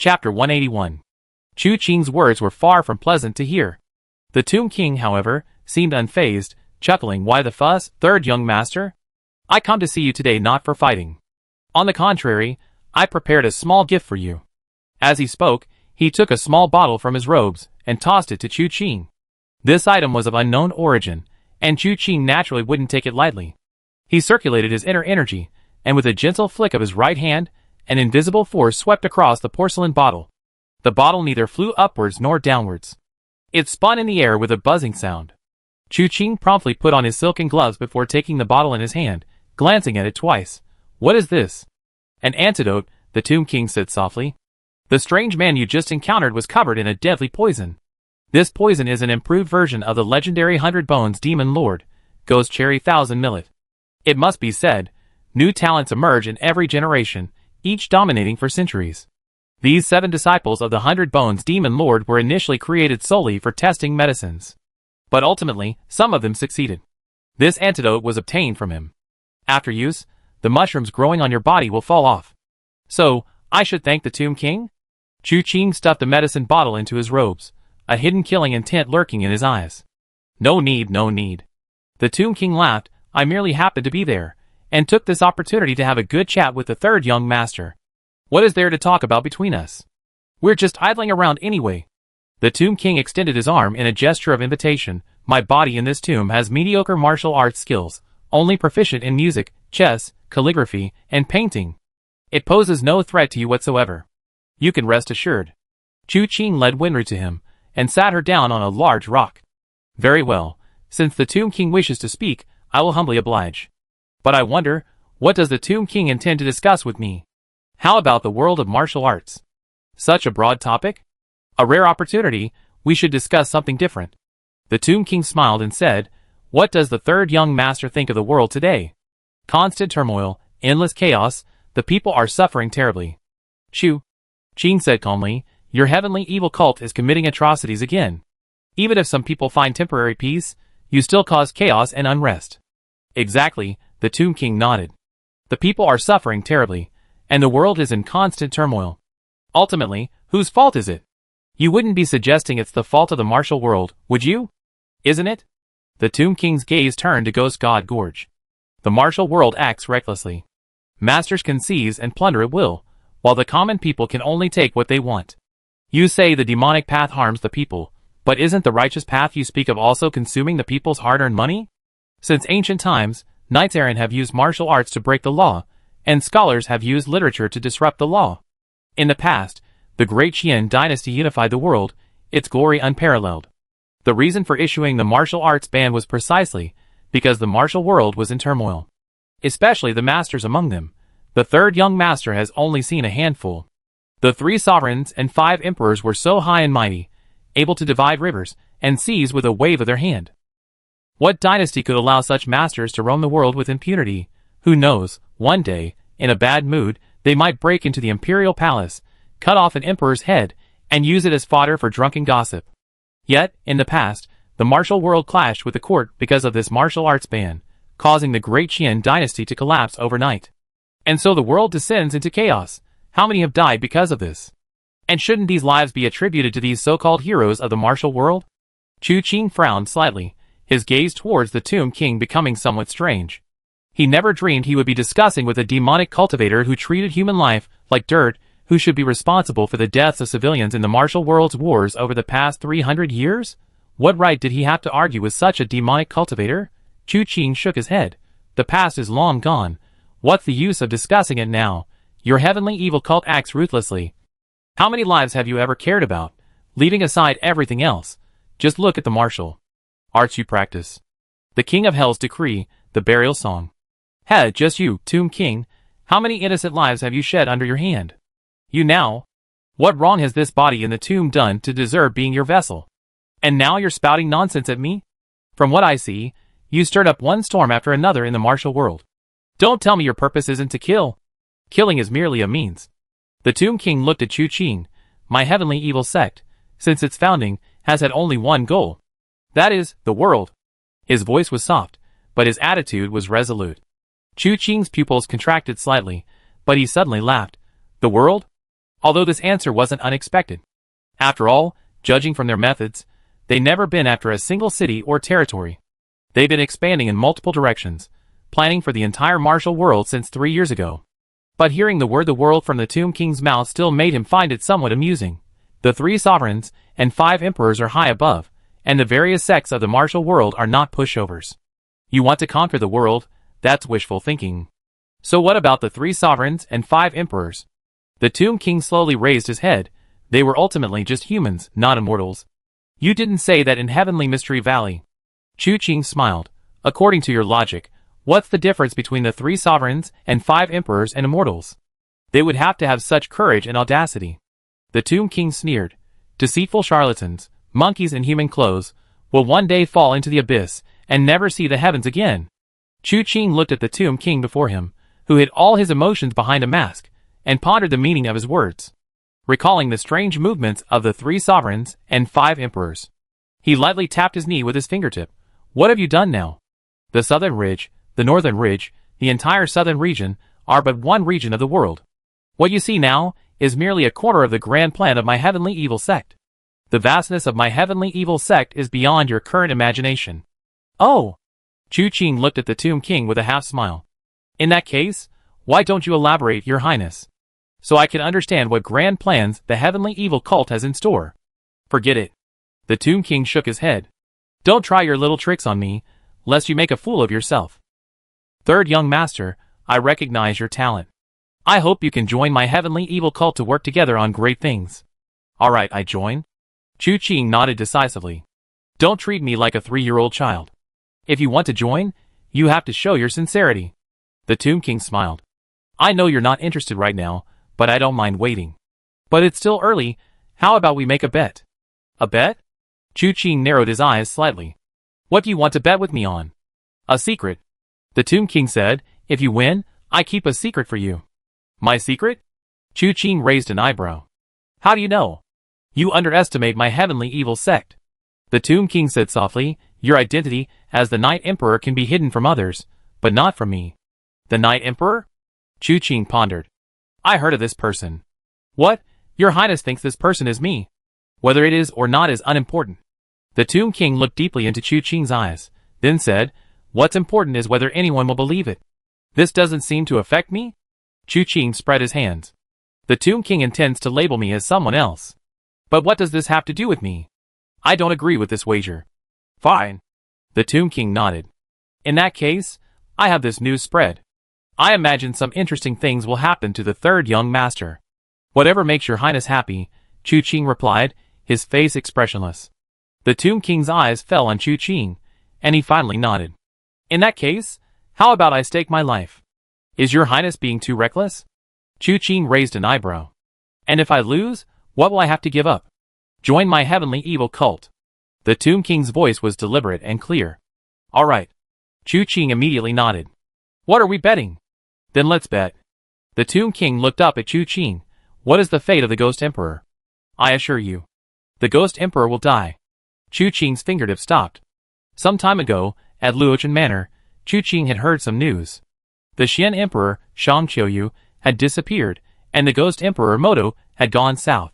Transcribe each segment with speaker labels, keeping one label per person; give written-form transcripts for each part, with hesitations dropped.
Speaker 1: Chapter 181. Chu Qing's words were far from pleasant to hear. The Tomb King, however, seemed unfazed, chuckling. "Why the fuss, third young master? I come to see you today not for fighting. On the contrary, I prepared a small gift for you." As he spoke, he took a small bottle from his robes and tossed it to Chu Qing. This item was of unknown origin, and Chu Qing naturally wouldn't take it lightly. He circulated his inner energy, and with a gentle flick of his right hand, an invisible force swept across the porcelain bottle. The bottle neither flew upwards nor downwards. It spun in the air with a buzzing sound. Chu Qing promptly put on his silken gloves before taking the bottle in his hand, glancing at it twice. "What is this?" "An antidote," the Tomb King said softly. "The strange man you just encountered was covered in a deadly poison. This poison is an improved version of the legendary 100 Bones Demon Lord, Ghost Cherry Thousand Millet. It must be said, new talents emerge in every generation, each dominating for centuries. These 7 disciples of the 100 Bones Demon Lord were initially created solely for testing medicines. But ultimately, some of them succeeded. This antidote was obtained from him. After use, the mushrooms growing on your body will fall off. So, I should thank the Tomb King?" Chu Qing stuffed the medicine bottle into his robes, a hidden killing intent lurking in his eyes. "No need, no need." The Tomb King laughed. "I merely happened to be there, and took this opportunity to have a good chat with the third young master. What is there to talk about between us? We're just idling around anyway." The Tomb King extended his arm in a gesture of invitation. "My body in this tomb has mediocre martial arts skills, only proficient in music, chess, calligraphy, and painting. It poses no threat to you whatsoever. You can rest assured." Chu Qing led Wenru to him, and sat her down on a large rock. "Very well, since the Tomb King wishes to speak, I will humbly oblige. But I wonder, what does the Tomb King intend to discuss with me? How about the world of martial arts? Such a broad topic? A rare opportunity, we should discuss something different." The Tomb King smiled and said, "What does the third young master think of the world today? Constant turmoil, endless chaos, the people are suffering terribly." "Chu Qing said calmly, "Your heavenly evil cult is committing atrocities again. Even if some people find temporary peace, you still cause chaos and unrest." "Exactly," the Tomb King nodded. "The people are suffering terribly, and the world is in constant turmoil. Ultimately, whose fault is it? You wouldn't be suggesting it's the fault of the martial world, would you? Isn't it?" The Tomb King's gaze turned to Ghost God Gorge. "The martial world acts recklessly. Masters can seize and plunder at will, while the common people can only take what they want. You say the demonic path harms the people, but isn't the righteous path you speak of also consuming the people's hard-earned money? Since ancient times, knights errant have used martial arts to break the law, and scholars have used literature to disrupt the law. In the past, the great Qian dynasty unified the world, its glory unparalleled. The reason for issuing the martial arts ban was precisely because the martial world was in turmoil. Especially the masters among them. The third young master has only seen a handful. The 3 sovereigns and 5 emperors were so high and mighty, able to divide rivers and seas with a wave of their hand. What dynasty could allow such masters to roam the world with impunity? Who knows, one day, in a bad mood, they might break into the imperial palace, cut off an emperor's head, and use it as fodder for drunken gossip. Yet, in the past, the martial world clashed with the court because of this martial arts ban, causing the great Qian dynasty to collapse overnight. And so the world descends into chaos. How many have died because of this? And shouldn't these lives be attributed to these so-called heroes of the martial world?" Chu Qing frowned slightly, his gaze towards the Tomb King becoming somewhat strange. He never dreamed he would be discussing with a demonic cultivator who treated human life like dirt, who should be responsible for the deaths of civilians in the martial world's wars over the past 300 years? What right did he have to argue with such a demonic cultivator? Chu Qing shook his head. "The past is long gone. What's the use of discussing it now? Your heavenly evil cult acts ruthlessly. How many lives have you ever cared about? Leaving aside everything else, just look at the martial arts you practice. The King of Hell's decree, the burial song. Just you, Tomb King. How many innocent lives have you shed under your hand? You now? What wrong has this body in the tomb done to deserve being your vessel? And now you're spouting nonsense at me? From what I see, you stirred up one storm after another in the martial world. Don't tell me your purpose isn't to kill. Killing is merely a means." The Tomb King looked at Chu Qing. "My heavenly evil sect, since its founding, has had only one goal. That is, the world." His voice was soft, but his attitude was resolute. Chu Qing's pupils contracted slightly, but he suddenly laughed. "The world? Although this answer wasn't unexpected. After all, judging from their methods, they'd never been after a single city or territory. They'd been expanding in multiple directions, planning for the entire martial world since 3 years ago. But hearing the word "the world" from the Tomb King's mouth still made him find it somewhat amusing. The 3 sovereigns and 5 emperors are high above, and the various sects of the martial world are not pushovers. You want to conquer the world? That's wishful thinking. So what about the 3 sovereigns and 5 emperors? The Tomb King slowly raised his head. They were ultimately just humans, not immortals. You didn't say that in Heavenly Mystery Valley. Chu Qing smiled. According to your logic, what's the difference between the 3 sovereigns and 5 emperors and immortals? They would have to have such courage and audacity. The Tomb King sneered. Deceitful charlatans, monkeys in human clothes, will one day fall into the abyss and never see the heavens again. Chu Qing looked at the Tomb King before him, who hid all his emotions behind a mask, and pondered the meaning of his words. Recalling the strange movements of the 3 sovereigns and 5 emperors, he lightly tapped his knee with his fingertip. What have you done now? The southern ridge, the northern ridge, the entire southern region, are but one region of the world. What you see now is merely a quarter of the grand plan of my heavenly evil sect. The vastness of my heavenly evil sect is beyond your current imagination. Oh! Chu Qing looked at the Tomb King with a half-smile. In that case, why don't you elaborate, Your Highness? So I can understand what grand plans the heavenly evil cult has in store. Forget it. The Tomb King shook his head. Don't try your little tricks on me, lest you make a fool of yourself. Third young master, I recognize your talent. I hope you can join my heavenly evil cult to work together on great things. Alright, I join. Chu Qing nodded decisively. Don't treat me like a 3-year-old child. If you want to join, you have to show your sincerity. The Tomb King smiled. I know you're not interested right now, but I don't mind waiting. But it's still early, how about we make a bet? A bet? Chu Qing narrowed his eyes slightly. What do you want to bet with me on? A secret. The Tomb King said, if you win, I keep a secret for you. My secret? Chu Qing raised an eyebrow. How do you know? You underestimate my heavenly evil sect. The Tomb King said softly, your identity as the Night Emperor can be hidden from others, but not from me. The Night Emperor? Chu Qing pondered. I heard of this person. What? Your Highness thinks this person is me. Whether it is or not is unimportant. The Tomb King looked deeply into Chu Qing's eyes, then said, what's important is whether anyone will believe it. This doesn't seem to affect me? Chu Qing spread his hands. The Tomb King intends to label me as someone else. But what does this have to do with me? I don't agree with this wager. Fine. The Tomb King nodded. In that case, I have this news spread. I imagine some interesting things will happen to the 3rd young master. Whatever makes your Highness happy, Chu Qing replied, his face expressionless. The Tomb King's eyes fell on Chu Qing, and he finally nodded. In that case, how about I stake my life? Is your Highness being too reckless? Chu Qing raised an eyebrow. And if I lose, what will I have to give up? Join my heavenly evil cult. The Tomb King's voice was deliberate and clear. All right. Chu Qing immediately nodded. What are we betting? Then let's bet. The Tomb King looked up at Chu Qing. What is the fate of the Ghost Emperor? I assure you, the Ghost Emperor will die. Chu Qing's fingertip stopped. Some time ago, at Luochen Manor, Chu Qing had heard some news. The Xian Emperor, Shang Qiuyu, had disappeared, and the Ghost Emperor Moto had gone south.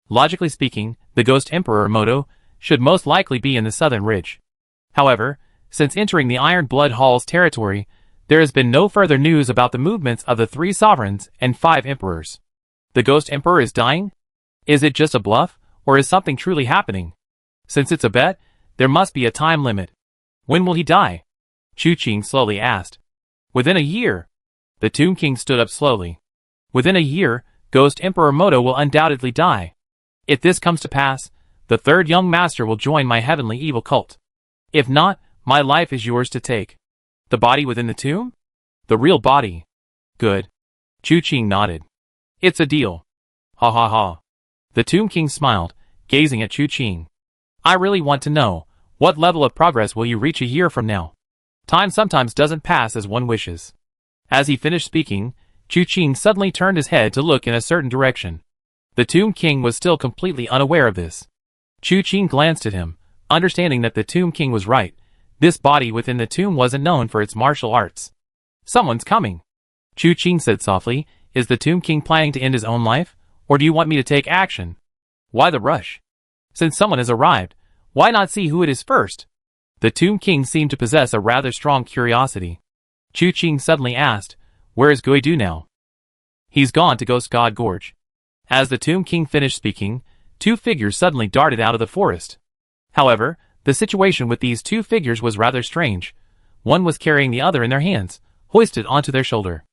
Speaker 1: Logically speaking, the Ghost Emperor Moto should most likely be in the southern ridge. However, since entering the Iron Blood Hall's territory, there has been no further news about the movements of the 3 sovereigns and 5 emperors. The Ghost Emperor is dying? Is it just a bluff, or is something truly happening? Since it's a bet, there must be a time limit. When will he die? Chu Qing slowly asked. Within a year. The Tomb King stood up slowly. Within a year, Ghost Emperor Moto will undoubtedly die. If this comes to pass, the 3rd young master will join my heavenly evil cult. If not, my life is yours to take. The body within the tomb? The real body. Good. Chu Qing nodded. It's a deal. Ha ha ha. The Tomb King smiled, gazing at Chu Qing. I really want to know, what level of progress will you reach a year from now? Time sometimes doesn't pass as one wishes. As he finished speaking, Chu Qing suddenly turned his head to look in a certain direction. The Tomb King was still completely unaware of this. Chu Qing glanced at him, understanding that the Tomb King was right. This body within the tomb wasn't known for its martial arts. Someone's coming. Chu Qing said softly, is the Tomb King planning to end his own life, Or do you want me to take action? Why the rush? Since someone has arrived, why not see who it is first? The Tomb King seemed to possess a rather strong curiosity. Chu Qing suddenly asked, "Where is Guidu now?" "He's gone to Ghost God Gorge." As the Tomb King finished speaking, two figures suddenly darted out of the forest. However, the situation with these two figures was rather strange. One was carrying the other in their hands, hoisted onto their shoulder.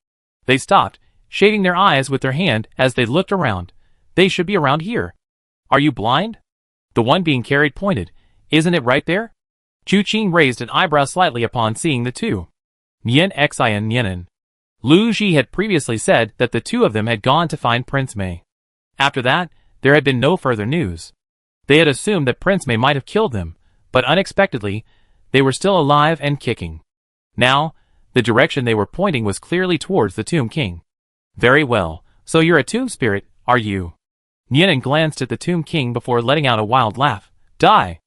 Speaker 1: They stopped, shading their eyes with their hand as they looked around. "They should be around here." "Are you blind?" The one being carried pointed. "Isn't it right there?" Chu Qing raised an eyebrow slightly upon seeing the two. Nian Xian Nianen. Lu Ji had previously said that the two of them had gone to find Prince Mei. After that, there had been no further news. They had assumed that Prince Mei might have killed them, but unexpectedly, they were still alive and kicking. Now, the direction they were pointing was clearly towards the Tomb King. "Very well, so you're a tomb spirit, are you?" Nianen glanced at the Tomb King before letting out a wild laugh. "Die!"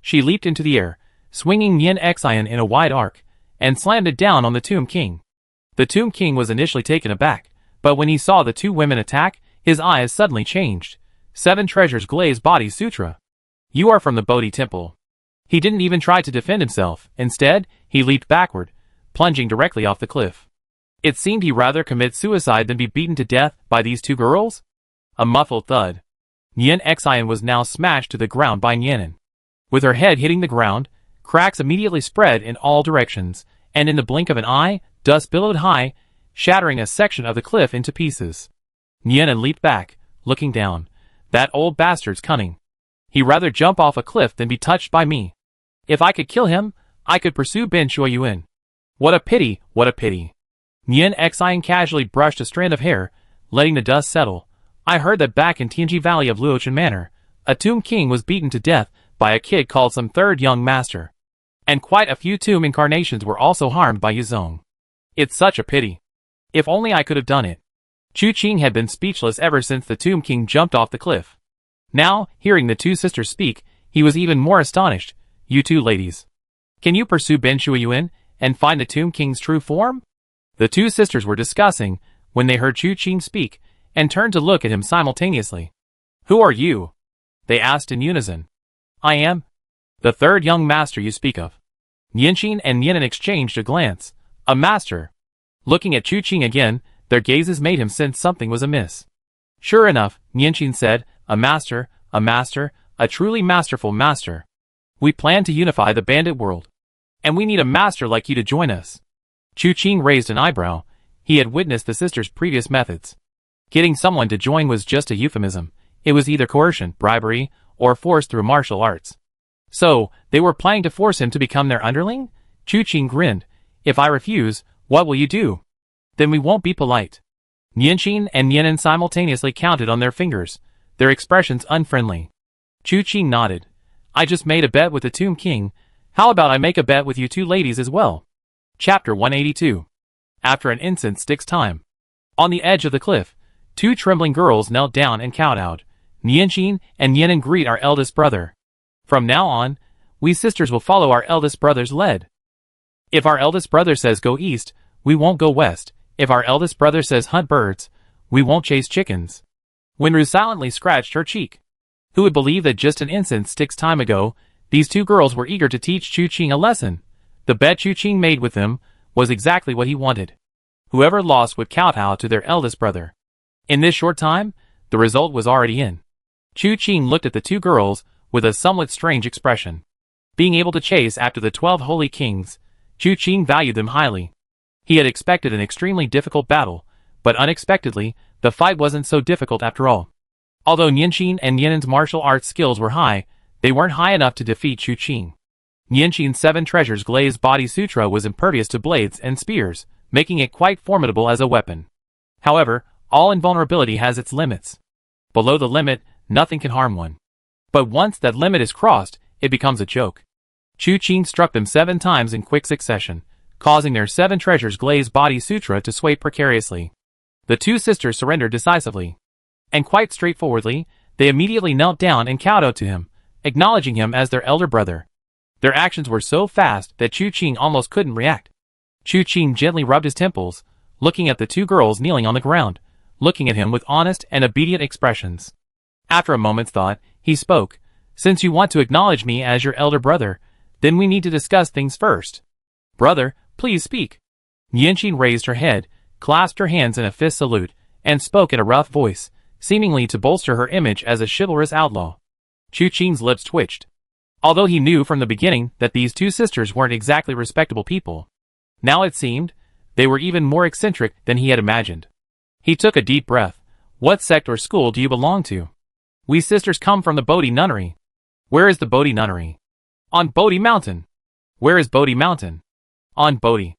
Speaker 1: She leaped into the air, swinging Nian Xian in a wide arc, and slammed it down on the Tomb King. The Tomb King was initially taken aback, but when he saw the two women attack, his eyes suddenly changed. 7 treasures glazed body sutra. "You are from the Bodhi Temple." He didn't even try to defend himself. Instead, he leaped backward, plunging directly off the cliff. It seemed he'd rather commit suicide than be beaten to death by these two girls. A muffled thud. Nian Xian was now smashed to the ground by Nianen. With her head hitting the ground, cracks immediately spread in all directions, and in the blink of an eye, dust billowed high, shattering a section of the cliff into pieces. Nianen leaped back, looking down. That old bastard's cunning. He'd rather jump off a cliff than be touched by me. If I could kill him, I could pursue Ben Shuiyuan. What a pity, what a pity. Nian Xian casually brushed a strand of hair, letting the dust settle. "I heard that back in Tianji Valley of Luochen Manor, a Tomb King was beaten to death by a kid called some third young master. And quite a few tomb incarnations were also harmed by Yuzong. It's such a pity. If only I could have done it." Chu Qing had been speechless ever since the Tomb King jumped off the cliff. Now, hearing the two sisters speak, he was even more astonished. "You two ladies. Can you pursue Ben Shuiyuan and find the Tomb King's true form?" The two sisters were discussing when they heard Chu Qing speak and turned to look at him simultaneously. "Who are you?" they asked in unison. "I am the third young master you speak of." Nianqin and Nianen exchanged a glance. "A master?" Looking at Chu Qing again, their gazes made him sense something was amiss. "Sure enough," Nianqin said, a master, a truly masterful master. We plan to unify the bandit world. And we need a master like you to join us." Chu Qing raised an eyebrow. He had witnessed the sisters' previous methods. Getting someone to join was just a euphemism. It was either coercion, bribery, or force through martial arts. So, they were planning to force him to become their underling? Chu Qing grinned. "If I refuse, what will you do?" "Then we won't be polite." Nianqin and Nianen simultaneously counted on their fingers, their expressions unfriendly. Chu Qing nodded. "I just made a bet with the Tomb King. How about I make a bet with you two ladies as well?" Chapter 182. After an instant sticks time. On the edge of the cliff, two trembling girls knelt down and kowtowed. "Nianqin and Nianen, greet our eldest brother. From now on, we sisters will follow our eldest brother's lead. If our eldest brother says go east, we won't go west. If our eldest brother says hunt birds, we won't chase chickens." Wenru silently scratched her cheek. Who would believe that just an instant sticks time ago, these two girls were eager to teach Chu Qing a lesson? The bet Chu Qing made with them was exactly what he wanted. Whoever lost would kowtow to their eldest brother. In this short time, the result was already in. Chu Qing looked at the two girls with a somewhat strange expression. Being able to chase after the 12 holy kings, Chu Qing valued them highly. He had expected an extremely difficult battle, but unexpectedly, the fight wasn't so difficult after all. Although Nianqin and Nianen's martial arts skills were high, they weren't high enough to defeat Chu Qing. Nianqin's 7 treasures glazed body sutra was impervious to blades and spears, making it quite formidable as a weapon. However, all invulnerability has its limits. Below the limit, nothing can harm one. But once that limit is crossed, it becomes a joke. Chu Qing struck them 7 times in quick succession, causing their 7 treasures glazed body sutra to sway precariously. The two sisters surrendered decisively. And quite straightforwardly, they immediately knelt down and kowtowed to him, acknowledging him as their elder brother. Their actions were so fast that Chu Qing almost couldn't react. Chu Qing gently rubbed his temples, looking at the two girls kneeling on the ground, looking at him with honest and obedient expressions. After a moment's thought, he spoke. Since you want to acknowledge me as your elder brother, then we need to discuss things first. Brother, please speak. Nianqing raised her head, clasped her hands in a fist salute, and spoke in a rough voice, seemingly to bolster her image as a chivalrous outlaw. Chu Qing's lips twitched. Although he knew from the beginning that these two sisters weren't exactly respectable people, now it seemed they were even more eccentric than he had imagined. He took a deep breath. What sect or school do you belong to? We sisters come from the Bodhi Nunnery. Where is the Bodhi Nunnery? On Bodhi Mountain. Where is Bodhi Mountain? On Bodhi.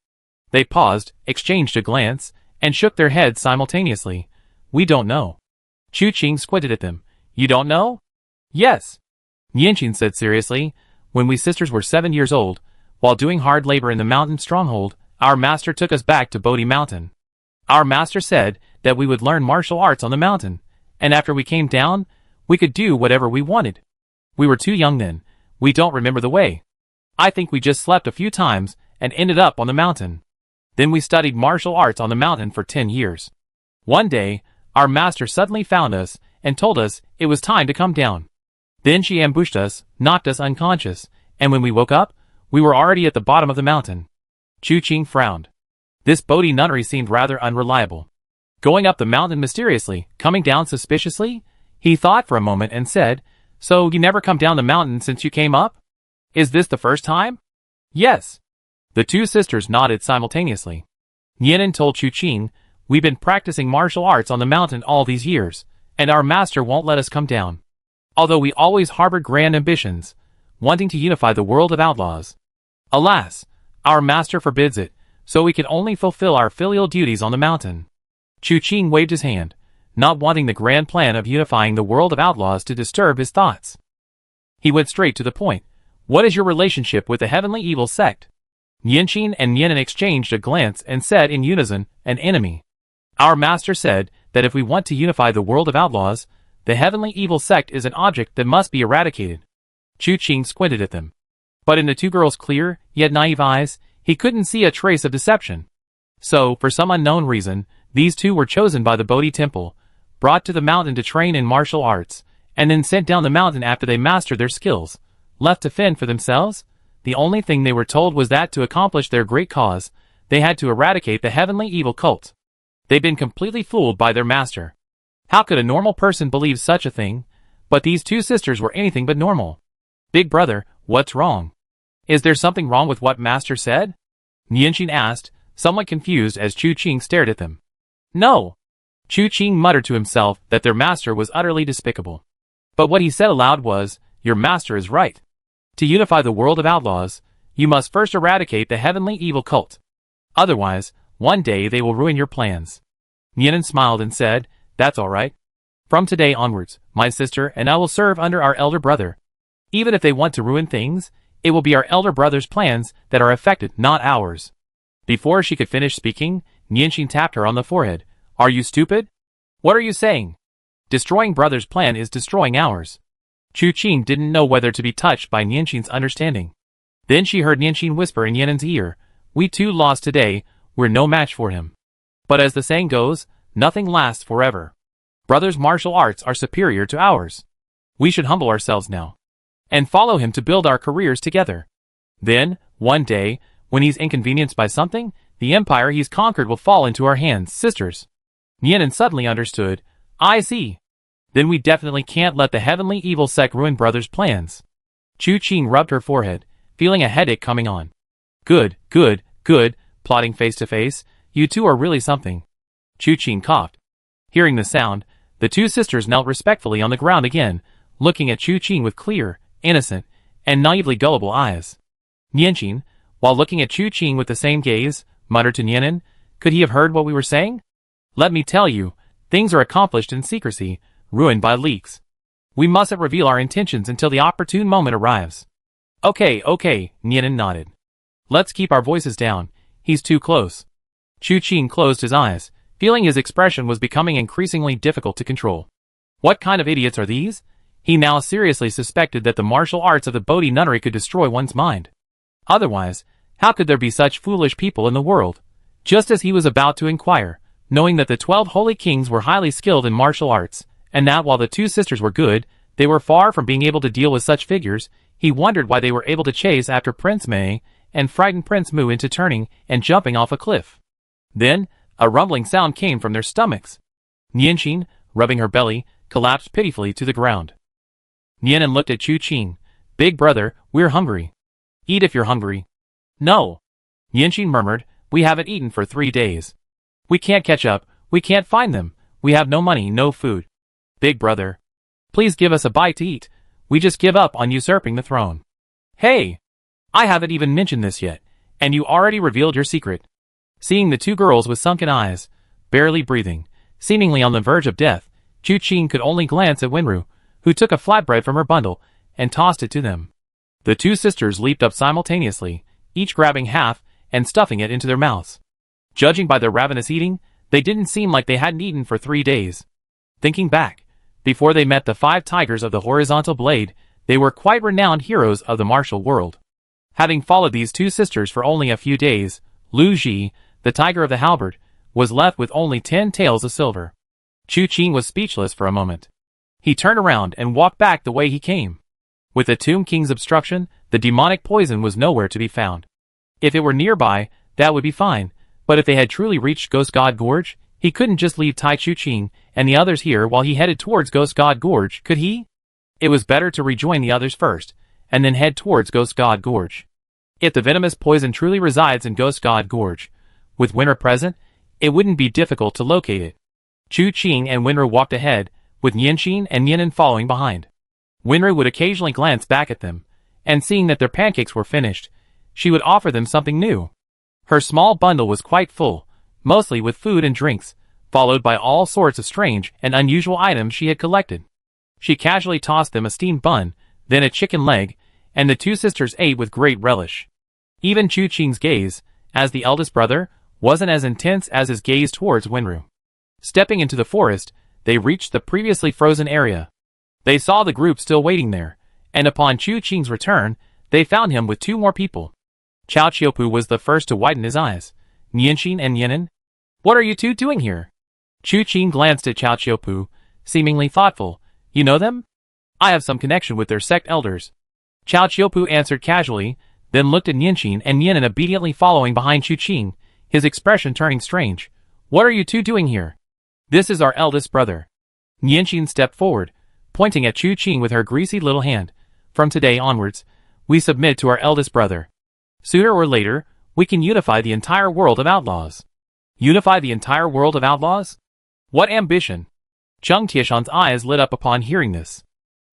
Speaker 1: They paused, exchanged a glance, and shook their heads simultaneously. We don't know. Chu Qing squinted at them. You don't know? Yes. Nianqing said seriously. When we sisters were 7 years old, while doing hard labor in the mountain stronghold, our master took us back to Bodhi Mountain. Our master said that we would learn martial arts on the mountain, and after we came down, we could do whatever we wanted. We were too young then. We don't remember the way. I think we just slept a few times and ended up on the mountain. Then we studied martial arts on the mountain for 10 years. One day, our master suddenly found us and told us it was time to come down. Then she ambushed us, knocked us unconscious, and when we woke up, we were already at the bottom of the mountain. Chu Qing frowned. This Bodhi Nunnery seemed rather unreliable. Going up the mountain mysteriously, coming down suspiciously? He thought for a moment and said, So you never come down the mountain since you came up? Is this the first time? Yes. The two sisters nodded simultaneously. Nianin told Chu Qing, We've been practicing martial arts on the mountain all these years, and our master won't let us come down. Although we always harbored grand ambitions, wanting to unify the world of outlaws. Alas, our master forbids it, so we can only fulfill our filial duties on the mountain. Chu Qing waved his hand, not wanting the grand plan of unifying the world of outlaws to disturb his thoughts. He went straight to the point. What is your relationship with the heavenly evil sect? Nianqing and Nianin exchanged a glance and said in unison, an enemy. Our master said that if we want to unify the world of outlaws, the heavenly evil sect is an object that must be eradicated. Chu Qing squinted at them. But in the two girls' clear, yet naive eyes, he couldn't see a trace of deception. So, for some unknown reason, these two were chosen by the Bodhi Temple, brought to the mountain to train in martial arts, and then sent down the mountain after they mastered their skills, left to fend for themselves? The only thing they were told was that to accomplish their great cause, they had to eradicate the heavenly evil cult. They'd been completely fooled by their master. How could a normal person believe such a thing? But these two sisters were anything but normal. Big brother, what's wrong? Is there something wrong with what master said? Nianqing asked, somewhat confused as Chu Qing stared at them. No. Chu Qing muttered to himself that their master was utterly despicable. But what he said aloud was, your master is right. To unify the world of outlaws, you must first eradicate the heavenly evil cult. Otherwise, one day they will ruin your plans. Nianin smiled and said, That's all right. From today onwards, my sister and I will serve under our elder brother. Even if they want to ruin things, it will be our elder brother's plans that are affected, not ours. Before she could finish speaking, Nianqing tapped her on the forehead. Are you stupid? What are you saying? Destroying brother's plan is destroying ours. Chu Qing didn't know whether to be touched by Nianqing's understanding. Then she heard Nianqing whisper in Yanin's ear, We too lost today, we're no match for him. But as the saying goes, nothing lasts forever. Brother's martial arts are superior to ours. We should humble ourselves now and follow him to build our careers together. Then, one day, when he's inconvenienced by something, the empire he's conquered will fall into our hands, sisters. Nianin suddenly understood. I see. Then we definitely can't let the heavenly evil sect ruin brother's plans. Chu Qing rubbed her forehead, feeling a headache coming on. Good, plotting face to face, you two are really something. Chu Qing coughed. Hearing the sound, the two sisters knelt respectfully on the ground again, looking at Chu Qing with clear, innocent, and naively gullible eyes. Nianqing, while looking at Chu Qing with the same gaze, muttered to Nianin, Could he have heard what we were saying? Let me tell you, things are accomplished in secrecy, ruined by leaks. We mustn't reveal our intentions until the opportune moment arrives. Okay, Nianin nodded. Let's keep our voices down, he's too close. Chu Qing closed his eyes, feeling his expression was becoming increasingly difficult to control. What kind of idiots are these? He now seriously suspected that the martial arts of the Bodhi Nunnery could destroy one's mind. Otherwise, how could there be such foolish people in the world? Just as he was about to inquire, knowing that the 12 holy kings were highly skilled in martial arts, and that while the two sisters were good, they were far from being able to deal with such figures. He wondered why they were able to chase after Prince Mei and frighten Prince Mu into turning and jumping off a cliff. Then, a rumbling sound came from their stomachs. Nianqing, rubbing her belly, collapsed pitifully to the ground. Nianin looked at Chu Qing. Big brother, we're hungry. Eat if you're hungry. No. Nianqing murmured, we haven't eaten for 3 days. We can't catch up, we can't find them, we have no money, no food. Big brother. Please give us a bite to eat, we just give up on usurping the throne. Hey! I haven't even mentioned this yet, and you already revealed your secret. Seeing the two girls with sunken eyes, barely breathing, seemingly on the verge of death, Chu Qing could only glance at Wenru, who took a flatbread from her bundle and tossed it to them. The two sisters leaped up simultaneously, each grabbing half and stuffing it into their mouths. Judging by their ravenous eating, they didn't seem like they hadn't eaten for 3 days. Thinking back, before they met the 5 tigers of the horizontal blade, they were quite renowned heroes of the martial world. Having followed these two sisters for only a few days, Lu Ji, the tiger of the halberd, was left with only 10 taels of silver. Chu Qing was speechless for a moment. He turned around and walked back the way he came. With the Tomb King's obstruction, the demonic poison was nowhere to be found. If it were nearby, that would be fine, but if they had truly reached Ghost God Gorge, he couldn't just leave Tai Chu Qing and the others here while he headed towards Ghost God Gorge, could he? It was better to rejoin the others first, and then head towards Ghost God Gorge. If the venomous poison truly resides in Ghost God Gorge, with Winra present, it wouldn't be difficult to locate it. Chu Qing and Winra walked ahead, with Nianqing and Nianin following behind. Winra would occasionally glance back at them, and seeing that their pancakes were finished, she would offer them something new. Her small bundle was quite full, mostly with food and drinks, followed by all sorts of strange and unusual items she had collected. She casually tossed them a steamed bun, then a chicken leg, and the two sisters ate with great relish. Even Chu Qing's gaze, as the eldest brother, wasn't as intense as his gaze towards Wenru. Stepping into the forest, they reached the previously frozen area. They saw the group still waiting there, and upon Chu Qing's return, they found him with 2 more people. Chao Qiupu was the first to widen his eyes. Nianqing and Nianin? What are you two doing here? Chu Qing glanced at Chao Qiupu, seemingly thoughtful. You know them? I have some connection with their sect elders. Chao Qiupu answered casually, then looked at Nianqing and Nianin obediently following behind Chu Qing, his expression turning strange. What are you two doing here? This is our eldest brother. Nianqing stepped forward, pointing at Chu Qing with her greasy little hand. From today onwards, we submit to our eldest brother. Sooner or later, we can unify the entire world of outlaws. Unify the entire world of outlaws? What ambition! Cheng Tieshan's eyes lit up upon hearing this.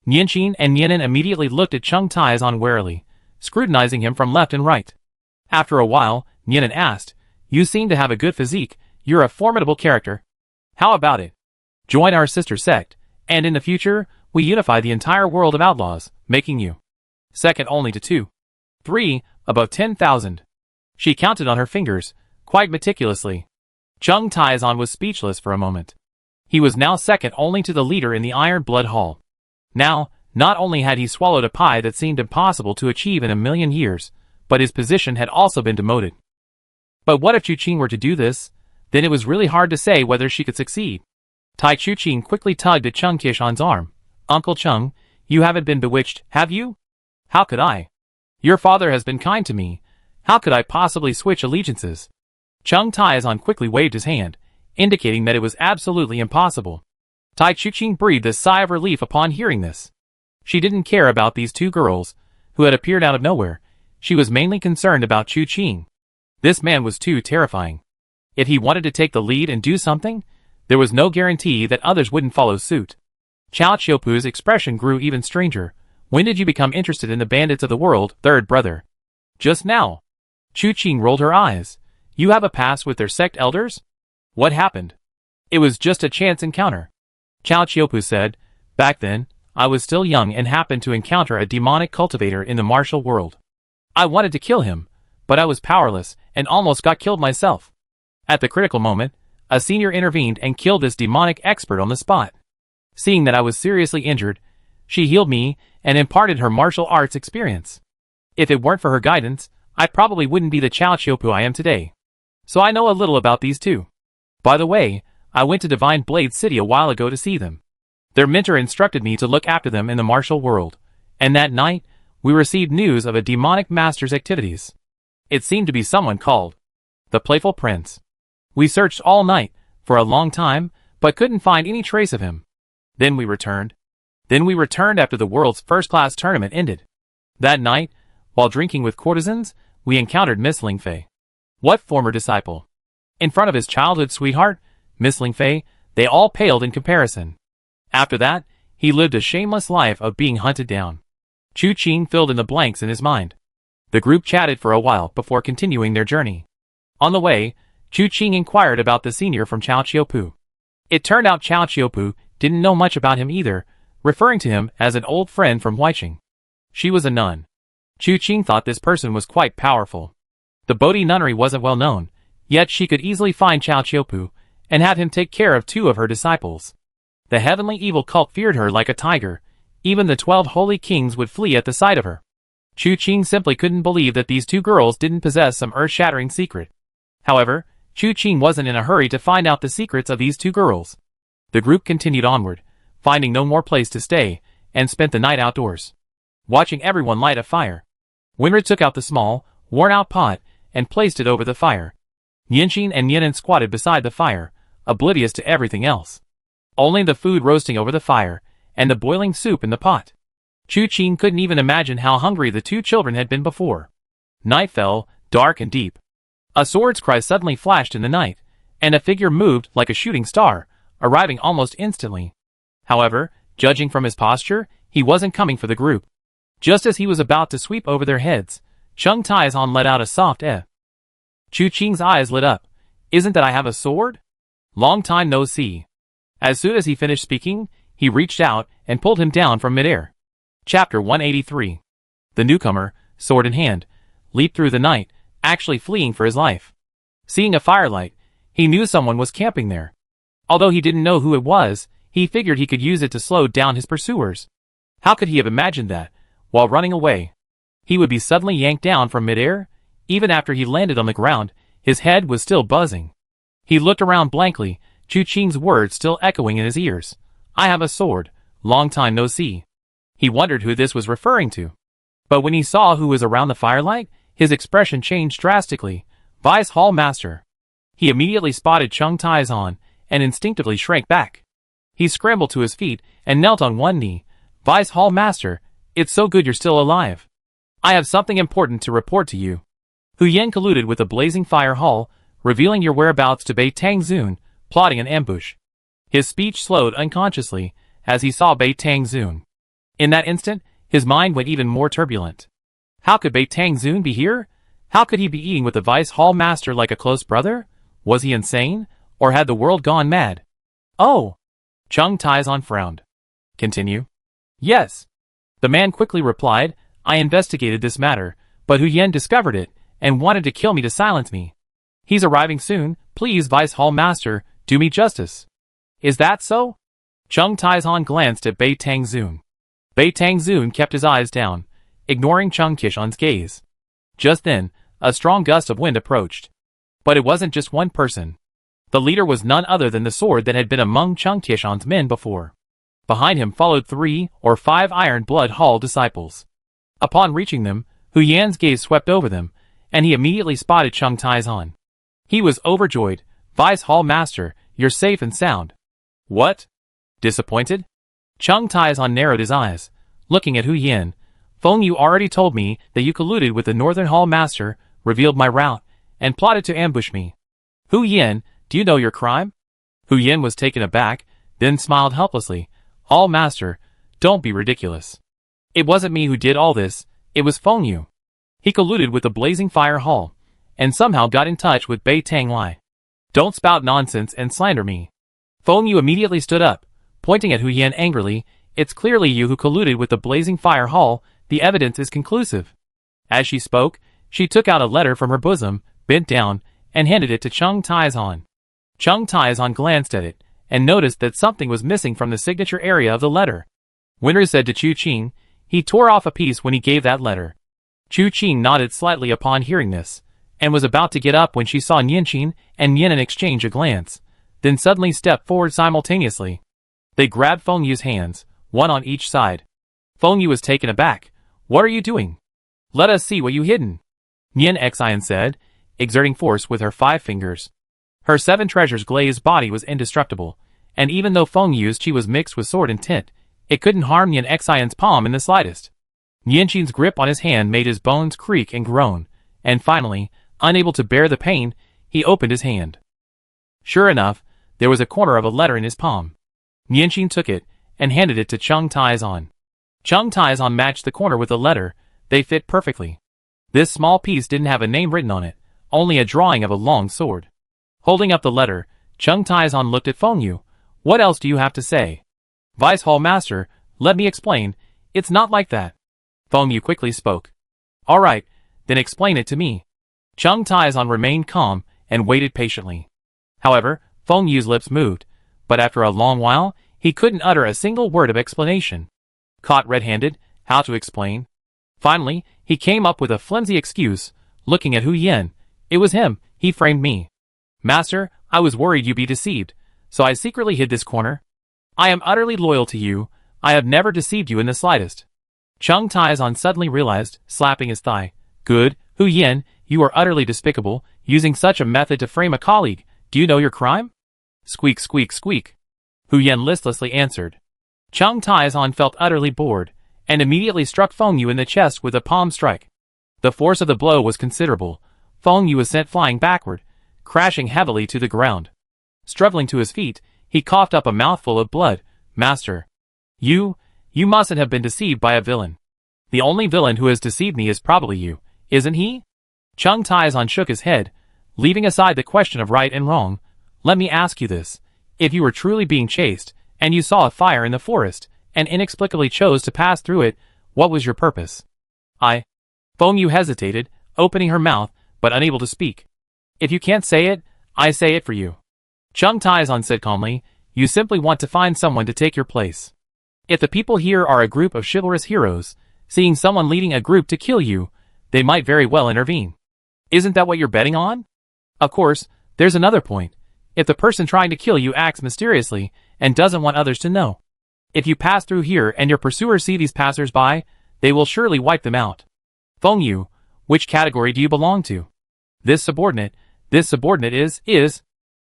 Speaker 1: Nianqing and Nianin immediately looked at Cheng Tieshan warily, scrutinizing him from left and right. After a while, Nianin asked, You seem to have a good physique, you're a formidable character. How about it? Join our sister sect, and in the future, we unify the entire world of outlaws, making you second only to 2, 3, above 10,000. She counted on her fingers, quite meticulously. Cheng Tieshan was speechless for a moment. He was now second only to the leader in the Iron Blood Hall. Now, not only had he swallowed a pie that seemed impossible to achieve in a million years, but his position had also been demoted. But what if Chu Qing were to do this? Then it was really hard to say whether she could succeed. Tai Chu Qing quickly tugged at Cheng Tieshan's arm. Uncle Cheng, you haven't been bewitched, have you? How could I? Your father has been kind to me. How could I possibly switch allegiances? Cheng Tieshan quickly waved his hand, indicating that it was absolutely impossible. Tai Chu Qing breathed a sigh of relief upon hearing this. She didn't care about these 2 girls, who had appeared out of nowhere. She was mainly concerned about Chu Qing. This man was too terrifying. If he wanted to take the lead and do something, there was no guarantee that others wouldn't follow suit. Chao Qiupu's expression grew even stranger. When did you become interested in the bandits of the world, third brother? Just now. Chu Qing rolled her eyes. You have a past with their sect elders? What happened? It was just a chance encounter. Chao Qiupu said, Back then, I was still young and happened to encounter a demonic cultivator in the martial world. I wanted to kill him, but I was powerless and almost got killed myself. At the critical moment, a senior intervened and killed this demonic expert on the spot. Seeing that I was seriously injured, she healed me and imparted her martial arts experience. If it weren't for her guidance, I probably wouldn't be the Chao Qiupu I am today. So I know a little about these 2. By the way, I went to Divine Blade City a while ago to see them. Their mentor instructed me to look after them in the martial world, and that night, we received news of a demonic master's activities. It seemed to be someone called the Playful Prince. We searched all night, for a long time, but couldn't find any trace of him. Then we returned after the world's first-class tournament ended. That night, while drinking with courtesans, we encountered Miss Lingfei. What former disciple? In front of his childhood sweetheart, Miss Lingfei, they all paled in comparison. After that, he lived a shameless life of being hunted down. Chu Qing filled in the blanks in his mind. The group chatted for a while before continuing their journey. On the way, Chu Qing inquired about the senior from Chao Qiupu. It turned out Chao Qiupu didn't know much about him either, referring to him as an old friend from Huiqing. She was a nun. Chu Qing thought this person was quite powerful. The Bodhi nunnery wasn't well known, yet she could easily find Chao Qiupu and have him take care of 2 of her disciples. The heavenly evil cult feared her like a tiger. Even the 12 holy kings would flee at the sight of her. Chu Qing simply couldn't believe that these 2 girls didn't possess some earth-shattering secret. However, Chu Qing wasn't in a hurry to find out the secrets of these 2 girls. The group continued onward, finding no more place to stay, and spent the night outdoors, watching everyone light a fire. Winra took out the small, worn-out pot and placed it over the fire. Nianxin and Nianan squatted beside the fire, oblivious to everything else. Only the food roasting over the fire, and the boiling soup in the pot. Chu Qing couldn't even imagine how hungry the 2 children had been before. Night fell, dark and deep. A sword's cry suddenly flashed in the night, and a figure moved like a shooting star, arriving almost instantly. However, judging from his posture, he wasn't coming for the group. Just as he was about to sweep over their heads, Cheng Taizan let out a soft eh. Chu Qing's eyes lit up. Isn't that I have a sword? Long time no see. As soon as he finished speaking, he reached out and pulled him down from midair. Chapter 183. The newcomer, sword in hand, leaped through the night, actually fleeing for his life. Seeing a firelight, he knew someone was camping there. Although he didn't know who it was, he figured he could use it to slow down his pursuers. How could he have imagined that, while running away, he would be suddenly yanked down from midair? Even after he landed on the ground, his head was still buzzing. He looked around blankly, Chu Qing's words still echoing in his ears. I have a sword, long time no see. He wondered who this was referring to. But when he saw who was around the firelight, his expression changed drastically. Vice Hall Master. He immediately spotted Cheng Taizan and instinctively shrank back. He scrambled to his feet and knelt on one knee. Vice Hall Master, it's so good you're still alive. I have something important to report to you. Hu Yan colluded with the Blazing Fire Hall, revealing your whereabouts to Bei Tangzun, plotting an ambush. His speech slowed unconsciously as he saw Bei Tangzun. In that instant, his mind went even more turbulent. How could Bei Tangzun be here? How could he be eating with the Vice Hall Master like a close brother? Was he insane? Or had the world gone mad? Oh! Cheng Taizan frowned. Continue. Yes. The man quickly replied, I investigated this matter, but Hu Yan discovered it, and wanted to kill me to silence me. He's arriving soon, please Vice Hall Master, do me justice. Is that so? Cheng Taizan glanced at Bei Tangzun. Bei Tangzun kept his eyes down, ignoring Cheng Qishan's gaze. Just then, a strong gust of wind approached. But it wasn't just one person. The leader was none other than the sword that had been among Cheng Qishan's men before. Behind him followed 3 or 5 Iron Blood Hall disciples. Upon reaching them, Hu Yan's gaze swept over them, and he immediately spotted Cheng Taizan. He was overjoyed. Vice Hall Master, you're safe and sound. What? Disappointed? Cheng Taizan narrowed his eyes, looking at Hu Yan. Feng, you already told me that you colluded with the Northern Hall Master, revealed my route, and plotted to ambush me. Hu Yan, do you know your crime? Hu Yan was taken aback, then smiled helplessly. Hall Master, don't be ridiculous. It wasn't me who did all this, it was Feng Yu. He colluded with the Blazing Fire Hall, and somehow got in touch with Bei Tang Lai. Don't spout nonsense and slander me. Feng Yu immediately stood up, pointing at Hu Yan angrily. It's clearly you who colluded with the Blazing Fire Hall, the evidence is conclusive. As she spoke, she took out a letter from her bosom, bent down, and handed it to Cheng Taizan. Cheng Taizan glanced at it, and noticed that something was missing from the signature area of the letter. Winter said to Chu Qing, he tore off a piece when he gave that letter. Chu Qing nodded slightly upon hearing this, and was about to get up when she saw Nianqin and Nianan exchange a glance. then suddenly stepped forward simultaneously. They grabbed Feng Yu's hands, one on each side. Feng Yu was taken aback. "What are you doing? Let us see what you hidden," Nian Xian said, exerting force with her 5 fingers. Her 7 treasures glazed body was indestructible, and even though Feng Yu's chi was mixed with sword and tint, it couldn't harm Nian Xian's palm in the slightest. Nianqing's grip on his hand made his bones creak and groan, and finally, unable to bear the pain, he opened his hand. Sure enough, there was a corner of a letter in his palm. Nianqing took it and handed it to Cheng Taizan. Cheng Taizan matched the corner with the letter. They fit perfectly. This small piece didn't have a name written on it, only a drawing of a long sword. Holding up the letter, Cheng Taizan looked at Feng Yu. "What else do you have to say?" "Vice Hall Master, let me explain. It's not like that." Feng Yu quickly spoke. "All right, then explain it to me." Cheng Taizan remained calm and waited patiently. However, Feng Yu's lips moved, but after a long while, he couldn't utter a single word of explanation. Caught red-handed, how to explain? Finally, he came up with a flimsy excuse, looking at Hu Yen. "It was him, he framed me. Master, I was worried you'd be deceived, so I secretly hid this corner. I am utterly loyal to you, I have never deceived you in the slightest." Cheng Taizan suddenly realized, slapping his thigh. "Good, Hu Yen, you are utterly despicable, using such a method to frame a colleague. Do you know your crime?" "Squeak, squeak, squeak," Hu Yen listlessly answered. Cheng Taizan felt utterly bored, and immediately struck Feng Yu in the chest with a palm strike. The force of the blow was considerable. Feng Yu was sent flying backward, crashing heavily to the ground. Struggling to his feet, he coughed up a mouthful of blood. "Master, you mustn't have been deceived by a villain. The only villain who has deceived me is probably you, isn't he?" Cheng Taizan shook his head, leaving aside the question of right and wrong. "Let me ask you this. If you were truly being chased, and you saw a fire in the forest, and inexplicably chose to pass through it, what was your purpose?" Feng Yu hesitated, opening her mouth, but unable to speak. "If you can't say it, I say it for you." Cheng Taizan said calmly, "You simply want to find someone to take your place. If the people here are a group of chivalrous heroes, seeing someone leading a group to kill you, they might very well intervene. Isn't that what you're betting on? Of course, there's another point. If the person trying to kill you acts mysteriously and doesn't want others to know. If you pass through here and your pursuers see these passers-by, they will surely wipe them out. Feng Yu, which category do you belong to?" This subordinate is...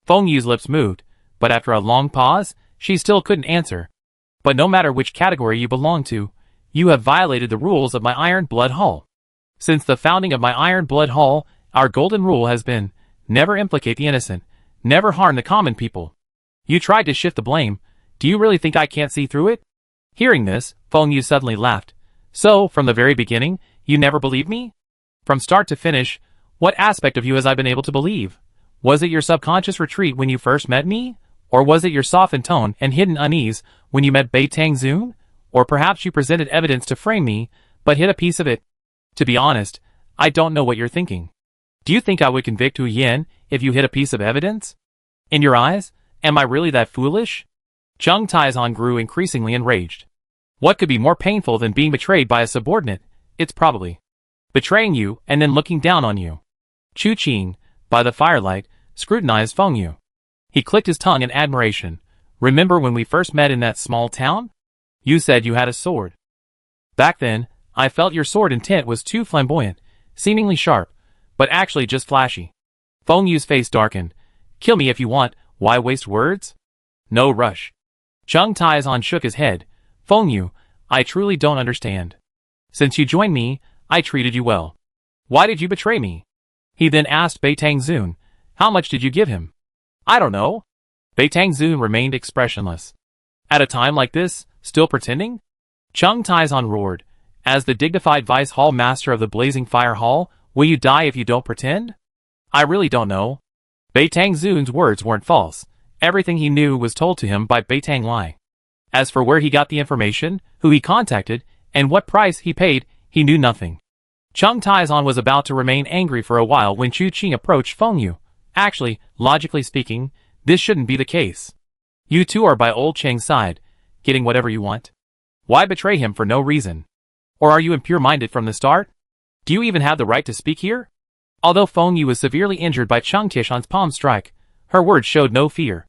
Speaker 1: Feng Yu's lips moved, but after a long pause, she still couldn't answer. "But no matter which category you belong to, you have violated the rules of my Iron Blood Hall. Since the founding of my Iron Blood Hall, our golden rule has been, never implicate the innocent, never harm the common people. You tried to shift the blame. Do you really think I can't see through it?" Hearing this, Feng Yu suddenly laughed. "So, from the very beginning, you never believed me? From start to finish, what aspect of you has I been able to believe? Was it your subconscious retreat when you first met me? Or was it your softened tone and hidden unease when you met Beitang Zun? Or perhaps you presented evidence to frame me, but hid a piece of it? To be honest, I don't know what you're thinking. Do you think I would convict Hu Yen if you hid a piece of evidence? In your eyes, am I really that foolish?" Cheng Taizan grew increasingly enraged. What could be more painful than being betrayed by a subordinate? It's probably betraying you and then looking down on you. Chu Qing, by the firelight, scrutinized Feng Yu. He clicked his tongue in admiration. "Remember when we first met in that small town? You said you had a sword. Back then, I felt your sword intent was too flamboyant, seemingly sharp, but actually just flashy." Feng Yu's face darkened. "Kill me if you want, why waste words? No rush." Cheng Taizan shook his head. "Feng Yu, I truly don't understand. Since you joined me, I treated you well. Why did you betray me?" He then asked Beitang Zun, "How much did you give him?" "I don't know." Beitang Zun remained expressionless. "At a time like this, still pretending?" Cheng Taizan roared. "As the dignified Vice Hall Master of the Blazing Fire Hall, will you die if you don't pretend?" "I really don't know." Beitang Zun's words weren't false. Everything he knew was told to him by Beitang Lai. As for where he got the information, who he contacted, and what price he paid, he knew nothing. Cheng Taizan was about to remain angry for a while when Chu Qing approached Feng Yu. "Actually, logically speaking, this shouldn't be the case. You two are by old Cheng's side, getting whatever you want. Why betray him for no reason? Or are you impure-minded from the start? Do you even have the right to speak here?" Although Feng Yu was severely injured by Cheng Tishan's palm strike, her words showed no fear.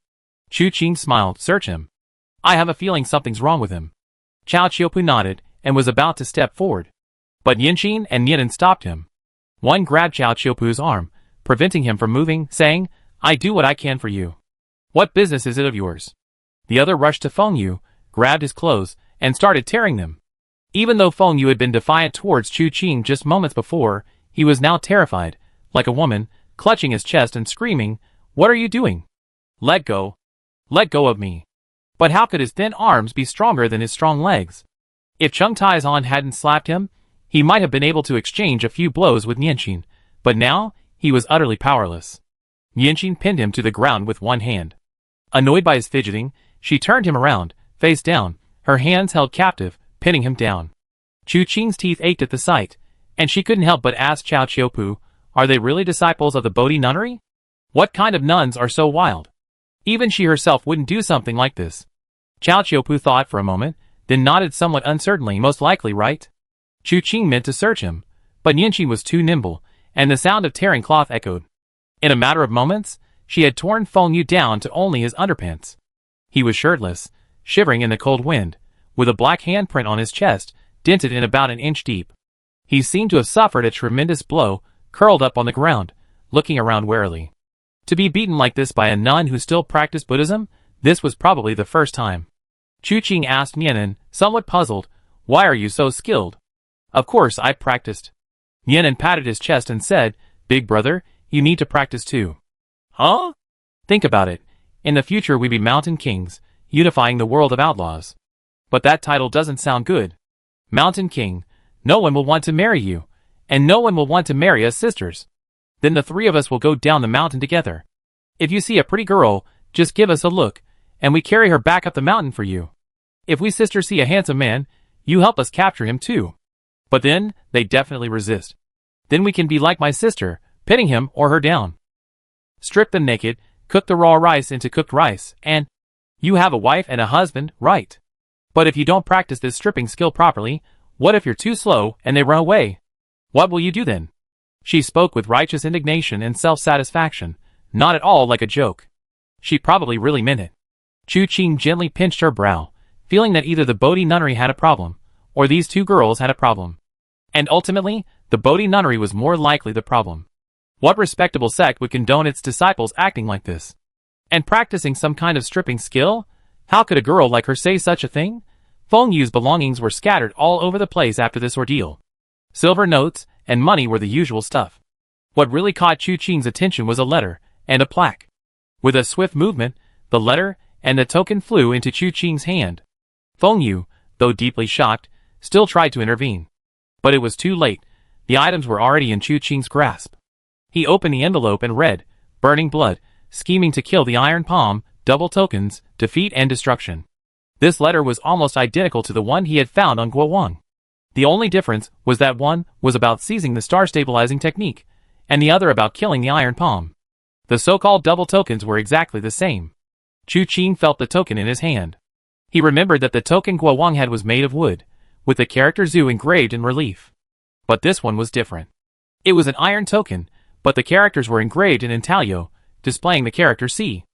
Speaker 1: Chu Qing smiled. Search him. I have a feeling something's wrong with him. Cao Qiupu nodded and was about to step forward. But Yanqing and Nian stopped him. One grabbed Cao Qiupu's arm, preventing him from moving, saying, I do what I can for you. What business is it of yours? The other rushed to Feng Yu, grabbed his clothes, and started tearing them. Even though Feng Yu had been defiant towards Chu Qing just moments before, he was now terrified, like a woman, clutching his chest and screaming, What are you doing? Let go. Let go of me. But how could his thin arms be stronger than his strong legs? If Cheng Taizan hadn't slapped him, he might have been able to exchange a few blows with Yanqing, but now he was utterly powerless. Yanqing pinned him to the ground with one hand. Annoyed by his fidgeting, she turned him around, face down, her hands held captive, pinning him down. Chu Qing's teeth ached at the sight, and she couldn't help but ask Cao Qiupu, Are they really disciples of the Bodhi nunnery? What kind of nuns are so wild? Even she herself wouldn't do something like this. Cao Qiupu thought for a moment, then nodded somewhat uncertainly. Most likely, right? Chu Qing meant to search him, but Yanqing was too nimble, and the sound of tearing cloth echoed. In a matter of moments, she had torn Feng Yu down to only his underpants. He was shirtless, shivering in the cold wind, with a black handprint on his chest, dented in about an inch deep. He seemed to have suffered a tremendous blow, curled up on the ground, looking around warily. To be beaten like this by a nun who still practiced Buddhism, this was probably the first time. Chu Qing asked Nian, somewhat puzzled, Why are you so skilled? Of course I practiced. Nian patted his chest and said, Big brother, you need to practice too. Huh? Think about it. In the future we'd be mountain kings, unifying the world of outlaws. But that title doesn't sound good. Mountain king. No one will want to marry you, and no one will want to marry us sisters. Then the three of us will go down the mountain together. If you see a pretty girl, just give us a look, and we carry her back up the mountain for you. If we sisters see a handsome man, you help us capture him too. But then, they definitely resist. Then we can be like my sister, pinning him or her down. Strip them naked, cook the raw rice into cooked rice, and you have a wife and a husband, right? But if you don't practice this stripping skill properly, what if you're too slow and they run away? What will you do then? She spoke with righteous indignation and self-satisfaction, not at all like a joke. She probably really meant it. Chu Qing gently pinched her brow, feeling that either the Bodhi nunnery had a problem, or these two girls had a problem. And ultimately, the Bodhi nunnery was more likely the problem. What respectable sect would condone its disciples acting like this? And practicing some kind of stripping skill? How could a girl like her say such a thing? Feng Yu's belongings were scattered all over the place after this ordeal. Silver notes and money were the usual stuff. What really caught Chu Qing's attention was a letter and a plaque. With a swift movement, the letter and the token flew into Chu Qing's hand. Feng Yu, though deeply shocked, still tried to intervene. But it was too late. The items were already in Chu Qing's grasp. He opened the envelope and read, Burning blood, scheming to kill the iron palm, double tokens, defeat and destruction. This letter was almost identical to the one he had found on Guowang. The only difference was that one was about seizing the star-stabilizing technique, and the other about killing the iron palm. The so-called double tokens were exactly the same. Chu Qing felt the token in his hand. He remembered that the token Guowang had was made of wood, with the character Zhu engraved in relief. But this one was different. It was an iron token, but the characters were engraved in intaglio, displaying the character C.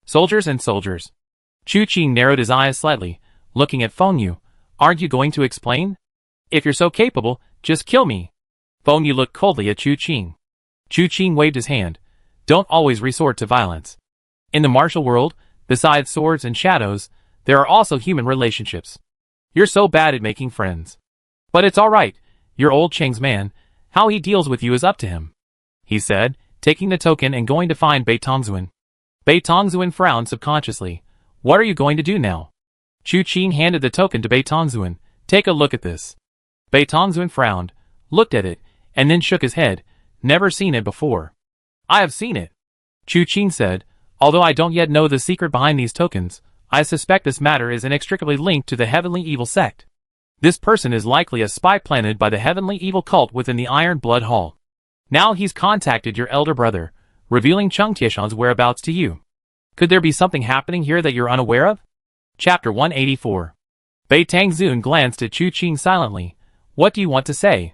Speaker 1: Soldiers and soldiers. Chu Qing narrowed his eyes slightly, looking at Feng Yu. Aren't you going to explain? If you're so capable, just kill me. Feng Yu looked coldly at Chu Qing. Chu Qing waved his hand. Don't always resort to violence. In the martial world, besides swords and shadows, there are also human relationships. You're so bad at making friends. But it's alright, you're old Cheng's man, how he deals with you is up to him. He said, taking the token and going to find Bei Tongzuan. Bei Tongzuan frowned subconsciously. What are you going to do now? Chu Qing handed the token to Bei Tongzuan. Take a look at this. Bei Tongzuan frowned, looked at it, and then shook his head. Never seen it before. I have seen it. Chu Qing said, although I don't yet know the secret behind these tokens, I suspect this matter is inextricably linked to the Heavenly Evil sect. This person is likely a spy planted by the Heavenly Evil cult within the Iron Blood Hall. Now he's contacted your elder brother, revealing Cheng Tieshan's whereabouts to you. Could there be something happening here that you're unaware of? Chapter 184. Bei Tangzun glanced at Chu Qing silently. What do you want to say?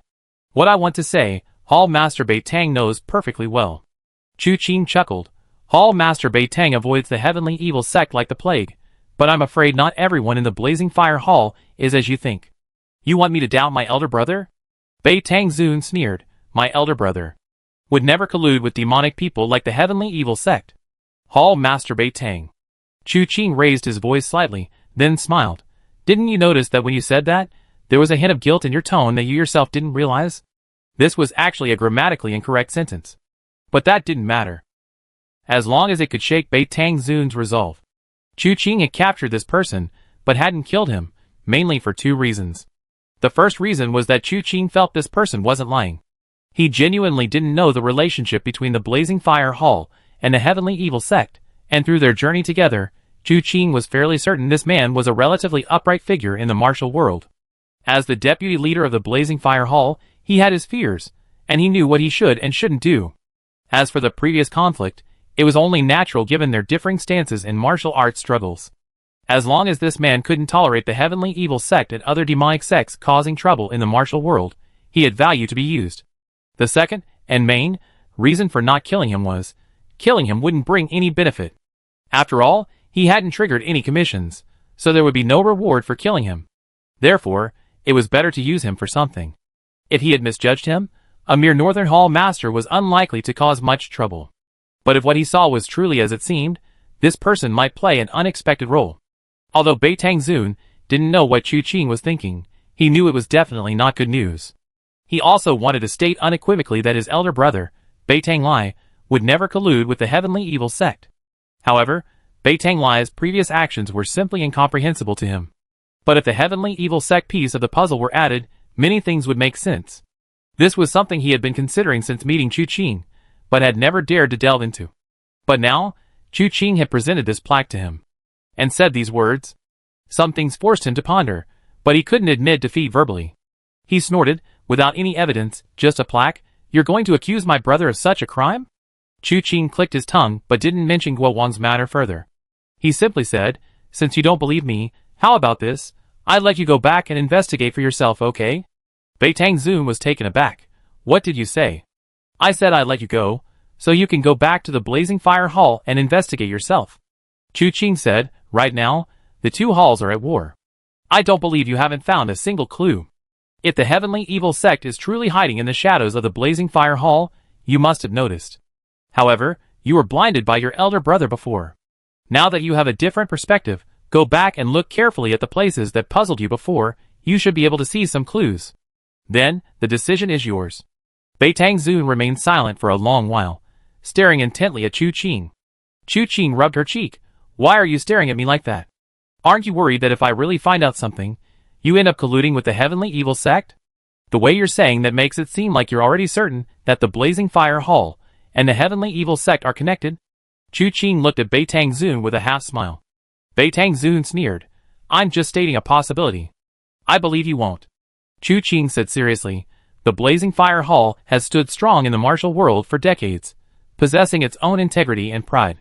Speaker 1: What I want to say, Hall Master Bei Tang knows perfectly well. Chu Qing chuckled. Hall Master Bei Tang avoids the heavenly evil sect like the plague, but I'm afraid not everyone in the Blazing Fire Hall is as you think. You want me to doubt my elder brother? Bei Tang Zun sneered. My elder brother would never collude with demonic people like the heavenly evil sect. Hall Master Bei Tang. Chu Qing raised his voice slightly, then smiled. Didn't you notice that when you said that, there was a hint of guilt in your tone that you yourself didn't realize? This was actually a grammatically incorrect sentence. But that didn't matter, as long as it could shake Bei Tang Zun's resolve. Chu Qing had captured this person, but hadn't killed him, mainly for two reasons. The first reason was that Chu Qing felt this person wasn't lying. He genuinely didn't know the relationship between the Blazing Fire Hall and the heavenly evil sect, and through their journey together, Chu Qing was fairly certain this man was a relatively upright figure in the martial world. As the deputy leader of the Blazing Fire Hall, he had his fears, and he knew what he should and shouldn't do. As for the previous conflict, it was only natural given their differing stances in martial arts struggles. As long as this man couldn't tolerate the heavenly evil sect and other demonic sects causing trouble in the martial world, he had value to be used. The second, and main, reason for not killing him was, killing him wouldn't bring any benefit. After all, he hadn't triggered any commissions, so there would be no reward for killing him. Therefore, it was better to use him for something. If he had misjudged him, a mere Northern Hall master was unlikely to cause much trouble. But if what he saw was truly as it seemed, this person might play an unexpected role. Although Bei Tang Zun didn't know what Chu Qing was thinking, he knew it was definitely not good news. He also wanted to state unequivocally that his elder brother, Bei Tang Lai, would never collude with the heavenly evil sect. However, Bei Tang Lai's previous actions were simply incomprehensible to him. But if the heavenly evil sect piece of the puzzle were added, many things would make sense. This was something he had been considering since meeting Chu Qing, but had never dared to delve into. But now, Chu Qing had presented this plaque to him, and said these words. Some things forced him to ponder, but he couldn't admit defeat verbally. He snorted, without any evidence, just a plaque. You're going to accuse my brother of such a crime? Chu Qing clicked his tongue but didn't mention Guo Wang's matter further. He simply said, since you don't believe me, how about this? I'd let you go back and investigate for yourself, okay? Bei Tang Zun was taken aback. What did you say? I said I'd let you go, so you can go back to the Blazing Fire Hall and investigate yourself. Chu Qing said, right now, the two halls are at war. I don't believe you haven't found a single clue. If the heavenly evil sect is truly hiding in the shadows of the Blazing Fire Hall, you must have noticed. However, you were blinded by your elder brother before. Now that you have a different perspective, go back and look carefully at the places that puzzled you before. You should be able to see some clues. Then, the decision is yours. Bei Tang Zun remained silent for a long while, staring intently at Chu Qing. Chu Qing rubbed her cheek. Why are you staring at me like that? Aren't you worried that if I really find out something, you end up colluding with the heavenly evil sect? The way you're saying that makes it seem like you're already certain that the Blazing Fire Hall and the heavenly evil sect are connected. Chu Qing looked at Bei Tang Zun with a half smile. Bei Tang Zun sneered. I'm just stating a possibility. I believe you won't. Chu Qing said seriously. The Blazing Fire Hall has stood strong in the martial world for decades, possessing its own integrity and pride.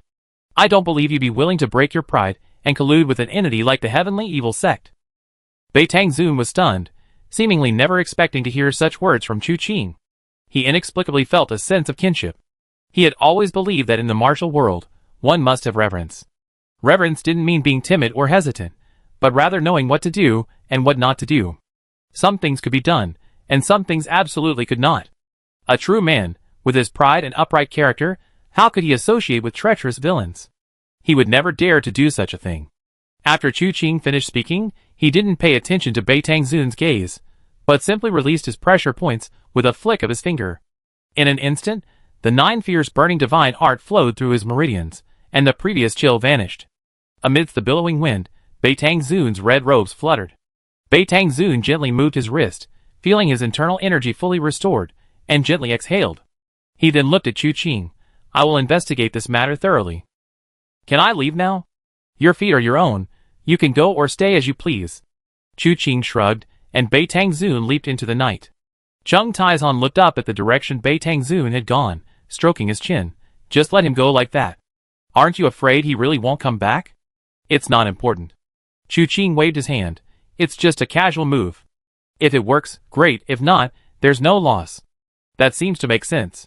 Speaker 1: I don't believe you'd be willing to break your pride and collude with an entity like the heavenly evil sect. Bei Tang Zun was stunned, seemingly never expecting to hear such words from Chu Qing. He inexplicably felt a sense of kinship. He had always believed that in the martial world, one must have reverence. Reverence didn't mean being timid or hesitant, but rather knowing what to do and what not to do. Some things could be done, and some things absolutely could not. A true man, with his pride and upright character, how could he associate with treacherous villains? He would never dare to do such a thing. After Chu Qing finished speaking, he didn't pay attention to Bei Tang Zun's gaze, but simply released his pressure points with a flick of his finger. In an instant, the 9 fierce burning divine art flowed through his meridians, and the previous chill vanished. Amidst the billowing wind, Bei Tang Zun's red robes fluttered. Bei Tang Zun gently moved his wrist, feeling his internal energy fully restored, and gently exhaled. He then looked at Chu Qing. I will investigate this matter thoroughly. Can I leave now? Your feet are your own. You can go or stay as you please. Chu Qing shrugged, and Bei Tang Zun leaped into the night. Chung Taizhan looked up at the direction Bei Tang Zun had gone, stroking his chin. Just let him go like that. Aren't you afraid he really won't come back? It's not important. Chu Qing waved his hand. It's just a casual move. If it works, great. If not, there's no loss. That seems to make sense.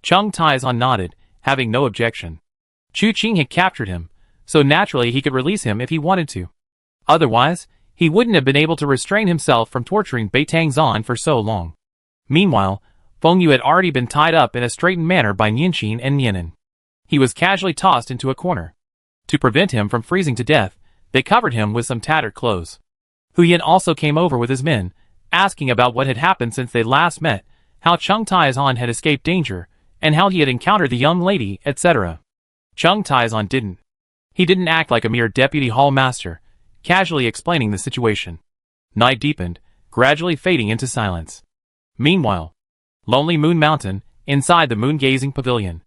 Speaker 1: Chung Taizhan nodded, having no objection. Chu Qing had captured him, so naturally he could release him if he wanted to. Otherwise, he wouldn't have been able to restrain himself from torturing Bei Tangzan for so long. Meanwhile, Feng Yu had already been tied up in a straightened manner by Nianqin and Nianen. He was casually tossed into a corner. To prevent him from freezing to death, they covered him with some tattered clothes. Hu Yin also came over with his men, asking about what had happened since they last met, how Cheng Taizan had escaped danger, and how he had encountered the young lady, etc. Cheng Taizan didn't. He didn't act like a mere deputy hall master, casually explaining the situation. Night deepened, gradually fading into silence. Meanwhile, Lonely Moon Mountain, inside the moon-gazing pavilion.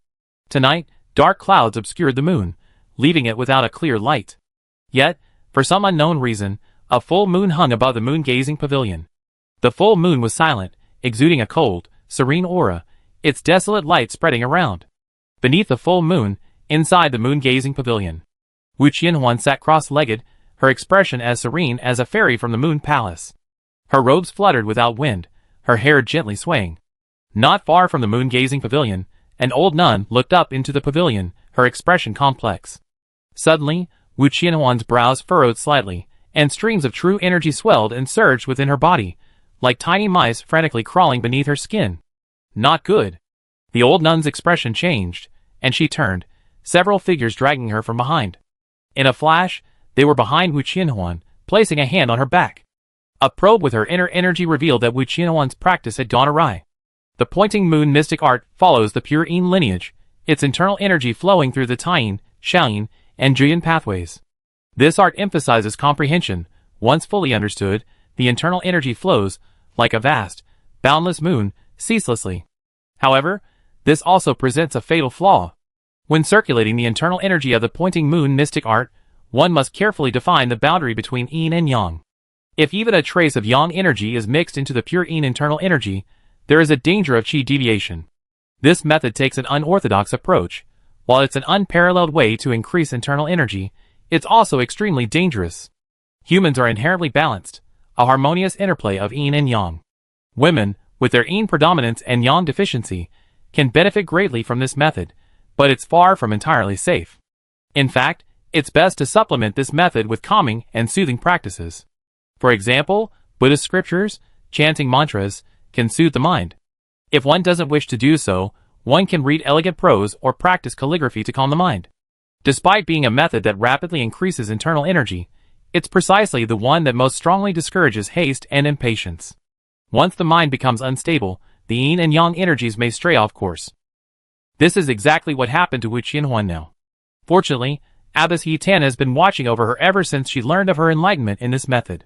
Speaker 1: Tonight, dark clouds obscured the moon, leaving it without a clear light. Yet, for some unknown reason, a full moon hung above the moon-gazing pavilion. The full moon was silent, exuding a cold, serene aura, its desolate light spreading around. Beneath the full moon, inside the moon-gazing pavilion, Wu Qianhuan sat cross-legged, her expression as serene as a fairy from the moon palace. Her robes fluttered without wind, her hair gently swaying. Not far from the moon-gazing pavilion, an old nun looked up into the pavilion, her expression complex. Suddenly, Wu Qianhuan's brows furrowed slightly, and streams of true energy swelled and surged within her body, like tiny mice frantically crawling beneath her skin. Not good. The old nun's expression changed, and she turned, several figures dragging her from behind. In a flash, they were behind Wu Qianhuan, placing a hand on her back. A probe with her inner energy revealed that Wu Qianhuan's practice had gone awry. The pointing moon mystic art follows the pure Yin lineage, its internal energy flowing through the Taiyin, Shaoyin, and Juyin pathways. This art emphasizes comprehension. Once fully understood, the internal energy flows, like a vast, boundless moon, ceaselessly. However, this also presents a fatal flaw. When circulating the internal energy of the pointing moon mystic art, one must carefully define the boundary between Yin and Yang. If even a trace of Yang energy is mixed into the pure Yin internal energy, there is a danger of qi deviation. This method takes an unorthodox approach. While it's an unparalleled way to increase internal energy, it's also extremely dangerous. Humans are inherently balanced, a harmonious interplay of Yin and Yang. Women, with their Yin predominance and Yang deficiency, can benefit greatly from this method, but it's far from entirely safe. In fact, it's best to supplement this method with calming and soothing practices. For example, Buddhist scriptures, chanting mantras, can soothe the mind. If one doesn't wish to do so, one can read elegant prose or practice calligraphy to calm the mind. Despite being a method that rapidly increases internal energy, it's precisely the one that most strongly discourages haste and impatience. Once the mind becomes unstable, the Yin and Yang energies may stray off course. This is exactly what happened to Wu Qianhuan now. Fortunately, Abbess He Tan has been watching over her ever since she learned of her enlightenment in this method.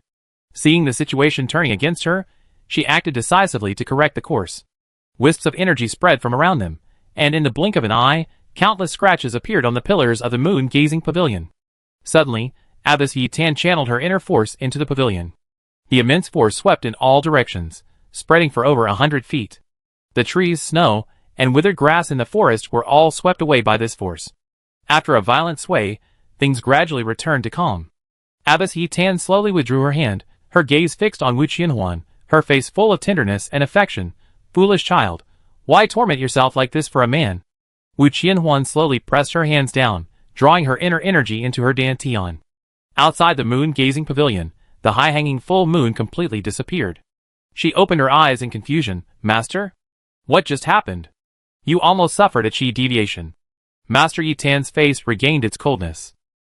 Speaker 1: Seeing the situation turning against her, she acted decisively to correct the course. Wisps of energy spread from around them, and in the blink of an eye, countless scratches appeared on the pillars of the moon-gazing pavilion. Suddenly, Abbess He Tan channeled her inner force into the pavilion. The immense force swept in all directions, spreading for over 100 feet. The trees, snow, and withered grass in the forest were all swept away by this force. After a violent sway, things gradually returned to calm. Abbess He Tan slowly withdrew her hand, her gaze fixed on Wu Qianhuan, her face full of tenderness and affection. Foolish child, why torment yourself like this for a man? Wu Qianhuan slowly pressed her hands down, drawing her inner energy into her dantian. Outside the moon-gazing pavilion, the high-hanging full moon completely disappeared. She opened her eyes in confusion. Master? What just happened? You almost suffered a qi deviation. Master Yi Tan's face regained its coldness.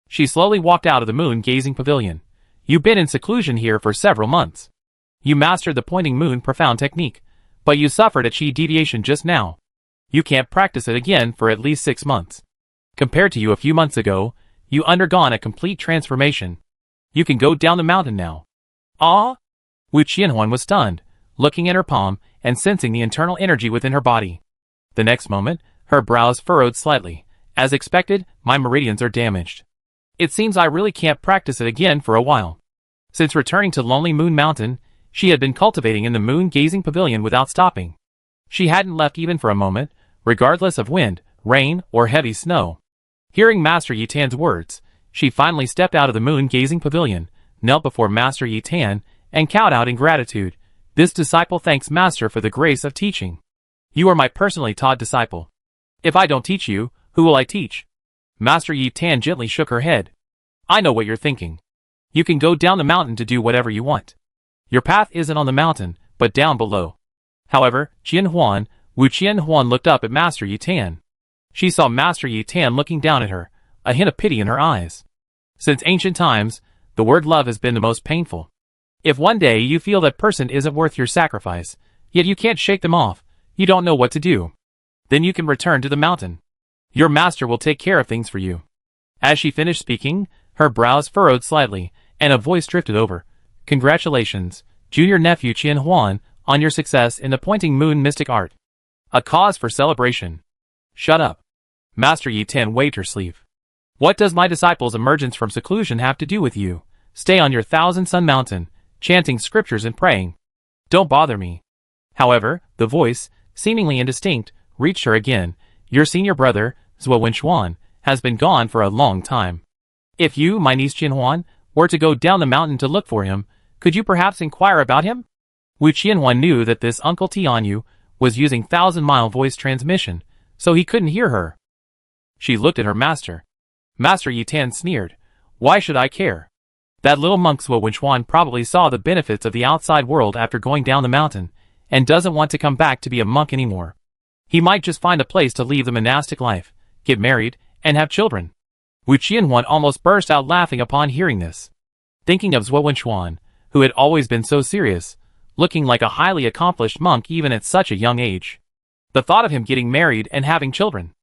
Speaker 1: She slowly walked out of the moon-gazing pavilion. You've been in seclusion here for several months. You mastered the pointing moon profound technique, but you suffered a qi deviation just now. You can't practice it again for at least 6 months. Compared to you a few months ago, you undergone a complete transformation. You can go down the mountain now. Ah? Wu Qianhuan was stunned, looking at her palm and sensing the internal energy within her body. The next moment, her brows furrowed slightly. As expected, my meridians are damaged. It seems I really can't practice it again for a while. Since returning to Lonely Moon Mountain, she had been cultivating in the moon-gazing pavilion without stopping. She hadn't left even for a moment, regardless of wind, rain, or heavy snow. Hearing Master Yi Tan's words, she finally stepped out of the moon-gazing pavilion, knelt before Master Yi Tan, and kowed out in gratitude. This disciple thanks Master for the grace of teaching. You are my personally taught disciple. If I don't teach you, who will I teach? Master Yi Tan gently shook her head. I know what you're thinking. You can go down the mountain to do whatever you want. Your path isn't on the mountain, but down below. However, Wu Qianhuan looked up at Master Yi Tan. She saw Master Yi Tan looking down at her, a hint of pity in her eyes. Since ancient times, the word love has been the most painful. If one day you feel that person isn't worth your sacrifice, yet you can't shake them off, you don't know what to do, then you can return to the mountain. Your master will take care of things for you. As she finished speaking, her brows furrowed slightly, and a voice drifted over. Congratulations, junior nephew Qianhuan, on your success in the pointing moon mystic art. A cause for celebration. Shut up. Master Yi Tan waved her sleeve. What does my disciple's emergence from seclusion have to do with you? Stay on your Thousand Sun Mountain, chanting scriptures and praying. Don't bother me. However, the voice, seemingly indistinct, reached her again. Your senior brother, Zhuo Wenchuan, has been gone for a long time. If you, my niece Qianhuan, were to go down the mountain to look for him, could you perhaps inquire about him? Wu Qianhuan knew that this Uncle Tianyu was using 1,000-mile voice transmission, so he couldn't hear her. She looked at her master. Master Yi Tan sneered. Why should I care? That little monk Zhuo Wenchuan probably saw the benefits of the outside world after going down the mountain, and doesn't want to come back to be a monk anymore. He might just find a place to leave the monastic life, get married, and have children. Wu Qianhuan almost burst out laughing upon hearing this. Thinking of Zhuo Wenchuan, who had always been so serious, looking like a highly accomplished monk even at such a young age. The thought of him getting married and having children.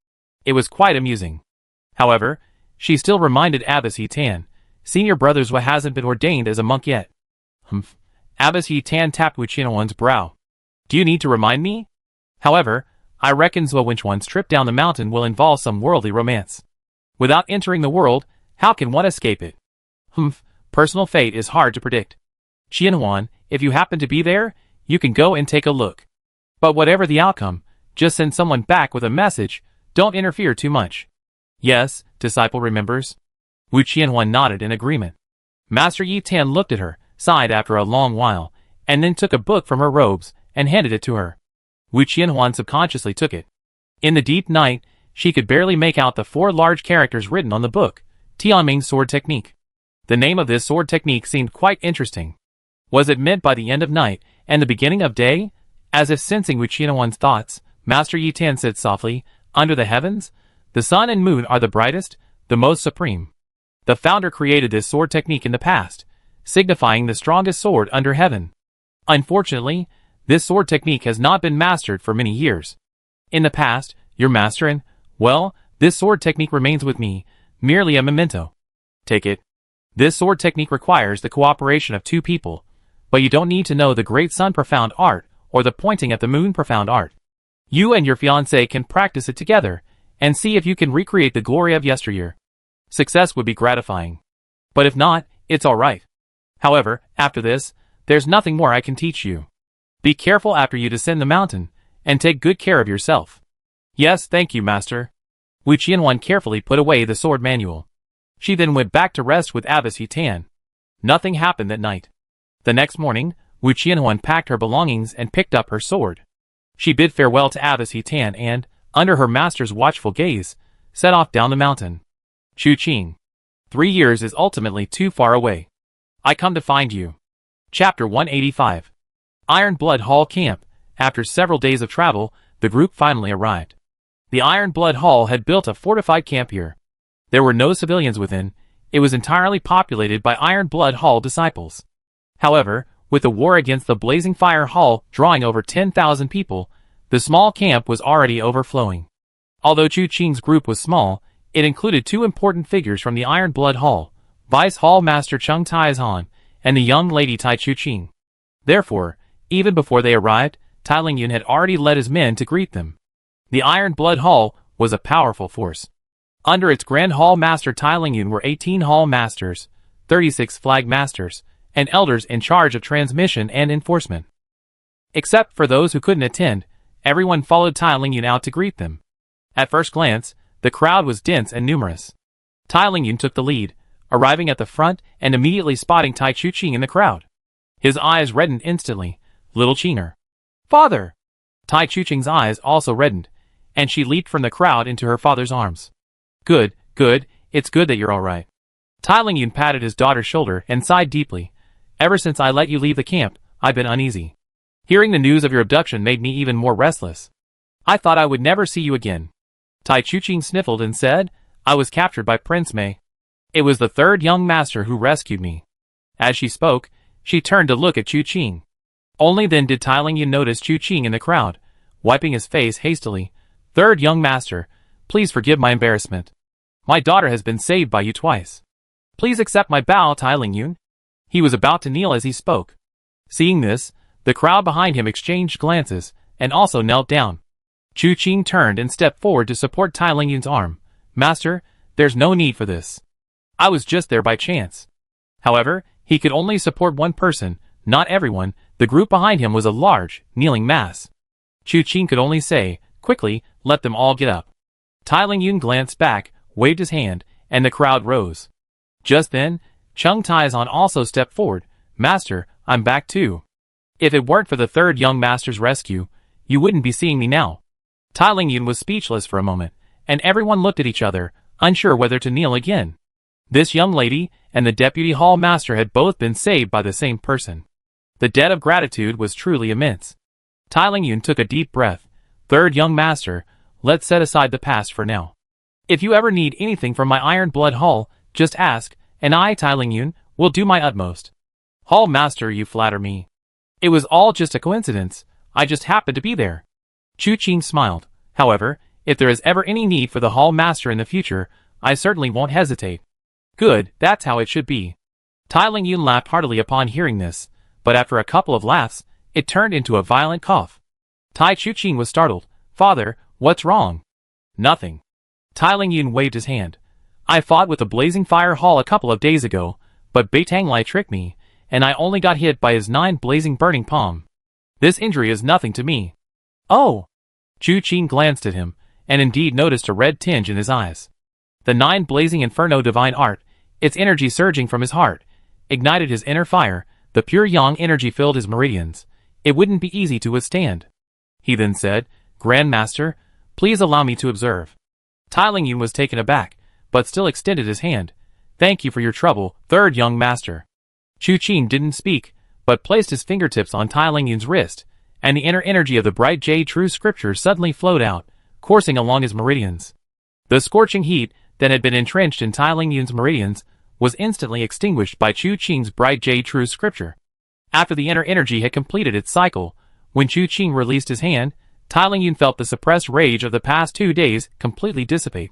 Speaker 1: It was quite amusing. However, she still reminded Abbess Yi Tan, senior brother Zhuo hasn't been ordained as a monk yet. Humph. Abbess Yi Tan tapped Wu Qianhuan's brow. Do you need to remind me? However, I reckon Zhuo Wenchuan's trip down the mountain will involve some worldly romance. Without entering the world, how can one escape it? Humph, personal fate is hard to predict. Qianhuan, if you happen to be there, you can go and take a look. But whatever the outcome, just send someone back with a message, don't interfere too much. Yes, disciple remembers. Wu Qianhuan nodded in agreement. Master Yi Tan looked at her, sighed after a long while, and then took a book from her robes and handed it to her. Wu Qianhuan subconsciously took it. In the deep night, she could barely make out the 4 large characters written on the book, Tianming's sword technique. The name of this sword technique seemed quite interesting. Was it meant by the end of night and the beginning of day? As if sensing Wu Qianhuan's thoughts, Master Yi Tan said softly, under the heavens, the sun and moon are the brightest, the most supreme. The founder created this sword technique in the past, signifying the strongest sword under heaven. Unfortunately, this sword technique has not been mastered for many years. In the past, your master and, well, this sword technique remains with me, merely a memento. Take it. This sword technique requires the cooperation of 2 people, but you don't need to know the great sun profound art or the pointing at the moon profound art. You and your fiancé can practice it together and see if you can recreate the glory of yesteryear. Success would be gratifying. But if not, it's alright. However, after this, there's nothing more I can teach you. Be careful after you descend the mountain, and take good care of yourself. Yes, thank you, master. Wu Qianhuan carefully put away the sword manual. She then went back to rest with Abbess Yi Tan. Nothing happened that night. The next morning, Wu Qianhuan packed her belongings and picked up her sword. She bid farewell to Abbess Yi Tan and, under her master's watchful gaze, set off down the mountain. Chu Qing. 3 years is ultimately too far away. I come to find you. Chapter 185. Iron Blood Hall Camp. After several days of travel, the group finally arrived. The Iron Blood Hall had built a fortified camp here. There were no civilians within. It was entirely populated by Iron Blood Hall disciples. However, with the war against the Blazing Fire Hall drawing over 10,000 people, the small camp was already overflowing. Although Chu Qing's group was small, it included 2 important figures from the Iron Blood Hall, Vice Hall Master Cheng Taizhan and the young lady Tai Chu Qing. Therefore, even before they arrived, Tai Lingyun had already led his men to greet them. The Iron Blood Hall was a powerful force. Under its Grand Hall Master Tai Lingyun were 18 Hall Masters, 36 Flag Masters, and elders in charge of transmission and enforcement. Except for those who couldn't attend, everyone followed Tai Lingyun out to greet them. At first glance, the crowd was dense and numerous. Tai Lingyun took the lead, arriving at the front and immediately spotting Tai Chu Qing in the crowd. His eyes reddened instantly. Little Qinger. Father! Tai Chu Qing's eyes also reddened, and she leaped from the crowd into her father's arms. Good, Good, it's good that you're alright. Tai Lingyun patted his daughter's shoulder and sighed deeply. Ever since I let you leave the camp, I've been uneasy. Hearing the news of your abduction made me even more restless. I thought I would never see you again. Tai Chuqing sniffled and said, I was captured by Prince Mei. It was the third young master who rescued me. As she spoke, she turned to look at Chuqing. Only then did Tai Lingyun notice Chuqing in the crowd, wiping his face hastily. Third young master, please forgive my embarrassment. My daughter has been saved by you twice. Please accept my bow, Tai Lingyun. He was about to kneel as he spoke. Seeing this, the crowd behind him exchanged glances, and also knelt down. Chuqing turned and stepped forward to support Tai Lingyun's arm. Master, there's no need for this. I was just there by chance. However, he could only support one person, not everyone. The group behind him was a large, kneeling mass. Chuqing could only say, quickly, let them all get up. Tai Lingyun glanced back, waved his hand, and the crowd rose. Just then, Chung Taizan also stepped forward. Master, I'm back too. If it weren't for the third young master's rescue, you wouldn't be seeing me now. Tai Lingyun was speechless for a moment, and everyone looked at each other, unsure whether to kneel again. This young lady and the deputy hall master had both been saved by the same person. The debt of gratitude was truly immense. Tai Lingyun took a deep breath. Third young master, let's set aside the past for now. If you ever need anything from my Iron Blood Hall, just ask, and I, Tai Lingyun, will do my utmost. Hall master, you flatter me. It was all just a coincidence. I just happened to be there. Chuqing smiled. However, if there is ever any need for the hall master in the future, I certainly won't hesitate. Good, that's how it should be. Tai Lingyun laughed heartily upon hearing this, but after a couple of laughs, it turned into a violent cough. Tai Chuqing was startled. Father, what's wrong? Nothing. Tai Lingyun waved his hand. I fought with the Blazing Fire Hall a couple of days ago, but Beitang Lai tricked me, and I only got hit by his 9 blazing burning palm. This injury is nothing to me. Oh! Chuqing glanced at him, and indeed noticed a red tinge in his eyes. The 9 blazing inferno divine art, its energy surging from his heart, ignited his inner fire. The pure yang energy filled his meridians. It wouldn't be easy to withstand. He then said, Grand Master, please allow me to observe. Tai Lingyun was taken aback, but still extended his hand. Thank you for your trouble, third young master. Chuqing didn't speak, but placed his fingertips on Tai Lingyun's wrist, and the inner energy of the bright jade true scripture suddenly flowed out, coursing along his meridians. The scorching heat that had been entrenched in Tai Lingyun's meridians was instantly extinguished by Chuqing's bright jade true scripture. After the inner energy had completed its cycle, when Chuqing released his hand, Tai Lingyun felt the suppressed rage of the past 2 days completely dissipate.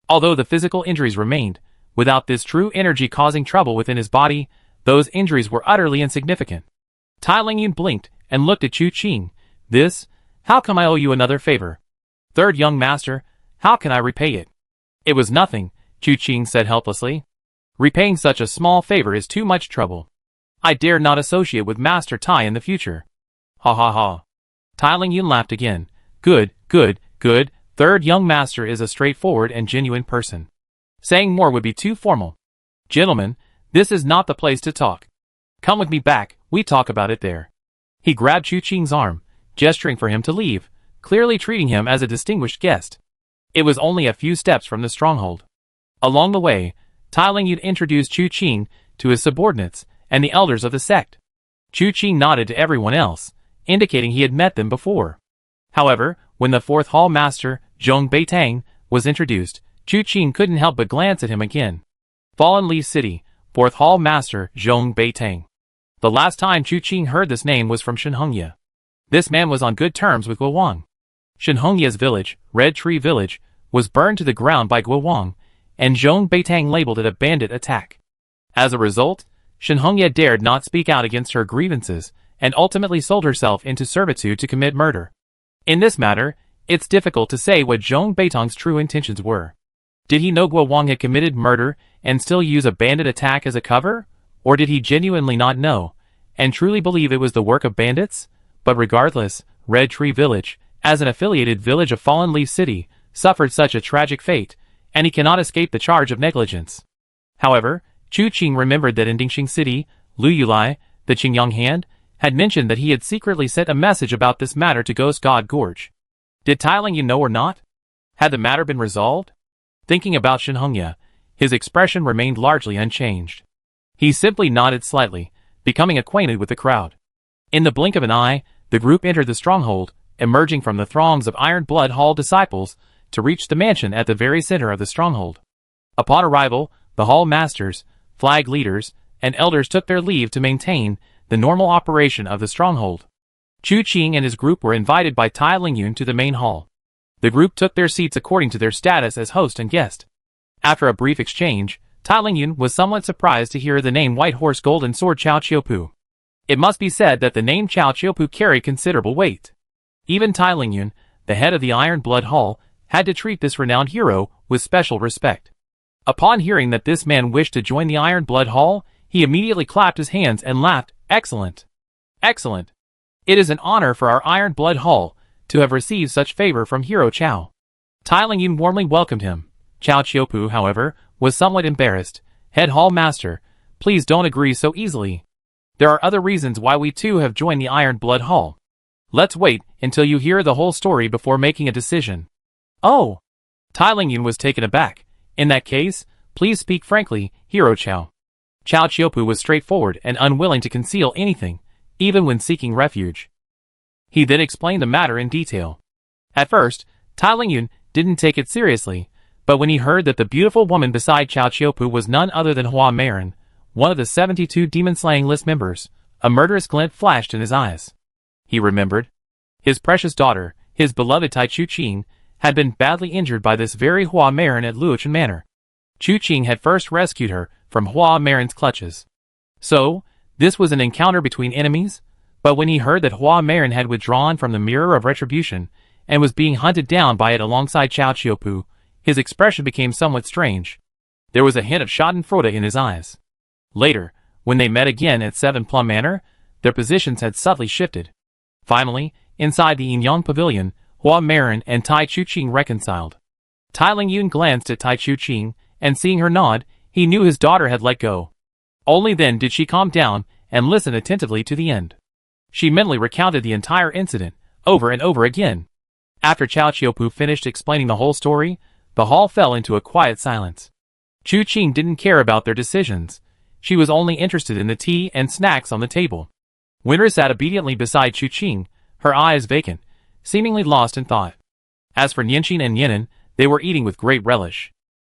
Speaker 1: Although the physical injuries remained, without this true energy causing trouble within his body, those injuries were utterly insignificant. Tai Lingyun blinked and looked at Chuqing. How come I owe you another favor? Third young master, how can I repay it? It was nothing, Chuqing said helplessly. Repaying such a small favor is too much trouble. I dare not associate with Master Tai in the future. Ha ha ha. Tai Lingyun laughed again. Good, good, good. Third young master is a straightforward and genuine person. Saying more would be too formal. Gentlemen, this is not the place to talk. Come with me back, we talk about it there. He grabbed Chuqing's arm, gesturing for him to leave, clearly treating him as a distinguished guest. It was only a few steps from the stronghold. Along the way, Tai Lingyun introduced Chuqing to his subordinates and the elders of the sect. Chuqing nodded to everyone else, indicating he had met them before. However, when the fourth hall master, Zhong Beitang, was introduced, Chuqing couldn't help but glance at him again. Fallen Li City, fourth hall master, Zhong Beitang. The last time Chuqing heard this name was from Shenhongye. This man was on good terms with Guowang. Shenhongye's village, Red Tree Village, was burned to the ground by Guowang, and Zhong Beitang labeled it a bandit attack. As a result, Shenhongye dared not speak out against her grievances, and ultimately sold herself into servitude to commit murder. In this matter, it's difficult to say what Zhong Beitang's true intentions were. Did he know Guowang had committed murder and still use a bandit attack as a cover? Or did he genuinely not know, and truly believe it was the work of bandits? But regardless, Red Tree Village, as an affiliated village of Fallen Leaf City, suffered such a tragic fate, and he cannot escape the charge of negligence. However, Chuqing remembered that in Dingxing City, Lu Yulai, the Qingyang Hand, had mentioned that he had secretly sent a message about this matter to Ghost God Gorge. Did Tai Lingyun know or not? Had the matter been resolved? Thinking about Shen Hongya, his expression remained largely unchanged. He simply nodded slightly, becoming acquainted with the crowd. In the blink of an eye, the group entered the stronghold, emerging from the throngs of Iron Blood Hall disciples to reach the mansion at the very center of the stronghold. Upon arrival, the hall masters, flag leaders, and elders took their leave to maintain the normal operation of the stronghold. Chu Qing and his group were invited by Tai Lingyun to the main hall. The group took their seats according to their status as host and guest. After a brief exchange, Tai Lingyun was somewhat surprised to hear the name White Horse Golden Sword Chao Qiupu. It must be said that the name Chao Qiupu carried considerable weight. Even Tai Lingyun, the head of the Iron Blood Hall, had to treat this renowned hero with special respect. Upon hearing that this man wished to join the Iron Blood Hall, he immediately clapped his hands and laughed. Excellent! Excellent! It is an honor for our Iron Blood Hall to have received such favor from Hero Chao. Tai Lingyun warmly welcomed him. Chao Qiupu, however, was somewhat embarrassed. Head Hall Master, please don't agree so easily. There are other reasons why we too have joined the Iron Blood Hall. Let's wait until you hear the whole story before making a decision. Oh! Tai Lingyun was taken aback. In that case, please speak frankly, Hero Chao. Chao Qiupu was straightforward and unwilling to conceal anything, even when seeking refuge. He then explained the matter in detail. At first, Tai Lingyun didn't take it seriously, but when he heard that the beautiful woman beside Chao Qiupu was none other than Hua Marin, one of the 72 demon-slaying list members, a murderous glint flashed in his eyes. He remembered. His precious daughter, his beloved Tai Chu Qing, had been badly injured by this very Hua Marin at Luochen Manor. Chu Qing had first rescued her from Hua Marin's clutches. So, this was an encounter between enemies, but when he heard that Hua Marin had withdrawn from the Mirror of Retribution and was being hunted down by it alongside Chao Qiupu, his expression became somewhat strange. There was a hint of schadenfreude in his eyes. Later, when they met again at Seven Plum Manor, their positions had subtly shifted. Finally, inside the Yin-Yang Pavilion, Hua Marin and Tai Chu Qing reconciled. Tai Lingyun glanced at Tai Chu Qing, and seeing her nod, he knew his daughter had let go. Only then did she calm down and listen attentively to the end. She mentally recounted the entire incident, over and over again. After Chao Qiupu finished explaining the whole story, the hall fell into a quiet silence. Chu Qing didn't care about their decisions. She was only interested in the tea and snacks on the table. Winter sat obediently beside Chu Qing, her eyes vacant, seemingly lost in thought. As for Nianqin and Yinan, they were eating with great relish.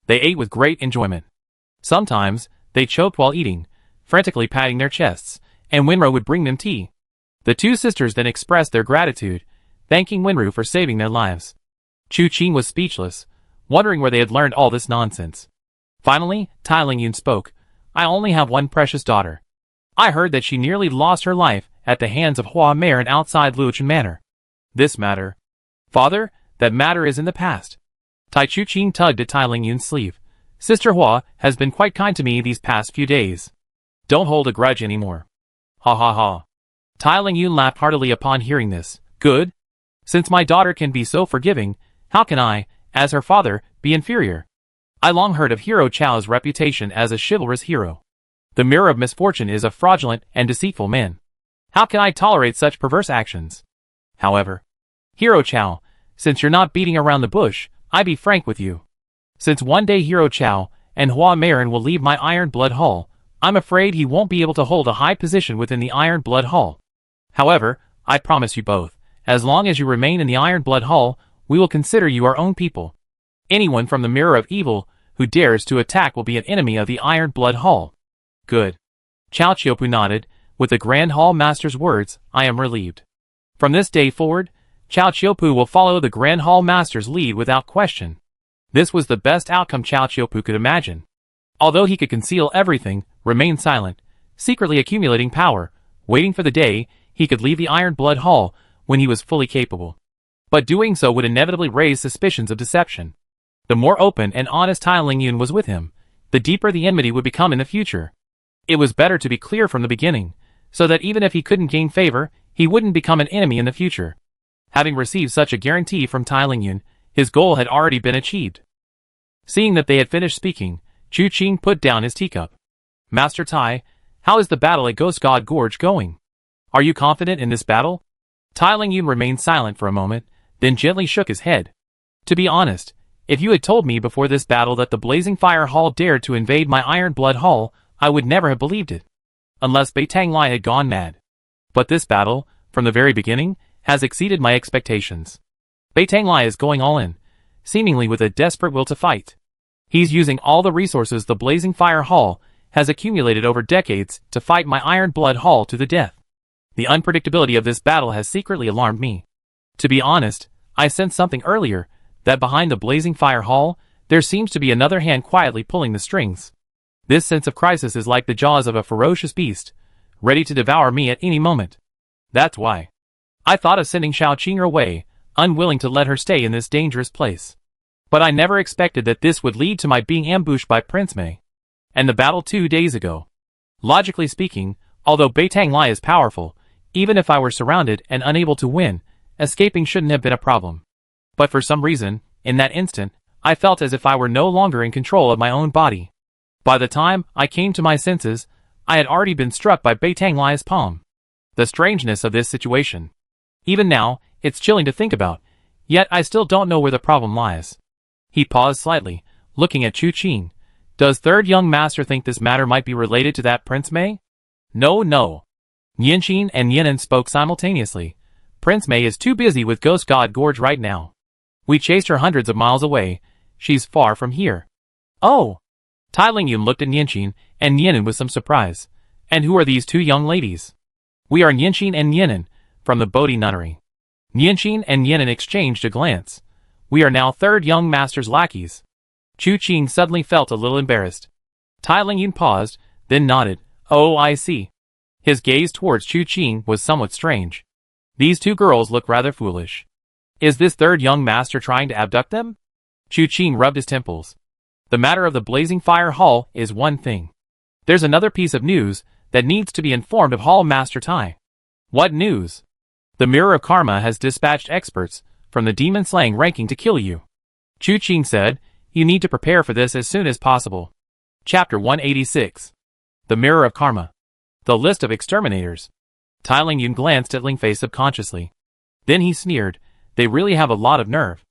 Speaker 1: They ate with great enjoyment. Sometimes, they choked while eating, frantically patting their chests, and Winru would bring them tea. The two sisters then expressed their gratitude, thanking Winru for saving their lives. Chu Qing was speechless, wondering where they had learned all this nonsense. Finally, Tai Lingyun spoke. I only have one precious daughter. I heard that she nearly lost her life at the hands of Hua Marin outside Luochen Manor. This matter. Father, that matter is in the past. Tai Chu Qing tugged at Tai Lingyun's sleeve. Sister Hua has been quite kind to me these past few days. Don't hold a grudge anymore. Ha ha ha. Tai Lingyun laughed heartily upon hearing this. Good. Since my daughter can be so forgiving, how can I, as her father, be inferior? I long heard of Hero Chao's reputation as a chivalrous hero. The Mirror of Misfortune is a fraudulent and deceitful man. How can I tolerate such perverse actions? However, Hero Chao, since you're not beating around the bush, I be frank with you. Since one day Hero Chao and Hua Marin will leave my Iron Blood Hall, I'm afraid he won't be able to hold a high position within the Iron Blood Hall. However, I promise you both, as long as you remain in the Iron Blood Hall, we will consider you our own people. Anyone from the Mirror of Evil who dares to attack will be an enemy of the Iron Blood Hall. Good. Chao Qiupu nodded. With the Grand Hall Master's words, I am relieved. From this day forward, Chao Qiupu will follow the Grand Hall Master's lead without question. This was the best outcome Chao Qiupu could imagine. Although he could conceal everything, remain silent, secretly accumulating power, waiting for the day he could leave the Iron Blood Hall when he was fully capable. But doing so would inevitably raise suspicions of deception. The more open and honest Tai Lingyun was with him, the deeper the enmity would become in the future. It was better to be clear from the beginning, so that even if he couldn't gain favor, he wouldn't become an enemy in the future. Having received such a guarantee from Tai Lingyun, his goal had already been achieved. Seeing that they had finished speaking, Chu Qing put down his teacup. Master Tai, how is the battle at Ghost God Gorge going? Are you confident in this battle? Tai Lingyun remained silent for a moment, then gently shook his head. To be honest, If you had told me before this battle that the Blazing Fire Hall dared to invade my Iron Blood Hall, I would never have believed it. Unless Beitang Lai had gone mad. But this battle, from the very beginning, has exceeded my expectations. Beitang Lai is going all in, seemingly with a desperate will to fight. He's using all the resources the Blazing Fire Hall has accumulated over decades to fight my Iron Blood Hall to the death. The unpredictability of this battle has secretly alarmed me. To be honest, I sensed something earlier, that behind the Blazing Fire Hall, there seems to be another hand quietly pulling the strings. This sense of crisis is like the jaws of a ferocious beast, ready to devour me at any moment. That's why I thought of sending Xiao Qing away, unwilling to let her stay in this dangerous place. But I never expected that this would lead to my being ambushed by Prince Mei. And the battle 2 days ago. Logically speaking, although Beitang Lai is powerful, even if I were surrounded and unable to win, escaping shouldn't have been a problem. But for some reason, in that instant, I felt as if I were no longer in control of my own body. By the time I came to my senses, I had already been struck by Beitang Lai's palm. The strangeness of this situation. Even now, it's chilling to think about, yet I still don't know where the problem lies. He paused slightly, looking at Chu Qing. Does third young master think this matter might be related to that Prince Mei? No. Yanqin and Yan'an spoke simultaneously. Prince Mei is too busy with Ghost God Gorge right now. We chased her hundreds of miles away. She's far from here. Oh! Tai Lingyun looked at Yanqin and Yan'an with some surprise. And who are these two young ladies? We are Yanqin and Yan'an, from the Bodhi Nunnery. Yanqin and Yan'an exchanged a glance. We are now third young master's lackeys. Chu Qing suddenly felt a little embarrassed. Tai Lingyun paused, then nodded. Oh, I see. His gaze towards Chu Qing was somewhat strange. These two girls look rather foolish. Is this third young master trying to abduct them? Chu Qing rubbed his temples. The matter of the Blazing Fire Hall is one thing. There's another piece of news that needs to be informed of Hall Master Tai. What news? The Mirror of Karma has dispatched experts from the demon slaying ranking to kill you. Chu Qing said, you need to prepare for this as soon as possible. Chapter 186. The Mirror of Karma. The list of exterminators. Tai Lingyun glanced at Ling Fei subconsciously. Then he sneered, they really have a lot of nerve.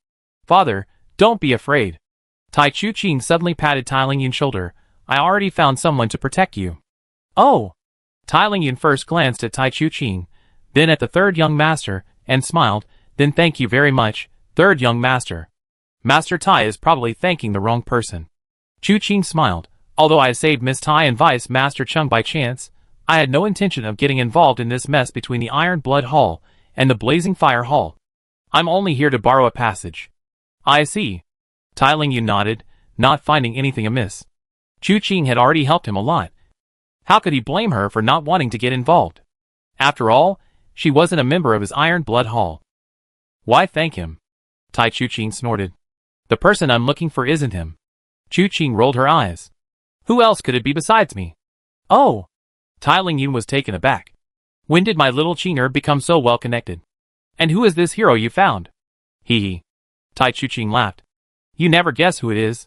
Speaker 1: Father, don't be afraid. Chu Qing suddenly patted Tai Lingyun's shoulder. I already found someone to protect you. Oh! Tai Lingyun first glanced at Chu Qing, then at the third young master, and smiled, then thank you very much, third young master. Master Tai is probably thanking the wrong person. Chu Qing smiled. Although I saved Miss Tai and Vice Master Chung by chance, I had no intention of getting involved in this mess between the Iron Blood Hall and the Blazing Fire Hall. I'm only here to borrow a passage. I see. Tai Lingyun nodded, not finding anything amiss. Chu Qing had already helped him a lot. How could he blame her for not wanting to get involved? After all, she wasn't a member of his Iron Blood Hall. Why thank him? Chu Qing snorted. The person I'm looking for isn't him. Chu Qing rolled her eyes. Who else could it be besides me? Oh! Tai Lingyun was taken aback. When did my little Qinger become so well connected? And who is this hero you found? Hee. Chu Qing laughed. You never guess who it is.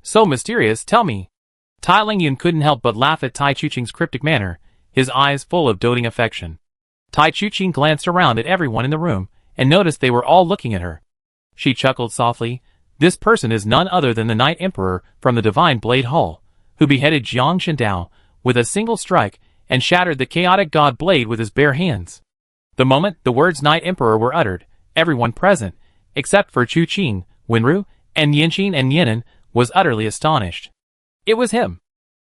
Speaker 1: So mysterious, tell me. Tai Lingyun couldn't help but laugh at Chu Qing's cryptic manner, his eyes full of doting affection. Chu Qing glanced around at everyone in the room, and noticed they were all looking at her. She chuckled softly. This person is none other than the Night Emperor from the Divine Blade Hall, who beheaded Jiang Shendao with a single strike and shattered the chaotic god blade with his bare hands. The moment the words Night Emperor were uttered, everyone present, except for Chu Qing, Wenru, and Yanqin and Yan'an, was utterly astonished. It was him.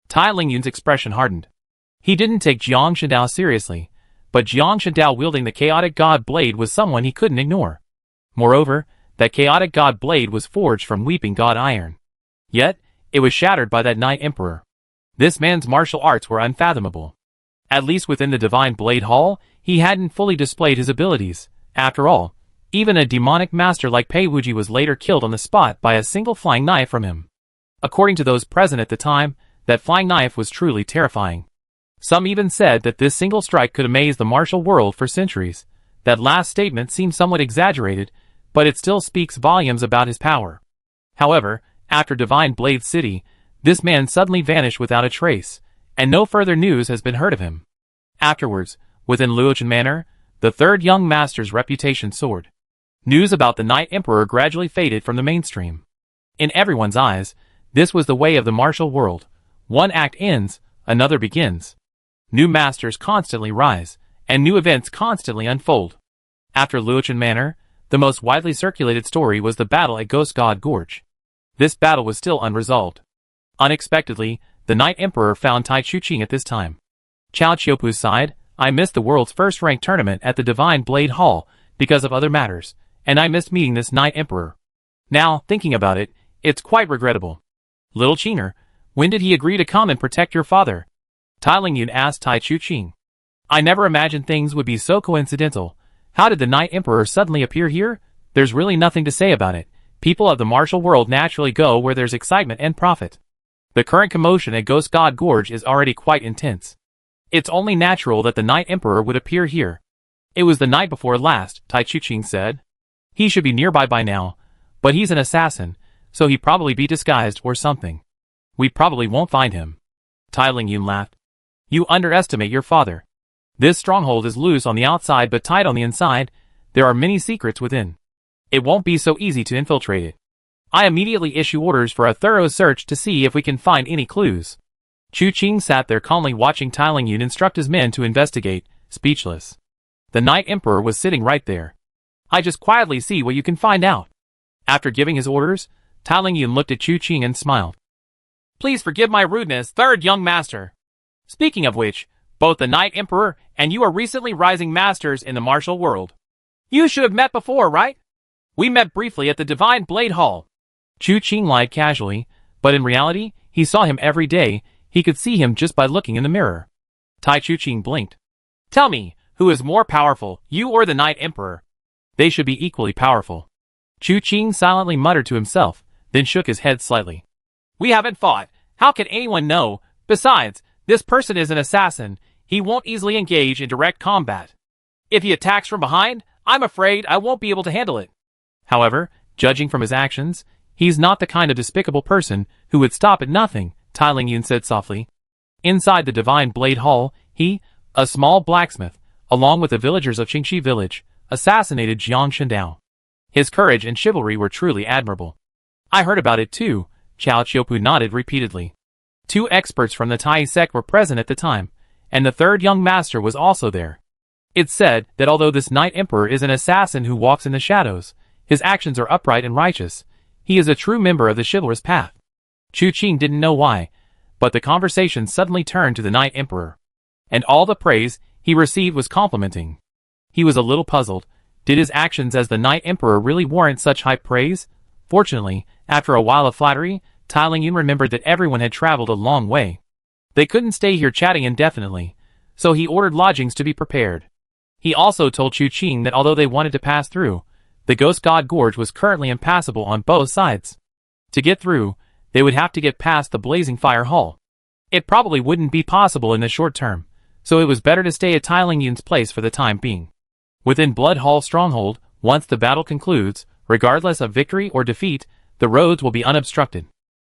Speaker 1: Tai Lingyun's expression hardened. He didn't take Jiang Shendao seriously, but Jiang Shendao wielding the chaotic god blade was someone he couldn't ignore. Moreover, that chaotic god blade was forged from weeping god iron. Yet, it was shattered by that Night Emperor. This man's martial arts were unfathomable. At least within the Divine Blade Hall, he hadn't fully displayed his abilities. After all, even a demonic master like Pei Wuji was later killed on the spot by a single flying knife from him. According to those present at the time, that flying knife was truly terrifying. Some even said that this single strike could amaze the martial world for centuries. That last statement seems somewhat exaggerated, but it still speaks volumes about his power. However, after Divine Blade City, this man suddenly vanished without a trace, and no further news has been heard of him. Afterwards, within Luochen Manor, the third young master's reputation soared. News about the Night Emperor gradually faded from the mainstream. In everyone's eyes, this was the way of the martial world. One act ends, another begins. New masters constantly rise, and new events constantly unfold. After Luochen Manor, the most widely circulated story was the battle at Ghost God Gorge. This battle was still unresolved. Unexpectedly, the Night Emperor found Tai Chuqing at this time. Chao Qiupu's side, I missed the world's first-ranked tournament at the Divine Blade Hall because of other matters, and I missed meeting this Night Emperor. Now, thinking about it, it's quite regrettable. Little Qing'er, when did he agree to come and protect your father? Tai Lingyun asked Tai Chuqing. I never imagined things would be so coincidental. How did the Night Emperor suddenly appear here? There's really nothing to say about it. People of the martial world naturally go where there's excitement and profit. The current commotion at Ghost God Gorge is already quite intense. It's only natural that the Night Emperor would appear here. It was the night before last, Tai Chuqing said. He should be nearby by now, but he's an assassin, so he'd probably be disguised or something. We probably won't find him. Tai Lingyun laughed. You underestimate your father. This stronghold is loose on the outside but tight on the inside. There are many secrets within. It won't be so easy to infiltrate it. I immediately issue orders for a thorough search to see if we can find any clues. Chuqing sat there calmly watching Tai Lingyun instruct his men to investigate, speechless. The Night Emperor was sitting right there. I just quietly see what you can find out. After giving his orders, Tai Lingyun looked at Chuqing and smiled. Please forgive my rudeness, third young master. Speaking of which, both the Night Emperor and you are recently rising masters in the martial world. You should have met before, right? We met briefly at the Divine Blade Hall. Chuqing lied casually, but in reality, he saw him every day. He could see him just by looking in the mirror. Tai Chuqing blinked. Tell me, who is more powerful, you or the Night Emperor? They should be equally powerful. Chuqing silently muttered to himself, then shook his head slightly. We haven't fought. How can anyone know? Besides, this person is an assassin. He won't easily engage in direct combat. If he attacks from behind, I'm afraid I won't be able to handle it. However, judging from his actions, he's not the kind of despicable person who would stop at nothing, Tai Lingyun said softly. Inside the Divine Blade Hall, he, a small blacksmith, along with the villagers of Qingxi village, assassinated Jiang Shendao. His courage and chivalry were truly admirable. I heard about it too, Chao Qiupu nodded repeatedly. 2 experts from the Tai sect were present at the time, and the third young master was also there. It's said that although this Night Emperor is an assassin who walks in the shadows, his actions are upright and righteous. He is a true member of the chivalrous path. Chuqing didn't know why, but the conversation suddenly turned to the Night Emperor. And all the praise he received was complimenting. He was a little puzzled. Did his actions as the Night Emperor really warrant such high praise? Fortunately, after a while of flattery, Tai Lingyun remembered that everyone had traveled a long way. They couldn't stay here chatting indefinitely, so he ordered lodgings to be prepared. He also told Chuqing that although they wanted to pass through, the Ghost God Gorge was currently impassable on both sides. To get through, they would have to get past the Blazing Fire Hall. It probably wouldn't be possible in the short term, so it was better to stay at Tai Lingyun's place for the time being. Within Blood Hall Stronghold, once the battle concludes, regardless of victory or defeat, the roads will be unobstructed.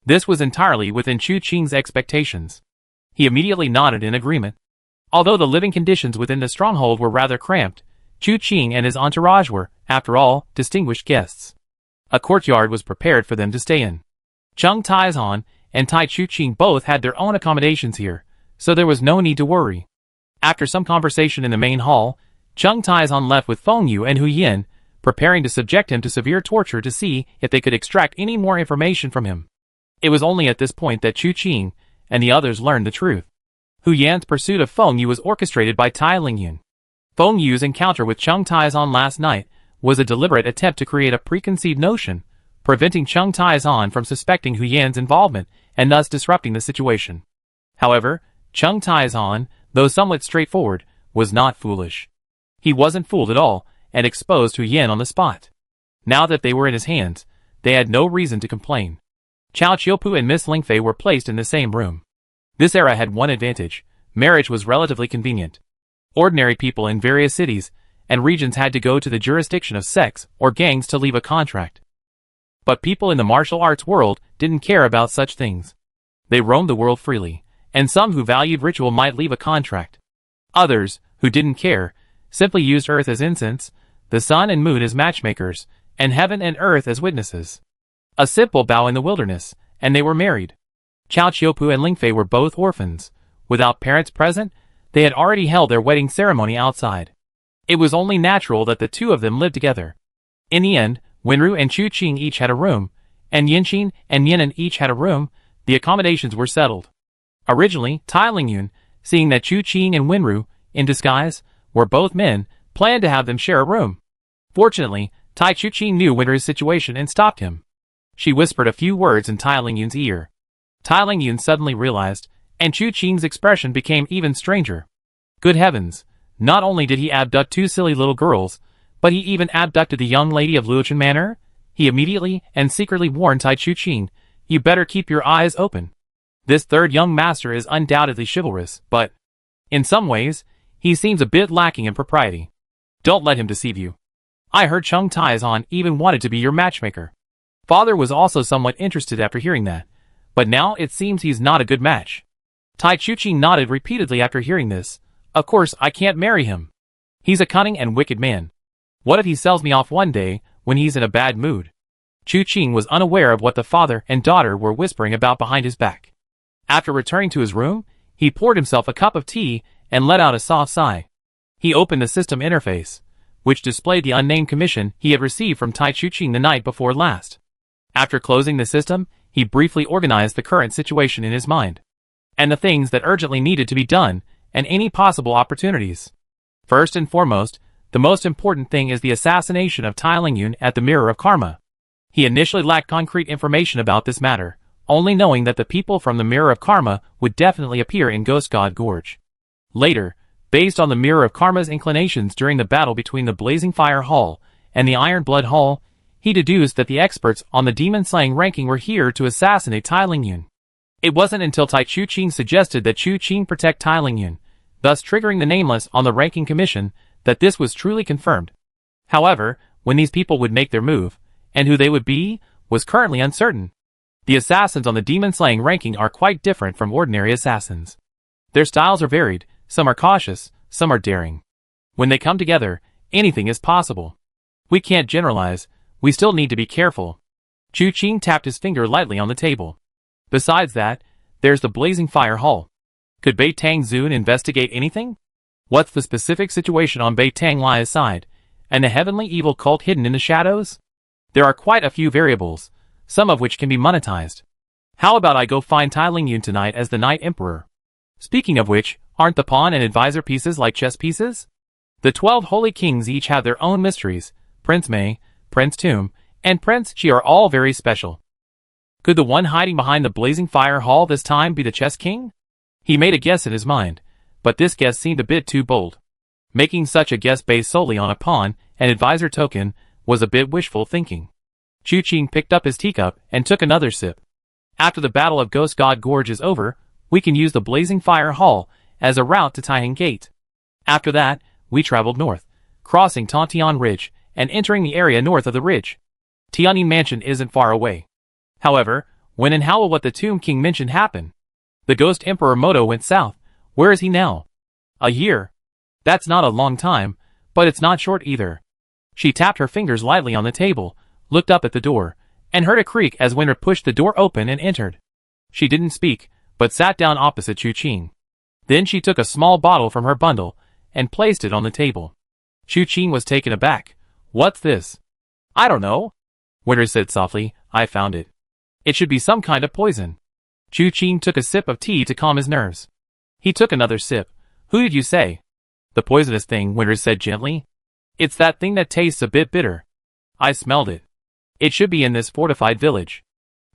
Speaker 1: This was entirely within Chuqing's expectations. He immediately nodded in agreement. Although the living conditions within the stronghold were rather cramped, Chuqing and his entourage were, after all, distinguished guests. A courtyard was prepared for them to stay in. Chung Taizhan and Tai Chuqing both had their own accommodations here, so there was no need to worry. After some conversation in the main hall, Chung Taizhan left with Feng Yu and Hu Yin, preparing to subject him to severe torture to see if they could extract any more information from him. It was only at this point that Chuqing and the others learned the truth. Hu Yan's pursuit of Feng Yu was orchestrated by Tai Lingyun. Feng Yu's encounter with Chung Taizhan last night was a deliberate attempt to create a preconceived notion, preventing Chung Taizhan from suspecting Hu Yan's involvement and thus disrupting the situation. However, Chung Taizhan, though somewhat straightforward, was not foolish. He wasn't fooled at all and exposed Hu Yan on the spot. Now that they were in his hands, they had no reason to complain. Chao Qiupu and Miss Lingfei were placed in the same room. This era had one advantage: marriage was relatively convenient. Ordinary people in various cities and regions had to go to the jurisdiction of sects or gangs to leave a contract. But people in the martial arts world didn't care about such things. They roamed the world freely, and some who valued ritual might leave a contract. Others, who didn't care, simply used earth as incense, the sun and moon as matchmakers, and heaven and earth as witnesses. A simple bow in the wilderness, and they were married. Chao Chiopu and Lingfei were both orphans. Without parents present, they had already held their wedding ceremony outside. It was only natural that the two of them lived together. In the end, Wenru and Chu Qing each had a room, and Yinqin and Yinan each had a room. The accommodations were settled. Originally, Tai Lingyun, seeing that Chu Qing and Wenru, in disguise, were both men, planned to have them share a room. Fortunately, Tai Chu Qing knew Wenru's situation and stopped him. She whispered a few words in Tai Lingyun's ear. Tai Lingyun suddenly realized, and Chu Qing's expression became even stranger. Good heavens, not only did he abduct two silly little girls, but he even abducted the young lady of Luochen Manor? He immediately and secretly warned Tai Chu Qing, "You better keep your eyes open. This third young master is undoubtedly chivalrous, but in some ways, he seems a bit lacking in propriety. Don't let him deceive you. I heard Chung Taizan even wanted to be your matchmaker." Father was also somewhat interested after hearing that, but now it seems he's not a good match. Tai Chu Qing nodded repeatedly after hearing this. Of course I can't marry him. He's a cunning and wicked man. What if he sells me off one day when he's in a bad mood? Chu Qing was unaware of what the father and daughter were whispering about behind his back. After returning to his room, he poured himself a cup of tea and let out a soft sigh. He opened the system interface, which displayed the unnamed commission he had received from Tai Chu Qing the night before last. After closing the system, he briefly organized the current situation in his mind, and the things that urgently needed to be done, and any possible opportunities. First and foremost, the most important thing is the assassination of Tai Lingyun at the Mirror of Karma. He initially lacked concrete information about this matter, only knowing that the people from the Mirror of Karma would definitely appear in Ghost God Gorge. Later, based on the Mirror of Karma's inclinations during the battle between the Blazing Fire Hall and the Iron Blood Hall, he deduced that the experts on the demon-slaying ranking were here to assassinate Tai Lingyun. It wasn't until Tai Chu Qing suggested that Chu Qing protect Tai Lingyun, thus triggering the Nameless on the ranking commission, that this was truly confirmed. However, when these people would make their move, and who they would be, was currently uncertain. The assassins on the demon-slaying ranking are quite different from ordinary assassins. Their styles are varied, some are cautious, some are daring. When they come together, anything is possible. We can't generalize, we still need to be careful. Chu Qing tapped his finger lightly on the table. Besides that, there's the Blazing Fire Hall. Could Bei Tang Zun investigate anything? What's the specific situation on Bei Tang Lia's side, and the heavenly evil cult hidden in the shadows? There are quite a few variables, some of which can be monetized. How about I go find Tai Lingyun tonight as the Night Emperor? Speaking of which, aren't the pawn and advisor pieces like chess pieces? The 12 holy kings each have their own mysteries. Prince Mei, Prince Tomb, and Prince Shi are all very special. Could the one hiding behind the Blazing Fire Hall this time be the chess king? He made a guess in his mind, but this guess seemed a bit too bold. Making such a guess based solely on a pawn and advisor token was a bit wishful thinking. Chu Qing picked up his teacup and took another sip. After the Battle of Ghost God Gorge is over, we can use the Blazing Fire Hall as a route to Taiheng Gate. After that, we traveled north, crossing Tontian Ridge and entering the area north of the ridge. Tianyin Mansion isn't far away. However, when and how will what the Tomb King mentioned happen? The Ghost Emperor Moto went south. Where is he now? A year. That's not a long time, but it's not short either. She tapped her fingers lightly on the table, looked up at the door, and heard a creak as Winter pushed the door open and entered. She didn't speak, but sat down opposite Chu Qing. Then she took a small bottle from her bundle and placed it on the table. Chu Qing was taken aback. What's this? I don't know. Winter said softly, I found it. It should be some kind of poison. Chu Qing took a sip of tea to calm his nerves. He took another sip. Who did you say? The poisonous thing, Winter said gently. It's that thing that tastes a bit bitter. I smelled it. It should be in this fortified village.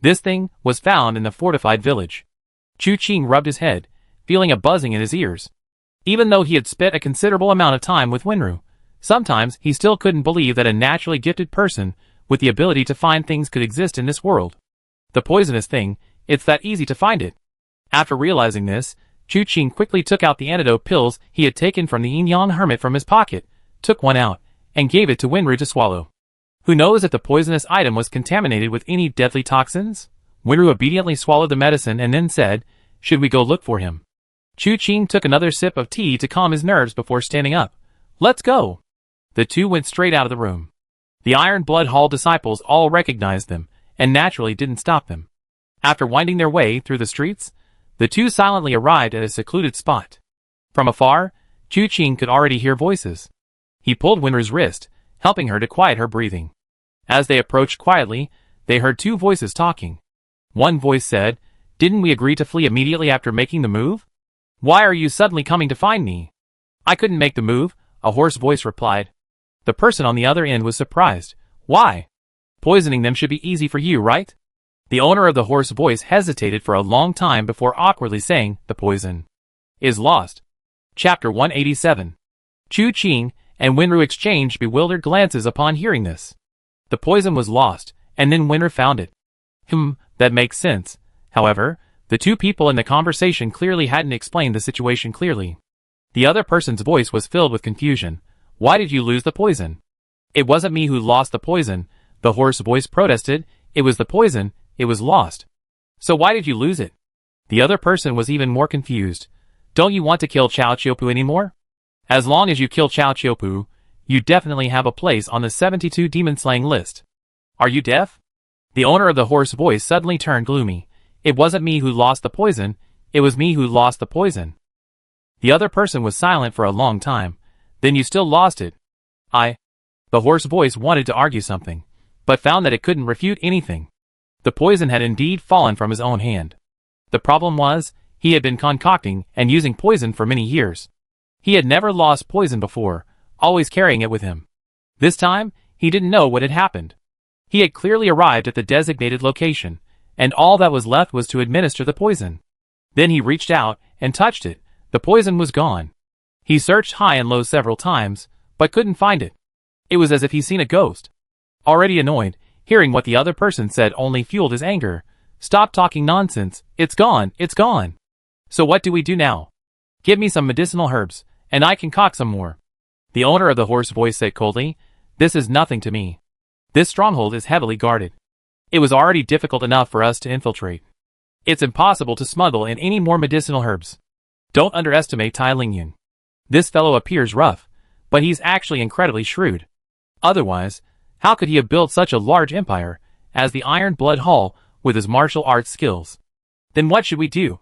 Speaker 1: This thing was found in the fortified village. Chu Qing rubbed his head, feeling a buzzing in his ears. Even though he had spent a considerable amount of time with Winru, sometimes he still couldn't believe that a naturally gifted person with the ability to find things could exist in this world. The poisonous thing, it's that easy to find it. After realizing this, Chu Qing quickly took out the antidote pills he had taken from the Yin-Yang hermit from his pocket, took one out, and gave it to Winru to swallow. Who knows if the poisonous item was contaminated with any deadly toxins? Winru obediently swallowed the medicine and then said, should we go look for him? Chu Qing took another sip of tea to calm his nerves before standing up. Let's go. The two went straight out of the room. The Iron Blood Hall disciples all recognized them, and naturally didn't stop them. After winding their way through the streets, the two silently arrived at a secluded spot. From afar, Chu Qing could already hear voices. He pulled Winru's wrist, helping her to quiet her breathing. As they approached quietly, they heard two voices talking. One voice said, "Didn't we agree to flee immediately after making the move? Why are you suddenly coming to find me?" "I couldn't make the move," a hoarse voice replied. The person on the other end was surprised. "Why? Poisoning them should be easy for you, right?" The owner of the hoarse voice hesitated for a long time before awkwardly saying, "The poison is lost." Chapter 187. Chu Qing and Winru exchanged bewildered glances upon hearing this. The poison was lost, and then Winru found it. That makes sense. However, the two people in the conversation clearly hadn't explained the situation clearly. The other person's voice was filled with confusion. "Why did you lose the poison?" "It wasn't me who lost the poison," the hoarse voice protested. "It was the poison, it was lost." "So why did you lose it?" The other person was even more confused. "Don't you want to kill Chao Chiopu anymore? As long as you kill Chao Chiopu, you definitely have a place on the 72 demon-slaying list. Are you deaf?" The owner of the hoarse voice suddenly turned gloomy. "It wasn't me who lost the poison, it was me who lost the poison." The other person was silent for a long time. "Then you still lost it." The hoarse voice wanted to argue something, but found that it couldn't refute anything. The poison had indeed fallen from his own hand. The problem was, he had been concocting and using poison for many years. He had never lost poison before, always carrying it with him. This time, he didn't know what had happened. He had clearly arrived at the designated location, and all that was left was to administer the poison. Then he reached out and touched it. The poison was gone. He searched high and low several times, but couldn't find it. It was as if he'd seen a ghost. Already annoyed, hearing what the other person said only fueled his anger. "Stop talking nonsense. It's gone, it's gone. So what do we do now? Give me some medicinal herbs, and I can concoct some more." The owner of the hoarse voice said coldly, "This is nothing to me. This stronghold is heavily guarded. It was already difficult enough for us to infiltrate. It's impossible to smuggle in any more medicinal herbs. Don't underestimate Tai Lingyun. This fellow appears rough, but he's actually incredibly shrewd. Otherwise, how could he have built such a large empire as the Iron Blood Hall with his martial arts skills? Then what should we do?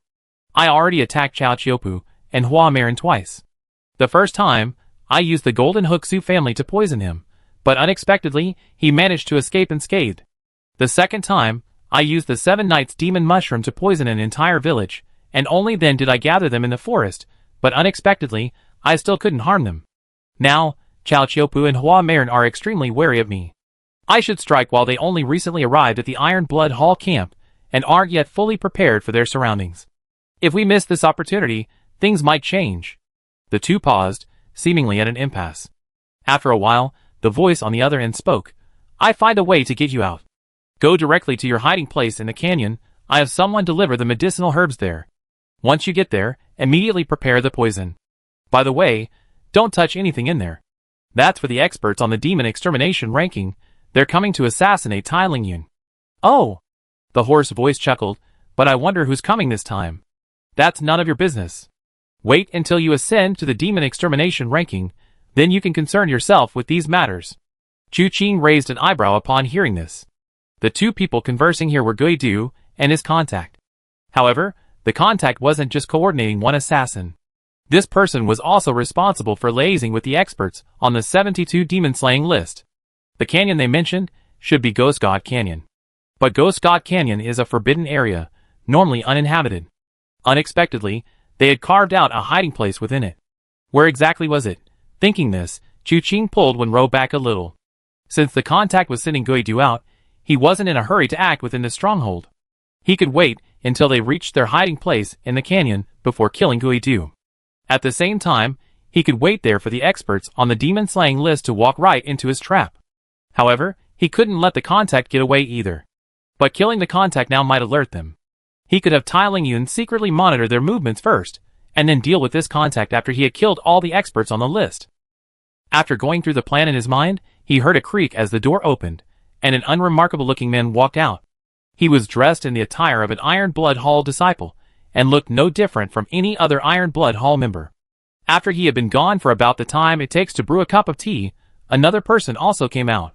Speaker 1: I already attacked Chao Chiopu and Hua Marin twice. The first time, I used the Golden Hook Su family to poison him, but unexpectedly, he managed to escape unscathed. The second time, I used the 7 Nights Demon Mushroom to poison an entire village, and only then did I gather them in the forest, but unexpectedly, I still couldn't harm them. Now, Chao Chiopu and Hua Marin are extremely wary of me. I should strike while they only recently arrived at the Iron Blood Hall camp, and aren't yet fully prepared for their surroundings. If we miss this opportunity, things might change." The two paused, seemingly at an impasse. After a while, the voice on the other end spoke. "I find a way to get you out. Go directly to your hiding place in the canyon. I have someone deliver the medicinal herbs there. Once you get there, immediately prepare the poison. By the way, don't touch anything in there. That's for the experts on the demon extermination ranking. They're coming to assassinate Tai Lingyun." "Oh!" The hoarse voice chuckled, "but I wonder who's coming this time." "That's none of your business. Wait until you ascend to the demon extermination ranking, then you can concern yourself with these matters." Chu Qing raised an eyebrow upon hearing this. The two people conversing here were Gui Du and his contact. However, the contact wasn't just coordinating one assassin. This person was also responsible for liaising with the experts on the 72 demon-slaying list. The canyon they mentioned should be Ghost God Canyon. But Ghost God Canyon is a forbidden area, normally uninhabited. Unexpectedly, they had carved out a hiding place within it. Where exactly was it? Thinking this, Chu Qing pulled Wenro back a little. Since the contact was sending Gui Du out, he wasn't in a hurry to act within the stronghold. He could wait until they reached their hiding place in the canyon before killing Gui Du. At the same time, he could wait there for the experts on the demon-slaying list to walk right into his trap. However, he couldn't let the contact get away either. But killing the contact now might alert them. He could have Tai Lingyun secretly monitor their movements first, and then deal with this contact after he had killed all the experts on the list. After going through the plan in his mind, he heard a creak as the door opened, and an unremarkable-looking man walked out. He was dressed in the attire of an Iron Blood Hall disciple, and looked no different from any other Iron Blood Hall member. After he had been gone for about the time it takes to brew a cup of tea, another person also came out.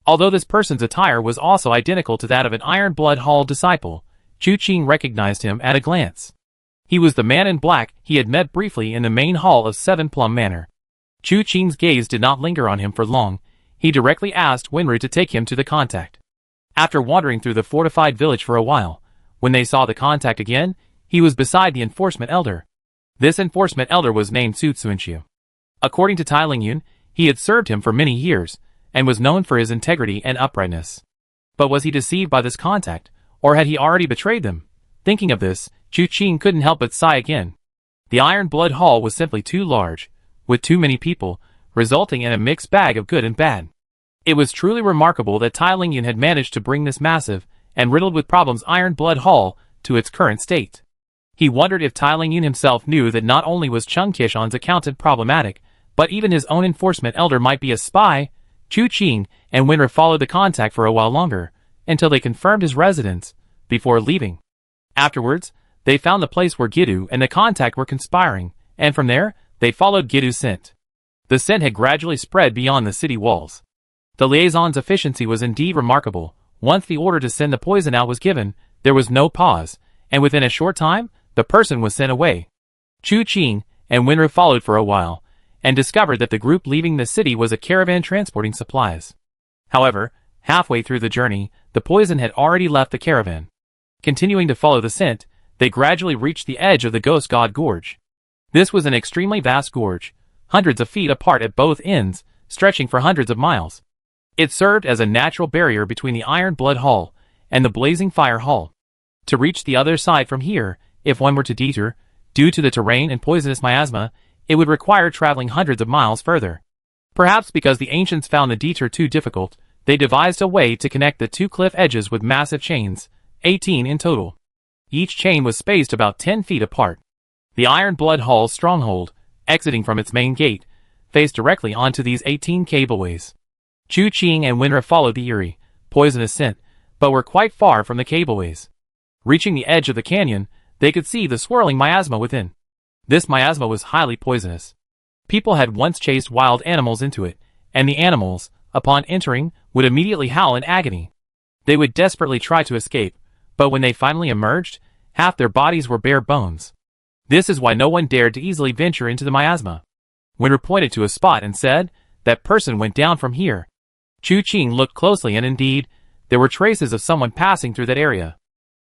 Speaker 1: Although this person's attire was also identical to that of an Iron Blood Hall disciple, Chu Qing recognized him at a glance. He was the man in black he had met briefly in the main hall of Seven Plum Manor. Chu Qing's gaze did not linger on him for long. He directly asked Wenru to take him to the contact. After wandering through the fortified village for a while, when they saw the contact again, he was beside the enforcement elder. This enforcement elder was named Su Tsunshu. According to Tai Lingyun, he had served him for many years, and was known for his integrity and uprightness. But was he deceived by this contact, or had he already betrayed them? Thinking of this, Chu Qing couldn't help but sigh again. The Iron Blood Hall was simply too large, with too many people, resulting in a mixed bag of good and bad. It was truly remarkable that Tai Lingyun had managed to bring this massive, and riddled with problems Iron Blood Hall, to its current state. He wondered if Tai Lingyun himself knew that not only was Chung Kishan's accountant problematic, but even his own enforcement elder might be a spy. Chu Qing and Wenru followed the contact for a while longer, until they confirmed his residence, before leaving. Afterwards, they found the place where Gidu and the contact were conspiring, and from there, they followed Gidu's scent. The scent had gradually spread beyond the city walls. The liaison's efficiency was indeed remarkable. Once the order to send the poison out was given, there was no pause, and within a short time, the person was sent away. Chu Qing and Wenru followed for a while, and discovered that the group leaving the city was a caravan transporting supplies. However, halfway through the journey, the poison had already left the caravan. Continuing to follow the scent, they gradually reached the edge of the Ghost God Gorge. This was an extremely vast gorge, hundreds of feet apart at both ends, stretching for hundreds of miles. It served as a natural barrier between the Iron Blood Hall and the Blazing Fire Hall. To reach the other side from here, if one were to detour, due to the terrain and poisonous miasma, it would require traveling hundreds of miles further. Perhaps because the ancients found the detour too difficult, they devised a way to connect the two cliff edges with massive chains, 18 in total. Each chain was spaced about 10 feet apart. The Iron Blood Hall's stronghold, exiting from its main gate, faced directly onto these 18 cableways. Chu Qing and Wenru followed the eerie, poisonous scent, but were quite far from the cableways. Reaching the edge of the canyon, they could see the swirling miasma within. This miasma was highly poisonous. People had once chased wild animals into it, and the animals, upon entering, would immediately howl in agony. They would desperately try to escape, but when they finally emerged, half their bodies were bare bones. This is why no one dared to easily venture into the miasma. Wenru pointed to a spot and said, "That person went down from here." Chu Qing looked closely and indeed, there were traces of someone passing through that area.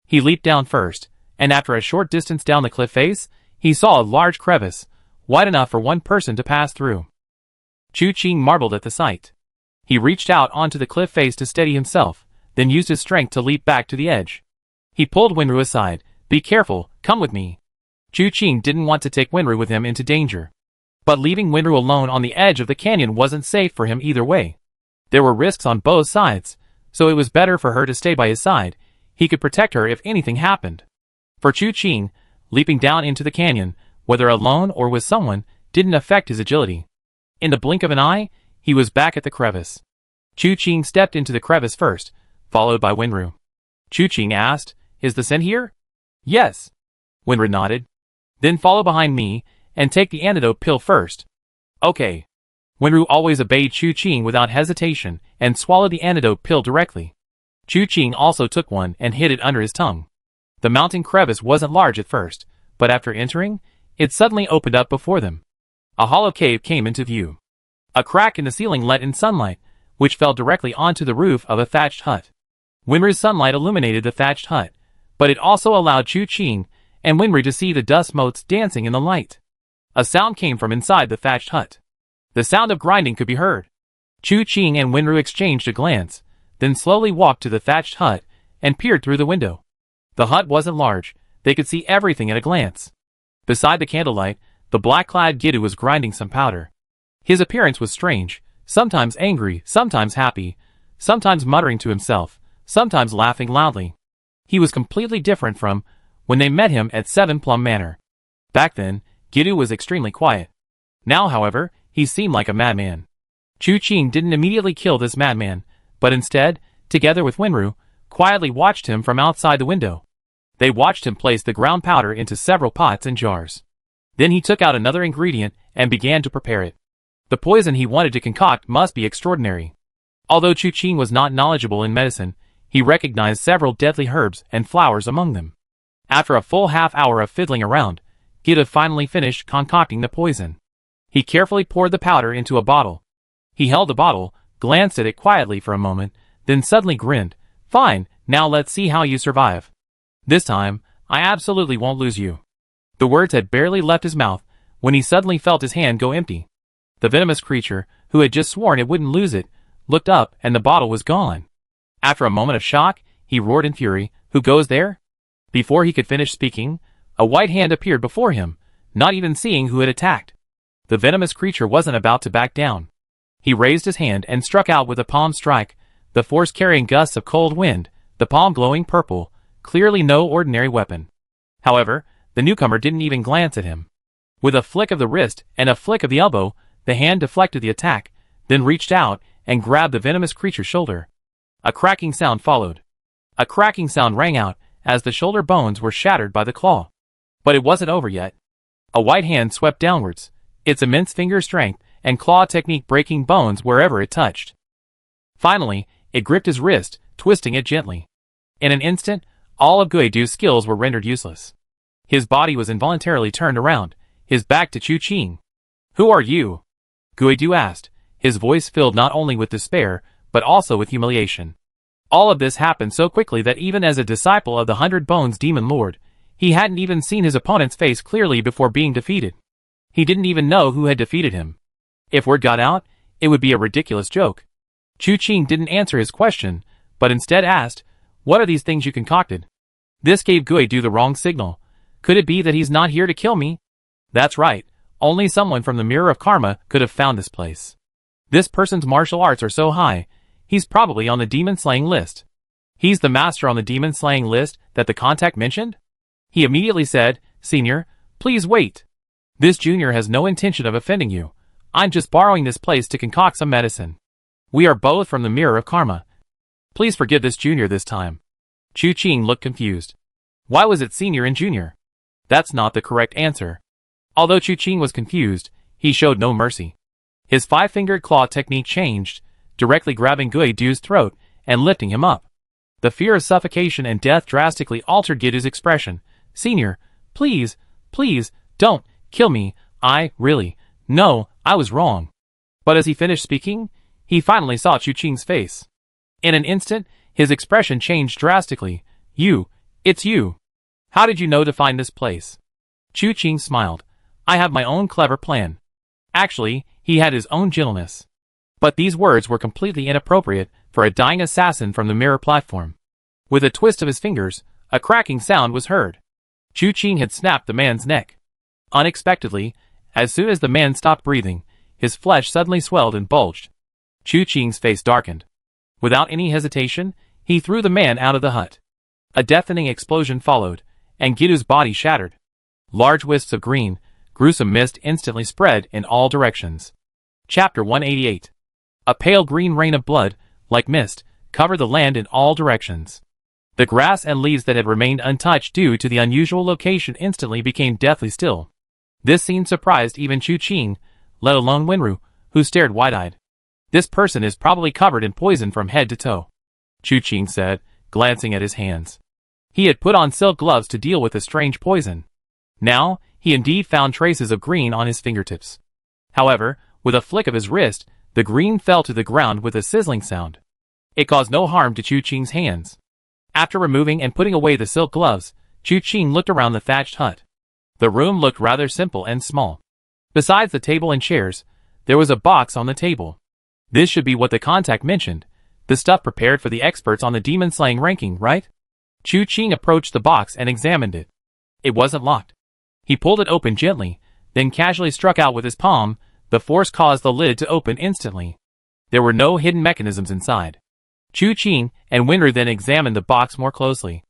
Speaker 1: He leaped down first, and after a short distance down the cliff face, he saw a large crevice, wide enough for one person to pass through. Chu Qing marveled at the sight. He reached out onto the cliff face to steady himself, then used his strength to leap back to the edge. He pulled Wenru aside. "Be careful, come with me." Chu Qing didn't want to take Wenru with him into danger. But leaving Wenru alone on the edge of the canyon wasn't safe for him either way. There were risks on both sides, so it was better for her to stay by his side. He could protect her if anything happened. For Chu Qing, leaping down into the canyon, whether alone or with someone, didn't affect his agility. In the blink of an eye, he was back at the crevice. Chu Qing stepped into the crevice first, followed by Wenru. Chu Qing asked, "Is the scent here?" "Yes." Wenru nodded. "Then follow behind me, and take the antidote pill first." "Okay." Wenru always obeyed Chu Qing without hesitation, and swallowed the antidote pill directly. Chu Qing also took one and hid it under his tongue. The mountain crevice wasn't large at first, but after entering, it suddenly opened up before them. A hollow cave came into view. A crack in the ceiling let in sunlight, which fell directly onto the roof of a thatched hut. Wenru's sunlight illuminated the thatched hut, but it also allowed Chu Qing and Wenru to see the dust motes dancing in the light. A sound came from inside the thatched hut. The sound of grinding could be heard. Chu Qing and Wenru exchanged a glance, then slowly walked to the thatched hut and peered through the window. The hut wasn't large. They could see everything at a glance. Beside the candlelight, the black-clad Gidu was grinding some powder. His appearance was strange, sometimes angry, sometimes happy, sometimes muttering to himself, sometimes laughing loudly. He was completely different from when they met him at Seven Plum Manor. Back then, Gidu was extremely quiet. Now, however, he seemed like a madman. Chu Qing didn't immediately kill this madman, but instead, together with Wenru, quietly watched him from outside the window. They watched him place the ground powder into several pots and jars. Then he took out another ingredient and began to prepare it. The poison he wanted to concoct must be extraordinary. Although Chu Qing was not knowledgeable in medicine, he recognized several deadly herbs and flowers among them. After a full half-hour of fiddling around, Gita finally finished concocting the poison. He carefully poured the powder into a bottle. He held the bottle, glanced at it quietly for a moment, then suddenly grinned. "Fine, now let's see how you survive. This time, I absolutely won't lose you." The words had barely left his mouth when he suddenly felt his hand go empty. The venomous creature, who had just sworn it wouldn't lose it, looked up and the bottle was gone. After a moment of shock, he roared in fury, "Who goes there?" Before he could finish speaking, a white hand appeared before him, not even seeing who had attacked. The venomous creature wasn't about to back down. He raised his hand and struck out with a palm strike, the force carrying gusts of cold wind, the palm glowing purple, clearly no ordinary weapon. However, the newcomer didn't even glance at him. With a flick of the wrist and a flick of the elbow, the hand deflected the attack, then reached out and grabbed the venomous creature's shoulder. A cracking sound followed. A cracking sound rang out as the shoulder bones were shattered by the claw. But it wasn't over yet. A white hand swept downwards, its immense finger strength and claw technique breaking bones wherever it touched. Finally, it gripped his wrist, twisting it gently. In an instant, all of Guidu's skills were rendered useless. His body was involuntarily turned around, his back to Chu Qing. "Who are you?" Guidu asked, his voice filled not only with despair, but also with humiliation. All of this happened so quickly that even as a disciple of the 100 Bones Demon Lord, he hadn't even seen his opponent's face clearly before being defeated. He didn't even know who had defeated him. If word got out, it would be a ridiculous joke. Chu Qing didn't answer his question, but instead asked, "What are these things you concocted?" This gave Guidu the wrong signal. Could it be that he's not here to kill me? That's right, only someone from the Mirror of Karma could have found this place. This person's martial arts are so high, he's probably on the demon-slaying list. He's the master on the demon-slaying list that the contact mentioned? He immediately said, "Senior, please wait. This junior has no intention of offending you. I'm just borrowing this place to concoct some medicine. We are both from the Mirror of Karma. Please forgive this junior this time." Chu Qing looked confused. Why was it senior and junior? That's not the correct answer. Although Chu Qing was confused, he showed no mercy. His five-fingered claw technique changed, directly grabbing Guidu's throat and lifting him up. The fear of suffocation and death drastically altered Guidu's expression. "Senior, please, don't kill me. No, I was wrong." But as he finished speaking, he finally saw Chu Qing's face. In an instant, his expression changed drastically. It's you. How did you know to find this place?" Chu Qing smiled. "I have my own clever plan." Actually, he had his own gentleness. But these words were completely inappropriate for a dying assassin from the mirror platform. With a twist of his fingers, a cracking sound was heard. Chu Qing had snapped the man's neck. Unexpectedly, as soon as the man stopped breathing, his flesh suddenly swelled and bulged. Chu Qing's face darkened. Without any hesitation, he threw the man out of the hut. A deafening explosion followed, and Guidu's body shattered. Large wisps of green, gruesome mist instantly spread in all directions. Chapter 188. A pale green rain of blood, like mist, covered the land in all directions. The grass and leaves that had remained untouched due to the unusual location instantly became deathly still. This scene surprised even Chu Qing, let alone Wenru, who stared wide-eyed. "This person is probably covered in poison from head to toe," Chu Qing said, glancing at his hands. He had put on silk gloves to deal with the strange poison. Now, he indeed found traces of green on his fingertips. However, with a flick of his wrist, the green fell to the ground with a sizzling sound. It caused no harm to Chu Qing's hands. After removing and putting away the silk gloves, Chu Qing looked around the thatched hut. The room looked rather simple and small. Besides the table and chairs, there was a box on the table. This should be what the contact mentioned, the stuff prepared for the experts on the demon-slaying ranking, right? Chu Qing approached the box and examined it. It wasn't locked. He pulled it open gently, then casually struck out with his palm. The force caused the lid to open instantly. There were no hidden mechanisms inside. Chu Qing and Wenru then examined the box more closely.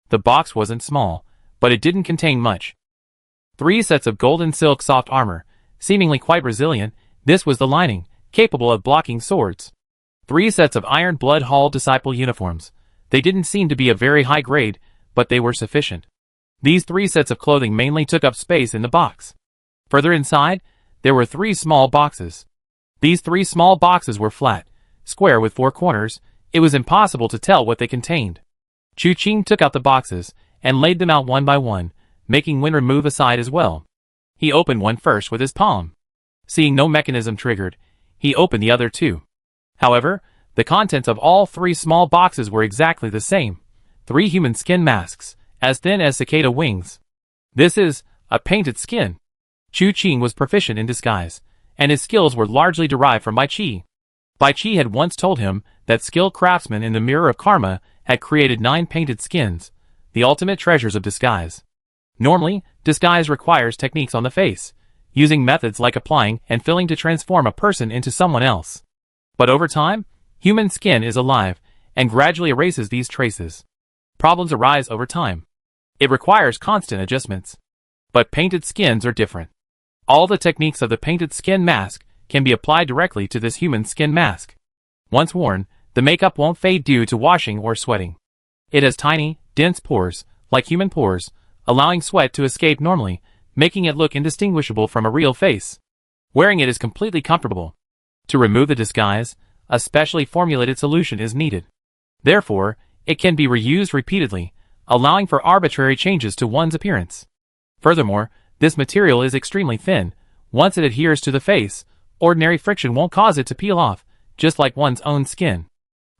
Speaker 1: The box wasn't small, but it didn't contain much. 3 sets of golden silk soft armor, seemingly quite resilient. This was the lining, capable of blocking swords. 3 sets of iron blood hall disciple uniforms. They didn't seem to be a very high grade, but they were sufficient. These 3 sets of clothing mainly took up space in the box. Further inside, there were 3 small boxes. These 3 small boxes were flat, square with 4 corners, it was impossible to tell what they contained. Chu Qing took out the boxes and laid them out one by one, making Winra move aside as well. He opened one first with his palm. Seeing no mechanism triggered, he opened the other two. However, the contents of all 3 small boxes were exactly the same. 3 human skin masks, as thin as cicada wings. This is a painted skin. Chu Qing was proficient in disguise, and his skills were largely derived from Bai Qi. Bai Qi had once told him that skilled craftsmen in the Mirror of Karma had created 9 painted skins, the ultimate treasures of disguise. Normally, disguise requires techniques on the face, using methods like applying and filling to transform a person into someone else. But over time, human skin is alive and gradually erases these traces. Problems arise over time. It requires constant adjustments. But painted skins are different. All the techniques of the painted skin mask can be applied directly to this human skin mask. Once worn, the makeup won't fade due to washing or sweating. It has tiny, dense pores, like human pores, allowing sweat to escape normally, making it look indistinguishable from a real face. Wearing it is completely comfortable. To remove the disguise, a specially formulated solution is needed. Therefore, it can be reused repeatedly, allowing for arbitrary changes to one's appearance. Furthermore, this material is extremely thin. Once it adheres to the face, ordinary friction won't cause it to peel off, just like one's own skin.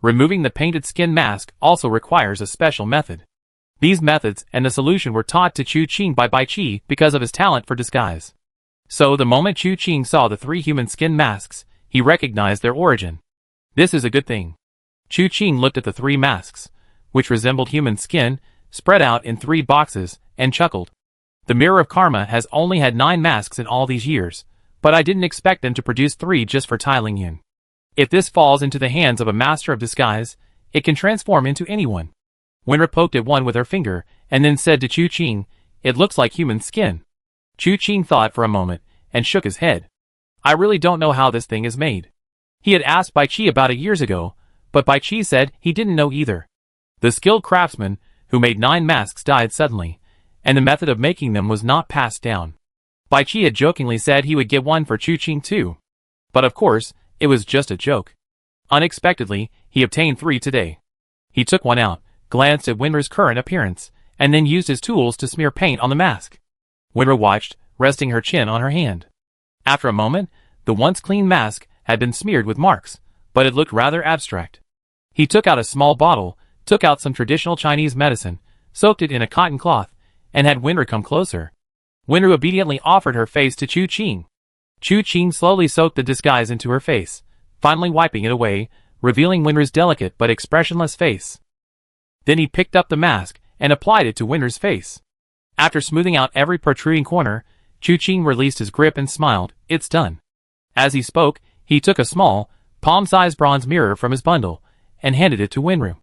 Speaker 1: Removing the painted skin mask also requires a special method. These methods and the solution were taught to Chu Qing by Bai Qi because of his talent for disguise. So the moment Chu Qing saw the 3 human skin masks, he recognized their origin. This is a good thing. Chu Qing looked at the 3 masks, which resembled human skin, spread out in 3 boxes, and chuckled. The Mirror of Karma has only had 9 masks in all these years, but I didn't expect them to produce 3 just for Tai Lingyan. If this falls into the hands of a master of disguise, it can transform into anyone. Winra poked at one with her finger, and then said to Chu Qing, "It looks like human skin." Chu Qing thought for a moment, and shook his head. "I really don't know how this thing is made." He had asked Bai Qi about it years ago, but Bai Qi said he didn't know either. The skilled craftsman, who made 9 masks, died suddenly, and the method of making them was not passed down. Bai Qi had jokingly said he would get one for Chu Qing too. But of course, it was just a joke. Unexpectedly, he obtained 3 today. He took one out, glanced at Winra's current appearance, and then used his tools to smear paint on the mask. Winra watched, resting her chin on her hand. After a moment, the once clean mask had been smeared with marks, but it looked rather abstract. He took out a small bottle, took out some traditional Chinese medicine, soaked it in a cotton cloth, and had Winra come closer. Winra obediently offered her face to Chu Qing. Chu Qing slowly soaked the disguise into her face, finally wiping it away, revealing Winra's delicate but expressionless face. Then he picked up the mask and applied it to Winra's face. After smoothing out every protruding corner, Chu Qing released his grip and smiled, "It's done." As he spoke, he took a small, palm-sized bronze mirror from his bundle and handed it to Winra.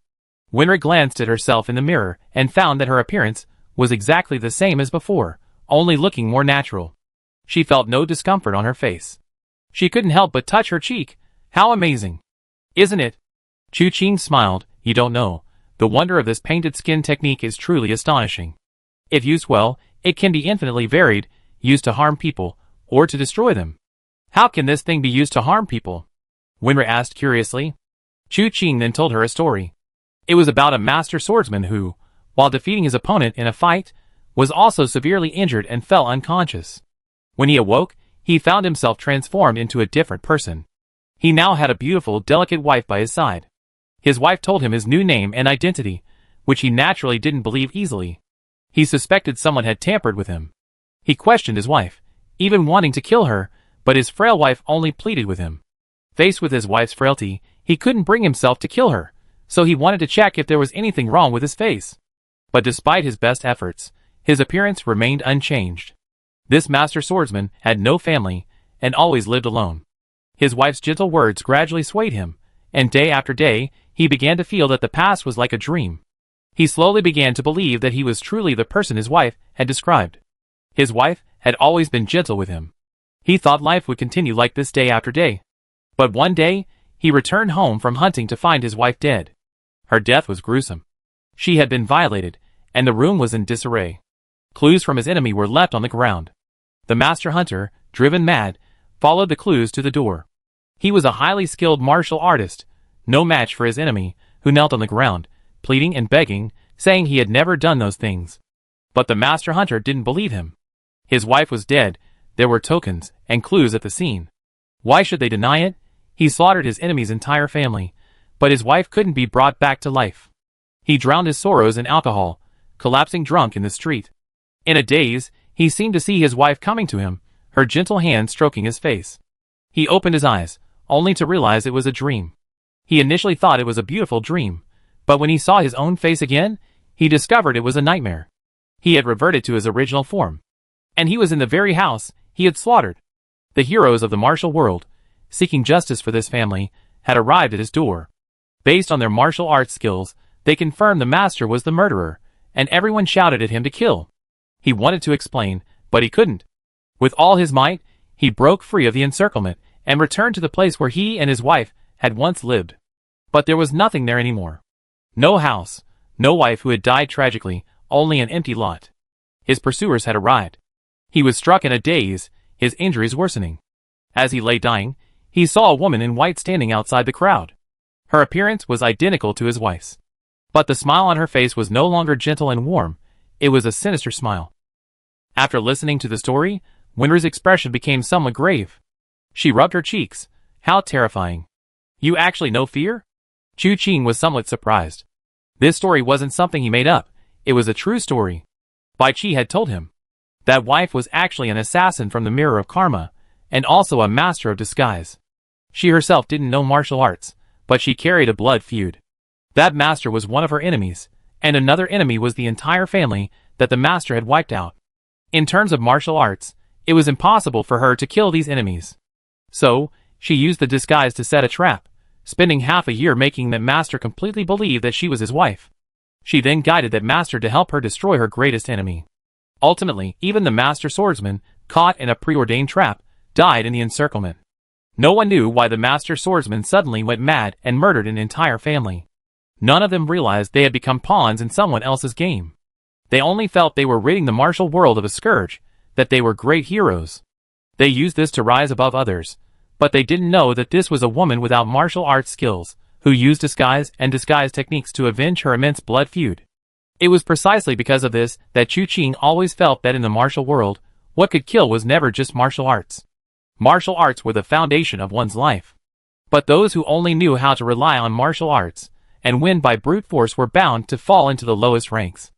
Speaker 1: Winra glanced at herself in the mirror and found that her appearance was exactly the same as before, only looking more natural. She felt no discomfort on her face. She couldn't help but touch her cheek. How amazing! Isn't it? Chu Qing smiled. "You don't know. The wonder of this painted skin technique is truly astonishing. If used well, it can be infinitely varied, used to harm people, or to destroy them." "How can this thing be used to harm people?" Winra asked curiously. Chu Qing then told her a story. It was about a master swordsman who, while defeating his opponent in a fight, was also severely injured and fell unconscious. When he awoke, he found himself transformed into a different person. He now had a beautiful, delicate wife by his side. His wife told him his new name and identity, which he naturally didn't believe easily. He suspected someone had tampered with him. He questioned his wife, even wanting to kill her, but his frail wife only pleaded with him. Faced with his wife's frailty, he couldn't bring himself to kill her, so he wanted to check if there was anything wrong with his face. But despite his best efforts, his appearance remained unchanged. This master swordsman had no family and always lived alone. His wife's gentle words gradually swayed him, and day after day, he began to feel that the past was like a dream. He slowly began to believe that he was truly the person his wife had described. His wife had always been gentle with him. He thought life would continue like this day after day. But one day, he returned home from hunting to find his wife dead. Her death was gruesome. She had been violated, and the room was in disarray. Clues from his enemy were left on the ground. The master hunter, driven mad, followed the clues to the door. He was a highly skilled martial artist, No match for his enemy, who knelt on the ground, pleading and begging, saying he had never done those things. But the master hunter didn't believe him. His wife was dead, there were tokens and clues at the scene. Why should they deny it? He slaughtered his enemy's entire family, but his wife couldn't be brought back to life. He drowned his sorrows in alcohol, collapsing drunk in the street. In a daze, he seemed to see his wife coming to him, her gentle hand stroking his face. He opened his eyes, only to realize it was a dream. He initially thought it was a beautiful dream, but when he saw his own face again, he discovered it was a nightmare. He had reverted to his original form. And he was in the very house he had slaughtered. The heroes of the martial world, seeking justice for this family, had arrived at his door. Based on their martial arts skills, they confirmed the master was the murderer, and everyone shouted at him to kill. He wanted to explain, but he couldn't. With all his might, he broke free of the encirclement and returned to the place where he and his wife had once lived. But there was nothing there anymore. No house, no wife who had died tragically, only an empty lot. His pursuers had arrived. He was struck in a daze, his injuries worsening. As he lay dying, he saw a woman in white standing outside the crowd. Her appearance was identical to his wife's. But the smile on her face was no longer gentle and warm, it was a sinister smile. After listening to the story, Winry's expression became somewhat grave. She rubbed her cheeks. How terrifying. You actually know fear? Chu Qing was somewhat surprised. This story wasn't something he made up, it was a true story. Bai Qi had told him. That wife was actually an assassin from the Mirror of Karma, and also a master of disguise. She herself didn't know martial arts, but she carried a blood feud. That master was one of her enemies, and another enemy was the entire family that the master had wiped out. In terms of martial arts, it was impossible for her to kill these enemies. So, she used the disguise to set a trap, spending half a year making that master completely believe that she was his wife. She then guided that master to help her destroy her greatest enemy. Ultimately, even the master swordsman, caught in a preordained trap, died in the encirclement. No one knew why the master swordsman suddenly went mad and murdered an entire family. None of them realized they had become pawns in someone else's game. They only felt they were ridding the martial world of a scourge, that they were great heroes. They used this to rise above others, but they didn't know that this was a woman without martial arts skills, who used disguise and disguise techniques to avenge her immense blood feud. It was precisely because of this that Chu Qing always felt that in the martial world, what could kill was never just martial arts. Martial arts were the foundation of one's life. But those who only knew how to rely on martial arts and win by brute force were bound to fall into the lowest ranks.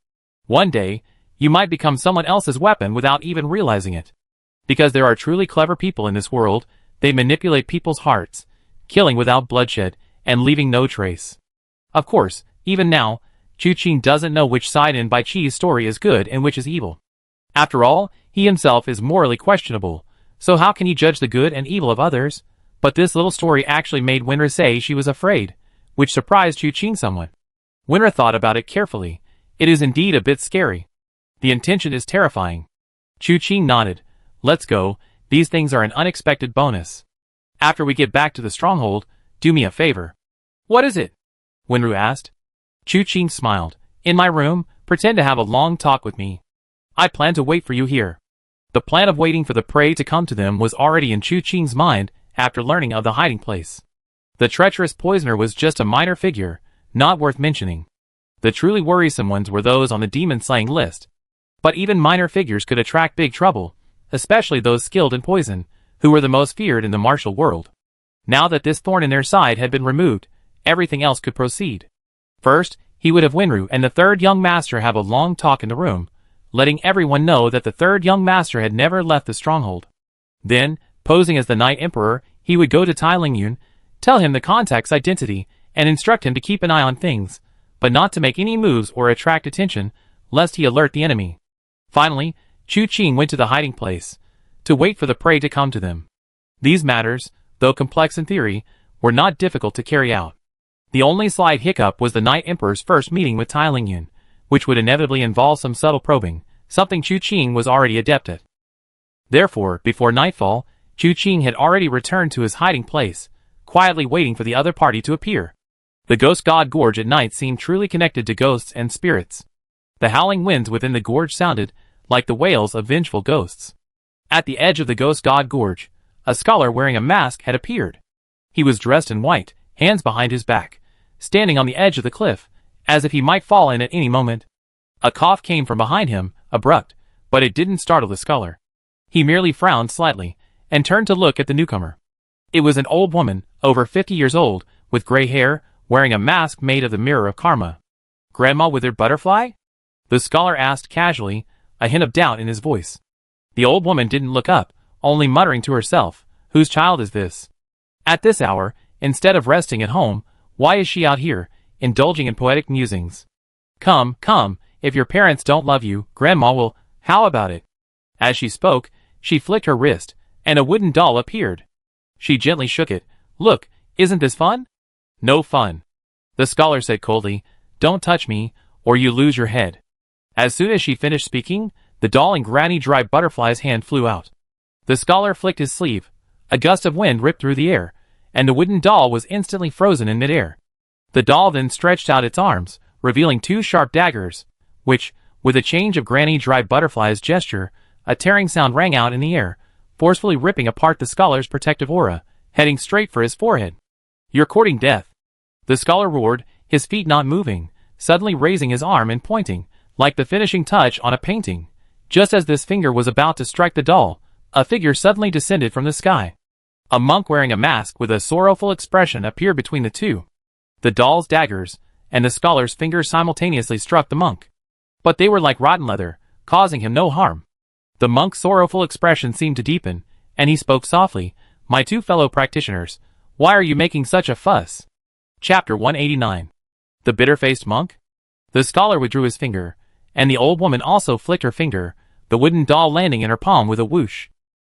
Speaker 1: One day, you might become someone else's weapon without even realizing it. Because there are truly clever people in this world, they manipulate people's hearts, killing without bloodshed and leaving no trace. Of course, even now, Chu Qing doesn't know which side in Bai Qi's story is good and which is evil. After all, he himself is morally questionable, so how can he judge the good and evil of others? But this little story actually made Winra say she was afraid, which surprised Chu Qing somewhat. Winra thought about it carefully. It is indeed a bit scary. The intention is terrifying. Chu Qing nodded. Let's go, these things are an unexpected bonus. After we get back to the stronghold, do me a favor. What is it? Winru asked. Chu Qing smiled. In my room, pretend to have a long talk with me. I plan to wait for you here. The plan of waiting for the prey to come to them was already in Chu Qing's mind after learning of the hiding place. The treacherous poisoner was just a minor figure, not worth mentioning. The truly worrisome ones were those on the demon-slaying list. But even minor figures could attract big trouble, especially those skilled in poison, who were the most feared in the martial world. Now that this thorn in their side had been removed, everything else could proceed. First, he would have Winru and the third young master have a long talk in the room, letting everyone know that the third young master had never left the stronghold. Then, posing as the Night Emperor, he would go to Tai Lingyun, tell him the contact's identity, and instruct him to keep an eye on things, but not to make any moves or attract attention, lest he alert the enemy. Finally, Chu Qing went to the hiding place, to wait for the prey to come to them. These matters, though complex in theory, were not difficult to carry out. The only slight hiccup was the Night Emperor's first meeting with Tai Lingyun, which would inevitably involve some subtle probing, something Chu Qing was already adept at. Therefore, before nightfall, Chu Qing had already returned to his hiding place, quietly waiting for the other party to appear. The Ghost God Gorge at night seemed truly connected to ghosts and spirits. The howling winds within the gorge sounded like the wails of vengeful ghosts. At the edge of the Ghost God Gorge, a scholar wearing a mask had appeared. He was dressed in white, hands behind his back, standing on the edge of the cliff, as if he might fall in at any moment. A cough came from behind him, abrupt, but it didn't startle the scholar. He merely frowned slightly, and turned to look at the newcomer. It was an old woman, over 50 years old, with gray hair, wearing a mask made of the mirror of karma. "Grandma Withered Butterfly?" the scholar asked casually, a hint of doubt in his voice. The old woman didn't look up, only muttering to herself, "Whose child is this? At this hour, instead of resting at home, why is she out here, indulging in poetic musings? Come, come, if your parents don't love you, Grandma will, how about it?" As she spoke, she flicked her wrist, and a wooden doll appeared. She gently shook it. "Look, isn't this fun?" "No fun," the scholar said coldly. "Don't touch me, or you lose your head." As soon as she finished speaking, the doll in Granny Dry Butterfly's hand flew out. The scholar flicked his sleeve. A gust of wind ripped through the air, and the wooden doll was instantly frozen in midair. The doll then stretched out its arms, revealing two sharp daggers, which, with a change of Granny Dry Butterfly's gesture, a tearing sound rang out in the air, forcefully ripping apart the scholar's protective aura, heading straight for his forehead. "You're courting death," the scholar roared, his feet not moving, suddenly raising his arm and pointing, like the finishing touch on a painting. Just as this finger was about to strike the doll, a figure suddenly descended from the sky. A monk wearing a mask with a sorrowful expression appeared between the two. The doll's daggers and the scholar's fingers simultaneously struck the monk. But they were like rotten leather, causing him no harm. The monk's sorrowful expression seemed to deepen, and he spoke softly, "My two fellow practitioners, why are you making such a fuss?" Chapter 189. The Bitter-Faced Monk? The scholar withdrew his finger, and the old woman also flicked her finger, the wooden doll landing in her palm with a whoosh.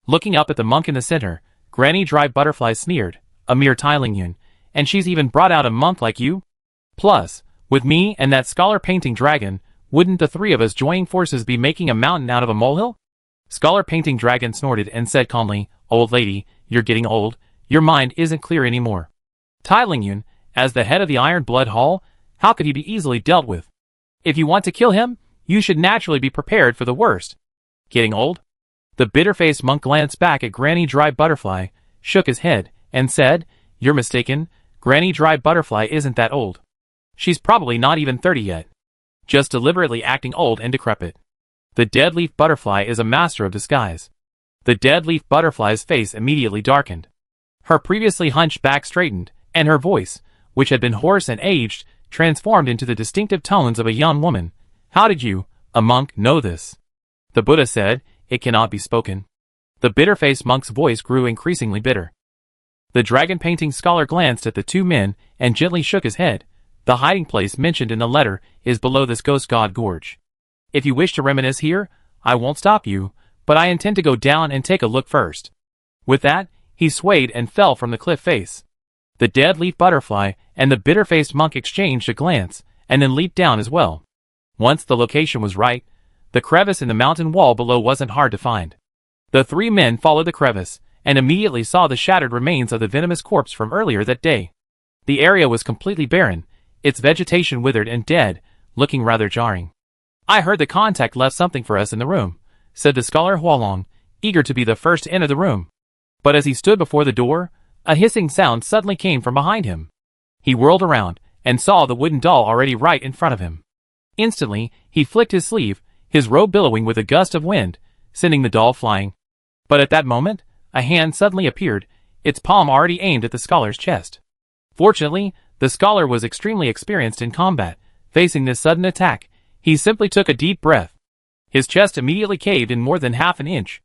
Speaker 1: Looking up at the monk in the center, Granny Dry Butterfly sneered, "A mere Tylingyan, and she's even brought out a monk like you? Plus, with me and that scholar painting dragon, wouldn't the three of us joining forces be making a mountain out of a molehill?" Scholar painting dragon snorted and said calmly, "Old lady, you're getting old, your mind isn't clear anymore. Tylingyan, as the head of the Iron Blood Hall, how could he be easily dealt with? If you want to kill him, you should naturally be prepared for the worst. Getting old?" The bitter-faced monk glanced back at Granny Dry Butterfly, shook his head, and said, "You're mistaken, Granny Dry Butterfly isn't that old. She's probably not even 30 yet. Just deliberately acting old and decrepit. The dead leaf butterfly is a master of disguise." The dead leaf butterfly's face immediately darkened. Her previously hunched back straightened, and her voice, which had been hoarse and aged, transformed into the distinctive tones of a young woman. "How did you, a monk, know this?" The Buddha said, "It cannot be spoken." The bitter-faced monk's voice grew increasingly bitter. The dragon painting scholar glanced at the two men and gently shook his head. "The hiding place mentioned in the letter is below this ghost god gorge. If you wish to reminisce here, I won't stop you, but I intend to go down and take a look first." With that, he swayed and fell from the cliff face. The dead leaf butterfly and the bitter-faced monk exchanged a glance, and then leaped down as well. Once the location was right, the crevice in the mountain wall below wasn't hard to find. The three men followed the crevice, and immediately saw the shattered remains of the venomous corpse from earlier that day. The area was completely barren, its vegetation withered and dead, looking rather jarring. "I heard the contact left something for us in the room," said the scholar Hualong, eager to be the first to enter the room. But as he stood before the door, a hissing sound suddenly came from behind him. He whirled around, and saw the wooden doll already right in front of him. Instantly, he flicked his sleeve, his robe billowing with a gust of wind, sending the doll flying. But at that moment, a hand suddenly appeared, its palm already aimed at the scholar's chest. Fortunately, the scholar was extremely experienced in combat. Facing this sudden attack, he simply took a deep breath. His chest immediately caved in more than half an inch.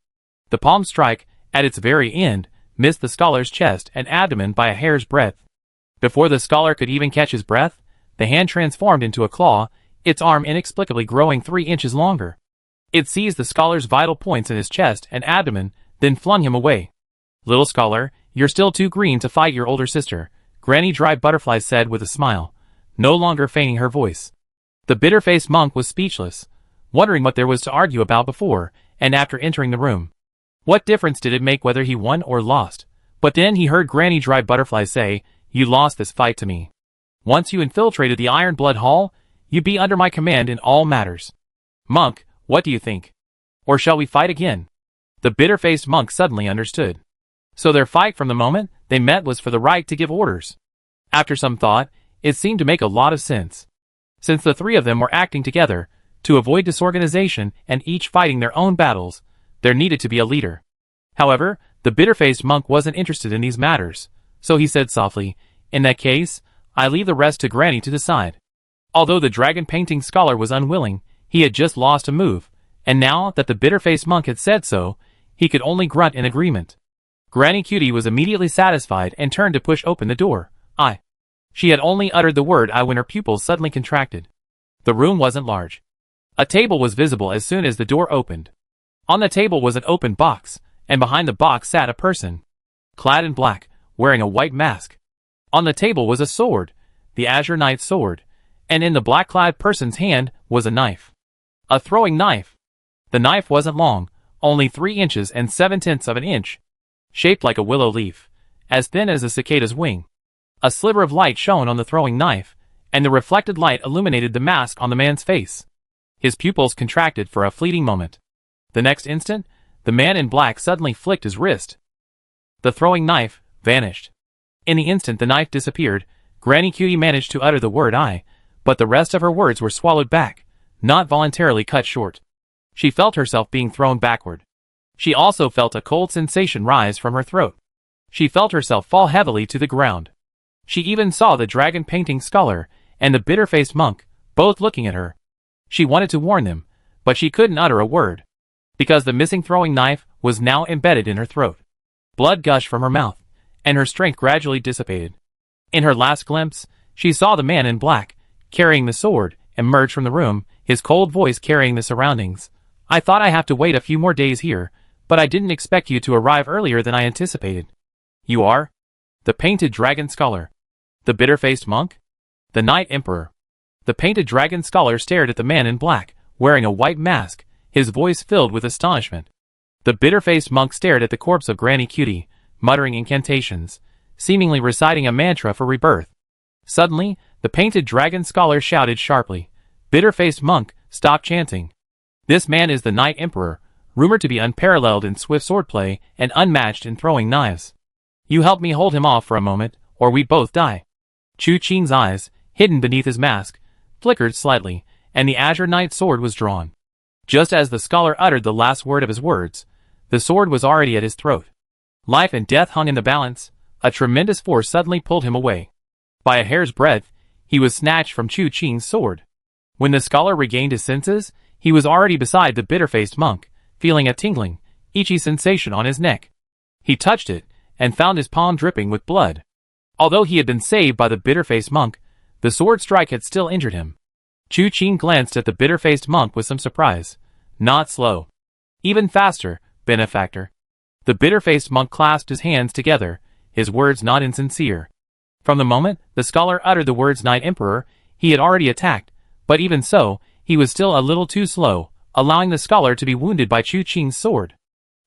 Speaker 1: The palm strike, at its very end, missed the scholar's chest and abdomen by a hair's breadth. Before the scholar could even catch his breath, the hand transformed into a claw, its arm inexplicably growing 3 inches longer. It seized the scholar's vital points in his chest and abdomen, then flung him away. "Little scholar, you're still too green to fight your older sister," Granny Dry Butterfly said with a smile, no longer feigning her voice. The bitter-faced monk was speechless, wondering what there was to argue about before and after entering the room. What difference did it make whether he won or lost? But then he heard Granny Dry Butterfly say, "You lost this fight to me. Once you infiltrated the Iron Blood Hall, you'd be under my command in all matters. Monk, what do you think? Or shall we fight again?" The bitter-faced monk suddenly understood. So their fight from the moment they met was for the right to give orders. After some thought, it seemed to make a lot of sense. Since the three of them were acting together, to avoid disorganization and each fighting their own battles, there needed to be a leader. However, the bitter-faced monk wasn't interested in these matters, so he said softly, "In that case, I leave the rest to Granny to decide." Although the dragon painting scholar was unwilling, he had just lost a move, and now that the bitter-faced monk had said so, he could only grunt in agreement. Granny Cutie was immediately satisfied and turned to push open the door. "I." She had only uttered the word "I" when her pupils suddenly contracted. The room wasn't large. A table was visible as soon as the door opened. On the table was an open box, and behind the box sat a person, clad in black, wearing a white mask. On the table was a sword, the Azure Knight's sword, and in the black-clad person's hand was a knife. A throwing knife. The knife wasn't long, only 3 inches and 7/10 of an inch, shaped like a willow leaf, as thin as a cicada's wing. A sliver of light shone on the throwing knife, and the reflected light illuminated the mask on the man's face. His pupils contracted for a fleeting moment. The next instant, the man in black suddenly flicked his wrist. The throwing knife vanished. In the instant the knife disappeared, Granny Cutie managed to utter the word "I," but the rest of her words were swallowed back, not voluntarily cut short. She felt herself being thrown backward. She also felt a cold sensation rise from her throat. She felt herself fall heavily to the ground. She even saw the dragon painting scholar and the bitter-faced monk, both looking at her. She wanted to warn them, but she couldn't utter a word, because the missing throwing knife was now embedded in her throat. Blood gushed from her mouth, and her strength gradually dissipated. In her last glimpse, she saw the man in black, carrying the sword, emerge from the room, his cold voice carrying the surroundings. "I thought I have to wait a few more days here, but I didn't expect you to arrive earlier than I anticipated." "You are?" "The painted dragon scholar." "The bitter-faced monk?" "The Knight Emperor." The painted dragon scholar stared at the man in black, wearing a white mask, his voice filled with astonishment. The bitter-faced monk stared at the corpse of Granny Cutie, muttering incantations, seemingly reciting a mantra for rebirth. Suddenly, the painted dragon scholar shouted sharply, "Bitter-faced monk, stop chanting. This man is the Knight Emperor, rumored to be unparalleled in swift swordplay and unmatched in throwing knives. You help me hold him off for a moment, or we both die." Chu Qing's eyes, hidden beneath his mask, flickered slightly, and the Azure Knight's sword was drawn. Just as the scholar uttered the last word of his words, the sword was already at his throat. Life and death hung in the balance. A tremendous force suddenly pulled him away. By a hair's breadth, he was snatched from Chu Qing's sword. When the scholar regained his senses, he was already beside the bitter-faced monk, feeling a tingling, itchy sensation on his neck. He touched it, and found his palm dripping with blood. Although he had been saved by the bitter-faced monk, the sword strike had still injured him. Chu Qing glanced at the bitter-faced monk with some surprise. "Not slow. Even faster, benefactor." The bitter-faced monk clasped his hands together, his words not insincere. From the moment the scholar uttered the words Knight Emperor, he had already attacked, but even so, he was still a little too slow, allowing the scholar to be wounded by Chu Qing's sword.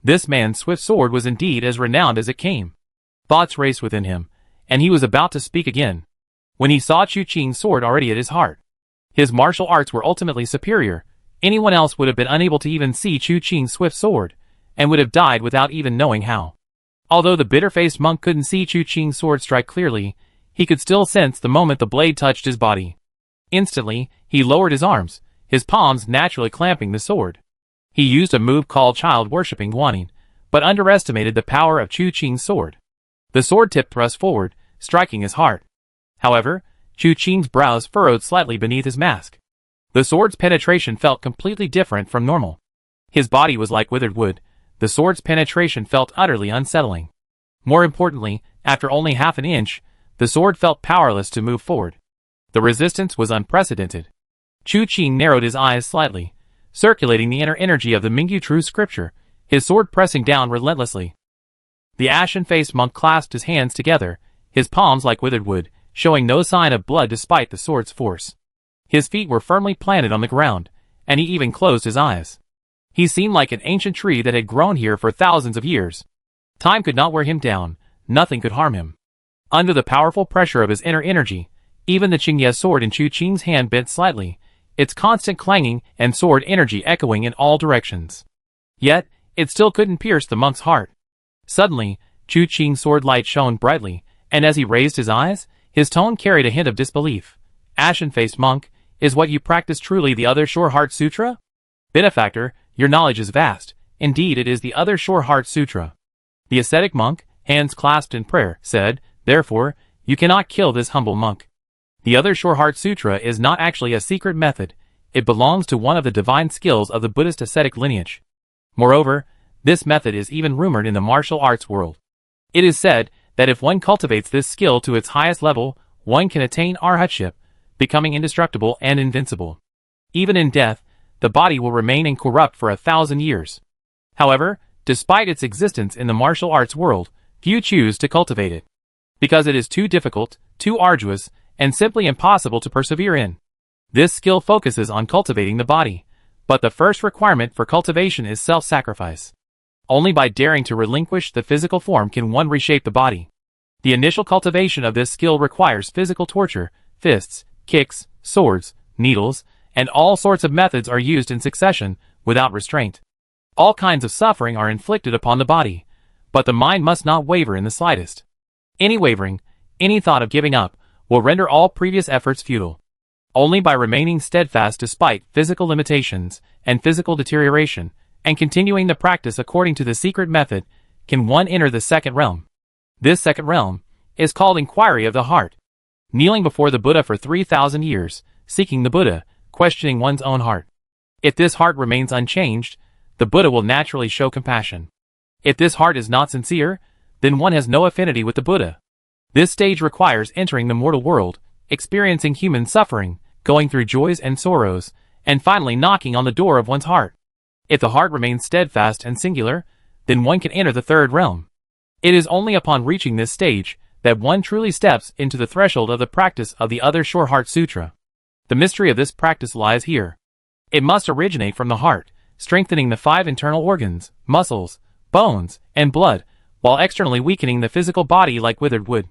Speaker 1: This man's swift sword was indeed as renowned as it came. Thoughts raced within him, and he was about to speak again, when he saw Chu Qing's sword already at his heart. His martial arts were ultimately superior. Anyone else would have been unable to even see Chu Qing's swift sword, and would have died without even knowing how. Although the bitter-faced monk couldn't see Chu Qing's sword strike clearly, he could still sense the moment the blade touched his body. Instantly, he lowered his arms, his palms naturally clamping the sword. He used a move called child-worshipping guanin, but underestimated the power of Chu Qing's sword. The sword tip thrust forward, striking his heart. However, Chu Qing's brows furrowed slightly beneath his mask. The sword's penetration felt completely different from normal. His body was like withered wood. The sword's penetration felt utterly unsettling. More importantly, after only half an inch, the sword felt powerless to move forward. The resistance was unprecedented. Chu Qing narrowed his eyes slightly, circulating the inner energy of the Mingyu True Scripture, his sword pressing down relentlessly. The ashen-faced monk clasped his hands together, his palms like withered wood, showing no sign of blood despite the sword's force. His feet were firmly planted on the ground, and he even closed his eyes. He seemed like an ancient tree that had grown here for thousands of years. Time could not wear him down, nothing could harm him. Under the powerful pressure of his inner energy, even the Qingye sword in Chu Qing's hand bent slightly, its constant clanging and sword energy echoing in all directions. Yet, it still couldn't pierce the monk's heart. Suddenly, Chu Qing's sword light shone brightly, and as he raised his eyes, His tone carried a hint of disbelief. Ashen-faced monk, is what you practice truly the Other Shore Heart Sutra? Benefactor, your knowledge is vast. Indeed, it is the Other Shore Heart Sutra. The ascetic monk, hands clasped in prayer, said, therefore, you cannot kill this humble monk. The Other Shore Heart Sutra is not actually a secret method. It belongs to one of the divine skills of the Buddhist ascetic lineage. Moreover, this method is even rumored in the martial arts world. It is said that if one cultivates this skill to its highest level, one can attain arhatship, becoming indestructible and invincible. Even in death, the body will remain incorrupt for 1,000 years. However, despite its existence in the martial arts world, few choose to cultivate it. Because it is too difficult, too arduous, and simply impossible to persevere in. This skill focuses on cultivating the body, but the first requirement for cultivation is self-sacrifice. Only by daring to relinquish the physical form can one reshape the body. The initial cultivation of this skill requires physical torture. Fists, kicks, swords, needles, and all sorts of methods are used in succession, without restraint. All kinds of suffering are inflicted upon the body, but the mind must not waver in the slightest. Any wavering, any thought of giving up, will render all previous efforts futile. Only by remaining steadfast despite physical limitations and physical deterioration, and continuing the practice according to the secret method, can one enter the second realm. This second realm is called inquiry of the heart. Kneeling before the Buddha for 3,000 years, seeking the Buddha, questioning one's own heart. If this heart remains unchanged, the Buddha will naturally show compassion. If this heart is not sincere, then one has no affinity with the Buddha. This stage requires entering the mortal world, experiencing human suffering, going through joys and sorrows, and finally knocking on the door of one's heart. If the heart remains steadfast and singular, then one can enter the third realm. It is only upon reaching this stage that one truly steps into the threshold of the practice of the Other Shore Heart Sutra. The mystery of this practice lies here. It must originate from the heart, strengthening the 5 internal organs, muscles, bones, and blood, while externally weakening the physical body like withered wood.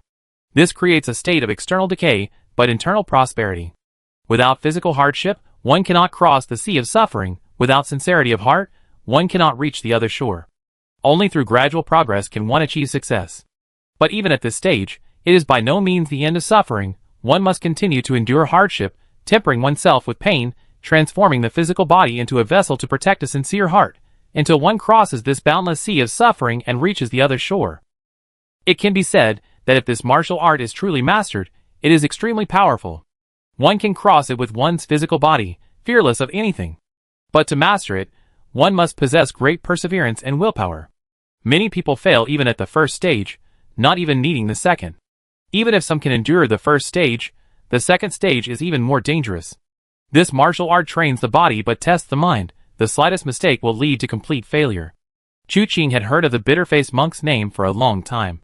Speaker 1: This creates a state of external decay, but internal prosperity. Without physical hardship, one cannot cross the sea of suffering. Without sincerity of heart, one cannot reach the other shore. Only through gradual progress can one achieve success. But even at this stage, it is by no means the end of suffering. One must continue to endure hardship, tempering oneself with pain, transforming the physical body into a vessel to protect a sincere heart, until one crosses this boundless sea of suffering and reaches the other shore. It can be said that if this martial art is truly mastered, it is extremely powerful. One can cross it with one's physical body, fearless of anything. But to master it, one must possess great perseverance and willpower. Many people fail even at the first stage, not even needing the second. Even if some can endure the first stage, the second stage is even more dangerous. This martial art trains the body but tests the mind. The slightest mistake will lead to complete failure. Chu-Ching had heard of the bitter-faced monk's name for a long time.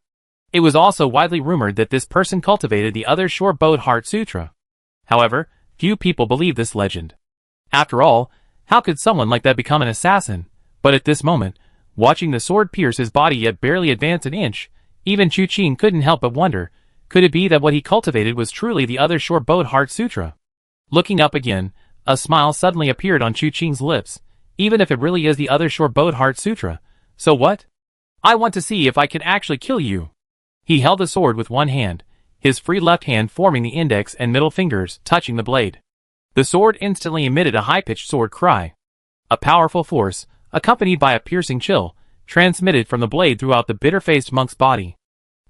Speaker 1: It was also widely rumored that this person cultivated the Other Shore Boat Heart Sutra. However, few people believe this legend. After all, how could someone like that become an assassin? But at this moment, watching the sword pierce his body yet barely advance an inch, even Chu-Ching couldn't help but wonder, could it be that what he cultivated was truly the Other Shore Boat Heart Sutra? Looking up again, a smile suddenly appeared on Chu-Ching's lips. Even if it really is the Other Shore Boat Heart Sutra, so what? I want to see if I can actually kill you. He held the sword with one hand, his free left hand forming the index and middle fingers touching the blade. The sword instantly emitted a high-pitched sword cry. A powerful force, accompanied by a piercing chill, transmitted from the blade throughout the bitter-faced monk's body.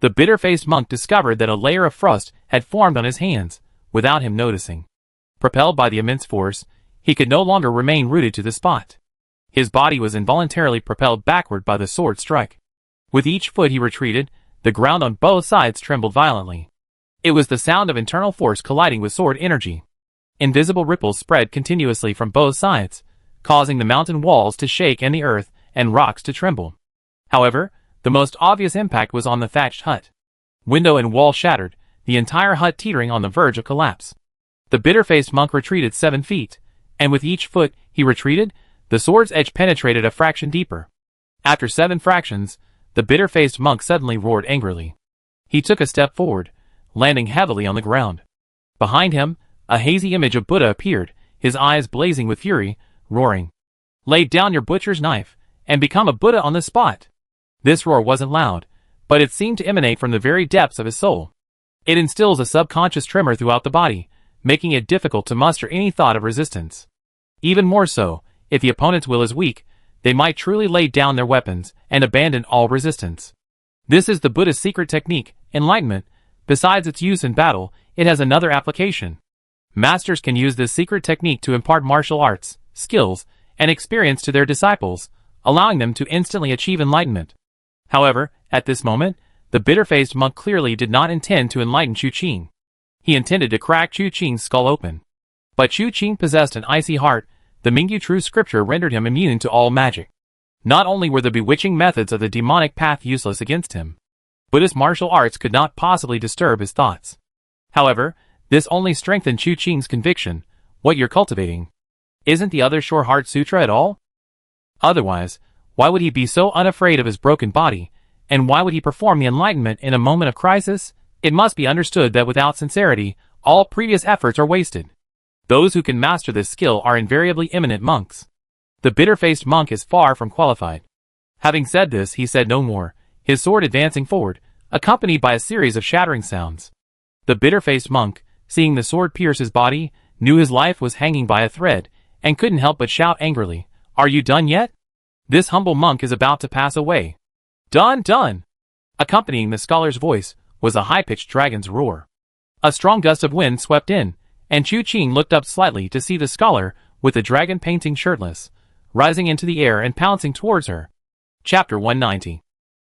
Speaker 1: The bitter-faced monk discovered that a layer of frost had formed on his hands, without him noticing. Propelled by the immense force, he could no longer remain rooted to the spot. His body was involuntarily propelled backward by the sword strike. With each foot he retreated, the ground on both sides trembled violently. It was the sound of internal force colliding with sword energy. Invisible ripples spread continuously from both sides, causing the mountain walls to shake and the earth and rocks to tremble. However, the most obvious impact was on the thatched hut. Window and wall shattered, the entire hut teetering on the verge of collapse. The bitter-faced monk retreated 7 feet, and with each foot he retreated, the sword's edge penetrated a fraction deeper. After 7 fractions, the bitter-faced monk suddenly roared angrily. He took a step forward, landing heavily on the ground. Behind him, a hazy image of Buddha appeared, his eyes blazing with fury, roaring, "Lay down your butcher's knife, and become a Buddha on the spot." This roar wasn't loud, but it seemed to emanate from the very depths of his soul. It instills a subconscious tremor throughout the body, making it difficult to muster any thought of resistance. Even more so, if the opponent's will is weak, they might truly lay down their weapons and abandon all resistance. This is the Buddha's secret technique, enlightenment. Besides its use in battle, it has another application. Masters can use this secret technique to impart martial arts, skills, and experience to their disciples, allowing them to instantly achieve enlightenment. However, at this moment, the bitter-faced monk clearly did not intend to enlighten Chu Qing. He intended to crack Chu Qing's skull open. But Chu Qing possessed an icy heart. The Mingyu true scripture rendered him immune to all magic. Not only were the bewitching methods of the demonic path useless against him, Buddhist martial arts could not possibly disturb his thoughts. However, this only strengthened Chu Qing's conviction. What you're cultivating isn't the other Shore Heart Sutra at all? Otherwise, why would he be so unafraid of his broken body, and why would he perform the enlightenment in a moment of crisis? It must be understood that without sincerity, all previous efforts are wasted. Those who can master this skill are invariably eminent monks. The bitter-faced monk is far from qualified. Having said this, he said no more, his sword advancing forward, accompanied by a series of shattering sounds. The bitter-faced monk, seeing the sword pierce his body, knew his life was hanging by a thread, and couldn't help but shout angrily, "Are you done yet? This humble monk is about to pass away." "Done, done!" Accompanying the scholar's voice was a high-pitched dragon's roar. A strong gust of wind swept in, and Chu Qing looked up slightly to see the scholar, with the dragon painting shirtless, rising into the air and pouncing towards her. Chapter 190.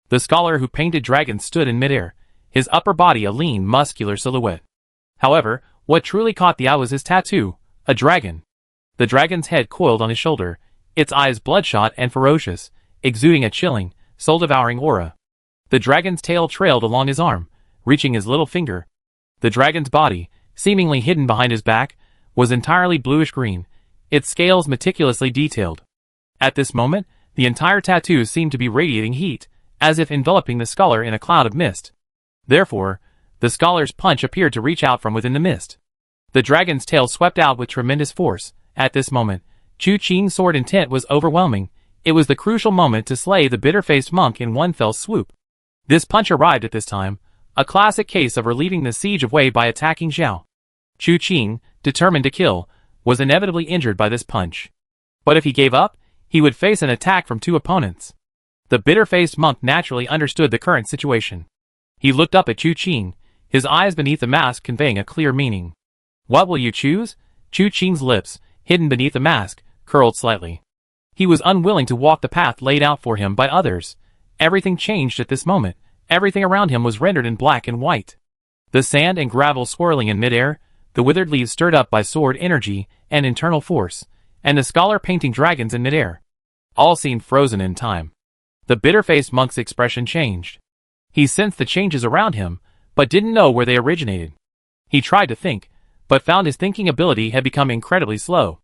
Speaker 1: The scholar who painted dragons stood in midair, his upper body a lean, muscular silhouette. However, what truly caught the eye was his tattoo, a dragon. The dragon's head coiled on his shoulder, its eyes bloodshot and ferocious, exuding a chilling, soul-devouring aura. The dragon's tail trailed along his arm, reaching his little finger. The dragon's body, seemingly hidden behind his back, was entirely bluish-green, its scales meticulously detailed. At this moment, the entire tattoo seemed to be radiating heat, as if enveloping the scholar in a cloud of mist. Therefore, the scholar's punch appeared to reach out from within the mist. The dragon's tail swept out with tremendous force. At this moment, Chu Qing's sword intent was overwhelming. It was the crucial moment to slay the bitter-faced monk in one fell swoop. This punch arrived at this time, a classic case of relieving the siege of Wei by attacking Zhao. Chu Qing, determined to kill, was inevitably injured by this punch. But if he gave up, he would face an attack from two opponents. The bitter-faced monk naturally understood the current situation. He looked up at Chu Qing, his eyes beneath the mask conveying a clear meaning. "What will you choose?" Chu Qing's lips, hidden beneath the mask, curled slightly. He was unwilling to walk the path laid out for him by others. Everything changed at this moment. Everything around him was rendered in black and white. The sand and gravel swirling in midair, the withered leaves stirred up by sword energy and internal force, and the scholar painting dragons in midair. All seemed frozen in time. The bitter-faced monk's expression changed. He sensed the changes around him, but didn't know where they originated. He tried to think, but found his thinking ability had become incredibly slow.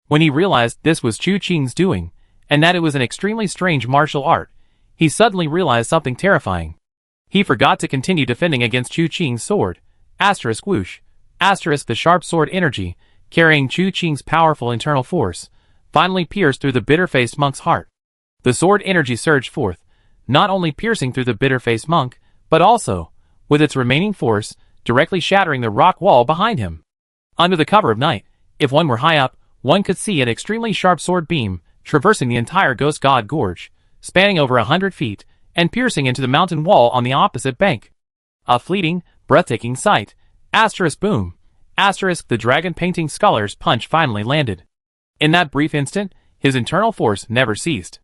Speaker 1: When he realized this was Chu Qing's doing, and that it was an extremely strange martial art, he suddenly realized something terrifying. He forgot to continue defending against Chu Qing's sword. Asterisk whoosh. Asterisk the sharp sword energy, carrying Chu Qing's powerful internal force, finally pierced through the bitter-faced monk's heart. The sword energy surged forth, not only piercing through the bitter-faced monk, but also, with its remaining force, directly shattering the rock wall behind him. Under the cover of night, if one were high up, one could see an extremely sharp sword beam, traversing the entire Ghost God Gorge, spanning over 100 feet, and piercing into the mountain wall on the opposite bank. A fleeting, breathtaking sight. Asterisk boom. Asterisk the dragon painting scholar's punch finally landed. In that brief instant, his internal force never ceased.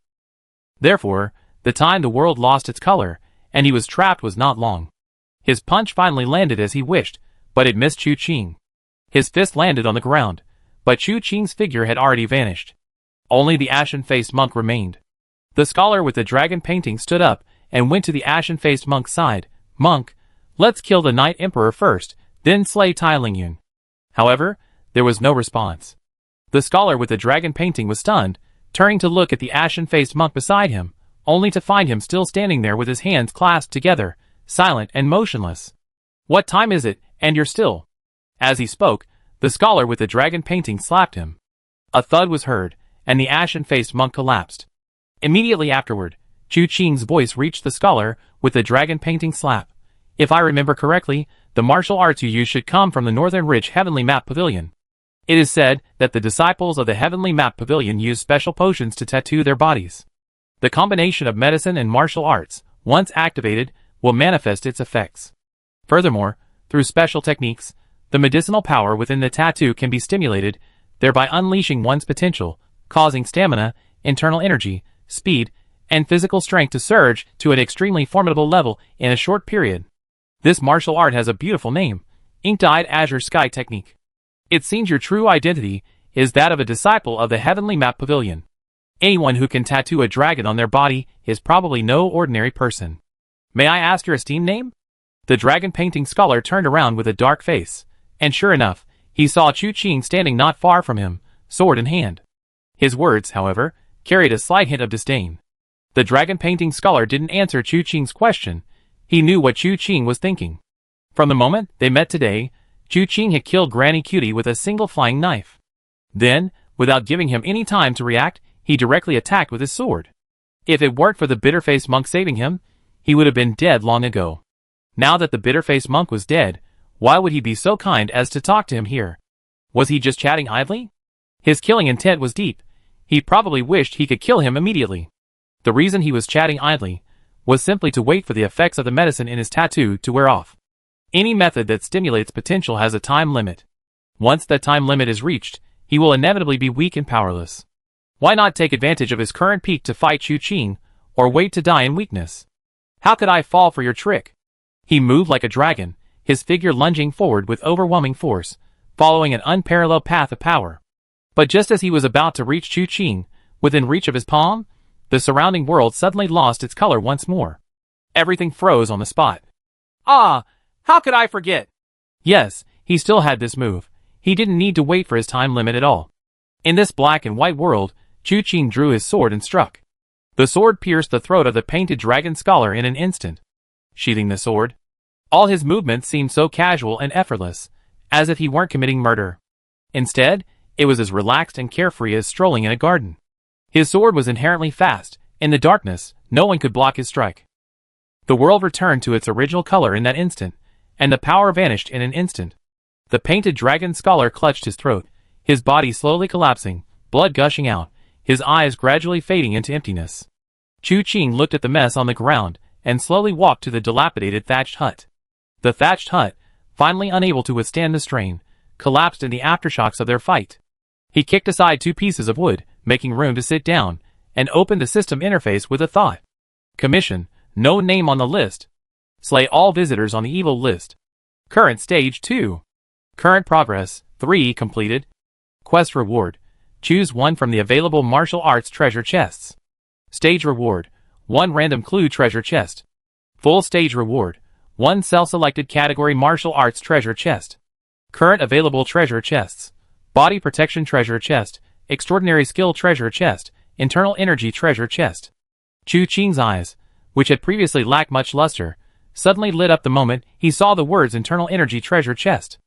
Speaker 1: Therefore, the time the world lost its color, and he was trapped was not long. His punch finally landed as he wished, but it missed Chu Qing. His fist landed on the ground, but Chu Qing's figure had already vanished. Only the ashen-faced monk remained. The scholar with the dragon painting stood up and went to the ashen-faced monk's side. "Monk, let's kill the Night Emperor first, then slay Tai Lingyun." However, there was no response. The scholar with the dragon painting was stunned, turning to look at the ashen-faced monk beside him, only to find him still standing there with his hands clasped together, silent and motionless. "What time is it, and you're still?" As he spoke, the scholar with the dragon painting slapped him. A thud was heard, and the ashen-faced monk collapsed. Immediately afterward, Chu Qing's voice reached the scholar with the dragon painting slap. If I remember correctly, the martial arts you use should come from the Northern Ridge Heavenly Map Pavilion. It is said that the disciples of the Heavenly Map Pavilion use special potions to tattoo their bodies. The combination of medicine and martial arts, once activated, will manifest its effects. Furthermore, through special techniques, the medicinal power within the tattoo can be stimulated, thereby unleashing one's potential, causing stamina, internal energy, speed, and physical strength to surge to an extremely formidable level in a short period. This martial art has a beautiful name, Ink-Dyed Azure Sky Technique. It seems your true identity is that of a disciple of the Heavenly Map Pavilion. Anyone who can tattoo a dragon on their body is probably no ordinary person. May I ask your esteemed name? The dragon painting scholar turned around with a dark face, and sure enough, he saw Chu Qing standing not far from him, sword in hand. His words, however, carried a slight hint of disdain. The dragon painting scholar didn't answer Chu Qing's question. He knew what Chu Qing was thinking. From the moment they met today, Chu Qing had killed Granny Cutie with a single flying knife. Then, without giving him any time to react, he directly attacked with his sword. If it weren't for the bitter-faced monk saving him, he would have been dead long ago. Now that the bitter-faced monk was dead, why would he be so kind as to talk to him here? Was he just chatting idly? His killing intent was deep. He probably wished he could kill him immediately. The reason he was chatting idly was simply to wait for the effects of the medicine in his tattoo to wear off. Any method that stimulates potential has a time limit. Once that time limit is reached, he will inevitably be weak and powerless. Why not take advantage of his current peak to fight Chu Qing, or wait to die in weakness? How could I fall for your trick? He moved like a dragon, his figure lunging forward with overwhelming force, following an unparalleled path of power. But just as he was about to reach Chu Qing, within reach of his palm, the surrounding world suddenly lost its color once more. Everything froze on the spot. Ah! How could I forget? Yes, he still had this move. He didn't need to wait for his time limit at all. In this black and white world, Chu Qing drew his sword and struck. The sword pierced the throat of the painted dragon scholar in an instant. Sheathing the sword, all his movements seemed so casual and effortless, as if he weren't committing murder. Instead, it was as relaxed and carefree as strolling in a garden. His sword was inherently fast. In the darkness, no one could block his strike. The world returned to its original color in that instant, and the power vanished in an instant. The painted dragon scholar clutched his throat, his body slowly collapsing, blood gushing out, his eyes gradually fading into emptiness. Chu Qing looked at the mess on the ground, and slowly walked to the dilapidated thatched hut. The thatched hut, finally unable to withstand the strain, collapsed in the aftershocks of their fight. He kicked aside 2 pieces of wood, making room to sit down, and opened the system interface with a thought. Commission, no name on the list. Slay all visitors on the evil list. Current stage 2. Current progress 3 completed. Quest reward. Choose one from the available martial arts treasure chests. Stage reward. 1 random clue treasure chest. Full stage reward. 1 self-selected category martial arts treasure chest. Current available treasure chests. Body protection treasure chest. Extraordinary skill treasure chest. Internal energy treasure chest. Chu Qing's eyes, which had previously lacked much luster, suddenly lit up the moment he saw the words internal energy treasure chest.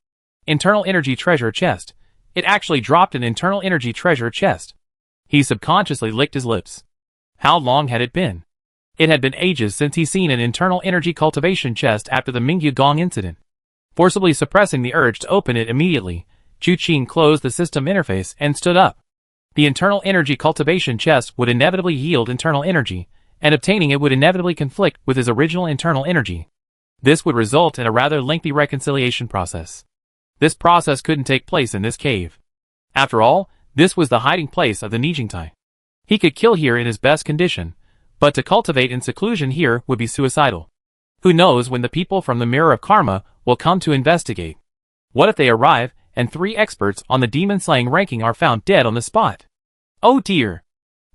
Speaker 1: Internal energy treasure chest. It actually dropped an internal energy treasure chest. He subconsciously licked his lips. How long had it been? It had been ages since he'd seen an internal energy cultivation chest after the Mingyu Gong incident. Forcibly suppressing the urge to open it immediately, Chu Qing closed the system interface and stood up. The internal energy cultivation chest would inevitably yield internal energy, and obtaining it would inevitably conflict with his original internal energy. This would result in a rather lengthy reconciliation process. This process couldn't take place in this cave. After all, this was the hiding place of the Nijingtai. He could kill here in his best condition, but to cultivate in seclusion here would be suicidal. Who knows when the people from the Mirror of Karma will come to investigate? What if they arrive, and 3 experts on the demon-slaying ranking are found dead on the spot? Oh dear!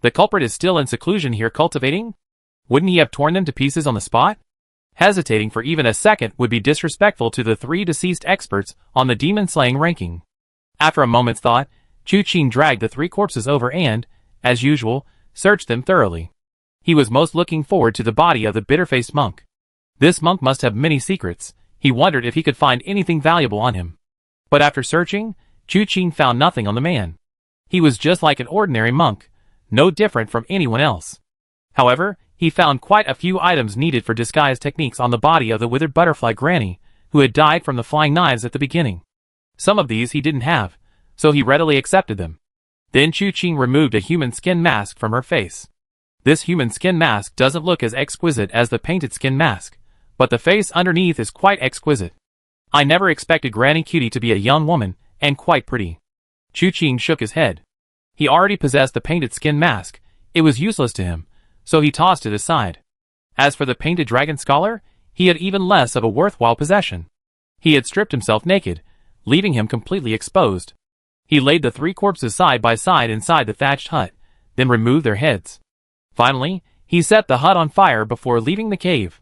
Speaker 1: The culprit is still in seclusion here cultivating? Wouldn't he have torn them to pieces on the spot? Hesitating for even a second would be disrespectful to the 3 deceased experts on the demon-slaying ranking. After a moment's thought, Chu Qing dragged the 3 corpses over and, as usual, searched them thoroughly. He was most looking forward to the body of the bitter-faced monk. This monk must have many secrets. He wondered if he could find anything valuable on him. But after searching, Chu Qing found nothing on the man. He was just like an ordinary monk, no different from anyone else. However, he found quite a few items needed for disguise techniques on the body of the withered butterfly granny, who had died from the flying knives at the beginning. Some of these he didn't have, so he readily accepted them. Then Chu Qing removed a human skin mask from her face. This human skin mask doesn't look as exquisite as the painted skin mask, but the face underneath is quite exquisite. I never expected Granny Cutie to be a young woman, and quite pretty. Chu Qing shook his head. He already possessed the painted skin mask. It was useless to him, so he tossed it aside. As for the painted dragon scholar, he had even less of a worthwhile possession. He had stripped himself naked, leaving him completely exposed. He laid the 3 corpses side by side inside the thatched hut, then removed their heads. Finally, he set the hut on fire before leaving the cave.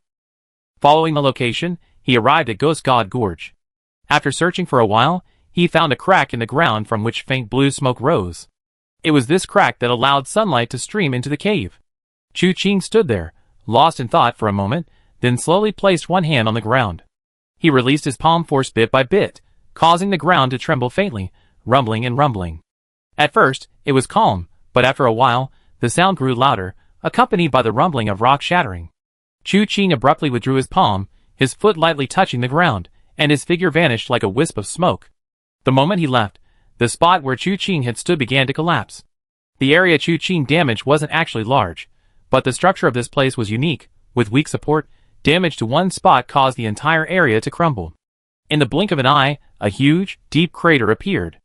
Speaker 1: Following the location, he arrived at Ghost God Gorge. After searching for a while, he found a crack in the ground from which faint blue smoke rose. It was this crack that allowed sunlight to stream into the cave. Chu Qing stood there, lost in thought for a moment, then slowly placed one hand on the ground. He released his palm force bit by bit, causing the ground to tremble faintly, rumbling and rumbling. At first, it was calm, but after a while, the sound grew louder, accompanied by the rumbling of rock shattering. Chu Qing abruptly withdrew his palm, his foot lightly touching the ground, and his figure vanished like a wisp of smoke. The moment he left, the spot where Chu Qing had stood began to collapse. The area Chu Qing damaged wasn't actually large, but the structure of this place was unique. With weak support, damage to one spot caused the entire area to crumble. In the blink of an eye, a huge, deep crater appeared.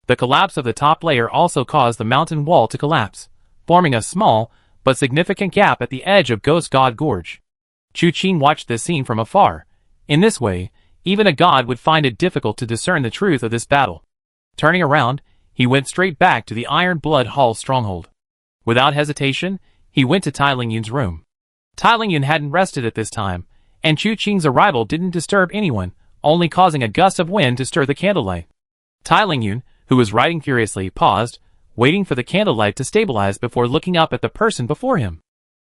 Speaker 1: The collapse of the top layer also caused the mountain wall to collapse, forming a small, but significant gap at the edge of Ghost God Gorge. Chu Qing watched this scene from afar. In this way, even a god would find it difficult to discern the truth of this battle. Turning around, he went straight back to the Iron Blood Hall stronghold. Without hesitation, he went to Tai Lingyun's room. Tai Lingyun hadn't rested at this time, and Chu Qing's arrival didn't disturb anyone, only causing a gust of wind to stir the candlelight. Tai Lingyun, who was writing furiously, paused, waiting for the candlelight to stabilize before looking up at the person before him.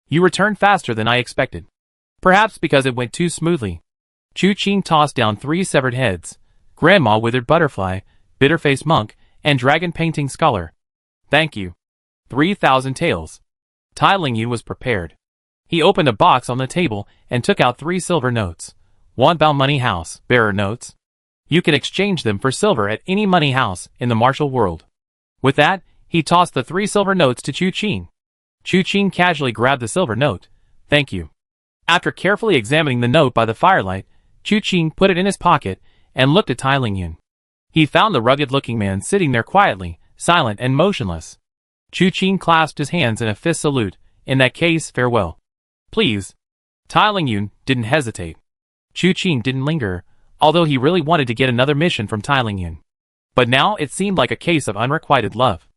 Speaker 1: "You returned faster than I expected." Perhaps because it went too smoothly. Chu Qing tossed down 3 severed heads: Grandma Withered Butterfly, Bitter-Faced Monk, and Dragon Painting Scholar. "Thank you." 3,000 taels. Tai Lingyun was prepared. He opened a box on the table and took out 3 silver notes. "Want Bao Money House, bearer notes. You can exchange them for silver at any money house in the martial world." With that, he tossed the 3 silver notes to Chu Qing. Chu Qing casually grabbed the silver note. "Thank you." After carefully examining the note by the firelight, Chu Qing put it in his pocket and looked at Tai Lingyun. He found the rugged-looking man sitting there quietly, silent and motionless. Chu Qing clasped his hands in a fist salute. "In that case, farewell." "Please." Tai Lingyun didn't hesitate. Chu Qing didn't linger, although he really wanted to get another mission from Tai Lingyun. But now it seemed like a case of unrequited love.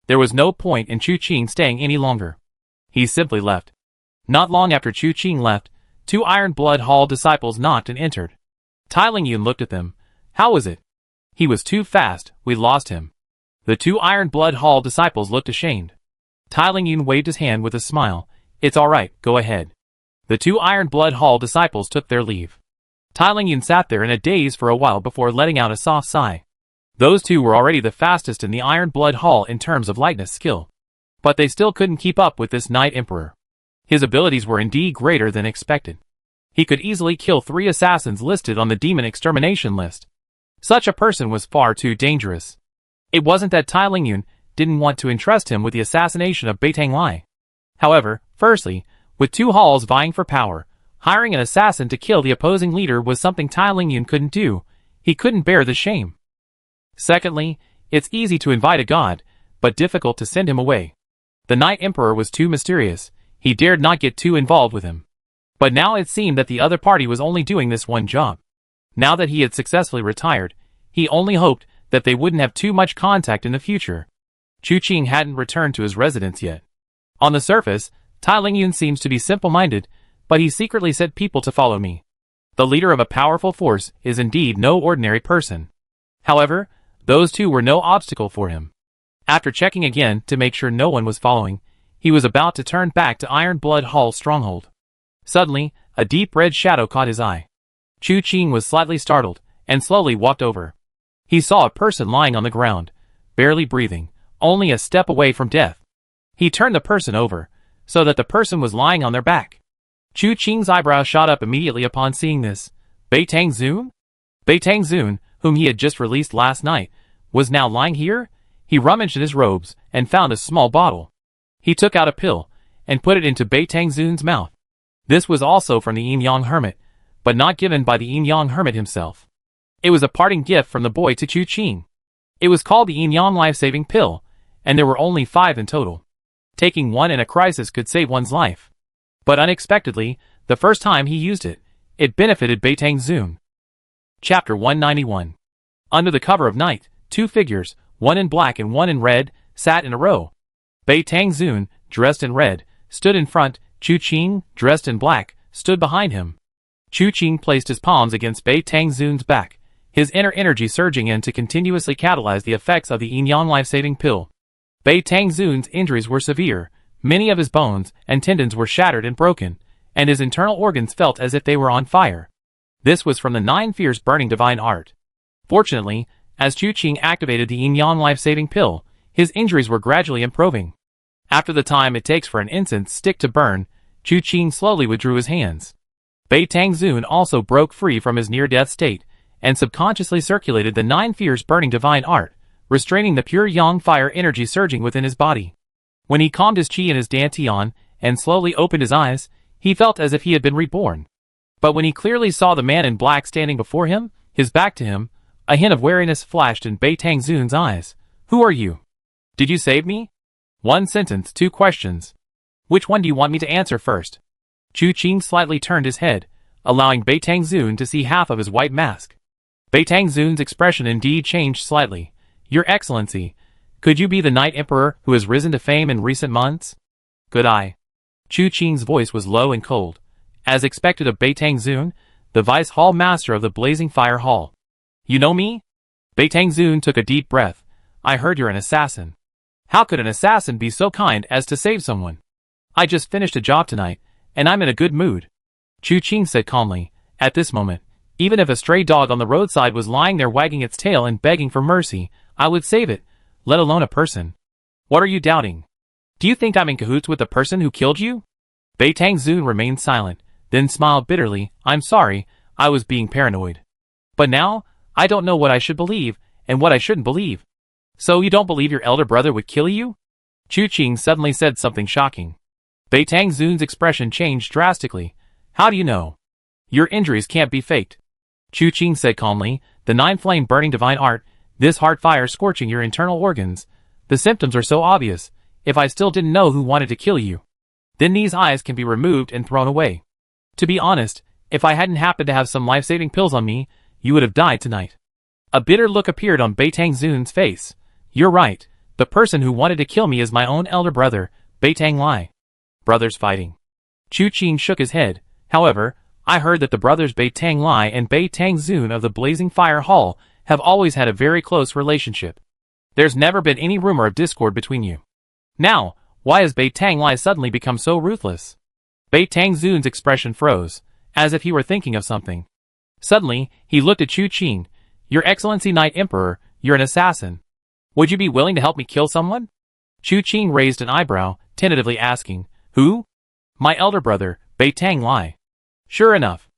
Speaker 1: There was no point in Chu Qing staying any longer. He simply left. Not long after Chu Qing left, 2 Iron Blood Hall disciples knocked and entered. Tai Lingyun looked at them. "How was it?" "He was too fast, we lost him." The 2 Iron Blood Hall disciples looked ashamed. Tai Lingyun waved his hand with a smile. "It's all right, go ahead." The 2 Iron Blood Hall disciples took their leave. Tai Lingyun sat there in a daze for a while before letting out a soft sigh. Those 2 were already the fastest in the Iron Blood Hall in terms of lightness skill. But they still couldn't keep up with this Night Emperor. His abilities were indeed greater than expected. He could easily kill 3 assassins listed on the demon extermination list. Such a person was far too dangerous. It wasn't that Tai Lingyun didn't want to entrust him with the assassination of Beitang Lai. However, firstly, with 2 halls vying for power, hiring an assassin to kill the opposing leader was something Tai Lingyun couldn't do. He couldn't bear the shame. Secondly, it's easy to invite a god, but difficult to send him away. The Night Emperor was too mysterious. He dared not get too involved with him. But now it seemed that the other party was only doing this one job. Now that he had successfully retired, he only hoped that they wouldn't have too much contact in the future. Chu Qing hadn't returned to his residence yet. On the surface, Tai Lingyun seems to be simple-minded, but he secretly said people to follow me. The leader of a powerful force is indeed no ordinary person. However, those 2 were no obstacle for him. After checking again to make sure no one was following, he was about to turn back to Iron Blood Hall stronghold. Suddenly, a deep red shadow caught his eye. Chu Qing was slightly startled, and slowly walked over. He saw a person lying on the ground, barely breathing, only a step away from death. He turned the person over, so that the person was lying on their back. Chu Qing's eyebrow shot up immediately upon seeing this. Bei Tangzun? Bei Tangzun, whom he had just released last night, was now lying here? He rummaged in his robes and found a small bottle. He took out a pill and put it into Bei Tangzun's mouth. This was also from the Yin-Yang hermit, but not given by the Yin-Yang hermit himself. It was a parting gift from the boy to Chu Qing. It was called the Yin-Yang life-saving pill, and there were only 5 in total. Taking one in a crisis could save one's life. But unexpectedly, the first time he used it, it benefited Bei Tangzun. Chapter 191. Under the cover of night, 2 figures, one in black and one in red, sat in a row. Bei Tangzun, dressed in red, stood in front. Chu Qing, dressed in black, stood behind him. Chu Qing placed his palms against Bei Tangzun's back, his inner energy surging in to continuously catalyze the effects of the Yin-Yang life-saving pill. Bei Tangzun's injuries were severe, many of his bones and tendons were shattered and broken, and his internal organs felt as if they were on fire. This was from the 9 fierce burning divine art. Fortunately, as Chu Qing activated the Yin-Yang life-saving pill, his injuries were gradually improving. After the time it takes for an incense stick to burn, Chu Qing slowly withdrew his hands. Bei Tangzun also broke free from his near-death state, and subconsciously circulated the 9 fierce burning divine art, restraining the pure yang fire energy surging within his body. When he calmed his qi and his dantian, and slowly opened his eyes, he felt as if he had been reborn. But when he clearly saw the man in black standing before him, his back to him, a hint of wariness flashed in Bei Tangzun's eyes. "Who are you? Did you save me?" 1 sentence, 2 questions. Which one do you want me to answer first? Chu Qing slightly turned his head, allowing Bei Tangzun to see half of his white mask. Bei Tangzun's expression indeed changed slightly. "Your Excellency, could you be the Night Emperor who has risen to fame in recent months?" "Could I?" Chu Qing's voice was low and cold, as expected of Bei Tangzun, the Vice Hall Master of the Blazing Fire Hall. "You know me?" Bei Tangzun took a deep breath. "I heard you're an assassin." "How could an assassin be so kind as to save someone?" "I just finished a job tonight, and I'm in a good mood," Chu Qing said calmly. At this moment, even if a stray dog on the roadside was lying there wagging its tail and begging for mercy, I would save it, let alone a person. "What are you doubting? Do you think I'm in cahoots with the person who killed you?" Bei Tangzun remained silent, then smiled bitterly. "I'm sorry, I was being paranoid. But now, I don't know what I should believe, and what I shouldn't believe." "So you don't believe your elder brother would kill you?" Chu Qing suddenly said something shocking. Bei Tangzun's expression changed drastically. "How do you know? Your injuries can't be faked," Chu Qing said calmly. "The 9 flame burning divine art, this hard fire scorching your internal organs. The symptoms are so obvious. If I still didn't know who wanted to kill you, then these eyes can be removed and thrown away. To be honest, if I hadn't happened to have some life-saving pills on me, you would have died tonight." A bitter look appeared on Bei Tangzun's face. "You're right. The person who wanted to kill me is my own elder brother, Bei Tanglai." "Brothers fighting?" Chu Qing shook his head. "However, I heard that the brothers Bei Tanglai and Bei Tangzun of the Blazing Fire Hall have always had a very close relationship. There's never been any rumor of discord between you. Now, why has Bei Tanglai suddenly become so ruthless?" Bei Tangzun's expression froze, as if he were thinking of something. Suddenly, he looked at Chu Qing. "Your Excellency Night Emperor, you're an assassin. Would you be willing to help me kill someone?" Chu Qing raised an eyebrow, tentatively asking, "Who?" "My elder brother, Bei Tanglai." "Sure enough."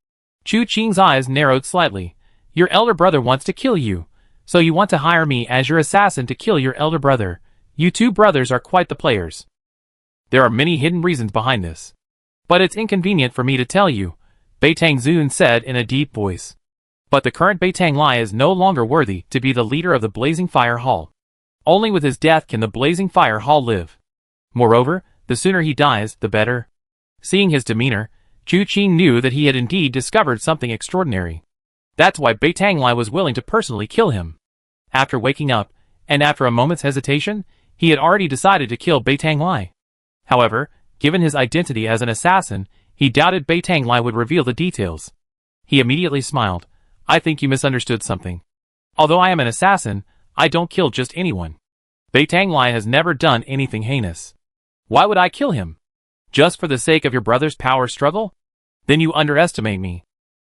Speaker 1: Chu Qing's eyes narrowed slightly. "Your elder brother wants to kill you, so you want to hire me as your assassin to kill your elder brother. You 2 brothers are quite the players." "There are many hidden reasons behind this. But it's inconvenient for me to tell you," Bei Tangzun said in a deep voice. "But the current Bei Tanglai is no longer worthy to be the leader of the Blazing Fire Hall. Only with his death can the Blazing Fire Hall live. Moreover, the sooner he dies, the better." Seeing his demeanor, Chu Qing knew that he had indeed discovered something extraordinary. That's why Bei Tanglai was willing to personally kill him. After waking up, and after a moment's hesitation, he had already decided to kill Bei Tanglai. However, given his identity as an assassin, he doubted Bei Tanglai would reveal the details. He immediately smiled. "I think you misunderstood something. Although I am an assassin, I don't kill just anyone. Bei Tanglai has never done anything heinous. Why would I kill him? Just for the sake of your brother's power struggle? Then you underestimate me."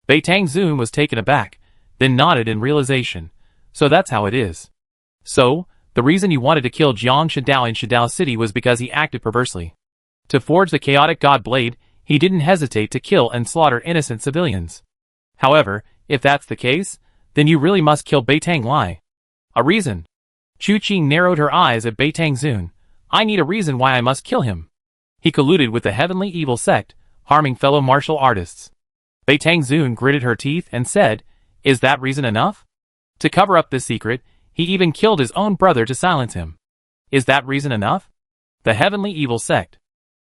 Speaker 1: Bei Tangzun was taken aback, then nodded in realization. "So that's how it is. So, the reason you wanted to kill Jiang Shidao in Shidao City was because he acted perversely. To forge the chaotic god blade, he didn't hesitate to kill and slaughter innocent civilians. However, if that's the case, then you really must kill Beitang Lai. A reason? Chu Qing narrowed her eyes at Beitang Zun. I need a reason why I must kill him. He colluded with the heavenly evil sect, harming fellow martial artists. Beitang Zun gritted her teeth and said, is that reason enough? To cover up this secret, he even killed his own brother to silence him. Is that reason enough? The heavenly evil sect.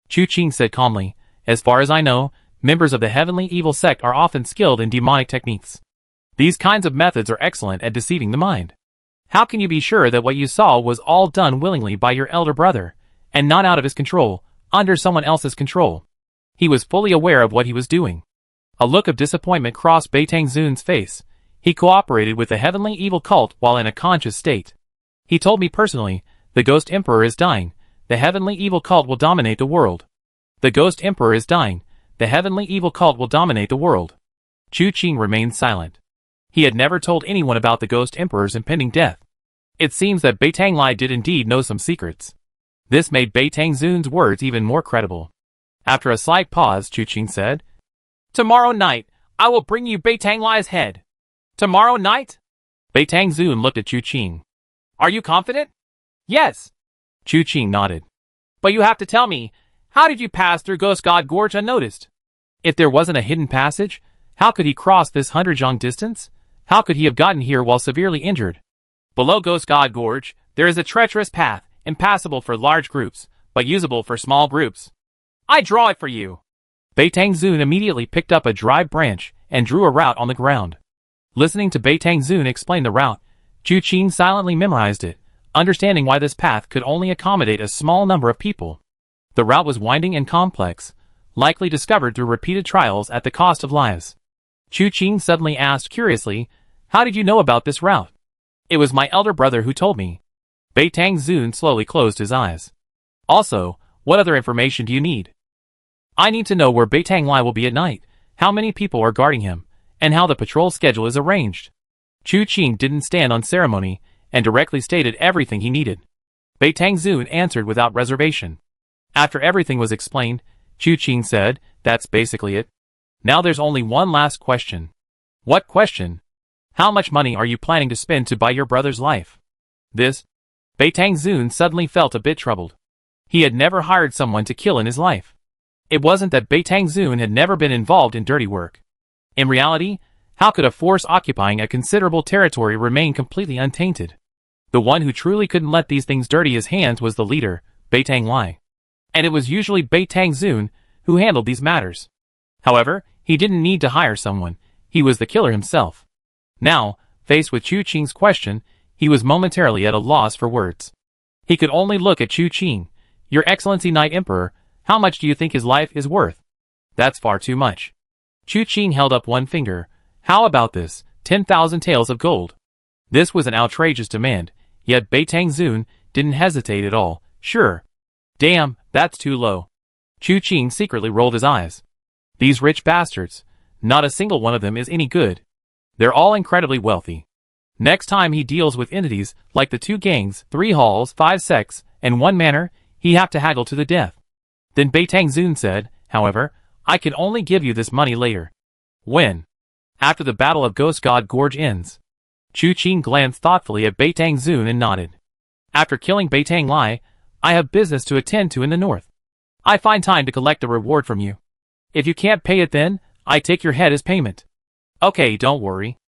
Speaker 1: Chu Qing said calmly, as far as I know, members of the heavenly evil sect are often skilled in demonic techniques. These kinds of methods are excellent at deceiving the mind. How can you be sure that what you saw was all done willingly by your elder brother, and not out of his control, under someone else's control? He was fully aware of what he was doing. A look of disappointment crossed Beitang Zun's face. He cooperated with the heavenly evil cult while in a conscious state. He told me personally, the Ghost Emperor is dying, the heavenly evil cult will dominate the world. The Ghost Emperor is dying, the heavenly evil cult will dominate the world. Chu Qing remained silent. He had never told anyone about the Ghost Emperor's impending death. It seems that Beitang Lai did indeed know some secrets. This made Beitang Zun's words even more credible. After a slight pause, Chu Qing said, tomorrow night, I will bring you Beitang Lai's head. Tomorrow night? Beitang Zun looked at Chu Qing. Are you confident? Yes. Chu Qing nodded. But you have to tell me, how did you pass through Ghost God Gorge unnoticed? If there wasn't a hidden passage, how could he cross this 100-zhang distance? How could he have gotten here while severely injured? Below Ghost God Gorge, there is a treacherous path, impassable for large groups, but usable for small groups. I draw it for you. Beitang Zun immediately picked up a dry branch and drew a route on the ground. Listening to Beitang Zun explain the route, Chu Qing silently memorized it, understanding why this path could only accommodate a small number of people. The route was winding and complex, likely discovered through repeated trials at the cost of lives. Chu Qing suddenly asked curiously, how did you know about this route? It was my elder brother who told me. Beitang Zun slowly closed his eyes. Also, what other information do you need? I need to know where Beitang Lai will be at night, how many people are guarding him, and how the patrol schedule is arranged. Chu Qing didn't stand on ceremony, and directly stated everything he needed. Beitang Zun answered without reservation. After everything was explained, Chu Qing said, that's basically it. Now there's only one last question. What question? How much money are you planning to spend to buy your brother's life? This? Beitang Zun suddenly felt a bit troubled. He had never hired someone to kill in his life. It wasn't that Beitang Zun had never been involved in dirty work. In reality, how could a force occupying a considerable territory remain completely untainted? The one who truly couldn't let these things dirty his hands was the leader, Beitang Lai. And it was usually Beitang Zun who handled these matters. However, he didn't need to hire someone, he was the killer himself. Now, faced with Chu Qing's question, he was momentarily at a loss for words. He could only look at Chu Qing. Your Excellency Knight Emperor, how much do you think his life is worth? That's far too much. Chu Qing held up one finger. How about this, 10,000 taels of gold? This was an outrageous demand, yet Beitang Zun didn't hesitate at all. Sure. Damn, that's too low. Chu Qing secretly rolled his eyes. These rich bastards, not a single one of them is any good. They're all incredibly wealthy. Next time he deals with entities like the 2 gangs, 3 halls, 5 sects, and 1 manor, he have to haggle to the death. Then Beitang Zun said, however, I can only give you this money later. When? After the Battle of Ghost God Gorge ends. Chu Qing glanced thoughtfully at Beitang Zun and nodded. After killing Beitang Lai, I have business to attend to in the north. I find time to collect a reward from you. If you can't pay it then, I take your head as payment. Okay, don't worry.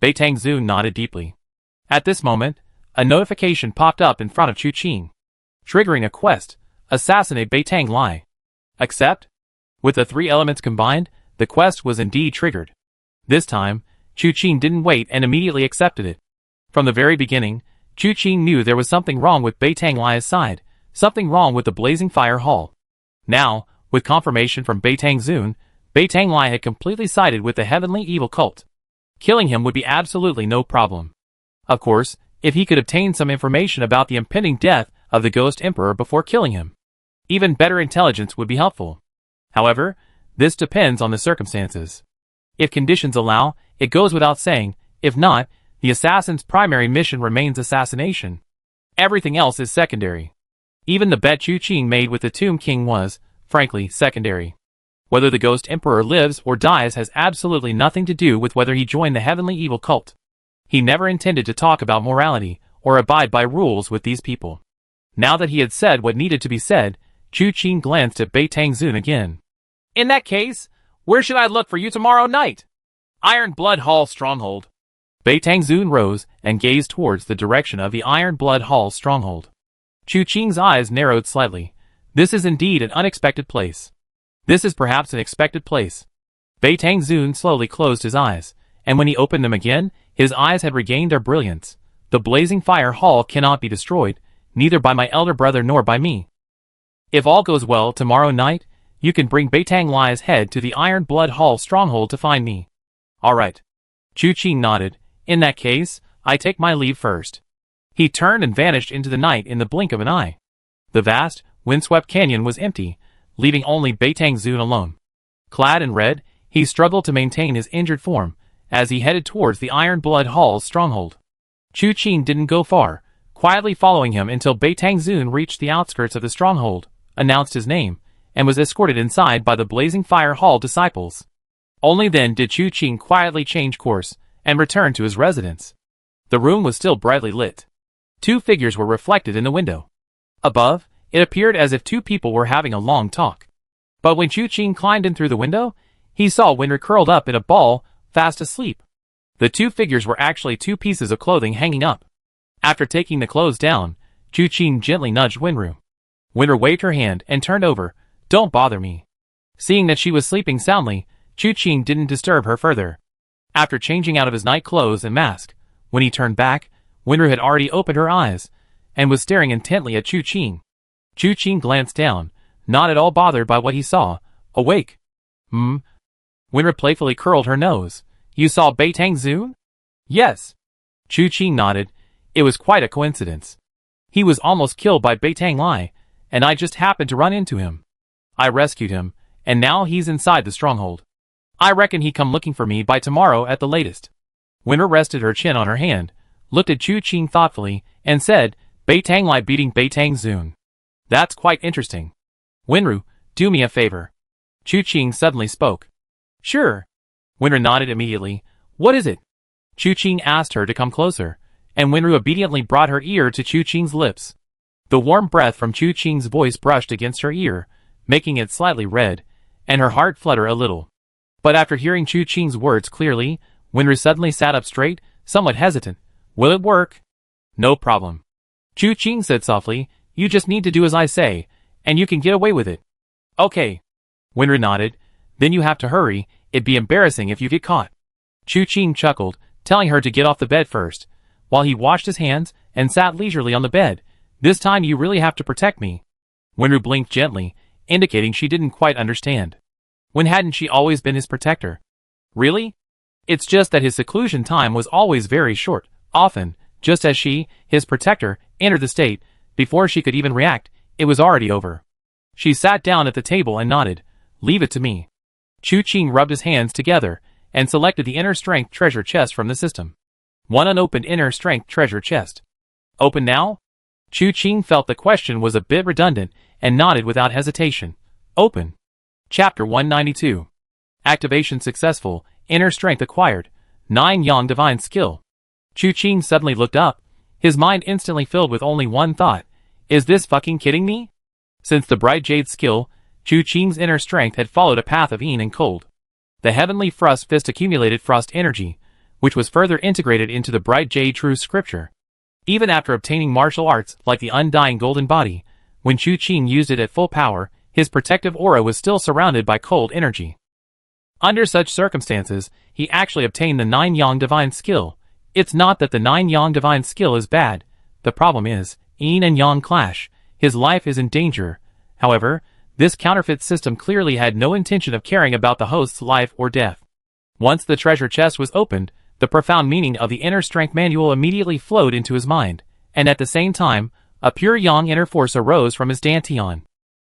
Speaker 1: Beitang Zun nodded deeply. At this moment, a notification popped up in front of Chu Qing. Triggering a quest, assassinate Beitang Lai. Accept? With the 3 elements combined, the quest was indeed triggered. This time, Chu Qing didn't wait and immediately accepted it. From the very beginning, Chu Qing knew there was something wrong with Beitang Lai's side, something wrong with the Blazing Fire Hall. Now, with confirmation from Beitang Zun, Beitang Lai had completely sided with the heavenly evil cult. Killing him would be absolutely no problem. Of course, if he could obtain some information about the impending death of the Ghost Emperor before killing him. Even better intelligence would be helpful. However, this depends on the circumstances. If conditions allow, it goes without saying. If not, the assassin's primary mission remains assassination. Everything else is secondary. Even the bet Chu Qing made with the Tomb King was, frankly, secondary. Whether the Ghost Emperor lives or dies has absolutely nothing to do with whether he joined the heavenly evil cult. He never intended to talk about morality or abide by rules with these people. Now that he had said what needed to be said, Chu Qing glanced at Bei Tangzun again. In that case, where should I look for you tomorrow night? Iron Blood Hall Stronghold. Bei Tangzun rose and gazed towards the direction of the Iron Blood Hall stronghold. Chu Qing's eyes narrowed slightly. This is indeed an unexpected place. This is perhaps an expected place. Bei Tangzun slowly closed his eyes, and when he opened them again, his eyes had regained their brilliance. The blazing fire hall cannot be destroyed, neither by my elder brother nor by me. If all goes well tomorrow night, you can bring Beitang Lai's head to the Iron Blood Hall stronghold to find me. All right. Chu Qing nodded. In that case, I take my leave first. He turned and vanished into the night in the blink of an eye. The vast, windswept canyon was empty, leaving only Bei Tangzun alone. Clad in red, he struggled to maintain his injured form as he headed towards the Iron Blood Hall's stronghold. Chu Qing didn't go far, quietly following him until Bei Tangzun reached the outskirts of the stronghold, announced his name, and was escorted inside by the Blazing Fire Hall disciples. Only then did Chu Qing quietly change course and return to his residence. The room was still brightly lit. Two figures were reflected in the window. Above, it appeared as if two people were having a long talk. But when Chu Qing climbed in through the window, he saw Winry curled up in a ball, fast asleep. The two figures were actually two pieces of clothing hanging up. After taking the clothes down, Chu Qing gently nudged Winru. Winru waved her hand and turned over. Don't bother me. Seeing that she was sleeping soundly, Chu Qing didn't disturb her further. After changing out of his night clothes and mask, when he turned back, Winru had already opened her eyes and was staring intently at Chu Qing. Chu Qing glanced down, not at all bothered by what he saw. Awake. Winru playfully curled her nose. You saw Bei Tangzun? Yes. Chu Qing nodded. It was quite a coincidence. He was almost killed by Beitang Lai, and I just happened to run into him. I rescued him, and now he's inside the stronghold. I reckon he come looking for me by tomorrow at the latest. Winru rested her chin on her hand, looked at Chu Qing thoughtfully, and said, Beitang Lai beating Bei Tangzun. That's quite interesting. Winru, do me a favor. Chu Qing suddenly spoke. Sure. Winru nodded immediately. What is it? Chu Qing asked her to come closer, and Winru obediently brought her ear to Chu Qing's lips. The warm breath from Chu Qing's voice brushed against her ear, making it slightly red, and her heart flutter a little. But after hearing Chu Qing's words clearly, Winru suddenly sat up straight, somewhat hesitant. Will it work? No problem. Chu Qing said softly, you just need to do as I say, and you can get away with it. Okay. Winru nodded. Then you have to hurry, it'd be embarrassing if you get caught. Chu Qing chuckled, telling her to get off the bed first, while he washed his hands and sat leisurely on the bed. This time you really have to protect me. Winru blinked gently, indicating she didn't quite understand. When hadn't she always been his protector? Really? It's just that his seclusion time was always very short. Often, just as she, his protector, entered the state, before she could even react, it was already over. She sat down at the table and nodded. Leave it to me. Chu Qing rubbed his hands together and selected the inner strength treasure chest from the system. One unopened inner strength treasure chest. Open now? Chu Qing felt the question was a bit redundant and nodded without hesitation. Open. Chapter 192. Activation successful. Inner strength acquired. 9 Yang Divine Skill. Chu Qing suddenly looked up, his mind instantly filled with only one thought. Is this fucking kidding me? Since the Bright Jade skill, Chu Qing's inner strength had followed a path of yin and cold. The Heavenly Frost Fist accumulated frost energy, which was further integrated into the Bright Jade True Scripture. Even after obtaining martial arts like the Undying Golden Body, when Chu Qing used it at full power, his protective aura was still surrounded by cold energy. Under such circumstances, he actually obtained the 9 Yang Divine Skill. It's not that the 9 Yang Divine Skill is bad. The problem is, yin and yang clash. His life is in danger. However, this counterfeit system clearly had no intention of caring about the host's life or death. Once the treasure chest was opened, the profound meaning of the inner strength manual immediately flowed into his mind, and at the same time, a pure yang inner force arose from his dantian.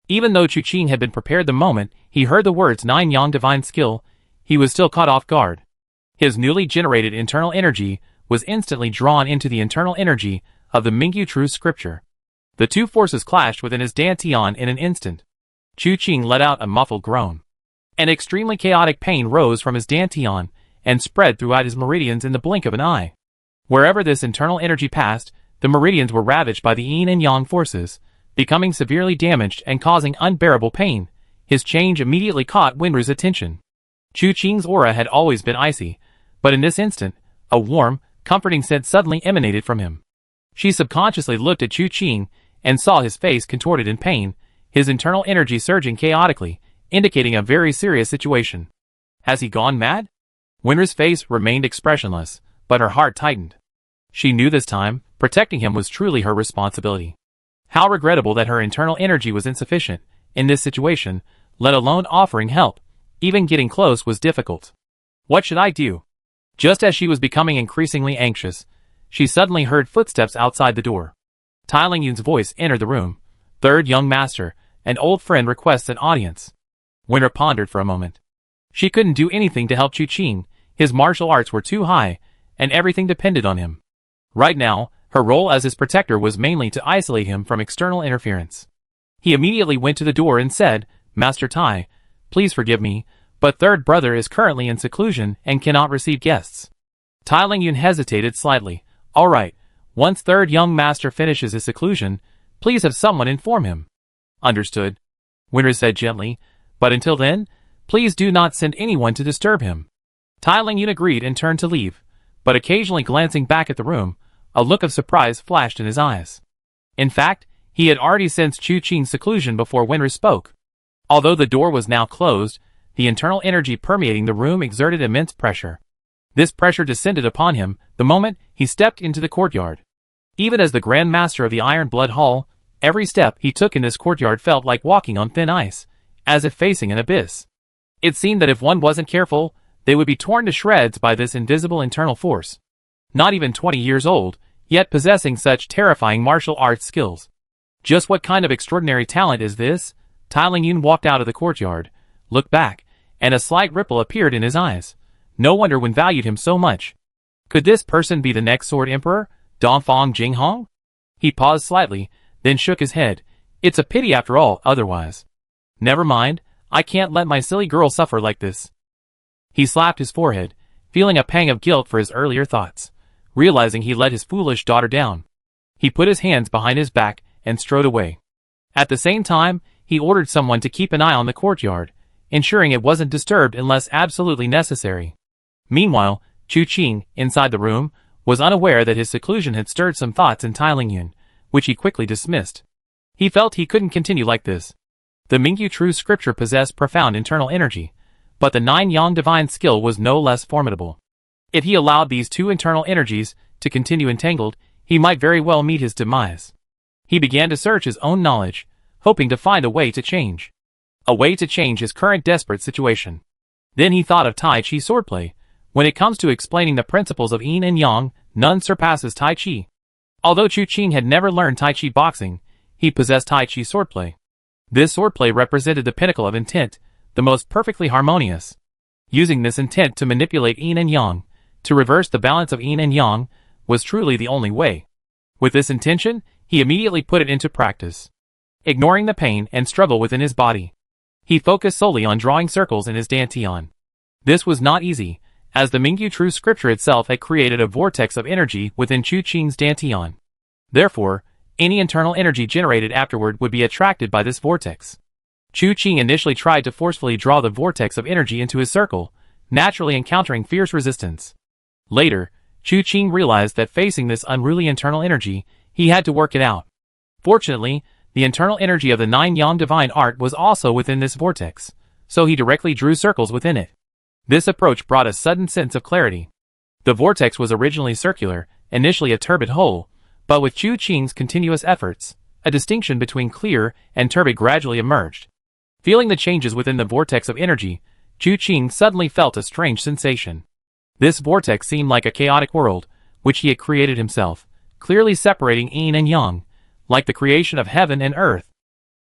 Speaker 1: Even though Chu Qing had been prepared the moment he heard the words 9 Yang Divine Skill, he was still caught off guard. His newly generated internal energy was instantly drawn into the internal energy of the Mingyu True Scripture. The two forces clashed within his dantian in an instant. Chu Qing let out a muffled groan. An extremely chaotic pain rose from his dantian and spread throughout his meridians in the blink of an eye. Wherever this internal energy passed, the meridians were ravaged by the yin and yang forces, becoming severely damaged and causing unbearable pain. His change immediately caught Winru's attention. Chu Qing's aura had always been icy, but in this instant, a warm, comforting scent suddenly emanated from him. She subconsciously looked at Chu Qing and saw his face contorted in pain, his internal energy surging chaotically, indicating a very serious situation. Has he gone mad? Winru's face remained expressionless, but her heart tightened. She knew this time, protecting him was truly her responsibility. How regrettable that her internal energy was insufficient in this situation, let alone offering help. Even getting close was difficult. What should I do? Just as she was becoming increasingly anxious, she suddenly heard footsteps outside the door. Tai Lingyun's voice entered the room. Third young master, an old friend requests an audience. Winru pondered for a moment. She couldn't do anything to help Chu Qing. His martial arts were too high, and everything depended on him. Right now, her role as his protector was mainly to isolate him from external interference. He immediately went to the door and said, Master Tai, please forgive me, but third brother is currently in seclusion and cannot receive guests. Tai Lingyun hesitated slightly. All right, once third young master finishes his seclusion, please have someone inform him. Understood, Winru said gently, but until then, please do not send anyone to disturb him. Tai Lingyun agreed and turned to leave, but occasionally glancing back at the room, a look of surprise flashed in his eyes. In fact, he had already sensed Chu Qing's seclusion before Winru spoke. Although the door was now closed, the internal energy permeating the room exerted immense pressure. This pressure descended upon him the moment he stepped into the courtyard. Even as the Grand Master of the Iron Blood Hall, every step he took in this courtyard felt like walking on thin ice, as if facing an abyss. It seemed that if one wasn't careful, they would be torn to shreds by this invisible internal force. Not even 20 years old, yet possessing such terrifying martial arts skills. Just what kind of extraordinary talent is this? Tai Lingyun walked out of the courtyard, looked back, and a slight ripple appeared in his eyes. No wonder Wen valued him so much. Could this person be the next Sword Emperor, Dongfang Jinghong? He paused slightly, then shook his head. It's a pity after all, otherwise. Never mind, I can't let my silly girl suffer like this. He slapped his forehead, feeling a pang of guilt for his earlier thoughts, realizing he let his foolish daughter down. He put his hands behind his back and strode away. At the same time, he ordered someone to keep an eye on the courtyard, ensuring it wasn't disturbed unless absolutely necessary. Meanwhile, Chu Qing, inside the room, was unaware that his seclusion had stirred some thoughts in Tai Lingyun, which he quickly dismissed. He felt he couldn't continue like this. The Mingyu True Scripture possessed profound internal energy, but the Nine Yang Divine skill was no less formidable. If he allowed these two internal energies to continue entangled, he might very well meet his demise. He began to search his own knowledge, hoping to find a way to change. A way to change his current desperate situation. Then he thought of Tai Chi swordplay. When it comes to explaining the principles of yin and yang, none surpasses Tai Chi. Although Chu Qing had never learned Tai Chi boxing, he possessed Tai Chi swordplay. This swordplay represented the pinnacle of intent, the most perfectly harmonious. Using this intent to manipulate yin and yang, to reverse the balance of yin and yang, was truly the only way. With this intention, he immediately put it into practice. Ignoring the pain and struggle within his body, he focused solely on drawing circles in his dantian. This was not easy, as the Mingyu True Scripture itself had created a vortex of energy within Chu Qing's dantian. Therefore, any internal energy generated afterward would be attracted by this vortex. Chu Qing initially tried to forcefully draw the vortex of energy into his circle, naturally encountering fierce resistance. Later, Chu Qing realized that facing this unruly internal energy, he had to work it out. Fortunately, the internal energy of the Nine Yang Divine Art was also within this vortex, so he directly drew circles within it. This approach brought a sudden sense of clarity. The vortex was originally circular, initially a turbid hole, but with Chu Qing's continuous efforts, a distinction between clear and turbid gradually emerged. Feeling the changes within the vortex of energy, Chu Qing suddenly felt a strange sensation. This vortex seemed like a chaotic world, which he had created himself, clearly separating yin and yang, like the creation of heaven and earth.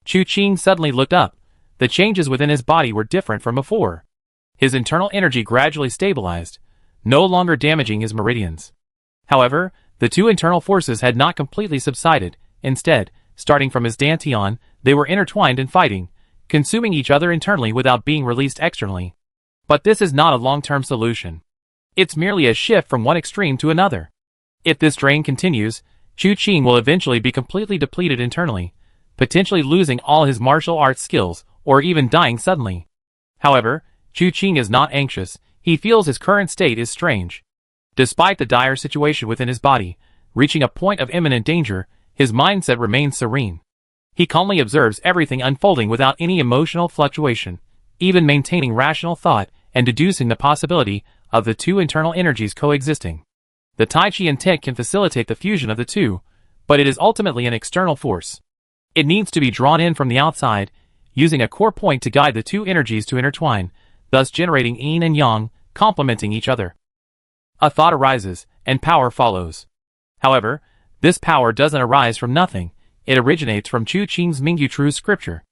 Speaker 1: Chu Qing suddenly looked up. The changes within his body were different from before. His internal energy gradually stabilized, no longer damaging his meridians. However, the two internal forces had not completely subsided. Instead, starting from his dantian, they were intertwined and fighting, consuming each other internally without being released externally. But this is not a long-term solution. It's merely a shift from one extreme to another. If this drain continues, Chu Qing will eventually be completely depleted internally, potentially losing all his martial arts skills, or even dying suddenly. However, Chu Qing is not anxious. He feels his current state is strange. Despite the dire situation within his body, reaching a point of imminent danger, his mindset remains serene. He calmly observes everything unfolding without any emotional fluctuation, even maintaining rational thought and deducing the possibility of the two internal energies coexisting. The Tai Chi intent can facilitate the fusion of the two, but it is ultimately an external force. It needs to be drawn in from the outside, using a core point to guide the two energies to intertwine, thus generating yin and yang, complementing each other. A thought arises, and power follows. However, this power doesn't arise from nothing. It originates from Chu Qing's Mingyu True scripture.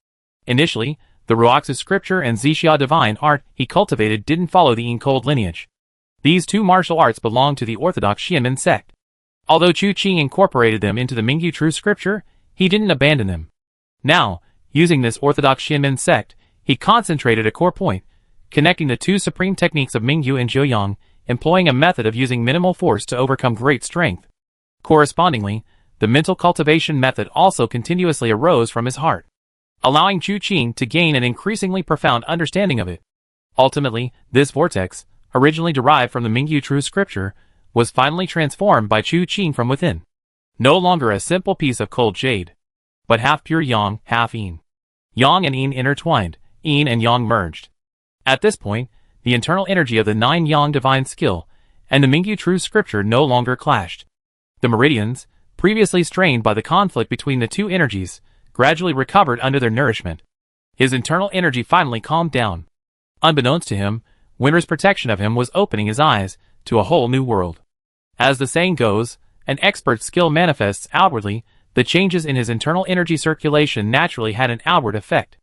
Speaker 1: Initially, the Ruoxu scripture and Zixia divine art he cultivated didn't follow the Yin Cold lineage. These two martial arts belonged to the orthodox Xianmen sect. Although Chu Qing incorporated them into the Mingyu True scripture, he didn't abandon them. Now, using this orthodox Xianmen sect, he concentrated a core point, connecting the two supreme techniques of Mingyu and Zhuoyang, employing a method of using minimal force to overcome great strength. Correspondingly, the mental cultivation method also continuously arose from his heart, allowing Chu Qing to gain an increasingly profound understanding of it. Ultimately, this vortex, originally derived from the Mingyu True scripture, was finally transformed by Chu Qing from within. No longer a simple piece of cold jade, but half pure yang, half yin. Yang and yin intertwined, yin and yang merged. At this point, the internal energy of the 9 yang divine skill and the Mingyu True scripture no longer clashed. The meridians, previously strained by the conflict between the two energies, gradually recovered under their nourishment. His internal energy finally calmed down. Unbeknownst to him, Winter's protection of him was opening his eyes to a whole new world. As the saying goes, an expert's skill manifests outwardly. The changes in his internal energy circulation naturally had an outward effect.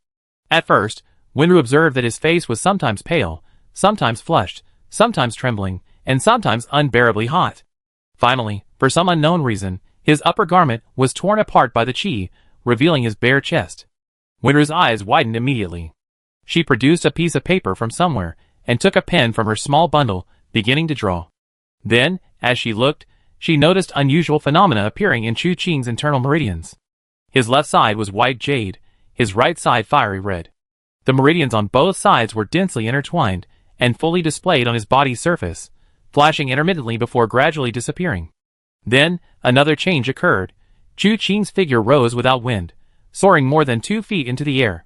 Speaker 1: At first, Winru observed that his face was sometimes pale, sometimes flushed, sometimes trembling, and sometimes unbearably hot. Finally, for some unknown reason, his upper garment was torn apart by the qi, revealing his bare chest. Winter's eyes widened immediately. She produced a piece of paper from somewhere, and took a pen from her small bundle, beginning to draw. Then, as she looked, she noticed unusual phenomena appearing in Chu Qing's internal meridians. His left side was white jade, his right side fiery red. The meridians on both sides were densely intertwined, and fully displayed on his body's surface, flashing intermittently before gradually disappearing. Then, another change occurred. Chu Qing's figure rose without wind, soaring more than 2 feet into the air.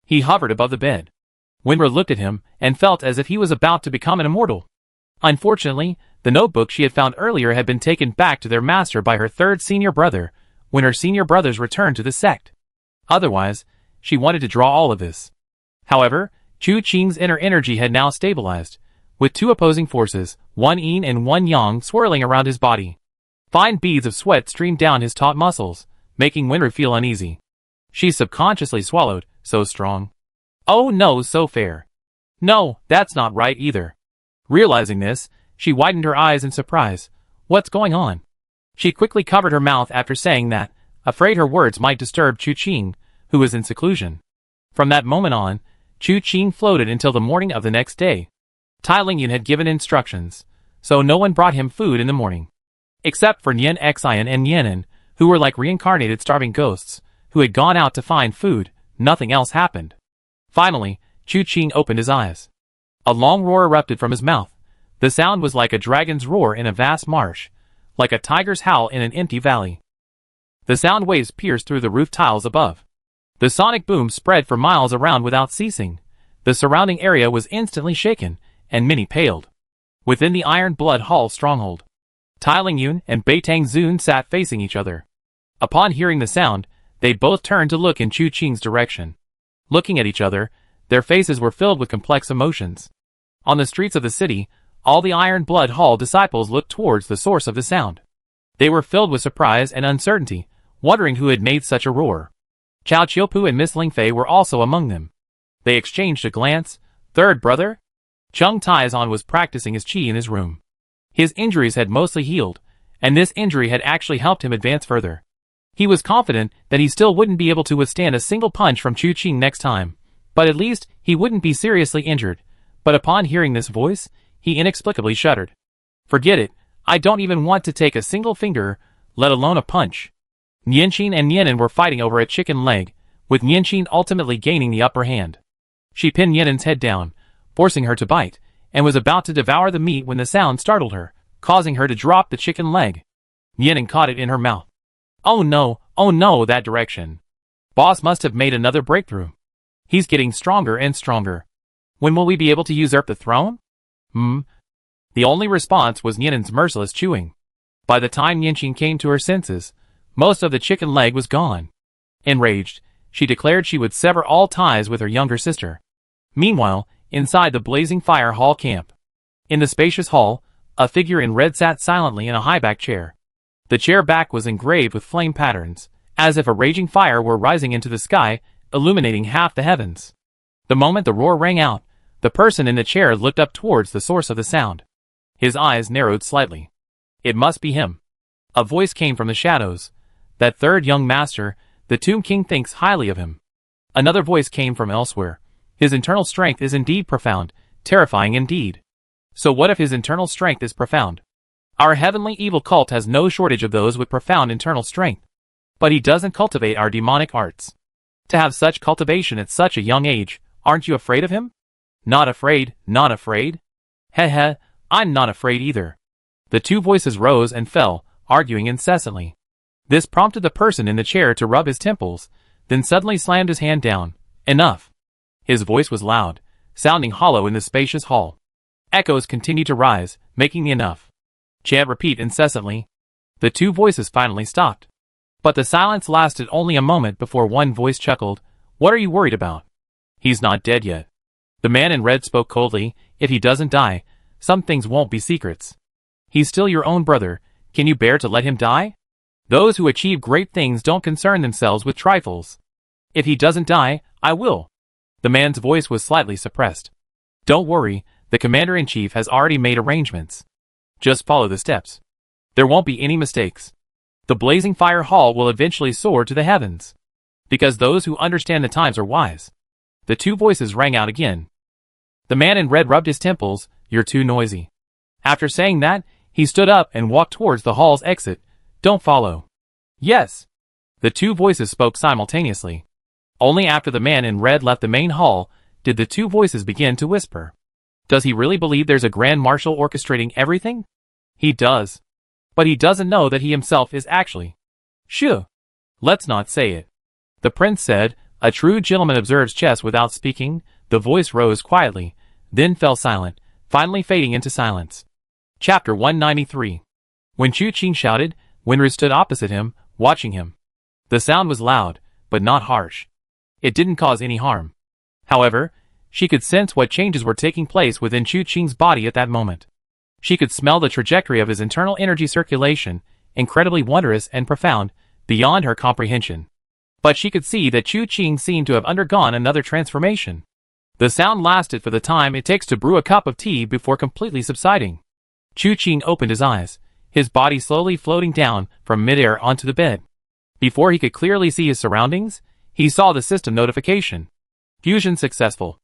Speaker 1: He hovered above the bed. Winra looked at him, and felt as if he was about to become an immortal. Unfortunately, the notebook she had found earlier had been taken back to their master by her third senior brother, when her senior brothers returned to the sect. Otherwise, she wanted to draw all of this. However, Chu Qing's inner energy had now stabilized, with 2 opposing forces, one yin and one yang, swirling around his body. Fine beads of sweat streamed down his taut muscles, making Winra feel uneasy. She subconsciously swallowed, so strong. Oh no, so fair. No, that's not right either. Realizing this, she widened her eyes in surprise. What's going on? She quickly covered her mouth after saying that, afraid her words might disturb Chu Qing, who was in seclusion. From that moment on, Chu Qing floated until the morning of the next day. Tai Lingyun had given instructions, so no one brought him food in the morning. Except for Nian Xian and Nianen, who were like reincarnated starving ghosts, who had gone out to find food, nothing else happened. Finally, Chu Qing opened his eyes. A long roar erupted from his mouth. The sound was like a dragon's roar in a vast marsh, like a tiger's howl in an empty valley. The sound waves pierced through the roof tiles above. The sonic boom spread for miles around without ceasing. The surrounding area was instantly shaken, and many paled. Within the Iron Blood Hall stronghold, Tai Lingyun and Beitang Zun sat facing each other. Upon hearing the sound, they both turned to look in Chu Qing's direction. Looking at each other, their faces were filled with complex emotions. On the streets of the city, all the Iron Blood Hall disciples looked towards the source of the sound. They were filled with surprise and uncertainty, wondering who had made such a roar. Chao Qiupu and Miss Lingfei were also among them. They exchanged a glance. Third brother? Chung Taizan was practicing his qi in his room. His injuries had mostly healed, and this injury had actually helped him advance further. He was confident that he still wouldn't be able to withstand a single punch from Chu Qing next time, But at least he wouldn't be seriously injured. But upon hearing this voice, he inexplicably shuddered. Forget it, I don't even want to take a single finger, let alone a punch. Nianqing and Nianin were fighting over a chicken leg, with Nianqing ultimately gaining the upper hand. She pinned Nianin's head down, forcing her to bite, and was about to devour the meat when the sound startled her, causing her to drop the chicken leg. Nianin caught it in her mouth. Oh no, that direction. Boss must have made another breakthrough. He's getting stronger and stronger. When will we be able to usurp the throne? The only response was Nianin's merciless chewing. By the time Nianqing came to her senses, most of the chicken leg was gone. Enraged, she declared she would sever all ties with her younger sister. Meanwhile, inside the blazing fire hall camp. In the spacious hall, a figure in red sat silently in a high-back chair. The chair back was engraved with flame patterns, as if a raging fire were rising into the sky, illuminating half the heavens. The moment the roar rang out, the person in the chair looked up towards the source of the sound. His eyes narrowed slightly. It must be him. A voice came from the shadows. That third young master, the Tomb King thinks highly of him. Another voice came from elsewhere. His internal strength is indeed profound, terrifying indeed. So what if his internal strength is profound? Our heavenly evil cult has no shortage of those with profound internal strength. But he doesn't cultivate our demonic arts. To have such cultivation at such a young age, aren't you afraid of him? Not afraid, not afraid? Heh, I'm not afraid either. The two voices rose and fell, arguing incessantly. This prompted the person in the chair to rub his temples, then suddenly slammed his hand down. Enough. His voice was loud, sounding hollow in the spacious hall. Echoes continued to rise, making the enough chant repeat incessantly. The two voices finally stopped. But the silence lasted only a moment before one voice chuckled. What are you worried about? He's not dead yet. The man in red spoke coldly. If he doesn't die, some things won't be secrets. He's still your own brother. Can you bear to let him die? Those who achieve great things don't concern themselves with trifles. If he doesn't die, I will. The man's voice was slightly suppressed. Don't worry, the commander-in-chief has already made arrangements. Just follow the steps. There won't be any mistakes. The blazing fire hall will eventually soar to the heavens. Because those who understand the times are wise. The two voices rang out again. The man in red rubbed his temples. You're too noisy. After saying that, he stood up and walked towards the hall's exit. Don't follow. Yes. The two voices spoke simultaneously. Only after the man in red left the main hall, did the two voices begin to whisper. Does he really believe there's a grand marshal orchestrating everything? He does. But he doesn't know that he himself is actually. Shoo. Let's not say it. The prince said, a true gentleman observes chess without speaking. The voice rose quietly, then fell silent, finally fading into silence. Chapter 193. When Chu Qing shouted, Winru stood opposite him, watching him. The sound was loud, but not harsh. It didn't cause any harm. However, she could sense what changes were taking place within Chu Qing's body at that moment. She could smell the trajectory of his internal energy circulation, incredibly wondrous and profound, beyond her comprehension. But she could see that Chu Qing seemed to have undergone another transformation. The sound lasted for the time it takes to brew a cup of tea before completely subsiding. Chu Qing opened his eyes, his body slowly floating down from midair onto the bed. Before he could clearly see his surroundings, he saw the system notification. Fusion successful.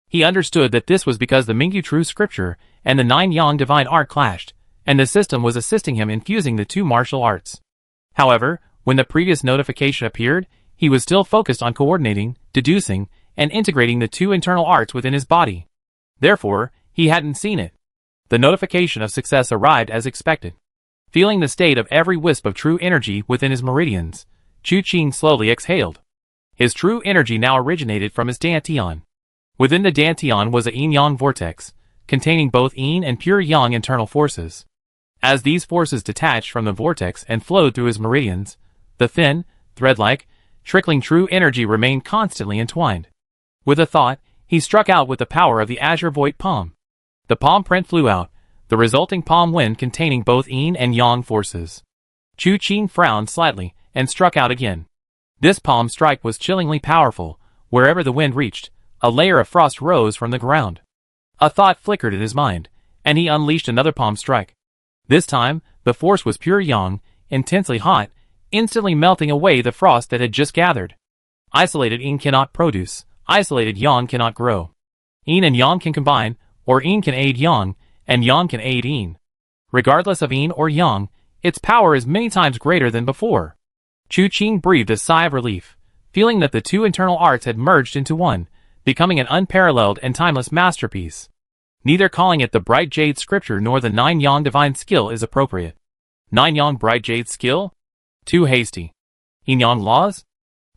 Speaker 1: He understood that this was because the Mingyu True Scripture and the Nine Yang Divine Art clashed, and the system was assisting him in fusing the two martial arts. However, when the previous notification appeared, he was still focused on coordinating, deducing, and integrating the two internal arts within his body. Therefore, he hadn't seen it. The notification of success arrived as expected. Feeling the state of every wisp of true energy within his meridians, Chu Qing slowly exhaled. His true energy now originated from his dantian. Within the dantian was a yin-yang vortex, containing both yin and pure yang internal forces. As these forces detached from the vortex and flowed through his meridians, the thin, thread-like, trickling true energy remained constantly entwined. With a thought, he struck out with the power of the azure void palm. The palm print flew out, the resulting palm wind containing both yin and yang forces. Chu Qing frowned slightly and struck out again. This palm strike was chillingly powerful. Wherever the wind reached, a layer of frost rose from the ground. A thought flickered in his mind, and he unleashed another palm strike. This time, the force was pure yang, intensely hot, instantly melting away the frost that had just gathered. Isolated yin cannot produce Isolated yang cannot grow. Yin and yang can combine, or yin can aid yang, and yang can aid yin. Regardless of yin or yang, its power is many times greater than before. Chu Qing breathed a sigh of relief, feeling that the two internal arts had merged into one, becoming an unparalleled and timeless masterpiece. Neither calling it the Bright Jade Scripture nor the Nine Yang Divine Skill is appropriate. Nine Yang Bright Jade Skill? Too hasty. Yin Yang Laws?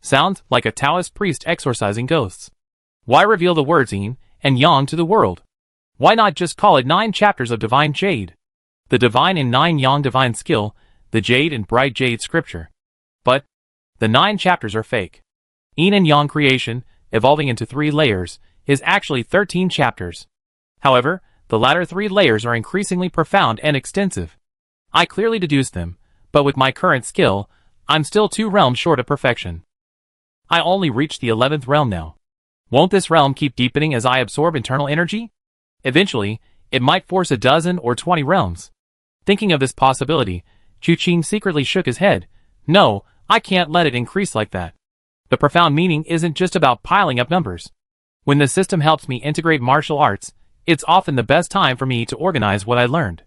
Speaker 1: Sounds like a Taoist priest exorcising ghosts. Why reveal the words Yin and Yang to the world? Why not just call it 9 chapters of Divine Jade? The Divine and Nine Yang Divine Skill, the Jade and Bright Jade Scripture. But the 9 chapters are fake. Yin and Yang creation, evolving into 3 layers, is actually 13 chapters. However, the latter 3 layers are increasingly profound and extensive. I clearly deduced them, but with my current skill, I'm still 2 realms short of perfection. I only reached the 11th realm now. Won't this realm keep deepening as I absorb internal energy? Eventually, it might force a dozen or 20 realms. Thinking of this possibility, Chu Qing secretly shook his head. No, I can't let it increase like that. The profound meaning isn't just about piling up numbers. When the system helps me integrate martial arts, it's often the best time for me to organize what I learned.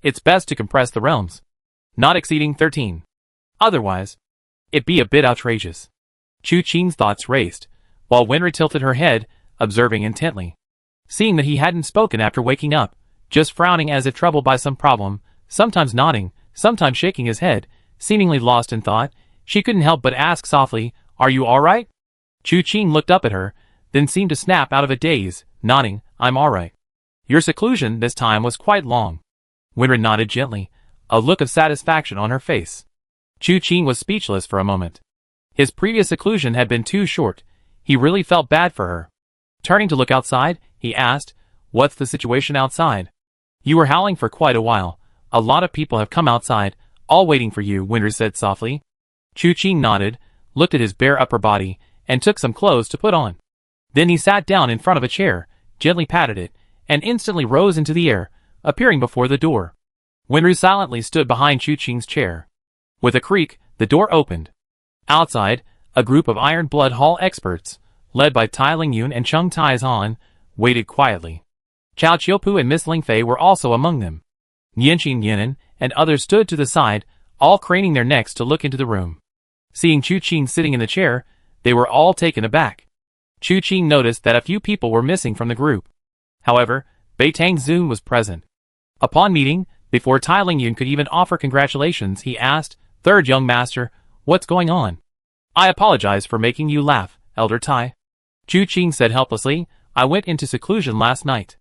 Speaker 1: It's best to compress the realms, not exceeding 13. Otherwise, it'd be a bit outrageous. Chu Qing's thoughts raced, while Winry tilted her head, observing intently. Seeing that he hadn't spoken after waking up, just frowning as if troubled by some problem, sometimes nodding, sometimes shaking his head, seemingly lost in thought, she couldn't help but ask softly, "Are you alright?" Chu Qing looked up at her, then seemed to snap out of a daze, nodding, "I'm alright." Your seclusion this time was quite long. Winry nodded gently, a look of satisfaction on her face. Chu Qing was speechless for a moment. His previous seclusion had been too short. He really felt bad for her. Turning to look outside, he asked, "What's the situation outside?" "You were howling for quite a while. A lot of people have come outside, all waiting for you," Winry said softly. Chu Qing nodded, looked at his bare upper body, and took some clothes to put on. Then he sat down in front of a chair, gently patted it, and instantly rose into the air, appearing before the door. Winry silently stood behind Chu Qing's chair. With a creak, the door opened. Outside, a group of Iron Blood Hall experts, led by Tai Lingyun and Chung Tai-zhan, waited quietly. Chao Chiupu and Miss Lingfei were also among them. Nianqing Yinan and others stood to the side, all craning their necks to look into the room. Seeing Chu Qing sitting in the chair, they were all taken aback. Chu Qing noticed that a few people were missing from the group. However, Bei Tangzun was present. Upon meeting, before Tai Lingyun could even offer congratulations, he asked, "Third young master, what's going on?" "I apologize for making you laugh, Elder Tai." Chu Qing said helplessly, "I went into seclusion last night.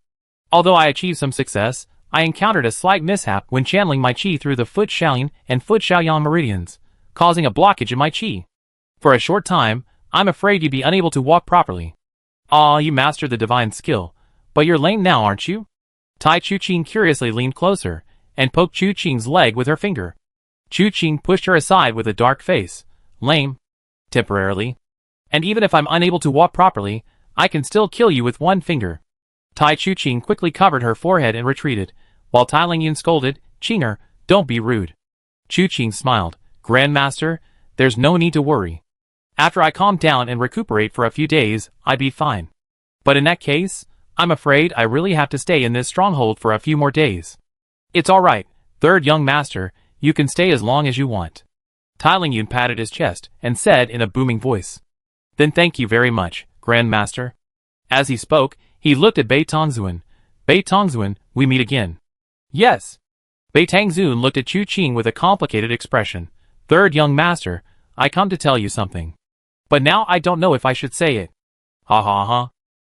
Speaker 1: Although I achieved some success, I encountered a slight mishap when channeling my qi through the Foot Xiaoyin and Foot Xiaoyan meridians, causing a blockage in my qi. For a short time, I'm afraid you'd be unable to walk properly." "Ah, you mastered the divine skill, but you're lame now, aren't you?" Tai Chu Qing curiously leaned closer, and poked Chu Qing's leg with her finger. Chu Qing pushed her aside with a dark face. "Lame? Temporarily. And even if I'm unable to walk properly, I can still kill you with one finger." Tai Chu Qing quickly covered her forehead and retreated, while Tai Lingyun scolded, "Qinger, don't be rude." Chu Qing smiled. "Grandmaster, there's no need to worry. After I calm down and recuperate for a few days, I'd be fine. But in that case, I'm afraid I really have to stay in this stronghold for a few more days." "It's alright, third young master, you can stay as long as you want." Tai Lingyun patted his chest and said in a booming voice. "Then thank you very much, Grandmaster." As he spoke, he looked at Bei Tangzun. "Bei Tangzun, we meet again." "Yes." Bei Tangzun looked at Chu Qing with a complicated expression. "Third young master, I come to tell you something. But now I don't know if I should say it." "Ha ha ha."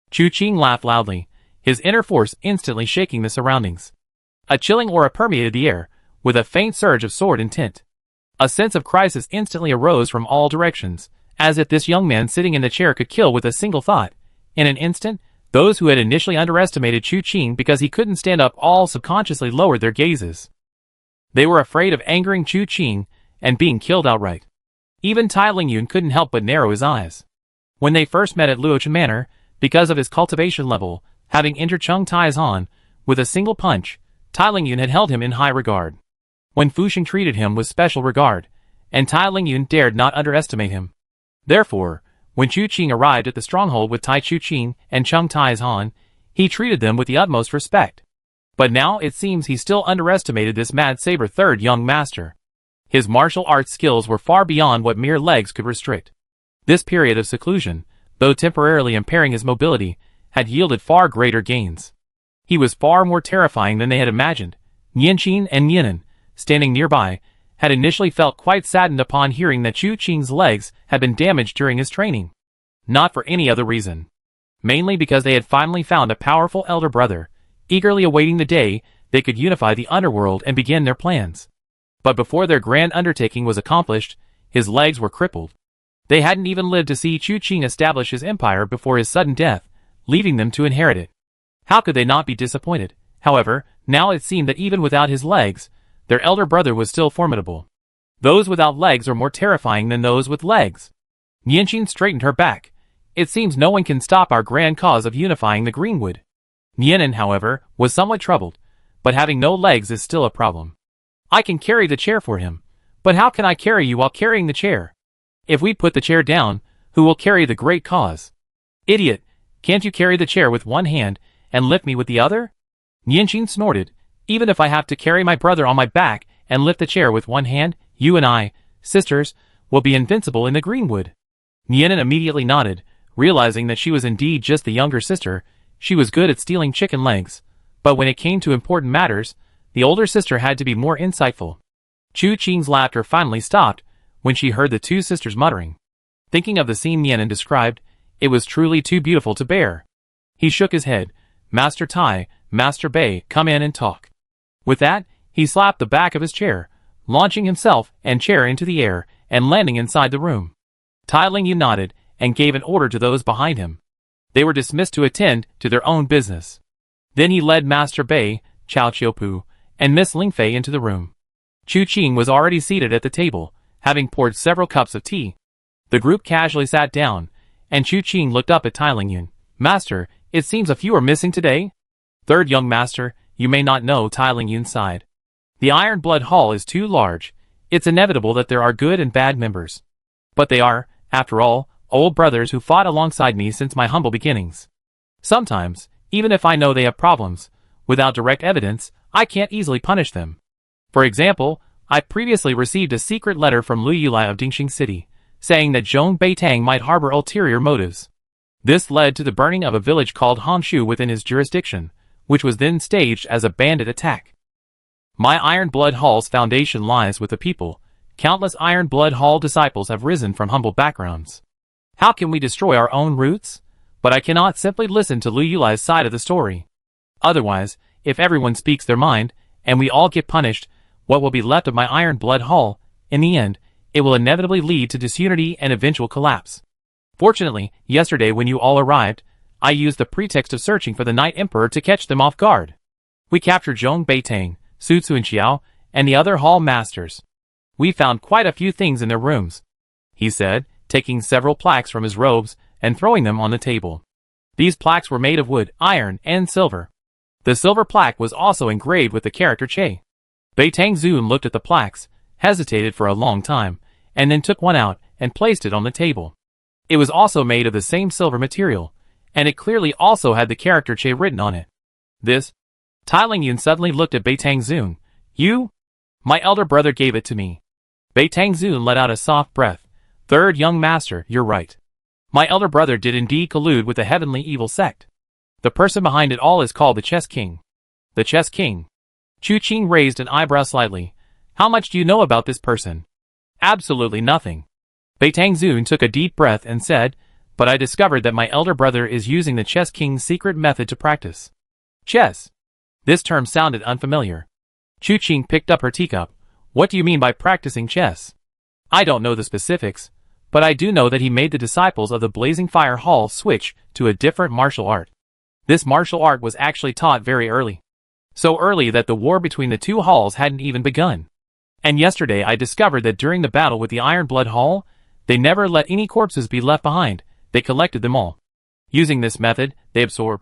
Speaker 1: Chu Qing laughed loudly, his inner force instantly shaking the surroundings. A chilling aura permeated the air, with a faint surge of sword intent. A sense of crisis instantly arose from all directions, as if this young man sitting in the chair could kill with a single thought. In an instant, those who had initially underestimated Chu Qing because he couldn't stand up all subconsciously lowered their gazes. They were afraid of angering Chu Qing and being killed outright. Even Tai Lingyun couldn't help but narrow his eyes. When they first met at Luochen Manor, because of his cultivation level, having entered Chung Tai-zhan, with a single punch, Tai Lingyun had held him in high regard. When Fuxing treated him with special regard, and Tai Lingyun dared not underestimate him. Therefore, When Chu Qing arrived at the stronghold with Tai Chu Qing and Chung Tai's Han, he treated them with the utmost respect. But now it seems he still underestimated this mad saber third young master. His martial arts skills were far beyond what mere legs could restrict. This period of seclusion, though temporarily impairing his mobility, had yielded far greater gains. He was far more terrifying than they had imagined. Nianqin and Nianan, standing nearby, had initially felt quite saddened upon hearing that Chu Qing's legs had been damaged during his training. Not for any other reason. Mainly because they had finally found a powerful elder brother, eagerly awaiting the day they could unify the underworld and begin their plans. But before their grand undertaking was accomplished, his legs were crippled. They hadn't even lived to see Chu Qing establish his empire before his sudden death, leaving them to inherit it. How could they not be disappointed? However, now it seemed that even without his legs, their elder brother was still formidable. Those without legs are more terrifying than those with legs. Nianqin straightened her back. It seems no one can stop our grand cause of unifying the Greenwood. Nianan, however, was somewhat troubled, but having no legs is still a problem. I can carry the chair for him, but how can I carry you while carrying the chair? If we put the chair down, who will carry the great cause? Idiot, can't you carry the chair with one hand and lift me with the other? Nianqin snorted. Even if I have to carry my brother on my back and lift the chair with one hand, you and I, sisters, will be invincible in the Greenwood. Nianan immediately nodded, realizing that she was indeed just the younger sister. She was good at stealing chicken legs, but when it came to important matters, the older sister had to be more insightful. Chu Qing's laughter finally stopped when she heard the two sisters muttering. Thinking of the scene Nianan described, it was truly too beautiful to bear. He shook his head. Master Tai, Master Bei, come in and talk. With that, he slapped the back of his chair, launching himself and chair into the air and landing inside the room. Tai Lingyu nodded and gave an order to those behind him. They were dismissed to attend to their own business. Then he led Master Bei, Chao Qiupu, and Miss Lingfei into the room. Chu Qing was already seated at the table, having poured several cups of tea. The group casually sat down, and Chu Qing looked up at Tai Lingyun. Master, it seems a few are missing today? Third young master, you may not know, Tai Lingyun sighed. The Iron Blood Hall is too large. It's inevitable that there are good and bad members. But they are, after all, old brothers who fought alongside me since my humble beginnings. Sometimes, even if I know they have problems, without direct evidence, I can't easily punish them. For example, I previously received a secret letter from Lu Yulai of Dingxing City, saying that Zhong Beitang might harbor ulterior motives. This led to the burning of a village called Honshu within his jurisdiction, which was then staged as a bandit attack. My Iron Blood Hall's foundation lies with the people. Countless Iron Blood Hall disciples have risen from humble backgrounds. How can we destroy our own roots? But I cannot simply listen to Lu Yulai's side of the story. Otherwise, if everyone speaks their mind, and we all get punished, what will be left of my Iron Blood Hall? In the end, it will inevitably lead to disunity and eventual collapse. Fortunately, yesterday when you all arrived, I used the pretext of searching for the Night Emperor to catch them off guard. We captured Zhong Beitang, Su Tsunxiao, and the other hall masters. We found quite a few things in their rooms, he said, taking several plaques from his robes and throwing them on the table. These plaques were made of wood, iron, and silver. The silver plaque was also engraved with the character Che. Beitang Zun looked at the plaques, hesitated for a long time, and then took one out and placed it on the table. It was also made of the same silver material, and it clearly also had the character Che written on it. This? Tai Lingyun suddenly looked at Beitang Zun. You? My elder brother gave it to me. Beitang Zun let out a soft breath. Third young master, you're right. My elder brother did indeed collude with the heavenly evil sect. The person behind it all is called the Chess King. The Chess King. Chu Qing raised an eyebrow slightly. How much do you know about this person? Absolutely nothing. Beitang Zun took a deep breath and said, but I discovered that my elder brother is using the Chess King's secret method to practice. Chess. This term sounded unfamiliar. Chu Qing picked up her teacup. What do you mean by practicing chess? I don't know the specifics, but I do know that he made the disciples of the Blazing Fire Hall switch to a different martial art. This martial art was actually taught very early. So early that the war between the two halls hadn't even begun. And yesterday I discovered that during the battle with the Iron Blood Hall, they never let any corpses be left behind. They collected them all. Using this method, they absorb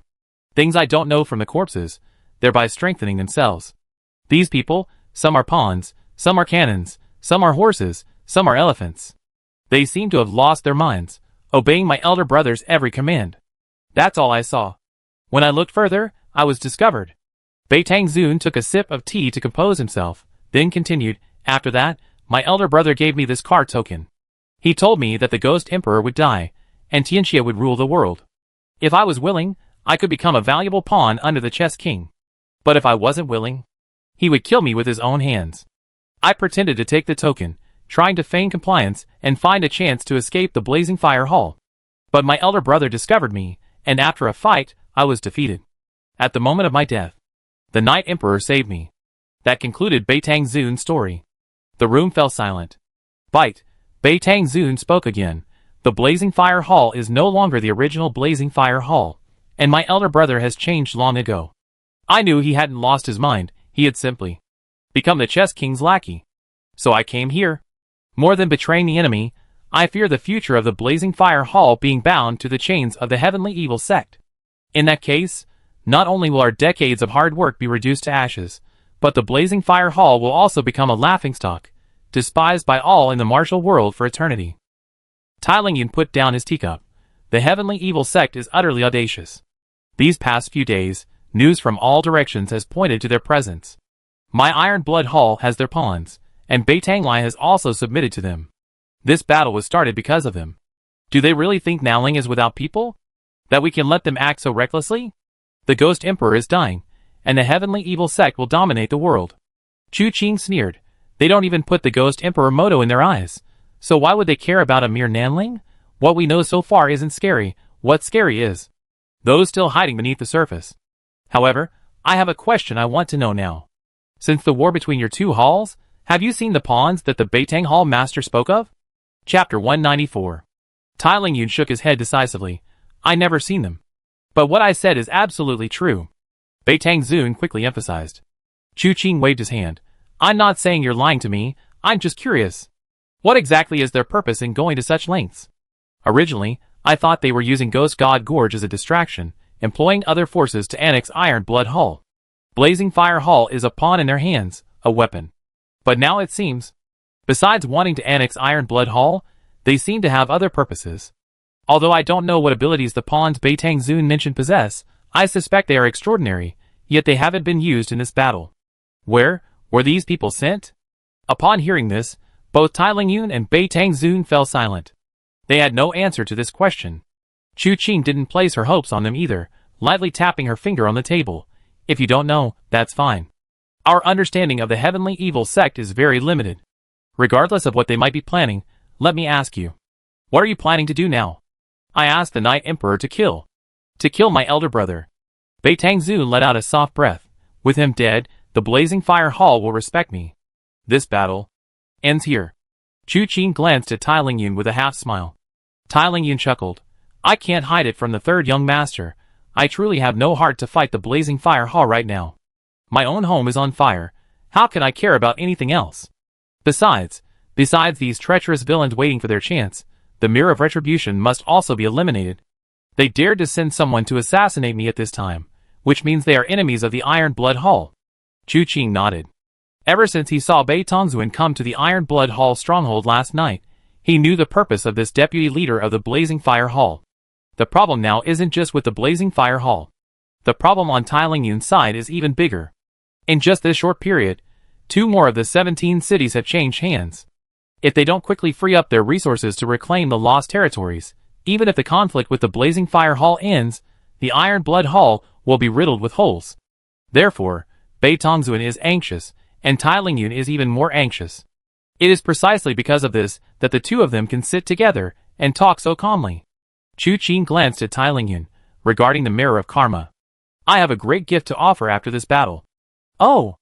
Speaker 1: things I don't know from the corpses, thereby strengthening themselves. These people, some are pawns, some are cannons, some are horses, some are elephants. They seem to have lost their minds. obeying my elder brother's every command. That's all I saw. When I looked further, I was discovered. Beitang took a sip of tea to compose himself, then continued, after that, my elder brother gave me this card token. He told me that the Ghost Emperor would die, and Tianxia would rule the world. If I was willing, I could become a valuable pawn under the Chess King. But if I wasn't willing, he would kill me with his own hands. I pretended to take the token, trying to feign compliance and find a chance to escape the Blazing Fire Hall. But my elder brother discovered me, and after a fight, I was defeated. At the moment of my death, the Night Emperor saved me. That concluded Beitang's story. The room fell silent. Beitang spoke again. The Blazing Fire Hall is no longer the original Blazing Fire Hall, and my elder brother has changed long ago. I knew he hadn't lost his mind, he had simply become the Chess King's lackey. So I came here. More than betraying the enemy, I fear the future of the Blazing Fire Hall being bound to the chains of the Heavenly Evil Sect. In that case, not only will our decades of hard work be reduced to ashes, but the Blazing Fire Hall will also become a laughingstock, despised by all in the martial world for eternity. Tai Lingyun put down his teacup. The Heavenly Evil Sect is utterly audacious. These past few days, news from all directions has pointed to their presence. My Iron Blood Hall has their pawns, and Beitang has also submitted to them. This battle was started because of them. Do they really think Naoling is without people? That we can let them act so recklessly? The Ghost Emperor is dying, and the Heavenly Evil Sect will dominate the world. Chu Qing sneered. They don't even put the Ghost Emperor motto in their eyes. So why would they care about a mere Nanling? What we know so far isn't scary. What's scary is those still hiding beneath the surface. However, I have a question I want to know now. Since the war between your two halls, have you seen the pawns that the Beitang Hall Master spoke of? Chapter 194. Tai Lingyun shook his head decisively. I never seen them. But what I said is absolutely true. Beitang quickly emphasized. Chu Qing waved his hand. I'm not saying you're lying to me, I'm just curious. What exactly is their purpose in going to such lengths? Originally, I thought they were using Ghost God Gorge as a distraction, employing other forces to annex Iron Blood Hall. Blazing Fire Hall is a pawn in their hands, a weapon. But now it seems, besides wanting to annex Iron Blood Hall, they seem to have other purposes. Although I don't know what abilities the pawns Beitang mentioned possess, I suspect they are extraordinary, yet they haven't been used in this battle. Where were these people sent? Upon hearing this, both Tai Lingyun and Beitang fell silent. They had no answer to this question. Chu Qing didn't place her hopes on them either, lightly tapping her finger on the table. If you don't know, that's fine. Our understanding of the Heavenly Evil Sect is very limited. Regardless of what they might be planning, let me ask you. What are you planning to do now? I asked the Night Emperor to kill my elder brother. Beitang let out a soft breath. With him dead, the Blazing Fire Hall will respect me. This battle ends here. Chu Qing glanced at Tai Lingyun with a half-smile. Tai Lingyun chuckled. I can't hide it from the third young master. I truly have no heart to fight the Blazing Fire Hall right now. My own home is on fire. How can I care about anything else? Besides these treacherous villains waiting for their chance, the Mirror of Retribution must also be eliminated. They dared to send someone to assassinate me at this time, which means they are enemies of the Iron Blood Hall. Chu Qing nodded. Ever since he saw Beitang come to the Iron Blood Hall stronghold last night, he knew the purpose of this deputy leader of the Blazing Fire Hall. The problem now isn't just with the Blazing Fire Hall. The problem on Tai Lingyun's side is even bigger. In just this short period, 2 more of the 17 cities have changed hands. If they don't quickly free up their resources to reclaim the lost territories, even if the conflict with the Blazing Fire Hall ends, the Iron Blood Hall will be riddled with holes. Therefore, Beitang is anxious, and Tai Lingyun is even more anxious. It is precisely because of this that the two of them can sit together and talk so calmly. Chu Qing glanced at Tai Lingyun, regarding the Mirror of Karma. I have a great gift to offer after this battle. Oh!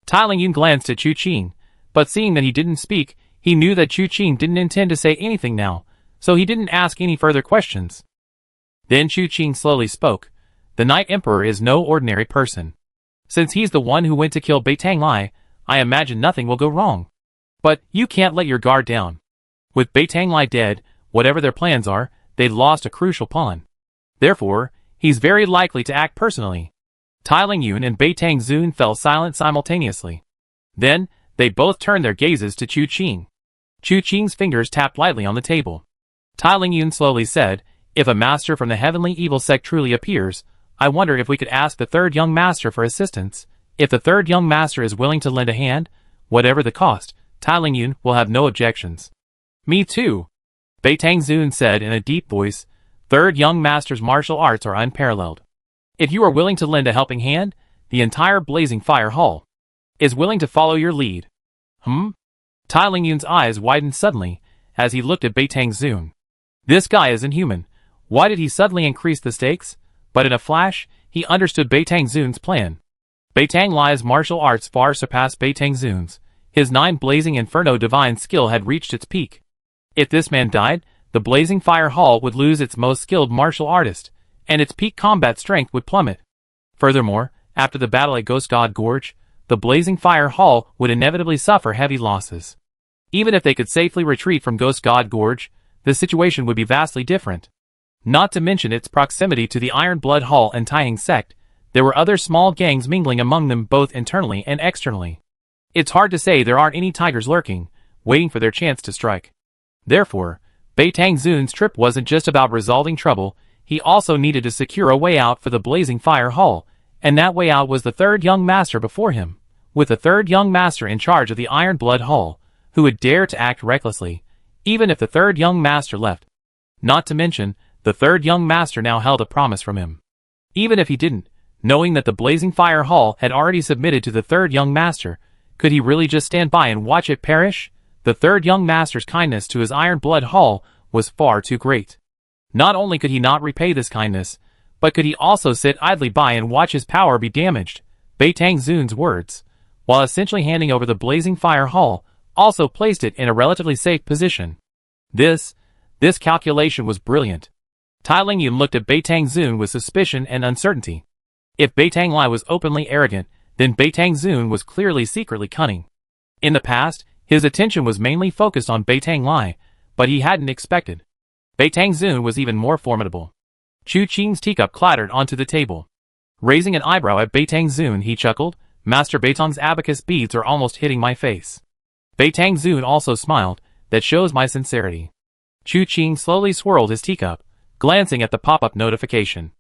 Speaker 1: Tai Lingyun glanced at Chu Qing, but seeing that he didn't speak, he knew that Chu Qing didn't intend to say anything now, so he didn't ask any further questions. Then Chu Qing slowly spoke. The Night Emperor is no ordinary person. Since he's the one who went to kill Beitang, I imagine nothing will go wrong. But you can't let your guard down. With Beitang dead, whatever their plans are, they'd lost a crucial pawn. Therefore, he's very likely to act personally. Tai Lingyun and Beitang fell silent simultaneously. Then, they both turned their gazes to Chu Qing. Chu Qing's fingers tapped lightly on the table. Tai Lingyun slowly said, if a master from the heavenly evil sect truly appears, I wonder if we could ask the third young master for assistance. If the third young master is willing to lend a hand, whatever the cost, Tai Lingyun will have no objections. Me too, Beitang Zun said in a deep voice. Third young master's martial arts are unparalleled. If you are willing to lend a helping hand, the entire Blazing Fire Hall is willing to follow your lead. Tai Lingyun's eyes widened suddenly as he looked at Beitang Zun. This guy isn't human. Why did he suddenly increase the stakes? But in a flash, he understood Beitang Zun's plan. Beitang Lai's martial arts far surpassed Beitang Zun's. His 9 Blazing Inferno divine skill had reached its peak. If this man died, the Blazing Fire Hall would lose its most skilled martial artist, and its peak combat strength would plummet. Furthermore, after the battle at Ghost God Gorge, the Blazing Fire Hall would inevitably suffer heavy losses. Even if they could safely retreat from Ghost God Gorge, the situation would be vastly different. Not to mention its proximity to the Iron Blood Hall and Taiying sect, there were other small gangs mingling among them both internally and externally. It's hard to say there aren't any tigers lurking, waiting for their chance to strike. Therefore, Beitang Zun's trip wasn't just about resolving trouble, he also needed to secure a way out for the Blazing Fire Hall, and that way out was the third young master before him, with the third young master in charge of the Iron Blood Hall, who would dare to act recklessly, even if the third young master left. Not to mention, the third young master now held a promise from him. Even if he didn't, knowing that the Blazing Fire Hall had already submitted to the third young master, could he really just stand by and watch it perish? The third young master's kindness to his Iron Blood Hall was far too great. Not only could he not repay this kindness, but could he also sit idly by and watch his power be damaged? Beitang Zun's words, while essentially handing over the Blazing Fire Hall, also placed it in a relatively safe position. This calculation was brilliant. Tai Lingyun looked at Beitang Zun with suspicion and uncertainty. If Beitang Lai was openly arrogant, then Beitang Zun was clearly secretly cunning. In the past, his attention was mainly focused on Beitang Lai, but he hadn't expected Beitang Zun was even more formidable. Chu Qing's teacup clattered onto the table. Raising an eyebrow at Beitang Zun, he chuckled, Master Beitang's abacus beads are almost hitting my face. Beitang Zun also smiled, that shows my sincerity. Chu Qing slowly swirled his teacup, glancing at the pop-up notification.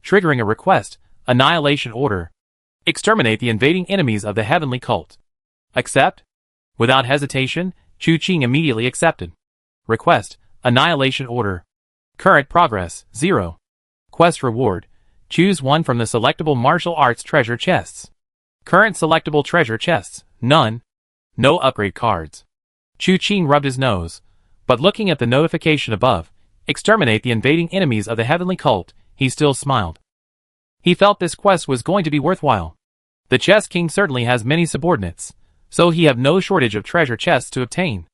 Speaker 1: Triggering a request, annihilation order. Exterminate the invading enemies of the heavenly cult. Accept? Without hesitation, Chu Qing immediately accepted. Request, annihilation order. Current progress, 0. Quest reward, choose one from the selectable martial arts treasure chests. Current selectable treasure chests, none. No upgrade cards. Chu Qing rubbed his nose, but looking at the notification above, exterminate the invading enemies of the heavenly cult, he still smiled. He felt this quest was going to be worthwhile. The Chess King certainly has many subordinates, so he have no shortage of treasure chests to obtain.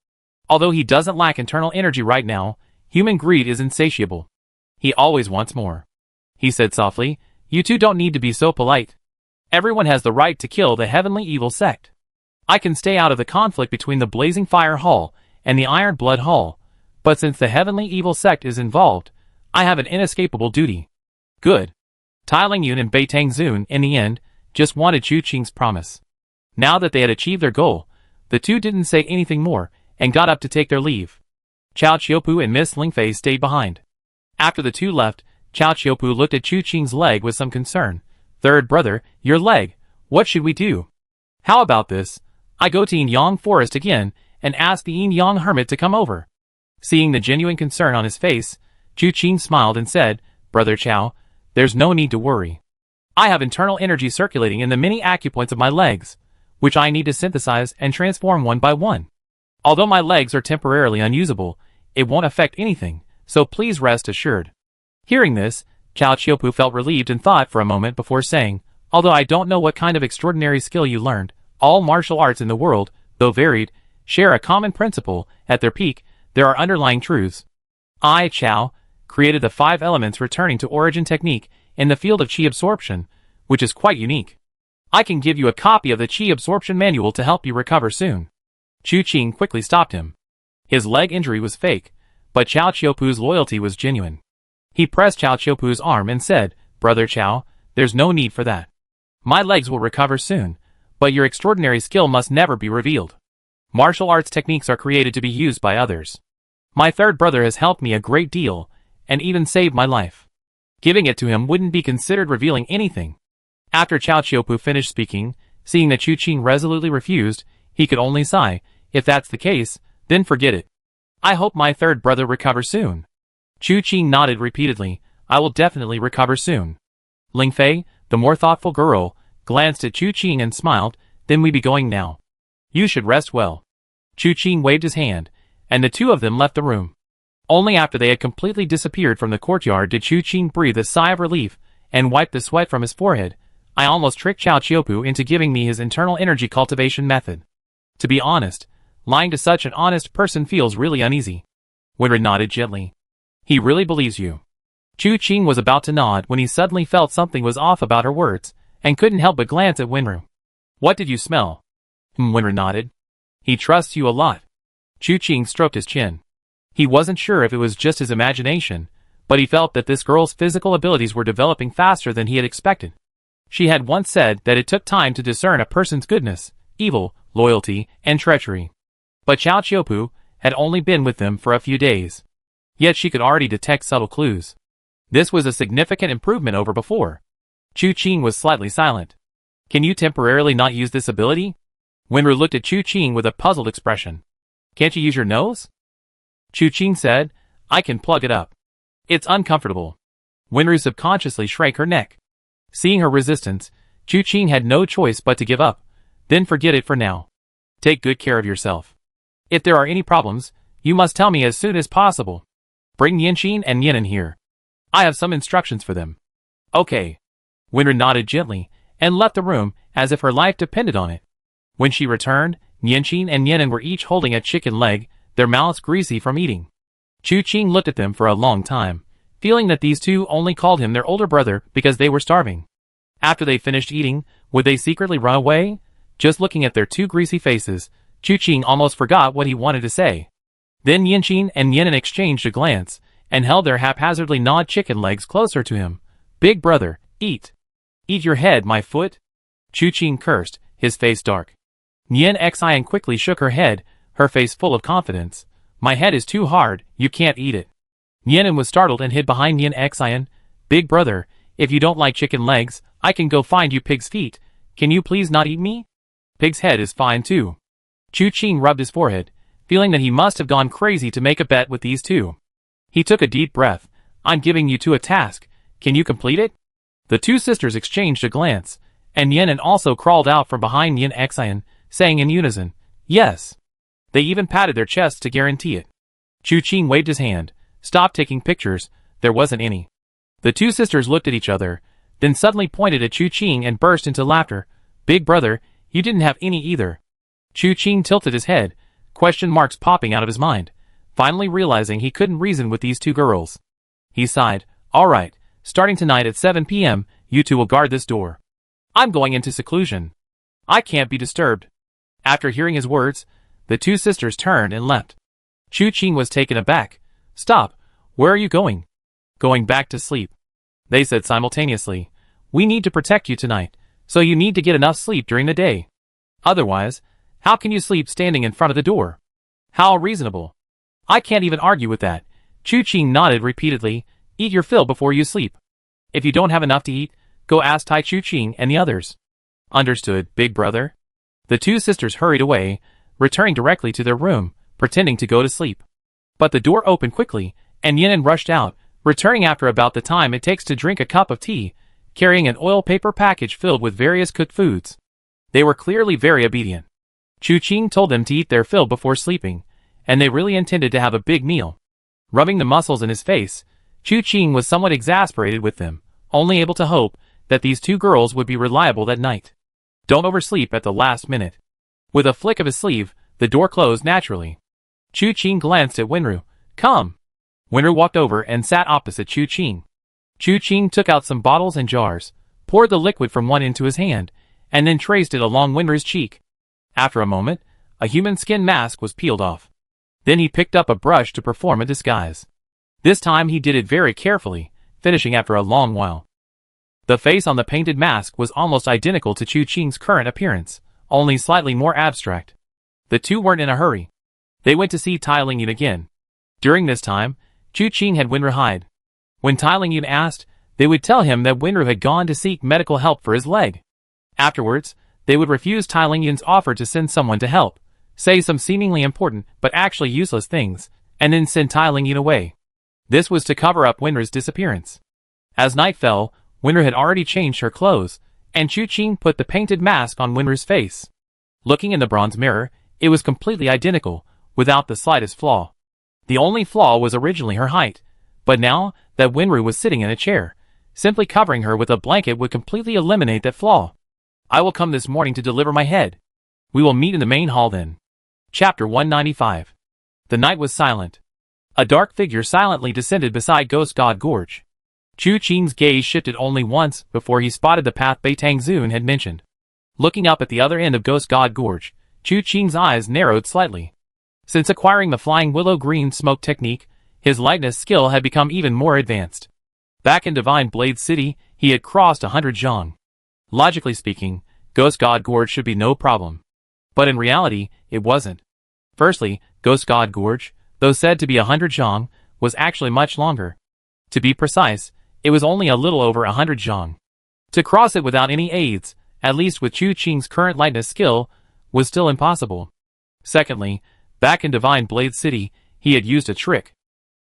Speaker 1: Although he doesn't lack internal energy right now, human greed is insatiable. He always wants more. He said softly, you two don't need to be so polite. Everyone has the right to kill the heavenly evil sect. I can stay out of the conflict between the Blazing Fire Hall and the Iron Blood Hall, but since the heavenly evil sect is involved, I have an inescapable duty. Good. Tai Lingyun and Beitang Zun, in the end, just wanted Chu Qing's promise. Now that they had achieved their goal, the two didn't say anything more, and got up to take their leave. Chao Qiupu and Miss Lingfei stayed behind. After the two left, Chao Qiupu looked at Chu Qing's leg with some concern. Third brother, your leg, what should we do? How about this? I go to Yin Yang Forest again, and ask the Yin Yang Hermit to come over. Seeing the genuine concern on his face, Chu Qing smiled and said, Brother Chao, there's no need to worry. I have internal energy circulating in the many acupoints of my legs, which I need to synthesize and transform one by one. Although my legs are temporarily unusable, it won't affect anything, so please rest assured. Hearing this, Chao Qiupu felt relieved and thought for a moment before saying, although I don't know what kind of extraordinary skill you learned, all martial arts in the world, though varied, share a common principle. At their peak, there are underlying truths. I, Chao, created the 5 elements returning to origin technique in the field of qi absorption, which is quite unique. I can give you a copy of the qi absorption manual to help you recover soon. Chu Qing quickly stopped him. His leg injury was fake, but Chao Qiupu's loyalty was genuine. He pressed Chao Qiupu's arm and said, Brother Chao, there's no need for that. My legs will recover soon, but your extraordinary skill must never be revealed. Martial arts techniques are created to be used by others. My third brother has helped me a great deal, and even saved my life. Giving it to him wouldn't be considered revealing anything. After Cao Qiupu finished speaking, seeing that Chu Qing resolutely refused, he could only sigh. If that's the case, then forget it. I hope my third brother recovers soon. Chu Qing nodded repeatedly. I will definitely recover soon. Ling Fei, the more thoughtful girl, glanced at Chu Qing and smiled. Then we be going now. You should rest well. Chu Qing waved his hand, and the two of them left the room. Only after they had completely disappeared from the courtyard did Chu Qing breathe a sigh of relief and wipe the sweat from his forehead. I almost tricked Cao Qiupu into giving me his internal energy cultivation method. To be honest, lying to such an honest person feels really uneasy. Winru nodded gently. He really believes you. Chu Qing was about to nod when he suddenly felt something was off about her words, and couldn't help but glance at Winru. What did you smell? Winru nodded. He trusts you a lot. Chu Qing stroked his chin. He wasn't sure if it was just his imagination, but he felt that this girl's physical abilities were developing faster than he had expected. She had once said that it took time to discern a person's goodness, evil, loyalty, and treachery. But Cao Qiupu had only been with them for a few days. Yet she could already detect subtle clues. This was a significant improvement over before. Chu Qing was slightly silent. Can you temporarily not use this ability? Winru looked at Chu Qing with a puzzled expression. Can't you use your nose? Chu Qing said, I can plug it up. It's uncomfortable. Winru subconsciously shrank her neck. Seeing her resistance, Chu Qing had no choice but to give up. Then forget it for now. Take good care of yourself. If there are any problems, you must tell me as soon as possible. Bring Yanqin and Yanin here. I have some instructions for them. Okay. Winru nodded gently, and left the room, as if her life depended on it. When she returned, Yanqin and Yanin were each holding a chicken leg, their mouths greasy from eating. Chu Qing looked at them for a long time, feeling that these two only called him their older brother because they were starving. After they finished eating, would they secretly run away? Just looking at their two greasy faces, Chu Qing almost forgot what he wanted to say. Then Yanqin and Yanin exchanged a glance, and held their haphazardly gnawed chicken legs closer to him. Big brother, eat. Eat your head, my foot. Chu Qing cursed, his face dark. Yan Xian quickly shook her head, her face full of confidence. My head is too hard, you can't eat it. Yanin was startled and hid behind Yan Xian. Big brother, if you don't like chicken legs, I can go find you pig's feet. Can you please not eat me? Pig's head is fine too. Chu Qing rubbed his forehead, feeling that he must have gone crazy to make a bet with these two. He took a deep breath. I'm giving you two a task. Can you complete it? The two sisters exchanged a glance, and Yanin also crawled out from behind Yan Xian, saying in unison, yes. They even patted their chests to guarantee it. Chu Qing waved his hand. Stop taking pictures, there wasn't any. The two sisters looked at each other, then suddenly pointed at Chu Qing and burst into laughter. Big brother, you didn't have any either. Chu Qing tilted his head, question marks popping out of his mind, finally realizing he couldn't reason with these two girls. He sighed, alright, starting tonight at 7 p.m., you two will guard this door. I'm going into seclusion. I can't be disturbed. After hearing his words, the two sisters turned and left. Chu Qing was taken aback. Stop, where are you going? Going back to sleep. They said simultaneously. We need to protect you tonight, so you need to get enough sleep during the day. Otherwise, how can you sleep standing in front of the door? How reasonable. I can't even argue with that. Chu Qing nodded repeatedly. Eat your fill before you sleep. If you don't have enough to eat, go ask Tai Chu Qing and the others. Understood, big brother. The two sisters hurried away, returning directly to their room, pretending to go to sleep. But the door opened quickly, and Yanin rushed out, returning after about the time it takes to drink a cup of tea, carrying an oil paper package filled with various cooked foods. They were clearly very obedient. Chu Qing told them to eat their fill before sleeping, and they really intended to have a big meal. Rubbing the muscles in his face, Chu Qing was somewhat exasperated with them, only able to hope that these two girls would be reliable that night. Don't oversleep at the last minute. With a flick of his sleeve, the door closed naturally. Chu Qing glanced at Winru. Come. Winru walked over and sat opposite Chu Qing. Chu Qing took out some bottles and jars, poured the liquid from one into his hand, and then traced it along Winru's cheek. After a moment, a human skin mask was peeled off. Then he picked up a brush to perform a disguise. This time he did it very carefully, finishing after a long while. The face on the painted mask was almost identical to Chu Qing's current appearance, only slightly more abstract. The two weren't in a hurry. They went to see Tai Lingyan again. During this time, Chu Qing had Winru hide. When Tai Ling Yun asked, they would tell him that Winru had gone to seek medical help for his leg. Afterwards, they would refuse Tai Ling Yun's offer to send someone to help, say some seemingly important but actually useless things, and then send Tai Ling Yun away. This was to cover up Winru's disappearance. As night fell, Winru had already changed her clothes, and Chu Qing put the painted mask on Winru's face. Looking in the bronze mirror, it was completely identical, without the slightest flaw. The only flaw was originally her height, but now that Winru was sitting in a chair, simply covering her with a blanket would completely eliminate that flaw. I will come this morning to deliver my head. We will meet in the main hall then. Chapter 195. The night was silent. A dark figure silently descended beside Ghost God Gorge. Chu Qing's gaze shifted only once before he spotted the path Beitang Zun had mentioned. Looking up at the other end of Ghost God Gorge, Chu Qing's eyes narrowed slightly. Since acquiring the flying willow green smoke technique, his lightness skill had become even more advanced. Back in Divine Blade City, he had crossed 100 zhang. Logically speaking, Ghost God Gorge should be no problem. But in reality, it wasn't. Firstly, Ghost God Gorge, though said to be 100 zhang, was actually much longer. To be precise, it was only a little over 100 zhang. To cross it without any aids, at least with Chu Qing's current lightness skill, was still impossible. Secondly, back in Divine Blade City, he had used a trick.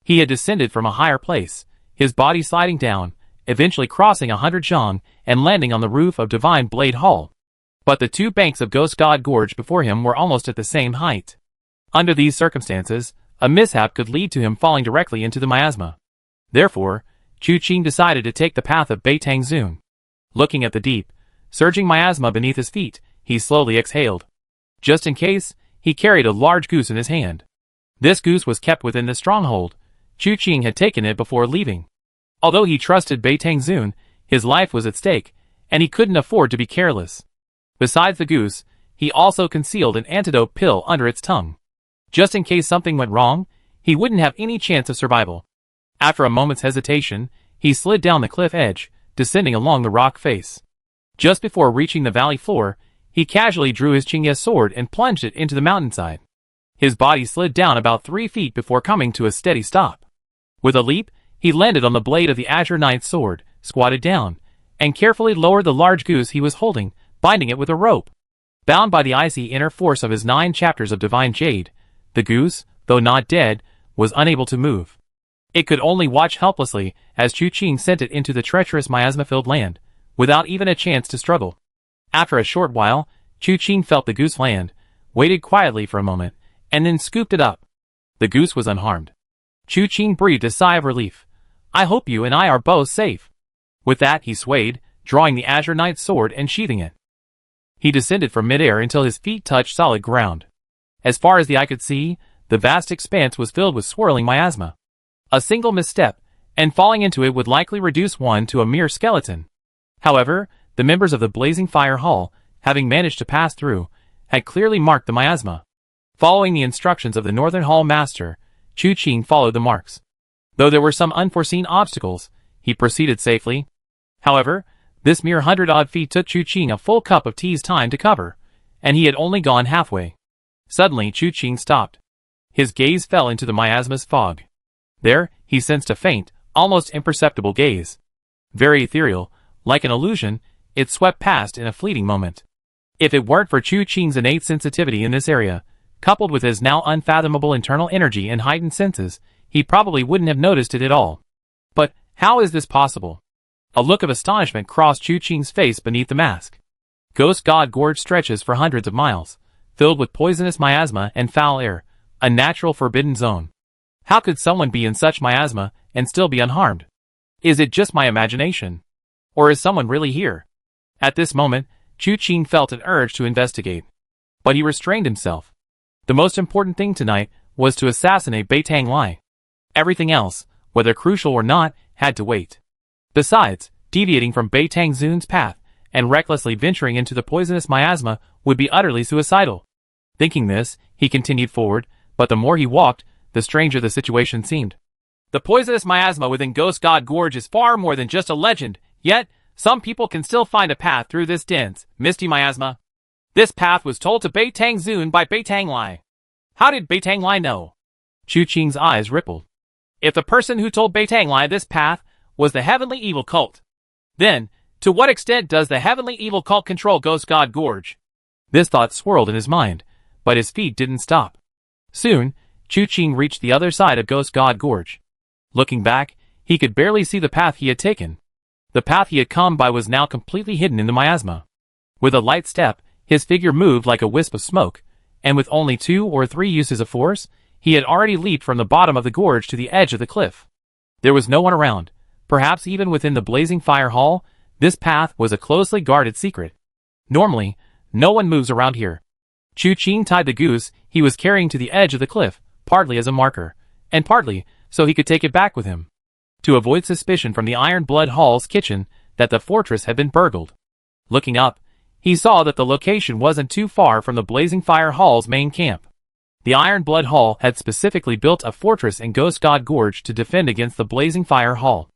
Speaker 1: He had descended from a higher place, his body sliding down, eventually crossing 100 zhang and landing on the roof of Divine Blade Hall. But the two banks of Ghost God Gorge before him were almost at the same height. Under these circumstances, a mishap could lead to him falling directly into the miasma. Therefore, Chu Qing decided to take the path of Beitang Zun. Looking at the deep, surging miasma beneath his feet, he slowly exhaled. Just in case, he carried a large goose in his hand. This goose was kept within the stronghold. Chu Qing had taken it before leaving. Although he trusted Beitang Zun, his life was at stake, and he couldn't afford to be careless. Besides the goose, he also concealed an antidote pill under its tongue. Just in case something went wrong, he wouldn't have any chance of survival. After a moment's hesitation, he slid down the cliff edge, descending along the rock face. Just before reaching the valley floor, he casually drew his Qingye sword and plunged it into the mountainside. His body slid down about 3 feet before coming to a steady stop. With a leap, he landed on the blade of the Azure Knight's sword, squatted down, and carefully lowered the large goose he was holding, binding it with a rope. Bound by the icy inner force of his 9 chapters of divine jade, the goose, though not dead, was unable to move. It could only watch helplessly as Chu Qing sent it into the treacherous miasma-filled land, without even a chance to struggle. After a short while, Chu Qing felt the goose land, waited quietly for a moment, and then scooped it up. The goose was unharmed. Chu Qing breathed a sigh of relief. I hope you and I are both safe. With that, he swayed, drawing the Azure Knight's sword and sheathing it. He descended from midair until his feet touched solid ground. As far as the eye could see, the vast expanse was filled with swirling miasma. A single misstep, and falling into it would likely reduce one to a mere skeleton. However, the members of the Blazing Fire Hall, having managed to pass through, had clearly marked the miasma. Following the instructions of the Northern Hall Master, Chu Qing followed the marks. Though there were some unforeseen obstacles, he proceeded safely. However, this mere 100-odd feet took Chu Qing a full cup of tea's time to cover, and he had only gone halfway. Suddenly Chu Qing stopped. His gaze fell into the miasma's fog. There, he sensed a faint, almost imperceptible gaze. Very ethereal, like an illusion, it swept past in a fleeting moment. If it weren't for Chu Qing's innate sensitivity in this area, coupled with his now unfathomable internal energy and heightened senses, he probably wouldn't have noticed it at all. But how is this possible? A look of astonishment crossed Chu Qing's face beneath the mask. Ghost God Gorge stretches for hundreds of miles, filled with poisonous miasma and foul air, a natural forbidden zone. How could someone be in such miasma and still be unharmed? Is it just my imagination? Or is someone really here? At this moment, Chu Qing felt an urge to investigate. But he restrained himself. The most important thing tonight was to assassinate Beitang Lai. Everything else, whether crucial or not, had to wait. Besides, deviating from Beitang Zun's path and recklessly venturing into the poisonous miasma would be utterly suicidal. Thinking this, he continued forward, but the more he walked, the stranger the situation seemed. The poisonous miasma within Ghost God Gorge is far more than just a legend, yet some people can still find a path through this dense, misty miasma. This path was told to Beitang Zun by Beitang Lai. How did Beitang Lai know? Chu Qing's eyes rippled. If the person who told Beitang Lai this path was the Heavenly Evil Cult, then, to what extent does the Heavenly Evil Cult control Ghost God Gorge? This thought swirled in his mind, but his feet didn't stop. Soon, Chu Qing reached the other side of Ghost God Gorge. Looking back, he could barely see the path he had taken. The path he had come by was now completely hidden in the miasma. With a light step, his figure moved like a wisp of smoke, and with only 2 or 3 uses of force, he had already leaped from the bottom of the gorge to the edge of the cliff. There was no one around. Perhaps even within the blazing fire hall, this path was a closely guarded secret. Normally, no one moves around here. Chu Qing tied the goose he was carrying to the edge of the cliff, partly as a marker, and partly so he could take it back with him, to avoid suspicion from the Iron Blood Hall's kitchen that the fortress had been burgled. Looking up, he saw that the location wasn't too far from the Blazing Fire Hall's main camp. The Iron Blood Hall had specifically built a fortress in Ghost God Gorge to defend against the Blazing Fire Hall.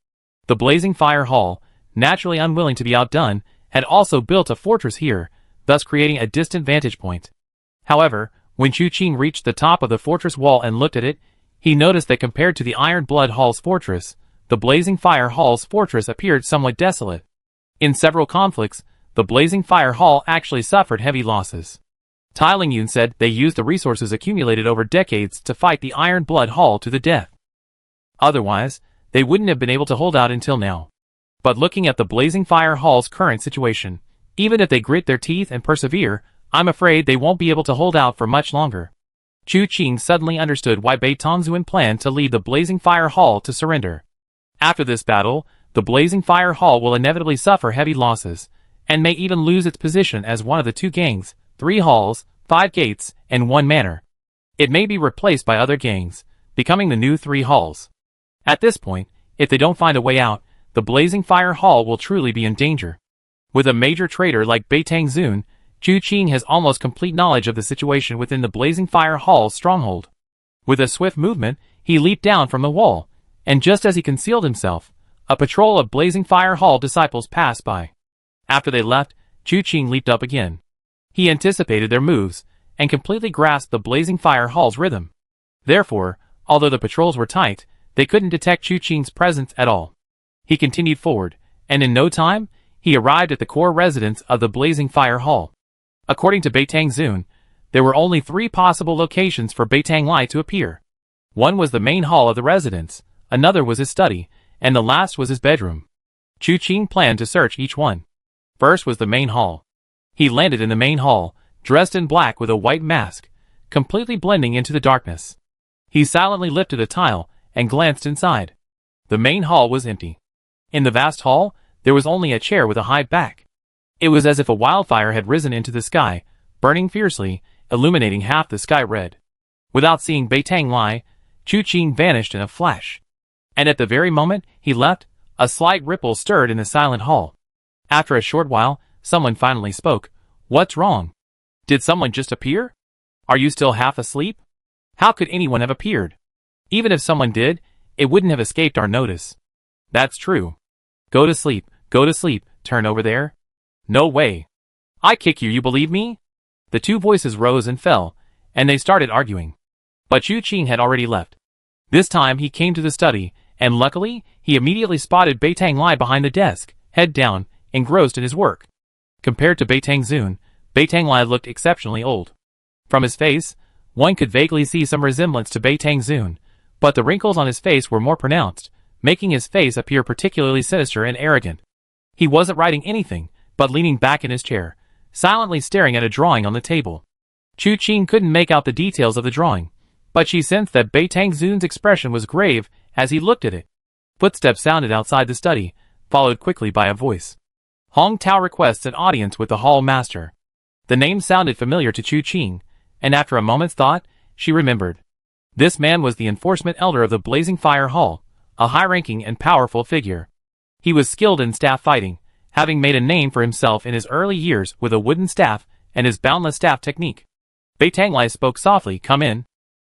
Speaker 1: The Blazing Fire Hall, naturally unwilling to be outdone, had also built a fortress here, thus creating a distant vantage point. However, when Chu Qing reached the top of the fortress wall and looked at it, he noticed that compared to the Iron Blood Hall's fortress, the Blazing Fire Hall's fortress appeared somewhat desolate. In several conflicts, the Blazing Fire Hall actually suffered heavy losses. Tai Lingyun said they used the resources accumulated over decades to fight the Iron Blood Hall to the death. Otherwise, they wouldn't have been able to hold out until now. But looking at the Blazing Fire Hall's current situation, even if they grit their teeth and persevere, I'm afraid they won't be able to hold out for much longer. Chu Qing suddenly understood why Bei Tongxuan planned to lead the Blazing Fire Hall to surrender. After this battle, the Blazing Fire Hall will inevitably suffer heavy losses, and may even lose its position as one of the 2 gangs, 3 halls, 5 gates, and 1 manor. It may be replaced by other gangs, becoming the new 3 halls. At this point, if they don't find a way out, the Blazing Fire Hall will truly be in danger. With a major traitor like Bei Tongxuan, Chu Qing has almost complete knowledge of the situation within the Blazing Fire Hall's stronghold. With a swift movement, he leaped down from the wall, and just as he concealed himself, a patrol of Blazing Fire Hall disciples passed by. After they left, Chu Qing leaped up again. He anticipated their moves, and completely grasped the Blazing Fire Hall's rhythm. Therefore, although the patrols were tight, they couldn't detect Chu Qing's presence at all. He continued forward, and in no time, he arrived at the core residence of the Blazing Fire Hall. According to Bei Tongxuan, there were only 3 possible locations for Beitang Lai to appear. One was the main hall of the residence, another was his study, and the last was his bedroom. Chu Qing planned to search each one. First was the main hall. He landed in the main hall, dressed in black with a white mask, completely blending into the darkness. He silently lifted a tile and glanced inside. The main hall was empty. In the vast hall, there was only a chair with a high back. It was as if a wildfire had risen into the sky, burning fiercely, illuminating half the sky red. Without seeing Beitang Lai, Chu Qing vanished in a flash. And at the very moment he left, a slight ripple stirred in the silent hall. After a short while, someone finally spoke. "What's wrong? Did someone just appear? Are you still half asleep? How could anyone have appeared? Even if someone did, it wouldn't have escaped our notice." "That's true. Go to sleep, turn over there." "No way. I kick you believe me?" The 2 voices rose and fell, and they started arguing. But Chu Qing had already left. This time he came to the study, and luckily, he immediately spotted Beitang Lai behind the desk, head down, engrossed in his work. Compared to Bei Tongxuan, Beitang Lai looked exceptionally old. From his face, one could vaguely see some resemblance to Bei Tongxuan, but the wrinkles on his face were more pronounced, making his face appear particularly sinister and arrogant. He wasn't writing anything, but leaning back in his chair, silently staring at a drawing on the table. Chu Qing couldn't make out the details of the drawing, but she sensed that Bei Tongxuan's expression was grave as he looked at it. Footsteps sounded outside the study, followed quickly by a voice. "Hong Tao requests an audience with the hall master." The name sounded familiar to Chu Qing, and after a moment's thought, she remembered. This man was the enforcement elder of the Blazing Fire Hall, a high-ranking and powerful figure. He was skilled in staff fighting, having made a name for himself in his early years with a wooden staff and his boundless staff technique. Beitang Lai spoke softly, "Come in."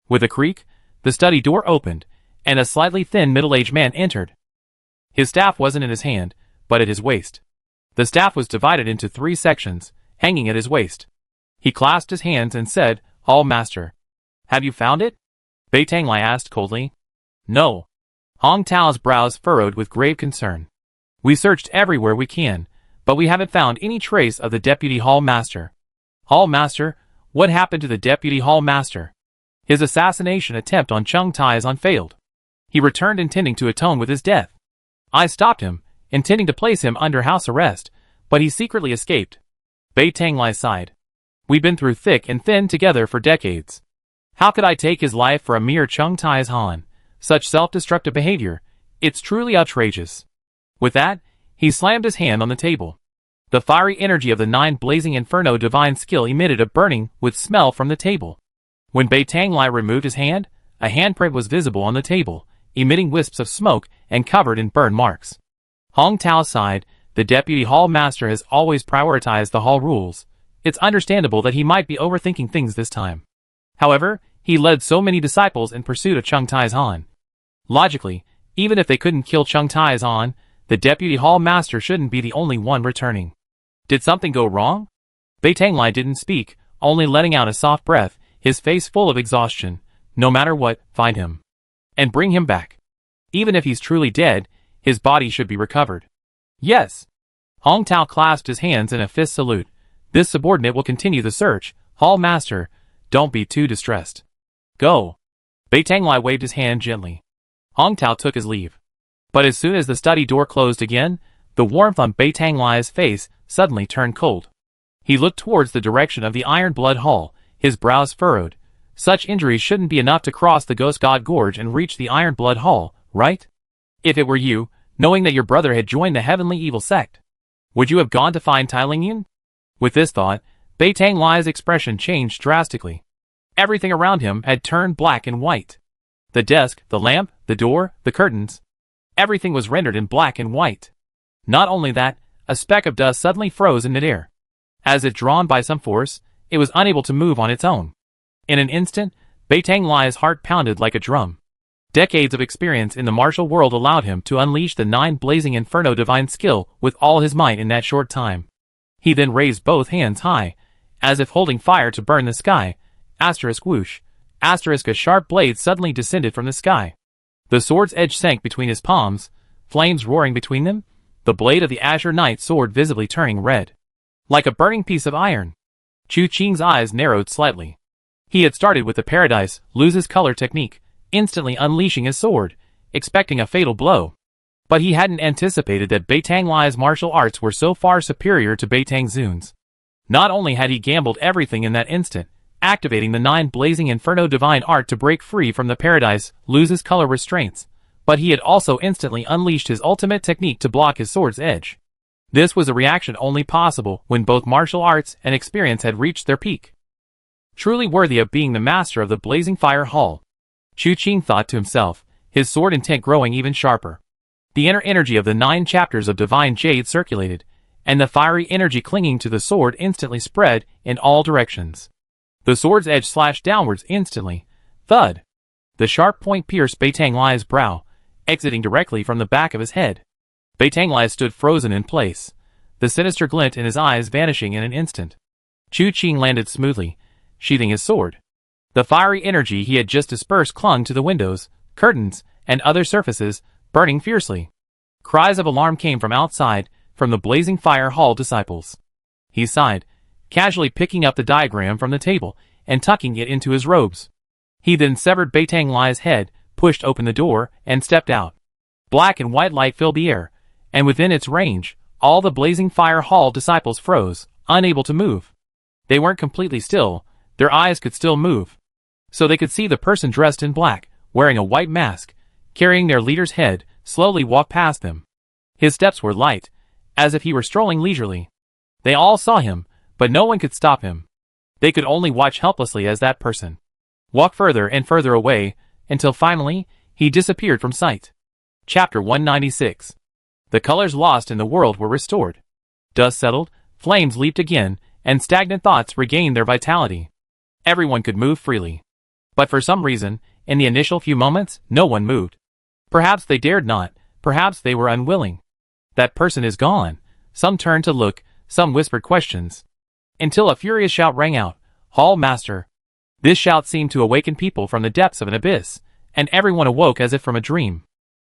Speaker 1: With a creak, the study door opened, and a slightly thin middle-aged man entered. His staff wasn't in his hand, but at his waist. The staff was divided into 3 sections, hanging at his waist. He clasped his hands and said, "Hall Master, have you found it?" Bei Tanglai asked coldly. No. Hong Tao's brows furrowed with grave concern. We searched everywhere we can, but we haven't found any trace of the Deputy Hall Master. Hall Master? What happened to the Deputy Hall Master? His assassination attempt on Chung Taizan failed. He returned intending to atone with his death. I stopped him, intending to place him under house arrest, but he secretly escaped. Bei Tanglai sighed. We've been through thick and thin together for decades. How could I take his life for a mere Chung Taizan? Such self-destructive behavior, it's truly outrageous. With that, he slammed his hand on the table. The fiery energy of the 9 blazing inferno divine skill emitted a burning with smell from the table. When Bei Tanglai removed his hand, a handprint was visible on the table, emitting wisps of smoke and covered in burn marks. Hong Tao sighed. The Deputy Hall Master has always prioritized the hall rules. It's understandable that he might be overthinking things this time. However, he led so many disciples in pursuit of Chung Taizan. Logically, even if they couldn't kill Chung Taizan, the Deputy Hall Master shouldn't be the only one returning. Did something go wrong? Bei Tanglai didn't speak, only letting out a soft breath, his face full of exhaustion. No matter what, find him. And bring him back. Even if he's truly dead, his body should be recovered. Yes. Hong Tao clasped his hands in a fist salute. This subordinate will continue the search. Hall Master, don't be too distressed. Go. Bei Tanglai waved his hand gently. Hong Tao took his leave. But as soon as the study door closed again, the warmth on Bei Tanglai's face suddenly turned cold. He looked towards the direction of the Iron Blood Hall, his brows furrowed. Such injuries shouldn't be enough to cross the Ghost God Gorge and reach the Iron Blood Hall, right? If it were you, knowing that your brother had joined the Heavenly Evil Sect, would you have gone to find Tai Lingyan? With this thought, Bei Tanglai's expression changed drastically. Everything around him had turned black and white. The desk, the lamp, the door, the curtains. Everything was rendered in black and white. Not only that, a speck of dust suddenly froze in midair. As if drawn by some force, it was unable to move on its own. In an instant, Bei Tanglai's heart pounded like a drum. Decades of experience in the martial world allowed him to unleash the 9 blazing inferno divine skill with all his might in that short time. He then raised both hands high, as if holding fire to burn the sky. Asterisk whoosh. Asterisk a sharp blade suddenly descended from the sky. The sword's edge sank between his palms, flames roaring between them, the blade of the Azure Knight sword visibly turning red. Like a burning piece of iron. Chu Qing's eyes narrowed slightly. He had started with the Paradise Loses Color technique, instantly unleashing his sword, expecting a fatal blow. But he hadn't anticipated that Bei Tanglai's martial arts were so far superior to Bei Tangzun's. Not only had he gambled everything in that instant, activating the 9 blazing inferno divine art to break free from the Paradise Loses Color restraints, but he had also instantly unleashed his ultimate technique to block his sword's edge. This was a reaction only possible when both martial arts and experience had reached their peak. Truly worthy of being the master of the Blazing Fire Hall, Chu Qing thought to himself, his sword intent growing even sharper. The inner energy of the 9 chapters of Divine Jade circulated, and the fiery energy clinging to the sword instantly spread in all directions. The sword's edge slashed downwards instantly. Thud! The sharp point pierced Bei Tanglai's brow, exiting directly from the back of his head. Bei Tanglai stood frozen in place, the sinister glint in his eyes vanishing in an instant. Chu Qing landed smoothly, sheathing his sword. The fiery energy he had just dispersed clung to the windows, curtains, and other surfaces, burning fiercely. Cries of alarm came from outside, from the Blazing Fire Hall disciples. He sighed, casually picking up the diagram from the table and tucking it into his robes. He then severed Bei Tanglai's head, pushed open the door, and stepped out. Black and white light filled the air, and within its range, all the Blazing Fire Hall disciples froze, unable to move. They weren't completely still, their eyes could still move. So they could see the person dressed in black, wearing a white mask, carrying their leader's head, slowly walk past them. His steps were light, as if he were strolling leisurely. They all saw him, but no one could stop him. They could only watch helplessly as that person walked further and further away, until finally, he disappeared from sight. Chapter 196. The colors lost in the world were restored. Dust settled, flames leaped again, and stagnant thoughts regained their vitality. Everyone could move freely. But for some reason, in the initial few moments, no one moved. Perhaps they dared not, perhaps they were unwilling. That person is gone. Some turned to look, some whispered questions. Until a furious shout rang out, "Hall Master!" This shout seemed to awaken people from the depths of an abyss, and everyone awoke as if from a dream.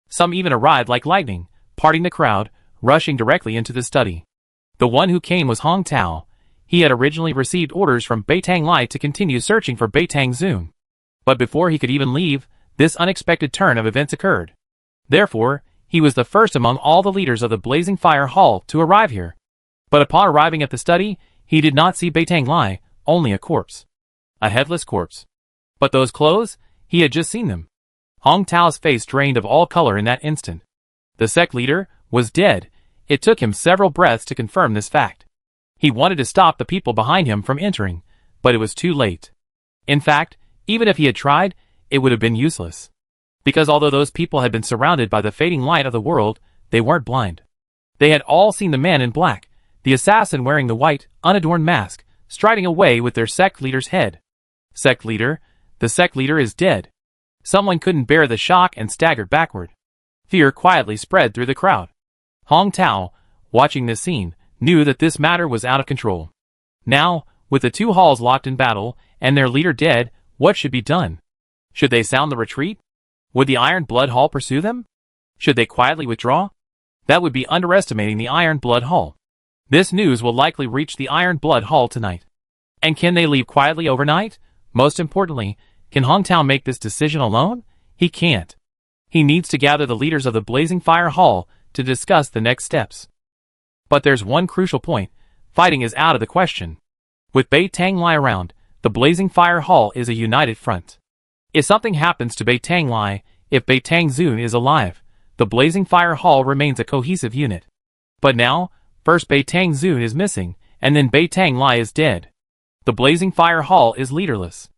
Speaker 1: Some even arrived like lightning, parting the crowd, rushing directly into the study. The one who came was Hong Tao. He had originally received orders from Beitang Lai to continue searching for Beitang Zun. But before he could even leave, this unexpected turn of events occurred. Therefore, he was the first among all the leaders of the Blazing Fire Hall to arrive here. But upon arriving at the study, he did not see Beitang Lai, only a corpse. A headless corpse. But those clothes, he had just seen them. Hong Tao's face drained of all color in that instant. The sect leader was dead. It took him several breaths to confirm this fact. He wanted to stop the people behind him from entering, but it was too late. In fact, even if he had tried, it would have been useless. Because although those people had been surrounded by the fading light of the world, they weren't blind. They had all seen the man in black, the assassin wearing the white, unadorned mask, striding away with their sect leader's head. Sect leader? The sect leader is dead. Someone couldn't bear the shock and staggered backward. Fear quietly spread through the crowd. Hong Tao, watching this scene, knew that this matter was out of control. Now, with the two halls locked in battle, and their leader dead, what should be done? Should they sound the retreat? Would the Iron Blood Hall pursue them? Should they quietly withdraw? That would be underestimating the Iron Blood Hall. This news will likely reach the Iron Blood Hall tonight. And can they leave quietly overnight? Most importantly, can Hong Tao make this decision alone? He can't. He needs to gather the leaders of the Blazing Fire Hall to discuss the next steps. But there's one crucial point. Fighting is out of the question. With Beitang Lai around, the Blazing Fire Hall is a united front. If something happens to Beitang Lai, if Beitang Zun is alive, the Blazing Fire Hall remains a cohesive unit. But now, first Beitang Zun is missing, and then Beitang Lai is dead. The Blazing Fire Hall is leaderless.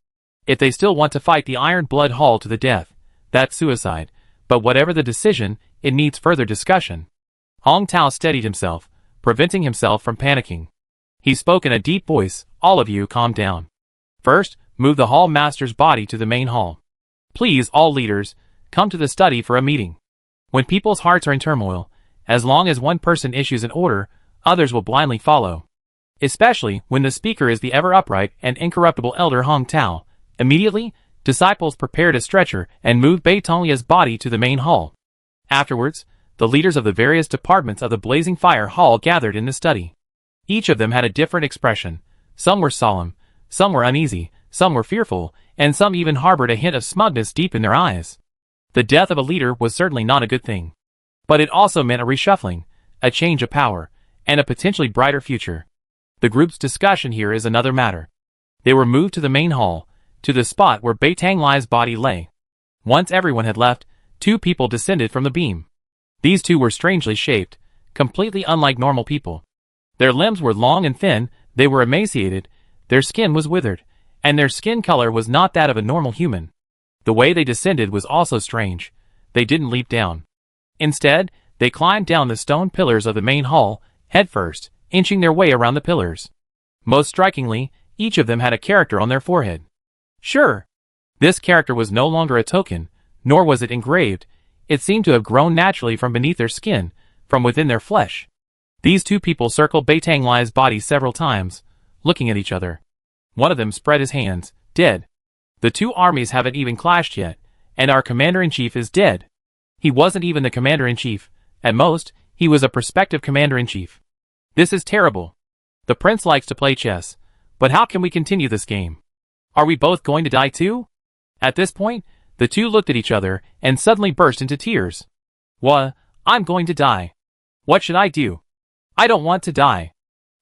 Speaker 1: If they still want to fight the Iron Blood Hall to the death, that's suicide, but whatever the decision, it needs further discussion. Hong Tao steadied himself, preventing himself from panicking. He spoke in a deep voice, "All of you calm down. First, move the hall master's body to the main hall. Please, all leaders, come to the study for a meeting." When people's hearts are in turmoil, as long as one person issues an order, others will blindly follow. Especially when the speaker is the ever-upright and incorruptible elder Hong Tao. Immediately, disciples prepared a stretcher and moved Beitang Lai's body to the main hall. Afterwards, the leaders of the various departments of the Blazing Fire Hall gathered in the study. Each of them had a different expression. Some were solemn, some were uneasy, some were fearful, and some even harbored a hint of smugness deep in their eyes. The death of a leader was certainly not a good thing. But it also meant a reshuffling, a change of power, and a potentially brighter future. The group's discussion here is another matter. They were moved to the main hall, to the spot where Beitang Lai's body lay. Once everyone had left, two people descended from the beam. These two were strangely shaped, completely unlike normal people. Their limbs were long and thin, they were emaciated, their skin was withered, and their skin color was not that of a normal human. The way they descended was also strange. They didn't leap down. Instead, they climbed down the stone pillars of the main hall, headfirst, inching their way around the pillars. Most strikingly, each of them had a character on their forehead. Sure, this character was no longer a token, nor was it engraved. It seemed to have grown naturally from beneath their skin, from within their flesh. These two people circled Beitang Lai's body several times, looking at each other. One of them spread his hands, dead. The two armies haven't even clashed yet, and our commander-in-chief is dead. He wasn't even the commander-in-chief. At most, he was a prospective commander-in-chief. This is terrible. The prince likes to play chess, but how can we continue this game? Are we both going to die too? At this point, the two looked at each other and suddenly burst into tears. I'm going to die. What should I do? I don't want to die.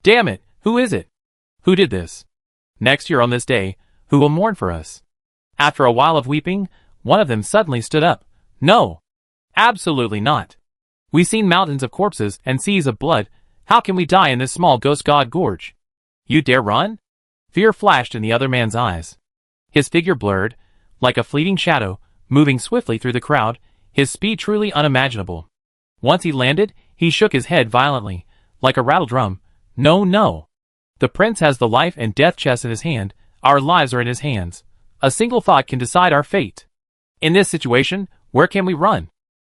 Speaker 1: Damn it, who is it? Who did this? Next year on this day, who will mourn for us? After a while of weeping, one of them suddenly stood up. No. Absolutely not. We've seen mountains of corpses and seas of blood. How can we die in this small ghost god gorge? You dare run? Fear flashed in the other man's eyes. His figure blurred, like a fleeting shadow, moving swiftly through the crowd, his speed truly unimaginable. Once he landed, he shook his head violently, like a rattle drum. No. The prince has the life and death chess in his hand, our lives are in his hands. A single thought can decide our fate. In this situation, where can we run?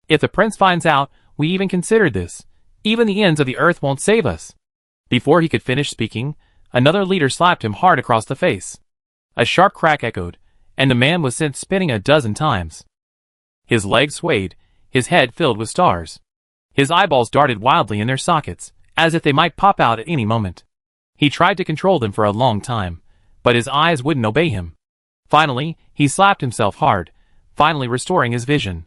Speaker 1: If the prince finds out, we even considered this. Even the ends of the earth won't save us. Before he could finish speaking, another leader slapped him hard across the face. A sharp crack echoed, and the man was sent spinning a dozen times. His legs swayed, his head filled with stars. His eyeballs darted wildly in their sockets, as if they might pop out at any moment. He tried to control them for a long time, but his eyes wouldn't obey him. Finally, he slapped himself hard, finally restoring his vision.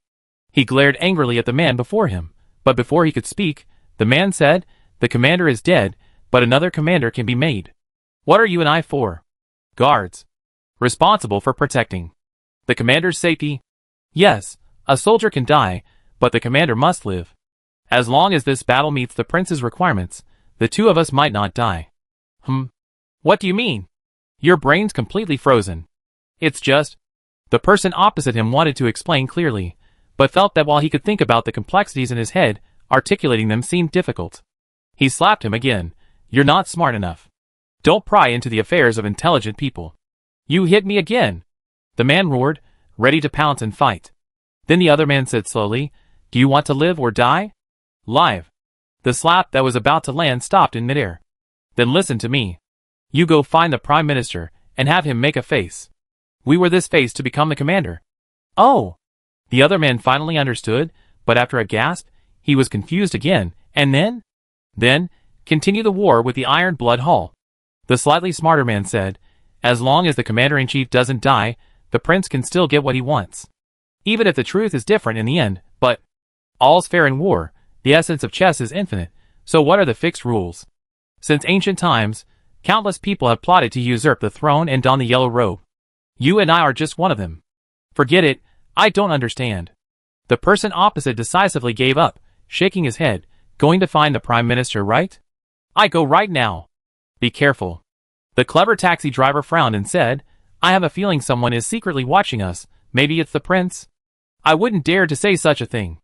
Speaker 1: He glared angrily at the man before him, but before he could speak, the man said, "The commander is dead, but another commander can be made. What are you and I for?" "Guards. Responsible for protecting the commander's safety." "Yes, a soldier can die, but the commander must live. As long as this battle meets the prince's requirements, the two of us might not die." What do you mean?" "Your brain's completely frozen." "It's just—" The person opposite him wanted to explain clearly, but felt that while he could think about the complexities in his head, articulating them seemed difficult. He slapped him again. "You're not smart enough. Don't pry into the affairs of intelligent people." "You hit me again!" the man roared, ready to pounce and fight. Then the other man said slowly, "Do you want to live or die?" "Live." The slap that was about to land stopped in midair. "Then listen to me. You go find the Prime Minister, and have him make a face. We were this face to become the commander." "Oh!" The other man finally understood, but after a gasp, he was confused again, and then? "Then, continue the war with the Iron Blood Hall." The slightly smarter man said, "As long as the commander-in-chief doesn't die, the prince can still get what he wants. Even if the truth is different in the end, but all's fair in war, the essence of chess is infinite, so what are the fixed rules? Since ancient times, countless people have plotted to usurp the throne and don the yellow robe. You and I are just one of them." "Forget it, I don't understand." The person opposite decisively gave up, shaking his head. "Going to find the Prime Minister, right?" "I go right now." "Be careful." The clever taxi driver frowned and said, "I have a feeling someone is secretly watching us. Maybe it's the prince?" "I wouldn't dare to say such a thing."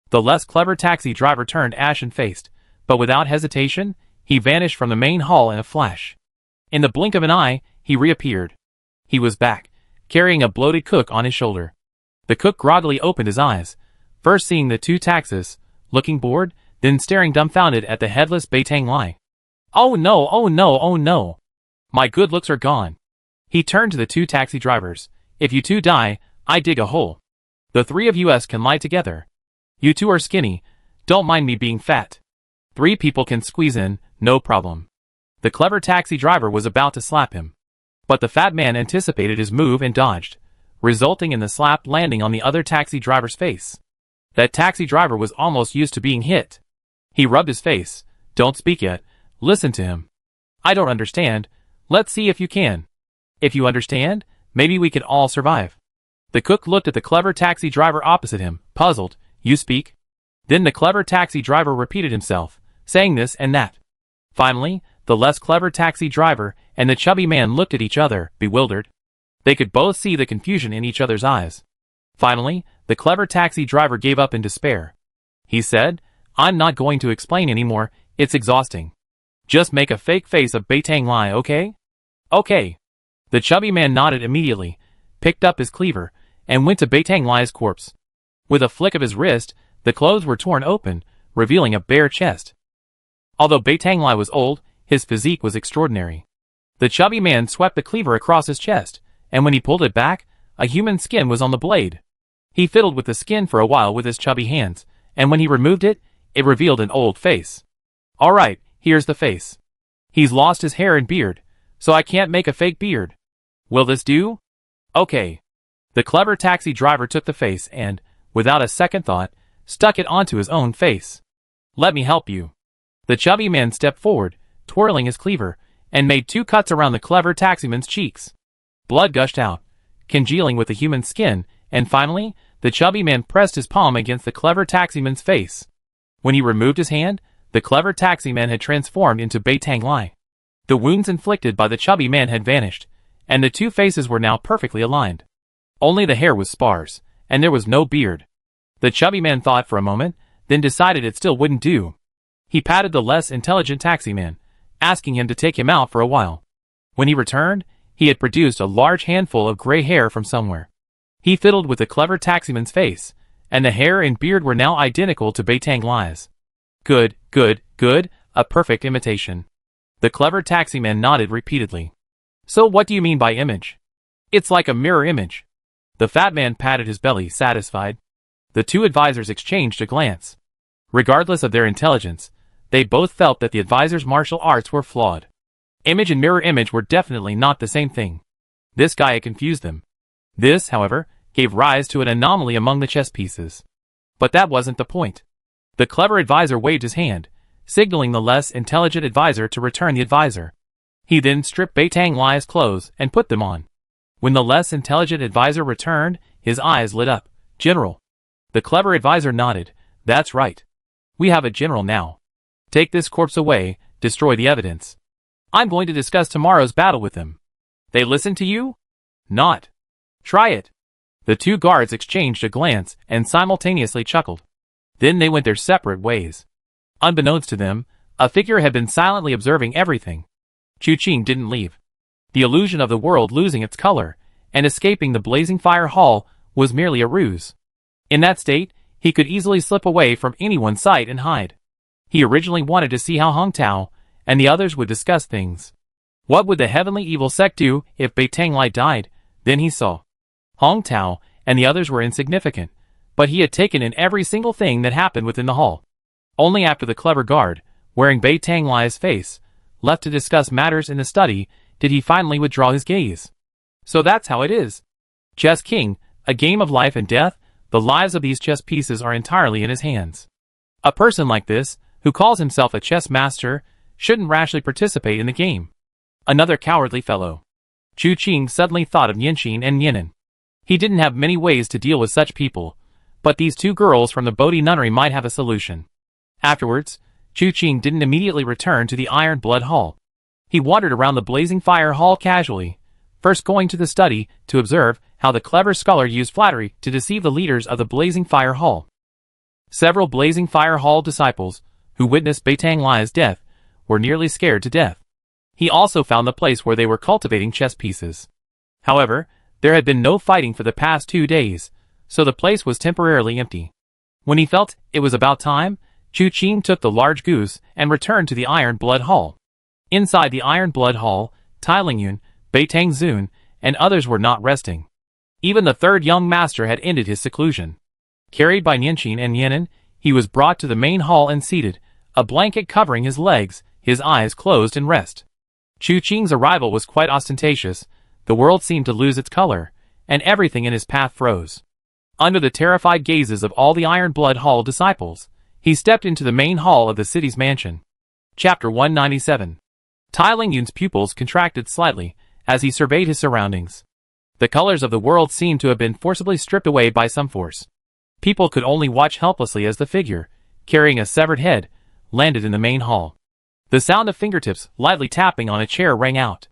Speaker 1: The less clever taxi driver turned ashen-faced, but without hesitation, he vanished from the main hall in a flash. In the blink of an eye, he reappeared. He was back, carrying a bloated cook on his shoulder. The cook groggily opened his eyes, first seeing the two taxis, looking bored, then staring dumbfounded at the headless Beitang Lai. "Oh no, oh no, oh no! My good looks are gone." He turned to the two taxi drivers. "If you two die, I dig a hole. The three of us can lie together. You two are skinny, don't mind me being fat. 3 people can squeeze in, no problem." The clever taxi driver was about to slap him, but the fat man anticipated his move and dodged, resulting in the slap landing on the other taxi driver's face. That taxi driver was almost used to being hit. He rubbed his face. "Don't speak yet, listen to him." "I don't understand. Let's see if you can." "If you understand, maybe we can all survive." The cook looked at the clever taxi driver opposite him, puzzled. "You speak?" Then the clever taxi driver repeated himself, saying this and that. Finally, the less clever taxi driver and the chubby man looked at each other, bewildered. They could both see the confusion in each other's eyes. Finally, the clever taxi driver gave up in despair. He said, "I'm not going to explain anymore, it's exhausting. Just make a fake face of Beitang Lai, okay?" "Okay." The chubby man nodded immediately, picked up his cleaver, and went to Beitang Lai's corpse. With a flick of his wrist, the clothes were torn open, revealing a bare chest. Although Beitang Lai was old, his physique was extraordinary. The chubby man swept the cleaver across his chest, and when he pulled it back, a human skin was on the blade. He fiddled with the skin for a while with his chubby hands, and when he removed it, it revealed an old face. "All right, here's the face. He's lost his hair and beard, so I can't make a fake beard. Will this do?" "Okay." The clever taxi driver took the face and, without a second thought, stuck it onto his own face. "Let me help you." The chubby man stepped forward, twirling his cleaver, and made 2 cuts around the clever taximan's cheeks. Blood gushed out, congealing with the human skin, and finally, the chubby man pressed his palm against the clever taximan's face. When he removed his hand, the clever taximan had transformed into Beitang Lai. The wounds inflicted by the chubby man had vanished, and the two faces were now perfectly aligned. Only the hair was sparse, and there was no beard. The chubby man thought for a moment, then decided it still wouldn't do. He patted the less intelligent taximan, asking him to take him out for a while. When he returned, he had produced a large handful of gray hair from somewhere. He fiddled with the clever taximan's face, and the hair and beard were now identical to Beitang Lai's. "Good, good, good, a perfect imitation." The clever taximan nodded repeatedly. "So what do you mean by image?" It's like a mirror image. The fat man patted his belly, satisfied. The two advisors exchanged a glance. Regardless of their intelligence, they both felt that the advisor's martial arts were flawed. Image and mirror image were definitely not the same thing. This guy had confused them. This, however, gave rise to an anomaly among the chess pieces. But that wasn't the point. The clever advisor waved his hand, signaling the less intelligent advisor to return the advisor. He then stripped Bai Tang Lai's clothes and put them on. When the less intelligent advisor returned, his eyes lit up. General. The clever advisor nodded. That's right. We have a general now. Take this corpse away, destroy the evidence. I'm going to discuss tomorrow's battle with them. They listen to you? Not. Try it. The two guards exchanged a glance and simultaneously chuckled. Then they went their separate ways. Unbeknownst to them, a figure had been silently observing everything. Chu Qing didn't leave. The illusion of the world losing its color and escaping the blazing fire hall was merely a ruse. In that state, he could easily slip away from anyone's sight and hide. He originally wanted to see how Hong Tao and the others would discuss things. What would the heavenly evil sect do if Bai Tang Lai died? Then he saw. Hong Tao and the others were insignificant, but he had taken in every single thing that happened within the hall. Only after the clever guard, wearing Bai Tang Lai's face, left to discuss matters in the study, did he finally withdraw his gaze. So that's how it is. Chess King, a game of life and death, the lives of these chess pieces are entirely in his hands. A person like this, who calls himself a chess master, shouldn't rashly participate in the game. Another cowardly fellow. Chu Qing suddenly thought of Yanxin and Yan'an. He didn't have many ways to deal with such people, but these two girls from the Bodhi nunnery might have a solution. Afterwards, Chu Qing didn't immediately return to the Iron Blood Hall. He wandered around the blazing fire hall casually, first going to the study to observe how the clever scholar used flattery to deceive the leaders of the blazing fire hall. Several blazing fire hall disciples, who witnessed Bai Tang Lai's death, were nearly scared to death. He also found the place where they were cultivating chess pieces. However, there had been no fighting for the past 2 days, so the place was temporarily empty. When he felt it was about time, Chu Qing took the large goose and returned to the Iron Blood Hall. Inside the Iron Blood Hall, Tai Lingyun, Bai Tang Zun, and others were not resting. Even the third young master had ended his seclusion. Carried by Yanxin and Yan'an, he was brought to the main hall and seated, a blanket covering his legs, his eyes closed in rest. Chu Qing's arrival was quite ostentatious. The world seemed to lose its color, and everything in his path froze. Under the terrified gazes of all the Iron Blood Hall disciples, he stepped into the main hall of the city's mansion. Chapter 197. Tai Lingyun's pupils contracted slightly as he surveyed his surroundings. The colors of the world seemed to have been forcibly stripped away by some force. People could only watch helplessly as the figure, carrying a severed head, landed in the main hall. The sound of fingertips lightly tapping on a chair rang out.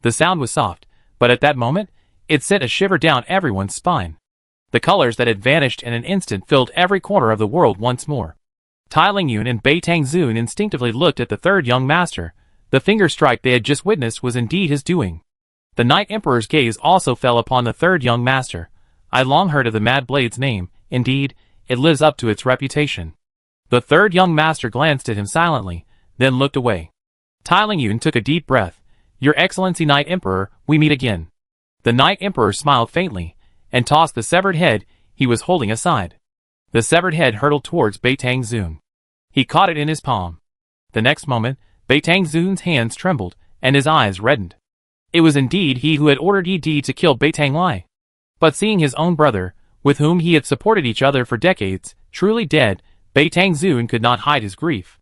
Speaker 1: The sound was soft, but at that moment, it sent a shiver down everyone's spine. The colors that had vanished in an instant filled every corner of the world once more. Tai Lingyun and Bai Tang Zun instinctively looked at the third young master. The finger strike they had just witnessed was indeed his doing. The Night Emperor's gaze also fell upon the third young master. I long heard of the Mad Blade's name. Indeed, it lives up to its reputation. The third young master glanced at him silently, then looked away. Tai Lingyun took a deep breath. Your Excellency Night Emperor, we meet again. The Night Emperor smiled faintly, and tossed the severed head he was holding aside. The severed head hurtled towards Bai Tang Zun. He caught it in his palm. The next moment, Bai Tang Zun's hands trembled, and his eyes reddened. It was indeed he who had ordered Yi to kill Bai Tang Lai. But seeing his own brother, with whom he had supported each other for decades, truly dead, Bai Tang Zun could not hide his grief.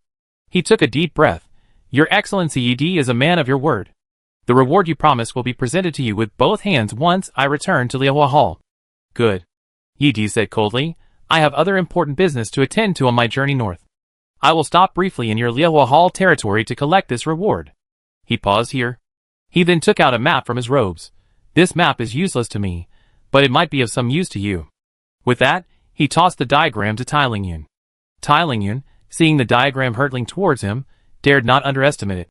Speaker 1: He took a deep breath. Your Excellency Yi is a man of your word. The reward you promised will be presented to you with both hands once I return to Liehua Hall. Good. Yi said coldly. I have other important business to attend to on my journey north. I will stop briefly in your Liehua Hall territory to collect this reward. He paused here. He then took out a map from his robes. This map is useless to me, but it might be of some use to you. With that, he tossed the diagram to Tai Lingyun. Tai Lingyun, seeing the diagram hurtling towards him, dared not underestimate it.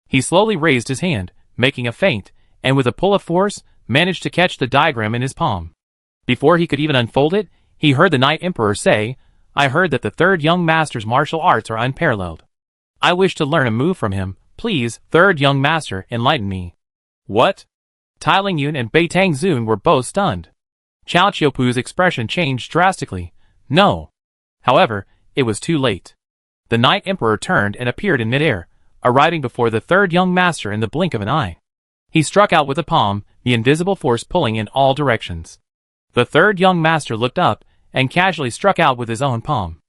Speaker 1: He slowly raised his hand, making a feint, and with a pull of force, managed to catch the diagram in his palm. Before he could even unfold it, he heard the Night Emperor say, I heard that the third young master's martial arts are unparalleled. I wish to learn a move from him. Please, third young master, enlighten me. What? Tai Lingyun and Bai Tangzun were both stunned. Chao Qiupu's expression changed drastically. No. However, it was too late. The Night Emperor turned and appeared in midair, arriving before the third young master in the blink of an eye. He struck out with a palm, the invisible force pulling in all directions. The third young master looked up and casually struck out with his own palm.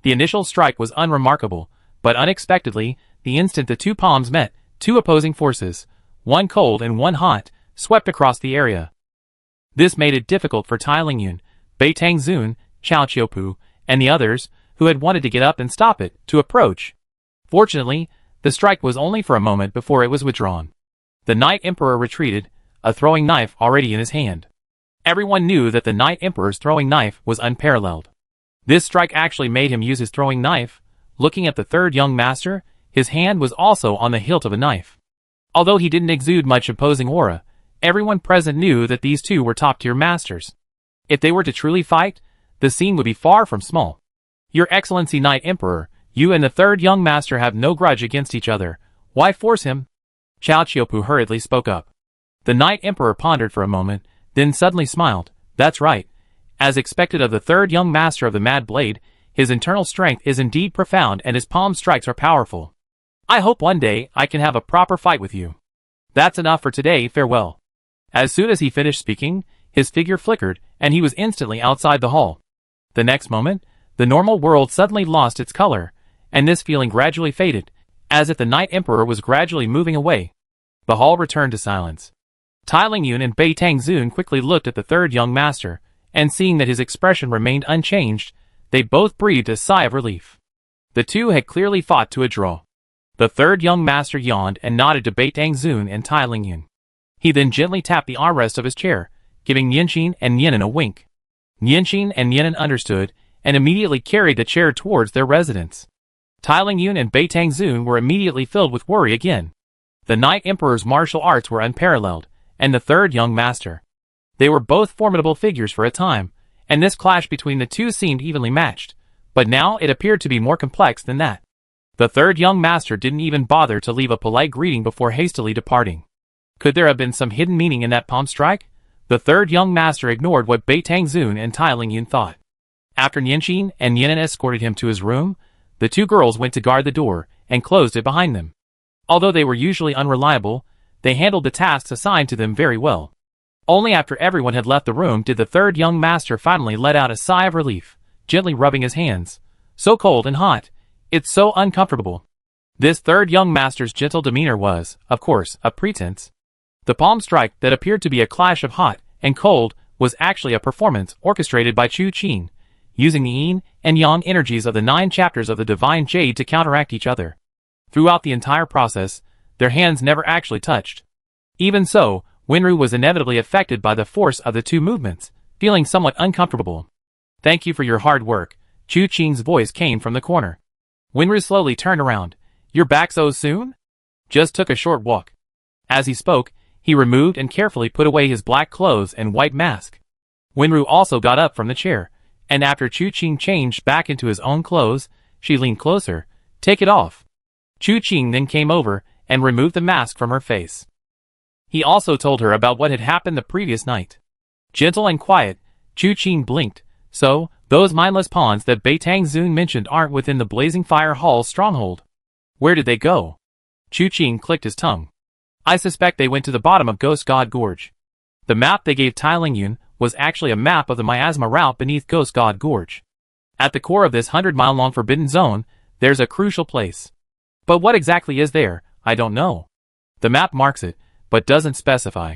Speaker 1: The initial strike was unremarkable, but unexpectedly, the instant the two palms met, two opposing forces, one cold and one hot, swept across the area. This made it difficult for Tai Lingyun, Bai Tangzun, Chao Qiupu, and the others, who had wanted to get up and stop it, to approach. Fortunately, the strike was only for a moment before it was withdrawn. The Night Emperor retreated, a throwing knife already in his hand. Everyone knew that the Night Emperor's throwing knife was unparalleled. This strike actually made him use his throwing knife. Looking at the third young master, his hand was also on the hilt of a knife. Although he didn't exude much opposing aura, everyone present knew that these two were top-tier masters. If they were to truly fight, the scene would be far from small. Your Excellency Night Emperor, you and the third young master have no grudge against each other. Why force him? Chao Qiupu hurriedly spoke up. The Night Emperor pondered for a moment, then suddenly smiled. That's right. As expected of the third young master of the Mad Blade, his internal strength is indeed profound and his palm strikes are powerful. I hope one day I can have a proper fight with you. That's enough for today, farewell. As soon as he finished speaking, his figure flickered, and he was instantly outside the hall. The next moment, the normal world suddenly lost its color, and this feeling gradually faded, as if the Night Emperor was gradually moving away. The hall returned to silence. Tai Lingyun and Bai Tangzun quickly looked at the third young master, and seeing that his expression remained unchanged, they both breathed a sigh of relief. The two had clearly fought to a draw. The third young master yawned and nodded to Bai Tangzun and Tai Lingyun. He then gently tapped the armrest of his chair, giving Nianqin and Nianan a wink. Nianqin and Nianan understood, and immediately carried the chair towards their residence. Tai Lingyun and Bai Tangzun were immediately filled with worry again. The Night Emperor's martial arts were unparalleled, and the third young master. They were both formidable figures for a time, and this clash between the two seemed evenly matched, but now it appeared to be more complex than that. The third young master didn't even bother to leave a polite greeting before hastily departing. Could there have been some hidden meaning in that palm strike? The third young master ignored what Bai Tangzun and Tai Lingyun thought. After Nianqin and Nianan escorted him to his room, the two girls went to guard the door and closed it behind them. Although they were usually unreliable, they handled the tasks assigned to them very well. Only after everyone had left the room did the third young master finally let out a sigh of relief, gently rubbing his hands. So cold and hot. It's so uncomfortable. This third young master's gentle demeanor was, of course, a pretense. The palm strike that appeared to be a clash of hot and cold was actually a performance orchestrated by Chu Qin, using the yin and yang energies of the 9 chapters of the Divine Jade to counteract each other. Throughout the entire process, their hands never actually touched. Even so, Wenru was inevitably affected by the force of the two movements, feeling somewhat uncomfortable. Thank you for your hard work, Chu Qin's voice came from the corner. Wenru slowly turned around. You're back so soon? Just took a short walk. As he spoke, he removed and carefully put away his black clothes and white mask. Wenru also got up from the chair, and after Chu Qin changed back into his own clothes, she leaned closer. Take it off. Chu Qin then came over and removed the mask from her face. He also told her about what had happened the previous night. Gentle and quiet, Chu Qin blinked. So, those mindless pawns that Bai Tangzun mentioned aren't within the Blazing Fire Hall's stronghold. Where did they go? Chu Qin clicked his tongue. I suspect they went to the bottom of Ghost God Gorge. The map they gave Tai Lingyun was actually a map of the miasma route beneath Ghost God Gorge. At the core of this 100-mile-long forbidden zone, there's a crucial place. But what exactly is there, I don't know. The map marks it, but doesn't specify.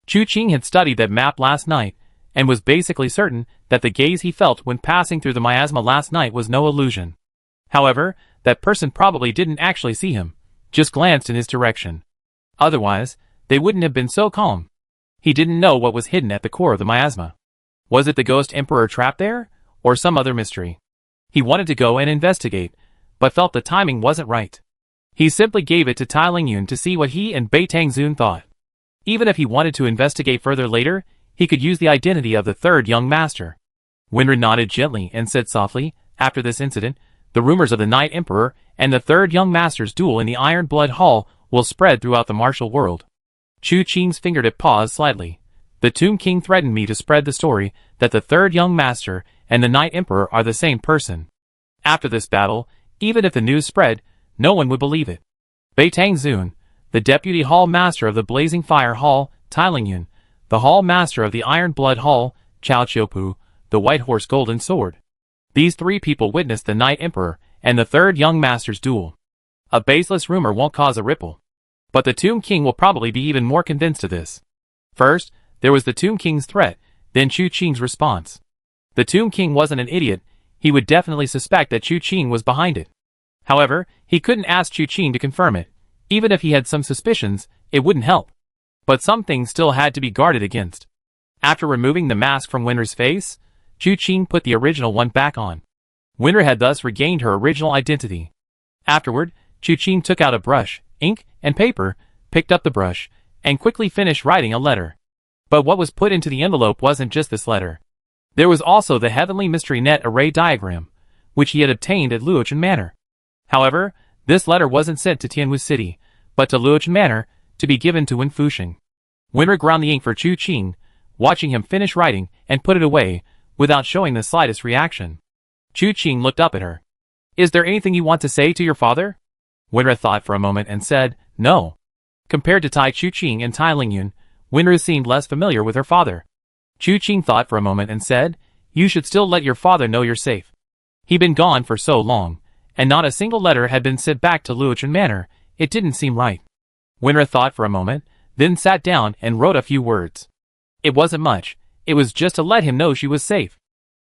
Speaker 1: Chu Qin had studied that map last night, and was basically certain that the gaze he felt when passing through the miasma last night was no illusion. However, that person probably didn't actually see him, just glanced in his direction. Otherwise, they wouldn't have been so calm. He didn't know what was hidden at the core of the miasma. Was it the Ghost Emperor trapped there, or some other mystery? He wanted to go and investigate, but felt the timing wasn't right. He simply gave it to Tai Lingyun to see what he and Bai Tangzun thought. Even if he wanted to investigate further later, he could use the identity of the third young master. Wenru nodded gently and said softly, after this incident, the rumors of the Night Emperor and the third young master's duel in the Iron Blood Hall will spread throughout the martial world. Chu Qing's fingertip paused slightly. The Tomb King threatened me to spread the story that the third young master and the Night Emperor are the same person. After this battle, even if the news spread, no one would believe it. Bei Tangzun, the deputy hall master of the Blazing Fire Hall, Tailingyun, the hall master of the Iron Blood Hall, Chao Qiupu, the White Horse Golden Sword. These three people witnessed the Night Emperor and the third young master's duel. A baseless rumor won't cause a ripple. But the Tomb King will probably be even more convinced of this. First, there was the Tomb King's threat, then Chu Qing's response. The Tomb King wasn't an idiot. He would definitely suspect that Chu Qing was behind it. However, he couldn't ask Chu Qing to confirm it. Even if he had some suspicions, it wouldn't help. But some things still had to be guarded against. After removing the mask from Winter's face, Chu Qing put the original one back on. Winter had thus regained her original identity. Afterward, Chu Qing took out a brush, ink, and paper, picked up the brush, and quickly finished writing a letter. But what was put into the envelope wasn't just this letter. There was also the Heavenly Mystery Net array diagram, which he had obtained at Luochen Manor. However, this letter wasn't sent to Tianwu City, but to Luochen Manor, to be given to Wen Fuxing. Winter ground the ink for Chu Qing, watching him finish writing and put it away, without showing the slightest reaction. Chu Qing looked up at her. "Is there anything you want to say to your father?" Winter thought for a moment and said, "No." Compared to Tai Chu Qing and Tai Lingyun, Winter seemed less familiar with her father. Chu Qing thought for a moment and said, "You should still let your father know you're safe. He'd been gone for so long, and not a single letter had been sent back to Luochen Manor. It didn't seem right." Winter thought for a moment, then sat down and wrote a few words. It wasn't much. It was just to let him know she was safe.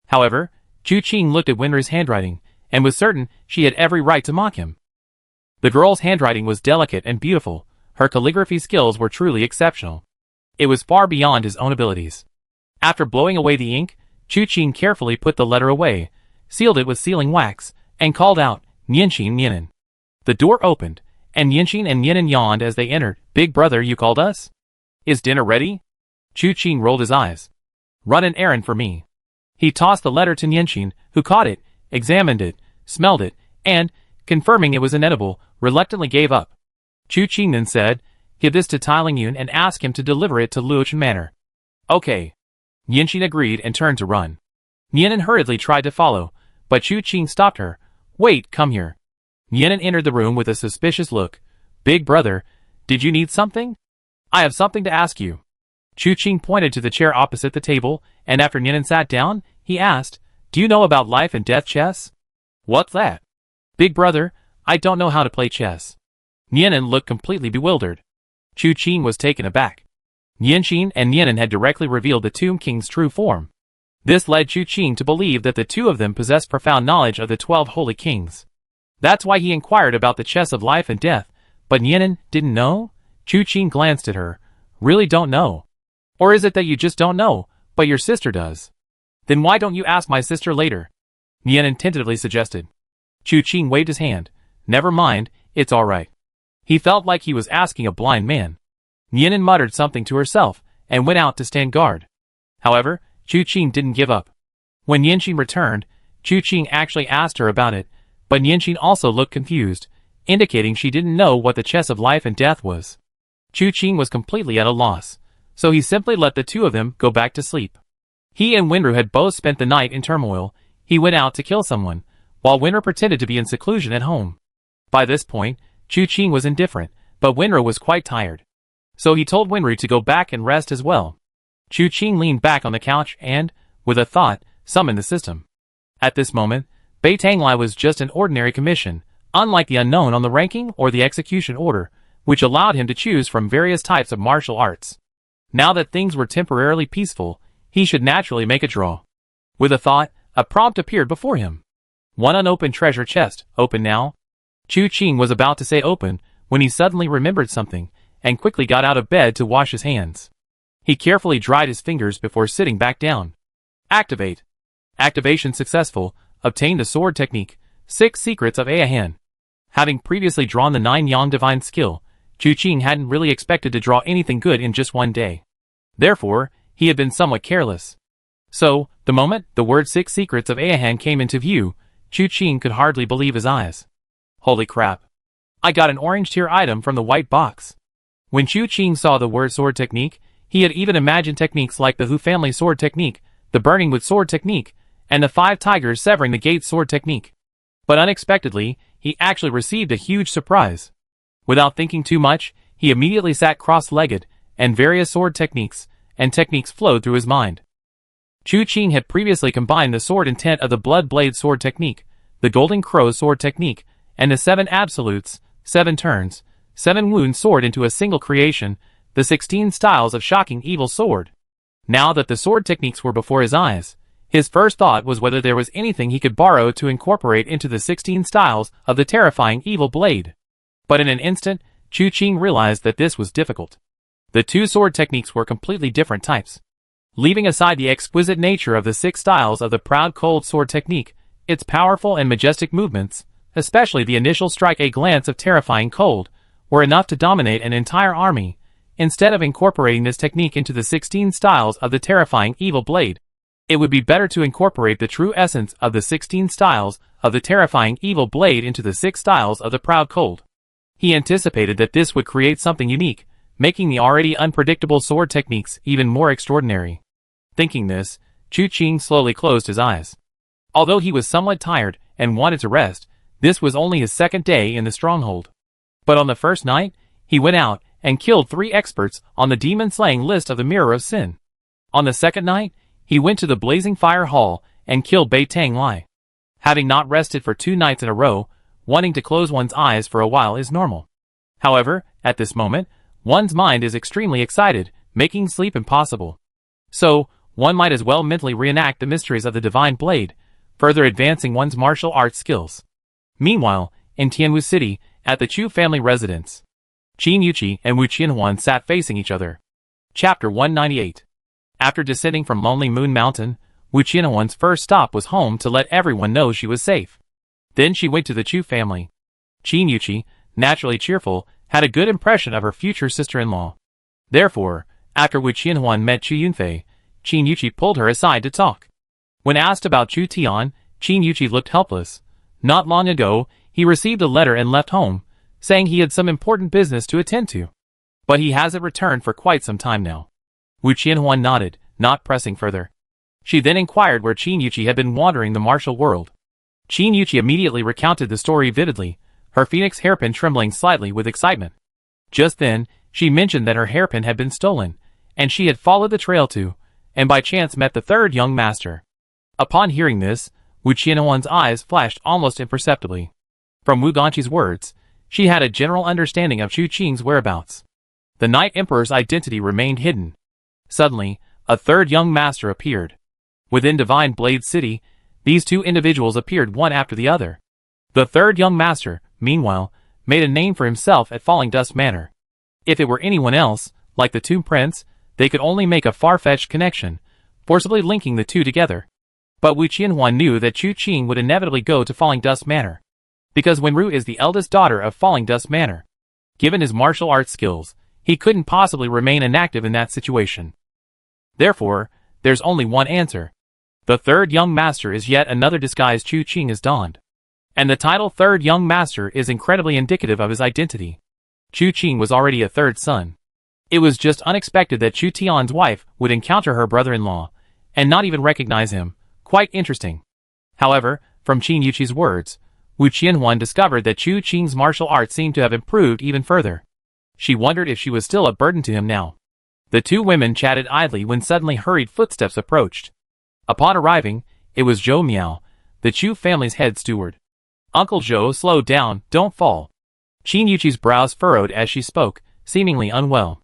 Speaker 1: However, Chu Qing looked at Winter's handwriting, and was certain she had every right to mock him. The girl's handwriting was delicate and beautiful. Her calligraphy skills were truly exceptional. It was far beyond his own abilities. After blowing away the ink, Chu Qing carefully put the letter away, sealed it with sealing wax, and called out, "Nianqin, Nianen." The door opened, and Nianqin and Nianen yawned as they entered. "Big brother, you called us? Is dinner ready?" Chu Qing rolled his eyes. "Run an errand for me." He tossed the letter to Nianqin, who caught it, examined it, smelled it, and, confirming it was inedible, reluctantly gave up. Chu Qing then said, "Give this to Tai Lingyun and ask him to deliver it to Luochen Manor." "Okay." Nianqin agreed and turned to run. Nianen hurriedly tried to follow, but Chu Qing stopped her. "Wait, come here." Nianen entered the room with a suspicious look. "Big brother, did you need something?" "I have something to ask you." Chu Qing pointed to the chair opposite the table, and after Nianen sat down, he asked, "Do you know about life and death chess?" "What's that?" "Big brother, I don't know how to play chess." Nianen looked completely bewildered. Chu Qing was taken aback. Nianqin and Nianen had directly revealed the Tomb King's true form. This led Chu Qing to believe that the two of them possessed profound knowledge of the 12 Holy Kings. That's why he inquired about the chess of life and death, but Nianen didn't know? Chu Qing glanced at her. "Really don't know? Or is it that you just don't know, but your sister does? Then why don't you ask my sister later?" Nianen tentatively suggested. Chu Qing waved his hand. "Never mind, it's all right." He felt like he was asking a blind man. Nianen muttered something to herself, and went out to stand guard. However, Chu Qing didn't give up. When Nianqin returned, Chu Qing actually asked her about it, but Nianqin also looked confused, indicating she didn't know what the chess of life and death was. Chu Qing was completely at a loss, so he simply let the two of them go back to sleep. He and Winru had both spent the night in turmoil. He went out to kill someone, while Winru pretended to be in seclusion at home. By this point, Chu Qing was indifferent, but Winru was quite tired. So he told Winru to go back and rest as well. Chu Qing leaned back on the couch and, with a thought, summoned the system. At this moment, Bei Tanglai was just an ordinary commission, unlike the unknown on the ranking or the execution order, which allowed him to choose from various types of martial arts. Now that things were temporarily peaceful, he should naturally make a draw. With a thought, a prompt appeared before him. "One unopened treasure chest, open now." Chu Qing was about to say open, when he suddenly remembered something, and quickly got out of bed to wash his hands. He carefully dried his fingers before sitting back down. Activate. Activation successful. Obtain the sword technique. 6 Secrets of Aahan. Having previously drawn the 9 Yang Divine skill, Chu Qing hadn't really expected to draw anything good in just one day. Therefore, he had been somewhat careless. So, the moment the word 6 Secrets of Aahan came into view, Chu Qing could hardly believe his eyes. Holy crap. I got an orange tier item from the white box. When Chu Qing saw the word sword technique, he had even imagined techniques like the Hu family sword technique, the burning wood sword technique, and the 5 tigers severing the gate sword technique. But unexpectedly, he actually received a huge surprise. Without thinking too much, he immediately sat cross-legged, and various sword techniques flowed through his mind. Chu Qing had previously combined the sword intent of the blood blade sword technique, the golden crow sword technique, and the 7 absolutes, 7 turns, 7 wounds sword into a single creation, the 16 styles of shocking evil sword. Now that the sword techniques were before his eyes, his first thought was whether there was anything he could borrow to incorporate into the 16 styles of the terrifying evil blade. But in an instant, Chu Qing realized that this was difficult. The 2 sword techniques were completely different types. Leaving aside the exquisite nature of the 6 styles of the proud cold sword technique, its powerful and majestic movements, especially the initial strike a glance of terrifying cold, were enough to dominate an entire army. Instead of incorporating this technique into the 16 styles of the terrifying evil blade, it would be better to incorporate the true essence of the 16 styles of the terrifying evil blade into the 6 styles of the proud cold. He anticipated that this would create something unique, making the already unpredictable sword techniques even more extraordinary. Thinking this, Chu Qing slowly closed his eyes. Although he was somewhat tired and wanted to rest, this was only his 2nd day in the stronghold. But on the first night, he went out and killed 3 experts on the demon-slaying list of the Mirror of Sin. On the 2nd night, he went to the Blazing Fire Hall and killed Bai Tang Lai. Having not rested for 2 nights in a row, wanting to close one's eyes for a while is normal. However, at this moment, one's mind is extremely excited, making sleep impossible. So, one might as well mentally reenact the mysteries of the Divine Blade, further advancing one's martial arts skills. Meanwhile, in Tianwu City, at the Chu family residence, Qin Yuqi and Wu Qianhuan sat facing each other. Chapter 198. After descending from Lonely Moon Mountain, Wu Qianhuan's first stop was home to let everyone know she was safe. Then she went to the Chu family. Qin Yuqi, naturally cheerful, had a good impression of her future sister-in-law. Therefore, after Wu Qianhuan met Chu Yunfei, Qin Yuqi pulled her aside to talk. When asked about Chu Tian, Qin Yuqi looked helpless. Not long ago, he received a letter and left home, saying he had some important business to attend to. But he hasn't returned for quite some time now. Wu Qianhuan nodded, not pressing further. She then inquired where Qin Yuqi had been wandering the martial world. Qin Yuqi immediately recounted the story vividly, her phoenix hairpin trembling slightly with excitement. Just then, she mentioned that her hairpin had been stolen, and she had followed the trail to, and by chance met the 3rd young master. Upon hearing this, Wu Qianhuan's eyes flashed almost imperceptibly. From Wu Ganqi's words, she had a general understanding of Chu Qing's whereabouts. The Night Emperor's identity remained hidden. Suddenly, a 3rd young master appeared. Within Divine Blade City, these 2 individuals appeared one after the other. The 3rd young master, meanwhile, made a name for himself at Falling Dust Manor. If it were anyone else, like the Tomb Prince, they could only make a far-fetched connection, forcibly linking the 2 together. But Wu Qianhuan knew that Chu Qing would inevitably go to Falling Dust Manor, because Wenru is the eldest daughter of Falling Dust Manor. Given his martial arts skills, he couldn't possibly remain inactive in that situation. Therefore, there's only one answer. The 3rd young master is yet another disguise Chu Qing has donned. And the title 3rd young master is incredibly indicative of his identity. Chu Qing was already a 3rd son. It was just unexpected that Chu Tian's wife would encounter her brother-in-law, and not even recognize him. Quite interesting. However, from Qin Yuqi's words, Wu Qianhuan discovered that Chu Qing's martial arts seemed to have improved even further. She wondered if she was still a burden to him now. The 2 women chatted idly when suddenly hurried footsteps approached. Upon arriving, it was Zhou Miao, the Chu family's head steward. Uncle Zhou, slow down, don't fall. Qin Yuqi's brows furrowed as she spoke, seemingly unwell.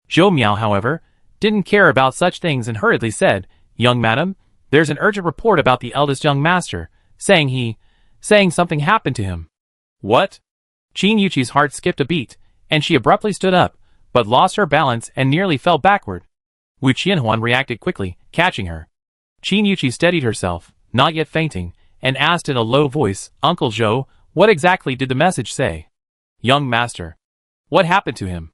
Speaker 1: Zhou Miao, however, didn't care about such things and hurriedly said, Young madam, there's an urgent report about the eldest young master, saying something happened to him. What? Qin Yuqi's heart skipped a beat, and she abruptly stood up, but lost her balance and nearly fell backward. Wu Qianhuan reacted quickly, catching her. Qin Yuqi steadied herself, not yet fainting, and asked in a low voice, Uncle Zhou, what exactly did the message say? Young master. What happened to him?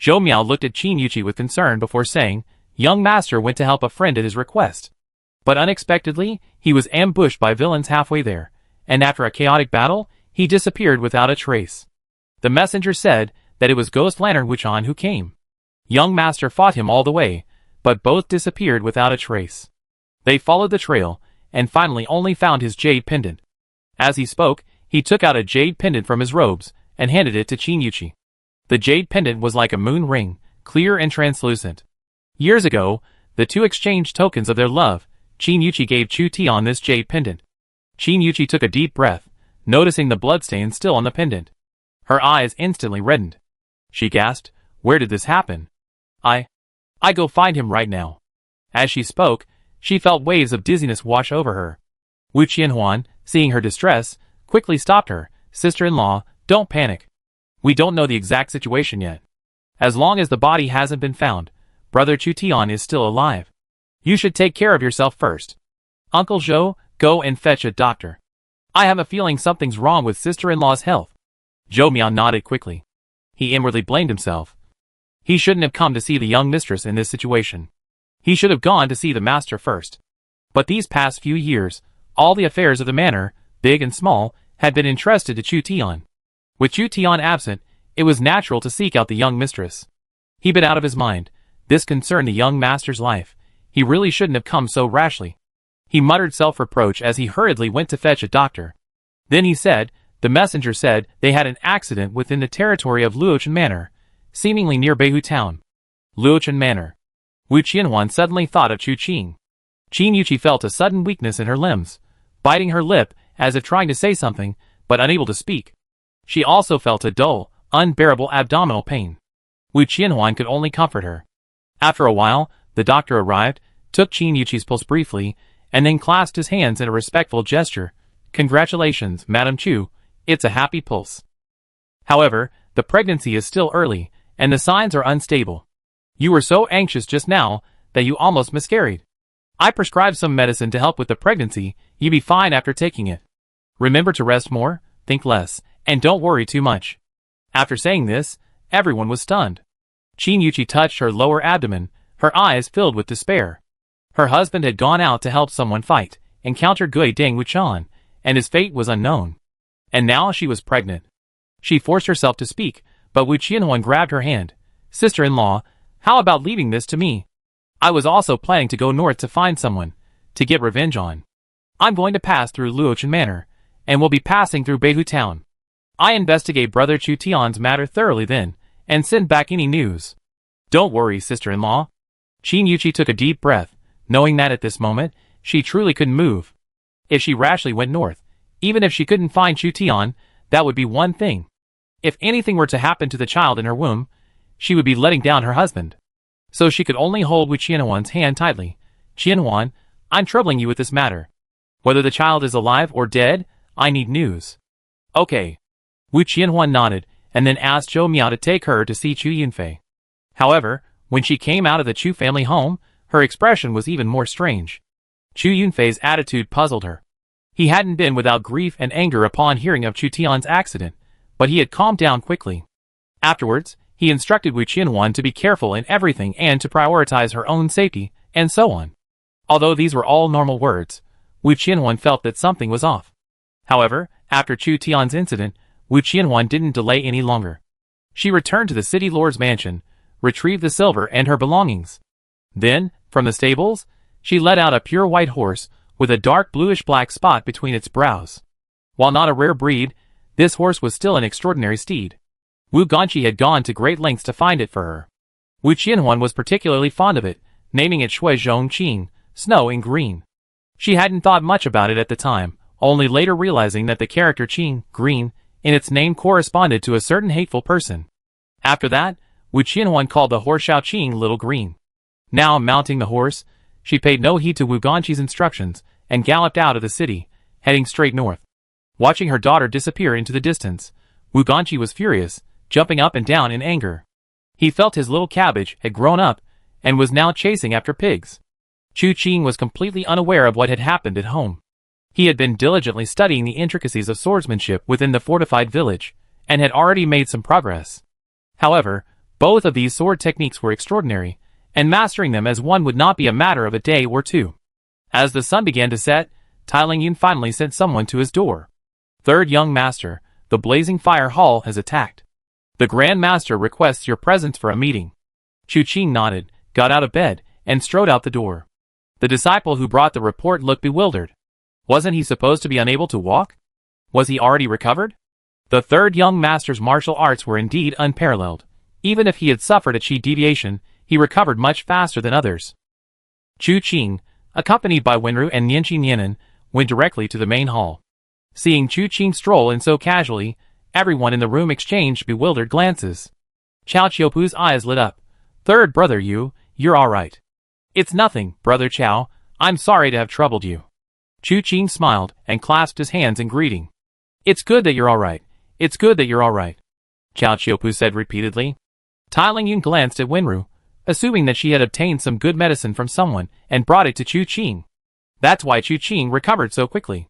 Speaker 1: Zhou Miao looked at Qin Yuqi with concern before saying, Young master went to help a friend at his request. But unexpectedly, he was ambushed by villains halfway there, and after a chaotic battle, he disappeared without a trace. The messenger said that it was Ghost Lantern Wuchan who came. Young Master fought him all the way, but both disappeared without a trace. They followed the trail, and finally only found his jade pendant. As he spoke, he took out a jade pendant from his robes, and handed it to Qin Yuqi. The jade pendant was like a moon ring, clear and translucent. Years ago, the two exchanged tokens of their love. Qin Yuqi gave Chu Tian this jade pendant. Qin Yuqi took a deep breath, noticing the bloodstains still on the pendant. Her eyes instantly reddened. She gasped, "Where did this happen? I go find him right now." As she spoke, she felt waves of dizziness wash over her. Wu Qianhuan, seeing her distress, quickly stopped her. "Sister-in-law, don't panic. We don't know the exact situation yet. As long as the body hasn't been found, Brother Chu Tian is still alive. You should take care of yourself first. Uncle Zhou, go and fetch a doctor. I have a feeling something's wrong with sister-in-law's health." Zhou Miao nodded quickly. He inwardly blamed himself. He shouldn't have come to see the young mistress in this situation. He should have gone to see the master first. But these past few years, all the affairs of the manor, big and small, had been entrusted to Chu Tian. With Chu Tian absent, it was natural to seek out the young mistress. He'd been out of his mind. This concerned the young master's life. He really shouldn't have come so rashly. He muttered self-reproach as he hurriedly went to fetch a doctor. Then he said, the messenger said they had an accident within the territory of Luochen Manor, seemingly near Beihu Town. Luochen Manor. Wu Qianhuan suddenly thought of Chu Qing. Qin Yuqi felt a sudden weakness in her limbs, biting her lip as if trying to say something, but unable to speak. She also felt a dull, unbearable abdominal pain. Wu Qianhuan could only comfort her. After a while, the doctor arrived, took Qin Yuqi's pulse briefly, and then clasped his hands in a respectful gesture. "Congratulations, Madam Chu, it's a happy pulse. However, the pregnancy is still early, and the signs are unstable. You were so anxious just now that you almost miscarried. I prescribed some medicine to help with the pregnancy. You'll be fine after taking it. Remember to rest more, think less, and don't worry too much." After saying this, everyone was stunned. Qin Yuqi touched her lower abdomen, her eyes filled with despair. Her husband had gone out to help someone fight, encounter Gui Deng Wuchan, and his fate was unknown. And now she was pregnant. She forced herself to speak, but Wu Qianhuan grabbed her hand. "Sister-in-law, how about leaving this to me? I was also planning to go north to find someone, to get revenge on. I'm going to pass through Luochen Manor, and will be passing through Beihu Town. I investigate Brother Chu Tian's matter thoroughly then, and send back any news. Don't worry, sister-in-law." Qin Yuqi took a deep breath, knowing that at this moment, she truly couldn't move. If she rashly went north, even if she couldn't find Chu Tian, that would be one thing. If anything were to happen to the child in her womb, she would be letting down her husband. So she could only hold Wu Qianhuan's hand tightly. "Qianhuan, I'm troubling you with this matter. Whether the child is alive or dead, I need news." "Okay." Wu Qianhuan nodded, and then asked Zhou Miao to take her to see Chu Yunfei. However, when she came out of the Chu family home, her expression was even more strange. Chu Yunfei's attitude puzzled her. He hadn't been without grief and anger upon hearing of Chu Tian's accident, but he had calmed down quickly. Afterwards, he instructed Wu Qianhuan to be careful in everything and to prioritize her own safety, and so on. Although these were all normal words, Wu Qianhuan felt that something was off. However, after Chu Tian's incident, Wu Qianhuan didn't delay any longer. She returned to the city lord's mansion, retrieved the silver and her belongings. Then, from the stables, she led out a pure white horse with a dark bluish-black spot between its brows. While not a rare breed, this horse was still an extraordinary steed. Wu Ganqi had gone to great lengths to find it for her. Wu Qianhuan was particularly fond of it, naming it Shui Zhong Qing, snow in green. She hadn't thought much about it at the time, only later realizing that the character Qing, green, in its name corresponded to a certain hateful person. After that, Wu Qianhuan called the horse Xiao Qing Little Green. Now, mounting the horse, she paid no heed to Wu Ganqi's instructions and galloped out of the city, heading straight north. Watching her daughter disappear into the distance, Wu Ganqi was furious, jumping up and down in anger. He felt his little cabbage had grown up and was now chasing after pigs. Chu Qing was completely unaware of what had happened at home. He had been diligently studying the intricacies of swordsmanship within the fortified village, and had already made some progress. However, both of these sword techniques were extraordinary, and mastering them as one would not be a matter of a day or two. As the sun began to set, Tai Lingyun finally sent someone to his door. "Third young master, the blazing fire hall has attacked. The Grand Master requests your presence for a meeting. Chu Qing nodded, got out of bed, and strode out the door. The disciple who brought the report looked bewildered. Wasn't he supposed to be unable to walk? Was he already recovered? The third young master's martial arts were indeed unparalleled. Even if he had suffered a chi deviation, he recovered much faster than others. Chu Qing, accompanied by Wenru and Nianqi Nianan, went directly to the main hall. Seeing Chu Qing stroll in so casually, everyone in the room exchanged bewildered glances. Chao Qiupu's eyes lit up. Third brother you're alright. It's nothing, brother Chao, I'm sorry to have troubled you. Chu Qing smiled and clasped his hands in greeting. It's good that you're alright. It's good that you're alright, Chao Qiupu said repeatedly. Tai Lingyun glanced at Wenru, assuming that she had obtained some good medicine from someone and brought it to Chu Qing. That's why Chu Qing recovered so quickly.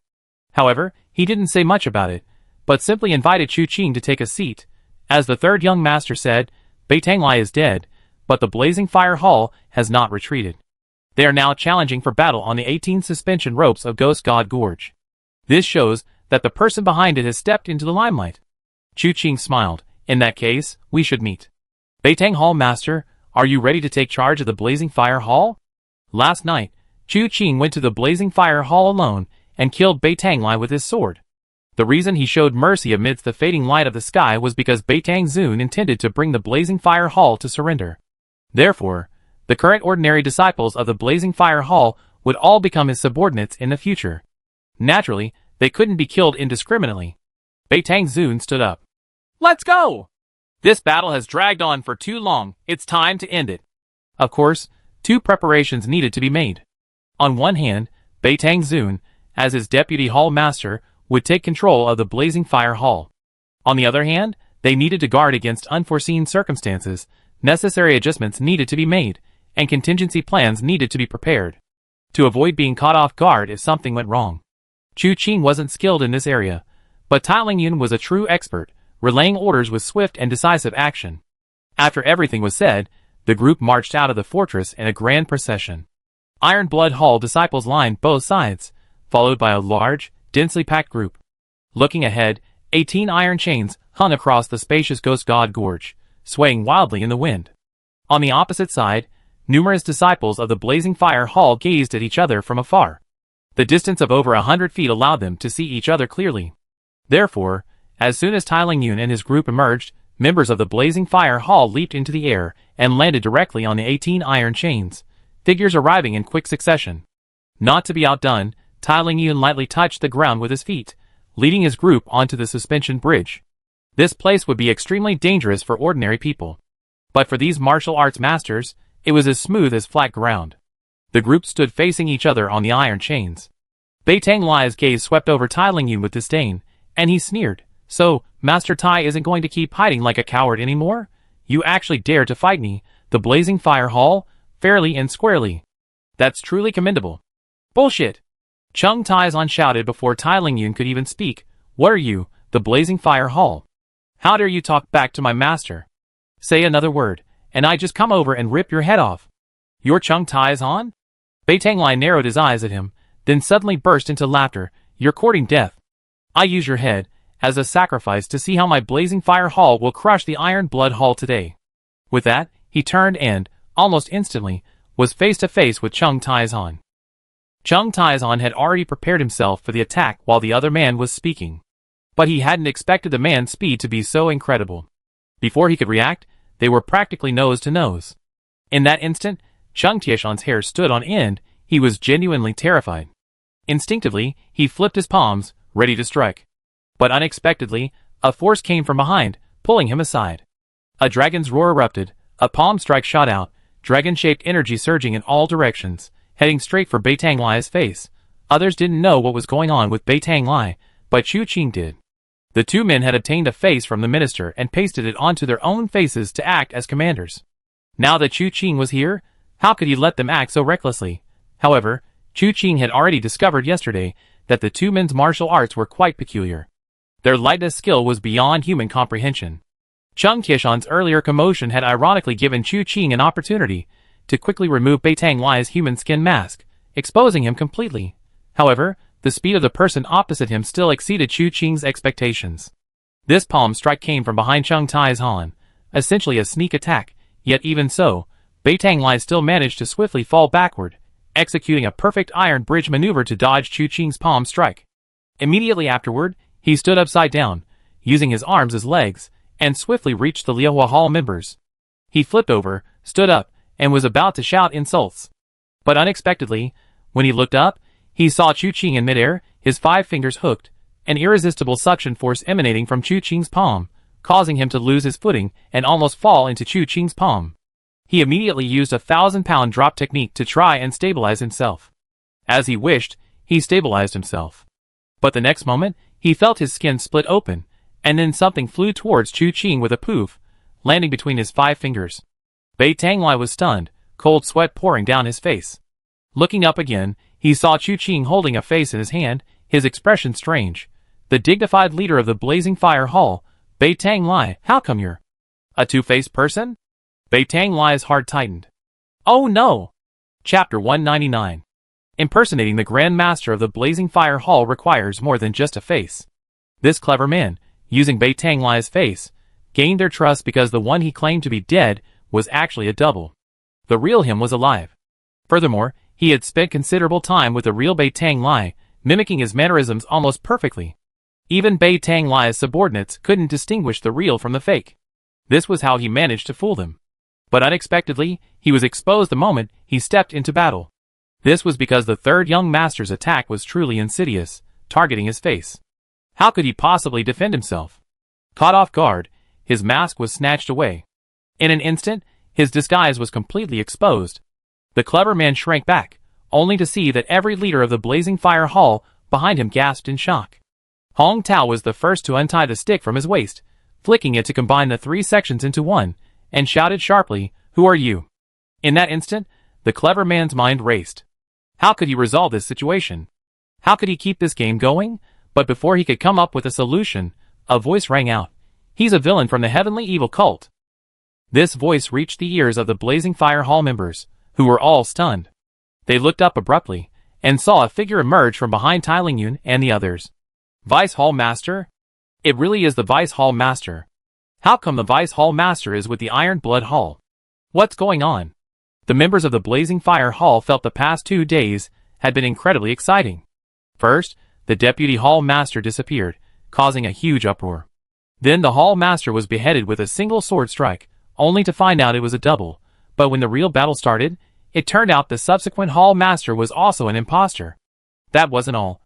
Speaker 1: However, he didn't say much about it, but simply invited Chu Qing to take a seat. As the third young master said, Beitanglai is dead, but the Blazing Fire Hall has not retreated. They are now challenging for battle on the 18 suspension ropes of Ghost God Gorge. This shows that the person behind it has stepped into the limelight. Chu Qing smiled. In that case, we should meet. Beitang Hall Master, are you ready to take charge of the Blazing Fire Hall? Last night, Chu Qing went to the Blazing Fire Hall alone and killed Beitanglai with his sword. The reason he showed mercy amidst the fading light of the sky was because Beitang Zun intended to bring the Blazing Fire Hall to surrender. Therefore, the current ordinary disciples of the Blazing Fire Hall would all become his subordinates in the future. Naturally, they couldn't be killed indiscriminately. Beitang Zun stood up. Let's go! This battle has dragged on for too long, it's time to end it. Of course, two preparations needed to be made. On one hand, Beitang Zun, as his deputy hall master, would take control of the Blazing Fire Hall. On the other hand, they needed to guard against unforeseen circumstances, necessary adjustments needed to be made, and contingency plans needed to be prepared, to avoid being caught off guard if something went wrong. Chu Qing wasn't skilled in this area, but Tai Lingyun was a true expert, relaying orders with swift and decisive action. After everything was said, the group marched out of the fortress in a grand procession. Iron Blood Hall disciples lined both sides, followed by a large, densely packed group. Looking ahead, 18 iron chains hung across the spacious Ghost God Gorge, swaying wildly in the wind. On the opposite side, numerous disciples of the Blazing Fire Hall gazed at each other from afar. The distance of over 100 feet allowed them to see each other clearly. Therefore, as soon as Tai Lingyun and his group emerged, members of the Blazing Fire Hall leaped into the air and landed directly on the 18 iron chains, figures arriving in quick succession. Not to be outdone, Tai Lingyun lightly touched the ground with his feet, leading his group onto the suspension bridge. This place would be extremely dangerous for ordinary people. But for these martial arts masters, it was as smooth as flat ground. The group stood facing each other on the iron chains. Beitanglai's gaze swept over Tai Lingyun with disdain, and he sneered. So, Master Tai isn't going to keep hiding like a coward anymore? You actually dare to fight me, the Blazing Fire Hall, fairly and squarely. That's truly commendable. Bullshit! Chung Taizan shouted before Tai Lingyun could even speak. What are you, the Blazing Fire Hall? How dare you talk back to my master? Say another word, and I just come over and rip your head off. You're Chung Taizan? Beitanglai narrowed his eyes at him, then suddenly burst into laughter. You're courting death. I use your head as a sacrifice to see how my Blazing Fire Hall will crush the Iron Blood Hall today. With that, he turned and, almost instantly, was face to face with Chung Taizan. Chung Taizan had already prepared himself for the attack while the other man was speaking. But he hadn't expected the man's speed to be so incredible. Before he could react, they were practically nose to nose. In that instant, Chung Tieshan's hair stood on end. He was genuinely terrified. Instinctively, he flipped his palms, ready to strike. But unexpectedly, a force came from behind, pulling him aside. A dragon's roar erupted, a palm strike shot out, dragon-shaped energy surging in all directions, heading straight for Beitanglai's face. Others didn't know what was going on with Beitanglai, but Chu Qing did. The two men had obtained a face from the minister and pasted it onto their own faces to act as commanders. Now that Chu Qing was here, how could he let them act so recklessly? However, Chu Qing had already discovered yesterday that the two men's martial arts were quite peculiar. Their lightness skill was beyond human comprehension. Chung Tieshan's earlier commotion had ironically given Chu Qing an opportunity to quickly remove Beitanglai's human skin mask, exposing him completely. However, the speed of the person opposite him still exceeded Chu Qing's expectations. This palm strike came from behind Chung Tai's Han, essentially a sneak attack, yet even so, Bai Tanglai still managed to swiftly fall backward, executing a perfect iron bridge maneuver to dodge Chu Qing's palm strike. Immediately afterward, he stood upside down, using his arms as legs, and swiftly reached the Liuhua Hall members. He flipped over, stood up, and was about to shout insults. But unexpectedly, when he looked up, he saw Chu Qing in midair, his 5 fingers hooked, an irresistible suction force emanating from Chu Qing's palm, causing him to lose his footing and almost fall into Chu Qing's palm. He immediately used a 1,000-pound drop technique to try and stabilize himself. As he wished, he stabilized himself. But the next moment, he felt his skin split open, and then something flew towards Chu Qing with a poof, landing between his 5 fingers. Bai Tanglai was stunned, cold sweat pouring down his face. Looking up again, he saw Chu Qing holding a face in his hand, his expression strange. The dignified leader of the Blazing Fire Hall, Bai Tanglai, how come you're a two-faced person? Bai Tanglai's heart tightened. Oh no! Chapter 199. Impersonating the Grand Master of the Blazing Fire Hall requires more than just a face. This clever man, using Bai Tanglai's face, gained their trust because the one he claimed to be dead was actually a double. The real him was alive. Furthermore, he had spent considerable time with the real Bai Tanglai, mimicking his mannerisms almost perfectly. Even Bai Tanglai's subordinates couldn't distinguish the real from the fake. This was how he managed to fool them. But unexpectedly, he was exposed the moment he stepped into battle. This was because the third young master's attack was truly insidious, targeting his face. How could he possibly defend himself? Caught off guard, his mask was snatched away. In an instant, his disguise was completely exposed. The clever man shrank back, only to see that every leader of the Blazing Fire Hall behind him gasped in shock. Hong Tao was the first to untie the stick from his waist, flicking it to combine the 3 sections into one, and shouted sharply, "Who are you?" In that instant, the clever man's mind raced. How could he resolve this situation? How could he keep this game going? But before he could come up with a solution, a voice rang out. "He's a villain from the Heavenly Evil Cult." This voice reached the ears of the Blazing Fire Hall members, who were all stunned. They looked up abruptly, and saw a figure emerge from behind Tai Lingyun and the others. Vice Hall Master? It really is the Vice Hall Master. How come the Vice Hall Master is with the Iron Blood Hall? What's going on? The members of the Blazing Fire Hall felt the past 2 days had been incredibly exciting. First, the Deputy Hall Master disappeared, causing a huge uproar. Then the Hall Master was beheaded with a single sword strike, only to find out it was a double. But when the real battle started, it turned out the subsequent Hall Master was also an imposter. That wasn't all.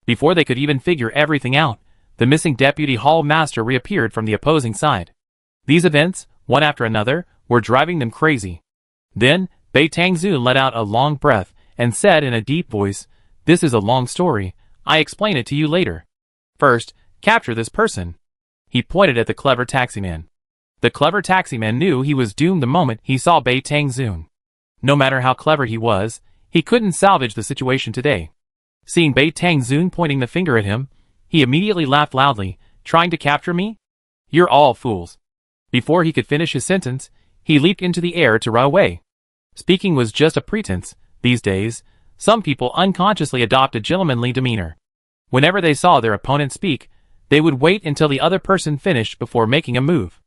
Speaker 1: Before they could even figure everything out, the missing Deputy Hall Master reappeared from the opposing side. These events, one after another, were driving them crazy. Then, Bai Tangzun let out a long breath and said in a deep voice, "This is a long story. I explain it to you later. First, capture this person." He pointed at the clever taximan. The clever taximan knew he was doomed the moment he saw Bai Tangzun. No matter how clever he was, he couldn't salvage the situation today. Seeing Bai Tangzun pointing the finger at him, he immediately laughed loudly, "Trying to capture me? You're all fools." Before he could finish his sentence, he leaped into the air to run away. Speaking was just a pretense. These days, some people unconsciously adopt a gentlemanly demeanor. Whenever they saw their opponent speak, they would wait until the other person finished before making a move.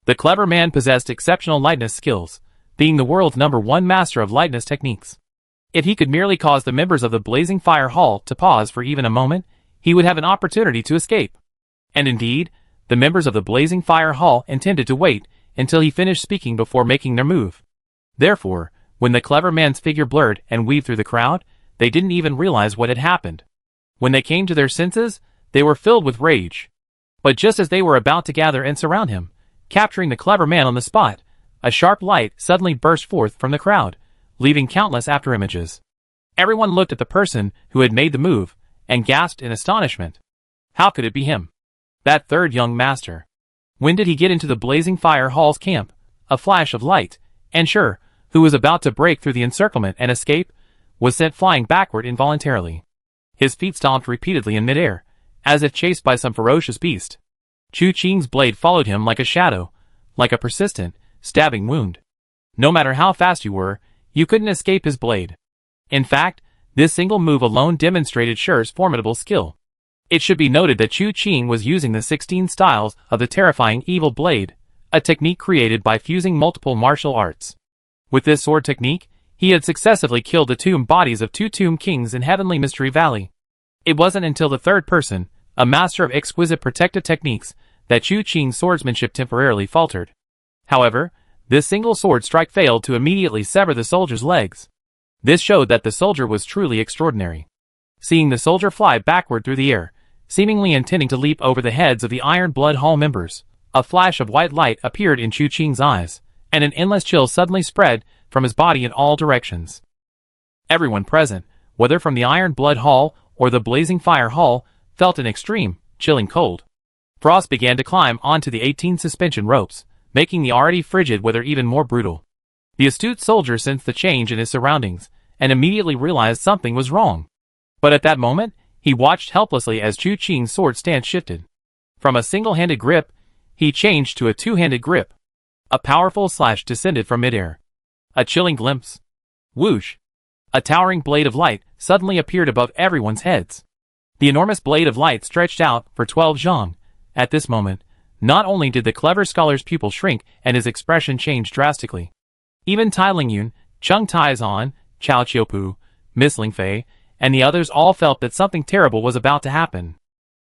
Speaker 1: The clever man possessed exceptional lightness skills, being the world's #1 master of lightness techniques. If he could merely cause the members of the Blazing Fire Hall to pause for even a moment, he would have an opportunity to escape. And indeed, the members of the Blazing Fire Hall intended to wait until he finished speaking before making their move. Therefore, when the clever man's figure blurred and weaved through the crowd, they didn't even realize what had happened. When they came to their senses, they were filled with rage. But just as they were about to gather and surround him, capturing the clever man on the spot, a sharp light suddenly burst forth from the crowd, leaving countless afterimages. Everyone looked at the person who had made the move, and gasped in astonishment. How could it be him? That third young master. When did he get into the Blazing Fire Hall's camp? A flash of light, and sure, who was about to break through the encirclement and escape, was sent flying backward involuntarily. His feet stomped repeatedly in midair, as if chased by some ferocious beast. Chu Qing's blade followed him like a shadow, like a persistent, stabbing wound. No matter how fast you were, you couldn't escape his blade. In fact, this single move alone demonstrated Shi's formidable skill. It should be noted that Chu Qing was using the 16 styles of the terrifying evil blade, a technique created by fusing multiple martial arts. With this sword technique, he had successively killed the tomb bodies of 2 tomb kings in Heavenly Mystery Valley. It wasn't until the third person, a master of exquisite protective techniques, that Chu Qing's swordsmanship temporarily faltered. However, this single sword strike failed to immediately sever the soldier's legs. This showed that the soldier was truly extraordinary. Seeing the soldier fly backward through the air, seemingly intending to leap over the heads of the Iron Blood Hall members, a flash of white light appeared in Chu Qing's eyes, and an endless chill suddenly spread from his body in all directions. Everyone present, whether from the Iron Blood Hall or the Blazing Fire Hall, felt an extreme, chilling cold. Frost began to climb onto the 18 suspension ropes, making the already frigid weather even more brutal. The astute soldier sensed the change in his surroundings, and immediately realized something was wrong. But at that moment, he watched helplessly as Chu Qing's sword stance shifted. From a single-handed grip, he changed to a two-handed grip. A powerful slash descended from midair. A chilling glimpse. Whoosh! A towering blade of light suddenly appeared above everyone's heads. The enormous blade of light stretched out for 12 zhang. At this moment, not only did the clever scholar's pupil shrink and his expression change drastically. Even Tai Lingyun, Chung Taizan, Chao Qiupu, Miss Lingfei, and the others all felt that something terrible was about to happen.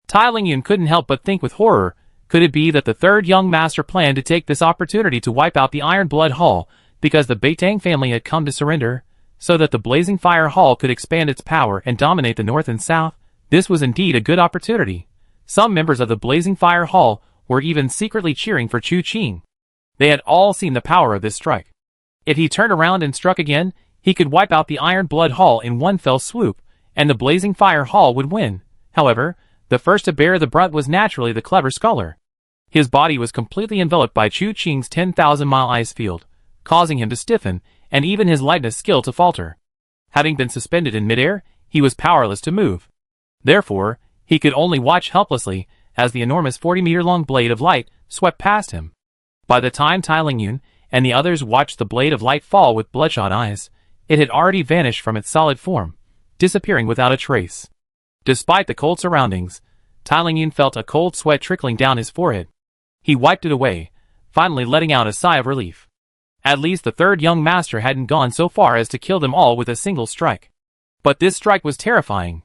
Speaker 1: Tai Lingyun couldn't help but think with horror, could it be that the third young master planned to take this opportunity to wipe out the Iron Blood Hall because the Beitang family had come to surrender, so that the Blazing Fire Hall could expand its power and dominate the north and south? This was indeed a good opportunity. Some members of the Blazing Fire Hall were even secretly cheering for Chu Qing. They had all seen the power of this strike. If he turned around and struck again, he could wipe out the Iron Blood Hall in one fell swoop, and the Blazing Fire Hall would win. However, the first to bear the brunt was naturally the clever scholar. His body was completely enveloped by Chu Qing's 10,000-mile ice field, causing him to stiffen, and even his lightness skill to falter. Having been suspended in midair, he was powerless to move. Therefore, he could only watch helplessly as the enormous 40-meter-long blade of light swept past him. By the time Tai Lingyun and the others watched the blade of light fall with bloodshot eyes, it had already vanished from its solid form, disappearing without a trace. Despite the cold surroundings, Tai Lingyun felt a cold sweat trickling down his forehead. He wiped it away, finally letting out a sigh of relief. At least the third young master hadn't gone so far as to kill them all with a single strike. But this strike was terrifying.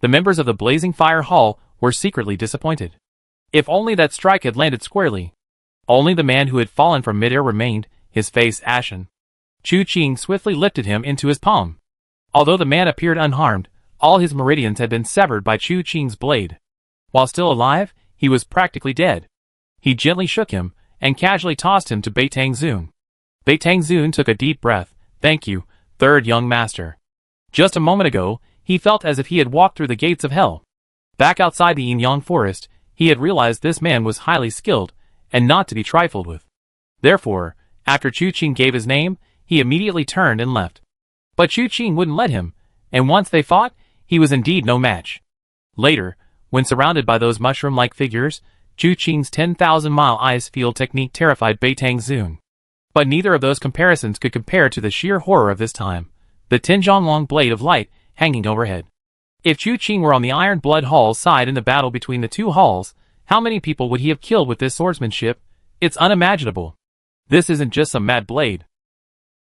Speaker 1: The members of the Blazing Fire Hall were secretly disappointed. If only that strike had landed squarely. Only the man who had fallen from midair remained, his face ashen. Chu Qing swiftly lifted him into his palm. Although the man appeared unharmed, all his meridians had been severed by Chu Qing's blade. While still alive, he was practically dead. He gently shook him, and casually tossed him to Beitang Zun. Beitang Zun took a deep breath. Thank you, third young master. Just a moment ago, he felt as if he had walked through the gates of hell. Back outside the Yin-Yang forest, he had realized this man was highly skilled, and not to be trifled with. Therefore, after Chu Qing gave his name, he immediately turned and left. But Chu Qing wouldn't let him, and once they fought, he was indeed no match. Later, when surrounded by those mushroom-like figures, Chu Qing's 10,000-mile ice field technique terrified Beitang Zun. But neither of those comparisons could compare to the sheer horror of this time, the 10-zhang-long blade of light hanging overhead. If Chu Qing were on the Iron Blood Hall's side in the battle between the two halls, how many people would he have killed with this swordsmanship? It's unimaginable. This isn't just some mad blade.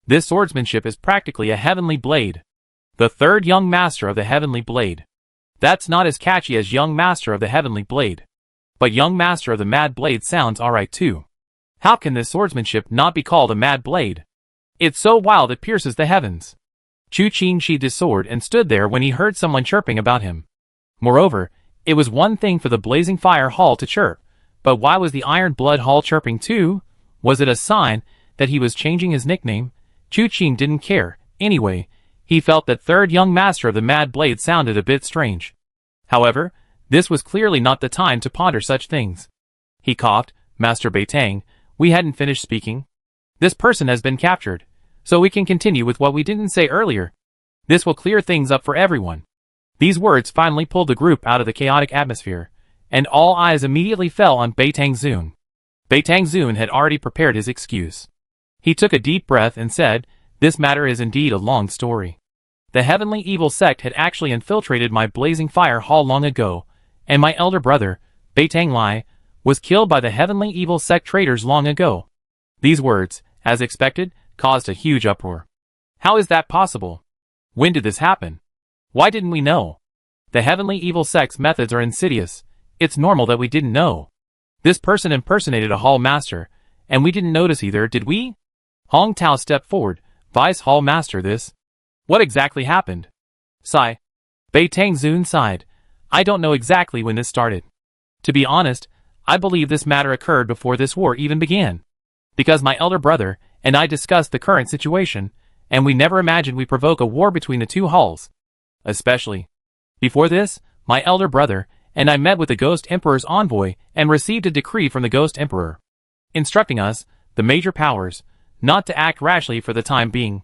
Speaker 1: This swordsmanship is practically a heavenly blade. The third young master of the heavenly blade. That's not as catchy as young master of the heavenly blade. But young master of the mad blade sounds alright too. How can this swordsmanship not be called a mad blade? It's so wild it pierces the heavens. Chu Qing sheathed his sword and stood there when he heard someone chirping about him. Moreover, it was one thing for the Blazing Fire Hall to chirp, but why was the Iron Blood Hall chirping too? Was it a sign that he was changing his nickname? Chu Qing didn't care. Anyway, he felt that third young master of the mad blade sounded a bit strange. However, this was clearly not the time to ponder such things. He coughed. Master Beitang, we hadn't finished speaking. This person has been captured, so we can continue with what we didn't say earlier. This will clear things up for everyone. These words finally pulled the group out of the chaotic atmosphere, and all eyes immediately fell on Beitang Zun. Beitang Zun had already prepared his excuse. He took a deep breath and said, this matter is indeed a long story. The heavenly evil sect had actually infiltrated my Blazing Fire Hall long ago, and my elder brother, Beitang Lai, was killed by the heavenly evil sect traitors long ago. These words, as expected, caused a huge uproar. How is that possible? When did this happen? Why didn't we know? The heavenly evil sect's methods are insidious. It's normal that we didn't know. This person impersonated a hall master, and we didn't notice either, did we? Hong Tao stepped forward. Vice Hall Master, this. What exactly happened? Sigh. Beitang Zun sighed. I don't know exactly when this started. To be honest, I believe this matter occurred before this war even began. Because my elder brother and I discussed the current situation, and we never imagined we'd provoke a war between the two halls. Especially. Before this, my elder brother and I met with the Ghost Emperor's envoy and received a decree from the Ghost Emperor, instructing us, the major powers, not to act rashly for the time being.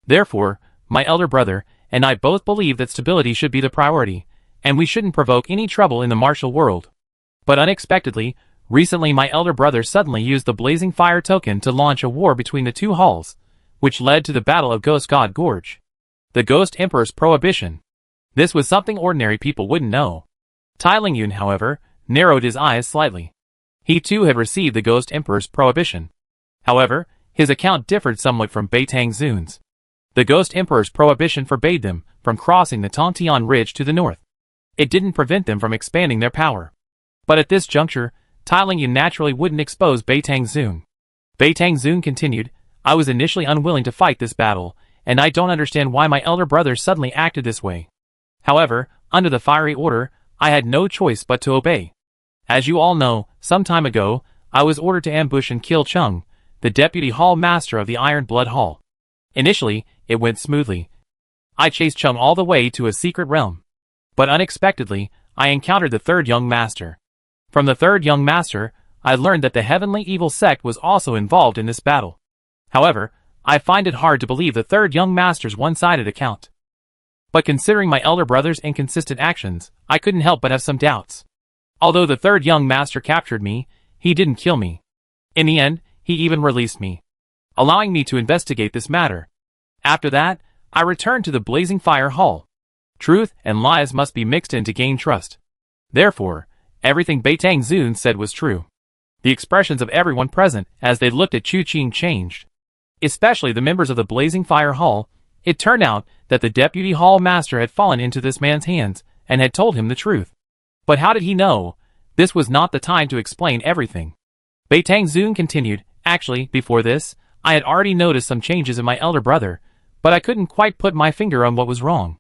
Speaker 1: Therefore, my elder brother and I both believe that stability should be the priority, and we shouldn't provoke any trouble in the martial world. But unexpectedly, recently my elder brother suddenly used the Blazing Fire token to launch a war between the two halls, which led to the Battle of Ghost God Gorge. The Ghost Emperor's prohibition. This was something ordinary people wouldn't know. Tai Lingyun, however, narrowed his eyes slightly. He too had received the Ghost Emperor's prohibition. However, his account differed somewhat from Beitang Zun's. The Ghost Emperor's prohibition forbade them from crossing the Tongtian Ridge to the north. It didn't prevent them from expanding their power. But at this juncture, Tai Lingyun naturally wouldn't expose Beitang Zun. Beitang Zun continued, I was initially unwilling to fight this battle, and I don't understand why my elder brother suddenly acted this way. However, under the fiery order, I had no choice but to obey. As you all know, some time ago, I was ordered to ambush and kill Chung, the deputy hall master of the Iron Blood Hall. Initially, it went smoothly. I chased Chung all the way to a secret realm. But unexpectedly, I encountered the third young master. From the third young master, I learned that the heavenly evil sect was also involved in this battle. However, I find it hard to believe the third young master's one-sided account. But considering my elder brother's inconsistent actions, I couldn't help but have some doubts. Although the third young master captured me, he didn't kill me. In the end, he even released me, allowing me to investigate this matter. After that, I returned to the Blazing Fire Hall. Truth and lies must be mixed in to gain trust. Therefore, everything Beitang Zun said was true. The expressions of everyone present as they looked at Chu Qing changed. Especially the members of the Blazing Fire Hall. It turned out that the deputy hall master had fallen into this man's hands and had told him the truth. But how did he know? This was not the time to explain everything. Beitang Zun continued, actually, before this, I had already noticed some changes in my elder brother, but I couldn't quite put my finger on what was wrong.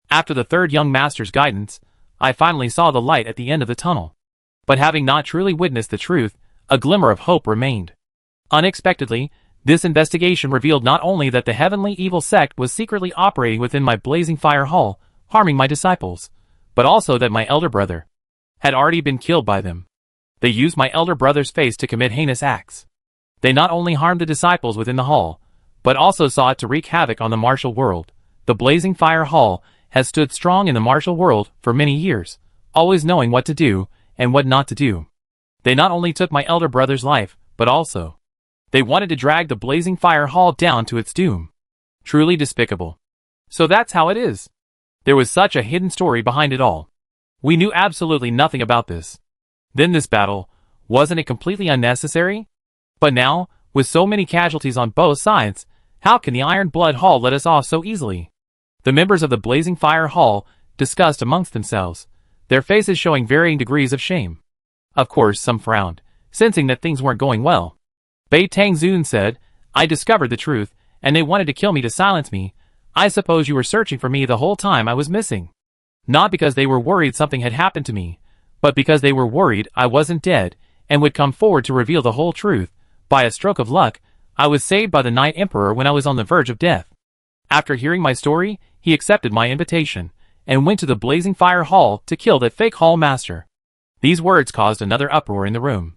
Speaker 1: After the third young master's guidance, I finally saw the light at the end of the tunnel. But having not truly witnessed the truth, a glimmer of hope remained. Unexpectedly, this investigation revealed not only that the heavenly evil sect was secretly operating within my Blazing Fire Hall, harming my disciples, but also that my elder brother had already been killed by them. They used my elder brother's face to commit heinous acts. They not only harmed the disciples within the hall, but also sought to wreak havoc on the martial world. The Blazing Fire Hall has stood strong in the martial world for many years, always knowing what to do and what not to do. They not only took my elder brother's life, but also they wanted to drag the Blazing Fire Hall down to its doom. Truly despicable. So that's how it is. There was such a hidden story behind it all. We knew absolutely nothing about this. Then this battle, wasn't it completely unnecessary? But now, with so many casualties on both sides, how can the Iron Blood Hall let us off so easily? The members of the Blazing Fire Hall discussed amongst themselves, their faces showing varying degrees of shame. Of course, some frowned, sensing that things weren't going well. Beitang Zun said, I discovered the truth, and they wanted to kill me to silence me. I suppose you were searching for me the whole time I was missing. Not because they were worried something had happened to me, but because they were worried I wasn't dead, and would come forward to reveal the whole truth. By a stroke of luck, I was saved by the Night Emperor when I was on the verge of death. After hearing my story, he accepted my invitation, and went to the Blazing Fire Hall to kill that fake hall master. These words caused another uproar in the room.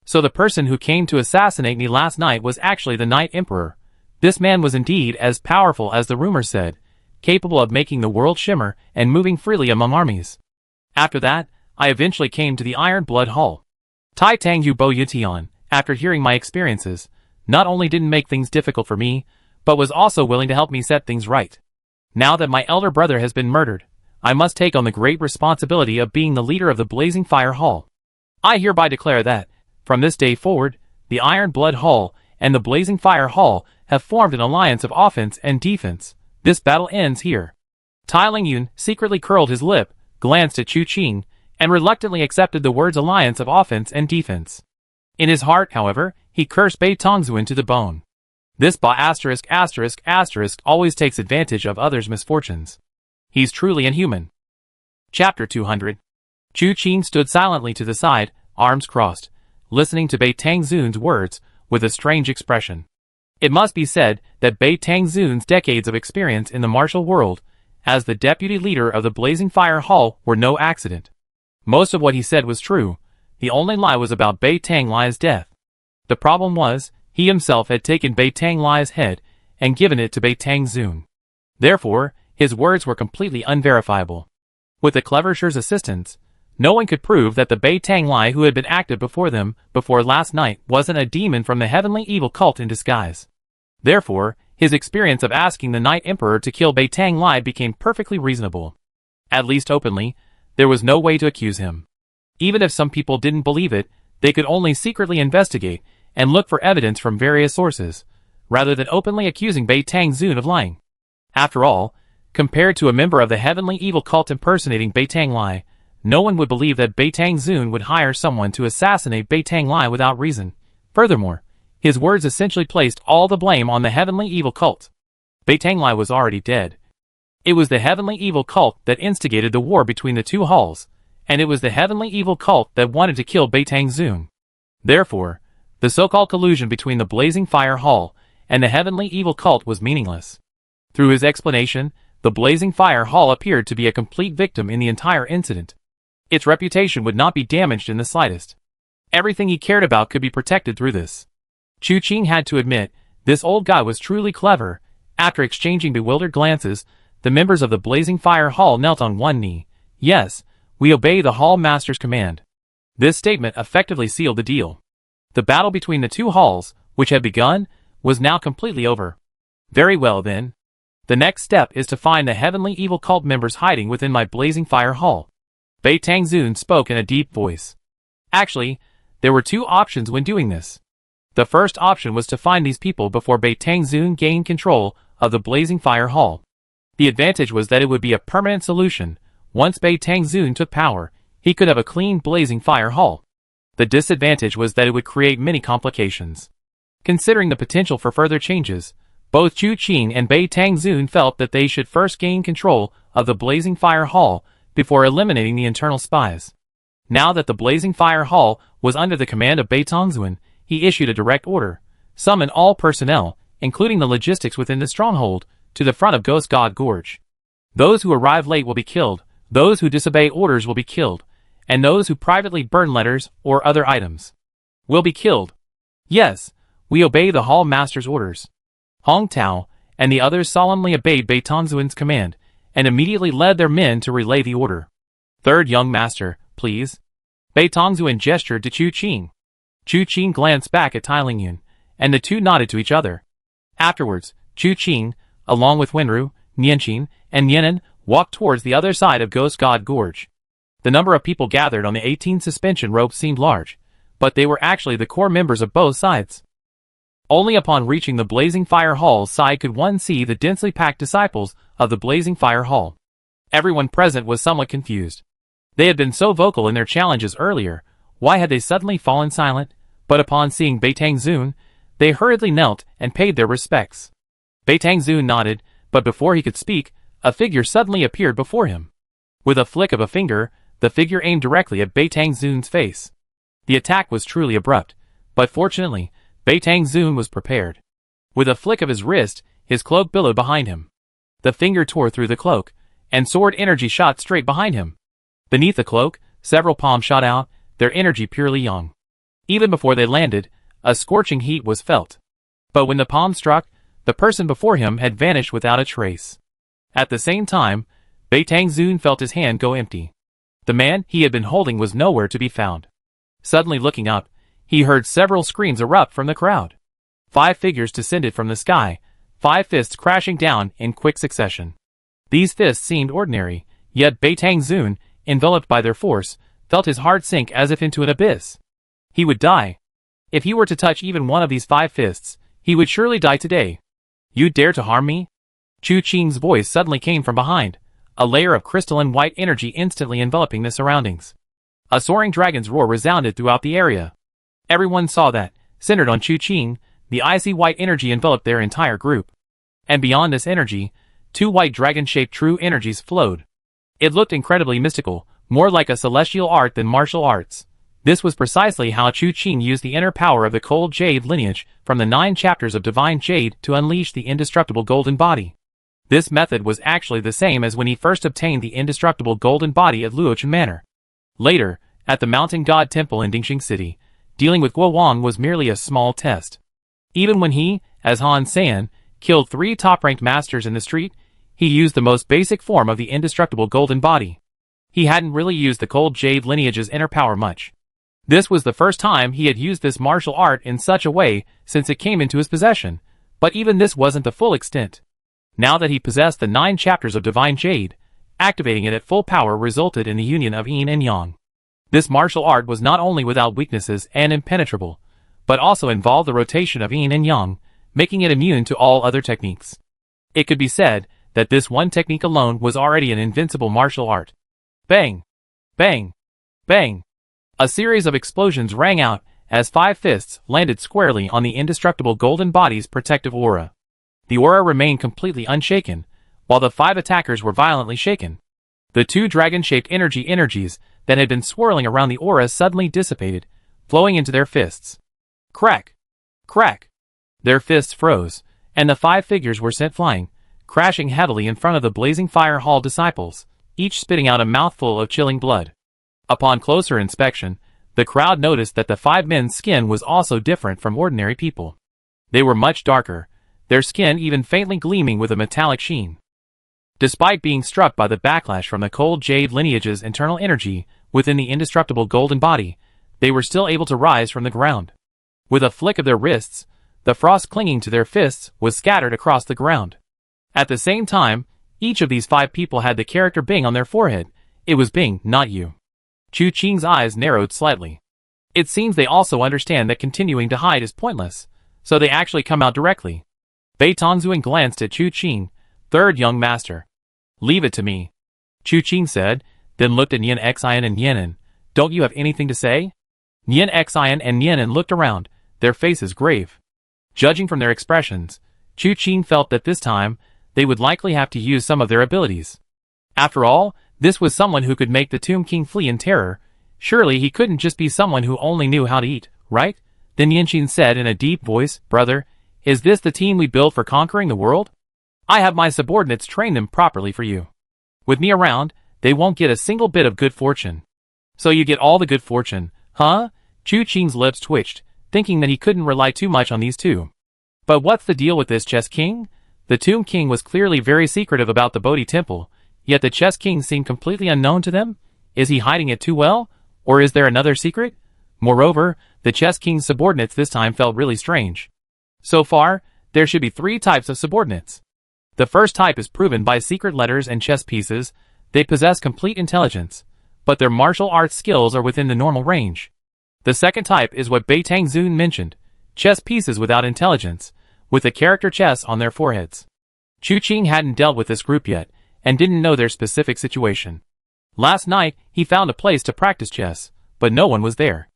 Speaker 1: So the person who came to assassinate me last night was actually the Night Emperor. This man was indeed as powerful as the rumors said, capable of making the world shimmer and moving freely among armies. After that, I eventually came to the Iron Blood Hall. Tai Tangyu Bo Yutian, after hearing my experiences, not only didn't make things difficult for me, but was also willing to help me set things right. Now that my elder brother has been murdered, I must take on the great responsibility of being the leader of the Blazing Fire Hall. I hereby declare that, from this day forward, the Iron Blood Hall and the Blazing Fire Hall have formed an alliance of offense and defense. This battle ends here." Tai Lingyun secretly curled his lip, glanced at Chu Qing, and reluctantly accepted the words alliance of offense and defense. In his heart, however, he cursed Bei Tongzuan to the bone. This always takes advantage of others' misfortunes. He's truly inhuman. Chapter 200. Chu Qing stood silently to the side, arms crossed, listening to Bei Tongzuan's words with a strange expression. It must be said that Bei Tongzuan's decades of experience in the martial world, as the deputy leader of the Blazing Fire Hall, were no accident. Most of what he said was true. The only lie was about Bei Tanglai's death. The problem was, he himself had taken Bei Tanglai's head and given it to Bei Tongzuan. Therefore, his words were completely unverifiable. With the clever Shi's assistance, no one could prove that the Bei Tanglai who had been active before them before last night wasn't a demon from the heavenly evil cult in disguise. Therefore, his experience of asking the Night Emperor to kill Bei Tanglai became perfectly reasonable. At least openly, there was no way to accuse him. Even if some people didn't believe it, they could only secretly investigate and look for evidence from various sources, rather than openly accusing Bei Tongzuan of lying. After all, compared to a member of the heavenly evil cult impersonating Bei Tanglai, no one would believe that Bei Tongzuan would hire someone to assassinate Bei Tanglai without reason. Furthermore, his words essentially placed all the blame on the heavenly evil cult. Bei Tanglai was already dead. It was the heavenly evil cult that instigated the war between the two halls, and it was the heavenly evil cult that wanted to kill Bei Tongzuan. Therefore, the so-called collusion between the Blazing Fire Hall and the heavenly evil cult was meaningless. Through his explanation, the Blazing Fire Hall appeared to be a complete victim in the entire incident. Its reputation would not be damaged in the slightest. Everything he cared about could be protected through this. Chu Qing had to admit, this old guy was truly clever. After exchanging bewildered glances, the members of the Blazing Fire Hall knelt on one knee. "Yes, we obey the Hall Master's command." This statement effectively sealed the deal. The battle between the two halls, which had begun, was now completely over. Very well then. The next step is to find the heavenly evil cult members hiding within my Blazing Fire Hall. Bei Tongzuan spoke in a deep voice. Actually, there were two options when doing this. The first option was to find these people before Bei Tongzuan gained control of the Blazing Fire Hall. The advantage was that it would be a permanent solution. Once Bei Tongzuan took power, he could have a clean Blazing Fire Hall. The disadvantage was that it would create many complications. Considering the potential for further changes, both Chu Qing and Bei Tongzuan felt that they should first gain control of the Blazing Fire Hall before eliminating the internal spies. Now that the Blazing Fire Hall was under the command of Bei Tongzuan, he issued a direct order: summon all personnel, including the logistics within the stronghold, to the front of Ghost God Gorge. Those who arrive late will be killed, those who disobey orders will be killed, and those who privately burn letters or other items will be killed. Yes, we obey the Hall Master's orders. Hong Tao and the others solemnly obeyed Bei Tongzuan's command, and immediately led their men to relay the order. "Third young master, please." Bei Tongzuan gestured to Chu Qing. Chu Qing glanced back at Tai Lingyun, and the two nodded to each other. Afterwards, Chu Qing, along with Wenru, Nianqin, and Nianan, walked towards the other side of Ghost God Gorge. The number of people gathered on the 18 suspension ropes seemed large, but they were actually the core members of both sides. Only upon reaching the Blazing Fire Hall's side could one see the densely packed disciples of the Blazing Fire Hall. Everyone present was somewhat confused. They had been so vocal in their challenges earlier, why had they suddenly fallen silent? But upon seeing Bei Tongzuan, they hurriedly knelt and paid their respects. Bei Tongzuan nodded, but before he could speak, a figure suddenly appeared before him. With a flick of a finger, the figure aimed directly at Bei Tongzuan's face. The attack was truly abrupt, but fortunately, Bei Tongzuan was prepared. With a flick of his wrist, his cloak billowed behind him. The finger tore through the cloak, and sword energy shot straight behind him. Beneath the cloak, several palms shot out, their energy purely yang. Even before they landed, a scorching heat was felt. But when the palm struck, the person before him had vanished without a trace. At the same time, Bei Tongzuan felt his hand go empty. The man he had been holding was nowhere to be found. Suddenly looking up, he heard several screams erupt from the crowd. 5 figures descended from the sky, 5 fists crashing down in quick succession. These fists seemed ordinary, Yet Beitang Zun, enveloped by their force, felt his heart sink as if into an abyss. He would die. If he were to touch even one of these 5 fists, he would surely die today. You dare to harm me? Chu Qing's voice suddenly came from behind, a layer of crystalline white energy instantly enveloping the surroundings. A soaring dragon's roar resounded throughout the area. Everyone saw that, centered on Chu Qing, the icy white energy enveloped their entire group. And beyond this energy, 2 white dragon-shaped true energies flowed. It looked incredibly mystical, more like a celestial art than martial arts. This was precisely how Chu Qing used the inner power of the cold jade lineage from the 9 chapters of divine jade to unleash the indestructible golden body. This method was actually the same as when he first obtained the indestructible golden body at Luochen Manor. Later, at the Mountain God Temple in Dingxing City, dealing with Guo Wang was merely a small test. Even when he, as Han San, killed 3 top-ranked masters in the street, he used the most basic form of the indestructible golden body. He hadn't really used the cold jade lineage's inner power much. This was the first time he had used this martial art in such a way since it came into his possession, but even this wasn't the full extent. Now that he possessed the 9 chapters of divine jade, activating it at full power resulted in the union of yin and yang. This martial art was not only without weaknesses and impenetrable, but also involved the rotation of yin and yang, making it immune to all other techniques. It could be said that this one technique alone was already an invincible martial art. Bang! Bang! Bang! A series of explosions rang out as 5 fists landed squarely on the indestructible golden body's protective aura. The aura remained completely unshaken, while the 5 attackers were violently shaken. The 2 dragon-shaped energies that had been swirling around the aura suddenly dissipated, flowing into their fists. Crack! Crack! Their fists froze, and the 5 figures were sent flying, crashing heavily in front of the blazing fire hall disciples, each spitting out a mouthful of chilling blood. Upon closer inspection, the crowd noticed that the 5 men's skin was also different from ordinary people. They were much darker, their skin even faintly gleaming with a metallic sheen. Despite being struck by the backlash from the cold jade lineage's internal energy within the indestructible golden body, they were still able to rise from the ground. With a flick of their wrists, the frost clinging to their fists was scattered across the ground. At the same time, each of these 5 people had the character Bing on their forehead. It was Bing, not you. Chu Qing's eyes narrowed slightly. It seems they also understand that continuing to hide is pointless, so they actually come out directly. Beitang Zun glanced at Chu Qing, 3rd young master. Leave it to me, Chu Qing said, then looked at Nian Xian and Yanin. Don't you have anything to say? Nian Xian and Yanin looked around, their faces grave. Judging from their expressions, Chu Qing felt that this time, they would likely have to use some of their abilities. After all, this was someone who could make the Tomb King flee in terror. Surely he couldn't just be someone who only knew how to eat, right? Then Yanqin said in a deep voice, Brother, is this the team we built for conquering the world? I have my subordinates train them properly for you. With me around, they won't get a single bit of good fortune. So you get all the good fortune, huh? Chu Qing's lips twitched, thinking that he couldn't rely too much on these 2. But what's the deal with this Chess King? The Tomb King was clearly very secretive about the Bodhi Temple, yet the Chess King seemed completely unknown to them. Is he hiding it too well? Or is there another secret? Moreover, the Chess King's subordinates this time felt really strange. So far, there should be 3 types of subordinates. The first type is proven by secret letters and chess pieces. They possess complete intelligence, but their martial arts skills are within the normal range. The second type is what Beitang Zun mentioned, chess pieces without intelligence, with the character chess on their foreheads. Chu Qing hadn't dealt with this group yet, and didn't know their specific situation. Last night, he found a place to practice chess, but no one was there.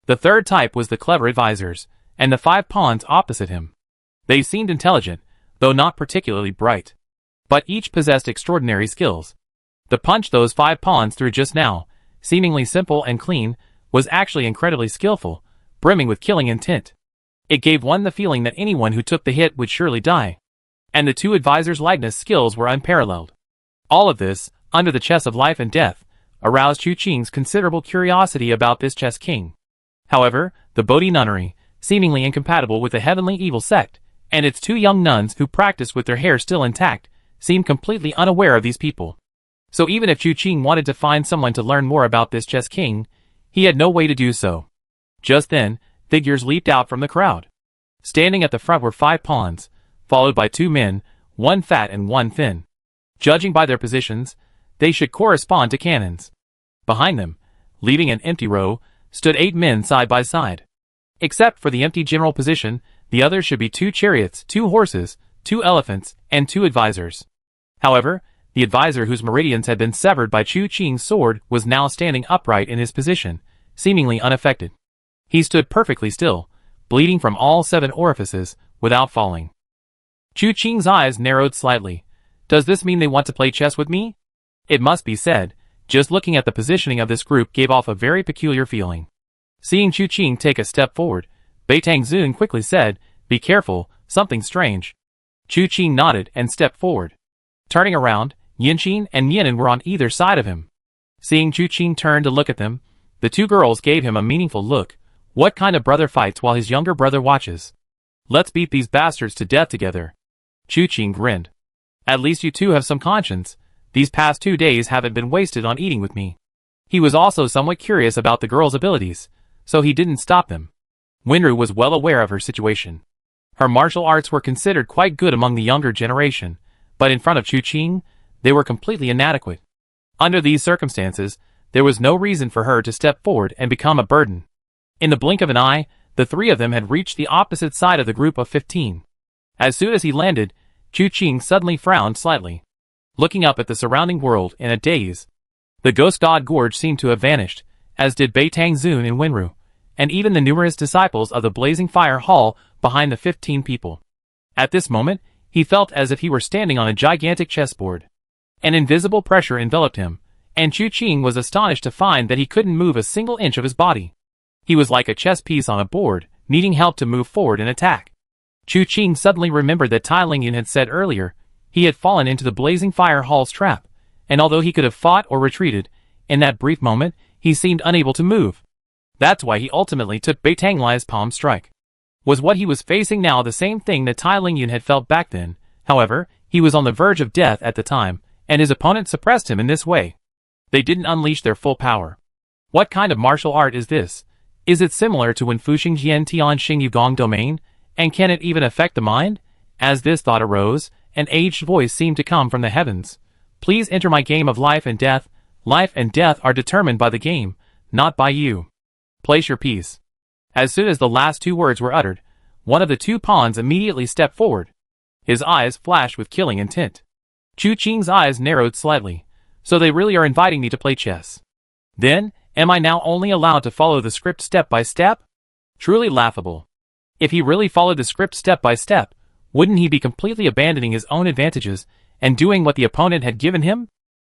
Speaker 1: The third type was the clever advisors, and the 5 pawns opposite him. They seemed intelligent, though not particularly bright. But each possessed extraordinary skills. The punch those 5 pawns threw just now, seemingly simple and clean, was actually incredibly skillful, brimming with killing intent. It gave one the feeling that anyone who took the hit would surely die. And the 2 advisors' lightness skills were unparalleled. All of this, under the chess of life and death, aroused Chu Qing's considerable curiosity about this Chess King. However, the Bodhi nunnery, seemingly incompatible with the heavenly evil sect, and its 2 young nuns who practiced with their hair still intact, seemed completely unaware of these people. So even if Chu Qing wanted to find someone to learn more about this Chess King, he had no way to do so. Just then, figures leaped out from the crowd. Standing at the front were 5 pawns, followed by 2 men, one fat and one thin. Judging by their positions, They should correspond to cannons. Behind them, leaving an empty row, stood 8 men side by side. Except for the empty general position, the others should be 2 chariots, 2 horses, 2 elephants, and 2 advisors. However, the advisor whose meridians had been severed by Chu Qing's sword was now standing upright in his position, seemingly unaffected. He stood perfectly still, bleeding from all 7 orifices, without falling. Chu Qing's eyes narrowed slightly. Does this mean they want to play chess with me? It must be said, just looking at the positioning of this group gave off a very peculiar feeling. Seeing Chu Qing take a step forward, Beitang Zun quickly said, "Be careful, something strange." Chu Qing nodded and stepped forward. Turning around, Yinqin and Yinan were on either side of him. Seeing Chu Qing turn to look at them, the 2 girls gave him a meaningful look. What kind of brother fights while his younger brother watches? Let's beat these bastards to death together. Chu Qing grinned. At least you 2 have some conscience. These past 2 days haven't been wasted on eating with me. He was also somewhat curious about the girls' abilities, so he didn't stop them. Wenru was well aware of her situation. Her martial arts were considered quite good among the younger generation, but in front of Chu Qing, they were completely inadequate. Under these circumstances, there was no reason for her to step forward and become a burden. In the blink of an eye, the 3 of them had reached the opposite side of the group of 15. As soon as he landed, Chu Qing suddenly frowned slightly, looking up at the surrounding world in a daze. The Ghost God Gorge seemed to have vanished, as did Beitang Zun and Wenru, and even the numerous disciples of the Blazing Fire Hall behind the 15 people. At this moment, he felt as if he were standing on a gigantic chessboard. An invisible pressure enveloped him, and Chu Qing was astonished to find that he couldn't move a single inch of his body. He was like a chess piece on a board, needing help to move forward and attack. Chu Qing suddenly remembered that Tai Lingyan had said earlier he had fallen into the Blazing Fire Hall's trap, and although he could have fought or retreated, in that brief moment, he seemed unable to move. That's why he ultimately took Beitang Lai's palm strike. Was what he was facing now the same thing that Tai Lingyan had felt back then? However, he was on the verge of death at the time, and his opponent suppressed him in this way. They didn't unleash their full power. What kind of martial art is this? Is it similar to when Fuxing Jian Tian Xing Yugong domain? And can it even affect the mind? As this thought arose, an aged voice seemed to come from the heavens. Please enter my game of life and death. Life and death are determined by the game, not by you. Place your piece. As soon as the last 2 words were uttered, one of the 2 pawns immediately stepped forward. His eyes flashed with killing intent. Chu Qing's eyes narrowed slightly. So they really are inviting me to play chess. Then, am I now only allowed to follow the script step by step? Truly laughable. If he really followed the script step by step, wouldn't he be completely abandoning his own advantages and doing what the opponent had given him?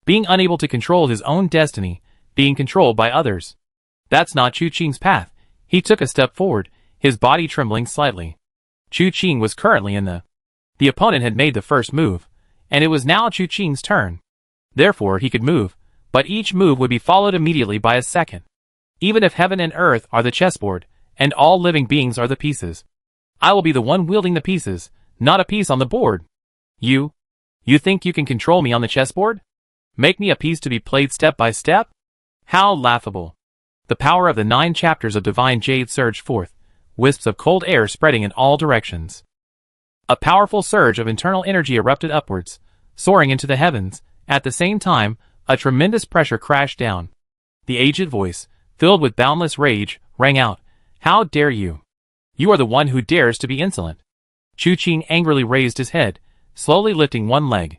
Speaker 1: Being unable to control his own destiny, being controlled by others. That's not Chu Qing's path. He took a step forward, his body trembling slightly. Chu Qing was currently in the opponent had made the first move, and it was now Chu Qing's turn. Therefore he could move, but each move would be followed immediately by a second. Even if heaven and earth are the chessboard, and all living beings are the pieces, I will be the one wielding the pieces, not a piece on the board. You think you can control me on the chessboard? Make me a piece to be played step by step? How laughable. The power of the 9 chapters of Divine Jade surged forth, wisps of cold air spreading in all directions. A powerful surge of internal energy erupted upwards, soaring into the heavens. At the same time, a tremendous pressure crashed down. The aged voice, filled with boundless rage, rang out, "How dare you? You are the one who dares to be insolent." Chu Qing angrily raised his head, slowly lifting one leg.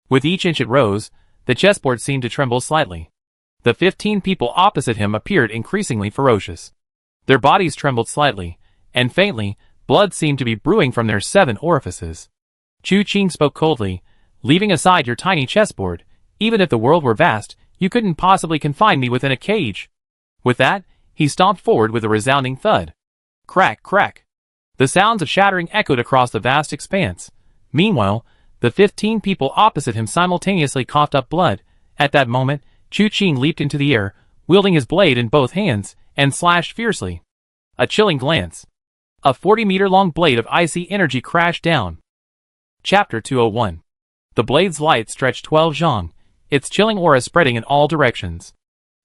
Speaker 1: With each inch it rose, the chessboard seemed to tremble slightly. The 15 people opposite him appeared increasingly ferocious. Their bodies trembled slightly, and faintly, blood seemed to be brewing from their 7 orifices. Chu Qing spoke coldly, "Leaving aside your tiny chessboard, even if the world were vast, you couldn't possibly confine me within a cage." With that, he stomped forward with a resounding thud. Crack, crack. The sounds of shattering echoed across the vast expanse. Meanwhile, the 15 people opposite him simultaneously coughed up blood. At that moment, Chu Qing leaped into the air, wielding his blade in both hands, and slashed fiercely. A chilling glance. A 40-meter-long blade of icy energy crashed down. Chapter 201. The blade's light stretched 12 zhang, its chilling aura spreading in all directions.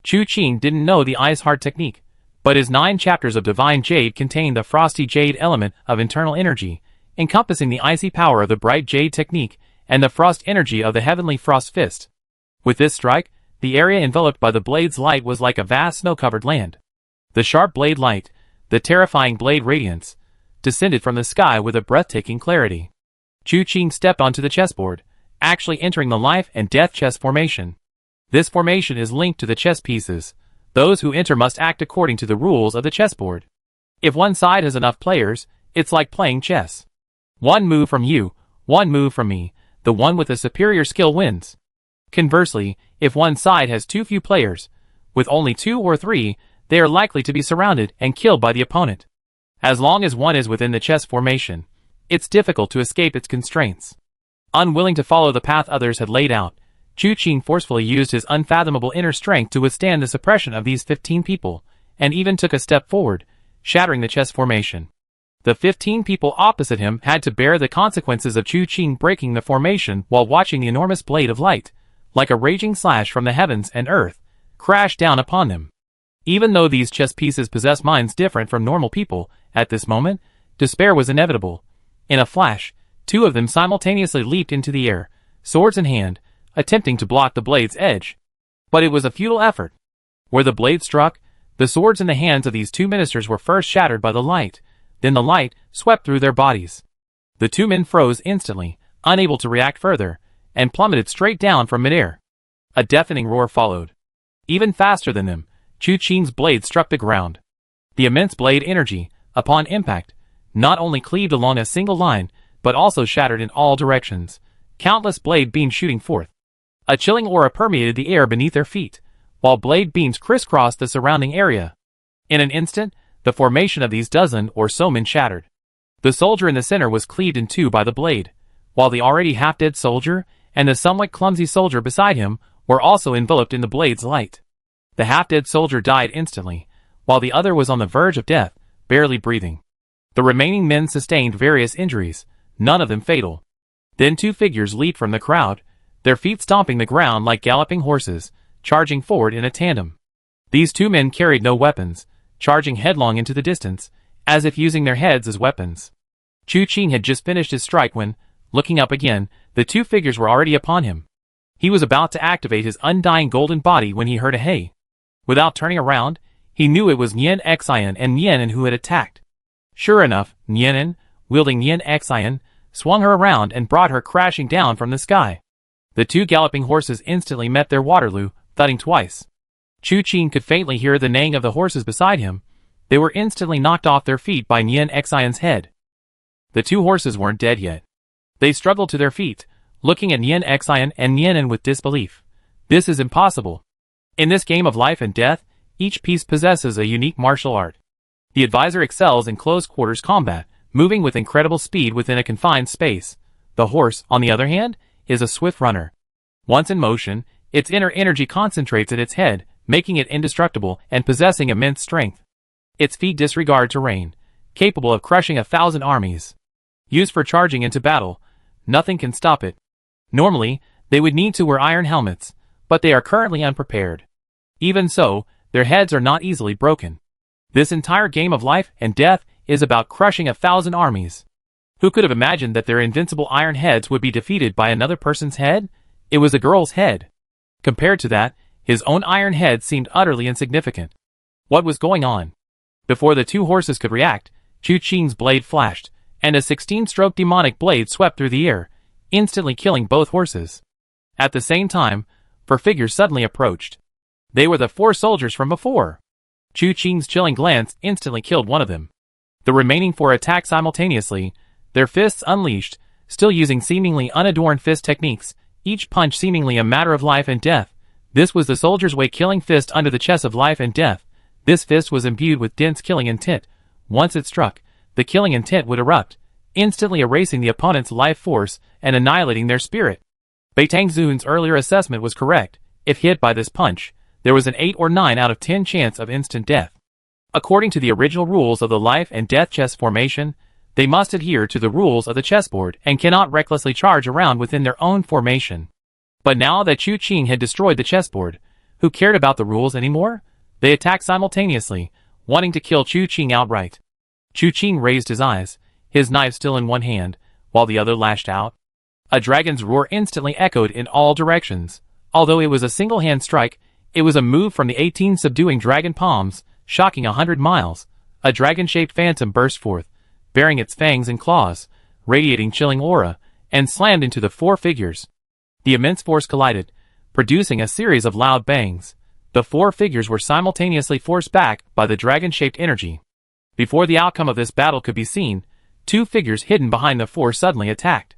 Speaker 1: Chu Qing didn't know the ice heart technique, but his 9 chapters of Divine Jade contained the frosty jade element of internal energy, encompassing the icy power of the bright jade technique and the frost energy of the heavenly frost fist. With this strike, the area enveloped by the blade's light was like a vast snow-covered land. The sharp blade light, the terrifying blade radiance, descended from the sky with a breathtaking clarity. Chu Qing stepped onto the chessboard, actually entering the life and death chess formation. This formation is linked to the chess pieces. Those who enter must act according to the rules of the chessboard. If one side has enough players, it's like playing chess. One move from you, one move from me, the one with the superior skill wins. Conversely, if one side has too few players, with only 2 or 3, they are likely to be surrounded and killed by the opponent. As long as one is within the chess formation, it's difficult to escape its constraints. Unwilling to follow the path others had laid out, Chu Qing forcefully used his unfathomable inner strength to withstand the suppression of these 15 people, and even took a step forward, shattering the chess formation. The 15 people opposite him had to bear the consequences of Chu Qing breaking the formation while watching the enormous blade of light, like a raging slash from the heavens and earth, crash down upon them. Even though these chess pieces possess minds different from normal people, at this moment, despair was inevitable. In a flash, 2 of them simultaneously leaped into the air, swords in hand, attempting to block the blade's edge. But it was a futile effort. Where the blade struck, the swords in the hands of these 2 ministers were first shattered by the light, then the light swept through their bodies. The 2 men froze instantly, unable to react further, and plummeted straight down from midair. A deafening roar followed. Even faster than them, Chu Qing's blade struck the ground. The immense blade energy, upon impact, not only cleaved along a single line, but also shattered in all directions, countless blade beams shooting forth. A chilling aura permeated the air beneath their feet, while blade beams crisscrossed the surrounding area. In an instant, the formation of these dozen or so men shattered. The soldier in the center was cleaved in 2 by the blade, while the already half-dead soldier and the somewhat clumsy soldier beside him were also enveloped in the blade's light. The half-dead soldier died instantly, while the other was on the verge of death, barely breathing. The remaining men sustained various injuries, none of them fatal. Then 2 figures leaped from the crowd, their feet stomping the ground like galloping horses, charging forward in a tandem. These 2 men carried no weapons, charging headlong into the distance, as if using their heads as weapons. Chu Qing had just finished his strike when, looking up again, the 2 figures were already upon him. He was about to activate his undying golden body when he heard a hey. Without turning around, he knew it was Nian Xian and Nianen who had attacked. Sure enough, Nianen, wielding Nian Xian, swung her around and brought her crashing down from the sky. The 2 galloping horses instantly met their Waterloo, thudding twice. Chu Qing could faintly hear the neighing of the horses beside him. They were instantly knocked off their feet by Nian Xian's head. The 2 horses weren't dead yet. They struggled to their feet, looking at Nian Xian and Nianen with disbelief. This is impossible. In this game of life and death, each piece possesses a unique martial art. The advisor excels in close-quarters combat, moving with incredible speed within a confined space. The horse, on the other hand, is a swift runner. Once in motion, its inner energy concentrates at its head, making it indestructible and possessing immense strength. Its feet disregard terrain, capable of crushing 1,000 armies. Used for charging into battle, nothing can stop it. Normally, they would need to wear iron helmets, but they are currently unprepared. Even so, their heads are not easily broken. This entire game of life and death is about crushing 1,000 armies. Who could have imagined that their invincible iron heads would be defeated by another person's head? It was a girl's head. Compared to that, his own iron head seemed utterly insignificant. What was going on? Before the 2 horses could react, Chu Qing's blade flashed, and a 16-stroke demonic blade swept through the air, instantly killing both horses. At the same time, 4 figures suddenly approached. They were the 4 soldiers from before. Chu Qing's chilling glance instantly killed one of them. The remaining 4 attacked simultaneously, their fists unleashed, still using seemingly unadorned fist techniques, each punch seemingly a matter of life and death. This was the soldier's way killing fist under the chess of life and death. This fist was imbued with dense killing intent. Once it struck, the killing intent would erupt, instantly erasing the opponent's life force and annihilating their spirit. Beitang Zun's earlier assessment was correct. If hit by this punch, there was an 8 or 9 out of 10 chance of instant death. According to the original rules of the life and death chess formation, they must adhere to the rules of the chessboard and cannot recklessly charge around within their own formation. But now that Chu Qing had destroyed the chessboard, who cared about the rules anymore? They attacked simultaneously, wanting to kill Chu Qing outright. Chu Qing raised his eyes, his knife still in one hand, while the other lashed out. A dragon's roar instantly echoed in all directions. Although it was a single-hand strike, it was a move from the 18 subduing dragon palms, shocking 100 miles. A dragon-shaped phantom burst forth, bearing its fangs and claws, radiating chilling aura, and slammed into the four figures. The immense force collided, producing a series of loud bangs. The four figures were simultaneously forced back by the dragon-shaped energy. Before the outcome of this battle could be seen, two figures hidden behind the four suddenly attacked.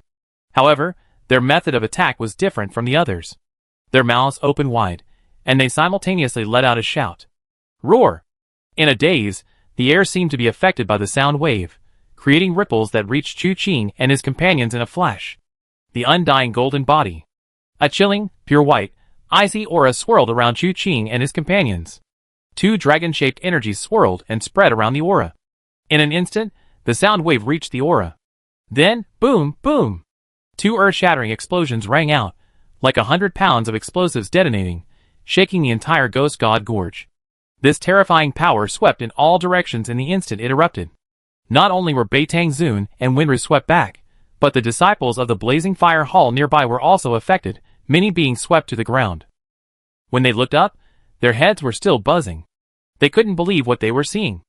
Speaker 1: However, their method of attack was different from the others. Their mouths opened wide, and they simultaneously let out a shout. Roar! In a daze, the air seemed to be affected by the sound wave, creating ripples that reached Chu Qing and his companions in a flash. The undying golden body. A chilling, pure white, icy aura swirled around Chu Qing and his companions. Two dragon-shaped energies swirled and spread around the aura. In an instant, the sound wave reached the aura. Then, boom, boom! Two earth-shattering explosions rang out, like 100 pounds of explosives detonating, shaking the entire Ghost God Gorge. This terrifying power swept in all directions in the instant it erupted. Not only were Beitang Zun and Wenru swept back, but the disciples of the Blazing Fire Hall nearby were also affected, many being swept to the ground. When they looked up, their heads were still buzzing. They couldn't believe what they were seeing.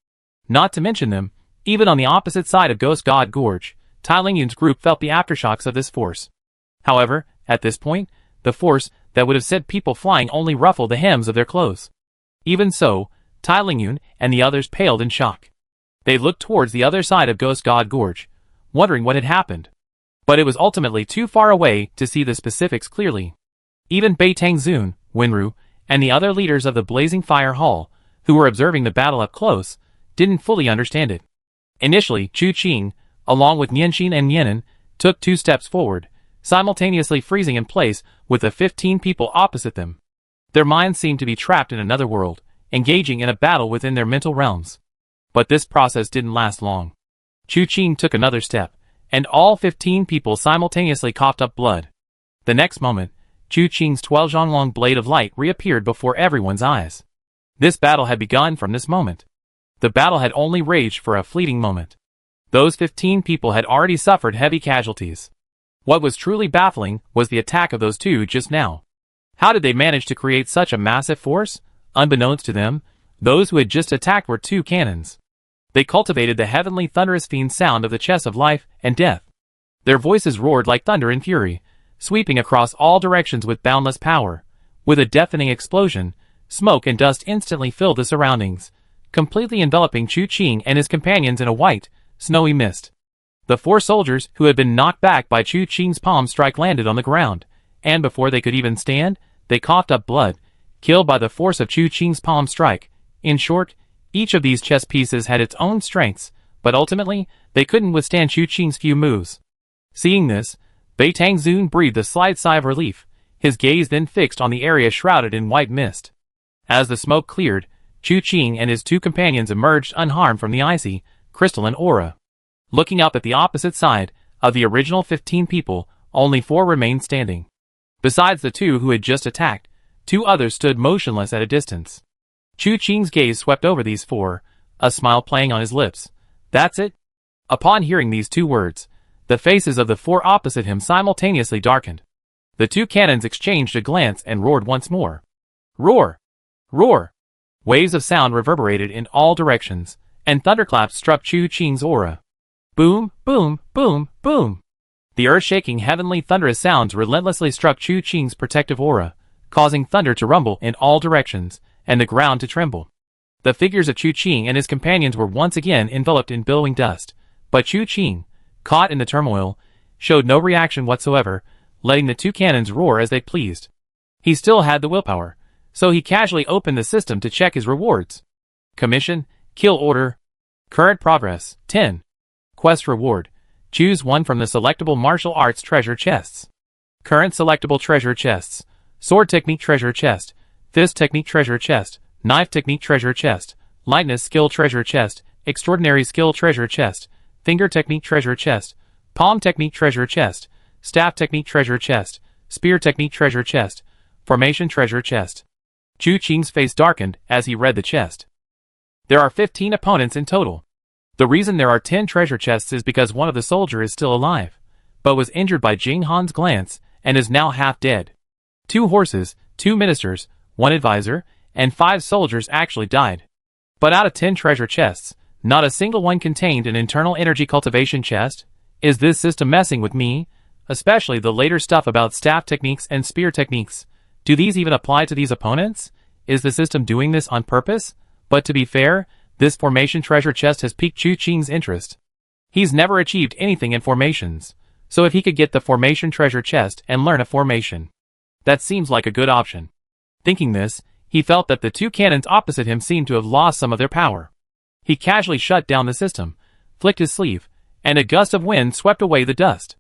Speaker 1: Not to mention them, even on the opposite side of Ghost God Gorge, Tai Lingyun's group felt the aftershocks of this force. However, at this point, the force that would have sent people flying only ruffled the hems of their clothes. Even so, Tai Lingyun and the others paled in shock. They looked towards the other side of Ghost God Gorge, wondering what had happened. But it was ultimately too far away to see the specifics clearly. Even Beitang Zun, Wenru, and the other leaders of the Blazing Fire Hall, who were observing the battle up close, didn't fully understand it. Initially, Chu Qing, along with Nianxin and Nianen, took 2 steps forward, simultaneously freezing in place with the 15 people opposite them. Their minds seemed to be trapped in another world, engaging in a battle within their mental realms. But this process didn't last long. Chu Qing took another step, and all 15 people simultaneously coughed up blood. The next moment, Chu Qing's 12-zhonglong blade of light reappeared before everyone's eyes. This battle had begun from this moment. The battle had only raged for a fleeting moment. Those 15 people had already suffered heavy casualties. What was truly baffling was the attack of those two just now. How did they manage to create such a massive force? Unbeknownst to them, those who had just attacked were 2 cannons. They cultivated the heavenly thunderous fiend sound of the chess of life and death. Their voices roared like thunder and fury, sweeping across all directions with boundless power. With a deafening explosion, smoke and dust instantly filled the surroundings, completely enveloping Chu Qing and his companions in a white, snowy mist. The 4 soldiers who had been knocked back by Chu Qing's palm strike landed on the ground, and before they could even stand, they coughed up blood, killed by the force of Chu Qing's palm strike. In short, each of these chess pieces had its own strengths, but ultimately, they couldn't withstand Chu Qing's few moves. Seeing this, Beitang Zun breathed a slight sigh of relief, his gaze then fixed on the area shrouded in white mist. As the smoke cleared, Chu Qing and his 2 companions emerged unharmed from the icy, crystalline aura. Looking up at the opposite side, of the original 15 people, only 4 remained standing. Besides the 2 who had just attacked, 2 others stood motionless at a distance. Chu Qing's gaze swept over these 4, a smile playing on his lips. That's it? Upon hearing these 2 words, the faces of the 4 opposite him simultaneously darkened. The 2 cannons exchanged a glance and roared once more. Roar! Roar! Waves of sound reverberated in all directions, and thunderclaps struck Chu Qing's aura. Boom, boom, boom, boom! The earth-shaking heavenly thunderous sounds relentlessly struck Chu Qing's protective aura, causing thunder to rumble in all directions, and the ground to tremble. The figures of Chu Qing and his companions were once again enveloped in billowing dust, but Chu Qing, caught in the turmoil, showed no reaction whatsoever, letting the 2 cannons roar as they pleased. He still had the willpower, so he casually opened the system to check his rewards. Commission, Kill Order. Current Progress, 10. Quest Reward. Choose one from the selectable martial arts treasure chests. Current selectable treasure chests. Sword Technique Treasure Chest, Fist Technique Treasure Chest, Knife Technique Treasure Chest, Lightness Skill Treasure Chest, Extraordinary Skill Treasure Chest, Finger Technique Treasure Chest, Palm Technique Treasure Chest, Staff Technique Treasure Chest, Spear Technique Treasure Chest, Formation Treasure Chest. Chu Qing's face darkened as he read the chest. There are 15 opponents in total. The reason there are 10 treasure chests is because one of the soldiers is still alive, but was injured by Jing Han's glance and is now half dead. 2 horses, 2 ministers, 1 advisor, and 5 soldiers actually died. But out of 10 treasure chests, not a single one contained an internal energy cultivation chest. Is this system messing with me? Especially the later stuff about staff techniques and spear techniques. Do these even apply to these opponents? Is the system doing this on purpose? But to be fair, this formation treasure chest has piqued Chu Qing's interest. He's never achieved anything in formations, so if he could get the formation treasure chest and learn a formation, that seems like a good option. Thinking this, he felt that the 2 cannons opposite him seemed to have lost some of their power. He casually shut down the system, flicked his sleeve, and a gust of wind swept away the dust.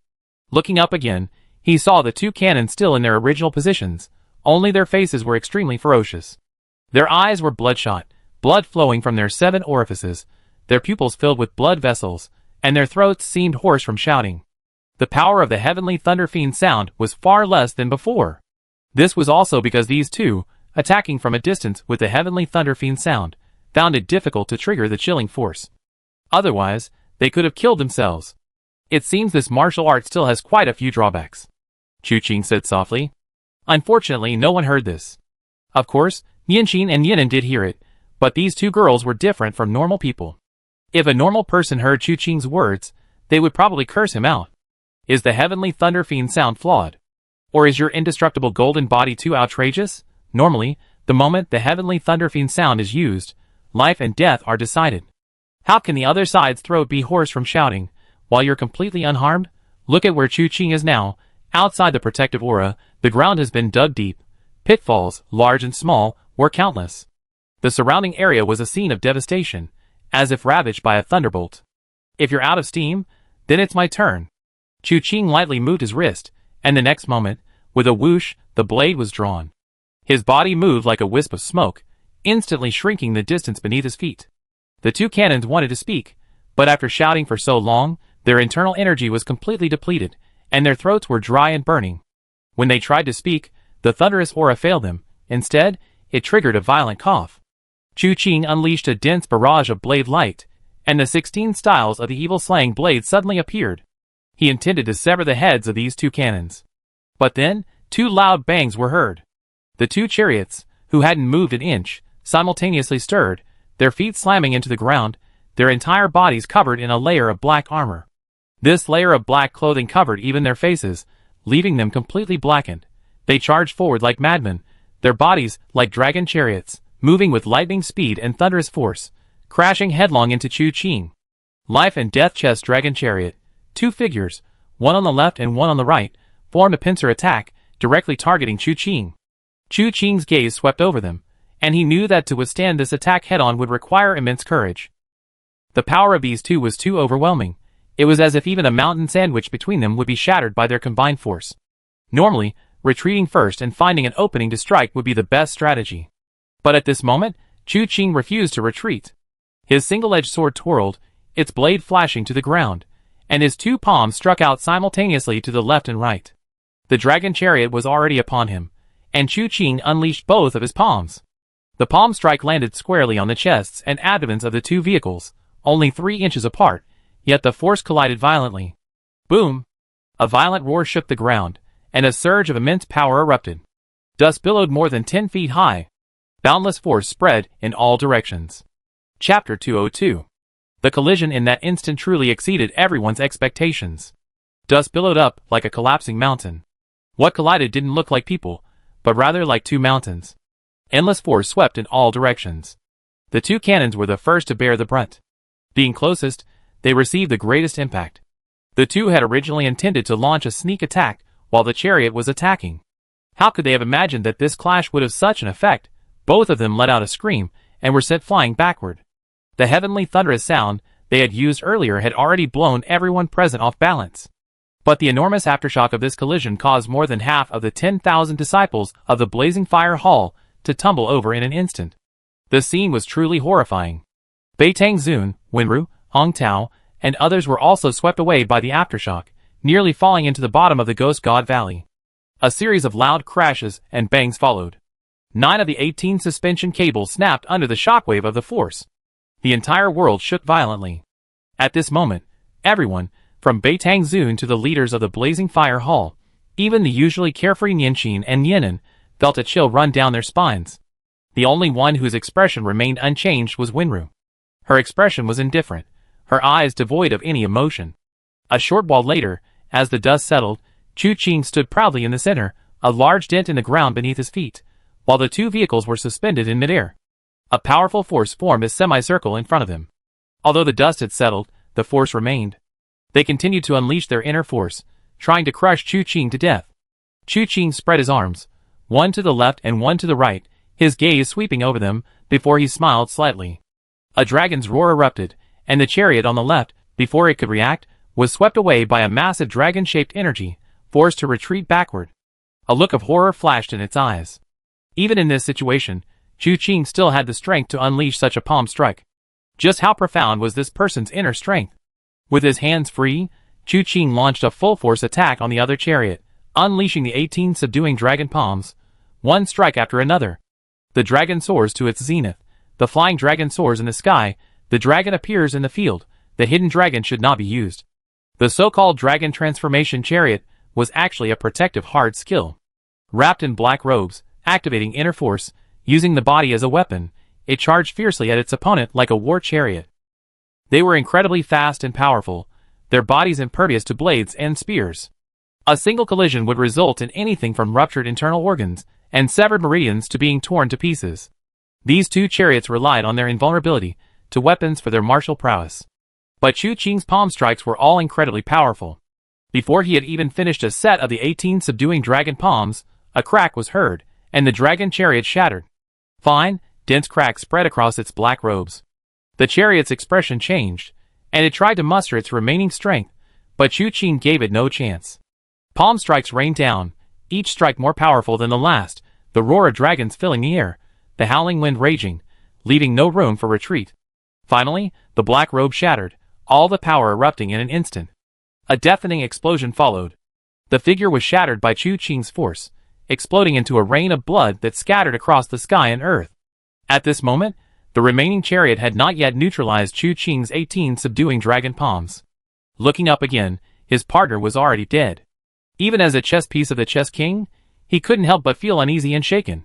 Speaker 1: Looking up again, he saw the 2 cannons still in their original positions, only their faces were extremely ferocious. Their eyes were bloodshot, blood flowing from their 7 orifices, their pupils filled with blood vessels, and their throats seemed hoarse from shouting. The power of the heavenly thunder fiend sound was far less than before. This was also because these 2, attacking from a distance with the heavenly thunder fiend sound, found it difficult to trigger the chilling force. Otherwise, they could have killed themselves. It seems this martial art still has quite a few drawbacks, Chu Qing said softly. Unfortunately, no one heard this. Of course, Yanqing and Yinan did hear it, but these 2 girls were different from normal people. If a normal person heard Chu Qing's words, they would probably curse him out. Is the heavenly thunder fiend sound flawed? Or is your indestructible golden body too outrageous? Normally, the moment the heavenly thunder fiend sound is used, life and death are decided. How can the other side's throat be hoarse from shouting, while you're completely unharmed? Look at where Chu Qing is now. Outside the protective aura, the ground has been dug deep. Pitfalls, large and small, were countless. The surrounding area was a scene of devastation, as if ravaged by a thunderbolt. If you're out of steam, then it's my turn. Chu Qing lightly moved his wrist, and the next moment, with a whoosh, the blade was drawn. His body moved like a wisp of smoke, instantly shrinking the distance beneath his feet. The 2 cannons wanted to speak, but after shouting for so long, their internal energy was completely depleted, and their throats were dry and burning. When they tried to speak, the thunderous aura failed them. Instead, it triggered a violent cough. Chu Qing unleashed a dense barrage of blade light, and the 16 styles of the evil slaying blade suddenly appeared. He intended to sever the heads of these 2 cannons. But then, 2 loud bangs were heard. The 2 chariots, who hadn't moved an inch, simultaneously stirred, their feet slamming into the ground, their entire bodies covered in a layer of black armor. This layer of black clothing covered even their faces, leaving them completely blackened. They charged forward like madmen, their bodies like dragon chariots, moving with lightning speed and thunderous force, crashing headlong into Chu Qing. Life and Death Chest Dragon Chariot, 2 figures, one on the left and one on the right, formed a pincer attack, directly targeting Chu Qing. Chu Qing's gaze swept over them, and he knew that to withstand this attack head-on would require immense courage. The power of these 2 was too overwhelming. It was as if even a mountain sandwich between them would be shattered by their combined force. Normally, retreating first and finding an opening to strike would be the best strategy. But at this moment, Chu Qing refused to retreat. His single-edged sword twirled, its blade flashing to the ground, and his 2 palms struck out simultaneously to the left and right. The dragon chariot was already upon him, and Chu Qing unleashed both of his palms. The palm strike landed squarely on the chests and abdomens of the 2 vehicles, only 3 inches apart, yet the force collided violently. Boom! A violent roar shook the ground, and a surge of immense power erupted. Dust billowed more than 10 feet high. Boundless force spread in all directions. Chapter 202. The collision in that instant truly exceeded everyone's expectations. Dust billowed up like a collapsing mountain. What collided didn't look like people, but rather like 2 mountains. Endless force swept in all directions. The 2 cannons were the first to bear the brunt. Being closest, they received the greatest impact. The 2 had originally intended to launch a sneak attack while the chariot was attacking. How could they have imagined that this clash would have such an effect? Both of them let out a scream and were sent flying backward. The heavenly thunderous sound they had used earlier had already blown everyone present off balance. But the enormous aftershock of this collision caused more than half of the 10,000 disciples of the Blazing Fire Hall to tumble over in an instant. The scene was truly horrifying. Beitang Zun, Wenru, Hong Tao, and others were also swept away by the aftershock, nearly falling into the bottom of the Ghost God Valley. A series of loud crashes and bangs followed. 9 of the 18 suspension cables snapped under the shockwave of the force. The entire world shook violently. At this moment, everyone, from Beitang Zun to the leaders of the Blazing Fire Hall, Even the usually carefree Nianqin and Nianin felt a chill run down their spines. The only one whose expression remained unchanged was Winru. Her expression was indifferent, her eyes devoid of any emotion. A short while later, as the dust settled, Chu Qing stood proudly in the center, a large dent in the ground beneath his feet, while the two vehicles were suspended in midair. A powerful force formed a semicircle in front of him. Although the dust had settled, the force remained. They continued to unleash their inner force, trying to crush Chu Qing to death. Chu Qing spread his arms, one to the left and one to the right, his gaze sweeping over them, before he smiled slightly. A dragon's roar erupted, and the chariot on the left, before it could react, was swept away by a massive dragon-shaped energy, forced to retreat backward. A look of horror flashed in its eyes. Even in this situation, Chu Qing still had the strength to unleash such a palm strike. Just how profound was this person's inner strength? With his hands free, Chu Qing launched a full-force attack on the other chariot, unleashing the 18 subduing dragon palms, one strike after another. The dragon soars to its zenith, the flying dragon soars in the sky, the dragon appears in the field, the hidden dragon should not be used. The so-called dragon transformation chariot was actually a protective hard skill. Wrapped in black robes, activating inner force, using the body as a weapon, it charged fiercely at its opponent like a war chariot. They were incredibly fast and powerful, their bodies impervious to blades and spears. A single collision would result in anything from ruptured internal organs and severed meridians to being torn to pieces. These two chariots relied on their invulnerability to weapons for their martial prowess. But Chu Qing's palm strikes were all incredibly powerful. Before he had even finished a set of the 18 subduing dragon palms, a crack was heard, and the dragon chariot shattered. Fine, dense cracks spread across its black robes. The chariot's expression changed, and it tried to muster its remaining strength, but Chu Qing gave it no chance. Palm strikes rained down, each strike more powerful than the last, the roar of dragons filling the air, the howling wind raging, leaving no room for retreat. Finally, the black robe shattered, all the power erupting in an instant. A deafening explosion followed. The figure was shattered by Chu Qing's force, exploding into a rain of blood that scattered across the sky and earth. At this moment, the remaining chariot had not yet neutralized Chu Qing's 18 subduing dragon palms. Looking up again, his partner was already dead. Even as a chess piece of the chess king, he couldn't help but feel uneasy and shaken.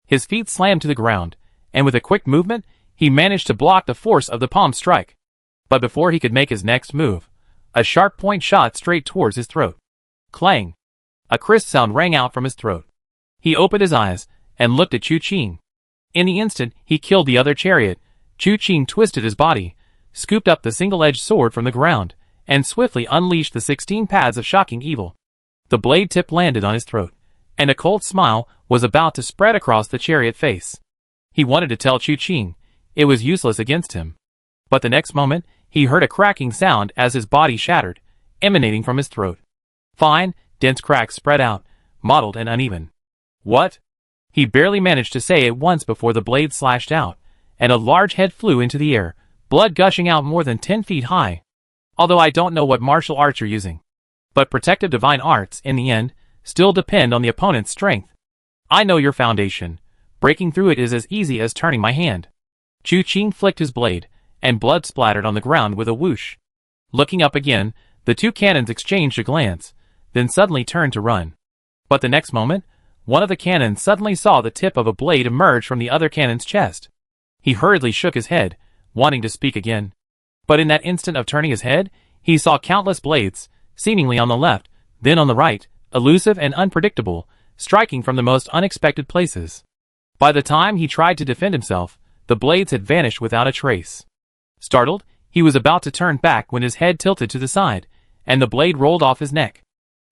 Speaker 1: His feet slammed to the ground, and with a quick movement, he managed to block the force of the palm strike. But before he could make his next move, a sharp point shot straight towards his throat. Clang! A crisp sound rang out from his throat. He opened his eyes and looked at Chu Qing. In the instant he killed the other chariot, Chu Qing twisted his body, scooped up the single-edged sword from the ground, and swiftly unleashed the 16 pads of shocking evil. The blade tip landed on his throat, and a cold smile was about to spread across the chariot face. He wanted to tell Chu Qing it was useless against him. But the next moment, he heard a cracking sound as his body shattered, emanating from his throat. Fine, dense cracks spread out, mottled and uneven. What? He barely managed to say it once before the blade slashed out, and a large head flew into the air, blood gushing out more than 10 feet high. Although I don't know what martial arts you're using. But protective divine arts, in the end, still depend on the opponent's strength. I know your foundation. Breaking through it is as easy as turning my hand. Chu Qing flicked his blade, and blood splattered on the ground with a whoosh. Looking up again, the two cannons exchanged a glance, then suddenly turned to run. But the next moment, one of the cannons suddenly saw the tip of a blade emerge from the other cannon's chest. He hurriedly shook his head, wanting to speak again. But in that instant of turning his head, he saw countless blades, seemingly on the left, then on the right, elusive and unpredictable, striking from the most unexpected places. By the time he tried to defend himself, the blades had vanished without a trace. Startled, he was about to turn back when his head tilted to the side, and the blade rolled off his neck.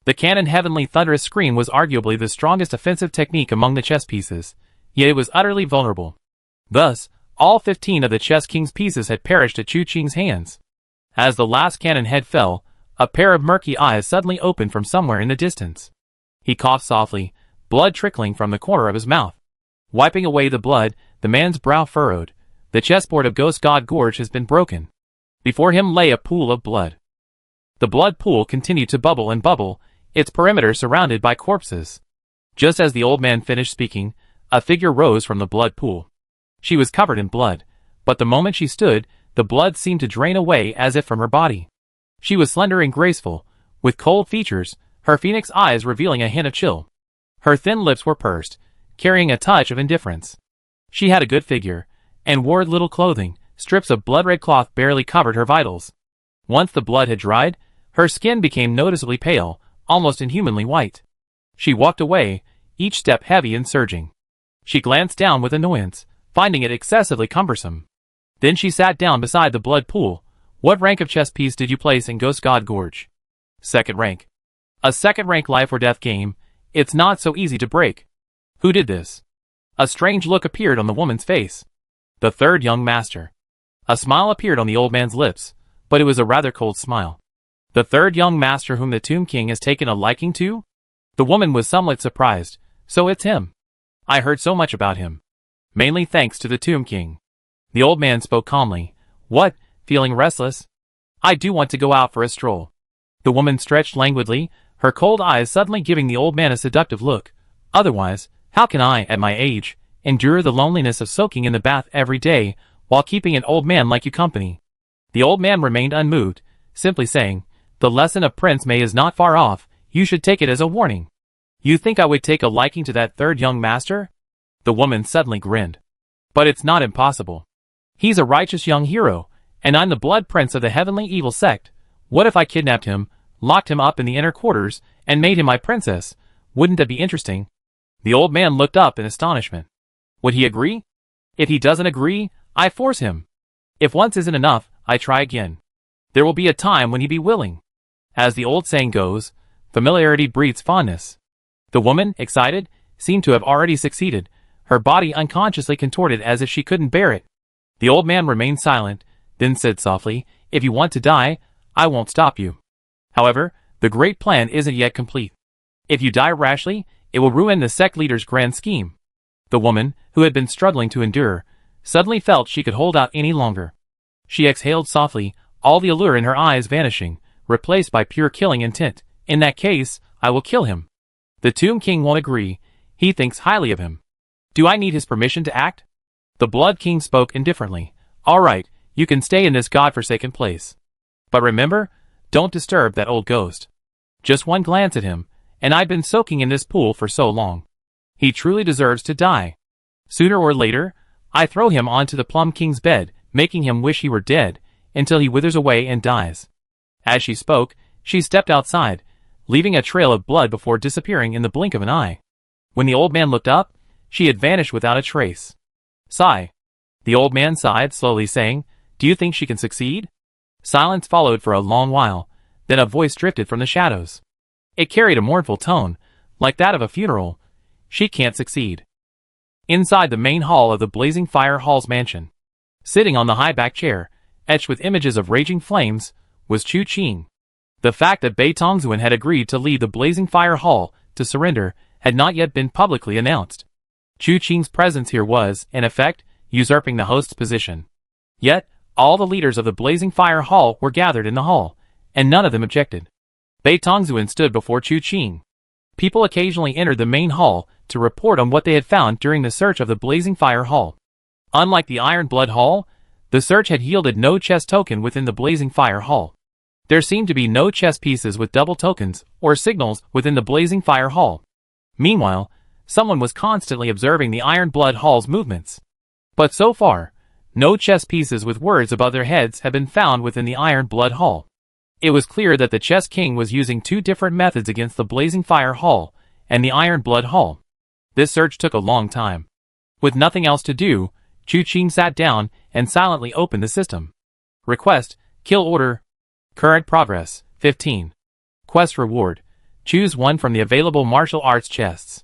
Speaker 1: The cannon heavenly thunderous scream was arguably the strongest offensive technique among the chess pieces, yet it was utterly vulnerable. Thus, all 15 of the chess king's pieces had perished at Chu Qing's hands. As the last cannon head fell, a pair of murky eyes suddenly opened from somewhere in the distance. He coughed softly, blood trickling from the corner of his mouth. Wiping away the blood, the man's brow furrowed. The chessboard of Ghost God Gorge has been broken. Before him lay a pool of blood. The blood pool continued to bubble and bubble, its perimeter surrounded by corpses. Just as the old man finished speaking, a figure rose from the blood pool. She was covered in blood, but the moment she stood, the blood seemed to drain away as if from her body. She was slender and graceful, with cold features, her phoenix eyes revealing a hint of chill. Her thin lips were pursed, carrying a touch of indifference. She had a good figure, and wore little clothing. Strips of blood-red cloth barely covered her vitals. Once the blood had dried, her skin became noticeably pale, almost inhumanly white. She walked away, each step heavy and surging. She glanced down with annoyance, finding it excessively cumbersome. Then she sat down beside the blood pool. What rank of chess piece did you place in Ghost God Gorge? Second rank. A second rank life or death game. It's not so easy to break. Who did this? A strange look appeared on the woman's face. The third young master. A smile appeared on the old man's lips, but it was a rather cold smile. The third young master whom the Tomb King has taken a liking to? The woman was somewhat surprised. So it's him. I heard so much about him. Mainly thanks to the Tomb King. The old man spoke calmly. What, feeling restless? I do want to go out for a stroll. The woman stretched languidly, her cold eyes suddenly giving the old man a seductive look. Otherwise, how can I, at my age, endure the loneliness of soaking in the bath every day, while keeping an old man like you company? The old man remained unmoved, simply saying, the lesson of Prince May is not far off, you should take it as a warning. You think I would take a liking to that third young master? The woman suddenly grinned. But it's not impossible. He's a righteous young hero, and I'm the blood prince of the heavenly evil sect. What if I kidnapped him, locked him up in the inner quarters, and made him my princess? Wouldn't that be interesting? The old man looked up in astonishment. Would he agree? If he doesn't agree, I force him. If once isn't enough, I try again. There will be a time when he be willing. As the old saying goes, familiarity breeds fondness. The woman, excited, seemed to have already succeeded, her body unconsciously contorted as if she couldn't bear it. The old man remained silent, then said softly, if you want to die, I won't stop you. However, the great plan isn't yet complete. If you die rashly, it will ruin the sect leader's grand scheme. The woman, who had been struggling to endure, suddenly felt she could hold out any longer. She exhaled softly, all the allure in her eyes vanishing, replaced by pure killing intent. In that case, I will kill him. The Tomb King won't agree. He thinks highly of him. Do I need his permission to act? The Blood King spoke indifferently. All right, you can stay in this godforsaken place. But remember, don't disturb that old ghost. Just one glance at him, and I've been soaking in this pool for so long. He truly deserves to die. Sooner or later, I throw him onto the Plum King's bed, making him wish he were dead, until he withers away and dies. As she spoke, she stepped outside, leaving a trail of blood before disappearing in the blink of an eye. When the old man looked up, she had vanished without a trace. Sigh. The old man sighed, slowly saying, do you think she can succeed? Silence followed for a long while, then a voice drifted from the shadows. It carried a mournful tone, like that of a funeral. She can't succeed. Inside the main hall of the Blazing Fire Hall's mansion, sitting on the high-back chair, etched with images of raging flames, was Chu Qing. The fact that Bei Tongzuan had agreed to leave the Blazing Fire Hall to surrender had not yet been publicly announced. Chu Qing's presence here was, in effect, usurping the host's position. Yet, all the leaders of the Blazing Fire Hall were gathered in the hall, and none of them objected. Bei Tongzuan stood before Chu Qing. People occasionally entered the main hall to report on what they had found during the search of the Blazing Fire Hall. Unlike the Iron Blood Hall, the search had yielded no chess token within the Blazing Fire Hall. There seemed to be no chess pieces with double tokens or signals within the Blazing Fire Hall. Meanwhile, someone was constantly observing the Iron Blood Hall's movements. But so far, no chess pieces with words above their heads had been found within the Iron Blood Hall. It was clear that the Chess King was using two different methods against the Blazing Fire Hall and the Iron Blood Hall. This search took a long time. With nothing else to do, Chu Qing sat down and silently opened the system. Request, kill order. Current progress, 15. Quest reward, choose one from the available martial arts chests.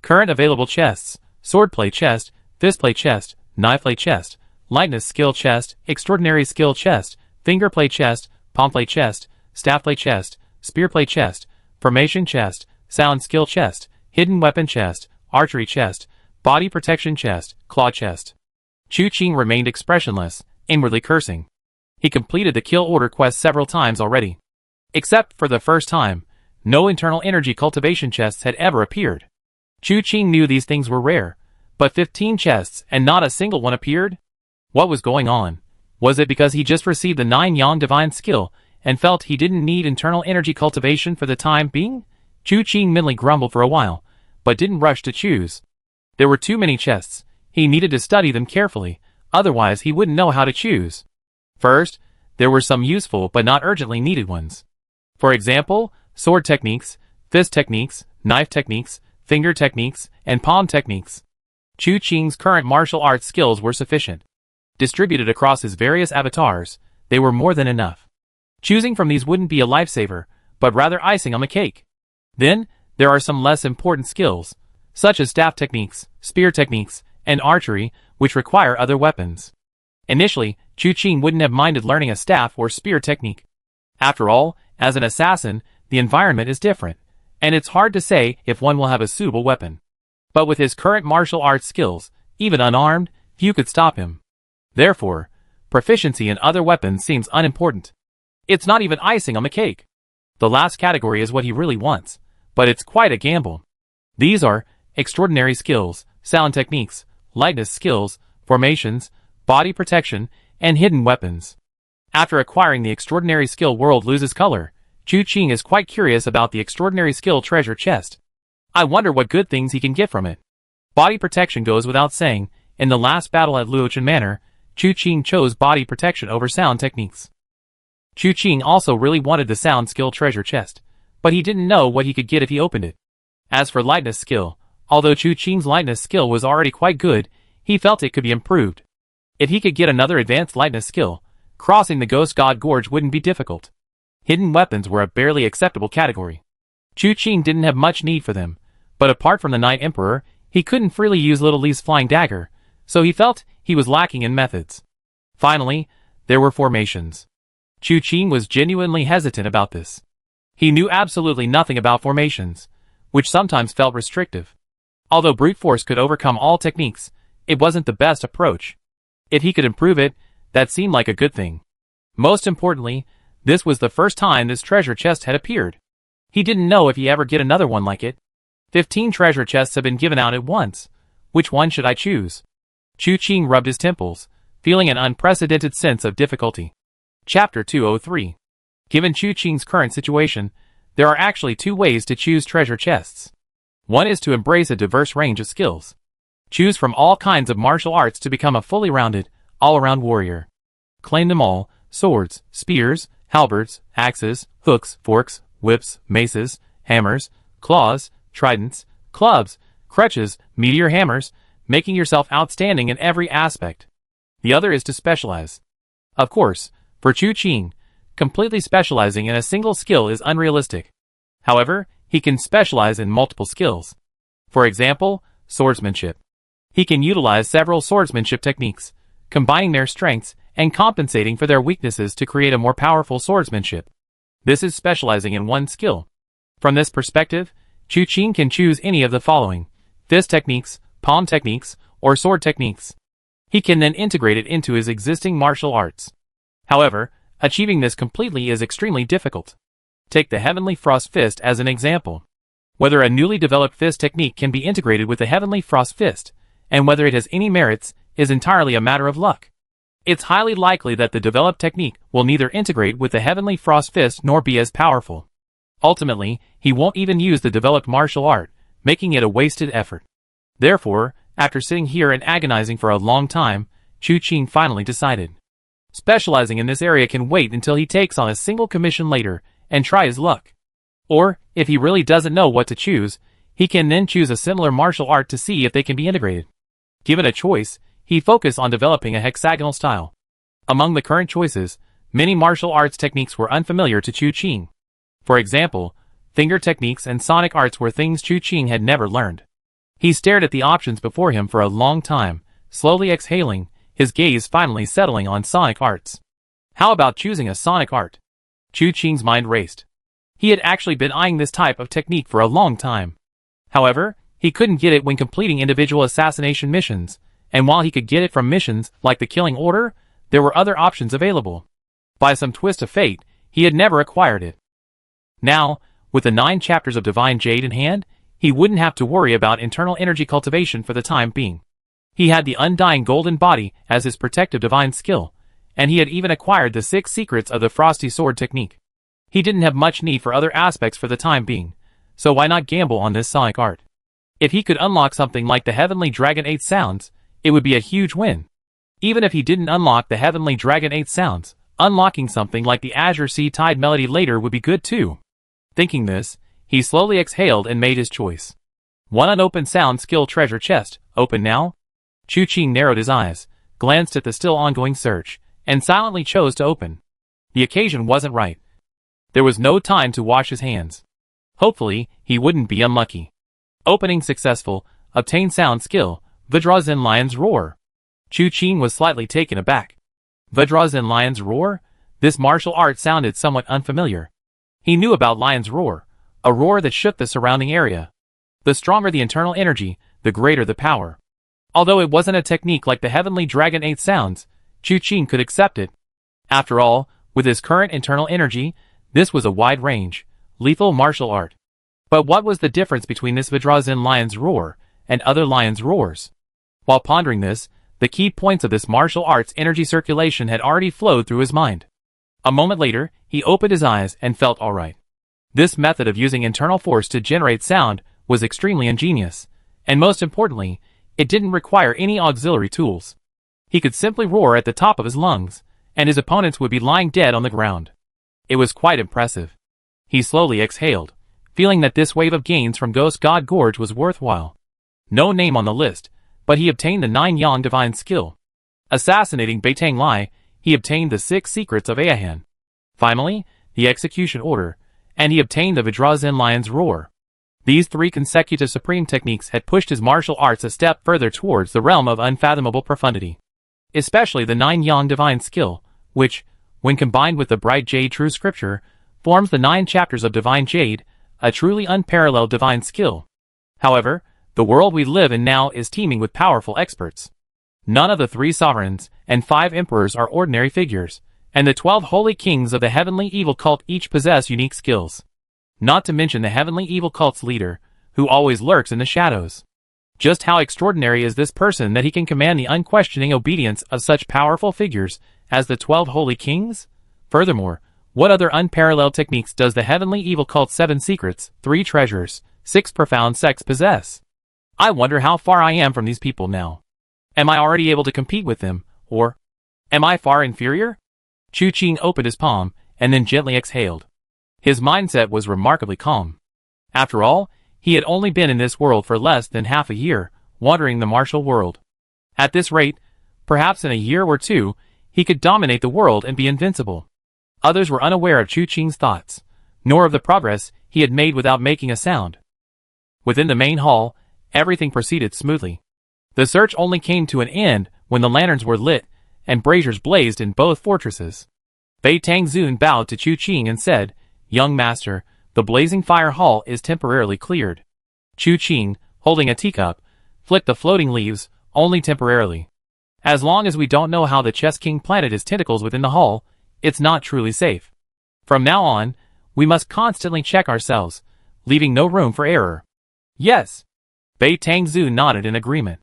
Speaker 1: Current available chests, swordplay chest, fistplay chest, knifelay chest, lightness skill chest, extraordinary skill chest, fingerplay chest, palmplay chest, staffplay chest, spearplay chest, formation chest, sound skill chest, hidden weapon chest, archery chest, body protection chest, claw chest. Chu Qing remained expressionless, inwardly cursing. He completed the kill order quest several times already. Except for the first time, no internal energy cultivation chests had ever appeared. Chu Qing knew these things were rare, but 15 chests and not a single one appeared? What was going on? Was it because he just received the 9 Yang Divine skill and felt he didn't need internal energy cultivation for the time being? Chu Qing mentally grumbled for a while, but didn't rush to choose. There were too many chests. He needed to study them carefully, otherwise he wouldn't know how to choose. First, there were some useful but not urgently needed ones. For example, sword techniques, fist techniques, knife techniques, finger techniques, and palm techniques. Chu Qing's current martial arts skills were sufficient. Distributed across his various avatars, they were more than enough. Choosing from these wouldn't be a lifesaver, but rather icing on the cake. Then, there are some less important skills, such as staff techniques, spear techniques, and archery, which require other weapons. Initially, Chu Qing wouldn't have minded learning a staff or spear technique. After all, as an assassin, the environment is different, and it's hard to say if one will have a suitable weapon. But with his current martial arts skills, even unarmed, few could stop him. Therefore, proficiency in other weapons seems unimportant. It's not even icing on the cake. The last category is what he really wants, but it's quite a gamble. These are extraordinary skills, sound techniques, lightness skills, formations, body protection, and hidden weapons. After acquiring the extraordinary skill world loses color, Chu Qing is quite curious about the extraordinary skill treasure chest. I wonder what good things he can get from it. Body protection goes without saying. In the last battle at Luochen Manor, Chu Qing chose body protection over sound techniques. Chu Qing also really wanted the sound skill treasure chest, but he didn't know what he could get if he opened it. As for lightness skill, although Chu Qing's lightness skill was already quite good, he felt it could be improved. If he could get another advanced lightness skill, crossing the Ghost God Gorge wouldn't be difficult. Hidden weapons were a barely acceptable category. Chu Qing didn't have much need for them, but apart from the Night Emperor, he couldn't freely use Little Li's flying dagger, so he felt he was lacking in methods. Finally, there were formations. Chu Qing was genuinely hesitant about this. He knew absolutely nothing about formations, which sometimes felt restrictive. Although brute force could overcome all techniques, it wasn't the best approach. If he could improve it, that seemed like a good thing. Most importantly, this was the first time this treasure chest had appeared. He didn't know if he ever get another one like it. 15 treasure chests have been given out at once. Which one should I choose? Chu Qing rubbed his temples, feeling an unprecedented sense of difficulty. Chapter 203. Given Chu Qing's current situation, there are actually two ways to choose treasure chests. One is to embrace a diverse range of skills. Choose from all kinds of martial arts to become a fully rounded, all-around warrior. Claim them all: swords, spears, halberds, axes, hooks, forks, whips, maces, hammers, claws, tridents, clubs, crutches, meteor hammers, making yourself outstanding in every aspect. The other is to specialize. Of course, for Chu Qing, completely specializing in a single skill is unrealistic. However, he can specialize in multiple skills. For example, swordsmanship. He can utilize several swordsmanship techniques, combining their strengths and compensating for their weaknesses to create a more powerful swordsmanship. This is specializing in one skill. From this perspective, Chu Qing can choose any of the following: fist techniques, palm techniques, or sword techniques. He can then integrate it into his existing martial arts. However, achieving this completely is extremely difficult. Take the Heavenly Frost Fist as an example. Whether a newly developed fist technique can be integrated with the Heavenly Frost Fist, and whether it has any merits, is entirely a matter of luck. It's highly likely that the developed technique will neither integrate with the Heavenly Frost Fist nor be as powerful. Ultimately, he won't even use the developed martial art, making it a wasted effort. Therefore, after sitting here and agonizing for a long time, Chu Qing finally decided. Specializing in this area can wait until he takes on a single commission later and try his luck. Or, if he really doesn't know what to choose, he can then choose a similar martial art to see if they can be integrated. Given a choice, he focused on developing a hexagonal style. Among the current choices, many martial arts techniques were unfamiliar to Chu Qing. For example, finger techniques and sonic arts were things Chu Qing had never learned. He stared at the options before him for a long time, slowly exhaling, his gaze finally settling on sonic arts. How about choosing a sonic art? Chu Qing's mind raced. He had actually been eyeing this type of technique for a long time. However, he couldn't get it when completing individual assassination missions, and while he could get it from missions like the Killing Order, there were other options available. By some twist of fate, he had never acquired it. Now, with the 9 chapters of Divine Jade in hand, he wouldn't have to worry about internal energy cultivation for the time being. He had the Undying Golden Body as his protective divine skill, and he had even acquired the 6 secrets of the Frosty Sword technique. He didn't have much need for other aspects for the time being, so why not gamble on this sonic art? If he could unlock something like the Heavenly Dragon 8 sounds, it would be a huge win. Even if he didn't unlock the Heavenly Dragon 8 sounds, unlocking something like the Azure Sea Tide melody later would be good too. Thinking this, he slowly exhaled and made his choice. One unopened sound skill treasure chest, open now? Chu Qing narrowed his eyes, glanced at the still ongoing search, and silently chose to open. The occasion wasn't right. There was no time to wash his hands. Hopefully, he wouldn't be unlucky. Opening successful, obtain sound skill, Vajrazen Lion's Roar. Chu Qing was slightly taken aback. Vajrazen Lion's Roar? This martial art sounded somewhat unfamiliar. He knew about Lion's Roar, a roar that shook the surrounding area. The stronger the internal energy, the greater the power. Although it wasn't a technique like the Heavenly Dragon 8 sounds, Chu Qing could accept it. After all, with his current internal energy, this was a wide-range, lethal martial art. But what was the difference between this Vajrazen Lion's Roar and other lions' roars? While pondering this, the key points of this martial art's energy circulation had already flowed through his mind. A moment later, he opened his eyes and felt alright. This method of using internal force to generate sound was extremely ingenious, and most importantly, it didn't require any auxiliary tools. He could simply roar at the top of his lungs, and his opponents would be lying dead on the ground. It was quite impressive. He slowly exhaled, feeling that this wave of gains from Ghost God Gorge was worthwhile. No name on the list, but he obtained the 9 Yang Divine Skill. Assassinating Beitang Lai, he obtained the 6 Secrets of Ayahan. Finally, the Execution Order, and he obtained the Vajrazen Lion's Roar. These 3 consecutive supreme techniques had pushed his martial arts a step further towards the realm of unfathomable profundity. Especially the 9 Yang Divine Skill, which, when combined with the Bright Jade True Scripture, forms the 9 chapters of Divine Jade, a truly unparalleled divine skill. However, the world we live in now is teeming with powerful experts. None of the 3 sovereigns and 5 emperors are ordinary figures, and the 12 holy kings of the heavenly evil cult each possess unique skills. Not to mention the heavenly evil cult's leader, who always lurks in the shadows. Just how extraordinary is this person that he can command the unquestioning obedience of such powerful figures as the 12 holy kings? Furthermore, what other unparalleled techniques does the heavenly evil cult's 7 secrets, 3 treasures, 6 profound sects possess? I wonder how far I am from these people now. Am I already able to compete with them, or am I far inferior? Chu Qing opened his palm, and then gently exhaled. His mindset was remarkably calm. After all, he had only been in this world for less than half a year, wandering the martial world. At this rate, perhaps in a year or 2, he could dominate the world and be invincible. Others were unaware of Chu Qing's thoughts, nor of the progress he had made without making a sound. Within the main hall, everything proceeded smoothly. The search only came to an end when the lanterns were lit, and braziers blazed in both fortresses. Beitang Zun bowed to Chu Qing and said, "Young master, the blazing fire hall is temporarily cleared." Chu Qing, holding a teacup, flicked the floating leaves, only temporarily. As long as we don't know how the Chess King planted his tentacles within the hall, it's not truly safe. From now on, we must constantly check ourselves, leaving no room for error. Yes. Beitang Zun nodded in agreement.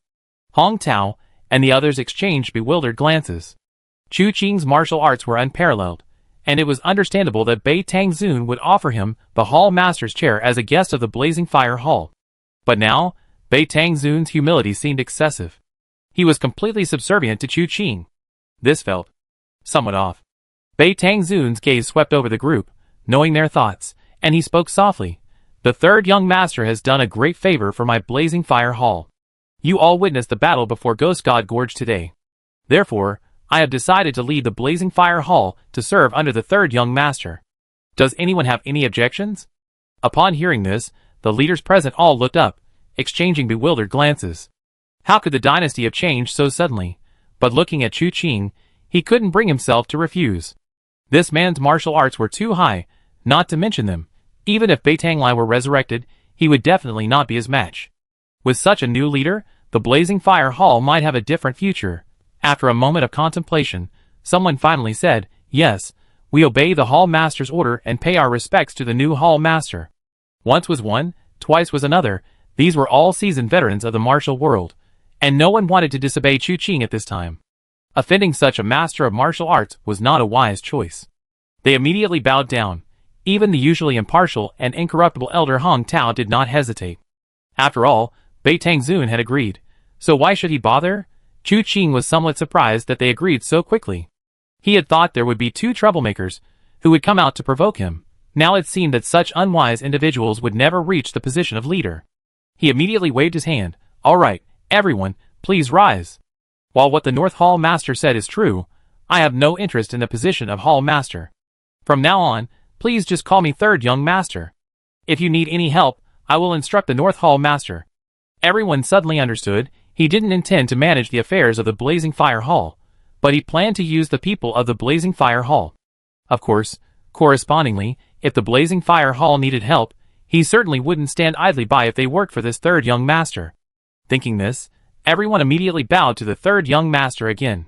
Speaker 1: Hong Tao and the others exchanged bewildered glances. Chu Qing's martial arts were unparalleled, and it was understandable that Beitang Zun would offer him the Hall Master's chair as a guest of the Blazing Fire Hall. But now, Beitang Zun's humility seemed excessive. He was completely subservient to Chu Qing. This felt somewhat off. Beitang Zun's gaze swept over the group, knowing their thoughts, and he spoke softly. "The 3rd young master has done a great favor for my Blazing Fire Hall. You all witnessed the battle before Ghost God Gorge today. Therefore, I have decided to lead the Blazing Fire Hall to serve under the 3rd young master. Does anyone have any objections?" Upon hearing this, the leaders present all looked up, exchanging bewildered glances. How could the dynasty have changed so suddenly? But looking at Chu Qing, he couldn't bring himself to refuse. This man's martial arts were too high, not to mention them. Even if Beitang Lai were resurrected, he would definitely not be his match. With such a new leader, the Blazing Fire Hall might have a different future. After a moment of contemplation, someone finally said, "Yes, we obey the Hall Master's order and pay our respects to the new Hall Master." Once was one, twice was another. These were all seasoned veterans of the martial world, and no one wanted to disobey Chu Qing at this time. Offending such a master of martial arts was not a wise choice. They immediately bowed down, Even the usually impartial and incorruptible elder Hong Tao did not hesitate. After all, Bei Tangzun had agreed, so why should he bother? Chu Qing was somewhat surprised that they agreed so quickly. He had thought there would be two troublemakers who would come out to provoke him. Now it seemed that such unwise individuals would never reach the position of leader. He immediately waved his hand. All right, everyone, please rise. While what the North Hall Master said is true, I have no interest in the position of Hall Master. From now on, please just call me Third Young Master. If you need any help, I will instruct the North Hall Master. Everyone suddenly understood he didn't intend to manage the affairs of the Blazing Fire Hall, but he planned to use the people of the Blazing Fire Hall. Of course, correspondingly, if the Blazing Fire Hall needed help, he certainly wouldn't stand idly by if they worked for this Third Young Master. Thinking this, everyone immediately bowed to the Third Young Master again.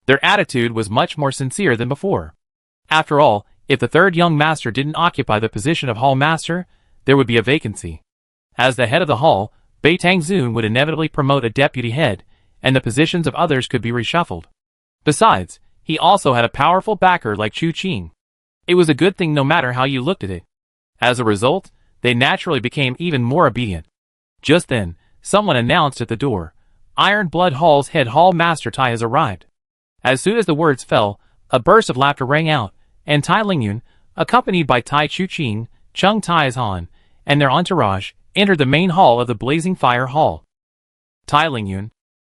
Speaker 1: Their attitude was much more sincere than before. After all, if the Third Young Master didn't occupy the position of Hall Master, there would be a vacancy. As the head of the hall, Bei Tangzun would inevitably promote a deputy head, and the positions of others could be reshuffled. Besides, he also had a powerful backer like Chu Qing. It was a good thing no matter how you looked at it. As a result, they naturally became even more obedient. Just then, someone announced at the door, Iron Blood Hall's head Hall Master Tai has arrived. As soon as the words fell, a burst of laughter rang out, and Tai Lingyun, accompanied by Tai Chu Qing, Chung Tai-han, and their entourage, entered the main hall of the Blazing Fire Hall. Tai Lingyun,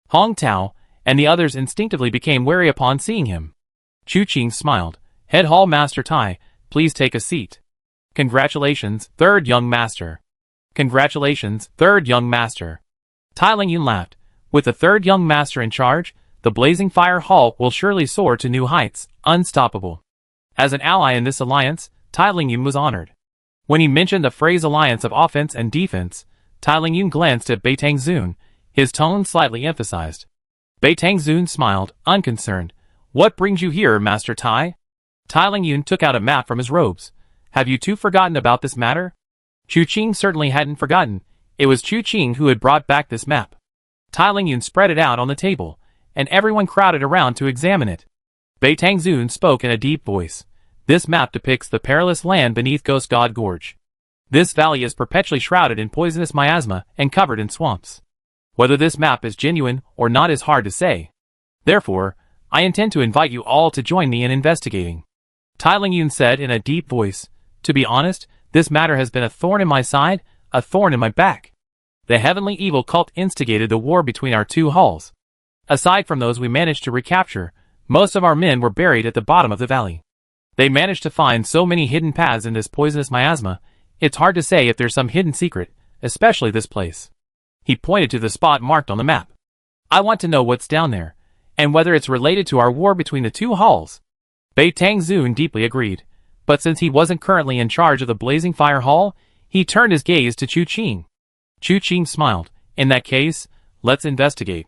Speaker 1: Hong Tao, and the others instinctively became wary upon seeing him. Chu Qing smiled. Head Hall Master Tai, please take a seat. Congratulations, Third Young Master. Congratulations, Third Young Master. Tai Lingyun laughed. With the Third Young Master in charge, the Blazing Fire Hall will surely soar to new heights, unstoppable. As an ally in this alliance, Tai Lingyun was honored. When he mentioned the phrase alliance of offense and defense, Tai Lingyun glanced at Bei Tangzun, his tone slightly emphasized. Bei Tangzun smiled, unconcerned. What brings you here, Master Tai? Tai Lingyun took out a map from his robes. Have you two forgotten about this matter? Chu Qing certainly hadn't forgotten. It was Chu Qing who had brought back this map. Tai Lingyun spread it out on the table, and everyone crowded around to examine it. Bei Tangzun spoke in a deep voice. This map depicts the perilous land beneath Ghost God Gorge. This valley is perpetually shrouded in poisonous miasma and covered in swamps. Whether this map is genuine or not is hard to say. Therefore, I intend to invite you all to join me in investigating. Tai Lingyun said in a deep voice, to be honest, this matter has been a thorn in my side, a thorn in my back. The heavenly evil cult instigated the war between our two halls. Aside from those we managed to recapture, most of our men were buried at the bottom of the valley. They managed to find so many hidden paths in this poisonous miasma, it's hard to say if there's some hidden secret, especially this place. He pointed to the spot marked on the map. I want to know what's down there, and whether it's related to our war between the two halls. Bei Tangzun deeply agreed, but since he wasn't currently in charge of the Blazing Fire Hall, he turned his gaze to Chu Qing. Chu Qing smiled. In that case, let's investigate.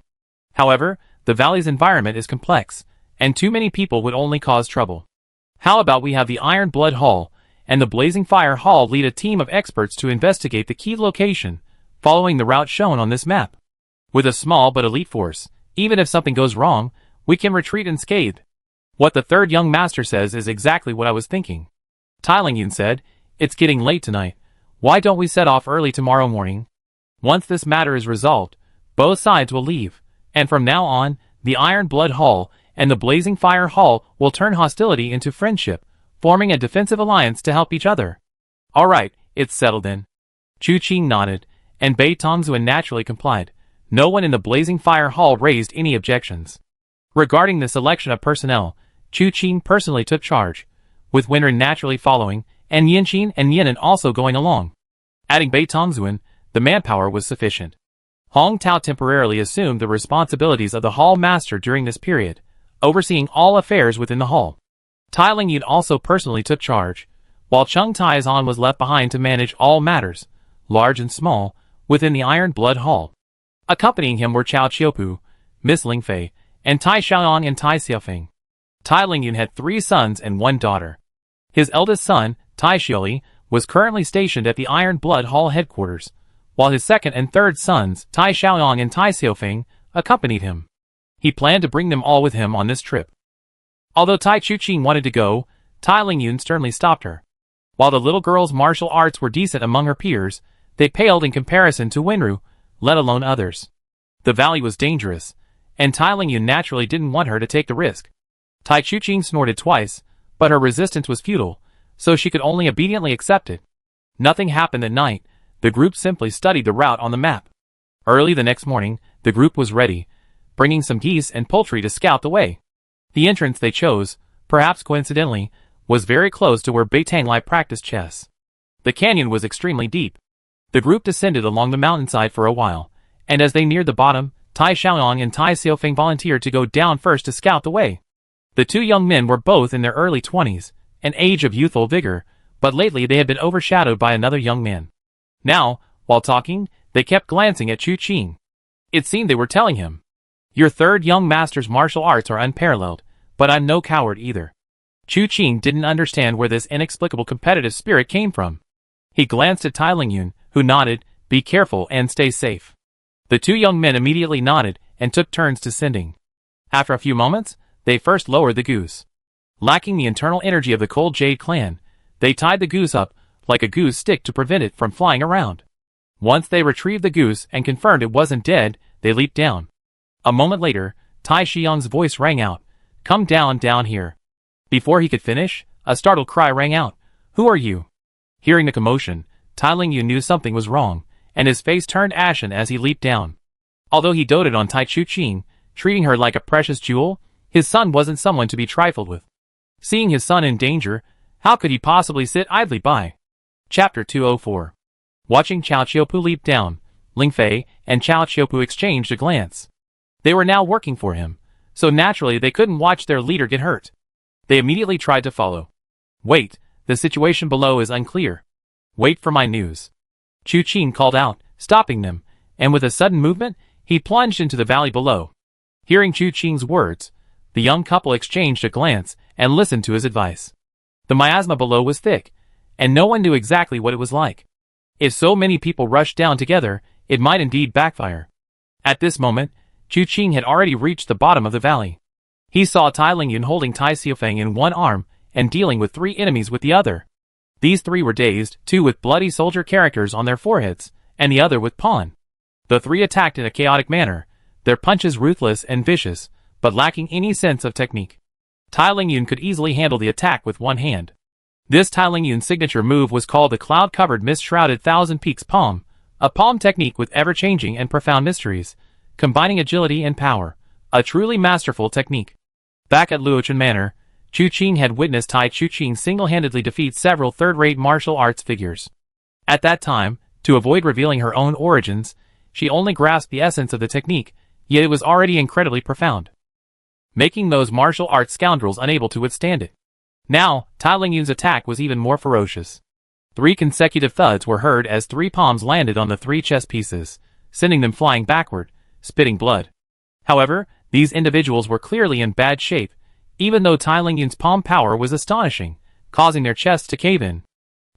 Speaker 1: However, the valley's environment is complex, and too many people would only cause trouble. How about we have the Iron Blood Hall and the Blazing Fire Hall lead a team of experts to investigate the key location, following the route shown on this map. With a small but elite force, even if something goes wrong, we can retreat unscathed. What the Third Young Master says is exactly what I was thinking. Tai Lingyun said, it's getting late tonight. Why don't we set off early tomorrow morning? Once this matter is resolved, both sides will leave, and from now on, the Iron Blood Hall and the Blazing Fire Hall will turn hostility into friendship, forming a defensive alliance to help each other. All right, it's settled then. Chu Qing nodded, and Bei Tangzun naturally complied. No one in the Blazing Fire Hall raised any objections. Regarding the selection of personnel, Chu Qing personally took charge, with Wenren naturally following, and Yanqin and Yinan also going along. Adding Bei Tangzun, the manpower was sufficient. Hong Tao temporarily assumed the responsibilities of the Hall Master during this period, overseeing all affairs within the hall. Tai Lingyun also personally took charge, while Chung Tai-han was left behind to manage all matters, large and small, within the Iron Blood Hall. Accompanying him were Chao Qiupu, Miss Ling Fei, and Tai Xiaoyang and Tai Xiaofeng. Tai Lingyun had 3 sons and 1 daughter. His eldest son, Tai Xiuli, was currently stationed at the Iron Blood Hall headquarters, while his second and third sons, Tai Xiaoyang and Tai Xiaofeng, accompanied him. He planned to bring them all with him on this trip. Although Tai Chu Qing wanted to go, Tai Lingyun sternly stopped her. While the little girl's martial arts were decent among her peers, they paled in comparison to Winru, let alone others. The valley was dangerous, and Tai Lingyun naturally didn't want her to take the risk. Tai Chuqing snorted twice, but her resistance was futile, so she could only obediently accept it. Nothing happened at night. The group simply studied the route on the map. Early the next morning, the group was ready, bringing some geese and poultry to scout the way. The entrance they chose, perhaps coincidentally, was very close to where Beitanglai practiced chess. The canyon was extremely deep. The group descended along the mountainside for a while, and as they neared the bottom, Tai Xiaoyang and Tai Xiaofeng volunteered to go down first to scout the way. The two young men were both in their early 20s, an age of youthful vigor, but lately they had been overshadowed by another young man. Now, while talking, they kept glancing at Chu Qing. It seemed they were telling him, "Your third young master's martial arts are unparalleled, but I'm no coward either." Chu Qing didn't understand where this inexplicable competitive spirit came from. He glanced at Tai Lingyun, who nodded, "Be careful and stay safe." The two young men immediately nodded and took turns descending. After a few moments, they first lowered the goose. Lacking the internal energy of the Cold Jade clan, they tied the goose up like a goose stick to prevent it from flying around. Once they retrieved the goose and confirmed it wasn't dead, they leaped down. A moment later, Tai Xiang's voice rang out, "Come down here." Before he could finish, a startled cry rang out, "Who are you?" Hearing the commotion, Tai Lingyun knew something was wrong, and his face turned ashen as he leaped down. Although he doted on Tai Chuqing, treating her like a precious jewel, his son wasn't someone to be trifled with. Seeing his son in danger, how could he possibly sit idly by? Chapter 204. Watching Chao Qiupu leap down, Ling Fei and Chao Qiupu exchanged a glance. They were now working for him, so naturally they couldn't watch their leader get hurt. They immediately tried to follow. "Wait, the situation below is unclear. Wait for my news." Chu Qing called out, stopping them, and with a sudden movement, he plunged into the valley below. Hearing Chu Qing's words, the young couple exchanged a glance and listened to his advice. The miasma below was thick, and no one knew exactly what it was like. If so many people rushed down together, it might indeed backfire. At this moment, Chu Qing had already reached the bottom of the valley. He saw Tai Lingyun holding Tai Xiaofeng in one arm and dealing with three enemies with the other. These three were dazed, two with bloody soldier characters on their foreheads, and the other with pawn. The three attacked in a chaotic manner, their punches ruthless and vicious, but lacking any sense of technique. Tai Lingyun could easily handle the attack with one hand. This Tai Lingyun's signature move was called the cloud-covered mist-shrouded Thousand Peaks Palm, a palm technique with ever-changing and profound mysteries, combining agility and power, a truly masterful technique. Back at Luochen Manor, Chu Qing had witnessed Tai Chuqing single-handedly defeat several third-rate martial arts figures. At that time, to avoid revealing her own origins, she only grasped the essence of the technique, yet it was already incredibly profound, making those martial arts scoundrels unable to withstand it. Now, Tai Lingyun's attack was even more ferocious. 3 consecutive thuds were heard as 3 palms landed on the 3 chess pieces, sending them flying backward, spitting blood. However, these individuals were clearly in bad shape, even though Tai Lingyun's palm power was astonishing, causing their chests to cave in.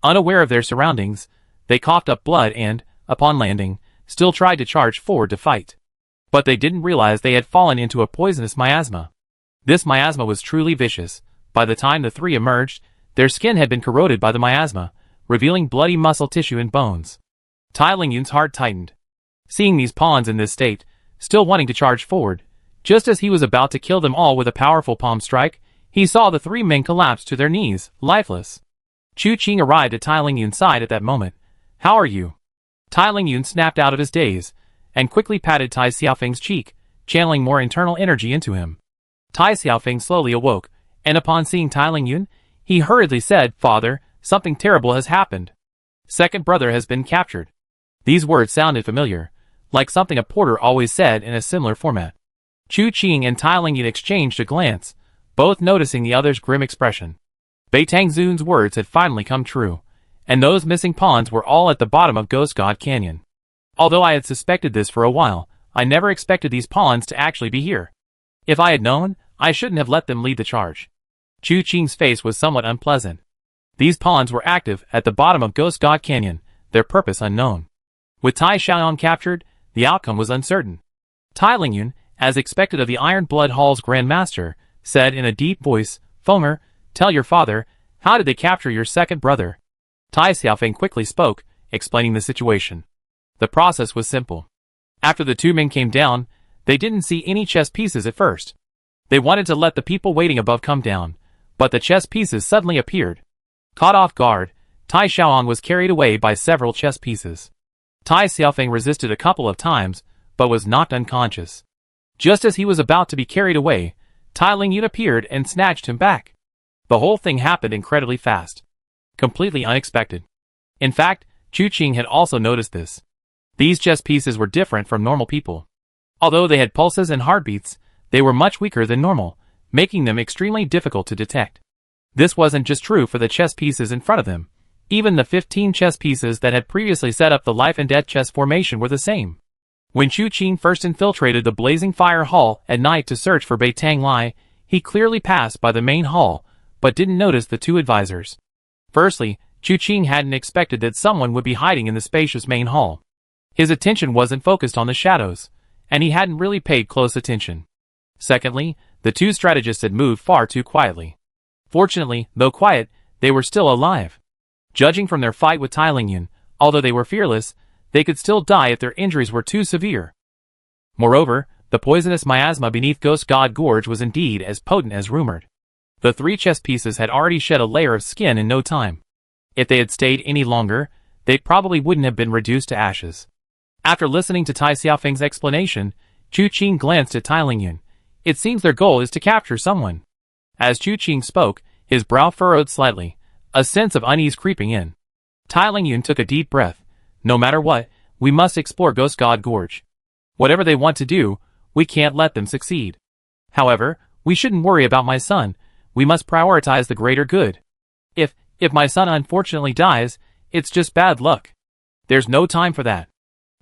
Speaker 1: Unaware of their surroundings, they coughed up blood and, upon landing, still tried to charge forward to fight. But they didn't realize they had fallen into a poisonous miasma. This miasma was truly vicious. By the time the 3 emerged, their skin had been corroded by the miasma, revealing bloody muscle tissue and bones. Tai Lingyun's heart tightened. Seeing these pawns in this state, still wanting to charge forward, just as he was about to kill them all with a powerful palm strike, he saw the 3 men collapse to their knees, lifeless. Chu Qing arrived at Tai Lingyun's side at that moment. "How are you?" Tai Lingyun snapped out of his daze, and quickly patted Tai Xiaofeng's cheek, channeling more internal energy into him. Tai Xiaofeng slowly awoke, and upon seeing Tai Lingyun, he hurriedly said, "Father, something terrible has happened. Second brother has been captured." These words sounded familiar, like something a porter always said in a similar format. Chu Qing and Tai Lingyun exchanged a glance, both noticing the other's grim expression. Bei Tangzun's words had finally come true, and those missing pawns were all at the bottom of Ghost God Canyon. Although I had suspected this for a while, I never expected these pawns to actually be here. If I had known, I shouldn't have let them lead the charge. Chu Qing's face was somewhat unpleasant. These pawns were active at the bottom of Ghost God Canyon, their purpose unknown. With Tai Xiaoyang captured, the outcome was uncertain. Tai Lingyun, as expected of the Iron Blood Hall's Grand Master, said in a deep voice, "Fomer, tell your father, how did they capture your second brother?" Tai Xiaofeng quickly spoke, explaining the situation. The process was simple. After the two men came down, they didn't see any chess pieces at first. They wanted to let the people waiting above come down, but the chess pieces suddenly appeared. Caught off guard, Tai Xiaoan was carried away by several chess pieces. Tai Xiaofeng resisted a couple of times, but was knocked unconscious. Just as he was about to be carried away, Tai Lingyun appeared and snatched him back. The whole thing happened incredibly fast. Completely unexpected. In fact, Chu Qing had also noticed this. These chess pieces were different from normal people. Although they had pulses and heartbeats, they were much weaker than normal, making them extremely difficult to detect. This wasn't just true for the chess pieces in front of them. Even the 15 chess pieces that had previously set up the life and death chess formation were the same. When Chu Qing first infiltrated the Blazing Fire Hall at night to search for Bei Tang Lai, he clearly passed by the main hall, but didn't notice the two advisors. Firstly, Chu Qing hadn't expected that someone would be hiding in the spacious main hall. His attention wasn't focused on the shadows, and he hadn't really paid close attention. Secondly, the two strategists had moved far too quietly. Fortunately, though quiet, they were still alive. Judging from their fight with Tai Lingyun, although they were fearless, they could still die if their injuries were too severe. Moreover, the poisonous miasma beneath Ghost God Gorge was indeed as potent as rumored. The three chess pieces had already shed a layer of skin in no time. If they had stayed any longer, they probably wouldn't have been reduced to ashes. After listening to Tai Xiaofeng's explanation, Chu Qing glanced at Tai Lingyun. It seems their goal is to capture someone. As Chu Qing spoke, his brow furrowed slightly, a sense of unease creeping in. Tai Lingyun took a deep breath. No matter what, we must explore Ghost God Gorge. Whatever they want to do, we can't let them succeed. However, we shouldn't worry about my son. We must prioritize the greater good. If my son unfortunately dies, it's just bad luck. There's no time for that.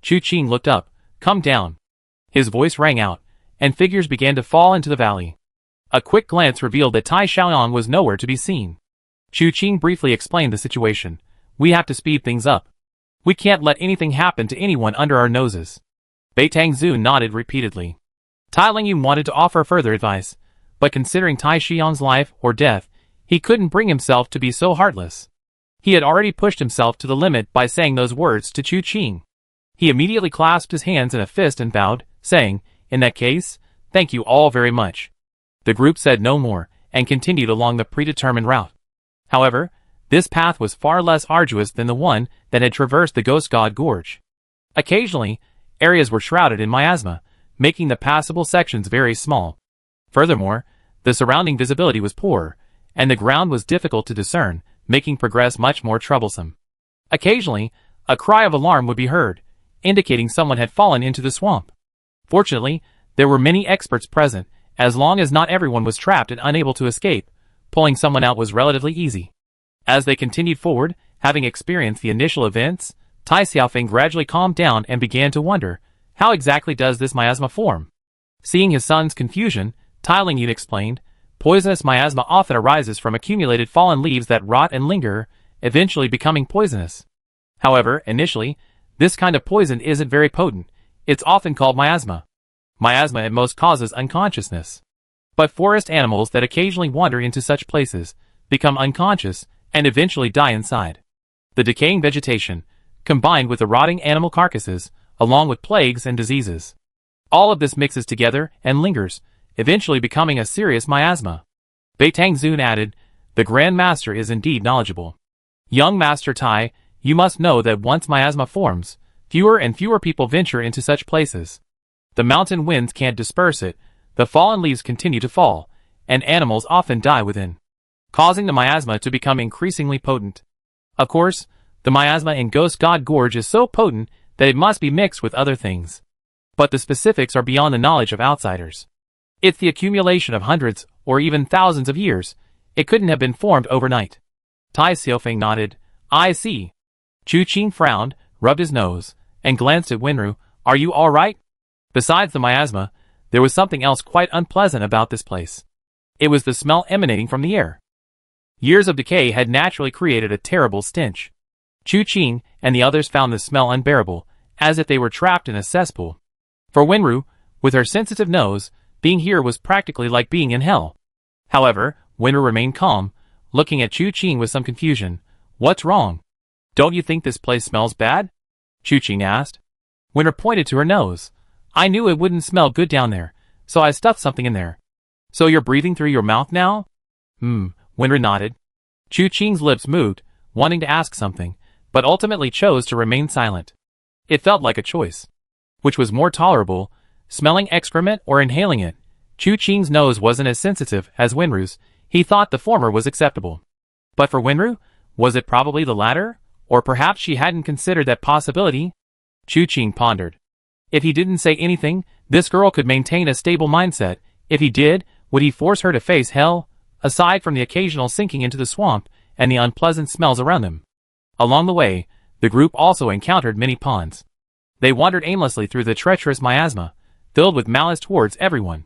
Speaker 1: Chu Qing looked up. Come down. His voice rang out, and figures began to fall into the valley. A quick glance revealed that Tai Xiaoan was nowhere to be seen. Chu Qing briefly explained the situation. We have to speed things up. We can't let anything happen to anyone under our noses. Bei Tangzu nodded repeatedly. Tai Lingyun wanted to offer further advice, but considering Tai Xian's life or death, he couldn't bring himself to be so heartless. He had already pushed himself to the limit by saying those words to Chu Qing. He immediately clasped his hands in a fist and bowed, saying, "In that case, thank you all very much." The group said no more, and continued along the predetermined route. However, this path was far less arduous than the one that had traversed the Ghost God Gorge. Occasionally, areas were shrouded in miasma, making the passable sections very small. Furthermore, the surrounding visibility was poor, and the ground was difficult to discern, making progress much more troublesome. Occasionally, a cry of alarm would be heard, indicating someone had fallen into the swamp. Fortunately, there were many experts present. As long as not everyone was trapped and unable to escape, pulling someone out was relatively easy. As they continued forward, having experienced the initial events, Tai Xiaofeng gradually calmed down and began to wonder, how exactly does this miasma form? Seeing his son's confusion, Tai Lingyun explained, poisonous miasma often arises from accumulated fallen leaves that rot and linger, eventually becoming poisonous. However, initially, this kind of poison isn't very potent. It's often called miasma. Miasma at most causes unconsciousness. But forest animals that occasionally wander into such places become unconscious and eventually die inside. The decaying vegetation, combined with the rotting animal carcasses, along with plagues and diseases. All of this mixes together and lingers, eventually becoming a serious miasma. Bei Tangzun added, the Grand Master is indeed knowledgeable. Young Master Tai, you must know that once miasma forms, fewer and fewer people venture into such places. The mountain winds can't disperse it, the fallen leaves continue to fall, and animals often die within, causing the miasma to become increasingly potent. Of course, the miasma in Ghost God Gorge is so potent that it must be mixed with other things. But the specifics are beyond the knowledge of outsiders. It's the accumulation of hundreds, or even thousands of years. It couldn't have been formed overnight. Tai Xiaofeng nodded. I see. Chu Qing frowned, rubbed his nose, and glanced at Wenru. Are you all right? Besides the miasma, there was something else quite unpleasant about this place. It was the smell emanating from the air. Years of decay had naturally created a terrible stench. Chu Qing and the others found the smell unbearable, as if they were trapped in a cesspool. For Wenru, with her sensitive nose, being here was practically like being in hell. However, Wenru remained calm, looking at Chu Qing with some confusion. What's wrong? Don't you think this place smells bad? Chu-Ching asked. Winru pointed to her nose. I knew it wouldn't smell good down there, so I stuffed something in there. So you're breathing through your mouth now? Winru nodded. Chu-Ching's lips moved, wanting to ask something, but ultimately chose to remain silent. It felt like a choice. Which was more tolerable, smelling excrement or inhaling it? Chu-Ching's nose wasn't as sensitive as Winru's. He thought the former was acceptable. But for Winru, was it probably the latter? Or perhaps she hadn't considered that possibility? Chu-Ching pondered. If he didn't say anything, this girl could maintain a stable mindset. If he did, would he force her to face hell? Aside from the occasional sinking into the swamp and the unpleasant smells around them. Along the way, the group also encountered many ponds. They wandered aimlessly through the treacherous miasma, filled with malice towards everyone.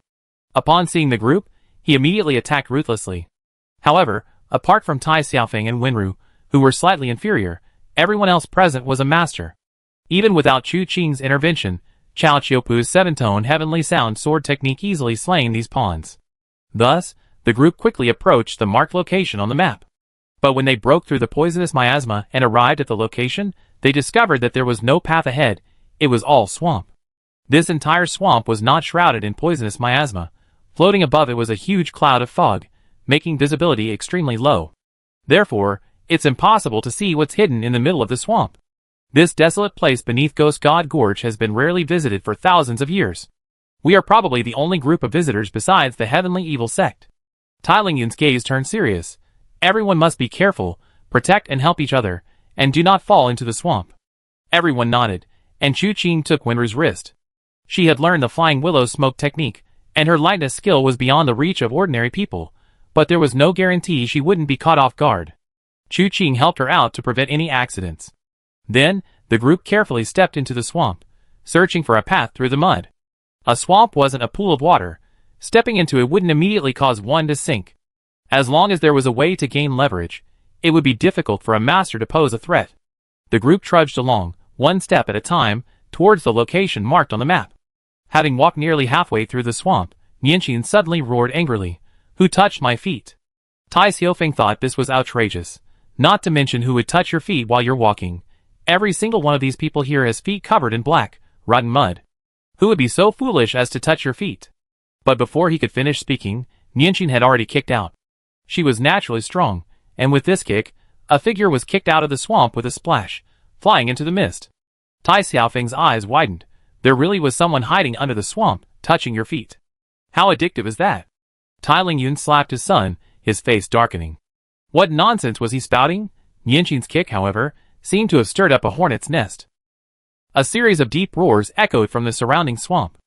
Speaker 1: Upon seeing the group, he immediately attacked ruthlessly. However, apart from Tai Xiaofeng and Winru, who were slightly inferior, everyone else present was a master. Even without Chu-Ching's intervention, Chao Qiupu's 7-tone heavenly sound sword technique easily slaying these pawns. Thus, the group quickly approached the marked location on the map. But when they broke through the poisonous miasma and arrived at the location, they discovered that there was no path ahead. It was all swamp. This entire swamp was not shrouded in poisonous miasma. Floating above it was a huge cloud of fog, making visibility extremely low. Therefore, it's impossible to see what's hidden in the middle of the swamp. This desolate place beneath Ghost God Gorge has been rarely visited for thousands of years. We are probably the only group of visitors besides the heavenly evil sect. Tai Lingyun's gaze turned serious. Everyone must be careful, protect and help each other, and do not fall into the swamp. Everyone nodded, and Chu-Ching took Winru's wrist. She had learned the flying willow smoke technique, and her lightness skill was beyond the reach of ordinary people, but there was no guarantee she wouldn't be caught off guard. Chu-Ching helped her out to prevent any accidents. Then, the group carefully stepped into the swamp, searching for a path through the mud. A swamp wasn't a pool of water. Stepping into it wouldn't immediately cause one to sink. As long as there was a way to gain leverage, it would be difficult for a master to pose a threat. The group trudged along, one step at a time, towards the location marked on the map. Having walked nearly halfway through the swamp, Nianqin suddenly roared angrily. Who touched my feet? Tai Xiaofeng thought this was outrageous. Not to mention who would touch your feet while you're walking. Every single one of these people here has feet covered in black, rotten mud. Who would be so foolish as to touch your feet? But before he could finish speaking, Nianqin had already kicked out. She was naturally strong, and with this kick, a figure was kicked out of the swamp with a splash, flying into the mist. Tai Xiaofeng's eyes widened. There really was someone hiding under the swamp, touching your feet. How addictive is that? Tai Lingyun slapped his son, his face darkening. What nonsense was he spouting? Nianqin's kick, however, seemed to have stirred up a hornet's nest. A series of deep roars echoed from the surrounding swamp.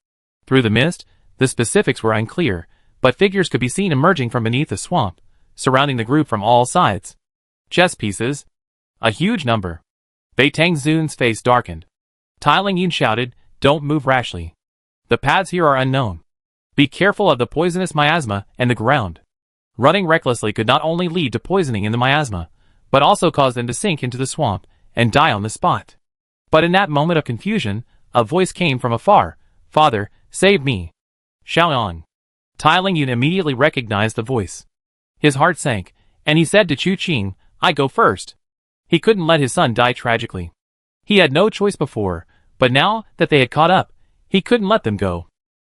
Speaker 1: Through the mist, the specifics were unclear, but figures could be seen emerging from beneath the swamp, surrounding the group from all sides. Chess pieces. A huge number. Bei Tangzun's face darkened. Tai Lingyun shouted, Don't move rashly. The paths here are unknown. Be careful of the poisonous miasma and the ground. Running recklessly could not only lead to poisoning in the miasma, but also cause them to sink into the swamp and die on the spot. But in that moment of confusion, a voice came from afar. Father, save me. Xiaoyang. Tai Lingyun immediately recognized the voice. His heart sank, and he said to Chu-Ching, I go first. He couldn't let his son die tragically. He had no choice before, but now that they had caught up, he couldn't let them go.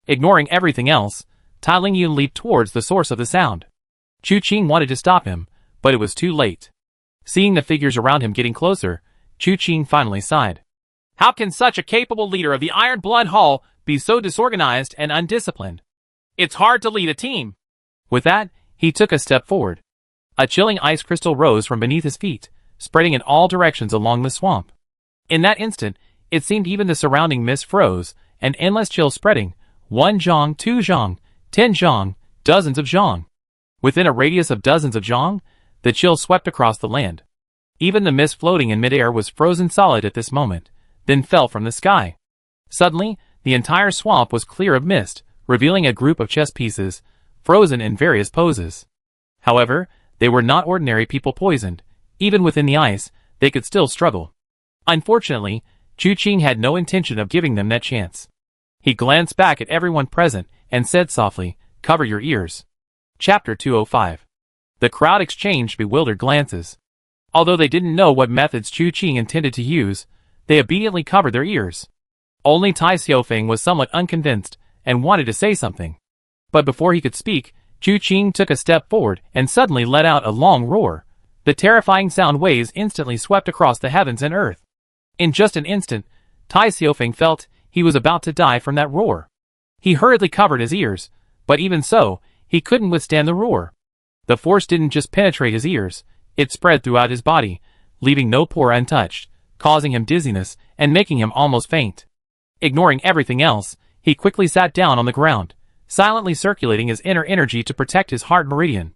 Speaker 1: Ignoring everything else, Tai Lingyun leaped towards the source of the sound. Chu-Ching wanted to stop him, but it was too late. Seeing the figures around him getting closer, Chu-Ching finally sighed. How can such a capable leader of the Iron Blood Hall be so disorganized and undisciplined? It's hard to lead a team. With that, he took a step forward. A chilling ice crystal rose from beneath his feet, spreading in all directions along the swamp. In that instant, it seemed even the surrounding mist froze, an endless chill spreading. 1 zhang, 2 zhang, 10 zhang, dozens of zhang. Within a radius of dozens of zhang, the chill swept across the land. Even the mist floating in midair was frozen solid at this moment, then fell from the sky. Suddenly, the entire swamp was clear of mist, revealing a group of chess pieces, frozen in various poses. However, they were not ordinary people poisoned. Even within the ice, they could still struggle. Unfortunately, Chu-Ching had no intention of giving them that chance. He glanced back at everyone present and said softly, Cover your ears. Chapter 205. The crowd exchanged bewildered glances. Although they didn't know what methods Chu Qing intended to use, they obediently covered their ears. Only Tai Xiaofeng was somewhat unconvinced and wanted to say something. But before he could speak, Chu Qing took a step forward and suddenly let out a long roar. The terrifying sound waves instantly swept across the heavens and earth. In just an instant, Tai Xiaofeng felt he was about to die from that roar. He hurriedly covered his ears, but even so, he couldn't withstand the roar. The force didn't just penetrate his ears, it spread throughout his body, leaving no pore untouched, causing him dizziness and making him almost faint. Ignoring everything else, he quickly sat down on the ground, silently circulating his inner energy to protect his heart meridian.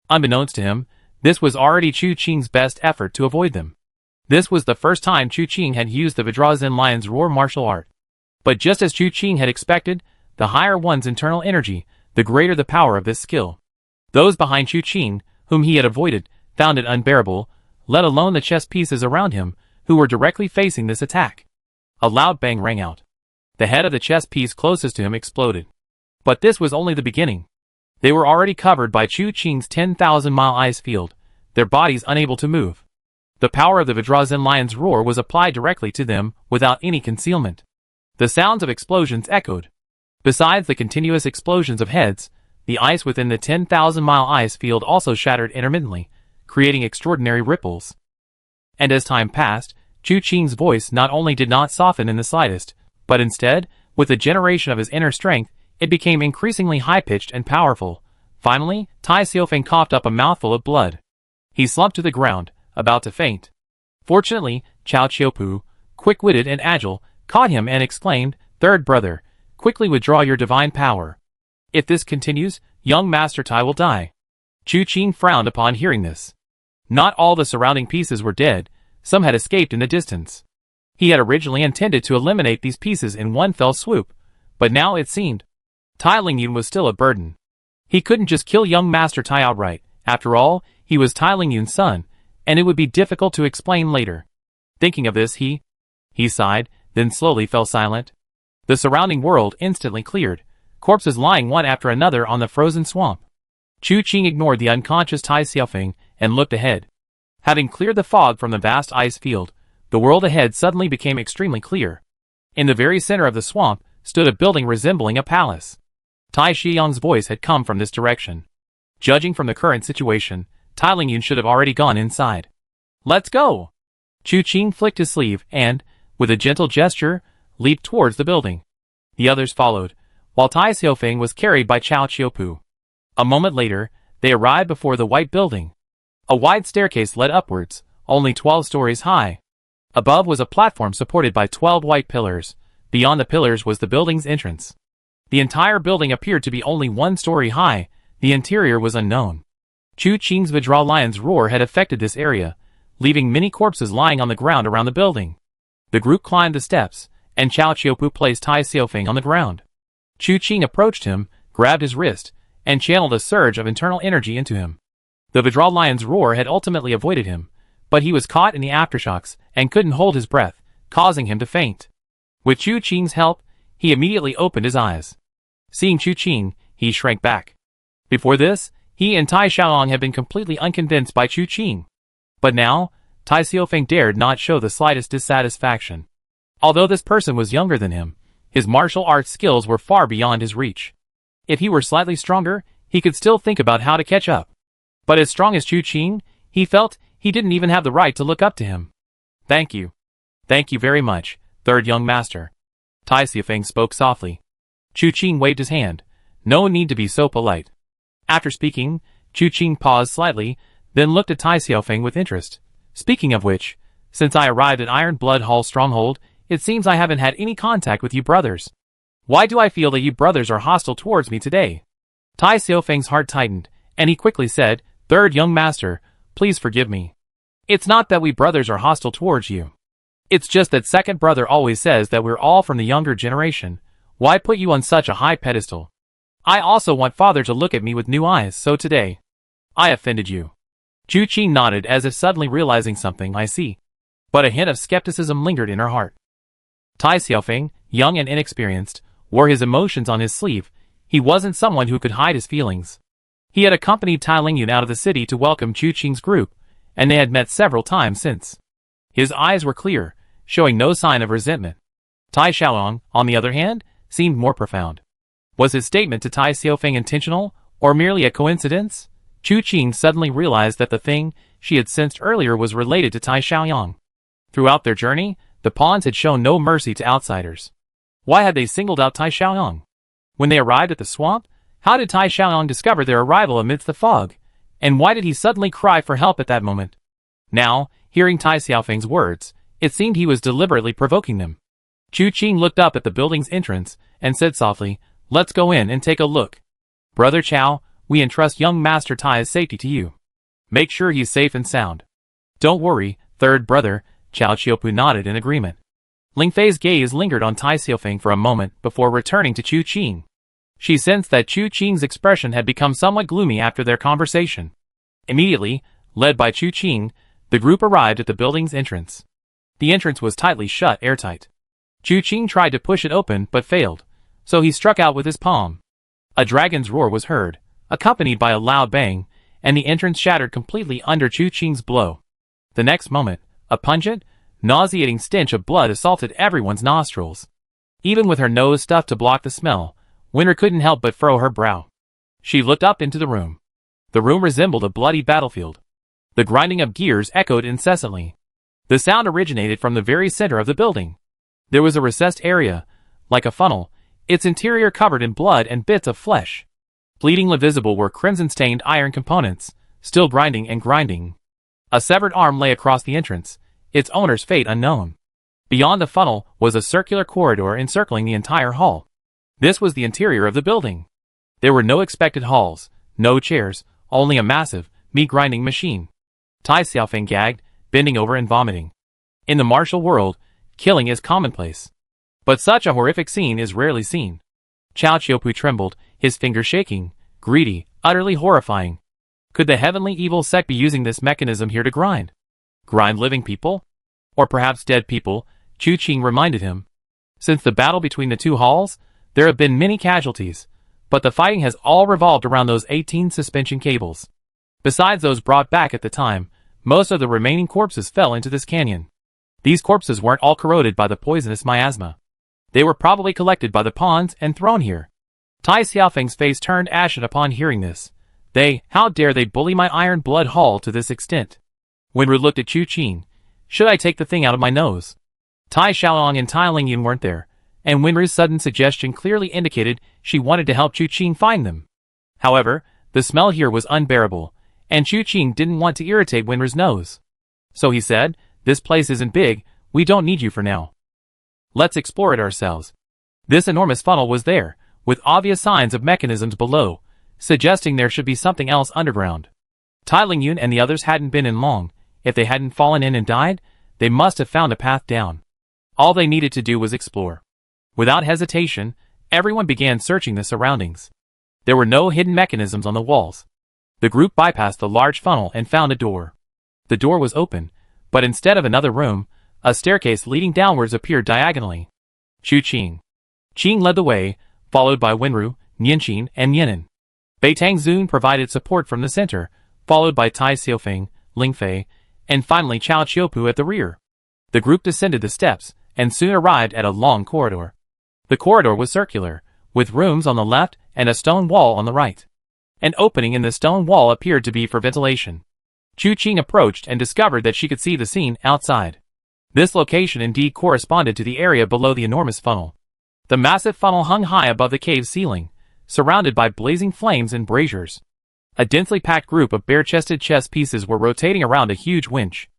Speaker 1: Unbeknownst to him, this was already Chu Qing's best effort to avoid them. This was the first time Chu Qing had used the Vajrazin Lion's Roar martial art. But just as Chu Qing had expected, the higher one's internal energy, the greater the power of this skill. Those behind Chu Qing, whom he had avoided, found it unbearable, let alone the chess pieces around him, who were directly facing this attack. A loud bang rang out. The head of the chess piece closest to him exploded. But this was only the beginning. They were already covered by Chu Qing's 10,000-mile ice field, their bodies unable to move. The power of the Vajrazin Lion's roar was applied directly to them without any concealment. The sounds of explosions echoed. Besides the continuous explosions of heads, the ice within the 10,000-mile ice field also shattered intermittently, creating extraordinary ripples. And as time passed, Chu Qing's voice not only did not soften in the slightest, but instead, with the generation of his inner strength, it became increasingly high-pitched and powerful. Finally, Tai Xiaofeng coughed up a mouthful of blood. He slumped to the ground, about to faint. Fortunately, Cao Qiupu, quick-witted and agile, caught him and exclaimed, "Third brother, quickly withdraw your divine power. If this continues, young Master Tai will die." Chu Qing frowned upon hearing this. Not all the surrounding pieces were dead, some had escaped in the distance. He had originally intended to eliminate these pieces in one fell swoop, but now it seemed Tai Lingyun was still a burden. He couldn't just kill young Master Tai outright. After all, he was Tai Lingyun's son, and it would be difficult to explain later. Thinking of this, he sighed, then slowly fell silent. The surrounding world instantly cleared, corpses lying one after another on the frozen swamp. Chu Qing ignored the unconscious Tai Xiaofeng and looked ahead. Having cleared the fog from the vast ice field, the world ahead suddenly became extremely clear. In the very center of the swamp stood a building resembling a palace. Tai Shiyang's voice had come from this direction. Judging from the current situation, Tai Lingyun should have already gone inside. "Let's go!" Chu Qing flicked his sleeve and, with a gentle gesture, leaped towards the building. The others followed, while Tai Xiaofeng was carried by Cao Qiupu. A moment later, they arrived before the white building. A wide staircase led upwards, only 12 stories high. Above was a platform supported by 12 white pillars. Beyond the pillars was the building's entrance. The entire building appeared to be only 1 story high. The interior was unknown. Chu Qing's Vajra Lion's roar had affected this area, leaving many corpses lying on the ground around the building. The group climbed the steps, and Cao Qiupu placed Tai Xiaofeng on the ground. Chu Qing approached him, grabbed his wrist, and channeled a surge of internal energy into him. The Vajra Lion's roar had ultimately avoided him, but he was caught in the aftershocks and couldn't hold his breath, causing him to faint. With Chu Qing's help, he immediately opened his eyes. Seeing Chu Qing, he shrank back. Before this, he and Tai Xiaolong had been completely unconvinced by Chu Qing. But now, Tai Xiaofeng dared not show the slightest dissatisfaction. Although this person was younger than him, his martial arts skills were far beyond his reach. If he were slightly stronger, he could still think about how to catch up. But as strong as Chu Qing, he felt he didn't even have the right to look up to him. "Thank you. Thank you very much, third young master." Tai Xiaofeng spoke softly. Chu Qing waved his hand. No need to be so polite. After speaking, Chu Qing paused slightly, then looked at Tai Xiaofeng with interest. "Speaking of which, since I arrived at Iron Blood Hall Stronghold, it seems I haven't had any contact with you brothers. Why do I feel that you brothers are hostile towards me today?" Tai Xiaofeng's heart tightened, and he quickly said, "Third young master, please forgive me. It's not that we brothers are hostile towards you. It's just that second brother always says that we're all from the younger generation. Why put you on such a high pedestal? I also want father to look at me with new eyes, so today I offended you." Chu Qing nodded as if suddenly realizing something. "I see." But a hint of skepticism lingered in her heart. Tai Xiaofeng, young and inexperienced, wore his emotions on his sleeve. He wasn't someone who could hide his feelings. He had accompanied Tai Lingyun out of the city to welcome Chu Qing's group, and they had met several times since. His eyes were clear, showing no sign of resentment. Tai Xiaoyang, on the other hand, seemed more profound. Was his statement to Tai Xiaofeng intentional, or merely a coincidence? Chu Qing suddenly realized that the thing she had sensed earlier was related to Tai Xiaoyang. Throughout their journey, the pawns had shown no mercy to outsiders. Why had they singled out Tai Xiaoyang? When they arrived at the swamp, how did Tai Xiaoyang discover their arrival amidst the fog? And why did he suddenly cry for help at that moment? Now, hearing Tai Xiaofeng's words, it seemed he was deliberately provoking them. Chu Qing looked up at the building's entrance and said softly, "Let's go in and take a look. Brother Chow, we entrust young Master Tai's safety to you. Make sure he's safe and sound." "Don't worry, third brother," Chao Qiupu nodded in agreement. Ling Fei's gaze lingered on Tai Xiaofeng for a moment before returning to Chu Qing. She sensed that Chu Qing's expression had become somewhat gloomy after their conversation. Immediately, led by Chu Qing, the group arrived at the building's entrance. The entrance was tightly shut airtight. Chu Qing tried to push it open but failed, so he struck out with his palm. A dragon's roar was heard, accompanied by a loud bang, and the entrance shattered completely under Chu Qing's blow. The next moment, a pungent, nauseating stench of blood assaulted everyone's nostrils. Even with her nose stuffed to block the smell, Winter couldn't help but furrow her brow. She looked up into the room. The room resembled a bloody battlefield. The grinding of gears echoed incessantly. The sound originated from the very center of the building. There was a recessed area, like a funnel, its interior covered in blood and bits of flesh. Fleetingly visible were crimson-stained iron components, still grinding and grinding. A severed arm lay across the entrance, its owner's fate unknown. Beyond the funnel was a circular corridor encircling the entire hall. This was the interior of the building. There were no expected halls, no chairs, only a massive, meat-grinding machine. Tai Xiaofeng gagged, bending over and vomiting. In the martial world, killing is commonplace. But such a horrific scene is rarely seen. Chao Qiupu trembled, his fingers shaking, greedy, utterly horrifying. Could the heavenly evil sect be using this mechanism here to grind? Grind living people? Or perhaps dead people, Chu Qing reminded him. Since the battle between the two halls, there have been many casualties, but the fighting has all revolved around those 18 suspension cables. Besides those brought back at the time, most of the remaining corpses fell into this canyon. These corpses weren't all corroded by the poisonous miasma. They were probably collected by the pawns and thrown here. Tai Xiaofeng's face turned ashen upon hearing this. How dare they bully my iron blood hall to this extent? Winru looked at Chu Qing. Should I take the thing out of my nose? Tai Xiaoyang and Tai Lingyan weren't there, and Winru's sudden suggestion clearly indicated she wanted to help Chu Qing find them. However, the smell here was unbearable, and Chu Qing didn't want to irritate Winru's nose. So he said, "This place isn't big, we don't need you for now. Let's explore it ourselves." This enormous funnel was there, with obvious signs of mechanisms below, suggesting there should be something else underground. Tai Lingyun and the others hadn't been in long. If they hadn't fallen in and died, they must have found a path down. All they needed to do was explore. Without hesitation, everyone began searching the surroundings. There were no hidden mechanisms on the walls. The group bypassed the large funnel and found a door. The door was open, but instead of another room, a staircase leading downwards appeared diagonally. Chu Qing. Qing led the way, followed by Winru, Nianqin, and Yanin. Beitang Zun provided support from the center, followed by Tai Xiaofeng, Ling Fei, and finally Chao Qiupu at the rear. The group descended the steps, and soon arrived at a long corridor. The corridor was circular, with rooms on the left and a stone wall on the right. An opening in the stone wall appeared to be for ventilation. Chu Qing approached and discovered that she could see the scene outside. This location indeed corresponded to the area below the enormous funnel. The massive funnel hung high above the cave ceiling, surrounded by blazing flames and braziers. A densely packed group of bare-chested chess pieces were rotating around a huge winch.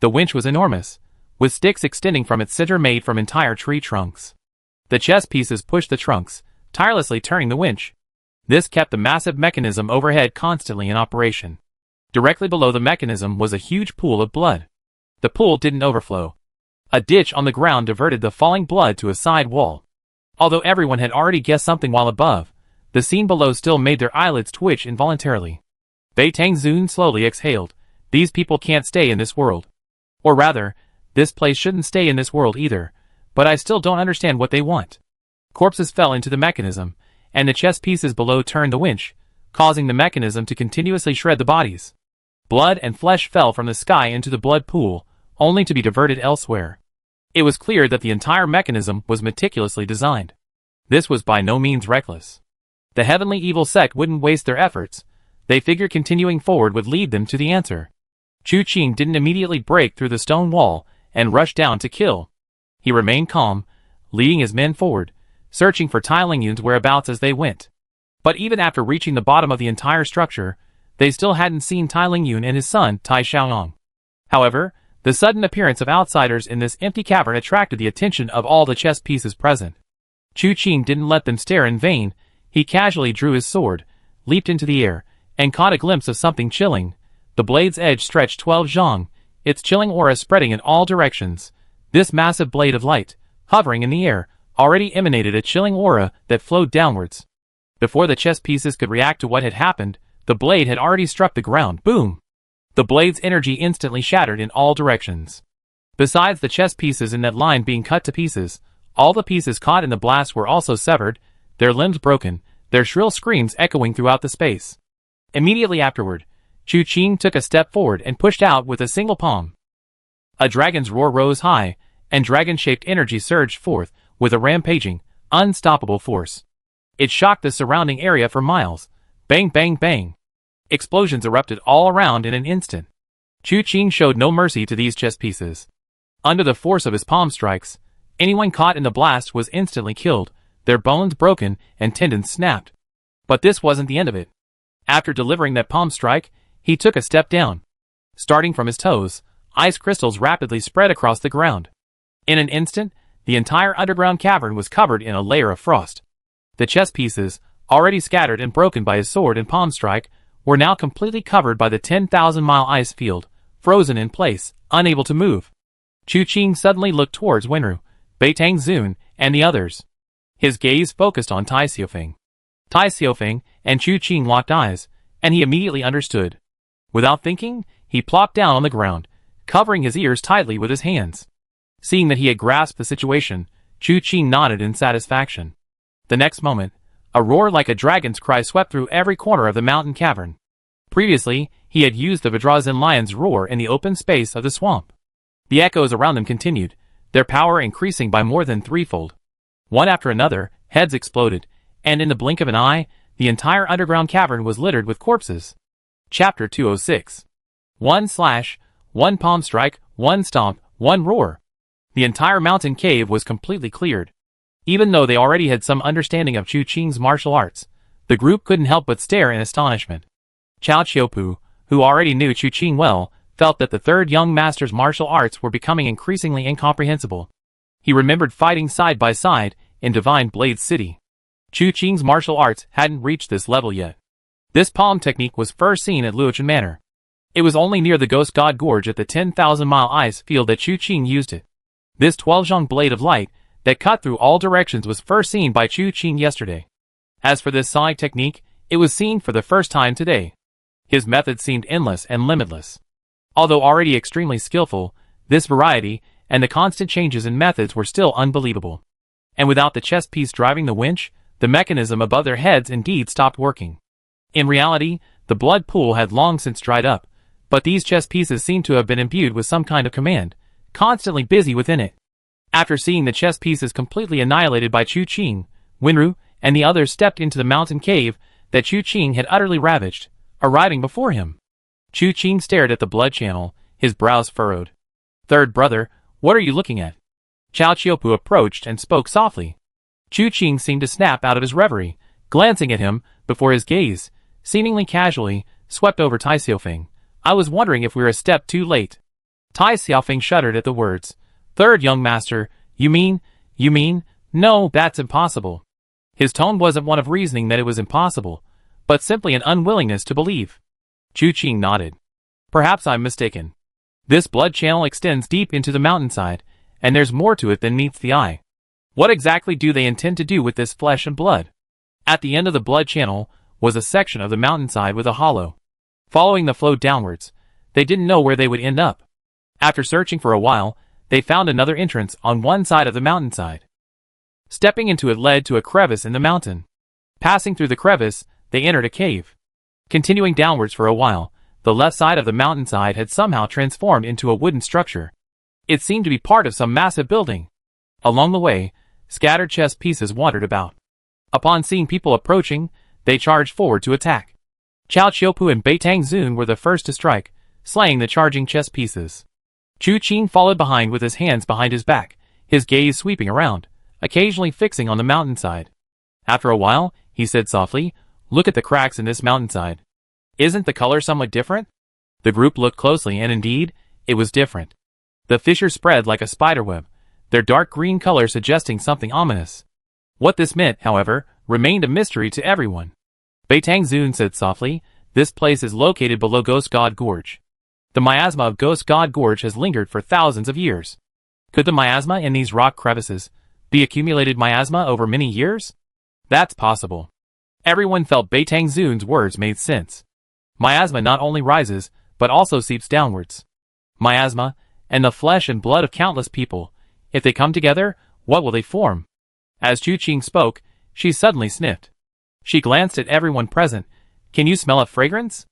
Speaker 1: The winch was enormous, with sticks extending from its center made from entire tree trunks. The chess pieces pushed the trunks, tirelessly turning the winch. This kept the massive mechanism overhead constantly in operation. Directly below the mechanism was a huge pool of blood. The pool didn't overflow. A ditch on the ground diverted the falling blood to a side wall. Although everyone had already guessed something while above, the scene below still made their eyelids twitch involuntarily. Beitang Zun slowly exhaled. These people can't stay in this world. Or rather, this place shouldn't stay in this world either, but I still don't understand what they want. Corpses fell into the mechanism, and the chess pieces below turned the winch, causing the mechanism to continuously shred the bodies. Blood and flesh fell from the sky into the blood pool, only to be diverted elsewhere. It was clear that the entire mechanism was meticulously designed. This was by no means reckless. The heavenly evil sect wouldn't waste their efforts. They figured continuing forward would lead them to the answer. Chu Qing didn't immediately break through the stone wall and rush down to kill. He remained calm, leading his men forward, searching for Tai Lingyun's whereabouts as they went. But even after reaching the bottom of the entire structure, they still hadn't seen Tai Lingyun and his son Tai Xiaoyang. However, the sudden appearance of outsiders in this empty cavern attracted the attention of all the chess pieces present. Chu Qing didn't let them stare in vain. He casually drew his sword, leaped into the air, and caught a glimpse of something chilling. The blade's edge stretched 12 zhang, its chilling aura spreading in all directions. This massive blade of light, hovering in the air, already emanated a chilling aura that flowed downwards. Before the chess pieces could react to what had happened, the blade had already struck the ground. Boom! The blade's energy instantly shattered in all directions. Besides the chess pieces in that line being cut to pieces, all the pieces caught in the blast were also severed, their limbs broken, their shrill screams echoing throughout the space. Immediately afterward, Chu Qing took a step forward and pushed out with a single palm. A dragon's roar rose high, and dragon-shaped energy surged forth with a rampaging, unstoppable force. It shocked the surrounding area for miles. Bang, bang, bang. Explosions erupted all around in an instant. Chu Qing showed no mercy to these chess pieces. Under the force of his palm strikes, anyone caught in the blast was instantly killed, their bones broken and tendons snapped. But this wasn't the end of it. After delivering that palm strike, he took a step down. Starting from his toes, ice crystals rapidly spread across the ground. In an instant, the entire underground cavern was covered in a layer of frost. The chess pieces, already scattered and broken by his sword and palm strike, were now completely covered by the 10,000-mile ice field, frozen in place, unable to move. Chu Qing suddenly looked towards Wenru, Beitang Zun, and the others. His gaze focused on Tai Xiaofeng. Tai Xiaofeng and Chu Qing locked eyes, and he immediately understood. Without thinking, he plopped down on the ground, covering his ears tightly with his hands. Seeing that he had grasped the situation, Chu Qing nodded in satisfaction. The next moment, a roar like a dragon's cry swept through every corner of the mountain cavern. Previously, he had used the Vajrazin lion's roar in the open space of the swamp. The echoes around them continued, their power increasing by more than threefold. One after another, heads exploded, and in the blink of an eye, the entire underground cavern was littered with corpses. Chapter 206. 1 palm strike, 1 stomp, 1 roar. The entire mountain cave was completely cleared. Even though they already had some understanding of Chu Qing's martial arts, the group couldn't help but stare in astonishment. Chao Qiupu, who already knew Chu Qing well, felt that the third young master's martial arts were becoming increasingly incomprehensible. He remembered fighting side by side in Divine Blade City. Chu Qing's martial arts hadn't reached this level yet. This palm technique was first seen at Luochen Manor. It was only near the Ghost God Gorge at the 10,000-mile ice field that Chu Qing used it. This 12-zhang blade of light that cut through all directions was first seen by Chu Qing yesterday. As for this sonic technique, it was seen for the first time today. His method seemed endless and limitless. Although already extremely skillful, this variety and the constant changes in methods were still unbelievable. And without the chess piece driving the winch, the mechanism above their heads indeed stopped working. In reality, the blood pool had long since dried up, but these chess pieces seemed to have been imbued with some kind of command, constantly busy within it. After seeing the chess pieces completely annihilated by Chu Qing, Wenru and the others stepped into the mountain cave that Chu Qing had utterly ravaged, arriving before him. Chu Qing stared at the blood channel, his brows furrowed. "Third brother, what are you looking at?" Chao Qiupu approached and spoke softly. Chu Qing seemed to snap out of his reverie, glancing at him before his gaze, seemingly casually, swept over Tai Xiaofeng. "I was wondering if we were a step too late." Tai Xiaofeng shuddered at the words. "Third young master, you mean, no, that's impossible." His tone wasn't one of reasoning that it was impossible, but simply an unwillingness to believe. Chu Qing nodded. "Perhaps I'm mistaken. This blood channel extends deep into the mountainside, and there's more to it than meets the eye. What exactly do they intend to do with this flesh and blood?" At the end of the blood channel was a section of the mountainside with a hollow. Following the flow downwards, they didn't know where they would end up. After searching for a while, they found another entrance on one side of the mountainside. Stepping into it led to a crevice in the mountain. Passing through the crevice, they entered a cave. Continuing downwards for a while, the left side of the mountainside had somehow transformed into a wooden structure. It seemed to be part of some massive building. Along the way, scattered chess pieces wandered about. Upon seeing people approaching, they charged forward to attack. Chao Qiupu and Beitang Zun were the first to strike, slaying the charging chess pieces. Chu Qing followed behind with his hands behind his back, his gaze sweeping around, occasionally fixing on the mountainside. After a while, he said softly, "Look at the cracks in this mountainside. Isn't the color somewhat different?" The group looked closely and indeed, it was different. The fissures spread like a spiderweb, their dark green color suggesting something ominous. What this meant, however, remained a mystery to everyone. Beitang Zun said softly, "This place is located below Ghost God Gorge. The miasma of Ghost God Gorge has lingered for thousands of years. Could the miasma in these rock crevices be accumulated miasma over many years? That's possible." Everyone felt Beitang Zun's words made sense. Miasma not only rises, but also seeps downwards. Miasma, and the flesh and blood of countless people, if they come together, what will they form? As Chu Qing spoke, she suddenly sniffed. She glanced at everyone present. "Can you smell a fragrance?"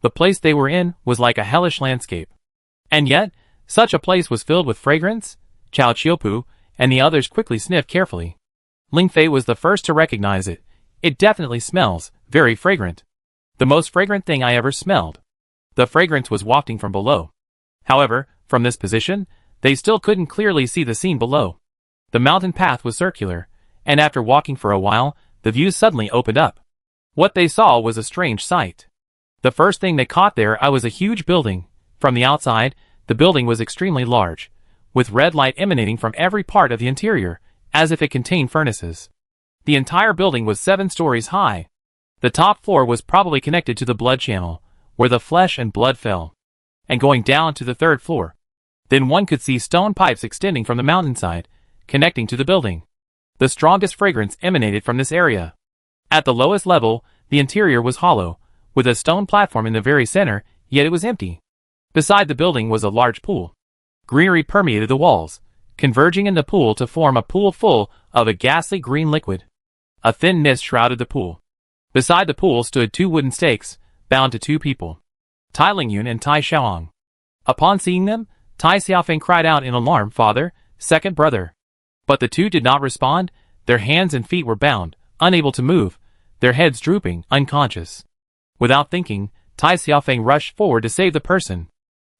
Speaker 1: The place they were in was like a hellish landscape. And yet, such a place was filled with fragrance? Chao Qiupu and the others quickly sniffed carefully. Ling Fei was the first to recognize it. "It definitely smells very fragrant. The most fragrant thing I ever smelled." The fragrance was wafting from below. However, from this position, they still couldn't clearly see the scene below. The mountain path was circular, and after walking for a while, the view suddenly opened up. What they saw was a strange sight. The first thing they caught their eye was a huge building. From the outside, the building was extremely large, with red light emanating from every part of the interior, as if it contained furnaces. The entire building was 7 stories high. The top floor was probably connected to the blood channel, where the flesh and blood fell, and going down to the 3rd floor. Then one could see stone pipes extending from the mountainside, connecting to the building. The strongest fragrance emanated from this area. At the lowest level, the interior was hollow, with a stone platform in the very center, yet it was empty. Beside the building was a large pool. Greenery permeated the walls, converging in the pool to form a pool full of a ghastly green liquid. A thin mist shrouded the pool. Beside the pool stood 2 wooden stakes, bound to 2 people, Tai Lingyun and Tai Xiaoang. Upon seeing them, Tai Xiaofeng cried out in alarm, "Father, second brother." But the 2 did not respond. Their hands and feet were bound, unable to move, their heads drooping, unconscious. Without thinking, Tai Xiaofeng rushed forward to save the person.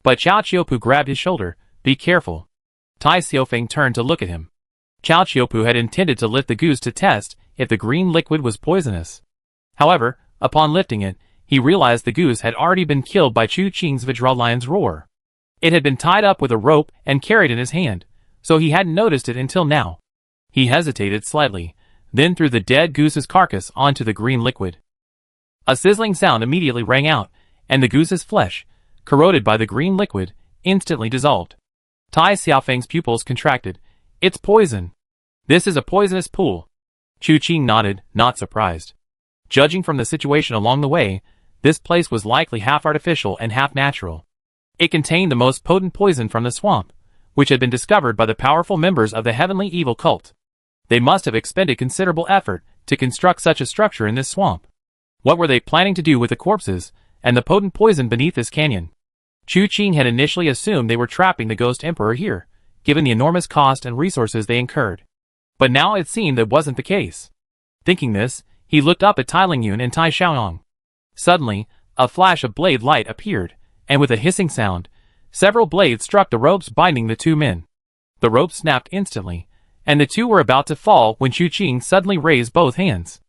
Speaker 1: But Chao Qiupu grabbed his shoulder. "Be careful." Tai Xiaofeng turned to look at him. Chao Qiupu had intended to lift the goose to test if the green liquid was poisonous. However, upon lifting it, he realized the goose had already been killed by Chu Qing's Vajra Lion's roar. It had been tied up with a rope and carried in his hand, so he hadn't noticed it until now. He hesitated slightly, then threw the dead goose's carcass onto the green liquid. A sizzling sound immediately rang out, and the goose's flesh, corroded by the green liquid, instantly dissolved. Tai Xiaofeng's pupils contracted. "It's poison. This is a poisonous pool." Chu Qing nodded, not surprised. Judging from the situation along the way, this place was likely half artificial and half natural. It contained the most potent poison from the swamp, which had been discovered by the powerful members of the heavenly evil cult. They must have expended considerable effort to construct such a structure in this swamp. What were they planning to do with the corpses and the potent poison beneath this canyon? Chu Qing had initially assumed they were trapping the Ghost Emperor here, given the enormous cost and resources they incurred. But now it seemed that wasn't the case. Thinking this, he looked up at Tai Lingyun and Tai Xiaoyang. Suddenly, a flash of blade light appeared, and with a hissing sound, several blades struck the ropes binding the 2 men. The ropes snapped instantly, and the 2 were about to fall when Chu Qing suddenly raised both hands.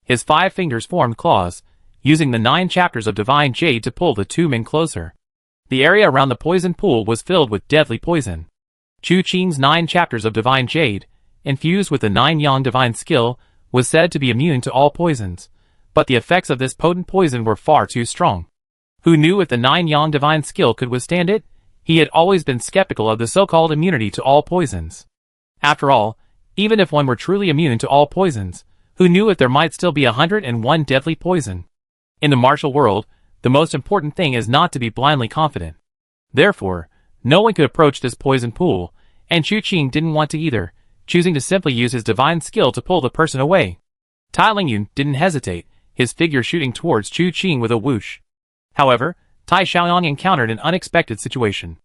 Speaker 1: His 5 fingers formed claws, using the 9 chapters of divine jade to pull the 2 men closer. The area around the poison pool was filled with deadly poison. Chu Qing's 9 chapters of divine jade, infused with the 9 yang divine skill, was said to be immune to all poisons, but the effects of this potent poison were far too strong. Who knew if the 9 yang divine skill could withstand it? He had always been skeptical of the so-called immunity to all poisons. After all, even if one were truly immune to all poisons, who knew if there might still be 101 deadly poison? In the martial world, the most important thing is not to be blindly confident. Therefore, no one could approach this poison pool, and Chu Qing didn't want to either, choosing to simply use his divine skill to pull the person away. Tai Lingyun didn't hesitate, his figure shooting towards Chu Qing with a whoosh. However, Tai Xiaoyang encountered an unexpected situation.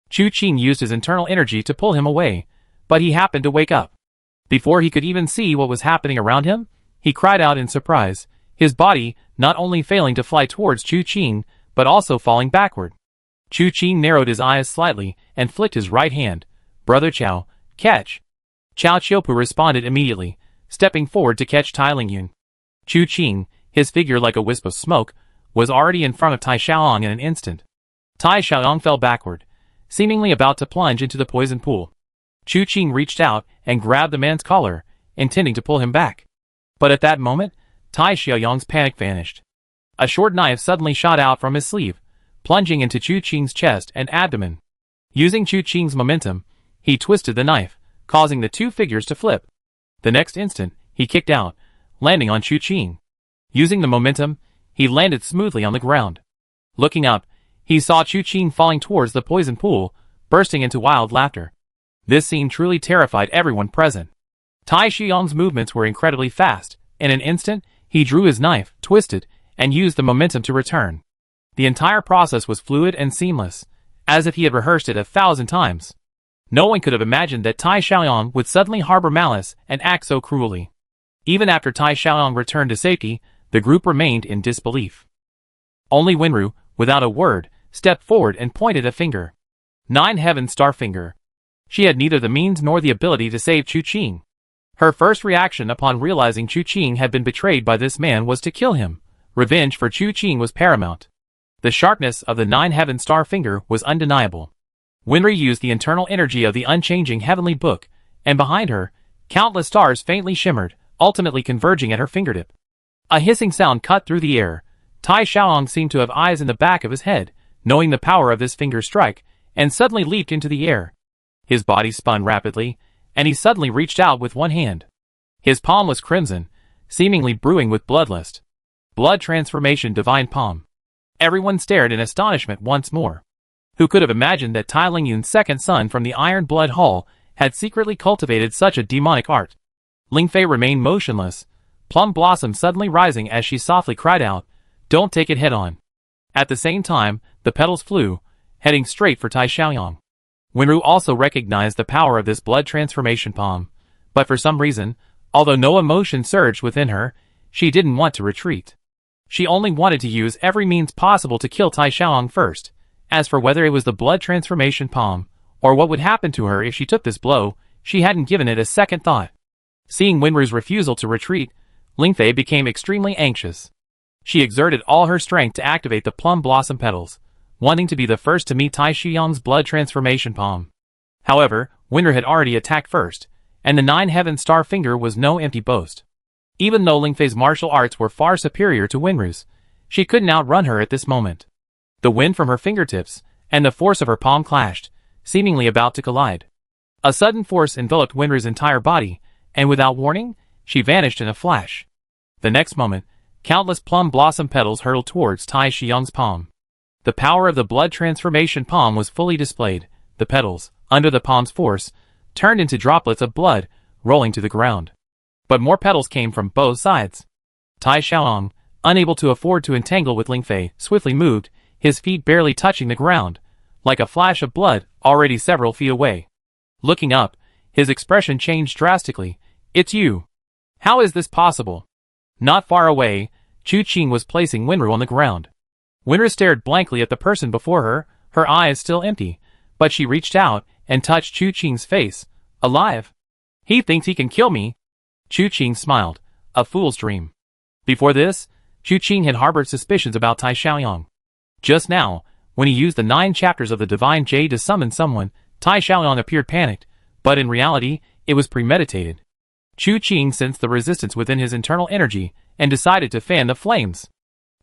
Speaker 1: Chu Qing used his internal energy to pull him away, but he happened to wake up. Before he could even see what was happening around him, he cried out in surprise, his body not only failing to fly towards Chu Qing, but also falling backward. Chu Qing narrowed his eyes slightly and flicked his right hand. "Brother Qiao, catch!" Qiao Qiupu responded immediately, stepping forward to catch Tai Lingyun. Chu Qing, his figure like a wisp of smoke, was already in front of Tai Xiaoyang in an instant. Tai Xiaoyang fell backward, seemingly about to plunge into the poison pool. Chu Qing reached out and grabbed the man's collar, intending to pull him back. But at that moment, Tai Xiaoyang's panic vanished. A short knife suddenly shot out from his sleeve, plunging into Chu Qing's chest and abdomen. Using Chu Qing's momentum, he twisted the knife, causing the two figures to flip. The next instant, he kicked out, landing on Chu Qing. Using the momentum, he landed smoothly on the ground. Looking up, he saw Chu Qing falling towards the poison pool, bursting into wild laughter. This scene truly terrified everyone present. Tai Xiaoyang's movements were incredibly fast. In an instant, he drew his knife, twisted, and used the momentum to return. The entire process was fluid and seamless, as if he had rehearsed it 1,000 times. No one could have imagined that Tai Xiaoyang would suddenly harbor malice and act so cruelly. Even after Tai Xiaoyang returned to safety, the group remained in disbelief. Only Wenru, without a word, stepped forward and pointed a finger. 9 Heaven Star Finger. She had neither the means nor the ability to save Chu Qing. Her first reaction upon realizing Chu Qing had been betrayed by this man was to kill him. Revenge for Chu Qing was paramount. The sharpness of the 9 Heaven Star Finger was undeniable. Wenru used the internal energy of the unchanging heavenly book, and behind her, countless stars faintly shimmered, ultimately converging at her fingertip. A hissing sound cut through the air. Tai Xiaoyang seemed to have eyes in the back of his head, knowing the power of this finger strike, and suddenly leaped into the air. His body spun rapidly, and he suddenly reached out with one hand. His palm was crimson, seemingly brewing with bloodlust. Blood transformation divine palm. Everyone stared in astonishment once more. Who could have imagined that Tai Lingyun's second son from the Iron Blood Hall had secretly cultivated such a demonic art? Lingfei remained motionless, Plum Blossom suddenly rising as she softly cried out, "Don't take it head on." At the same time, the petals flew, heading straight for Tai Xiaoyang. Wenru also recognized the power of this blood transformation palm, but for some reason, although no emotion surged within her, she didn't want to retreat. She only wanted to use every means possible to kill Tai Xiaoyang first. As for whether it was the blood transformation palm, or what would happen to her if she took this blow, she hadn't given it a second thought. Seeing Wenru's refusal to retreat, Lingfei became extremely anxious. She exerted all her strength to activate the plum blossom petals, wanting to be the first to meet Tai Xiaoyang's blood transformation palm. However, Wenru had already attacked first, and the 9 Heaven Star Finger was no empty boast. Even though Lingfei's martial arts were far superior to Wenru's, she couldn't outrun her at this moment. The wind from her fingertips and the force of her palm clashed, seemingly about to collide. A sudden force enveloped Wenru's entire body, and without warning, she vanished in a flash. The next moment, countless plum blossom petals hurtled towards Tai Xiaoyang's palm. The power of the blood transformation palm was fully displayed. The petals, under the palm's force, turned into droplets of blood, rolling to the ground. But more petals came from both sides. Tai Xiaoyang, unable to afford to entangle with Lingfei, swiftly moved, his feet barely touching the ground, like a flash of blood, already several feet away. Looking up, his expression changed drastically. "It's you. How is this possible?" Not far away, Chu Qing was placing Wenru on the ground. Wenru stared blankly at the person before her eyes still empty, but she reached out and touched Chu Qing's face. "Alive? He thinks he can kill me." Chu Qing smiled. A fool's dream. Before this, Chu Qing had harbored suspicions about Tai Xiaoyang. Just now, when he used the 9 chapters of the Divine Jade to summon someone, Tai Xiaoyang appeared panicked, but in reality, it was premeditated. Chu Qing sensed the resistance within his internal energy and decided to fan the flames.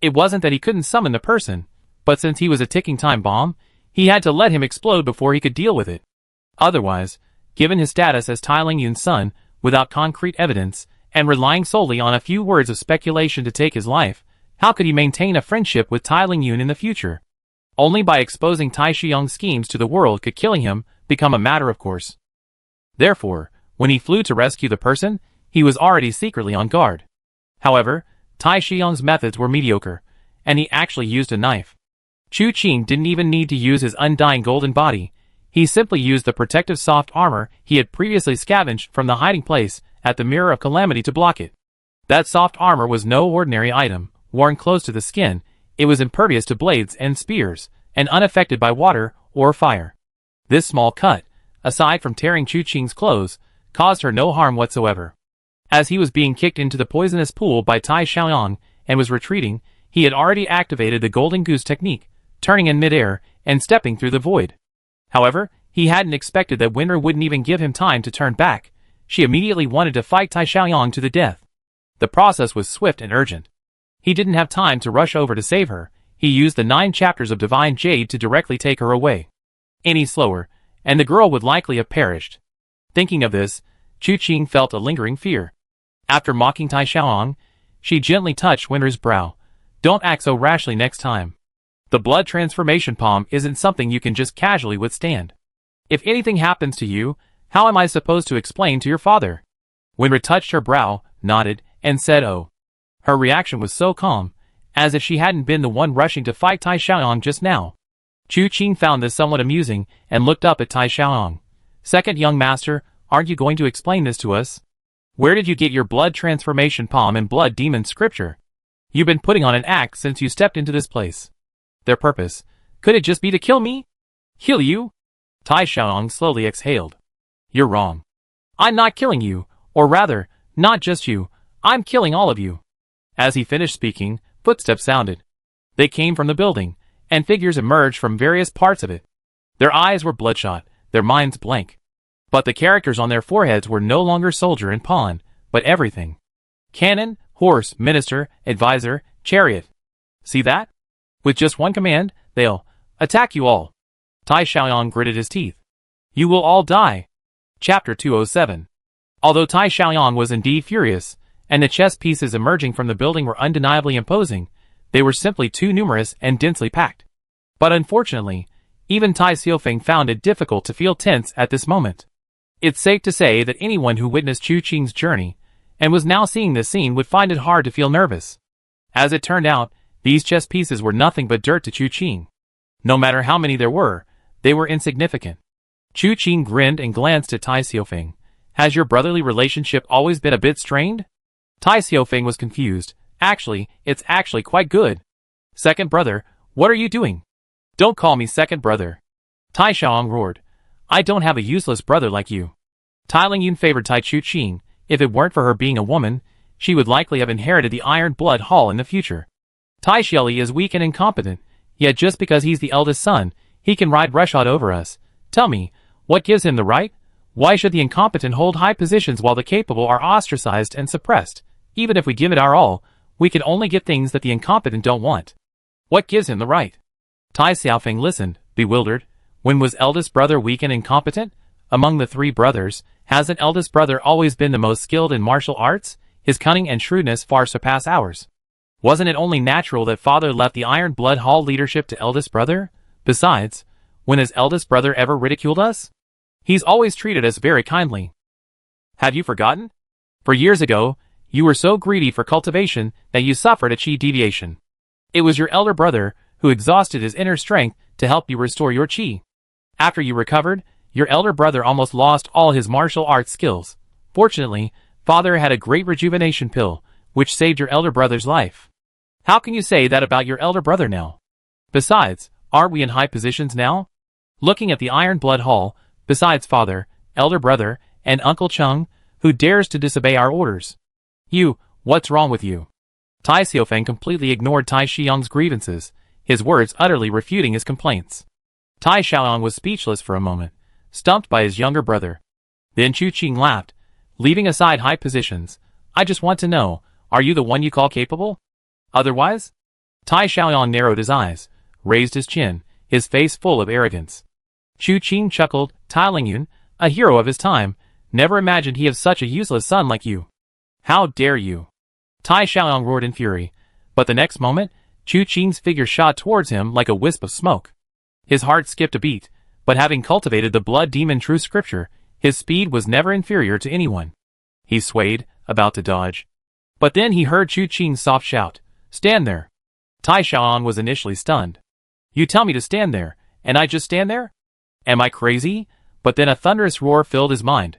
Speaker 1: It wasn't that he couldn't summon the person, but since he was a ticking time bomb, he had to let him explode before he could deal with it. Otherwise, given his status as Tai Lingyun's son, without concrete evidence, and relying solely on a few words of speculation to take his life, how could he maintain a friendship with Tai Lingyun in the future? Only by exposing Tai Xiaoyang's schemes to the world could killing him become a matter of course. Therefore, when he flew to rescue the person, he was already secretly on guard. However, Tai Xiaoyang's methods were mediocre, and he actually used a knife. Chu Qing didn't even need to use his undying golden body. He simply used the protective soft armor he had previously scavenged from the hiding place at the Mirror of Calamity to block it. That soft armor was no ordinary item, worn close to the skin. It was impervious to blades and spears, and unaffected by water or fire. This small cut, aside from tearing Chu Qing's clothes, caused her no harm whatsoever. As he was being kicked into the poisonous pool by Tai Xiaoyang and was retreating, he had already activated the Golden Goose technique, turning in midair and stepping through the void. However, he hadn't expected that Winter wouldn't even give him time to turn back. She immediately wanted to fight Tai Xiaoyang to the death. The process was swift and urgent. He didn't have time to rush over to save her. He used the 9 chapters of Divine Jade to directly take her away. Any slower, and the girl would likely have perished. Thinking of this, Chu Qing felt a lingering fear. After mocking Tai Xiaoyang, she gently touched Winter's brow. Don't act so rashly next time. The blood transformation palm isn't something you can just casually withstand. If anything happens to you, how am I supposed to explain to your father? Winter touched her brow, nodded, and said oh. Her reaction was so calm, as if she hadn't been the one rushing to fight Tai Xiaoyang just now. Chu Qing found this somewhat amusing and looked up at Tai Xiaoyang. Second young master, aren't you going to explain this to us? Where did you get your blood transformation palm and blood demon scripture? You've been putting on an act since you stepped into this place. Their purpose, could it just be to kill me? Kill you? Tai Xiaoyang slowly exhaled. You're wrong. I'm not killing you, or rather, not just you, I'm killing all of you. As he finished speaking, footsteps sounded. They came from the building, and figures emerged from various parts of it. Their eyes were bloodshot, their minds blank. But the characters on their foreheads were no longer soldier and pawn, but everything. Cannon, horse, minister, advisor, chariot. See that? With just one command, they'll attack you all. Tai Xiaoyang gritted his teeth. You will all die. Chapter 207. Although Tai Xiaoyang was indeed furious, and the chess pieces emerging from the building were undeniably imposing, they were simply too numerous and densely packed. But unfortunately, even Tai Xiaofeng found it difficult to feel tense at this moment. It's safe to say that anyone who witnessed Chu Qing's journey, and was now seeing this scene would find it hard to feel nervous. As it turned out, these chess pieces were nothing but dirt to Chu Qing. No matter how many there were, they were insignificant. Chu Qing grinned and glanced at Tai Xiaofeng. Has your brotherly relationship always been a bit strained? Tai Xiaofeng was confused. Actually, it's actually quite good. Second brother, what are you doing? Don't call me second brother. Tai Xiaoyang roared. I don't have a useless brother like you. Tai Lingyun favored Tai Chu Qing. If it weren't for her being a woman, she would likely have inherited the Iron Blood Hall in the future. Tai Xiaoli is weak and incompetent, yet just because he's the eldest son, he can ride roughshod over us. Tell me, what gives him the right? Why should the incompetent hold high positions while the capable are ostracized and suppressed? Even if we give it our all, we can only get things that the incompetent don't want. What gives him the right? Tai Xiaofeng listened, bewildered. When was eldest brother weak and incompetent? Among the 3 brothers, hasn't eldest brother always been the most skilled in martial arts? His cunning and shrewdness far surpass ours. Wasn't it only natural that father left the Iron Blood Hall leadership to eldest brother? Besides, when has eldest brother ever ridiculed us? He's always treated us very kindly. Have you forgotten? For years ago, you were so greedy for cultivation that you suffered a chi deviation. It was your elder brother who exhausted his inner strength to help you restore your chi. After you recovered, your elder brother almost lost all his martial arts skills. Fortunately, father had a great rejuvenation pill, which saved your elder brother's life. How can you say that about your elder brother now? Besides, aren't we in high positions now? Looking at the Iron Blood Hall, besides father, elder brother, and Uncle Chung, who dares to disobey our orders? You, what's wrong with you? Tai Xiaofeng completely ignored Tai Xiaoyang's grievances, his words utterly refuting his complaints. Tai Xiaoyang was speechless for a moment, stumped by his younger brother. Then Chu Qing laughed, leaving aside high positions. I just want to know, are you the one you call capable? Otherwise? Tai Xiaoyang narrowed his eyes, raised his chin, his face full of arrogance. Chu Qing chuckled. Tai Lingyun, a hero of his time, never imagined he had such a useless son like you. How dare you? Tai Xiaoyang roared in fury, but the next moment, Chu Qing's figure shot towards him like a wisp of smoke. His heart skipped a beat, but having cultivated the blood demon true scripture, his speed was never inferior to anyone. He swayed, about to dodge. But then he heard Chu Qing's soft shout, Stand there. Tai Xiaoyang was initially stunned. You tell me to stand there, and I just stand there? Am I crazy? But then a thunderous roar filled his mind.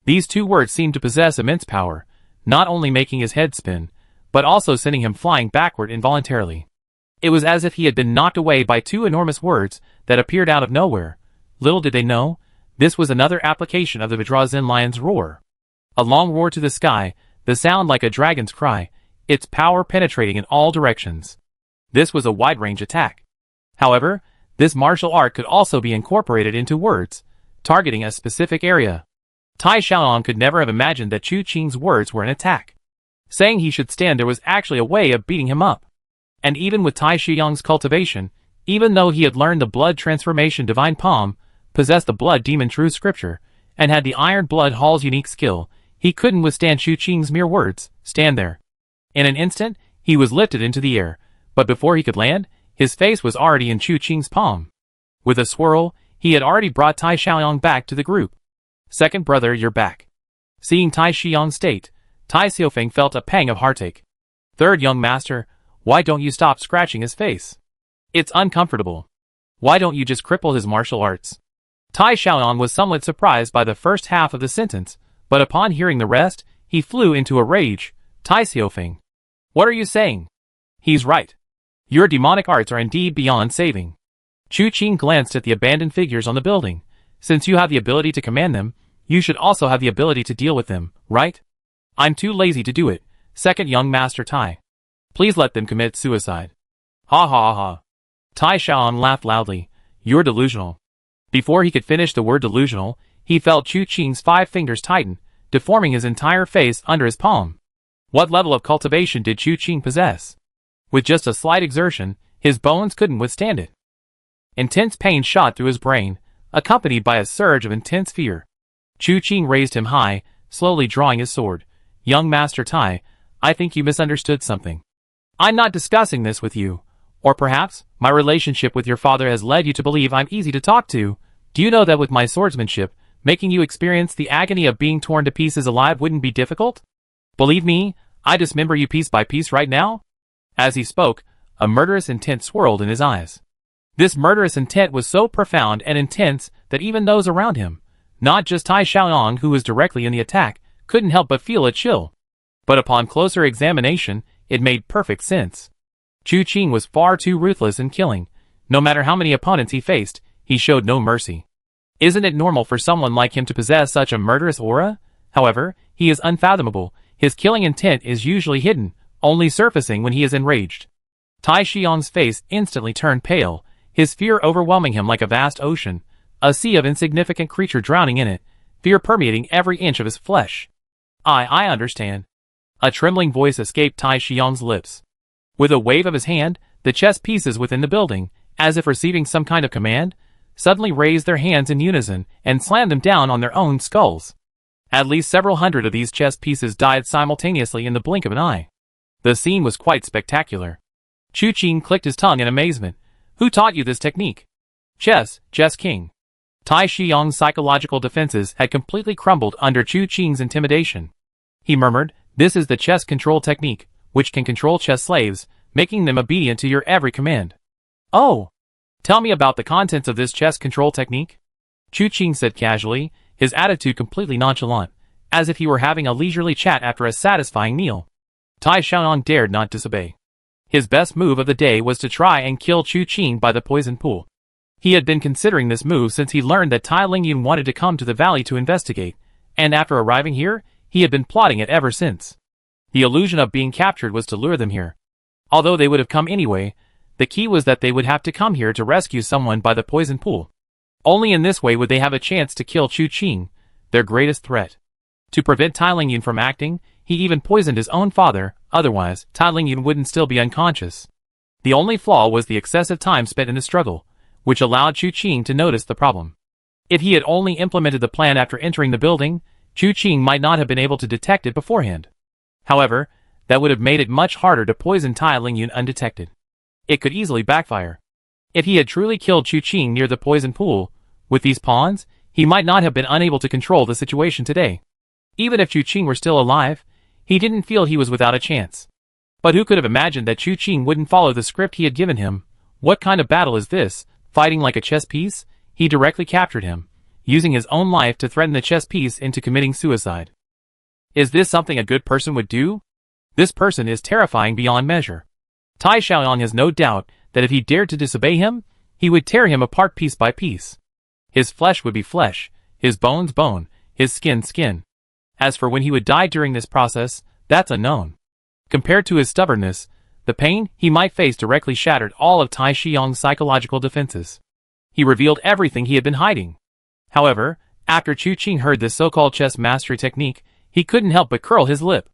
Speaker 1: These two words seemed to possess immense power, not only making his head spin, but also sending him flying backward involuntarily. It was as if he had been knocked away by two enormous words that appeared out of nowhere. Little did they know, this was another application of the Vidrazin lion's roar. A long roar to the sky, the sound like a dragon's cry, its power penetrating in all directions. This was a wide-range attack. However, this martial art could also be incorporated into words, targeting a specific area. Tai Xiaoyang could never have imagined that Chu Qing's words were an attack. Saying he should stand there was actually a way of beating him up. And even with Tai Xiaoyang's cultivation, even though he had learned the blood transformation divine palm, possessed the blood demon true scripture, and had the iron blood hall's unique skill, he couldn't withstand Chu Qing's mere words, stand there. In an instant, he was lifted into the air, but before he could land, his face was already in Chu Qing's palm. With a swirl, he had already brought Tai Xiaoyang back to the group. Second brother, you're back. Seeing Tai Xiaoyang's state, Tai Xiaofeng felt a pang of heartache. Third young master, why don't you stop scratching his face? It's uncomfortable. Why don't you just cripple his martial arts? Tai Xiaoyang was somewhat surprised by the first half of the sentence, but upon hearing the rest, he flew into a rage. Tai Xiaofeng. What are you saying? He's right. Your demonic arts are indeed beyond saving. Chu Qing glanced at the abandoned figures on the building. Since you have the ability to command them, you should also have the ability to deal with them, right? I'm too lazy to do it, second young master Tai. Please let them commit suicide. Ha ha ha. Tai Xiaoyang laughed loudly. You're delusional. Before he could finish the word delusional, he felt Chu Qing's 5 fingers tighten, deforming his entire face under his palm. What level of cultivation did Chu Qing possess? With just a slight exertion, his bones couldn't withstand it. Intense pain shot through his brain, accompanied by a surge of intense fear. Chu Qing raised him high, slowly drawing his sword. Young Master Tai, I think you misunderstood something. I'm not discussing this with you. Or perhaps, my relationship with your father has led you to believe I'm easy to talk to. Do you know that with my swordsmanship, making you experience the agony of being torn to pieces alive wouldn't be difficult? Believe me, I dismember you piece by piece right now? As he spoke, a murderous intent swirled in his eyes. This murderous intent was so profound and intense that even those around him, not just Tai Xiaoyang who was directly in the attack, couldn't help but feel a chill. But upon closer examination, it made perfect sense. Chu Qing was far too ruthless in killing. No matter how many opponents he faced, he showed no mercy. Isn't it normal for someone like him to possess such a murderous aura? However, he is unfathomable. His killing intent is usually hidden, only surfacing when he is enraged. Tai Xiaoyang's face instantly turned pale, his fear overwhelming him like a vast ocean, a sea of insignificant creature drowning in it, fear permeating every inch of his flesh. I understand. A trembling voice escaped Tai Xiaoyang's lips. With a wave of his hand, the chess pieces within the building, as if receiving some kind of command, suddenly raised their hands in unison and slammed them down on their own skulls. At least several hundred of these chess pieces died simultaneously in the blink of an eye. The scene was quite spectacular. Chu Qing clicked his tongue in amazement. Who taught you this technique? Chess King. Tai Xiaoyang's psychological defenses had completely crumbled under Chu Qing's intimidation. He murmured, this is the chess control technique, which can control chess slaves, making them obedient to your every command. Oh! Tell me about the contents of this chess control technique? Chu Qing said casually, his attitude completely nonchalant, as if he were having a leisurely chat after a satisfying meal. Tai Xiaoyang dared not disobey. His best move of the day was to try and kill Chu Qing by the poison pool. He had been considering this move since he learned that Tai Lingyun wanted to come to the valley to investigate, and after arriving here, he had been plotting it ever since. The illusion of being captured was to lure them here. Although they would have come anyway, the key was that they would have to come here to rescue someone by the poison pool. Only in this way would they have a chance to kill Chu Qing, their greatest threat. To prevent Tai Lingyun from acting, he even poisoned his own father, otherwise, Tai Lingyun wouldn't still be unconscious. The only flaw was the excessive time spent in the struggle, which allowed Chu Qing to notice the problem. If he had only implemented the plan after entering the building, Chu Qing might not have been able to detect it beforehand. However, that would have made it much harder to poison Tai Lingyun undetected. It could easily backfire. If he had truly killed Chu Qing near the poison pool, with these pawns, he might not have been unable to control the situation today. Even if Chu Qing were still alive, he didn't feel he was without a chance. But who could have imagined that Chu Qing wouldn't follow the script he had given him? What kind of battle is this, fighting like a chess piece? He directly captured him, using his own life to threaten the chess piece into committing suicide. Is this something a good person would do? This person is terrifying beyond measure. Tai Xiaoyan has no doubt that if he dared to disobey him, he would tear him apart piece by piece. His flesh would be flesh, his bones bone, his skin skin. As for when he would die during this process, that's unknown. Compared to his stubbornness, the pain he might face directly shattered all of Tai Xiaoyan's psychological defenses. He revealed everything he had been hiding. However, after Chu Qing heard this so-called chess mastery technique, he couldn't help but curl his lip.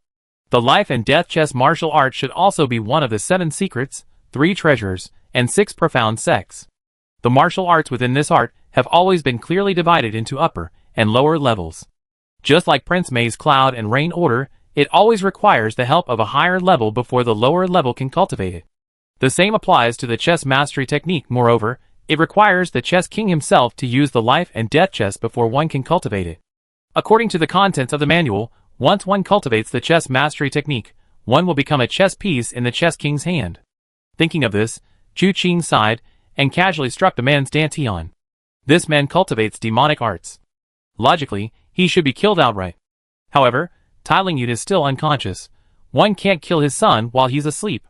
Speaker 1: The life and death chess martial art should also be one of the 7 secrets, 3 treasures, and 6 profound sects. The martial arts within this art have always been clearly divided into upper and lower levels. Just like Prince Mei's cloud and rain order, it always requires the help of a higher level before the lower level can cultivate it. The same applies to the chess mastery technique. Moreover, it requires the chess king himself to use the life and death chess before one can cultivate it. According to the contents of the manual, once one cultivates the chess mastery technique, one will become a chess piece in the chess king's hand. Thinking of this, Chu Qing sighed and casually struck the man's dantian. This man cultivates demonic arts. Logically, he should be killed outright. However, Tai Lingyun is still unconscious. One can't kill his son while he's asleep.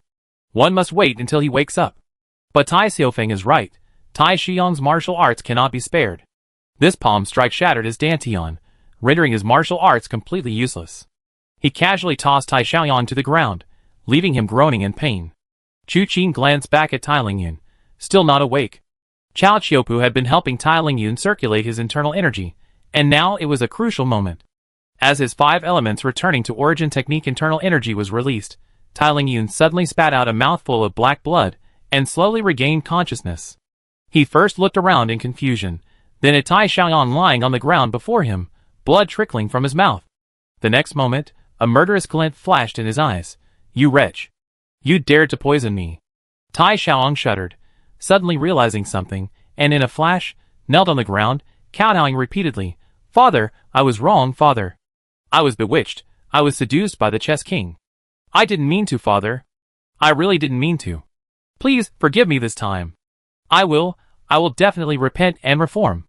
Speaker 1: One must wait until he wakes up. But Tai Xiaofeng is right. Tai Xiaoyan's martial arts cannot be spared. This palm strike shattered his dantian, rendering his martial arts completely useless. He casually tossed Tai Xiaoyan to the ground, leaving him groaning in pain. Chu Qing glanced back at Tai Lingyun, still not awake. Chao Qiupu had been helping Tai Lingyun circulate his internal energy, and now it was a crucial moment. As his 5 elements returning to origin technique internal energy was released, Tai Lingyun suddenly spat out a mouthful of black blood, and slowly regained consciousness. He first looked around in confusion, then at Tai Xiaoyan lying on the ground before him, blood trickling from his mouth. The next moment, a murderous glint flashed in his eyes. "You wretch! You dared to poison me!" Tai Xiaoyan shuddered, suddenly realizing something, and in a flash, knelt on the ground, kowtowing repeatedly. "Father, I was wrong, father. I was bewitched. I was seduced by the chess king. I didn't mean to, father. I really didn't mean to. Please forgive me this time. I will definitely repent and reform."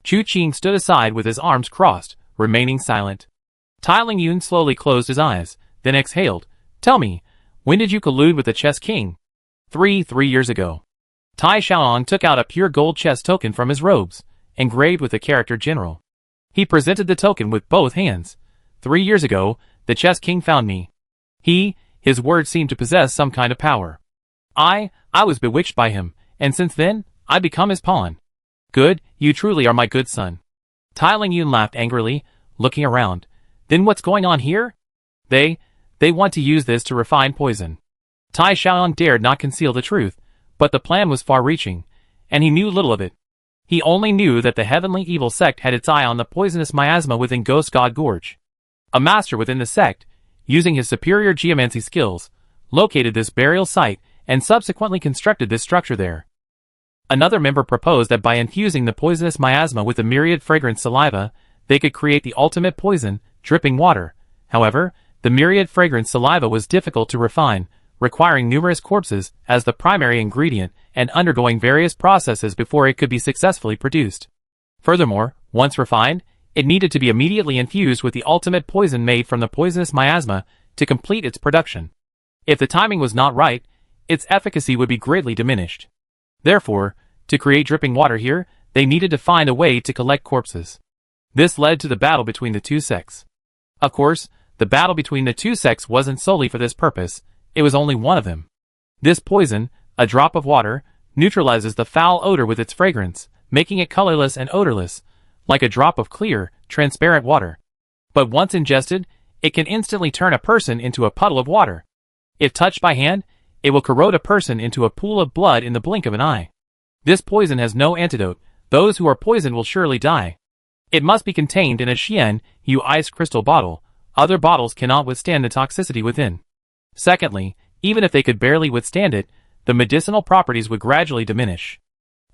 Speaker 1: Chu Qing stood aside with his arms crossed, remaining silent. Tai Lingyun slowly closed his eyes, then exhaled. "Tell me, when did you collude with the chess king?" 3 years ago. Tai Xiaoyan took out a pure gold chess token from his robes, engraved with the character General. He presented the token with both hands. 3 years ago, the chess king found me. His words seemed to possess some kind of power. I was bewitched by him, and since then, I become his pawn. Good, you truly are my good son. Tai Lingyun laughed angrily, looking around. Then what's going on here? They want to use this to refine poison. Tai Xiaoyan dared not conceal the truth, but the plan was far-reaching, and he knew little of it. He only knew that the heavenly evil sect had its eye on the poisonous miasma within Ghost God Gorge. A master within the sect, using his superior geomancy skills, located this burial site and subsequently constructed this structure there. Another member proposed that by infusing the poisonous miasma with a myriad fragrant saliva, they could create the ultimate poison, dripping water. However, the myriad fragrant saliva was difficult to refine, requiring numerous corpses as the primary ingredient and undergoing various processes before it could be successfully produced. Furthermore, once refined, it needed to be immediately infused with the ultimate poison made from the poisonous miasma to complete its production. If the timing was not right, its efficacy would be greatly diminished. Therefore, to create dripping water here, they needed to find a way to collect corpses. This led to the battle between the two sects. Of course, the battle between the two sects wasn't solely for this purpose, it was only one of them. This poison, a drop of water, neutralizes the foul odor with its fragrance, making it colorless and odorless, like a drop of clear, transparent water. But once ingested, it can instantly turn a person into a puddle of water. If touched by hand, it will corrode a person into a pool of blood in the blink of an eye. This poison has no antidote. Those who are poisoned will surely die. It must be contained in a Xian Yu ice crystal bottle. Other bottles cannot withstand the toxicity within. Secondly, even if they could barely withstand it, the medicinal properties would gradually diminish.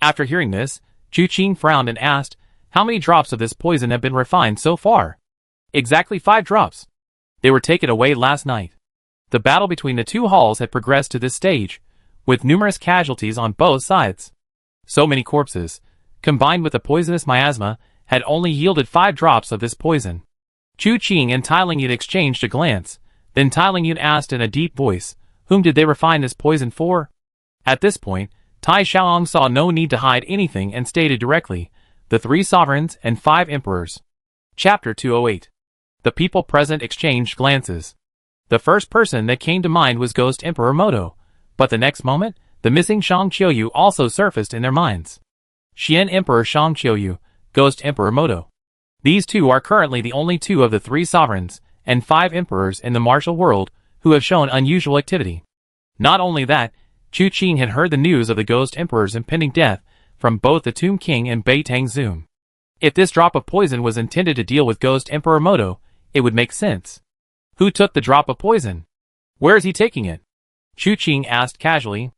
Speaker 1: After hearing this, Chu Qing frowned and asked, "How many drops of this poison have been refined so far?" "Exactly 5 drops. They were taken away last night." The battle between the two halls had progressed to this stage, with numerous casualties on both sides. So many corpses, combined with the poisonous miasma, had only yielded 5 drops of this poison. Chu Qing and Tai Lingyun exchanged a glance, then Tai Lingyun asked in a deep voice, "Whom did they refine this poison for?" At this point, Tai Xiaoyang saw no need to hide anything and stated directly, "The 3 sovereigns and 5 emperors." Chapter 208. The people present exchanged glances. The first person that came to mind was Ghost Emperor Moto, but the next moment, the missing Shang Qiuyu also surfaced in their minds. Xian Emperor Shang Qiuyu, Ghost Emperor Moto. These two are currently the only 2 of the 3 sovereigns and 5 emperors in the martial world who have shown unusual activity. Not only that, Chu Qing had heard the news of the Ghost Emperor's impending death from both the Tomb King and Bei Tangzun. If this drop of poison was intended to deal with Ghost Emperor Moto, it would make sense. Who took the drop of poison? Where is he taking it? Chu Qing asked casually.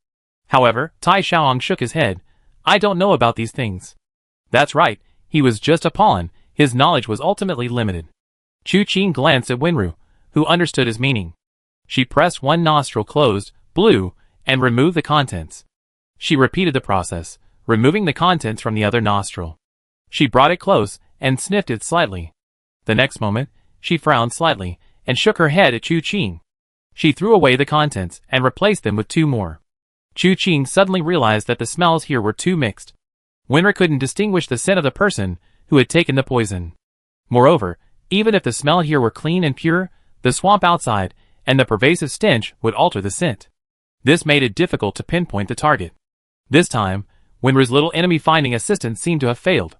Speaker 1: However, Tai Xiaoyang shook his head. I don't know about these things. That's right, he was just a pawn, his knowledge was ultimately limited. Chu Qing glanced at Wenru, who understood his meaning. She pressed one nostril closed, blew, and removed the contents. She repeated the process, removing the contents from the other nostril. She brought it close and sniffed it slightly. The next moment, she frowned slightly and shook her head at Chu Qing. She threw away the contents and replaced them with 2 more. Chu Qing suddenly realized that the smells here were too mixed. Wenru couldn't distinguish the scent of the person who had taken the poison. Moreover, even if the smell here were clean and pure, the swamp outside and the pervasive stench would alter the scent. This made it difficult to pinpoint the target. This time, Wenru's little enemy-finding assistant seemed to have failed.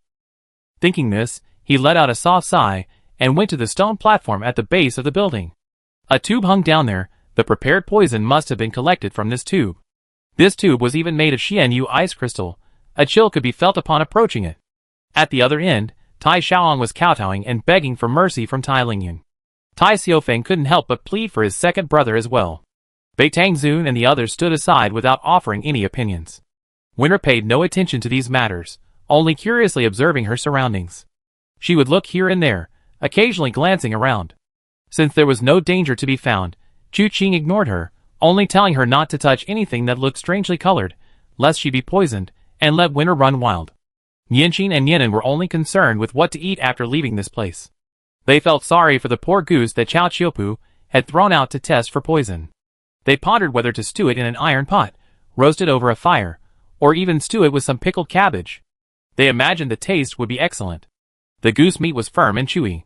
Speaker 1: Thinking this, he let out a soft sigh and went to the stone platform at the base of the building. A tube hung down there. The prepared poison must have been collected from this tube. This tube was even made of Xianyu ice crystal. A chill could be felt upon approaching it. At the other end, Tai Xiaoyang was kowtowing and begging for mercy from Tai Lingyun. Tai Xiaofeng couldn't help but plead for his second brother as well. Bei Tangzun and the others stood aside without offering any opinions. Wenru paid no attention to these matters, only curiously observing her surroundings. She would look here and there, occasionally glancing around. Since there was no danger to be found, Chu Qing ignored her, only telling her not to touch anything that looked strangely colored, lest she be poisoned, and let Wenru run wild. Yanqing and Yan'an were only concerned with what to eat after leaving this place. They felt sorry for the poor goose that Cao Qiupu had thrown out to test for poison. They pondered whether to stew it in an iron pot, roast it over a fire, or even stew it with some pickled cabbage. They imagined the taste would be excellent. The goose meat was firm and chewy.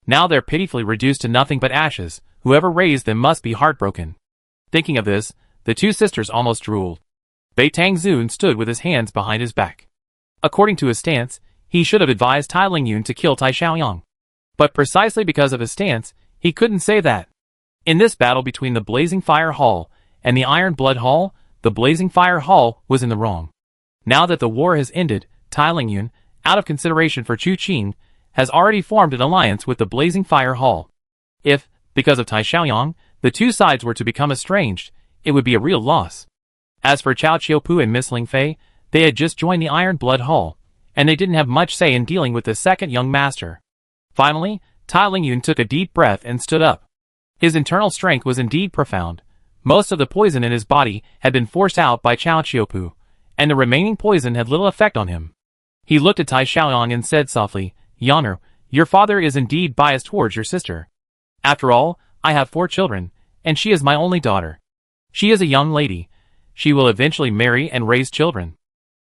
Speaker 1: Now they're pitifully reduced to nothing but ashes. Whoever raised them must be heartbroken. Thinking of this, the 2 sisters almost drooled. Bei Tangzun stood with his hands behind his back. According to his stance, he should have advised Tai Lingyun to kill Tai Xiaoyang. But precisely because of his stance, he couldn't say that. In this battle between the Blazing Fire Hall and the Iron Blood Hall, the Blazing Fire Hall was in the wrong. Now that the war has ended, Tai Lingyun, out of consideration for Chu Qing, has already formed an alliance with the Blazing Fire Hall. If, because of Tai Xiaoyang, the 2 sides were to become estranged, it would be a real loss. As for Cao Qiupu and Miss Ling Fei, they had just joined the Iron Blood Hall, and they didn't have much say in dealing with the second young master. Finally, Tai Lingyun took a deep breath and stood up. His internal strength was indeed profound. Most of the poison in his body had been forced out by Cao Qiupu, and the remaining poison had little effect on him. He looked at Tai Xiaoyang and said softly, "Yan'er, your father is indeed biased towards your sister. After all, I have 4 children, and she is my only daughter. She is a young lady. She will eventually marry and raise children.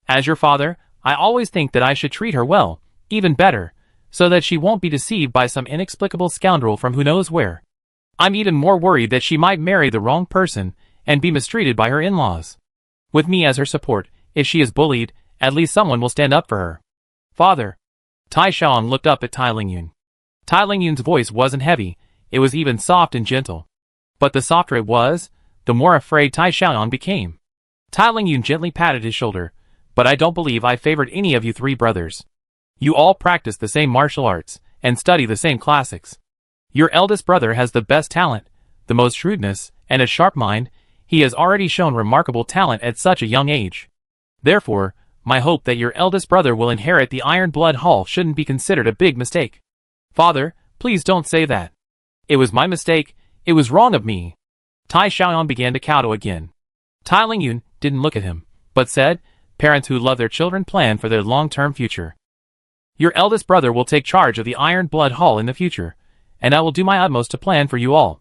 Speaker 1: As your father, I always think that I should treat her well, even better, so that she won't be deceived by some inexplicable scoundrel from who knows where. I'm even more worried that she might marry the wrong person and be mistreated by her in-laws. With me as her support, if she is bullied, at least someone will stand up for her." "Father." Tai Xiaoyang looked up at Tai Lingyun. Tai Lingyun's voice wasn't heavy, it was even soft and gentle. But the softer it was, the more afraid Tai Xiaoyang became. Tai Lingyun gently patted his shoulder. "But I don't believe I favored any of you 3 brothers. You all practice the same martial arts, and study the same classics. Your eldest brother has the best talent, the most shrewdness, and a sharp mind. He has already shown remarkable talent at such a young age. Therefore, my hope that your eldest brother will inherit the Iron Blood Hall shouldn't be considered a big mistake." "Father, please don't say that. It was my mistake, it was wrong of me." Tai Xiaoyang began to kowtow again. Tai Lingyun, didn't look at him, but said, "Parents who love their children plan for their long-term future. Your eldest brother will take charge of the Iron Blood Hall in the future, and I will do my utmost to plan for you all.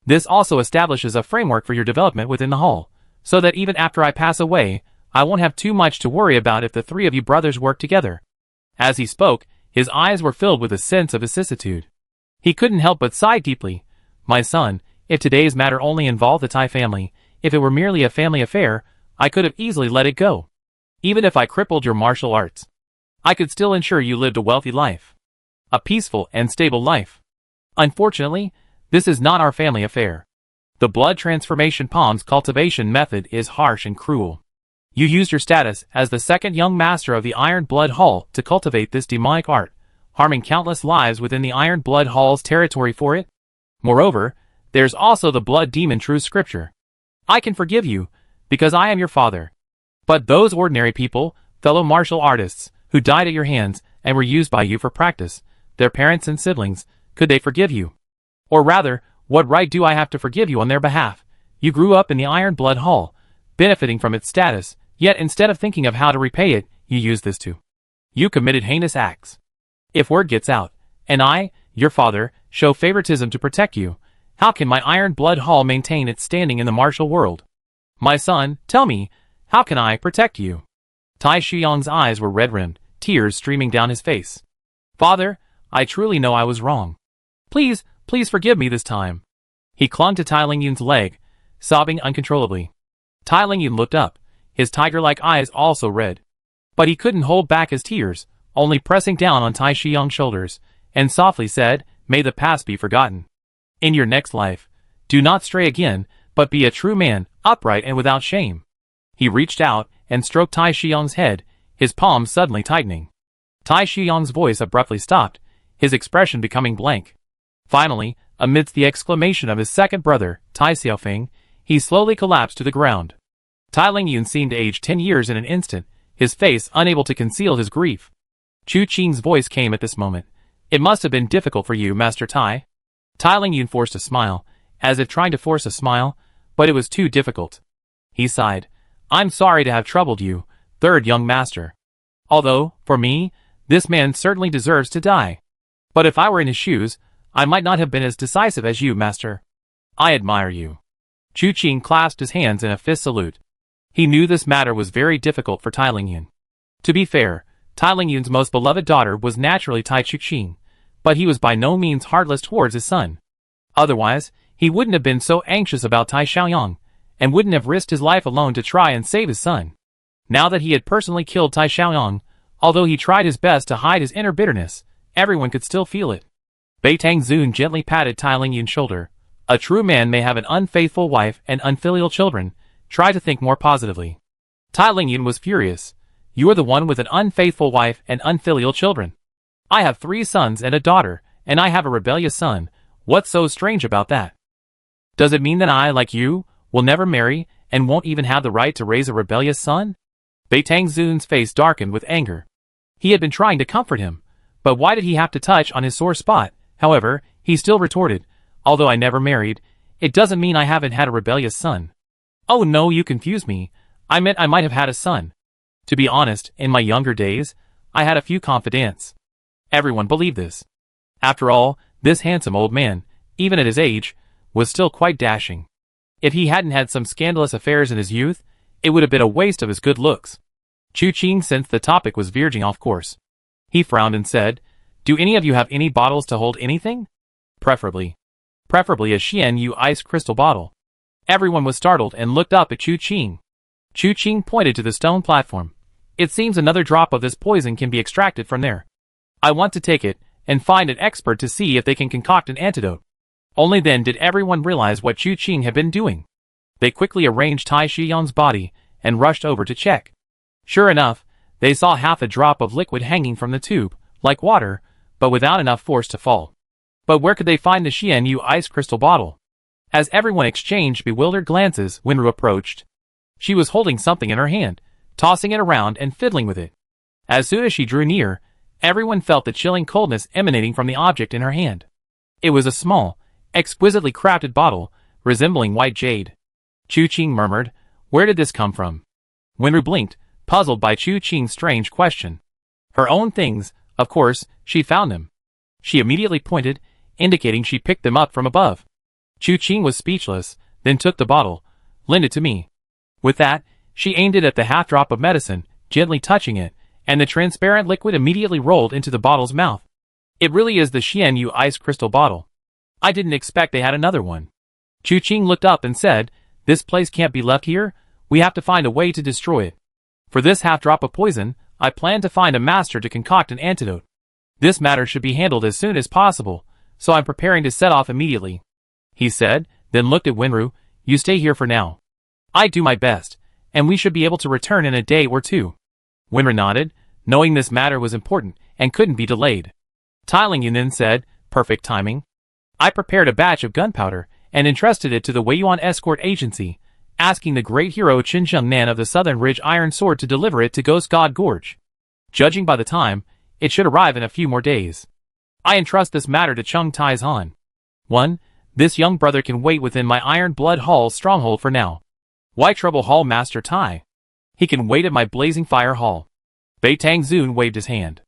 Speaker 1: This also establishes a framework for your development within the hall, so that even after I pass away, I won't have too much to worry about if the three of you brothers work together." As he spoke, his eyes were filled with a sense of vicissitude. He couldn't help but sigh deeply. "My son, if today's matter only involved the Tai family, if it were merely a family affair, I could have easily let it go. Even if I crippled your martial arts, I could still ensure you lived a wealthy life. A peaceful and stable life. Unfortunately, this is not our family affair. The blood transformation palm's cultivation method is harsh and cruel. You used your status as the second young master of the Iron Blood Hall to cultivate this demonic art, harming countless lives within the Iron Blood Hall's territory for it. Moreover, there's also the blood demon true scripture. I can forgive you, because I am your father. But those ordinary people, fellow martial artists, who died at your hands and were used by you for practice, their parents and siblings, could they forgive you? Or rather, what right do I have to forgive you on their behalf? You grew up in the Iron Blood Hall, benefiting from its status, yet instead of thinking of how to repay it, you used this to. You committed heinous acts. If word gets out, and I, your father, show favoritism to protect you, how can my Iron Blood Hall maintain its standing in the martial world? My son, tell me, how can I protect you?" Tai Shiyang's eyes were red-rimmed, tears streaming down his face. "Father, I truly know I was wrong. Please, please forgive me this time." He clung to Tai Lingyun's leg, sobbing uncontrollably. Tai Lingyun looked up, his tiger-like eyes also red. But he couldn't hold back his tears, only pressing down on Tai Shiyang's shoulders, and softly said, "May the past be forgotten. In your next life, do not stray again, but be a true man, upright and without shame." He reached out and stroked Tai Shiyang's head, his palm suddenly tightening. Tai Shiyang's voice abruptly stopped, his expression becoming blank. Finally, amidst the exclamation of his second brother, Tai Xiaofeng, he slowly collapsed to the ground. Tai Lingyun seemed to age 10 years in an instant, his face unable to conceal his grief. Chu Qing's voice came at this moment. "It must have been difficult for you, Master Tai." Tai Lingyun forced a smile, as if trying to force a smile, but it was too difficult. He sighed. "I'm sorry to have troubled you, third young master. Although, for me, this man certainly deserves to die. But if I were in his shoes, I might not have been as decisive as you, master. I admire you." Chu Qing clasped his hands in a fist salute. He knew this matter was very difficult for Tai Lingyun. To be fair, Tai Lingyun's most beloved daughter was naturally Tai Chu Qing, but he was by no means heartless towards his son. Otherwise, he wouldn't have been so anxious about Tai Xiaoyang, and wouldn't have risked his life alone to try and save his son. Now that he had personally killed Tai Xiaoyang, although he tried his best to hide his inner bitterness, everyone could still feel it. Beitang Zun gently patted Tai Lingyun's shoulder. "A true man may have an unfaithful wife and unfilial children. Try to think more positively." Tai Lingyun was furious. "You are the one with an unfaithful wife and unfilial children. I have 3 sons and a daughter, and I have a rebellious son. What's so strange about that? Does it mean that I, like you, will never marry, and won't even have the right to raise a rebellious son?" Beitang Zun's face darkened with anger. He had been trying to comfort him, but why did he have to touch on his sore spot? However, he still retorted, "Although I never married, it doesn't mean I haven't had a rebellious son." "Oh no, you confuse me. I meant I might have had a son. To be honest, in my younger days, I had a few confidants." Everyone believed this. After all, this handsome old man, even at his age, was still quite dashing. If he hadn't had some scandalous affairs in his youth, it would have been a waste of his good looks. Chu Qing sensed the topic was veering off course. He frowned and said, "Do any of you have any bottles to hold anything? Preferably a Xian Yu ice crystal bottle." Everyone was startled and looked up at Chu Qing. Chu Qing pointed to the stone platform. "It seems another drop of this poison can be extracted from there. I want to take it, and find an expert to see if they can concoct an antidote." Only then did everyone realize what Chu Qing had been doing. They quickly arranged Tai Shiyang's body, and rushed over to check. Sure enough, they saw half a drop of liquid hanging from the tube, like water, but without enough force to fall. But where could they find the Xian Yu ice crystal bottle? As everyone exchanged bewildered glances, Winru approached. She was holding something in her hand, tossing it around and fiddling with it. As soon as she drew near, everyone felt the chilling coldness emanating from the object in her hand. It was a small, exquisitely crafted bottle, resembling white jade. Chu Qing murmured, Where did this come from? Wenru blinked, puzzled by Chu Qing's strange question. Her own things, of course, she found them. She immediately pointed, indicating she picked them up from above. Chu Qing was speechless, then took the bottle, lent it to me. With that, she aimed it at the half-drop of medicine, gently touching it, and the transparent liquid immediately rolled into the bottle's mouth. It really is the Xianyu ice crystal bottle. I didn't expect they had another one. Chu Qing looked up and said, "This place can't be left here, we have to find a way to destroy it. For this half-drop of poison, I plan to find a master to concoct an antidote. This matter should be handled as soon as possible, so I'm preparing to set off immediately," he said, then looked at Wenru. "You stay here for now. I do my best, and we should be able to return in a day or two." Wenru nodded, knowing this matter was important and couldn't be delayed. Tai Lingyun then said, "Perfect timing. I prepared a batch of gunpowder and entrusted it to the Weiyuan Escort Agency, asking the great hero Qin Zhengnan of the Southern Ridge Iron Sword to deliver it to Ghost God Gorge. Judging by the time, it should arrive in a few more days. I entrust this matter to Chung Tai's Han. 1. This young brother can wait within my Iron Blood Hall's stronghold for now. Why trouble Hall Master Tai? He can wait at my Blazing Fire Hall." Bei Tangzun waved his hand.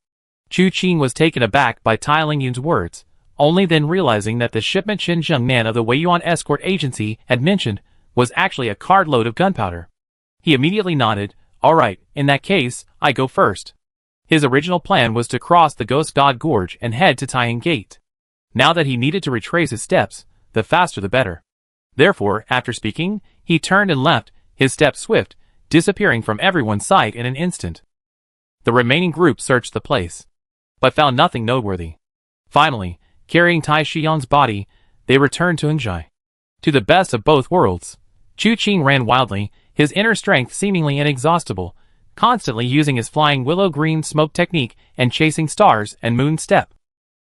Speaker 1: Chu Qing was taken aback by Tai Lingyun's words, only then realizing that the shipment Qin Zhengnan of the Weiyuan Escort Agency had mentioned was actually a cartload of gunpowder. He immediately nodded. "All right, in that case, I go first." His original plan was to cross the Ghost God Gorge and head to Taiying Gate. Now that he needed to retrace his steps, the faster the better. Therefore, after speaking, he turned and left, his steps swift, disappearing from everyone's sight in an instant. The remaining group searched the place, but found nothing noteworthy. Finally, carrying Tai Xiang's body, they returned to Engjai. To the best of both worlds, Chu Qing ran wildly, his inner strength seemingly inexhaustible, constantly using his flying willow-green smoke technique and chasing stars and moon step.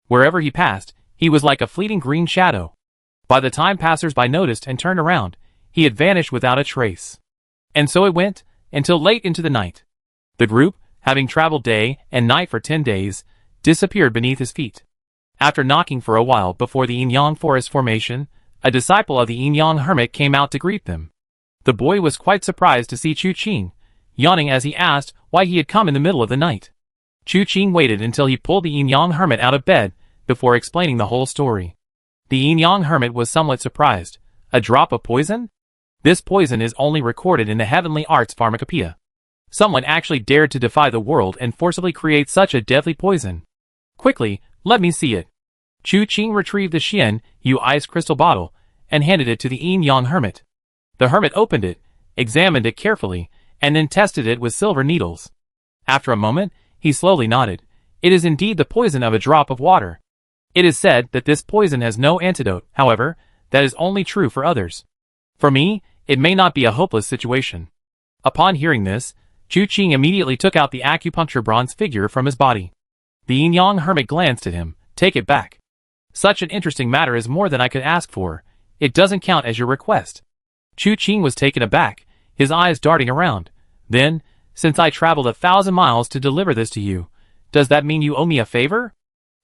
Speaker 1: Wherever he passed, he was like a fleeting green shadow. By the time passers-by noticed and turned around, he had vanished without a trace. And so it went, until late into the night. The group, having traveled day and night for 10 days, disappeared beneath his feet. After knocking for a while before the Yinyang Forest formation, a disciple of the Yinyang Hermit came out to greet them. The boy was quite surprised to see Chu Qing, yawning as he asked why he had come in the middle of the night. Chu Qing waited until he pulled the Yinyang Hermit out of bed, before explaining the whole story. The Yinyang Hermit was somewhat surprised. A drop of poison? This poison is only recorded in the Heavenly Arts Pharmacopoeia. Someone actually dared to defy the world and forcibly create such a deadly poison. Quickly, let me see it. Chu Qing retrieved the Xianyu ice crystal bottle, and handed it to the Yinyang Hermit. The hermit opened it, examined it carefully, and then tested it with silver needles. After a moment, he slowly nodded. It is indeed the poison of a drop of water. It is said that this poison has no antidote, however, that is only true for others. For me, it may not be a hopeless situation. Upon hearing this, Chu Qing immediately took out the acupuncture bronze figure from his body. The Yinyang Hermit glanced at him. "Take it back. Such an interesting matter is more than I could ask for. It doesn't count as your request." Chu Qing was taken aback, his eyes darting around. "Then, since I traveled 1,000 miles to deliver this to you, does that mean you owe me a favor?"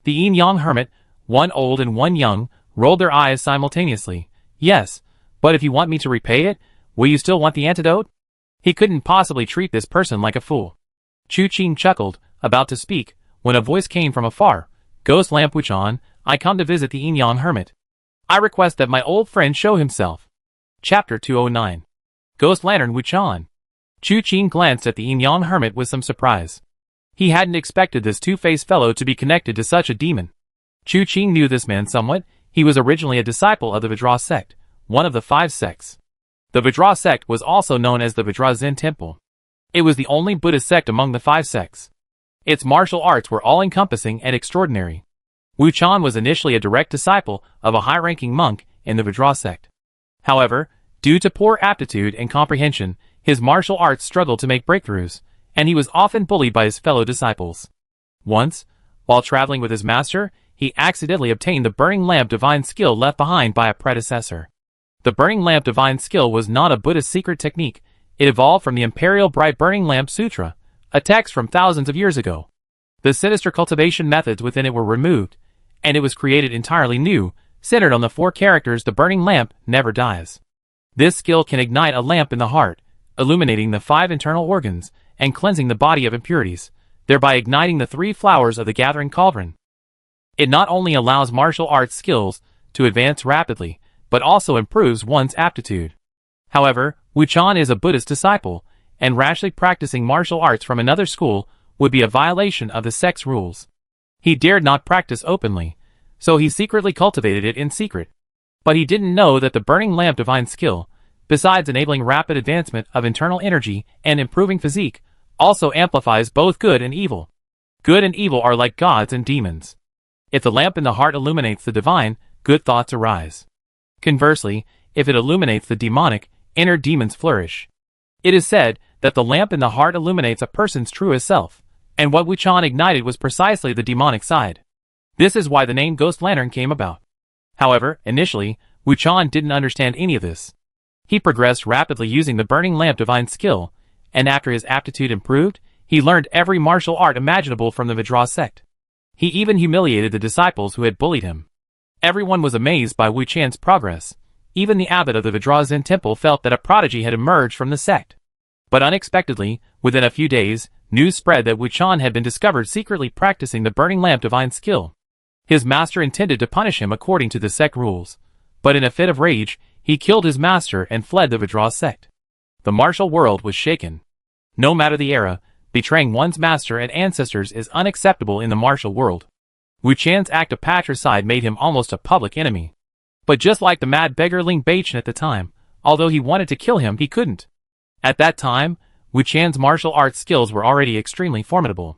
Speaker 1: The Yinyang Hermit, one old and one young, rolled their eyes simultaneously. "Yes, but if you want me to repay it, will you still want the antidote?" He couldn't possibly treat this person like a fool. Chu Qing chuckled, about to speak, when a voice came from afar. "Ghost Lamp Wuchan, I come to visit the Yinyang Hermit. I request that my old friend show himself." Chapter 209. Ghost Lantern Wuchan. Chu Qing glanced at the Yinyang Hermit with some surprise. He hadn't expected this two-faced fellow to be connected to such a demon. Chu Qing knew this man somewhat. He was originally a disciple of the Vajra sect, one of the 5 sects. The Vajra sect was also known as the Vajra Zen Temple. It was the only Buddhist sect among the 5 sects. Its martial arts were all-encompassing and extraordinary. Wuchan was initially a direct disciple of a high-ranking monk in the Vajra sect. However, due to poor aptitude and comprehension, his martial arts struggled to make breakthroughs, and he was often bullied by his fellow disciples. Once, while traveling with his master, he accidentally obtained the Burning Lamp Divine Skill left behind by a predecessor. The Burning Lamp Divine Skill was not a Buddhist secret technique. It evolved from the Imperial Bright Burning Lamp Sutra, a text from thousands of years ago. The sinister cultivation methods within it were removed, and it was created entirely new, centered on the 4 characters "The Burning Lamp never dies." This skill can ignite a lamp in the heart, illuminating the 5 internal organs, and cleansing the body of impurities, thereby igniting the 3 flowers of the gathering cauldron. It not only allows martial arts skills to advance rapidly, but also improves one's aptitude. However, Wuchan is a Buddhist disciple, and rashly practicing martial arts from another school would be a violation of the sect's rules. He dared not practice openly, so he secretly cultivated it in secret. But he didn't know that the burning lamp divine skill, besides enabling rapid advancement of internal energy and improving physique, also amplifies both good and evil. Good and evil are like gods and demons. If the lamp in the heart illuminates the divine, good thoughts arise. Conversely, if it illuminates the demonic, inner demons flourish. It is said that the lamp in the heart illuminates a person's truest self, and what Wuchan ignited was precisely the demonic side. This is why the name Ghost Lantern came about. However, initially, Wuchan didn't understand any of this. He progressed rapidly using the burning lamp divine skill, and after his aptitude improved, he learned every martial art imaginable from the Vajra sect. He even humiliated the disciples who had bullied him. Everyone was amazed by Wuchan's progress. Even the abbot of the Vajra Zen temple felt that a prodigy had emerged from the sect. But unexpectedly, within a few days, news spread that Wuchan had been discovered secretly practicing the burning lamp divine skill. His master intended to punish him according to the sect rules, but in a fit of rage, he killed his master and fled the Vajra sect. The martial world was shaken. No matter the era, betraying one's master and ancestors is unacceptable in the martial world. Wuchan's act of patricide made him almost a public enemy. But just like the mad beggar Ling Baichen at the time, although he wanted to kill him, he couldn't. At that time, Wuchan's martial arts skills were already extremely formidable.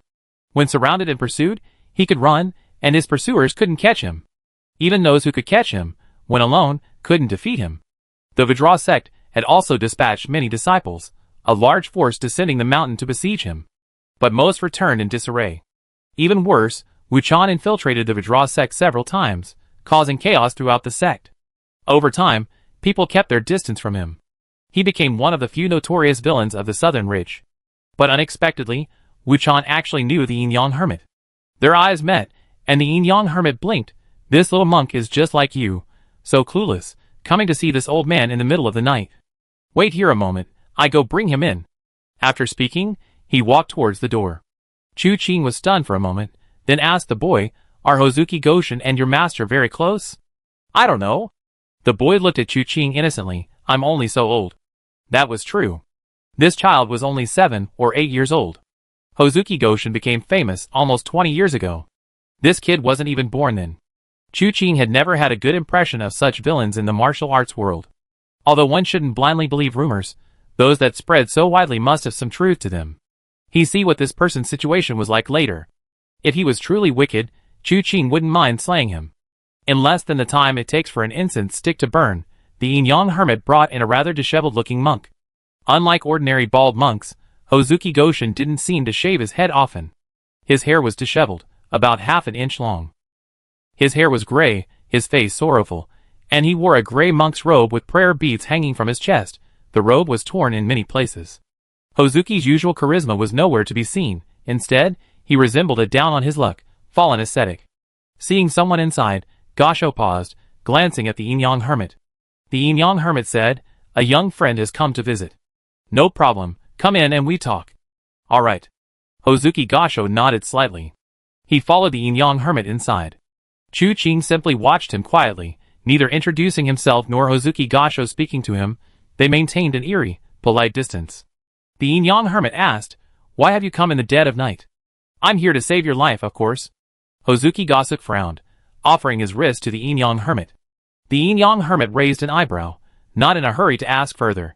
Speaker 1: When surrounded and pursued, he could run, and his pursuers couldn't catch him. Even those who could catch him, when alone, couldn't defeat him. The Vajra sect had also dispatched many disciples, a large force descending the mountain to besiege him. But most returned in disarray. Even worse, Wuchan infiltrated the Vajra sect several times, causing chaos throughout the sect. Over time, people kept their distance from him. He became one of the few notorious villains of the Southern Ridge. But unexpectedly, Wuchan actually knew the Yin-Yang hermit. Their eyes met, and the Yin-Yang hermit blinked. This little monk is just like you, so clueless, coming to see this old man in the middle of the night. Wait here a moment, I go bring him in. After speaking, he walked towards the door. Chu Qing was stunned for a moment, then asked the boy, "Are Hozuki Goshin and your master very close?" "I don't know." The boy looked at Chu Qing innocently. "I'm only so old." That was true. This child was only 7 or 8 years old. Hozuki Goshin became famous almost 20 years ago. This kid wasn't even born then. Chu Qing had never had a good impression of such villains in the martial arts world. Although one shouldn't blindly believe rumors, those that spread so widely must have some truth to them. He see what this person's situation was like later. If he was truly wicked, Chu Qing wouldn't mind slaying him. In less than the time it takes for an incense stick to burn, the Yin-Yang hermit brought in a rather disheveled-looking monk. Unlike ordinary bald monks, Hozuki Goshin didn't seem to shave his head often. His hair was disheveled, about half an inch long. His hair was gray, his face sorrowful, and he wore a gray monk's robe with prayer beads hanging from his chest. The robe was torn in many places. Hozuki's usual charisma was nowhere to be seen. Instead, he resembled a down-on-his-luck, fallen ascetic. Seeing someone inside, Gasho paused, glancing at the Yin-Yang hermit. The Yin-Yang hermit said, "A young friend has come to visit." "No problem, come in and we talk." "All right." Hozuki Gasho nodded slightly. He followed the Yin-Yang hermit inside. Chu Qing simply watched him quietly, neither introducing himself nor Hozuki Gasho speaking to him. They maintained an eerie, polite distance. The Yin-Yang hermit asked, "Why have you come in the dead of night?" "I'm here to save your life, of course." Hozuki Gasho frowned, offering his wrist to the Yin-Yang hermit. The Yin-Yang hermit raised an eyebrow, not in a hurry to ask further.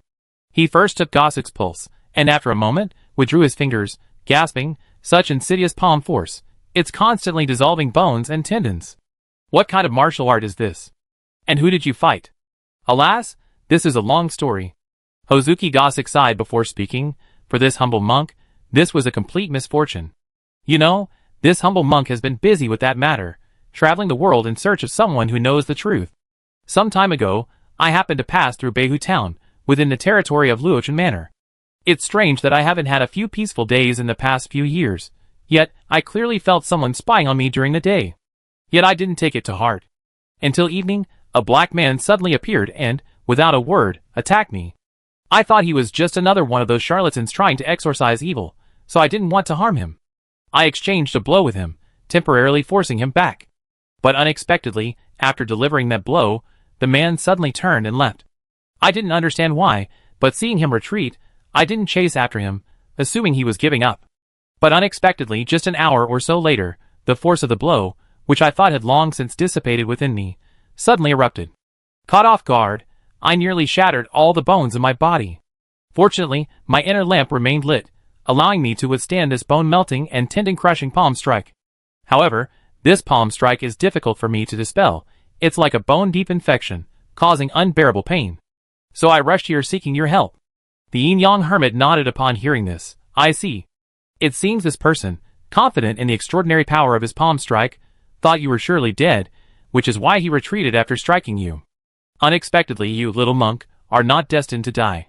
Speaker 1: He first took Gasuk's pulse, and after a moment, withdrew his fingers, gasping, "Such insidious palm force. It's constantly dissolving bones and tendons. What kind of martial art is this? And who did you fight?" "Alas, this is a long story." Hozuki Gasuk sighed before speaking. For this humble monk, this was a complete misfortune. You know, this humble monk has been busy with that matter, traveling the world in search of someone who knows the truth. Some time ago, I happened to pass through Beihu town, within the territory of Luochen Manor. It's strange that I haven't had a few peaceful days in the past few years, yet I clearly felt someone spying on me during the day. Yet I didn't take it to heart. Until evening, a black man suddenly appeared and, without a word, attacked me. I thought he was just another one of those charlatans trying to exorcise evil, so I didn't want to harm him. I exchanged a blow with him, temporarily forcing him back. But unexpectedly, after delivering that blow, the man suddenly turned and left. I didn't understand why, but seeing him retreat, I didn't chase after him, assuming he was giving up. But unexpectedly, just an hour or so later, the force of the blow, which I thought had long since dissipated within me, suddenly erupted. Caught off guard, I nearly shattered all the bones in my body. Fortunately, my inner lamp remained lit, allowing me to withstand this bone-melting and tendon-crushing palm strike. However, this palm strike is difficult for me to dispel. It's like a bone-deep infection, causing unbearable pain. So I rushed here seeking your help. The yin-yang hermit nodded upon hearing this. I see. It seems this person, confident in the extraordinary power of his palm strike, thought you were surely dead, which is why he retreated after striking you. Unexpectedly, you, little monk, are not destined to die.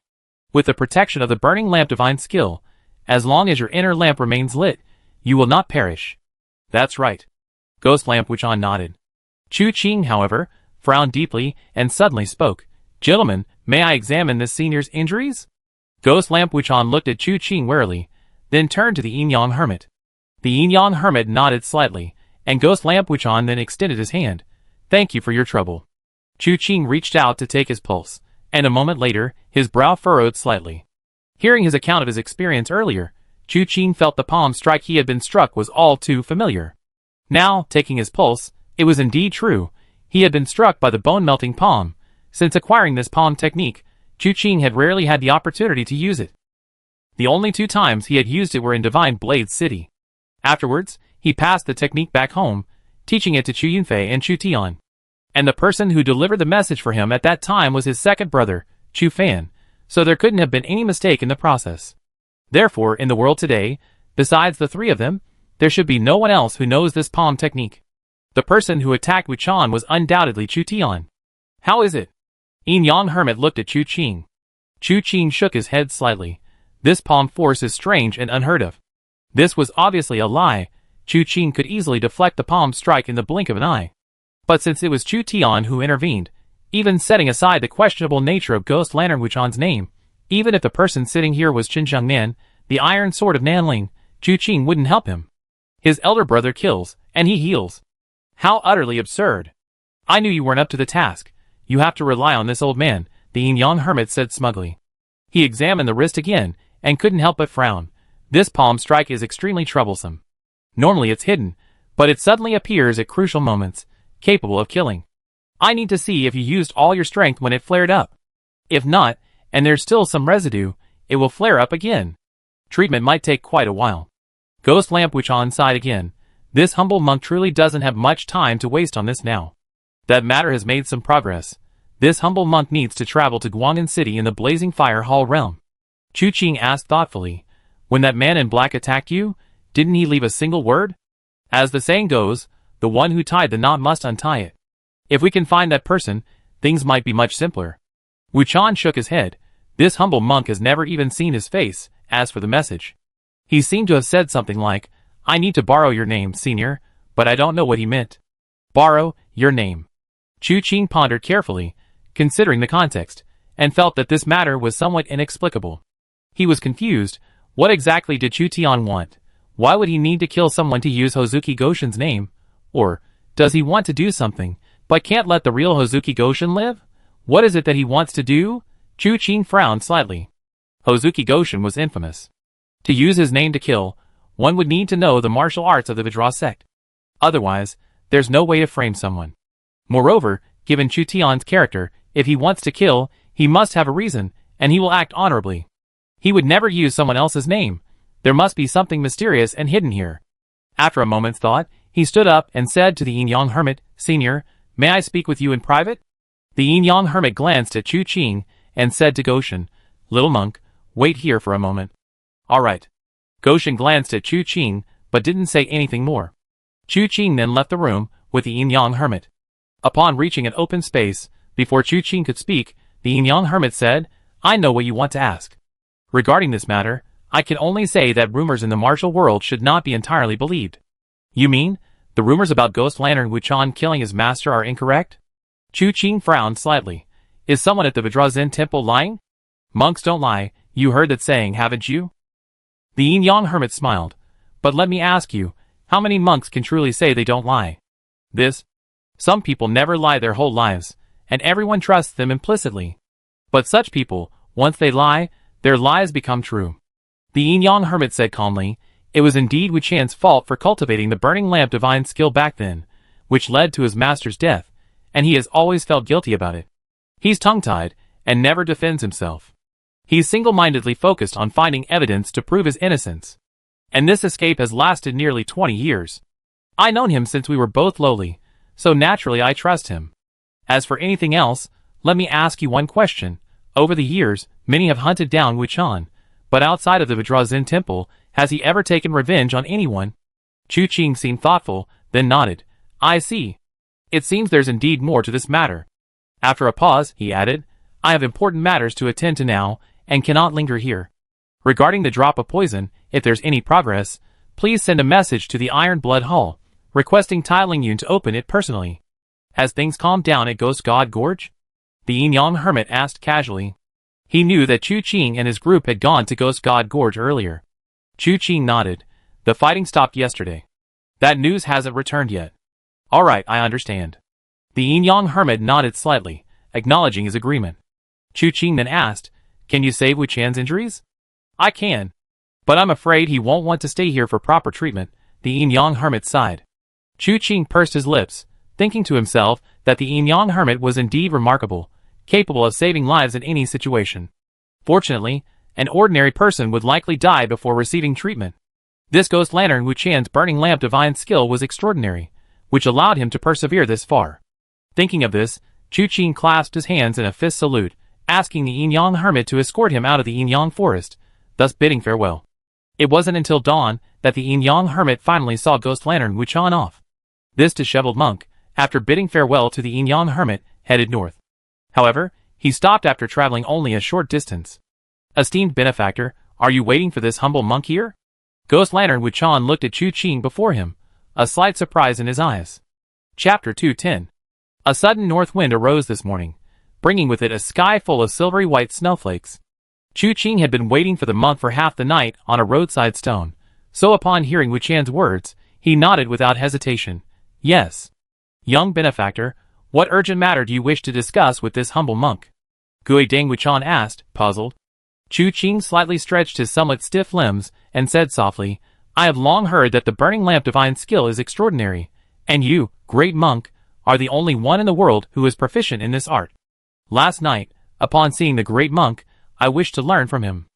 Speaker 1: With the protection of the burning lamp divine skill, as long as your inner lamp remains lit, you will not perish. That's right. Ghost Lamp Wuchan nodded. Chu Qing, however, frowned deeply and suddenly spoke. Gentlemen, may I examine this senior's injuries? Ghost Lamp Wuchan looked at Chu Qing warily, then turned to the yin-yang hermit. The yin-yang hermit nodded slightly, and Ghost Lamp Wuchan then extended his hand. Thank you for your trouble. Chu Qing reached out to take his pulse, and a moment later, his brow furrowed slightly. Hearing his account of his experience earlier, Chu Qing felt the palm strike he had been struck was all too familiar. Now, taking his pulse, it was indeed true. He had been struck by the bone-melting palm. Since acquiring this palm technique, Chu Qing had rarely had the opportunity to use it. The only 2 times he had used it were in Divine Blade City. Afterwards, he passed the technique back home, teaching it to Chu Yunfei and Chu Tian. And the person who delivered the message for him at that time was his second brother, Chu Fan, so there couldn't have been any mistake in the process. Therefore, in the world today, besides the 3 of them, there should be no one else who knows this palm technique. The person who attacked Wuchan was undoubtedly Chu Tian. How is it? Yin-yang hermit looked at Chu Qing. Chu Qing shook his head slightly. This palm force is strange and unheard of. This was obviously a lie. Chu Qing could easily deflect the palm strike in the blink of an eye. But since it was Chu Tian who intervened, even setting aside the questionable nature of Ghost Lantern Wuchan's name, even if the person sitting here was Qinjiang Nan, the Iron Sword of Nanling, Chu Qing wouldn't help him. His elder brother kills, and he heals. How utterly absurd. I knew you weren't up to the task. You have to rely on this old man, the yin-yang hermit said smugly. He examined the wrist again, and couldn't help but frown. This palm strike is extremely troublesome. Normally it's hidden, but it suddenly appears at crucial moments, capable of killing. I need to see if you used all your strength when it flared up. If not, and there's still some residue, it will flare up again. Treatment might take quite a while. Ghost Lamp Wuchan sighed again. This humble monk truly doesn't have much time to waste on this now. That matter has made some progress. This humble monk needs to travel to Guang'an City in the Blazing Fire Hall realm. Chu Qing asked thoughtfully, when that man in black attacked you, didn't he leave a single word? As the saying goes, the one who tied the knot must untie it. If we can find that person, things might be much simpler. Wuchan shook his head. This humble monk has never even seen his face. As for the message, he seemed to have said something like, I need to borrow your name, senior, but I don't know what he meant. Borrow your name. Chu Qing pondered carefully, considering the context, and felt that this matter was somewhat inexplicable. He was confused. What exactly did Chu Tian want? Why would he need to kill someone to use Hozuki Goshin's name? Or, does he want to do something, but can't let the real Hozuki Goshin live? What is it that he wants to do? Chu Qing frowned slightly. Hozuki Goshin was infamous. To use his name to kill, one would need to know the martial arts of the Vajra sect. Otherwise, there's no way to frame someone. Moreover, given Chu Tian's character, if he wants to kill, he must have a reason, and he will act honorably. He would never use someone else's name. There must be something mysterious and hidden here. After a moment's thought, he stood up and said to the yin-yang hermit, Senior, may I speak with you in private? The yin-yang hermit glanced at Chu Qing and said to Goshin, Little monk, wait here for a moment. All right. Goshin glanced at Chu Qing, but didn't say anything more. Chu Qing then left the room with the yin-yang hermit. Upon reaching an open space, before Chu Qing could speak, the yin-yang hermit said, I know what you want to ask. Regarding this matter, I can only say that rumors in the martial world should not be entirely believed. You mean, the rumors about Ghost Lantern Wuchan killing his master are incorrect? Chu Qing frowned slightly. Is someone at the Vajra Zen temple lying? Monks don't lie, you heard that saying, haven't you? The yin-yang hermit smiled. But let me ask you, how many monks can truly say they don't lie? Some people never lie their whole lives, and everyone trusts them implicitly. But such people, once they lie, their lies become true. The yin-yang hermit said calmly, it was indeed Wu Qian's fault for cultivating the burning lamp divine skill back then, which led to his master's death, and he has always felt guilty about it. He's tongue-tied, and never defends himself. He's single-mindedly focused on finding evidence to prove his innocence. And this escape has lasted nearly 20 years. I've known him since we were both lowly, so naturally I trust him. As for anything else, let me ask you one question. Over the years, many have hunted down Wu Qian, but outside of the Vajra Zen temple, has he ever taken revenge on anyone? Chu Qing seemed thoughtful, then nodded. I see. It seems there's indeed more to this matter. After a pause, he added, I have important matters to attend to now, and cannot linger here. Regarding the drop of poison, if there's any progress, please send a message to the Iron Blood Hall, requesting Tai Ling Yun to open it personally. Has things calmed down at Ghost God Gorge? The yin-yang hermit asked casually. He knew that Chu Qing and his group had gone to Ghost God Gorge earlier. Chu Qing nodded. The fighting stopped yesterday. That news hasn't returned yet. Alright, I understand. The yin-yang hermit nodded slightly, acknowledging his agreement. Chu Qing then asked, can you save Wu Qian's injuries? I can. But I'm afraid he won't want to stay here for proper treatment, the yin-yang hermit sighed. Chu Qing pursed his lips, thinking to himself that the yin-yang hermit was indeed remarkable, capable of saving lives in any situation. Fortunately, an ordinary person would likely die before receiving treatment. This ghost lantern Wu Qian's burning lamp divine skill was extraordinary, which allowed him to persevere this far. Thinking of this, Chu Qing clasped his hands in a fist salute, asking the yin-yang hermit to escort him out of the yin-yang forest, thus bidding farewell. It wasn't until dawn that the yin-yang hermit finally saw ghost lantern Wu Qian off. This disheveled monk, after bidding farewell to the yin-yang hermit, headed north. However, he stopped after traveling only a short distance. Esteemed benefactor, are you waiting for this humble monk here? Ghost lantern Wu Qian looked at Chu Qing before him, a slight surprise in his eyes. Chapter 210. A sudden north wind arose this morning, bringing with it a sky full of silvery white snowflakes. Chu Qing had been waiting for the monk for half the night on a roadside stone, so upon hearing Wu Qian's words, he nodded without hesitation. Yes. Young benefactor, what urgent matter do you wish to discuss with this humble monk? Gui Deng Wu Qian asked, puzzled. Chu Qing slightly stretched his somewhat stiff limbs and said softly, I have long heard that the burning lamp divine skill is extraordinary, and you, great monk, are the only one in the world who is proficient in this art. Last night, upon seeing the great monk, I wished to learn from him.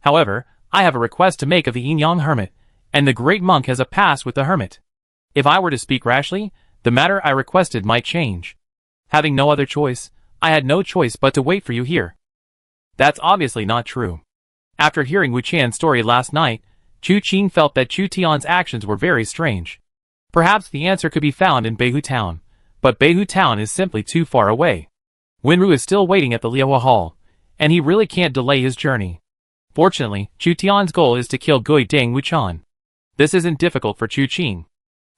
Speaker 1: However, I have a request to make of the yin-yang hermit, and the great monk has a pass with the hermit. If I were to speak rashly, the matter I requested might change. Having no other choice, I had no choice but to wait for you here. That's obviously not true. After hearing Wu Qian's story last night, Chu Qing felt that Chu Tian's actions were very strange. Perhaps the answer could be found in Beihu Town, but Beihu Town is simply too far away. Wenru is still waiting at the Liehua Hall, and he really can't delay his journey. Fortunately, Chu Tian's goal is to kill Gui Deng Wu Qian. This isn't difficult for Chu Qing.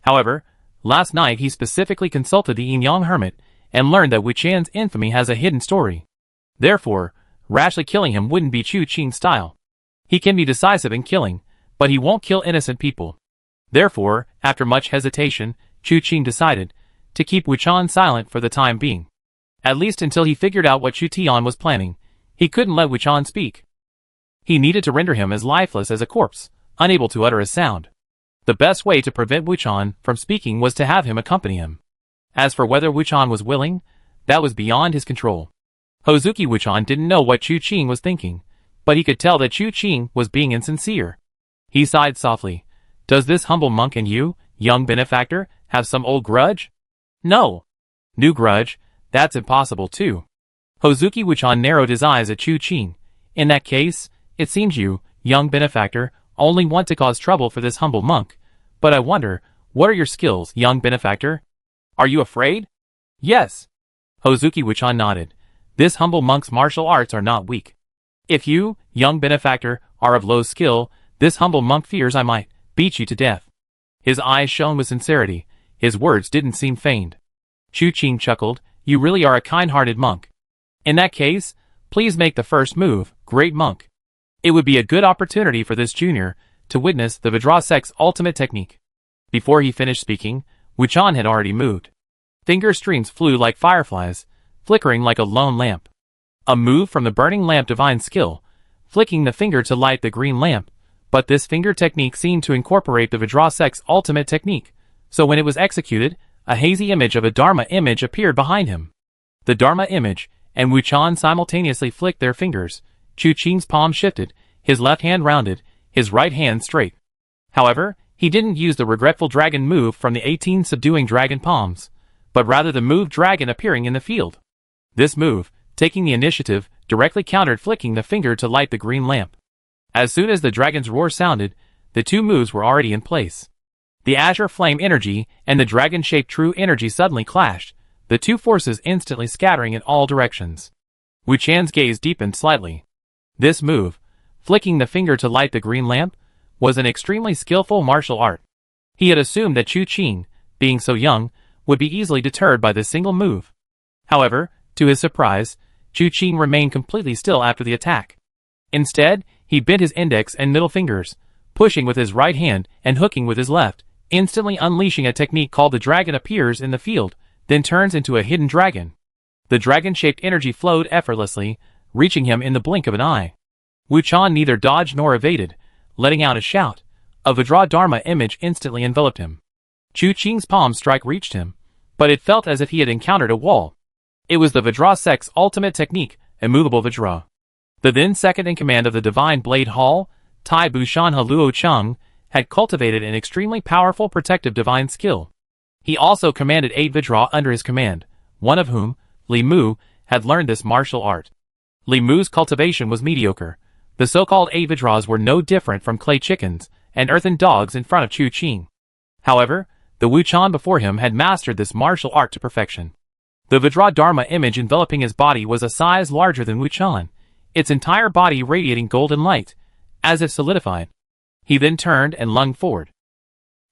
Speaker 1: However, last night he specifically consulted the yin-yang hermit and learned that Wu Qian's infamy has a hidden story. Therefore, rashly killing him wouldn't be Chu Qing's style. He can be decisive in killing, but he won't kill innocent people. Therefore, after much hesitation, Chu Qing decided to keep Wu Qian silent for the time being. At least until he figured out what Chu Tian was planning, he couldn't let Wu Qian speak. He needed to render him as lifeless as a corpse, unable to utter a sound. The best way to prevent Wu Qian from speaking was to have him accompany him. As for whether Wu Qian was willing, that was beyond his control. Hozuki Wu Qian didn't know what Chu Qing was thinking, but he could tell that Chu Qing was being insincere. He sighed softly. Does this humble monk and you, young benefactor, have some old grudge? No. New grudge? That's impossible too. Hozuki Wu Qian narrowed his eyes at Chu Qing. In that case, it seems you, young benefactor, only want to cause trouble for this humble monk. But I wonder, what are your skills, young benefactor? Are you afraid? Yes. Hozuki Wu Qian nodded. This humble monk's martial arts are not weak. If you, young benefactor, are of low skill, this humble monk fears I might beat you to death. His eyes shone with sincerity. His words didn't seem feigned. Chu Qing chuckled. You really are a kind-hearted monk. In that case, please make the first move, great monk. It would be a good opportunity for this junior to witness the Vajrasek's ultimate technique. Before he finished speaking, Wuchan had already moved. Finger streams flew like fireflies, flickering like a lone lamp. A move from the burning lamp divine skill, flicking the finger to light the green lamp, but this finger technique seemed to incorporate the Vajrasek's ultimate technique, so when it was executed, a hazy image of a Dharma image appeared behind him. The Dharma image and Wuchan simultaneously flicked their fingers. Chu Qing's palm shifted, his left hand rounded, his right hand straight. However, he didn't use the regretful dragon move from the 18 subduing dragon palms, but rather the move dragon appearing in the field. This move, taking the initiative, directly countered flicking the finger to light the green lamp. As soon as the dragon's roar sounded, the two moves were already in place. The azure flame energy and the dragon-shaped true energy suddenly clashed, the two forces instantly scattering in all directions. Wuchan's gaze deepened slightly. This move, flicking the finger to light the green lamp, was an extremely skillful martial art. He had assumed that Chu Qing, being so young, would be easily deterred by this single move. However, to his surprise, Chu Qing remained completely still after the attack. Instead, he bent his index and middle fingers, pushing with his right hand and hooking with his left, instantly unleashing a technique called the dragon appears in the field, then turns into a hidden dragon. The dragon-shaped energy flowed effortlessly, reaching him in the blink of an eye. Wuchan neither dodged nor evaded, letting out a shout. A Vajra Dharma image instantly enveloped him. Chu Qing's palm strike reached him, but it felt as if he had encountered a wall. It was the Vajrasek's ultimate technique, Immovable Vajra. The then second in command of the Divine Blade Hall, Tai Bushan Haluo Cheng, had cultivated an extremely powerful protective divine skill. He also commanded 8 Vajra under his command, one of whom, Li Mu, had learned this martial art. Li Mu's cultivation was mediocre. The so-called 8 Vajras were no different from clay chickens and earthen dogs in front of Chu Qing. However, the Wuchan before him had mastered this martial art to perfection. The Vajra Dharma image enveloping his body was a size larger than Wuchan, its entire body radiating golden light, as if solidified. He then turned and lunged forward.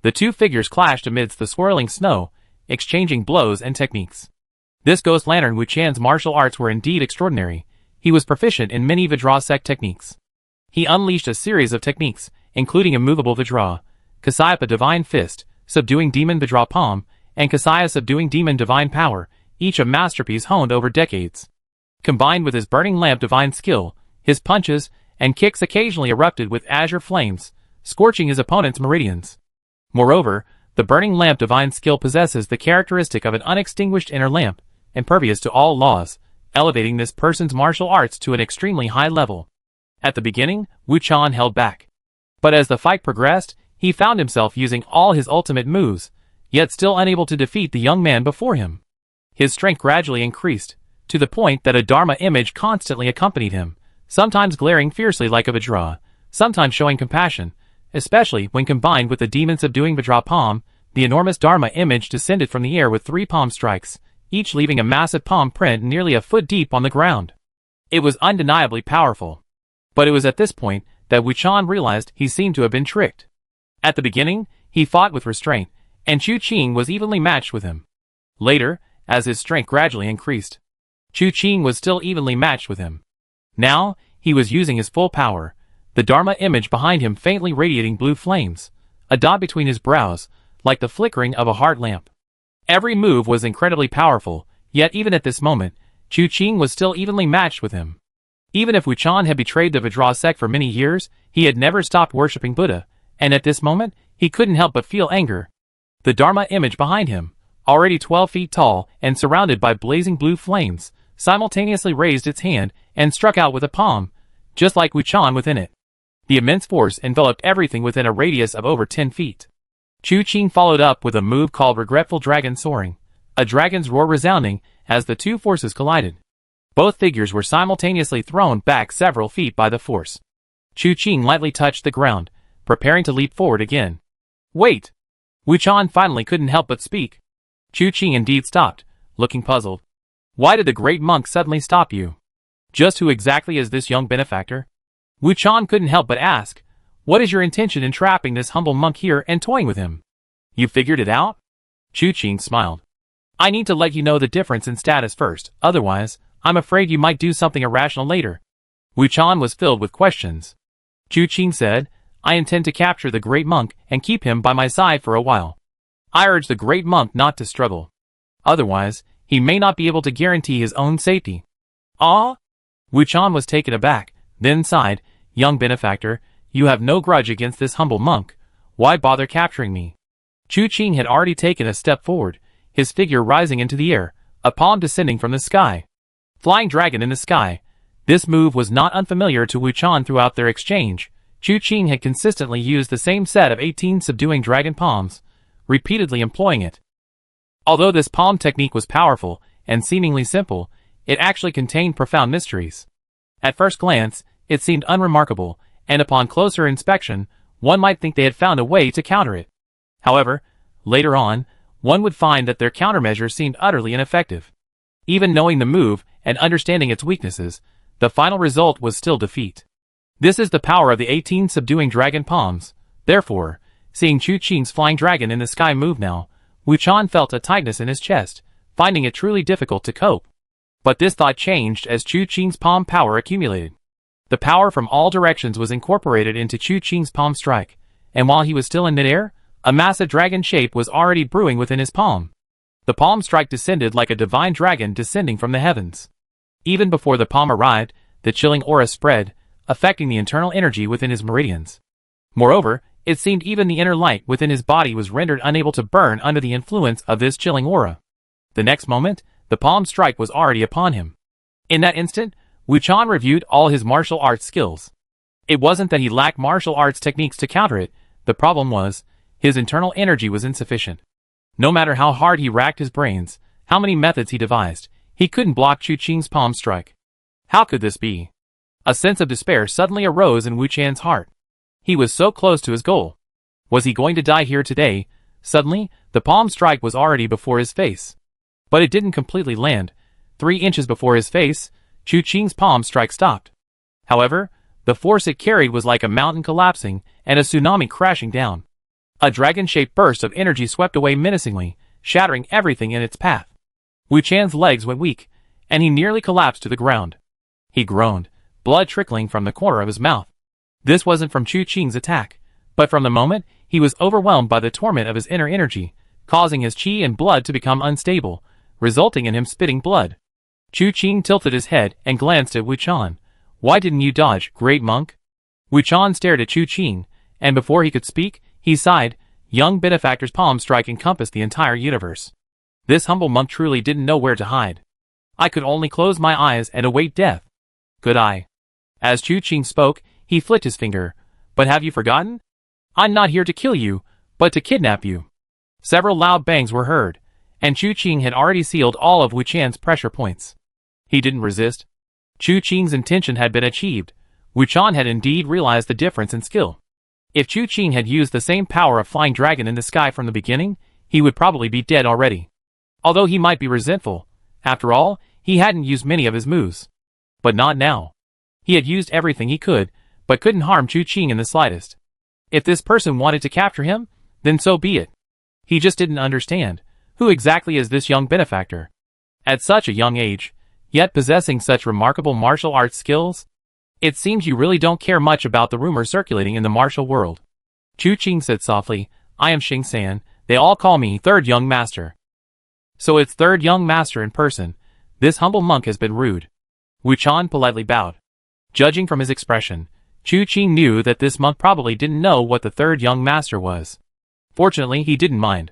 Speaker 1: The two figures clashed amidst the swirling snow, exchanging blows and techniques. This ghost lantern Wuchan's martial arts were indeed extraordinary. He was proficient in many Vajrasek techniques. He unleashed a series of techniques, including Immovable Vajra, Kasayapa Divine Fist, Subduing Demon Vajra Palm, and Kasaya Subduing Demon Divine Power, each a masterpiece honed over decades. Combined with his Burning Lamp Divine Skill, his punches and kicks occasionally erupted with azure flames, scorching his opponent's meridians. Moreover, the Burning Lamp Divine Skill possesses the characteristic of an unextinguished inner lamp, impervious to all laws, elevating this person's martial arts to an extremely high level. At the beginning, Wuchan held back. But as the fight progressed, he found himself using all his ultimate moves, yet still unable to defeat the young man before him. His strength gradually increased, to the point that a Dharma image constantly accompanied him, sometimes glaring fiercely like a Vajra, sometimes showing compassion, especially when combined with the demon subduing Vajra palm. The enormous Dharma image descended from the air with 3 palm strikes, each leaving a massive palm print nearly a foot deep on the ground. It was undeniably powerful. But it was at this point that Wuchan realized he seemed to have been tricked. At the beginning, he fought with restraint, and Chu Qing was evenly matched with him. Later, as his strength gradually increased, Chu Qing was still evenly matched with him. Now, he was using his full power, the Dharma image behind him faintly radiating blue flames, a dot between his brows, like the flickering of a heart lamp. Every move was incredibly powerful, yet even at this moment, Chu Qing was still evenly matched with him. Even if Wuchan had betrayed the Vajrasek for many years, he had never stopped worshipping Buddha, and at this moment, he couldn't help but feel anger. The Dharma image behind him, already 12 feet tall and surrounded by blazing blue flames, simultaneously raised its hand and struck out with a palm, just like Wuchan within it. The immense force enveloped everything within a radius of over 10 feet. Chu Qing followed up with a move called Regretful Dragon Soaring, a dragon's roar resounding as the two forces collided. Both figures were simultaneously thrown back several feet by the force. Chu Qing lightly touched the ground, preparing to leap forward again. Wait! Wuchan finally couldn't help but speak. Chu Qing indeed stopped, looking puzzled. Why did the great monk suddenly stop you? Just who exactly is this young benefactor? Wuchan couldn't help but ask, what is your intention in trapping this humble monk here and toying with him? You figured it out? Chu Qing smiled. I need to let you know the difference in status first, otherwise, I'm afraid you might do something irrational later. Wu Chan was filled with questions. Chu Qing said, I intend to capture the great monk and keep him by my side for a while. I urge the great monk not to struggle. Otherwise, he may not be able to guarantee his own safety. Ah? Wu Chan was taken aback, then sighed, Young benefactor, you have no grudge against this humble monk. Why bother capturing me? Chu Qing had already taken a step forward, his figure rising into the air, a palm descending from the sky. Flying dragon in the sky. This move was not unfamiliar to Wu Chan throughout their exchange. Chu Qing had consistently used the same set of 18 subduing dragon palms, repeatedly employing it. Although this palm technique was powerful and seemingly simple, it actually contained profound mysteries. At first glance, it seemed unremarkable, and upon closer inspection, one might think they had found a way to counter it. However, later on, one would find that their countermeasure seemed utterly ineffective. Even knowing the move and understanding its weaknesses, the final result was still defeat. This is the power of the 18 subduing dragon palms. Therefore, seeing Chu Qing's flying dragon in the sky move now, Wu Chan felt a tightness in his chest, finding it truly difficult to cope. But this thought changed as Chu Qing's palm power accumulated. The power from all directions was incorporated into Chu Qing's palm strike, and while he was still in midair, a massive dragon shape was already brewing within his palm. The palm strike descended like a divine dragon descending from the heavens. Even before the palm arrived, the chilling aura spread, affecting the internal energy within his meridians. Moreover, it seemed even the inner light within his body was rendered unable to burn under the influence of this chilling aura. The next moment, the palm strike was already upon him. In that instant, Wu Chan reviewed all his martial arts skills. It wasn't that he lacked martial arts techniques to counter it, the problem was, his internal energy was insufficient. No matter how hard he racked his brains, how many methods he devised, he couldn't block Chu Qing's palm strike. How could this be? A sense of despair suddenly arose in Wu Chan's heart. He was so close to his goal. Was he going to die here today? Suddenly, the palm strike was already before his face. But it didn't completely land. 3 inches before his face, Chu Qing's palm strike stopped. However, the force it carried was like a mountain collapsing and a tsunami crashing down. A dragon-shaped burst of energy swept away menacingly, shattering everything in its path. Wu Chan's legs went weak, and he nearly collapsed to the ground. He groaned, blood trickling from the corner of his mouth. This wasn't from Chu Qing's attack, but from the moment he was overwhelmed by the torment of his inner energy, causing his qi and blood to become unstable, resulting in him spitting blood. Chu Qing tilted his head and glanced at Wu Chan. Why didn't you dodge, great monk? Wu Chan stared at Chu Qing, and before he could speak, he sighed. Young benefactor's palm strike encompassed the entire universe. This humble monk truly didn't know where to hide. I could only close my eyes and await death. Could I? As Chu Qing spoke, he flicked his finger. But have you forgotten? I'm not here to kill you, but to kidnap you. Several loud bangs were heard, and Chu Qing had already sealed all of Wu Chan's pressure points. He didn't resist. Chu Qing's intention had been achieved. Wu Chan had indeed realized the difference in skill. If Chu Qing had used the same power of flying dragon in the sky from the beginning, he would probably be dead already. Although he might be resentful, after all, he hadn't used many of his moves. But not now. He had used everything he could, but couldn't harm Chu Qing in the slightest. If this person wanted to capture him, then so be it. He just didn't understand. Who exactly is this young benefactor? At such a young age, yet possessing such remarkable martial arts skills? It seems you really don't care much about the rumors circulating in the martial world. Chu Qing said softly, I am Xing San, they all call me Third Young Master. So it's Third Young Master in person. This humble monk has been rude. Wu Chan politely bowed. Judging from his expression, Chu Qing knew that this monk probably didn't know what the Third Young Master was. Fortunately, he didn't mind.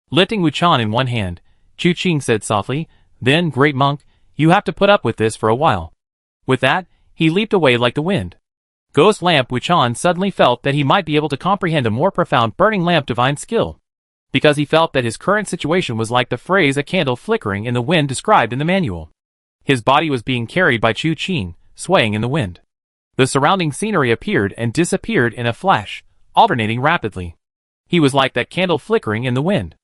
Speaker 1: Lifting Wu Chan in one hand, Chu Qing said softly, Then, great monk, you have to put up with this for a while. With that, he leaped away like the wind. Ghost Lamp Wu Chan suddenly felt that he might be able to comprehend a more profound Burning Lamp divine skill. Because he felt that his current situation was like the phrase a candle flickering in the wind described in the manual. His body was being carried by Chu Qing, swaying in the wind. The surrounding scenery appeared and disappeared in a flash, alternating rapidly. He was like that candle flickering in the wind,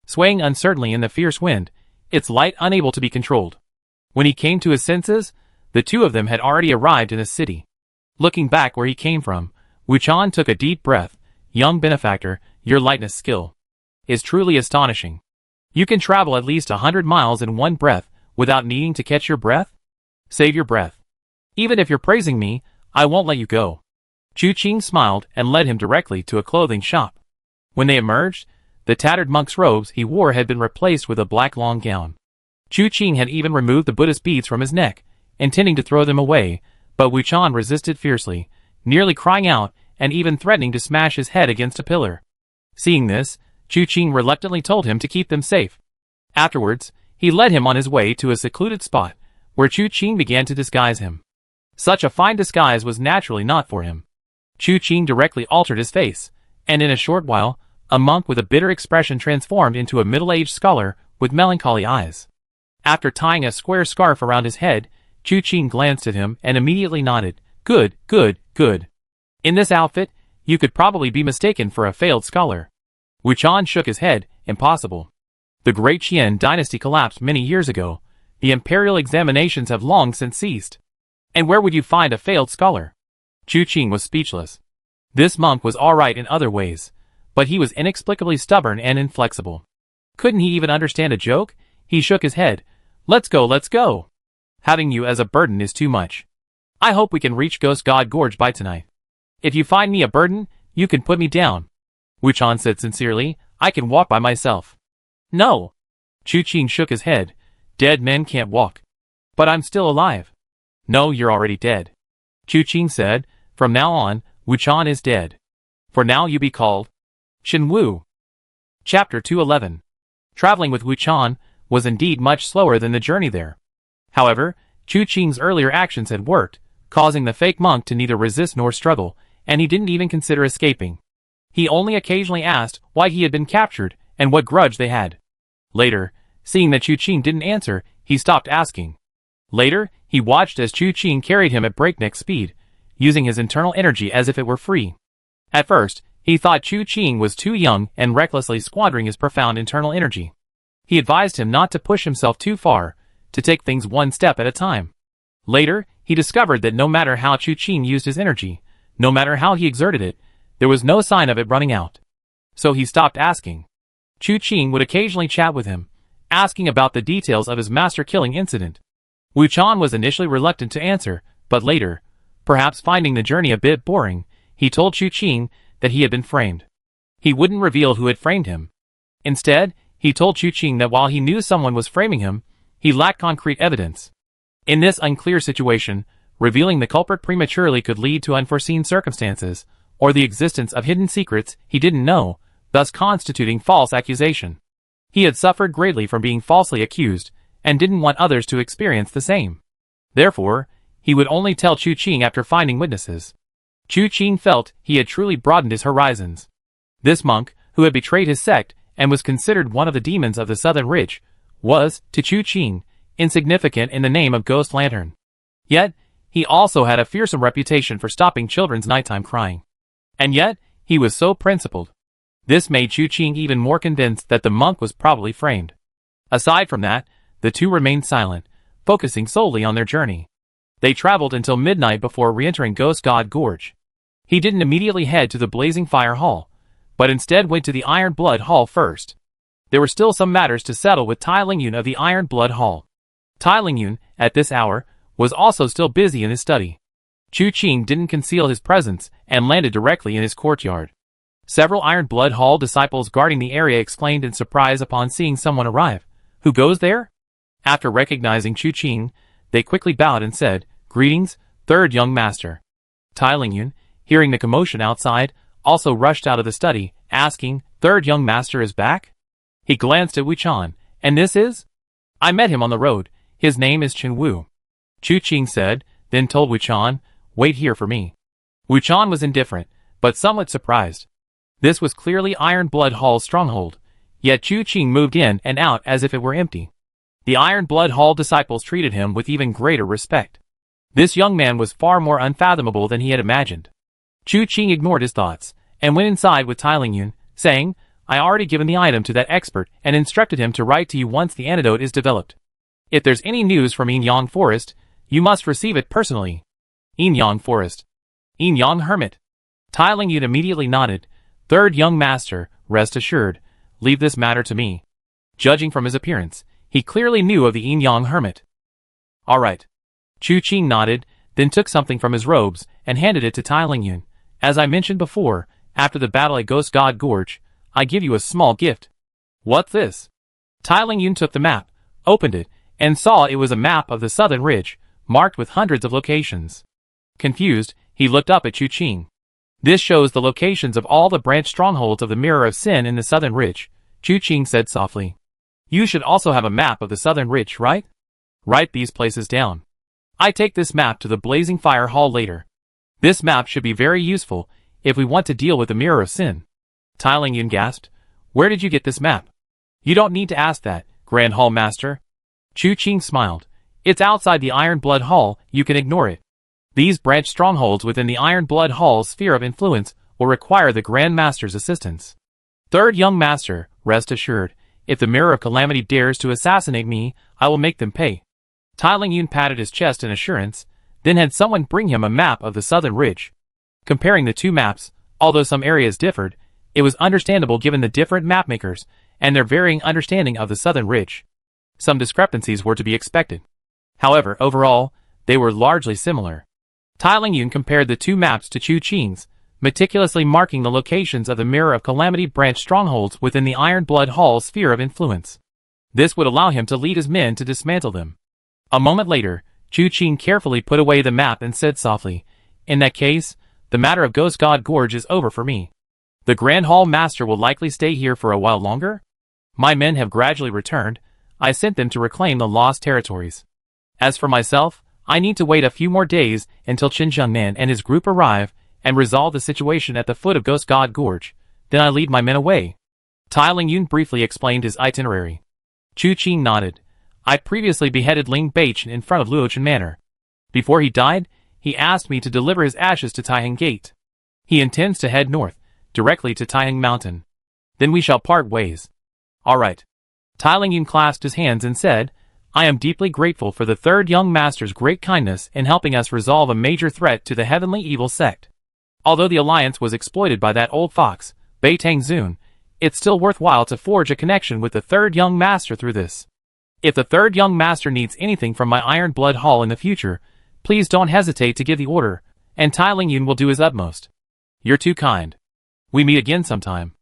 Speaker 1: swaying uncertainly in the fierce wind, its light unable to be controlled. When he came to his senses, the two of them had already arrived in a city. Looking back where he came from, Wu Chan took a deep breath. Young benefactor, your lightness skill is truly astonishing. You can travel at least 100 miles in one breath without needing to catch your breath? Save your breath. Even if you're praising me, I won't let you go. Chu Qing smiled and led him directly to a clothing shop. When they emerged, the tattered monk's robes he wore had been replaced with a black long gown. Chu Qing had even removed the Buddhist beads from his neck, intending to throw them away, but Wu Chan resisted fiercely, nearly crying out and even threatening to smash his head against a pillar. Seeing this, Chu Qing reluctantly told him to keep them safe. Afterwards, he led him on his way to a secluded spot, where Chu Qing began to disguise him. Such a fine disguise was naturally not for him. Chu Qing directly altered his face, and in a short while, a monk with a bitter expression transformed into a middle-aged scholar with melancholy eyes. After tying a square scarf around his head, Chu Qing glanced at him and immediately nodded. Good, good, good. In this outfit, you could probably be mistaken for a failed scholar. Wu Chan shook his head. Impossible. The great Qian dynasty collapsed many years ago. The imperial examinations have long since ceased. And where would you find a failed scholar? Chu Qing was speechless. This monk was alright in other ways, but he was inexplicably stubborn and inflexible. Couldn't he even understand a joke? He shook his head. Let's go, let's go. Having you as a burden is too much. I hope we can reach Ghost God Gorge by tonight. If you find me a burden, you can put me down. Wu Chan said sincerely. I can walk by myself. No. Chu Qing shook his head. Dead men can't walk. But I'm still alive. No, you're already dead. Chu Qing said. From now on, Wu Chan is dead. For now you be called Shen Wu. Chapter 211. Traveling with Wu Chan was indeed much slower than the journey there. However, Chu Qing's earlier actions had worked, causing the fake monk to neither resist nor struggle, and he didn't even consider escaping. He only occasionally asked why he had been captured and what grudge they had. Later, seeing that Chu Qing didn't answer, he stopped asking. Later, he watched as Chu Qing carried him at breakneck speed, using his internal energy as if it were free. At first, he thought Chu Qing was too young and recklessly squandering his profound internal energy. He advised him not to push himself too far, to take things one step at a time. Later, he discovered that no matter how Chu Qing used his energy, no matter how he exerted it, there was no sign of it running out. So he stopped asking. Chu Qing would occasionally chat with him, asking about the details of his master-killing incident. Wu Chan was initially reluctant to answer, but later, perhaps finding the journey a bit boring, he told Chu Qing that he had been framed. He wouldn't reveal who had framed him. Instead, he told Chu Qing that while he knew someone was framing him, he lacked concrete evidence. In this unclear situation, revealing the culprit prematurely could lead to unforeseen circumstances, or the existence of hidden secrets he didn't know, thus constituting false accusation. He had suffered greatly from being falsely accused, and didn't want others to experience the same. Therefore, he would only tell Chu Qing after finding witnesses. Chu Qing felt he had truly broadened his horizons. This monk, who had betrayed his sect and was considered one of the demons of the Southern Ridge, was, to Chu Qing, insignificant in the name of Ghost Lantern. Yet, he also had a fearsome reputation for stopping children's nighttime crying. And yet, he was so principled. This made Chu Qing even more convinced that the monk was probably framed. Aside from that, the two remained silent, focusing solely on their journey. They traveled until midnight before re-entering Ghost God Gorge. He didn't immediately head to the Blazing Fire Hall, but instead went to the Iron Blood Hall first. There were still some matters to settle with Tai Lingyun of the Iron Blood Hall. Tai Lingyun, at this hour, was also still busy in his study. Chu Qing didn't conceal his presence and landed directly in his courtyard. Several Iron Blood Hall disciples guarding the area exclaimed in surprise upon seeing someone arrive. Who goes there? After recognizing Chu Qing, they quickly bowed and said, Greetings, third young master. Tai Lingyun, hearing the commotion outside, also rushed out of the study, asking, Third young master is back? He glanced at Wu Chan. And this is? I met him on the road. His name is Chen Wu. Chu Qing said, then told Wu Chan, Wait here for me. Wu Chan was indifferent, but somewhat surprised. This was clearly Iron Blood Hall's stronghold, yet Chu Qing moved in and out as if it were empty. The Iron Blood Hall disciples treated him with even greater respect. This young man was far more unfathomable than he had imagined. Chu Qing ignored his thoughts, and went inside with Tai Lingyun, saying, I already given the item to that expert and instructed him to write to you once the antidote is developed. If there's any news from Yin Forest, you must receive it personally. Yin Forest. Yin Hermit. Tai Lingyun immediately nodded. Third young master, rest assured, leave this matter to me. Judging from his appearance, he clearly knew of the Yin Hermit. All right. Chu Qing nodded, then took something from his robes and handed it to Tai Lingyun. As I mentioned before, after the battle at Ghost God Gorge, I give you a small gift. What's this? Tai Lingyun took the map, opened it, and saw it was a map of the southern ridge, marked with hundreds of locations. Confused, he looked up at Chu Qing. This shows the locations of all the branch strongholds of the Mirror of Sin in the southern ridge, Chu Qing said softly. You should also have a map of the southern ridge, right? Write these places down. I take this map to the Blazing Fire Hall later. This map should be very useful if we want to deal with the Mirror of Sin. Tai Lingyun gasped. Where did you get this map? You don't need to ask that, Grand Hall Master. Chu Qing smiled. It's outside the Iron Blood Hall, you can ignore it. These branch strongholds within the Iron Blood Hall's sphere of influence will require the Grand Master's assistance. Third Young Master, rest assured, if the Mirror of Calamity dares to assassinate me, I will make them pay. Tai Lingyun patted his chest in assurance, then had someone bring him a map of the southern ridge. Comparing the two maps, although some areas differed, it was understandable given the different mapmakers and their varying understanding of the southern ridge. Some discrepancies were to be expected. However, overall, they were largely similar. Tai Lingyun compared the two maps to Chu Qing's, meticulously marking the locations of the Mirror of Calamity branch strongholds within the Iron Blood Hall's sphere of influence. This would allow him to lead his men to dismantle them. A moment later, Chu Qing carefully put away the map and said softly, In that case, the matter of Ghost God Gorge is over for me. The Grand Hall Master will likely stay here for a while longer? My men have gradually returned. I sent them to reclaim the lost territories. As for myself, I need to wait a few more days until Qin Zhengnan and his group arrive and resolve the situation at the foot of Ghost God Gorge. Then I lead my men away. Tai Lingyun briefly explained his itinerary. Chu Qing nodded. I previously beheaded Ling Baichen in front of Luochen Manor. Before he died, he asked me to deliver his ashes to Taiheng Gate. He intends to head north, directly to Taiheng Mountain. Then we shall part ways. All right. Tai Lingyun clasped his hands and said, I am deeply grateful for the Third Young Master's great kindness in helping us resolve a major threat to the Heavenly Evil Sect. Although the alliance was exploited by that old fox, Bei Tangzun, it's still worthwhile to forge a connection with the Third Young Master through this. If the Third Young Master needs anything from my Iron Blood Hall in the future, please don't hesitate to give the order, and Tai Lingyun will do his utmost. You're too kind. We meet again sometime.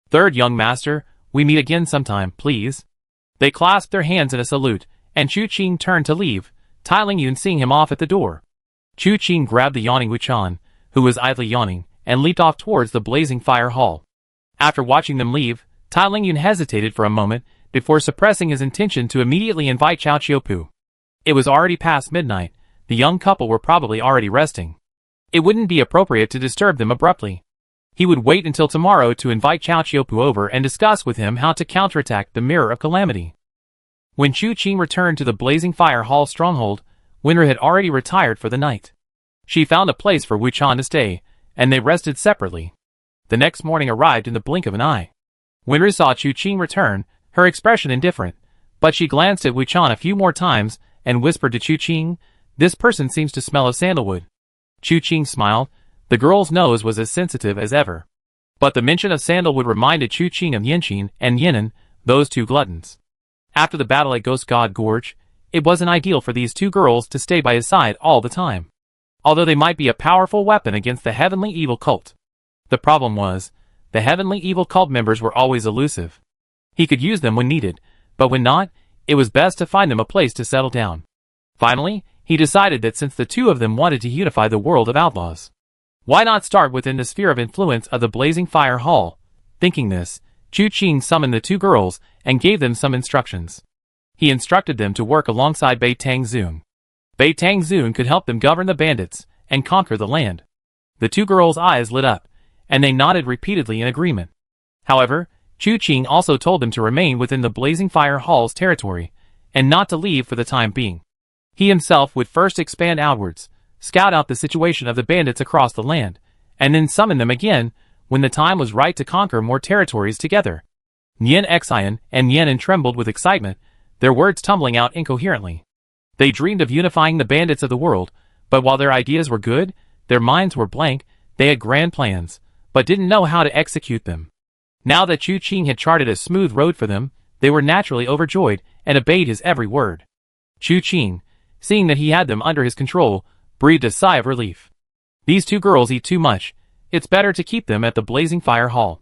Speaker 1: Third Young Master, we meet again sometime, please. They clasped their hands in a salute, and Chu Qing turned to leave, Tai Lingyun seeing him off at the door. Chu Qing grabbed the yawning Wuchan, who was idly yawning, and leaped off towards the Blazing Fire Hall. After watching them leave, Tai Lingyun hesitated for a moment before suppressing his intention to immediately invite Chao Qiupu. It was already past midnight. The young couple were probably already resting. It wouldn't be appropriate to disturb them abruptly. He would wait until tomorrow to invite Chao Qiupu over and discuss with him how to counterattack the Mirror of Calamity. When Chu Qing returned to the Blazing Fire Hall stronghold, Winra had already retired for the night. She found a place for Wuchan to stay, and they rested separately. The next morning arrived in the blink of an eye. Winra saw Chu Qing return, her expression indifferent, but she glanced at Wuchan a few more times and whispered to Chu Qing, This person seems to smell of sandalwood. Chu Qing smiled. The girl's nose was as sensitive as ever. But the mention of sandalwood reminded Chu Qing of Yanqin and Yinan, those two gluttons. After the battle at Ghost God Gorge, it wasn't ideal for these two girls to stay by his side all the time. Although they might be a powerful weapon against the Heavenly Evil Cult. The problem was, the Heavenly Evil Cult members were always elusive. He could use them when needed, but when not, it was best to find them a place to settle down. Finally, he decided that since the two of them wanted to unify the world of outlaws, why not start within the sphere of influence of the Blazing Fire Hall? Thinking this, Chu Qing summoned the two girls and gave them some instructions. He instructed them to work alongside Bei Tangzun. Bei Tangzun could help them govern the bandits and conquer the land. The two girls' eyes lit up, and they nodded repeatedly in agreement. However, Chu Qing also told them to remain within the Blazing Fire Hall's territory, and not to leave for the time being. He himself would first expand outwards, scout out the situation of the bandits across the land, and then summon them again when the time was right to conquer more territories together. Nian Xian and Yenin trembled with excitement, their words tumbling out incoherently. They dreamed of unifying the bandits of the world, but while their ideas were good, their minds were blank. They had grand plans, but didn't know how to execute them. Now that Chu Qing had charted a smooth road for them, they were naturally overjoyed and obeyed his every word. Chu Qing, seeing that he had them under his control, breathed a sigh of relief. These two girls eat too much. It's better to keep them at the Blazing Fire Hall.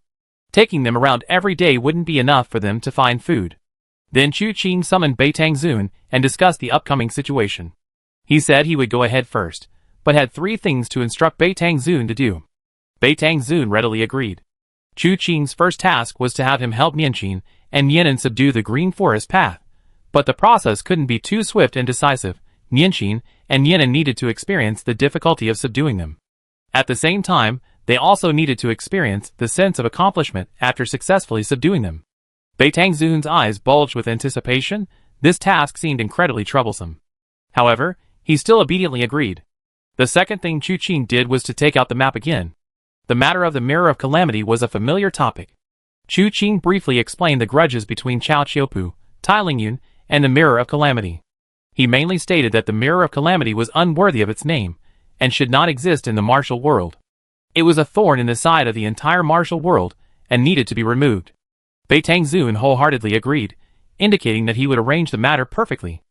Speaker 1: Taking them around every day wouldn't be enough for them to find food. Then Chu Qing summoned Beitang Zun and discussed the upcoming situation. He said he would go ahead first, but had 3 things to instruct Beitang Zun to do. Beitang Zun readily agreed. Chu Qing's first task was to have him help Nianqin and Yan'an subdue the Green Forest Path. But the process couldn't be too swift and decisive. Nianqin and Yan'an needed to experience the difficulty of subduing them. At the same time, they also needed to experience the sense of accomplishment after successfully subduing them. Beitang Zun's eyes bulged with anticipation. This task seemed incredibly troublesome. However, he still obediently agreed. The second thing Chu Qing did was to take out the map again. The matter of the Mirror of Calamity was a familiar topic. Chu Qing briefly explained the grudges between Cao Qiupu, Tai Lingyun, and the Mirror of Calamity. He mainly stated that the Mirror of Calamity was unworthy of its name, and should not exist in the martial world. It was a thorn in the side of the entire martial world, and needed to be removed. Beitang Zun wholeheartedly agreed, indicating that he would arrange the matter perfectly.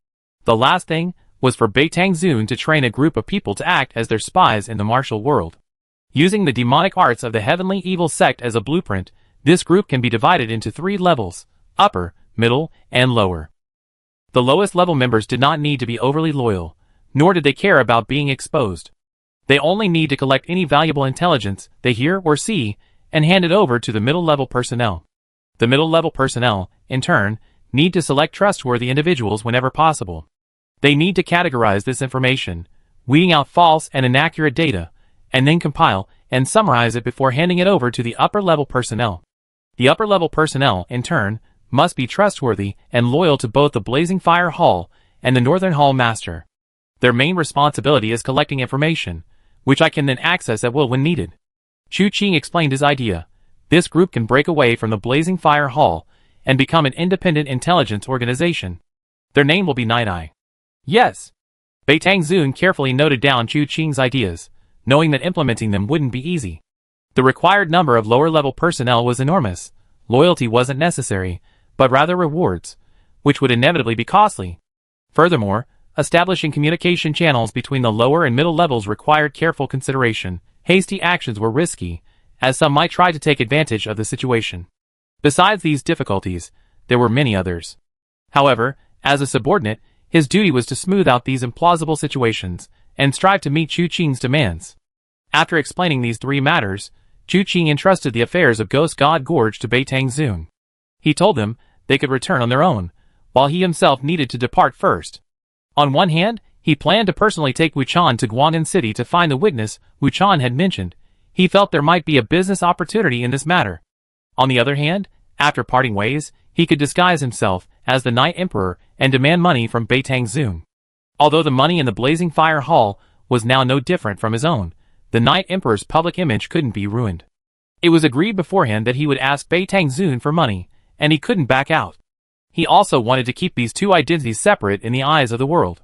Speaker 1: The last thing was for Beitang Zun to train a group of people to act as their spies in the martial world. Using the demonic arts of the Heavenly Evil Sect as a blueprint, this group can be divided into 3 levels: upper, middle, and lower. The lowest level members did not need to be overly loyal, nor did they care about being exposed. They only need to collect any valuable intelligence they hear or see, and hand it over to the middle level personnel. The middle level personnel, in turn, need to select trustworthy individuals whenever possible. They need to categorize this information, weeding out false and inaccurate data, and then compile and summarize it before handing it over to the upper-level personnel. The upper-level personnel, in turn, must be trustworthy and loyal to both the Blazing Fire Hall and the Northern Hall Master. Their main responsibility is collecting information, which I can then access at will when needed. Chu Qing explained his idea. This group can break away from the Blazing Fire Hall and become an independent intelligence organization. Their name will be Night Eye. Yes. Beitang Zun carefully noted down Chu Qing's ideas, knowing that implementing them wouldn't be easy. The required number of lower-level personnel was enormous. Loyalty wasn't necessary, but rather rewards, which would inevitably be costly. Furthermore, establishing communication channels between the lower and middle levels required careful consideration. Hasty actions were risky, as some might try to take advantage of the situation. Besides these difficulties, there were many others. However, as a subordinate, his duty was to smooth out these implausible situations and strive to meet Chu Qing's demands. After explaining these 3 matters, Chu Qing entrusted the affairs of Ghost God Gorge to Beitang Zun. He told them they could return on their own, while he himself needed to depart first. On one hand, he planned to personally take Wuchan to Guang'an City to find the witness Wuchan had mentioned. He felt there might be a business opportunity in this matter. On the other hand, after parting ways, he could disguise himself as the Night Emperor and demand money from Beitang Zun. Although the money in the Blazing Fire Hall was now no different from his own, the Night Emperor's public image couldn't be ruined. It was agreed beforehand that he would ask Beitang Zun for money, and he couldn't back out. He also wanted to keep these 2 identities separate in the eyes of the world.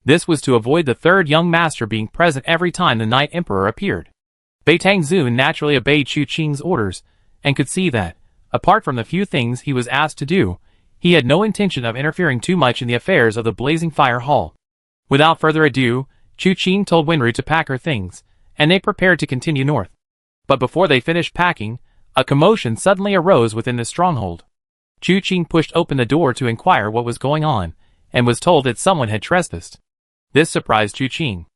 Speaker 1: This was to avoid the 3rd young master being present every time the Night Emperor appeared. Beitang Zun naturally obeyed Chu Qing's orders, and could see that, apart from the few things he was asked to do, he had no intention of interfering too much in the affairs of the Blazing Fire Hall. Without further ado, Chu Qing told Wenru to pack her things, and they prepared to continue north. But before they finished packing, a commotion suddenly arose within the stronghold. Chu Qing pushed open the door to inquire what was going on, and was told that someone had trespassed. This surprised Chu Qing.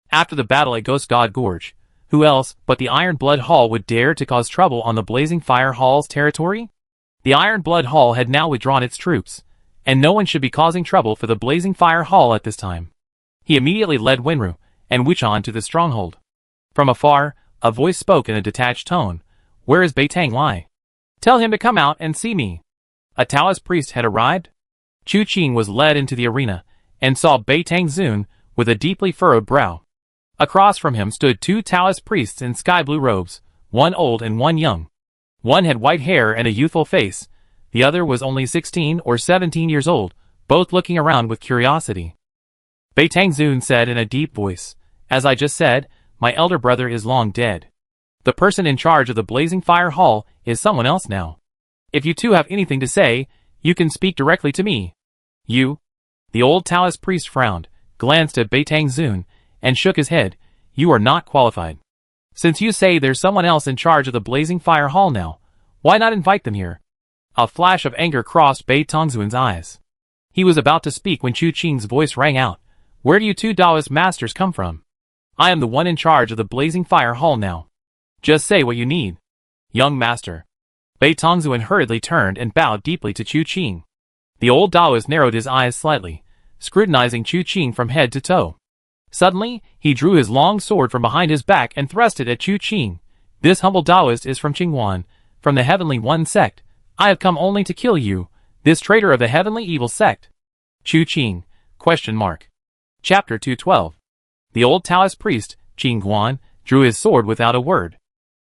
Speaker 1: After the battle at Ghost God Gorge, who else but the Iron Blood Hall would dare to cause trouble on the Blazing Fire Hall's territory? The Iron Blood Hall had now withdrawn its troops, and no one should be causing trouble for the Blazing Fire Hall at this time. He immediately led Wenru and Wuchan to the stronghold. From afar, a voice spoke in a detached tone. "Where is Beitang Lai? Tell him to come out and see me." A Taoist priest had arrived? Chu Qing was led into the arena, and saw Beitang Zun with a deeply furrowed brow. Across from him stood 2 Taoist priests in sky-blue robes, one old and one young. One had white hair and a youthful face, the other was only 16 or 17 years old, both looking around with curiosity. Beitang Zun said in a deep voice, "As I just said, my elder brother is long dead. The person in charge of the Blazing Fire Hall is someone else now. If you 2 have anything to say, you can speak directly to me." "You?" The old Taoist priest frowned, glanced at Beitang Zun, and shook his head. You are not qualified. Since you say there's someone else in charge of the Blazing Fire Hall now, why not invite them here? A flash of anger crossed Bei Tongzuan's eyes. He was about to speak when Chu Qing's voice rang out. Where do you two Taoist masters come from? I am the one in charge of the Blazing Fire Hall now. Just say what you need. Young master. Bei Tongzuan hurriedly turned and bowed deeply to Chu Qing. The old Taoist narrowed his eyes slightly, scrutinizing Chu Qing from head to toe. Suddenly, he drew his long sword from behind his back and thrust it at Chu Qing. This humble Taoist is from Qingwan, from the Heavenly One sect. I have come only to kill you, this traitor of the Heavenly Evil sect. Chu Qing, ? Chapter 212. The old Taoist priest, Qingguan, drew his sword without a word.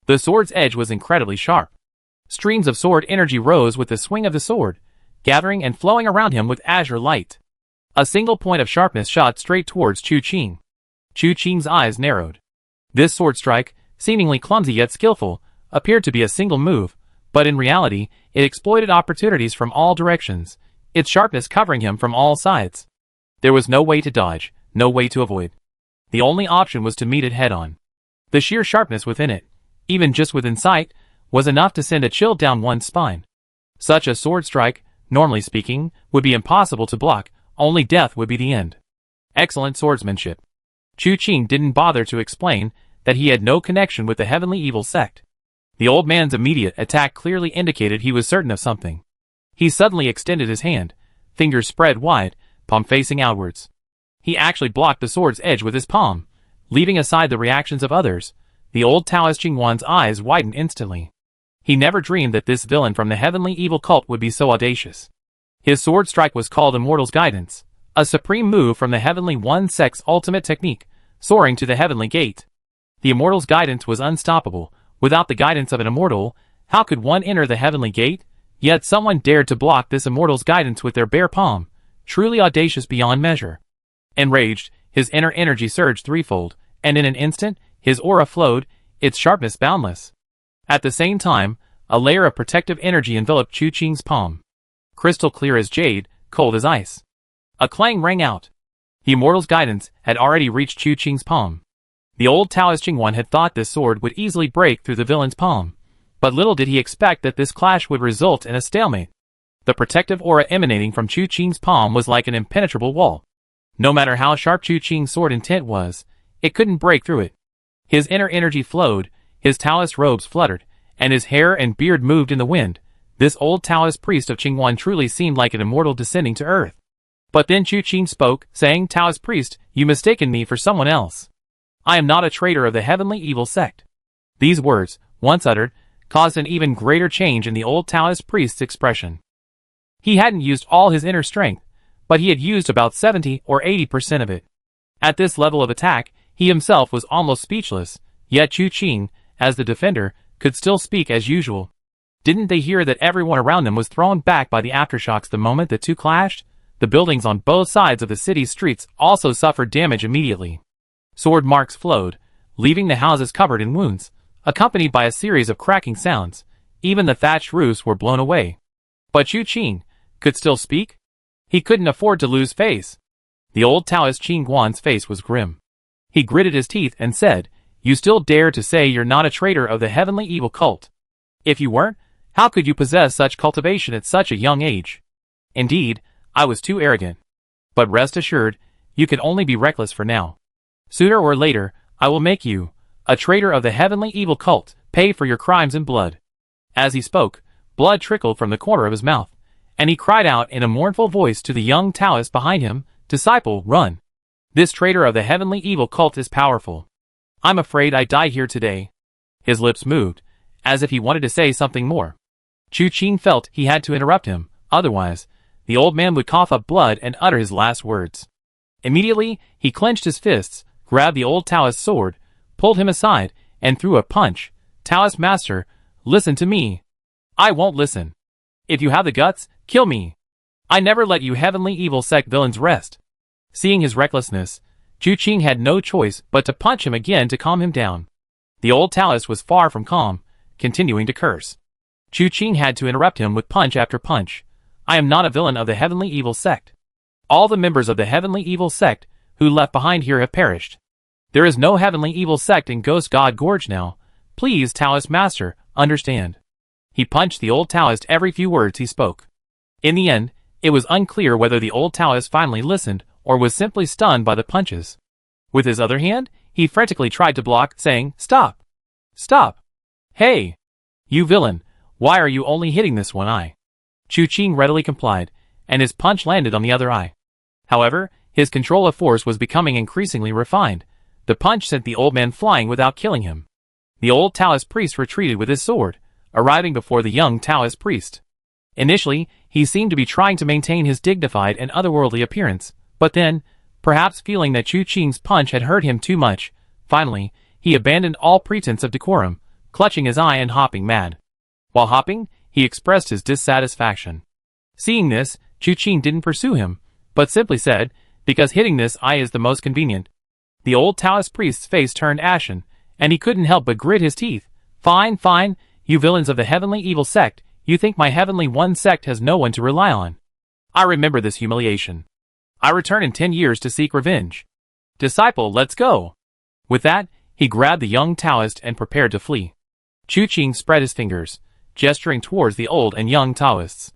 Speaker 1: The sword's edge was incredibly sharp. Streams of sword energy rose with the swing of the sword, gathering and flowing around him with azure light. A single point of sharpness shot straight towards Chu Qing. Chu Qing's eyes narrowed. This sword strike, seemingly clumsy yet skillful, appeared to be a single move, but in reality, it exploited opportunities from all directions, its sharpness covering him from all sides. There was no way to dodge, no way to avoid. The only option was to meet it head-on. The sheer sharpness within it, even just within sight, was enough to send a chill down one's spine. Such a sword strike, normally speaking, would be impossible to block, only death would be the end. Excellent swordsmanship. Chu Qing didn't bother to explain that he had no connection with the Heavenly Evil sect. The old man's immediate attack clearly indicated he was certain of something. He suddenly extended his hand, fingers spread wide, palm facing outwards. He actually blocked the sword's edge with his palm, leaving aside the reactions of others. The old Taoist Qingguan's eyes widened instantly. He never dreamed that this villain from the Heavenly Evil cult would be so audacious. His sword strike was called Immortal's Guidance, a supreme move from the Heavenly One sect's ultimate technique, soaring to the Heavenly Gate. The Immortal's Guidance was unstoppable. Without the guidance of an immortal, how could one enter the Heavenly Gate? Yet someone dared to block this Immortal's guidance with their bare palm, truly audacious beyond measure. Enraged, his inner energy surged threefold, and in an instant, his aura flowed, its sharpness boundless. At the same time, a layer of protective energy enveloped Chu Qing's palm. Crystal clear as jade, cold as ice. A clang rang out. The Immortal's guidance had already reached Chu Qing's palm. The old Taoist Qingguan had thought this sword would easily break through the villain's palm, but little did he expect that this clash would result in a stalemate. The protective aura emanating from Chu Qing's palm was like an impenetrable wall. No matter how sharp Chu Qing's sword intent was, it couldn't break through it. His inner energy flowed, his Taoist robes fluttered, and his hair and beard moved in the wind. This old Taoist priest of Qingguan truly seemed like an immortal descending to earth. But then Chu Qing spoke, saying, Taoist priest, you mistaken me for someone else. I am not a traitor of the Heavenly Evil sect. These words, once uttered, caused an even greater change in the old Taoist priest's expression. He hadn't used all his inner strength, but he had used about 70 or 80% of it. At this level of attack, he himself was almost speechless, yet Chu Qing, as the defender, could still speak as usual. Didn't they hear that everyone around them was thrown back by the aftershocks the moment the two clashed? The buildings on both sides of the city's streets also suffered damage immediately. Sword marks flowed, leaving the houses covered in wounds, accompanied by a series of cracking sounds. Even the thatched roofs were blown away. But Chu Qing could still speak? He couldn't afford to lose face. The old Taoist Qingguan's face was grim. He gritted his teeth and said, You still dare to say you're not a traitor of the Heavenly Evil cult? If you weren't, how could you possess such cultivation at such a young age? Indeed, I was too arrogant. But rest assured, you can only be reckless for now. Sooner or later, I will make you, a traitor of the Heavenly Evil cult, pay for your crimes in blood. As he spoke, blood trickled from the corner of his mouth, and he cried out in a mournful voice to the young Taoist behind him, Disciple, run. This traitor of the Heavenly Evil cult is powerful. I'm afraid I die here today. His lips moved, as if he wanted to say something more. Chu Qing felt he had to interrupt him, otherwise, the old man would cough up blood and utter his last words. Immediately, he clenched his fists, grabbed the old Taoist's sword, pulled him aside, and threw a punch. Taoist master, listen to me. I won't listen. If you have the guts, kill me. I never let you Heavenly Evil sect villains rest. Seeing his recklessness, Chu Qing had no choice but to punch him again to calm him down. The old Taoist was far from calm, continuing to curse. Chu Qing had to interrupt him with punch after punch. I am not a villain of the Heavenly Evil sect. All the members of the Heavenly Evil sect who left behind here have perished. There is no heavenly evil sect in Ghost God Gorge now. Please, Taoist Master, understand. He punched the old Taoist every few words he spoke. In the end, it was unclear whether the old Taoist finally listened or was simply stunned by the punches. With his other hand, he frantically tried to block, saying, "Stop! Stop! Hey! You villain, why are you only hitting this one eye?" Chu Qing readily complied, and his punch landed on the other eye. However, his control of force was becoming increasingly refined. The punch sent the old man flying without killing him. The old Taoist priest retreated with his sword, arriving before the young Taoist priest. Initially, he seemed to be trying to maintain his dignified and otherworldly appearance, but then, perhaps feeling that Chu Qing's punch had hurt him too much, finally, he abandoned all pretense of decorum, clutching his eye and hopping mad. While hopping, he expressed his dissatisfaction. Seeing this, Chu Qing didn't pursue him, but simply said, "Because hitting this eye is the most convenient." The old Taoist priest's face turned ashen, and he couldn't help but grit his teeth. "Fine, fine, you villains of the heavenly evil sect, you think my heavenly one sect has no one to rely on. I remember this humiliation. I return in 10 years to seek revenge. Disciple, let's go." With that, he grabbed the young Taoist and prepared to flee. Chu Qing spread his fingers, gesturing towards the old and young Taoists.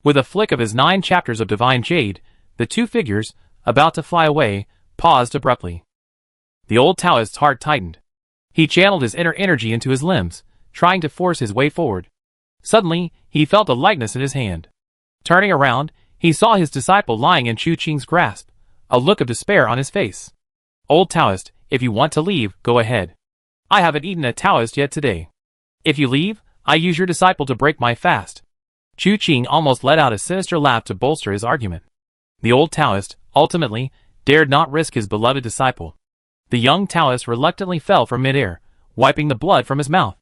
Speaker 1: With a flick of his 9 chapters of divine jade, the two figures, about to fly away, paused abruptly. The old Taoist's heart tightened. He channeled his inner energy into his limbs, trying to force his way forward. Suddenly, he felt a lightness in his hand. Turning around, he saw his disciple lying in Chu Qing's grasp, a look of despair on his face. "Old Taoist, if you want to leave, go ahead. I haven't eaten a Taoist yet today. If you leave, I use your disciple to break my fast." Chu Qing almost let out a sinister laugh to bolster his argument. The old Taoist, ultimately, dared not risk his beloved disciple. The young Taoist reluctantly fell from midair, wiping the blood from his mouth.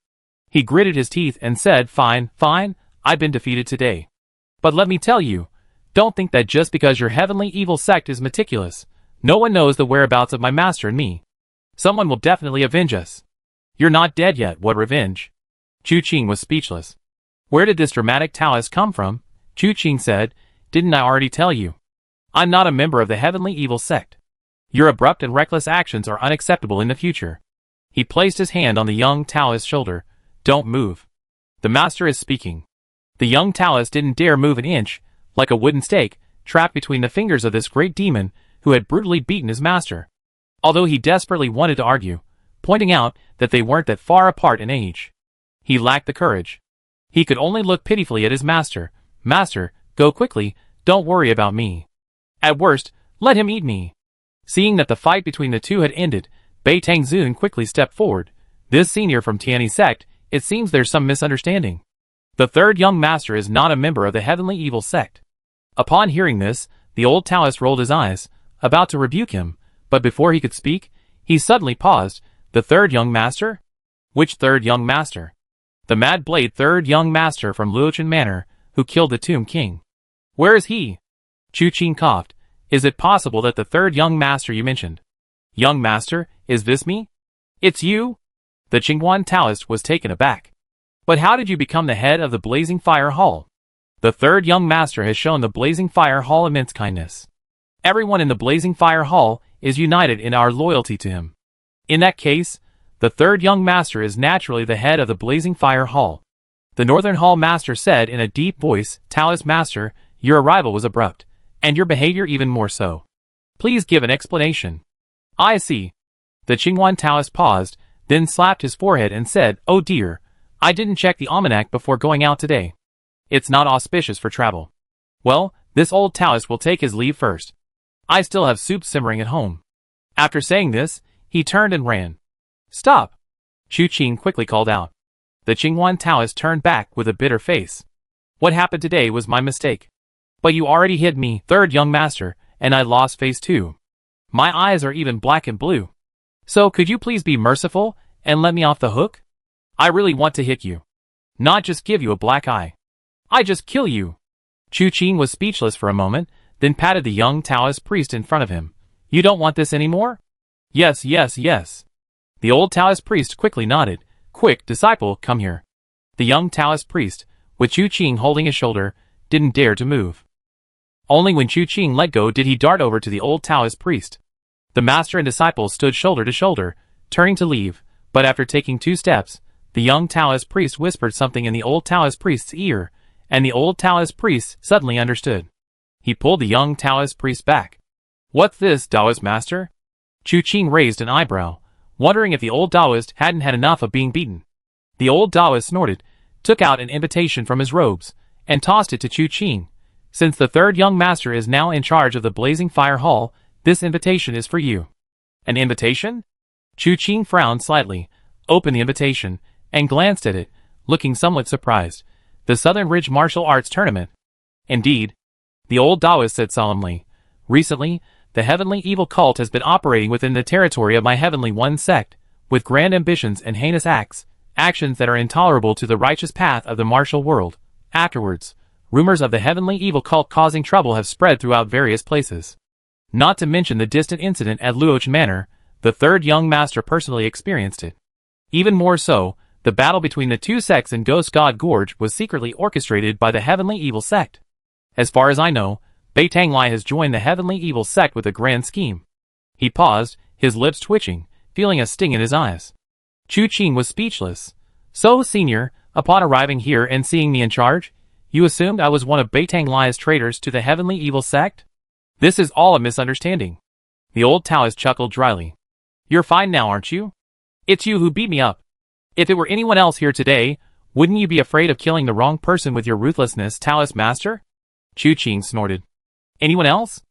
Speaker 1: He gritted his teeth and said, "Fine, fine, I've been defeated today. But let me tell you, don't think that just because your heavenly evil sect is meticulous, no one knows the whereabouts of my master and me. Someone will definitely avenge us. You're not dead yet, what revenge?" Chu Qing was speechless. "Where did this dramatic Taoist come from?" Chu Qing said, "Didn't I already tell you? I'm not a member of the heavenly evil sect. Your abrupt and reckless actions are unacceptable in the future." He placed his hand on the young Taoist's shoulder. "Don't move. The master is speaking." The young Taoist didn't dare move an inch, like a wooden stake, trapped between the fingers of this great demon who had brutally beaten his master. Although he desperately wanted to argue, pointing out that they weren't that far apart in age, he lacked the courage. He could only look pitifully at his master. "Master, go quickly, don't worry about me. At worst, let him eat me." Seeing that the fight between the two had ended, Bei Tangzun quickly stepped forward. "This senior from Tianyi sect, it seems there's some misunderstanding. The third young master is not a member of the heavenly evil sect." Upon hearing this, the old Taoist rolled his eyes, about to rebuke him, but before he could speak, he suddenly paused. "The third young master? Which third young master?" "The Mad Blade third young master from Luochen Manor, who killed the Tomb King." "Where is he?" Chu Qing coughed. "Is it possible that the third young master you mentioned?" "Young master, is this me?" "It's you?" The Qinghuan Taoist was taken aback. "But how did you become the head of the Blazing Fire Hall?" "The third young master has shown the Blazing Fire Hall immense kindness. Everyone in the Blazing Fire Hall is united in our loyalty to him. In that case, the third young master is naturally the head of the Blazing Fire Hall." The Northern Hall master said in a deep voice, "Taoist master, your arrival was abrupt, and your behavior even more so. Please give an explanation." "I see." The Qinghuan Taoist paused, then slapped his forehead and said, "Oh dear, I didn't check the almanac before going out today. It's not auspicious for travel. Well, this old Taoist will take his leave first. I still have soup simmering at home." After saying this, he turned and ran. "Stop!" Chu Qing quickly called out. The Qinghuan Taoist turned back with a bitter face. "What happened today was my mistake. But you already hit me, third young master, and I lost face too. My eyes are even black and blue. So could you please be merciful and let me off the hook? I really want to hit you. Not just give you a black eye. I just kill you." Chu Qing was speechless for a moment, then patted the young Taoist priest in front of him. "You don't want this anymore?" "Yes, yes, yes." The old Taoist priest quickly nodded. "Quick, disciple, come here." The young Taoist priest, with Chu Qing holding his shoulder, didn't dare to move. Only when Chu Qing let go did he dart over to the old Taoist priest. The master and disciples stood shoulder to shoulder, turning to leave, but after taking 2 steps, the young Taoist priest whispered something in the old Taoist priest's ear, and the old Taoist priest suddenly understood. He pulled the young Taoist priest back. "What's this, Taoist master?" Chu Qing raised an eyebrow, wondering if the old Taoist hadn't had enough of being beaten. The old Taoist snorted, took out an invitation from his robes, and tossed it to Chu Qing. "Since the third young master is now in charge of the Blazing Fire Hall, this invitation is for you." "An invitation?" Chu Qing frowned slightly, opened the invitation, and glanced at it, looking somewhat surprised. "The Southern Ridge Martial Arts Tournament." "Indeed," the old Taoist said solemnly. "Recently, the Heavenly Evil Cult has been operating within the territory of my Heavenly One sect, with grand ambitions and heinous acts, actions that are intolerable to the righteous path of the martial world. Afterwards, rumors of the Heavenly Evil Cult causing trouble have spread throughout various places. Not to mention the distant incident at Luoch Manor, the third young master personally experienced it. Even more so, the battle between the 2 sects in Ghost God Gorge was secretly orchestrated by the Heavenly Evil sect. As far as I know, Beitang Lai has joined the Heavenly Evil sect with a grand scheme." He paused, his lips twitching, feeling a sting in his eyes. Chu Qing was speechless. "So, senior, upon arriving here and seeing me in charge, you assumed I was one of Beitang Lai's traitors to the Heavenly Evil sect? This is all a misunderstanding." The old Taoist chuckled dryly. "You're fine now, aren't you? It's you who beat me up. If it were anyone else here today, wouldn't you be afraid of killing the wrong person with your ruthlessness, Taoist master?" Chu Qing snorted. "Anyone else?"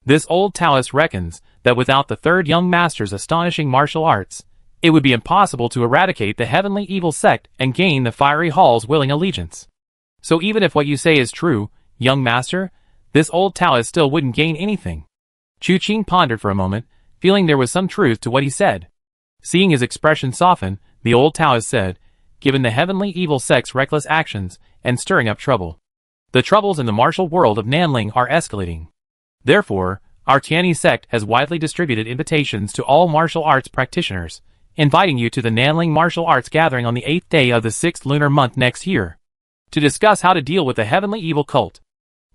Speaker 1: This old Taoist reckons that without the third young master's astonishing martial arts, it would be impossible to eradicate the Heavenly Evil sect and gain the Fiery Hall's willing allegiance. So even if what you say is true, young master, this old Taoist still wouldn't gain anything. Chu Qing pondered for a moment, feeling there was some truth to what he said. Seeing his expression soften, the old Taoist said, "Given the Heavenly Evil sect's reckless actions and stirring up trouble, the troubles in the martial world of Nanling are escalating. Therefore, our Tianyi sect has widely distributed invitations to all martial arts practitioners, inviting you to the Nanling Martial Arts Gathering on the 8th day of the 6th lunar month next year, to discuss how to deal with the Heavenly Evil Cult.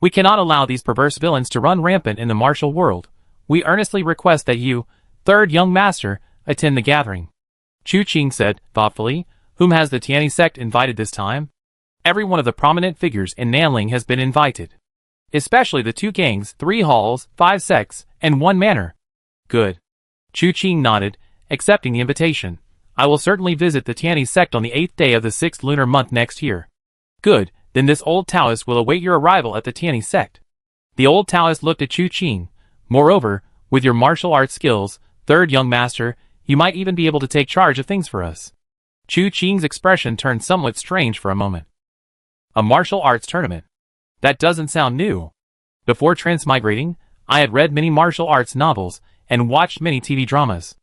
Speaker 1: We cannot allow these perverse villains to run rampant in the martial world. We earnestly request that you, third young master, attend the gathering." Chu Qing said, thoughtfully, "Whom has the Tianyi sect invited this time?" "Every one of the prominent figures in Nanling has been invited. Especially the 2 gangs, 3 halls, 5 sects, and 1 manor." "Good." Chu Qing nodded, accepting the invitation. "I will certainly visit the Tianyi sect on the 8th day of the 6th lunar month next year." "Good, then this old Taoist will await your arrival at the Tianyi sect." The old Taoist looked at Chu Qing. "Moreover, with your martial arts skills, third young master, you might even be able to take charge of things for us." Chu Qing's expression turned somewhat strange for a moment. "A martial arts tournament? That doesn't sound new. Before transmigrating, I had read many martial arts novels and watched many TV dramas.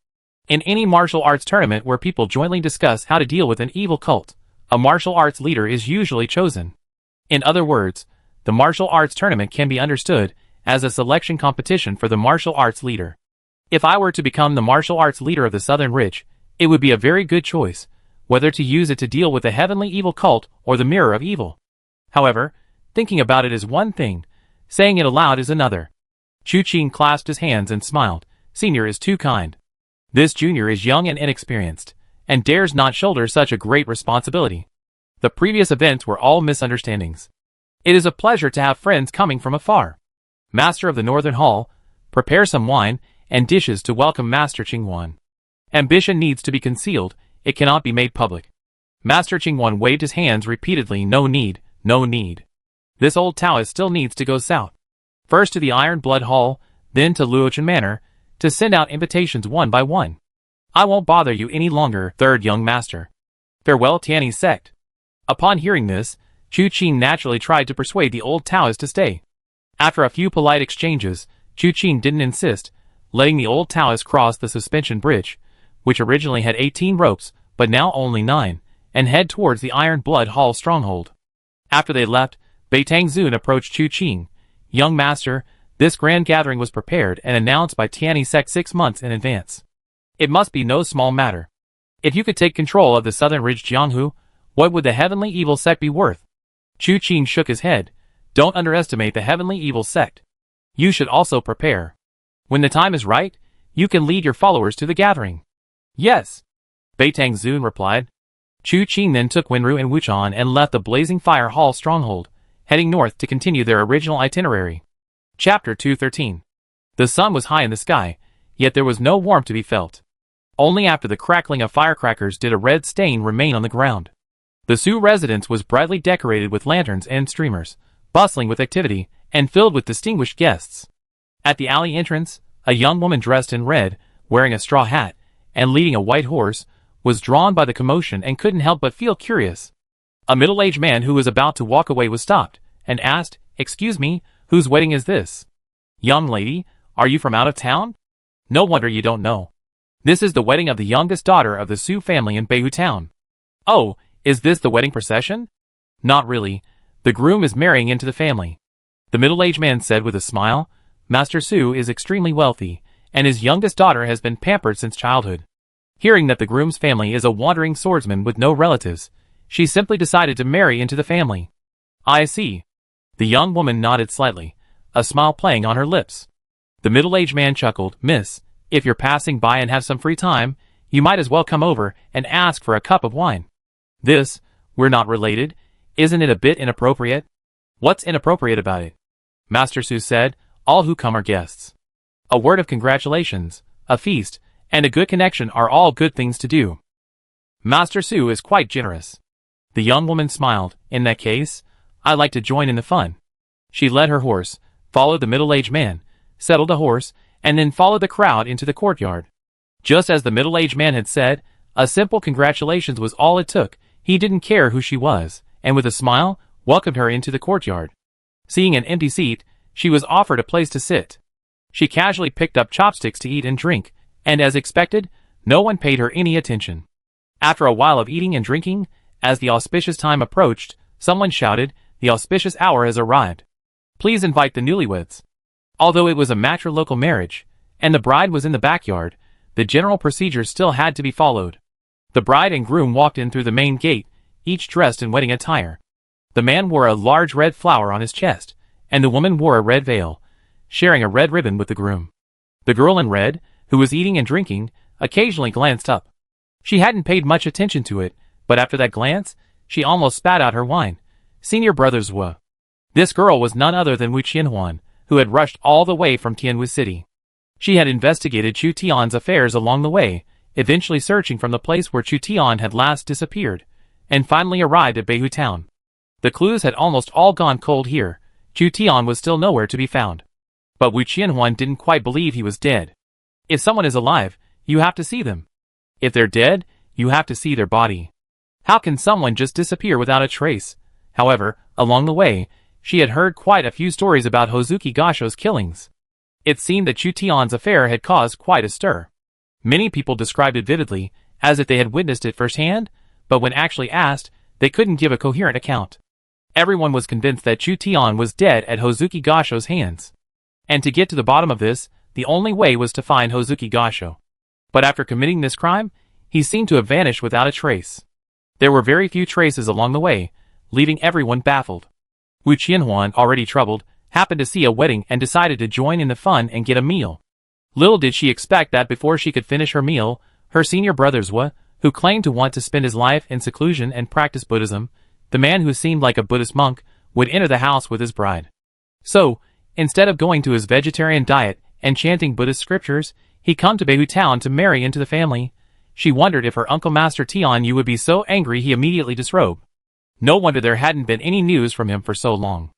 Speaker 1: In any martial arts tournament where people jointly discuss how to deal with an evil cult, a martial arts leader is usually chosen. In other words, the martial arts tournament can be understood as a selection competition for the martial arts leader. If I were to become the martial arts leader of the Southern Ridge, it would be a very good choice, whether to use it to deal with the Heavenly Evil Cult or the Mirror of Evil. However, thinking about it is one thing, saying it aloud is another." Chu Qing clasped his hands and smiled. "Senior is too kind. This junior is young and inexperienced, and dares not shoulder such a great responsibility. The previous events were all misunderstandings. It is a pleasure to have friends coming from afar. Master of the Northern Hall, prepare some wine and dishes to welcome Master Qingwan. Ambition needs to be concealed, it cannot be made public." Master Qingwan waved his hands repeatedly. "No need, no need. This old Taoist still needs to go south. First to the Iron Blood Hall, then to Luochen Manor, to send out invitations one by one. I won't bother you any longer, third young master. Farewell, Tianyi sect." Upon hearing this, Chu Qing naturally tried to persuade the old Taoist to stay. After a few polite exchanges, Chu Qing didn't insist, letting the old Taoist cross the suspension bridge, which originally had 18 ropes, but now only 9, and head towards the Iron Blood Hall stronghold. After they left, Beitang Zun approached Chu Qing. "Young master, this grand gathering was prepared and announced by Tianyi sect 6 months in advance. It must be no small matter. If you could take control of the Southern Ridge Jianghu, what would the Heavenly Evil sect be worth?" Chu Qing shook his head. "Don't underestimate the Heavenly Evil sect. You should also prepare. When the time is right, You can lead your followers to the gathering. Yes. Beitang Zun replied. Chu Qing then took Wenru and Wuchan and left the Blazing Fire Hall stronghold, heading north to continue their original itinerary. Chapter 213. The sun was high in the sky, yet there was no warmth to be felt. Only after the crackling of firecrackers did a red stain remain on the ground. The Su residence was brightly decorated with lanterns and streamers, bustling with activity, and filled with distinguished guests. At the alley entrance, a young woman dressed in red, wearing a straw hat, and leading a white horse, was drawn by the commotion and couldn't help but feel curious. A middle-aged man who was about to walk away was stopped, and asked, "Excuse me, whose wedding is this? Young lady, are you from out of town? No wonder you don't know. This is the wedding of the youngest daughter of the Su family in Beihu Town." "Oh, is this the wedding procession?" "Not really. The groom is marrying into the family," the middle-aged man said with a smile. "Master Su is extremely wealthy, and his youngest daughter has been pampered since childhood. Hearing that the groom's family is a wandering swordsman with no relatives, she simply decided to marry into the family." "I see." The young woman nodded slightly, a smile playing on her lips. The middle-aged man chuckled. "Miss, if you're passing by and have some free time, you might as well come over and ask for a cup of wine." We're not related. Isn't it a bit inappropriate?" "What's inappropriate about it?" Master Su said. "All who come are guests. A word of congratulations, a feast, and a good connection are all good things to do. Master Su is quite generous." The young woman smiled. "In that case, I'd like to join in the fun." She led her horse, followed the middle-aged man, settled the horse, and then followed the crowd into the courtyard. Just as the middle-aged man had said, a simple congratulations was all it took. He didn't care who she was, and with a smile, welcomed her into the courtyard. Seeing an empty seat, she was offered a place to sit. She casually picked up chopsticks to eat and drink, and as expected, no one paid her any attention. After a while of eating and drinking, as the auspicious time approached, someone shouted, "The auspicious hour has arrived. Please invite the newlyweds." Although it was a matrilocal marriage, and the bride was in the backyard, the general procedures still had to be followed. The bride and groom walked in through the main gate, each dressed in wedding attire. The man wore a large red flower on his chest, and the woman wore a red veil, sharing a red ribbon with the groom. The girl in red, who was eating and drinking, occasionally glanced up. She hadn't paid much attention to it, but after that glance, she almost spat out her wine. Senior brothers Wu. This girl was none other than Wu Qianhuan, who had rushed all the way from Tianwu City. She had investigated Chu Tian's affairs along the way, eventually searching from the place where Chu Tian had last disappeared, and finally arrived at Beihu Town. The clues had almost all gone cold here. Chu Tian was still nowhere to be found. But Wu Qianhuan didn't quite believe he was dead. If someone is alive, you have to see them. If they're dead, you have to see their body. How can someone just disappear without a trace? However, along the way, she had heard quite a few stories about Hozuki Gasho's killings. It seemed that Chu Tian's affair had caused quite a stir. Many people described it vividly, as if they had witnessed it firsthand, but when actually asked, they couldn't give a coherent account. Everyone was convinced that Chu Tian was dead at Hozuki Gasho's hands. And to get to the bottom of this, the only way was to find Hozuki Gasho. But after committing this crime, he seemed to have vanished without a trace. There were very few traces along the way, leaving everyone baffled. Wu Qianhuan, already troubled, happened to see a wedding and decided to join in the fun and get a meal. Little did she expect that before she could finish her meal, her senior brother Zwa, who claimed to want to spend his life in seclusion and practice Buddhism, the man who seemed like a Buddhist monk, would enter the house with his bride. So, instead of going to his vegetarian diet and chanting Buddhist scriptures, he come to Beihu Town to marry into the family. She wondered if her uncle Master Tian Yu would be so angry he immediately disrobed. No wonder there hadn't been any news from him for so long.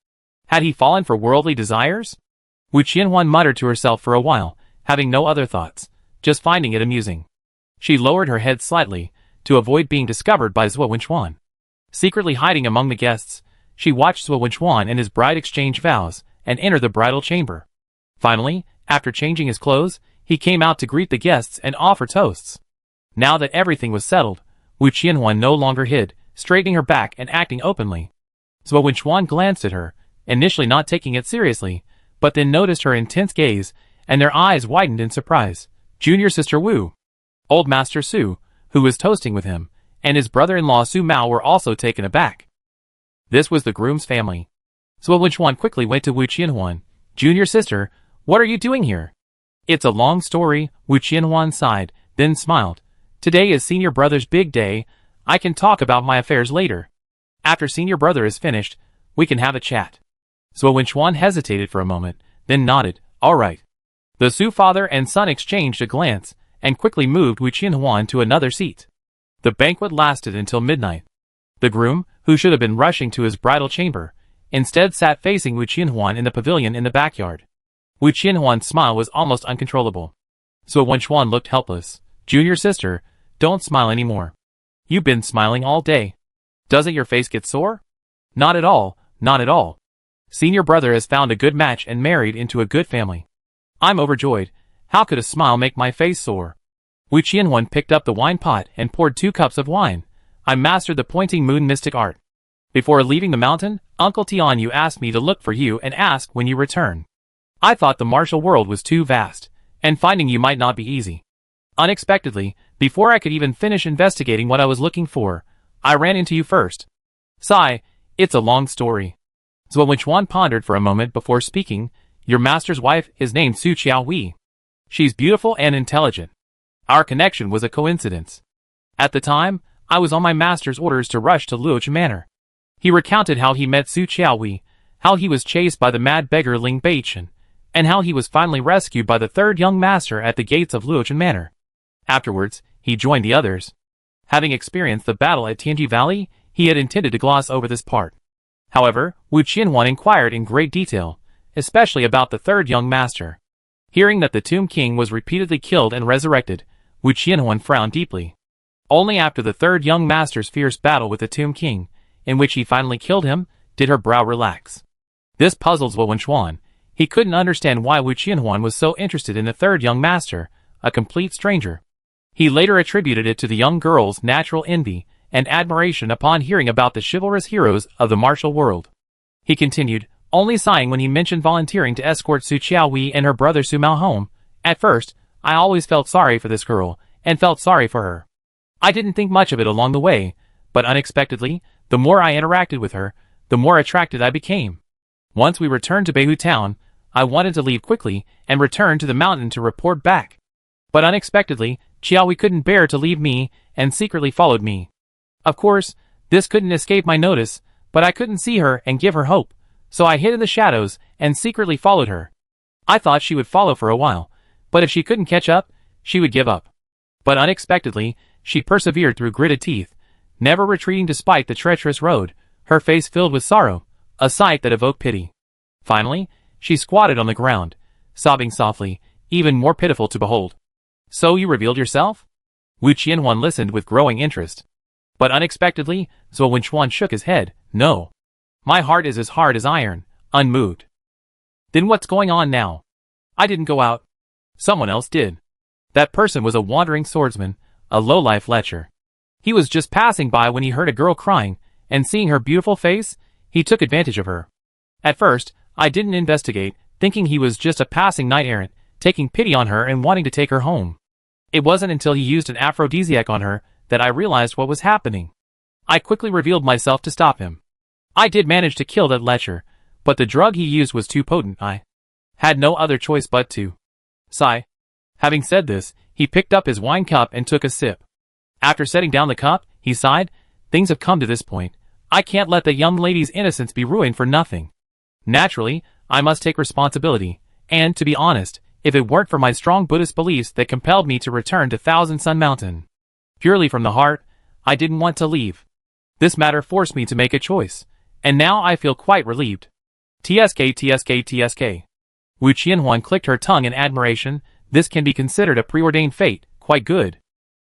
Speaker 1: Had he fallen for worldly desires? Wu Qianhuan muttered to herself for a while, having no other thoughts, just finding it amusing. She lowered her head slightly, to avoid being discovered by Zhuo Wenchuan. Secretly hiding among the guests, she watched Zhuo Wenchuan and his bride exchange vows, and enter the bridal chamber. Finally, after changing his clothes, he came out to greet the guests and offer toasts. Now that everything was settled, Wu Qianhuan no longer hid, straightening her back and acting openly. Zhuo Wenchuan glanced at her, initially not taking it seriously, but then noticed her intense gaze, and their eyes widened in surprise. Junior sister Wu, old Master Su, who was toasting with him, and his brother-in-law Su Mao were also taken aback. This was the groom's family. Zhuo Wenchuan quickly went to Wu Qianhuan. "Junior sister, what are you doing here?" It's a long story, Wu Qianhuan sighed, then smiled. Today is senior brother's big day. I can talk about my affairs later. After senior brother is finished, we can have a chat. Zhou Wenchuan hesitated for a moment, then nodded. All right. The Su father and son exchanged a glance, and quickly moved Wu Qianhuan to another seat. The banquet lasted until midnight. The groom, who should have been rushing to his bridal chamber, instead sat facing Wu Qianhuan in the pavilion in the backyard. Wu Qianhuan's smile was almost uncontrollable. Zhou Wenchuan looked helpless. Junior sister, don't smile anymore. You've been smiling all day. Doesn't your face get sore? Not at all, not at all. Senior brother has found a good match and married into a good family. I'm overjoyed. How could a smile make my face sore? Wu Qianhuan picked up the wine pot and poured 2 cups of wine. I mastered the pointing moon mystic art. Before leaving the mountain, Uncle Tianyu asked me to look for you and ask when you return. I thought the martial world was too vast, and finding you might not be easy. Unexpectedly, before I could even finish investigating what I was looking for, I ran into you first. Sigh, it's a long story. Zhou Wenchuan pondered for a moment before speaking. Your master's wife is named Su Qiaowei. She's beautiful and intelligent. Our connection was a coincidence. At the time, I was on my master's orders to rush to Luoch Manor. He recounted how he met Su Qiaowei, how he was chased by the mad beggar Ling Beichen, and how he was finally rescued by the 3rd young master at the gates of Luoch Manor. Afterwards, he joined the others. Having experienced the battle at Tianji Valley, he had intended to gloss over this part. However, Wu Qianhuan inquired in great detail, especially about the 3rd young master. Hearing that the Tomb King was repeatedly killed and resurrected, Wu Qianhuan frowned deeply. Only after the 3rd young master's fierce battle with the Tomb King, in which he finally killed him, did her brow relax. This puzzled Zhou Wenchuan. He couldn't understand why Wu Qianhuan was so interested in the 3rd young master, a complete stranger. He later attributed it to the young girl's natural envy and admiration upon hearing about the chivalrous heroes of the martial world. He continued, only sighing when he mentioned volunteering to escort Su Qiaowei and her brother Su Mao home. At first, I always felt sorry for this girl, and felt sorry for her. I didn't think much of it along the way, but unexpectedly, the more I interacted with her, the more attracted I became. Once we returned to Beihu town, I wanted to leave quickly and return to the mountain to report back. But unexpectedly, Qiaowei couldn't bear to leave me and secretly followed me. Of course, this couldn't escape my notice, but I couldn't see her and give her hope, so I hid in the shadows and secretly followed her. I thought she would follow for a while, but if she couldn't catch up, she would give up. But unexpectedly, she persevered through gritted teeth, never retreating despite the treacherous road, her face filled with sorrow, a sight that evoked pity. Finally, she squatted on the ground, sobbing softly, even more pitiful to behold. So you revealed yourself? Wu Qianhuan listened with growing interest. But unexpectedly, Zhou Wenchuan shook his head. No. My heart is as hard as iron, unmoved. Then what's going on now? I didn't go out. Someone else did. That person was a wandering swordsman, a low-life lecher. He was just passing by when he heard a girl crying, and seeing her beautiful face, he took advantage of her. At first, I didn't investigate, thinking he was just a passing knight-errant, taking pity on her and wanting to take her home. It wasn't until he used an aphrodisiac on her that I realized what was happening. I quickly revealed myself to stop him. I did manage to kill that lecher, but the drug he used was too potent. I had no other choice but to sigh. Having said this, he picked up his wine cup and took a sip. After setting down the cup, he sighed, things have come to this point. I can't let the young lady's innocence be ruined for nothing. Naturally, I must take responsibility, and, to be honest, if it weren't for my strong Buddhist beliefs that compelled me to return to Thousand Sun Mountain, purely from the heart, I didn't want to leave. This matter forced me to make a choice, and now I feel quite relieved. TSK. Wu Qianhuan clicked her tongue in admiration. This can be considered a preordained fate, quite good.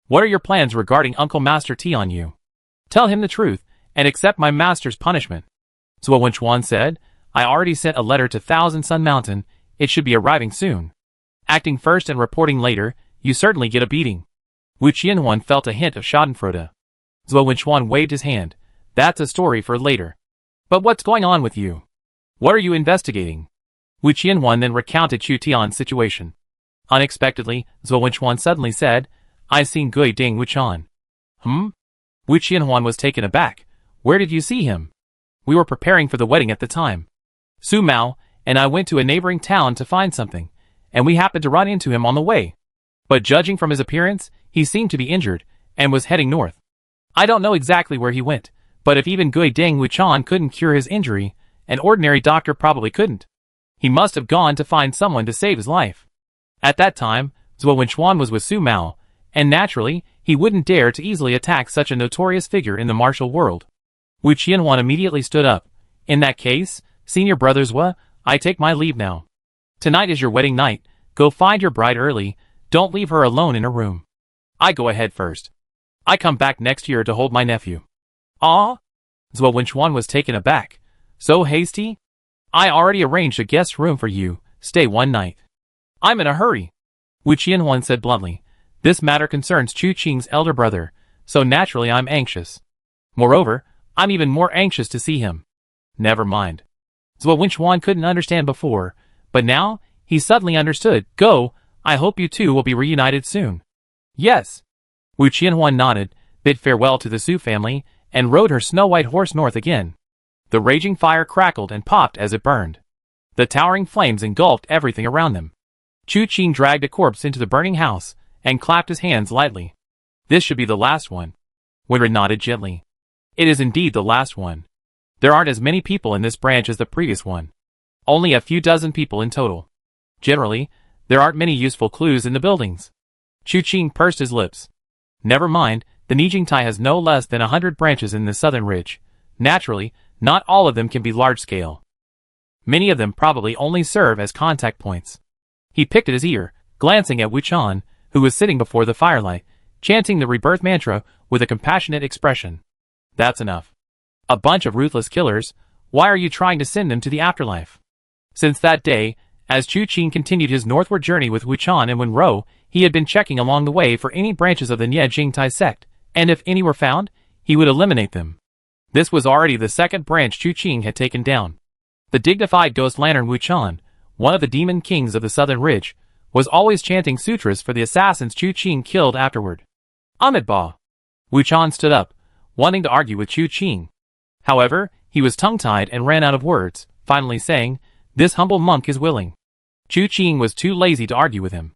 Speaker 1: What are your plans regarding Uncle Master Tianyu? Tell him the truth, and accept my master's punishment. Zhou Wenchuan said, I already sent a letter to Thousand Sun Mountain, it should be arriving soon. Acting first and reporting later, you certainly get a beating. Wu Qianhuan felt a hint of schadenfreude. Zhou Wenchuan waved his hand. That's a story for later. But what's going on with you? What are you investigating? Wu Qianhuan then recounted Chu Tian's situation. Unexpectedly, Zhou Wenchuan suddenly said, I've seen Gui Ding Wuchan. Wu Qianhuan was taken aback. Where did you see him? We were preparing for the wedding at the time. Su Mao and I went to a neighboring town to find something, and we happened to run into him on the way. But judging from his appearance, he seemed to be injured, and was heading north. I don't know exactly where he went, but if even Gui Deng Wuchan couldn't cure his injury, an ordinary doctor probably couldn't. He must have gone to find someone to save his life. At that time, Zhuo Wenchuan was with Su Mao, and naturally, he wouldn't dare to easily attack such a notorious figure in the martial world. Wu Qianhuan immediately stood up. In that case, senior brother Zhuo, I take my leave now. Tonight is your wedding night, go find your bride early, don't leave her alone in her room. I go ahead first. I come back next year to hold my nephew. Ah? Zhuo Wenchuan was taken aback. So hasty? I already arranged a guest room for you, stay one night. I'm in a hurry. Wu Qianhuan said bluntly. This matter concerns Chu Qing's elder brother, so naturally I'm anxious. Moreover, I'm even more anxious to see him. Never mind. Zhuo Wenchuan couldn't understand before, but now, he suddenly understood. Go, I hope you two will be reunited soon. Yes. Wu Qianhuan nodded, bid farewell to the Su family, and rode her snow-white horse north again. The raging fire crackled and popped as it burned. The towering flames engulfed everything around them. Chu Qing dragged a corpse into the burning house, and clapped his hands lightly. This should be the last one. Wenren nodded gently. It is indeed the last one. There aren't as many people in this branch as the previous one. Only a few dozen people in total. Generally, there aren't many useful clues in the buildings. Chu Qing pursed his lips. Never mind, the Nijingtai has no less than 100 branches in the southern ridge. Naturally, not all of them can be large-scale. Many of them probably only serve as contact points. He picked at his ear, glancing at Wuchan, who was sitting before the firelight, chanting the rebirth mantra with a compassionate expression. That's enough. A bunch of ruthless killers, why are you trying to send them to the afterlife? Since that day, as Chu Qing continued his northward journey with Wuchan and Wenro, he had been checking along the way for any branches of the Nie Jingtai sect, and if any were found, he would eliminate them. This was already the second branch Chu Qing had taken down. The dignified ghost lantern Wuchan, one of the demon kings of the southern ridge, was always chanting sutras for the assassins Chu Qing killed afterward. Amitabha! Wuchan stood up, wanting to argue with Chu Qing. However, he was tongue-tied and ran out of words, finally saying, this humble monk is willing. Chu Qing was too lazy to argue with him.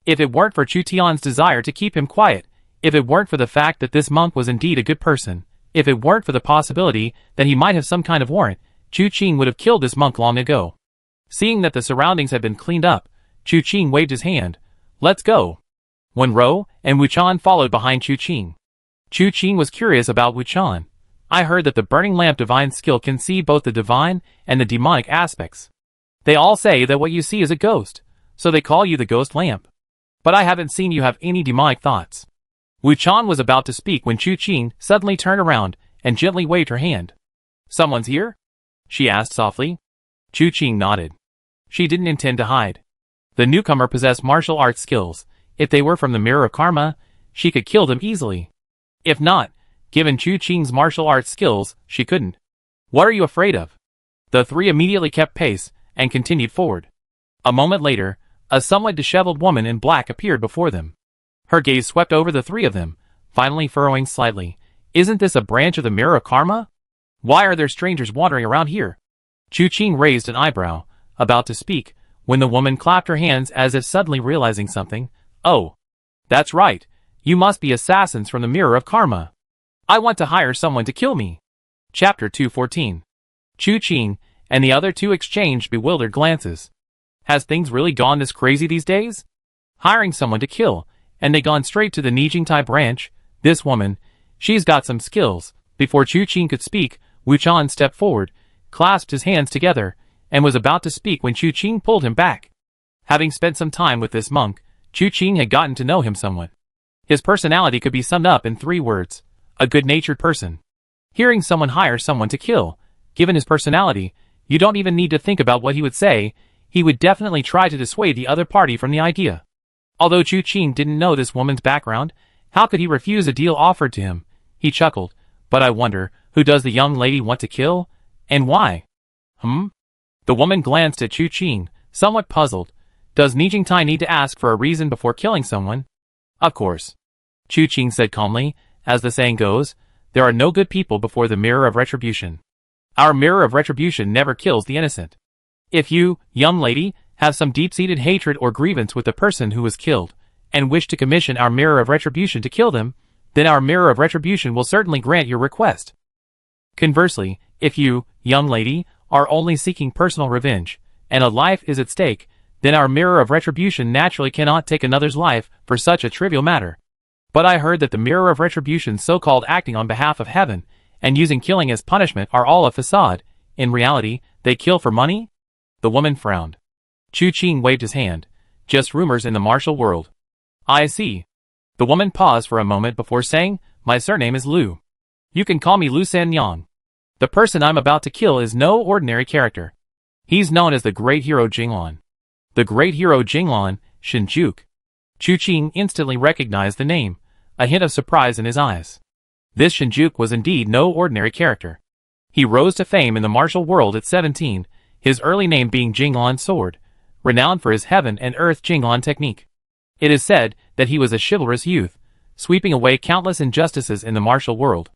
Speaker 1: If it weren't for Chu Tian's desire to keep him quiet, if it weren't for the fact that this monk was indeed a good person, if it weren't for the possibility that he might have some kind of warrant, Chu Qing would have killed this monk long ago. Seeing that the surroundings had been cleaned up, Chu Qing waved his hand. Let's go. Wenro and Wuchan followed behind Chu Qing. Chu Qing was curious about Wuchan. I heard that the burning lamp divine skill can see both the divine and the demonic aspects. They all say that what you see is a ghost, so they call you the ghost lamp. But I haven't seen you have any demonic thoughts. Wuchan was about to speak when Chu Qing suddenly turned around and gently waved her hand. Someone's here? She asked softly. Chu Qing nodded. She didn't intend to hide. The newcomer possessed martial arts skills. If they were from the Mirror of Karma, she could kill them easily. If not, given Chu Qing's martial arts skills, she couldn't. What are you afraid of? The three immediately kept pace and continued forward. A moment later, a somewhat disheveled woman in black appeared before them. Her gaze swept over the three of them, finally furrowing slightly. Isn't this a branch of the Mirror of Karma? Why are there strangers wandering around here? Chu Qing raised an eyebrow, about to speak, when the woman clapped her hands as if suddenly realizing something. Oh, that's right. You must be assassins from the Mirror of Karma. I want to hire someone to kill me. Chapter 214. Chu Qing and the other two exchanged bewildered glances. Has things really gone this crazy these days? Hiring someone to kill, and they gone straight to the Nijingtai branch. This woman, she's got some skills. Before Chu Qing could speak, Wuchan stepped forward, clasped his hands together, and was about to speak when Chu Qing pulled him back. Having spent some time with this monk, Chu Qing had gotten to know him somewhat. His personality could be summed up in 3 words. A good-natured person. Hearing someone hire someone to kill, given his personality, you don't even need to think about what he would say. He would definitely try to dissuade the other party from the idea. Although Chu Qing didn't know this woman's background, how could he refuse a deal offered to him? He chuckled. But I wonder, who does the young lady want to kill? And why? The woman glanced at Chu Qing, somewhat puzzled. Does Nijingtai need to ask for a reason before killing someone? Of course. Chu Qing said calmly. As the saying goes, there are no good people before the Mirror of Retribution. Our Mirror of Retribution never kills the innocent. If you, young lady, have some deep-seated hatred or grievance with the person who was killed, and wish to commission our Mirror of Retribution to kill them, then our Mirror of Retribution will certainly grant your request. Conversely, if you, young lady, are only seeking personal revenge, and a life is at stake, then our Mirror of Retribution naturally cannot take another's life for such a trivial matter. But I heard that the Mirror of Retribution so-called acting on behalf of heaven, and using killing as punishment are all a facade. In reality, they kill for money? The woman frowned. Chu Qing waved his hand. Just rumors in the martial world. I see. The woman paused for a moment before saying, my surname is Lu. You can call me Lu Sanyang. The person I'm about to kill is no ordinary character. He's known as the great hero Jinglan. The great hero Jinglan, Shinjuk. Chu Qing instantly recognized the name, a hint of surprise in his eyes. This Shinjuk was indeed no ordinary character. He rose to fame in the martial world at 17, his early name being Jinglan Sword, renowned for his heaven and earth Jinglan technique. It is said that he was a chivalrous youth, sweeping away countless injustices in the martial world.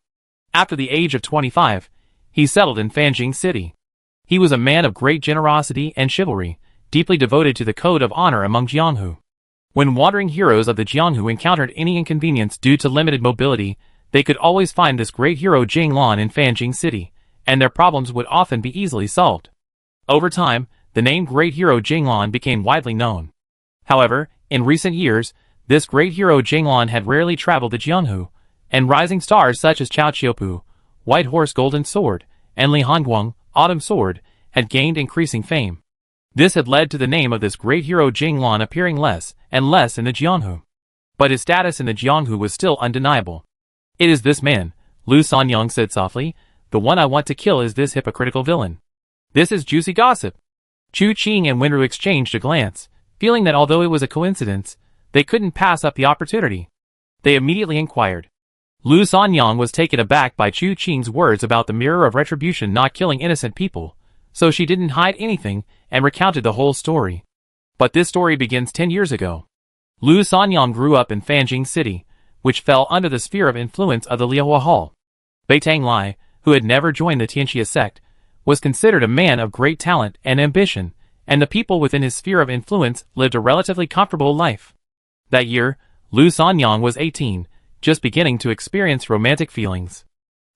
Speaker 1: After the age of 25, he settled in Fanjing City. He was a man of great generosity and chivalry, deeply devoted to the code of honor among Jianghu. When wandering heroes of the Jianghu encountered any inconvenience due to limited mobility, they could always find this great hero Jinglan in Fanjing City, and their problems would often be easily solved. Over time, the name Great Hero Jinglan became widely known. However, in recent years, this great hero Jinglan had rarely traveled the Jianghu, and rising stars such as Chao Qiupu, White Horse Golden Sword, and Li Hanguang, Autumn Sword, had gained increasing fame. This had led to the name of this great hero Jinglan appearing less and less in the Jianghu. But his status in the Jianghu was still undeniable. It is this man, Lu Sanyang said softly, the one I want to kill is this hypocritical villain. This is juicy gossip. Chu Qing and Wenru exchanged a glance, feeling that although it was a coincidence, they couldn't pass up the opportunity. They immediately inquired. Lu Sanyang was taken aback by Chu Qing's words about the Mirror of Retribution not killing innocent people, so she didn't hide anything and recounted the whole story. But this story begins 10 years ago. Lu Sanyang grew up in Fanjing City, which fell under the sphere of influence of the Liahua Hall. Beitang Lai, who had never joined the Tianxia sect, was considered a man of great talent and ambition, and the people within his sphere of influence lived a relatively comfortable life. That year, Lu Sanyang was 18, just beginning to experience romantic feelings.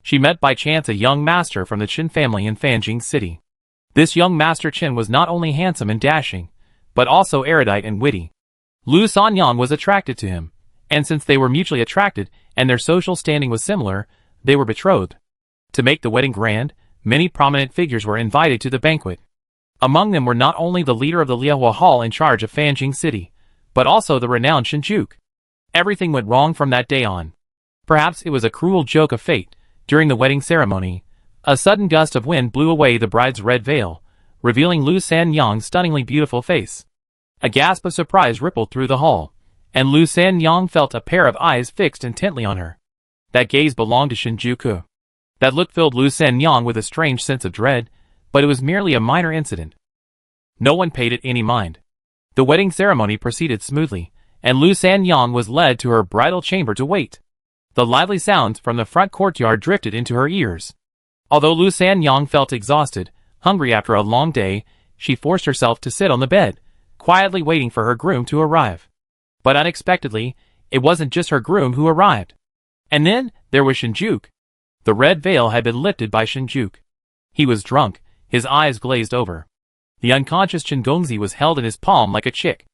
Speaker 1: She met by chance a young master from the Qin family in Fanjing City. This young master Qin was not only handsome and dashing, but also erudite and witty. Lu Sanyang was attracted to him, and since they were mutually attracted and their social standing was similar, they were betrothed. To make the wedding grand, many prominent figures were invited to the banquet. Among them were not only the leader of the Liahua Hall in charge of Fanjing City, but also the renowned Shinjuk. Everything went wrong from that day on. Perhaps it was a cruel joke of fate. During the wedding ceremony, a sudden gust of wind blew away the bride's red veil, revealing Lu Sanyang's stunningly beautiful face. A gasp of surprise rippled through the hall, and Lu Sanyang felt a pair of eyes fixed intently on her. That gaze belonged to Shinjuku. That look filled Lu Sanyang with a strange sense of dread, but it was merely a minor incident. No one paid it any mind. The wedding ceremony proceeded smoothly, and Lu Sanyang was led to her bridal chamber to wait. The lively sounds from the front courtyard drifted into her ears. Although Lu Sanyang felt exhausted, hungry after a long day, she forced herself to sit on the bed, quietly waiting for her groom to arrive. But unexpectedly, it wasn't just her groom who arrived. And then, there was Shinjuk. The red veil had been lifted by Shinjuk. He was drunk, his eyes glazed over. The unconscious Chen Gongzi was held in his palm like a chick.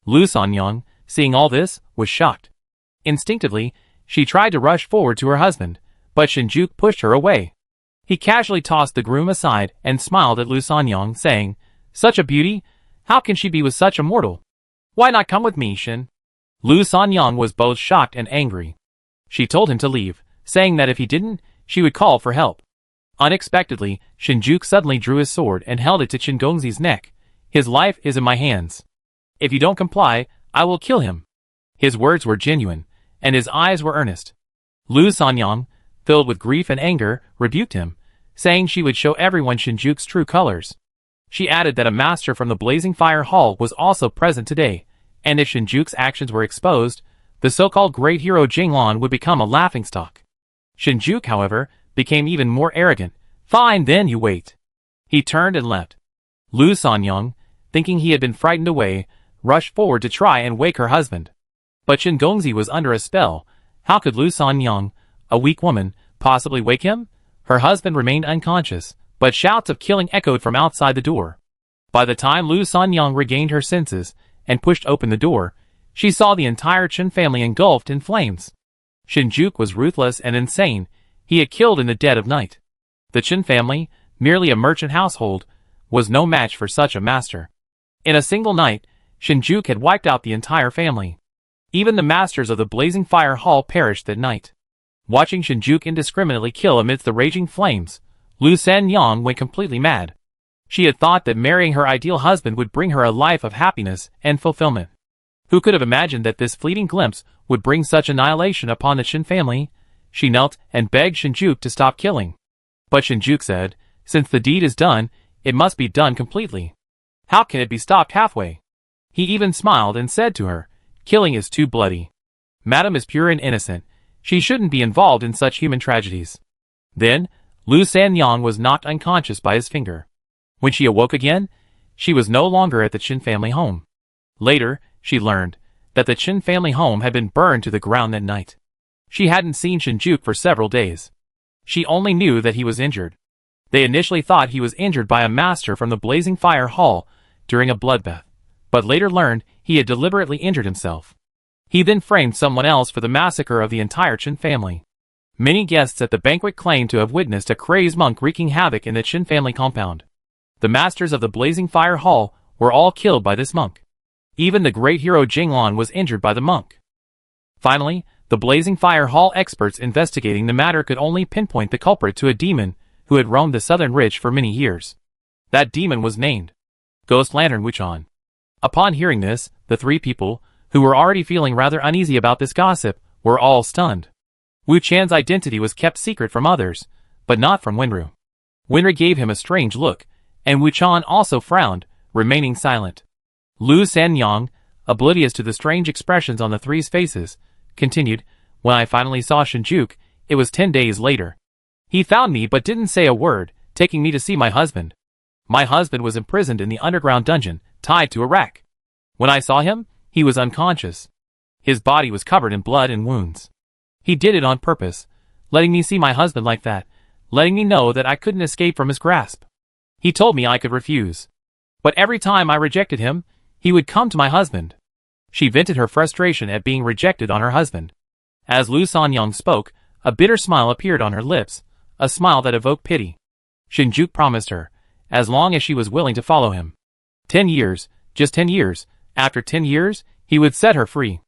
Speaker 1: Lu Sanyang, seeing all this, was shocked. Instinctively, she tried to rush forward to her husband, but Shinjuk pushed her away. He casually tossed the groom aside and smiled at Lu Sanyang, saying, "Such a beauty? How can she be with such a mortal? Why not come with me, Shin?" Lu Sanyang was both shocked and angry. She told him to leave, saying that if he didn't, she would call for help. Unexpectedly, Shinjuk suddenly drew his sword and held it to Chen Gongzi's neck. "His life is in my hands. If you don't comply, I will kill him." His words were genuine, and his eyes were earnest. Lu Sanyang, filled with grief and anger, rebuked him, saying she would show everyone Shinjuk's true colors. She added that a master from the Blazing Fire Hall was also present today, and if Shinjuk's actions were exposed, the so-called great hero Jinglan would become a laughingstock. Shinjuk, however, became even more arrogant. "Fine, then you wait." He turned and left. Lu Sanyang, thinking he had been frightened away, rushed forward to try and wake her husband. But Qin Gongzi was under a spell. How could Lu Sanyang, a weak woman, possibly wake him? Her husband remained unconscious, but shouts of killing echoed from outside the door. By the time Lu Sanyang regained her senses and pushed open the door, she saw the entire Qin family engulfed in flames. Shinjuku was ruthless and insane. He had killed in the dead of night. The Qin family, merely a merchant household, was no match for such a master. In a single night, Shinjuku had wiped out the entire family. Even the masters of the Blazing Fire Hall perished that night. Watching Shinjuku indiscriminately kill amidst the raging flames, Lu Sanyang went completely mad. She had thought that marrying her ideal husband would bring her a life of happiness and fulfillment. Who could have imagined that this fleeting glimpse would bring such annihilation upon the Qin family? She knelt and begged Shinjuku to stop killing. But Shinjuku said, since the deed is done, it must be done completely. How can it be stopped halfway? He even smiled and said to her, killing is too bloody. Madam is pure and innocent. She shouldn't be involved in such human tragedies. Then, Lu Sanyang was knocked unconscious by his finger. When she awoke again, she was no longer at the Qin family home. Later, she learned that the Qin family home had been burned to the ground that night. She hadn't seen Shinjuku for several days. She only knew that he was injured. They initially thought he was injured by a master from the Blazing Fire Hall during a bloodbath, but later learned he had deliberately injured himself. He then framed someone else for the massacre of the entire Qin family. Many guests at the banquet claimed to have witnessed a crazed monk wreaking havoc in the Qin family compound. The masters of the Blazing Fire Hall were all killed by this monk. Even the great hero Jinglan was injured by the monk. Finally, the Blazing Fire Hall experts investigating the matter could only pinpoint the culprit to a demon who had roamed the southern ridge for many years. That demon was named Ghost Lantern Wuchan. Upon hearing this, the three people, who were already feeling rather uneasy about this gossip, were all stunned. Wu Chan's identity was kept secret from others, but not from Wenru. Wenru gave him a strange look, and Wu Chan also frowned, remaining silent. Lu Sanyang, oblivious to the strange expressions on the three's faces, continued, when I finally saw Shinjuku, it was 10 days later. He found me but didn't say a word, taking me to see my husband. My husband was imprisoned in the underground dungeon, tied to a rack. When I saw him, he was unconscious. His body was covered in blood and wounds. He did it on purpose, letting me see my husband like that, letting me know that I couldn't escape from his grasp. He told me I could refuse. But every time I rejected him, he would come to my husband. She vented her frustration at being rejected on her husband. As Lu Sanyang spoke, a bitter smile appeared on her lips, a smile that evoked pity. Shinjuku promised her, as long as she was willing to follow him. 10 years, just 10 years, after 10 years, he would set her free.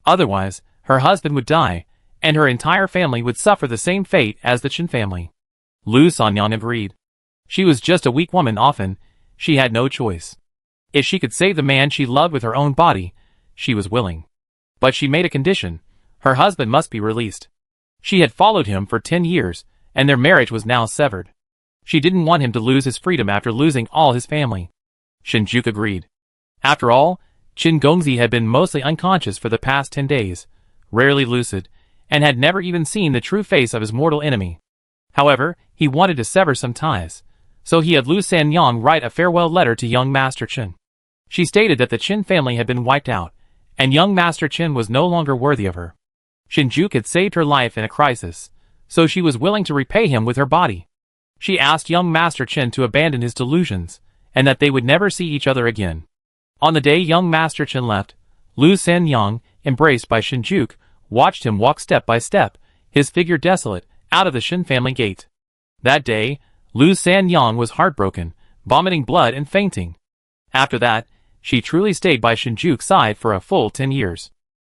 Speaker 1: Otherwise, her husband would die, and her entire family would suffer the same fate as the Qin family. Lu Sanyang agreed. She was just a weak woman often, she had no choice. If she could save the man she loved with her own body, she was willing. But she made a condition, her husband must be released. She had followed him for 10 years, and their marriage was now severed. She didn't want him to lose his freedom after losing all his family. Shinjuku agreed. After all, Qin Gongzi had been mostly unconscious for the past 10 days, rarely lucid, and had never even seen the true face of his mortal enemy. However, he wanted to sever some ties, so he had Lu Sanyang write a farewell letter to young Master Qin. She stated that the Qin family had been wiped out, and young Master Qin was no longer worthy of her. Shinjuku had saved her life in a crisis, so she was willing to repay him with her body. She asked young Master Qin to abandon his delusions, and that they would never see each other again. On the day young Master Qin left, Lu Sanyang, embraced by Shinjuku, watched him walk step by step, his figure desolate, out of the Qin family gate. That day, Lu Sanyang was heartbroken, vomiting blood and fainting. After that, she truly stayed by Shinjuku's side for a full 10 years.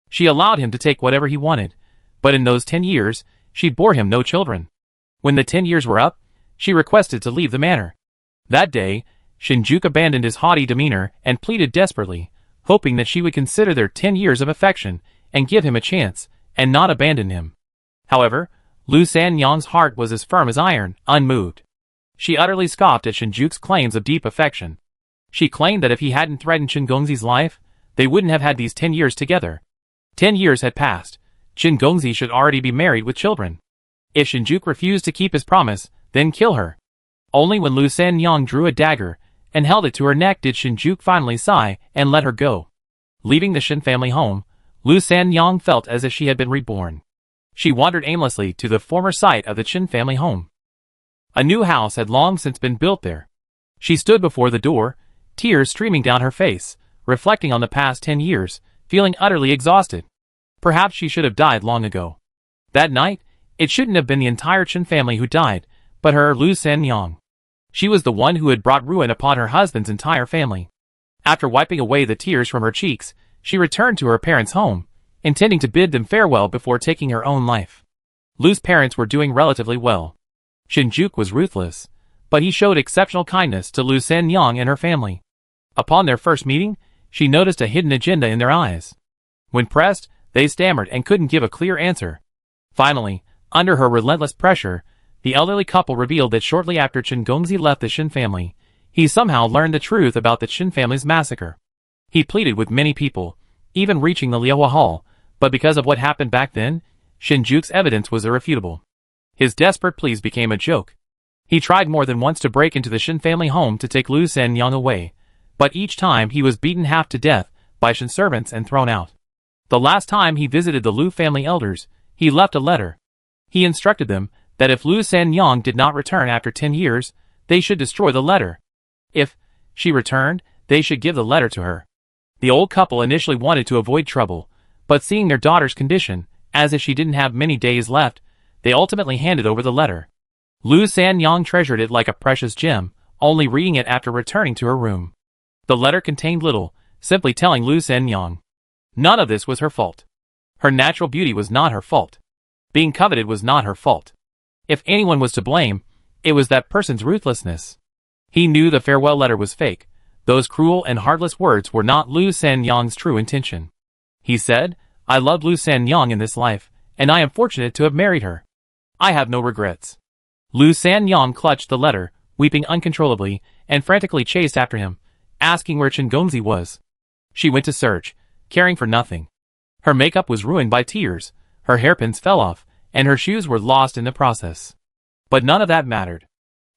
Speaker 1: She allowed him to take whatever he wanted, but in those 10 years, she bore him no children. When the 10 years were up, she requested to leave the manor. That day, Shinjuku abandoned his haughty demeanor and pleaded desperately, hoping that she would consider their 10 years of affection and give him a chance, and not abandon him. However, Lu Sanyang's heart was as firm as iron, unmoved. She utterly scoffed at Shinjuku's claims of deep affection. She claimed that if he hadn't threatened Qin Gongzi's life, they wouldn't have had these 10 years together. 10 years had passed. Qin Gongzi should already be married with children. If Shinjuku refused to keep his promise, then kill her. Only when Lu Sanyang drew a dagger and held it to her neck. Did Shinjuku finally sigh and let her go? Leaving the Shin family home, Lu Sanyang felt as if she had been reborn. She wandered aimlessly to the former site of the Chin family home. A new house had long since been built there. She stood before the door, tears streaming down her face, reflecting on the past 10 years, feeling utterly exhausted. Perhaps she should have died long ago. That night, it shouldn't have been the entire Chin family who died, but her, Lu Sanyang. She was the one who had brought ruin upon her husband's entire family. After wiping away the tears from her cheeks, she returned to her parents' home, intending to bid them farewell before taking her own life. Lu's parents were doing relatively well. Shinjuku was ruthless, but he showed exceptional kindness to Lu Sanyang and her family. Upon their first meeting, she noticed a hidden agenda in their eyes. When pressed, they stammered and couldn't give a clear answer. Finally, under her relentless pressure, the elderly couple revealed that shortly after Chen Gongzi left the Shin family, he somehow learned the truth about the Shin family's massacre. He pleaded with many people, even reaching the Liuhua Hall, but because of what happened back then, Shinjuku's evidence was irrefutable. His desperate pleas became a joke. He tried more than once to break into the Shin family home to take Lu Sanyang away, but each time he was beaten half to death by Shin servants and thrown out. The last time he visited the Lu family elders, he left a letter. He instructed them that if Lu Sanyang did not return after 10 years, they should destroy the letter. If she returned, they should give the letter to her. The old couple initially wanted to avoid trouble, but seeing their daughter's condition, as if she didn't have many days left, they ultimately handed over the letter. Lu Sanyang treasured it like a precious gem, only reading it after returning to her room. The letter contained little, simply telling Lu Sanyang none of this was her fault. Her natural beauty was not her fault. Being coveted was not her fault. If anyone was to blame, it was that person's ruthlessness. He knew the farewell letter was fake. Those cruel and heartless words were not Lu Sanyang's true intention. He said, "I loved Lu Sanyang in this life, and I am fortunate to have married her. I have no regrets." Lu Sanyang clutched the letter, weeping uncontrollably, and frantically chased after him, asking where Chen Gongzi was. She went to search, caring for nothing. Her makeup was ruined by tears, her hairpins fell off, and her shoes were lost in the process. But none of that mattered.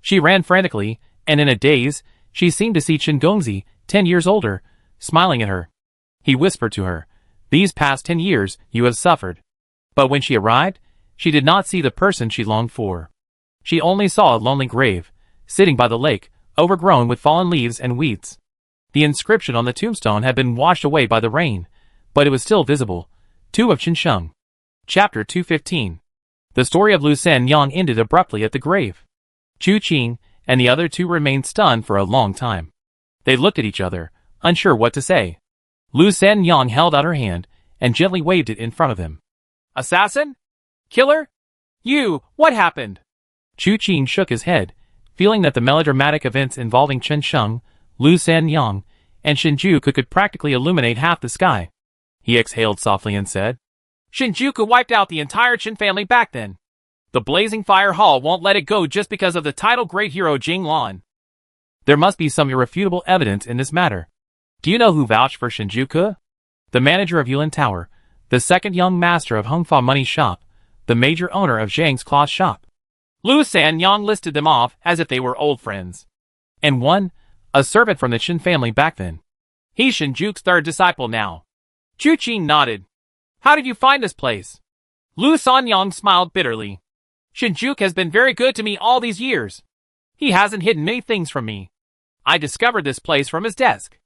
Speaker 1: She ran frantically, and in a daze, she seemed to see Chen Gongzi, 10 years older, smiling at her. He whispered to her, "These past 10 years, you have suffered." But when she arrived, she did not see the person she longed for. She only saw a lonely grave, sitting by the lake, overgrown with fallen leaves and weeds. The inscription on the tombstone had been washed away by the rain, but it was still visible. "To of Chen Sheng." Chapter 215. The story of Lu Sanyang ended abruptly at the grave. Chu Qing and the other two remained stunned for a long time. They looked at each other, unsure what to say. Lu Sanyang held out her hand and gently waved it in front of them. "Assassin? Killer? You, what happened?" Chu Qing shook his head, feeling that the melodramatic events involving Chen Sheng, Lu Sanyang, and Shinjuku could practically illuminate half the sky. He exhaled softly and said, "Shinjuku wiped out the entire Chen family back then. The Blazing Fire Hall won't let it go just because of the title Great Hero Jing Lan. There must be some irrefutable evidence in this matter. Do you know who vouched for Shinjuku? The manager of Yulin Tower, the second young master of Hongfa Money's shop, the major owner of Zhang's cloth shop." Lu Sanyang listed them off as if they were old friends. "And one, a servant from the Chen family back then. He's Shinjuku's third disciple now." Chu Qing nodded. "How did you find this place?" Lu Sanyang smiled bitterly. "Shinjuku has been very good to me all these years. He hasn't hidden many things from me. I discovered this place from his desk.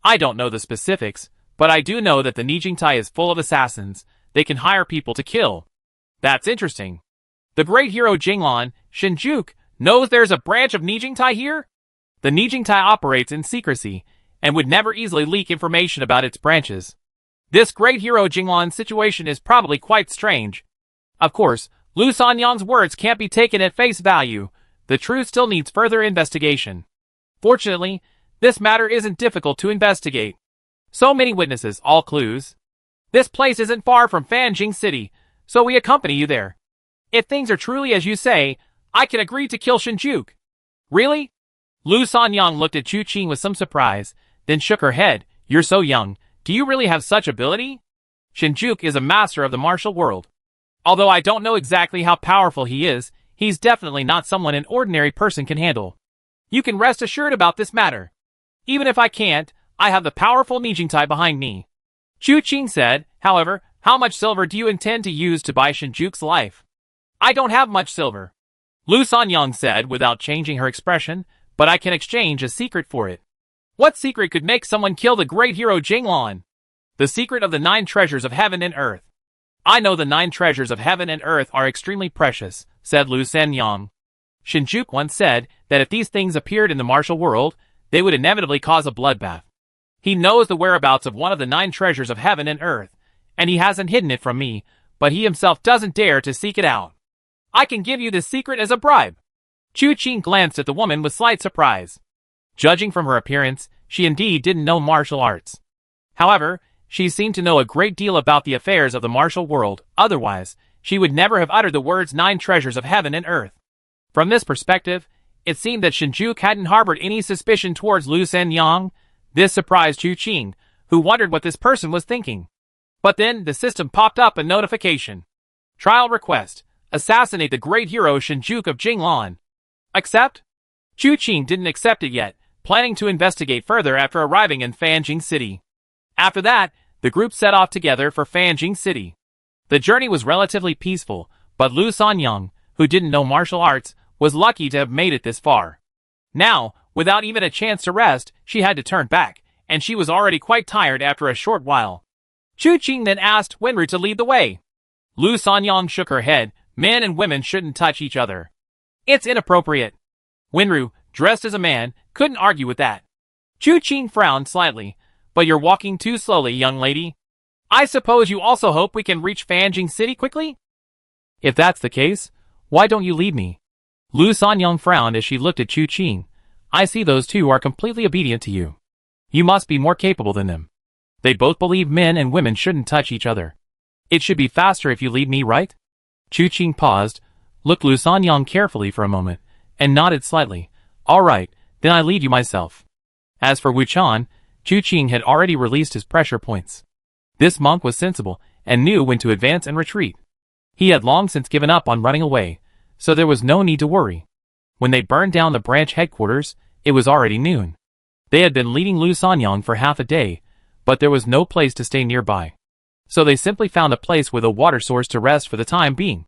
Speaker 1: I don't know the specifics, but I do know that the Nijingtai is full of assassins. They can hire people to kill." "That's interesting. The great hero Jinglan, Shinjuku, knows there's a branch of Nijingtai here?" "The Nijingtai operates in secrecy, and would never easily leak information about its branches. This great hero Jinglan's situation is probably quite strange. Of course, Lu Sanyang's words can't be taken at face value. The truth still needs further investigation. Fortunately, this matter isn't difficult to investigate. So many witnesses, all clues. This place isn't far from Fanjing City, so we accompany you there. If things are truly as you say, I can agree to kill Shinjuku." "Really?" Lu Sanyang looked at Chu Qing with some surprise, then shook her head. "You're so young. Do you really have such ability? Shinjuku is a master of the martial world. Although I don't know exactly how powerful he is, he's definitely not someone an ordinary person can handle. You can rest assured about this matter. Even if I can't, I have the powerful Nijingtai behind me. Chu Qing said, however, how much silver do you intend to use to buy Shinjuku's life? I don't have much silver. Lu Sanyang said without changing her expression, but I can exchange a secret for it. What secret could make someone kill the great hero Jinglan? The secret of the 9 treasures of heaven and earth. I know the 9 treasures of heaven and earth are extremely precious, said Lu Sanyang. Shinjuku once said that if these things appeared in the martial world, they would inevitably cause a bloodbath. He knows the whereabouts of one of the 9 treasures of heaven and earth, and he hasn't hidden it from me, but he himself doesn't dare to seek it out. I can give you this secret as a bribe. Chu Qing glanced at the woman with slight surprise. Judging from her appearance, she indeed didn't know martial arts. However, she seemed to know a great deal about the affairs of the martial world, otherwise, she would never have uttered the words 9 treasures of heaven and earth. From this perspective, it seemed that Shinjuku hadn't harbored any suspicion towards Lu Sanyang. This surprised Chu Qing, who wondered what this person was thinking. But then, the system popped up a notification. Trial request. Assassinate the great hero Shinjuku of Jinglan. Accept? Chu Qing didn't accept it yet, planning to investigate further after arriving in Fanjing City. After that, the group set off together for Fanjing City. The journey was relatively peaceful, but Lu Sanyang, who didn't know martial arts, was lucky to have made it this far. Now, without even a chance to rest, she had to turn back, and she was already quite tired after a short while. Chu Qing then asked Wenru to lead the way. Lu Sanyang shook her head. Men and women shouldn't touch each other. It's inappropriate. Wenru, dressed as a man, couldn't argue with that. Chu Qing frowned slightly. But you're walking too slowly, young lady. I suppose you also hope we can reach Fanjing City quickly? If that's the case, why don't you lead me? Lu Sanyang frowned as she looked at Chu Qing. I see those two are completely obedient to you. You must be more capable than them. They both believe men and women shouldn't touch each other. It should be faster if you lead me, right? Chu Qing paused, looked Lu Sanyang carefully for a moment, and nodded slightly. All right, then I lead you myself. As for Wu Chan, Chu Qing had already released his pressure points. This monk was sensible, and knew when to advance and retreat. He had long since given up on running away, so there was no need to worry. When they burned down the branch headquarters, it was already noon. They had been leading Lu Sanyang for half a day, but there was no place to stay nearby. So they simply found a place with a water source to rest for the time being.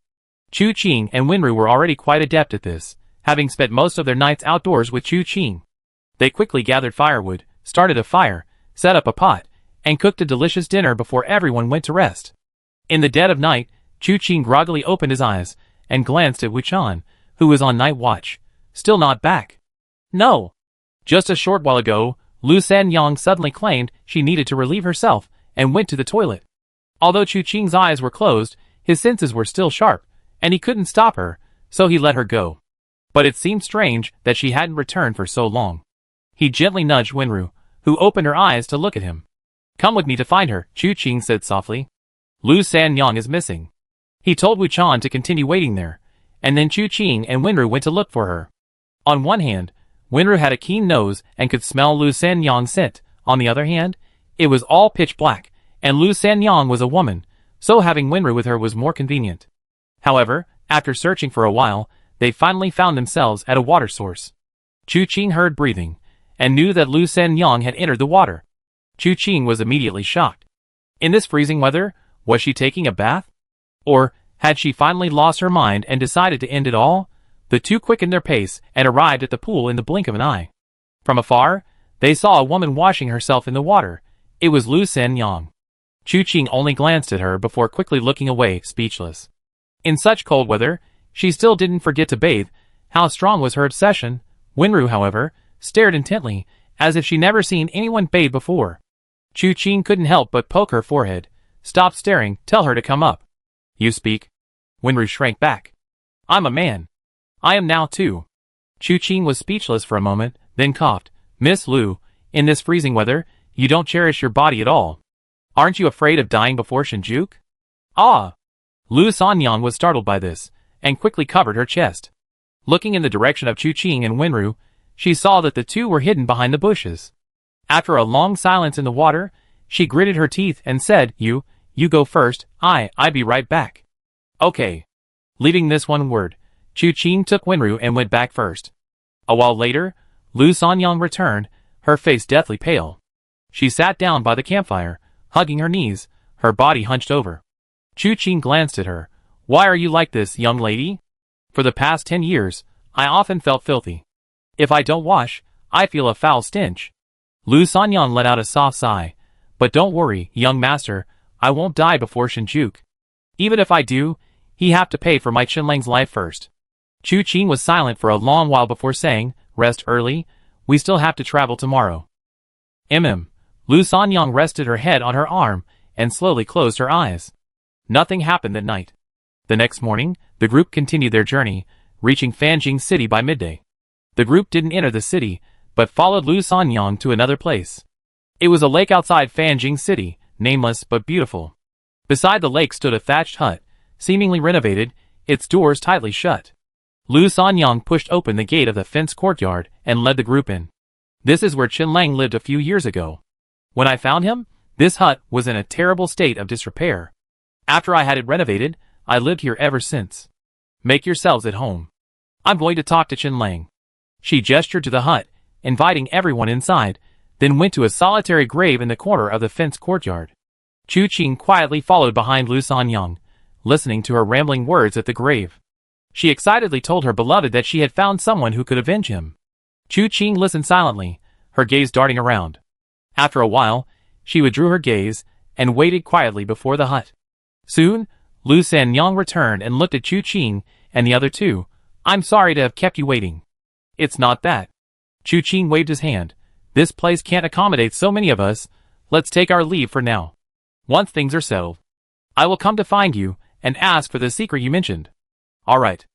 Speaker 1: Chu Qing and Wenru were already quite adept at this, having spent most of their nights outdoors with Chu Qing. They quickly gathered firewood, started a fire, set up a pot, and cooked a delicious dinner before everyone went to rest. In the dead of night, Chu Qing groggily opened his eyes, and glanced at Wu Chan, who was on night watch. Still not back. No. Just a short while ago, Lu Sanyang suddenly claimed she needed to relieve herself, and went to the toilet. Although Chu Qing's eyes were closed, his senses were still sharp, and he couldn't stop her, so he let her go. But it seemed strange that she hadn't returned for so long. He gently nudged Wenru, who opened her eyes to look at him. Come with me to find her, Chu Qing said softly. Lu Sanyang is missing. He told Wu Chan to continue waiting there, and then Chu Qing and Wenru went to look for her. On one hand, Wenru had a keen nose and could smell Lu Sanyang's scent. On the other hand, it was all pitch black, and Lu Sanyang was a woman, so having Wenru with her was more convenient. However, after searching for a while, they finally found themselves at a water source. Chu Qing heard breathing, and knew that Lu Sanyang had entered the water. Chu Qing was immediately shocked. In this freezing weather, was she taking a bath? Or had she finally lost her mind and decided to end it all? The two quickened their pace and arrived at the pool in the blink of an eye. From afar, they saw a woman washing herself in the water. It was Lu Sanyang. Chu Qing only glanced at her before quickly looking away, speechless. In such cold weather, she still didn't forget to bathe. How strong was her obsession? Wenru, however, stared intently, as if she never seen anyone bathe before. Chu Qing couldn't help but poke her forehead. Stop staring, tell her to come up. You speak. Wenru shrank back. I'm a man. I am now too. Chu Qing was speechless for a moment, then coughed. Miss Lu, in this freezing weather, you don't cherish your body at all. Aren't you afraid of dying before Shinjuku? Ah! Lu Sanyang was startled by this, and quickly covered her chest. Looking in the direction of Chu Qing and Wenru, she saw that the two were hidden behind the bushes. After a long silence in the water, she gritted her teeth and said, You go first, I be right back. Okay. Leaving this one word, Chu Qing took Wenru and went back first. A while later, Lu Sanyang returned, her face deathly pale. She sat down by the campfire, hugging her knees, her body hunched over. Chu Qing glanced at her. Why are you like this, young lady? For the past 10 years, I often felt filthy. If I don't wash, I feel a foul stench. Lu Sanyang let out a soft sigh. But don't worry, young master, I won't die before Shinjuku. Even if I do, he have to pay for my Qinlang's life first. Chu Qing was silent for a long while before saying, rest early, we still have to travel tomorrow. Lu Sanyang rested her head on her arm and slowly closed her eyes. Nothing happened that night. The next morning, the group continued their journey, reaching Fanjing City by midday. The group didn't enter the city, but followed Lu Sanyang to another place. It was a lake outside Fanjing City, nameless but beautiful. Beside the lake stood a thatched hut, seemingly renovated, its doors tightly shut. Lu Sanyang pushed open the gate of the fenced courtyard and led the group in. This is where Qinlang lived a few years ago. When I found him, this hut was in a terrible state of disrepair. After I had it renovated, I lived here ever since. Make yourselves at home. I'm going to talk to Qinlang. She gestured to the hut, inviting everyone inside, then went to a solitary grave in the corner of the fenced courtyard. Chu Qing quietly followed behind Lu Sanyang, listening to her rambling words at the grave. She excitedly told her beloved that she had found someone who could avenge him. Chu Qing listened silently, her gaze darting around. After a while, she withdrew her gaze and waited quietly before the hut. Soon, Lu Sanyang returned and looked at Chu Qing and the other two. I'm sorry to have kept you waiting. It's not that. Chu Qing waved his hand. This place can't accommodate so many of us. Let's take our leave for now. Once things are settled, I will come to find you and ask for the secret you mentioned. All right.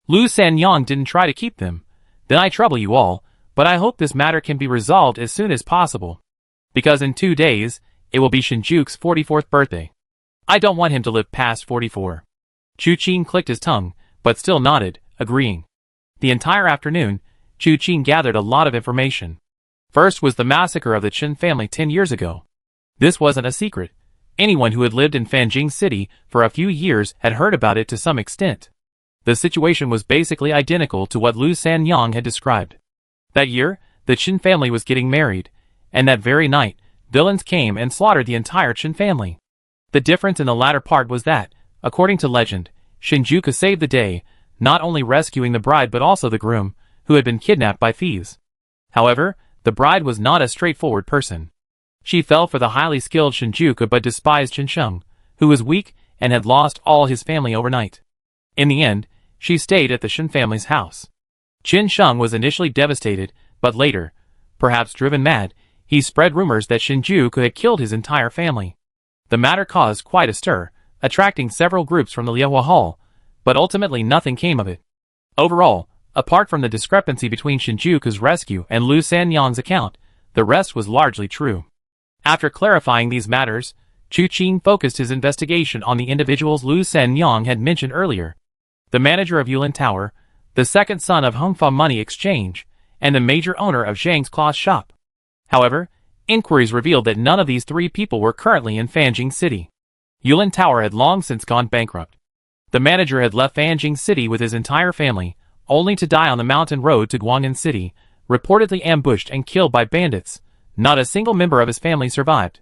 Speaker 1: Lu Sanyang didn't try to keep them. Then I trouble you all, but I hope this matter can be resolved as soon as possible. Because in 2 days, it will be Shinjuku's 44th birthday. I don't want him to live past 44. Chu Qing clicked his tongue, but still nodded, agreeing. The entire afternoon, Chu Qing gathered a lot of information. First was the massacre of the Qin family 10 years ago. This wasn't a secret. Anyone who had lived in Fanjing City for a few years had heard about it to some extent. The situation was basically identical to what Lu Sanyang had described. That year, the Qin family was getting married, and that very night, villains came and slaughtered the entire Qin family. The difference in the latter part was that, according to legend, Shinjuku saved the day, not only rescuing the bride but also the groom, who had been kidnapped by thieves. However, the bride was not a straightforward person. She fell for the highly skilled Shinjuku but despised Qinsheng, who was weak and had lost all his family overnight. In the end, she stayed at the Qin family's house. Qinsheng was initially devastated, but later, perhaps driven mad, he spread rumors that Shinjuku had killed his entire family. The matter caused quite a stir, attracting several groups from the Liehua Hall, but ultimately nothing came of it. Overall, apart from the discrepancy between Shinjuku's rescue and Lu Sanyang's account, the rest was largely true. After clarifying these matters, Chu Qing focused his investigation on the individuals Lu Sanyang had mentioned earlier. The manager of Yulin Tower, the second son of Hongfa Money Exchange, and the major owner of Zhang's cloth shop. However, inquiries revealed that none of these three people were currently in Fanjing City. Yulin Tower had long since gone bankrupt. The manager had left Fanjing City with his entire family, only to die on the mountain road to Guang'an City, reportedly ambushed and killed by bandits. Not a single member of his family survived.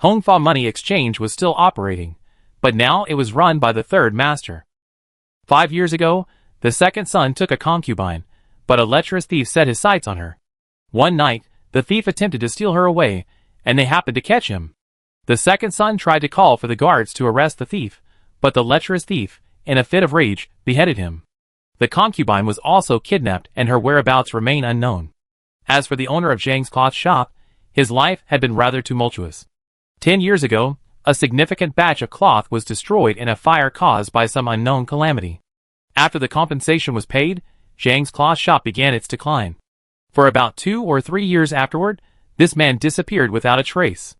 Speaker 1: Hongfa Money Exchange was still operating, but now it was run by the third master. 5 years ago, the second son took a concubine, but a lecherous thief set his sights on her. One night, the thief attempted to steal her away, and they happened to catch him. The second son tried to call for the guards to arrest the thief, but the lecherous thief, in a fit of rage, beheaded him. The concubine was also kidnapped and her whereabouts remain unknown. As for the owner of Zhang's cloth shop, his life had been rather tumultuous. 10 years ago, a significant batch of cloth was destroyed in a fire caused by some unknown calamity. After the compensation was paid, Zhang's cloth shop began its decline. For about 2 or 3 years afterward, this man disappeared without a trace.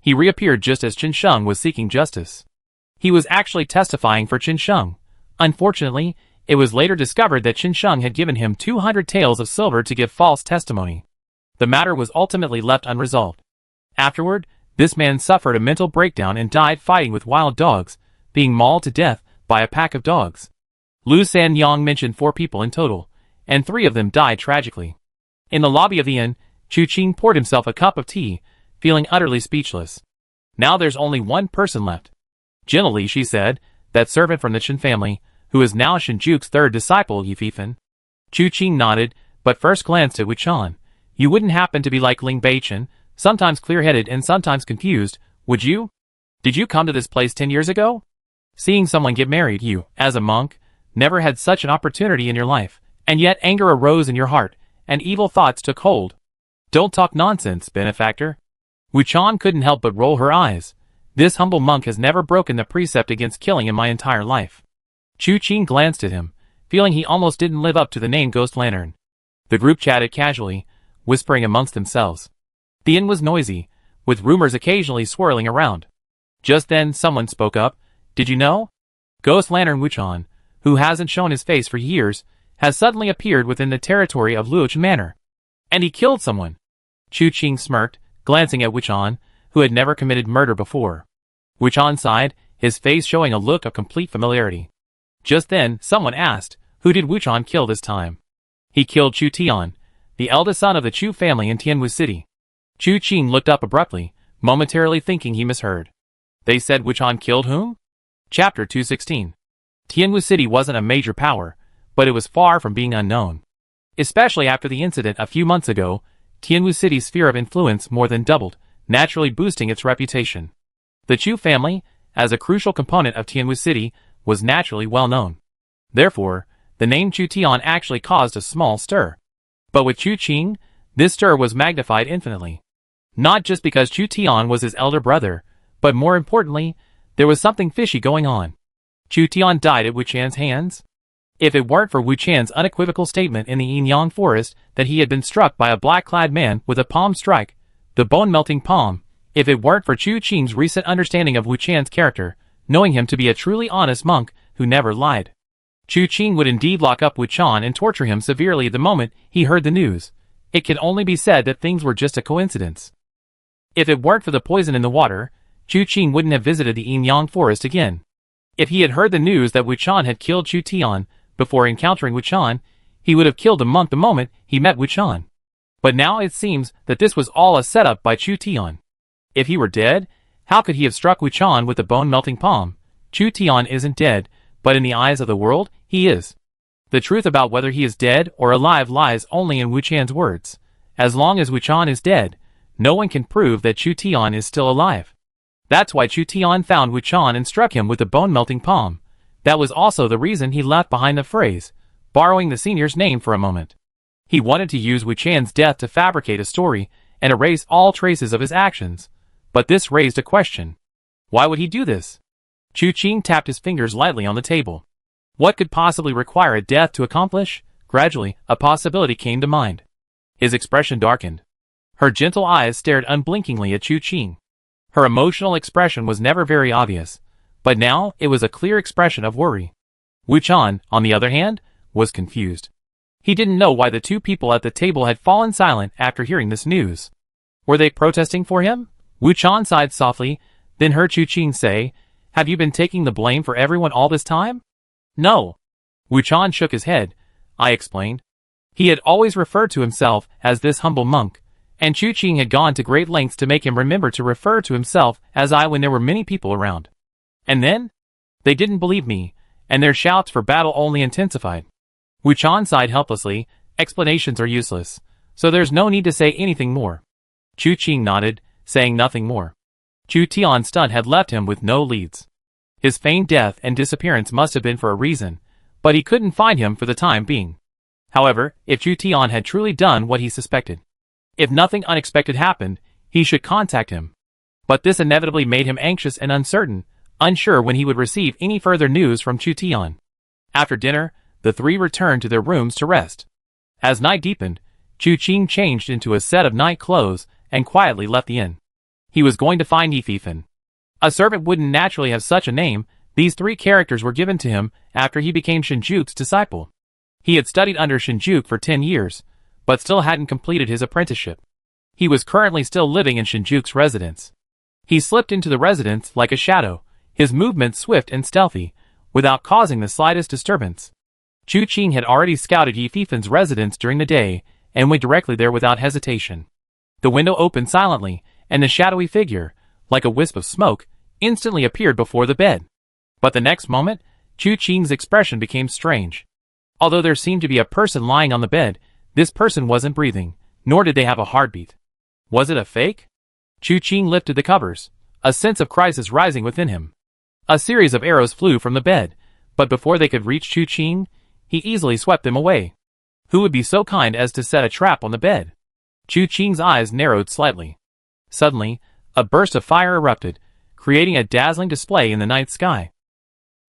Speaker 1: He reappeared just as Qinsheng was seeking justice. He was actually testifying for Qinsheng. Unfortunately, it was later discovered that Qinsheng had given him 200 taels of silver to give false testimony. The matter was ultimately left unresolved. Afterward, this man suffered a mental breakdown and died fighting with wild dogs, being mauled to death by a pack of dogs. Lu Sanyang mentioned 4 people in total, and 3 of them died tragically. In the lobby of the inn, Chu Qing poured himself a cup of tea, feeling utterly speechless. Now there's only one person left. Gently, she said, that servant from the Chen family, who is now Shinjuku's third disciple, Yififan. Chu Qing nodded, but first glanced at Wuchan. You wouldn't happen to be like Ling Beichen, sometimes clear-headed and sometimes confused, would you? Did you come to this place 10 years ago? Seeing someone get married, you, as a monk, never had such an opportunity in your life, and yet anger arose in your heart, and evil thoughts took hold. Don't talk nonsense, benefactor. Wuchan couldn't help but roll her eyes. This humble monk has never broken the precept against killing in my entire life. Chu Qing glanced at him, feeling he almost didn't live up to the name Ghost Lantern. The group chatted casually, whispering amongst themselves. The inn was noisy, with rumors occasionally swirling around. Just then someone spoke up. Did you know? Ghost Lantern Wuchan, who hasn't shown his face for years, has suddenly appeared within the territory of Luoch Manor. And he killed someone. Chu Qing smirked, glancing at Wuchan, who had never committed murder before. Wuchan sighed, his face showing a look of complete familiarity. Just then, someone asked, who did Wuchan kill this time? He killed Chu Tian, the eldest son of the Chu family in Tianwu City. Chu Qing looked up abruptly, momentarily thinking he misheard. They said Wuchan killed whom? Chapter 216. Tianwu City wasn't a major power, but it was far from being unknown. Especially after the incident a few months ago, Tianwu City's sphere of influence more than doubled, naturally boosting its reputation. The Chu family, as a crucial component of Tianwu City, was naturally well known. Therefore, the name Chu Tian actually caused a small stir. But with Chu Qing, this stir was magnified infinitely. Not just because Chu Tian was his elder brother, but more importantly, there was something fishy going on. Chu Tian died at Wuchan's hands? If it weren't for Wuchan's unequivocal statement in the Yin-Yang forest that he had been struck by a black-clad man with a palm strike, the bone-melting palm, if it weren't for Chu Qing's recent understanding of Wuchan's character, knowing him to be a truly honest monk who never lied, Chu Qing would indeed lock up Wuchan and torture him severely the moment he heard the news. It can only be said that things were just a coincidence. If it weren't for the poison in the water, Chu Qing wouldn't have visited the Yin-Yang forest again. If he had heard the news that Wuchan had killed Chu Tian before encountering Wuchan, he would have killed the monk the moment he met Wuchan. But now it seems that this was all a setup by Chu Tian. If he were dead, how could he have struck Wuchan with the bone-melting palm? Chu Tian isn't dead, but in the eyes of the world, he is. The truth about whether he is dead or alive lies only in Wuchan's words. As long as Wuchan is dead, no one can prove that Chu Tian is still alive. That's why Chu Tian found Wuchan and struck him with the bone-melting palm. That was also the reason he left behind the phrase, borrowing the senior's name for a moment. He wanted to use Wuchan's death to fabricate a story and erase all traces of his actions. But this raised a question. Why would he do this? Chu Qing tapped his fingers lightly on the table. What could possibly require a death to accomplish? Gradually, a possibility came to mind. His expression darkened. Her gentle eyes stared unblinkingly at Chu Qing. Her emotional expression was never very obvious, but now it was a clear expression of worry. Wuchan, on the other hand, was confused. He didn't know why the two people at the table had fallen silent after hearing this news. Were they protesting for him? Wuchan sighed softly, then heard Chu Qing say, "Have you been taking the blame for everyone all this time?" "No." Wuchan shook his head. I explained. He had always referred to himself as this humble monk, and Chu Qing had gone to great lengths to make him remember to refer to himself as I when there were many people around. And then? They didn't believe me, and their shouts for battle only intensified. Wuchan sighed helplessly. Explanations are useless, so there's no need to say anything more. Chu Qing nodded, saying nothing more. Chu Tian's stunt had left him with no leads. His feigned death and disappearance must have been for a reason, but he couldn't find him for the time being. However, if Chu Tian had truly done what he suspected, if nothing unexpected happened, he should contact him. But this inevitably made him anxious and uncertain, unsure when he would receive any further news from Chu Tian. After dinner, the three returned to their rooms to rest. As night deepened, Chu Qing changed into a set of night clothes and quietly left the inn. He was going to find Yififan. A servant wouldn't naturally have such a name. These three characters were given to him after he became Shinjuku's disciple. He had studied under Shinjuku for 10 years, but still hadn't completed his apprenticeship. He was currently still living in Shinjuku's residence. He slipped into the residence like a shadow, his movements swift and stealthy, without causing the slightest disturbance. Chu Qing had already scouted Yififan's residence during the day, and went directly there without hesitation. The window opened silently, and the shadowy figure, like a wisp of smoke, instantly appeared before the bed. But the next moment, Chu Qing's expression became strange. Although there seemed to be a person lying on the bed, this person wasn't breathing, nor did they have a heartbeat. Was it a fake? Chu Qing lifted the covers, a sense of crisis rising within him. A series of arrows flew from the bed, but before they could reach Chu Qing, he easily swept them away. Who would be so kind as to set a trap on the bed? Chu Qing's eyes narrowed slightly. Suddenly, a burst of fire erupted, creating a dazzling display in the night sky.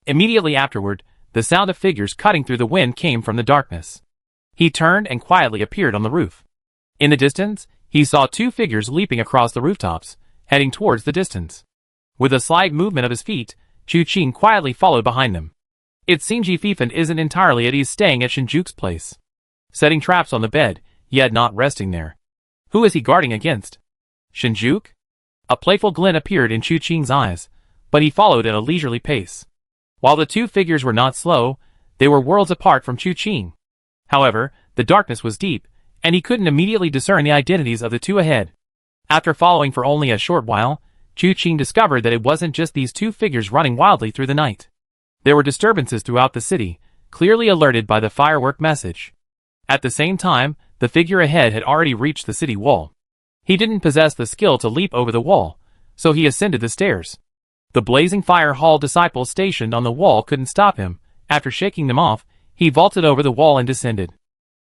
Speaker 1: Immediately afterward, the sound of figures cutting through the wind came from the darkness. He turned and quietly appeared on the roof. In the distance, he saw two figures leaping across the rooftops, heading towards the distance. With a slight movement of his feet, Chu Qing quietly followed behind them. It seemed Yi Fifan isn't entirely at ease staying at Shinjuku's place. Setting traps on the bed, yet not resting there. Who is he guarding against? Shinjuku? A playful glint appeared in Chu Qing's eyes, but he followed at a leisurely pace. While the two figures were not slow, they were worlds apart from Chu Qing. However, the darkness was deep, and he couldn't immediately discern the identities of the two ahead. After following for only a short while, Chu Qing discovered that it wasn't just these two figures running wildly through the night. There were disturbances throughout the city, clearly alerted by the firework message. At the same time, the figure ahead had already reached the city wall. He didn't possess the skill to leap over the wall, so he ascended the stairs. The blazing fire hall disciples stationed on the wall couldn't stop him. After shaking them off, he vaulted over the wall and descended.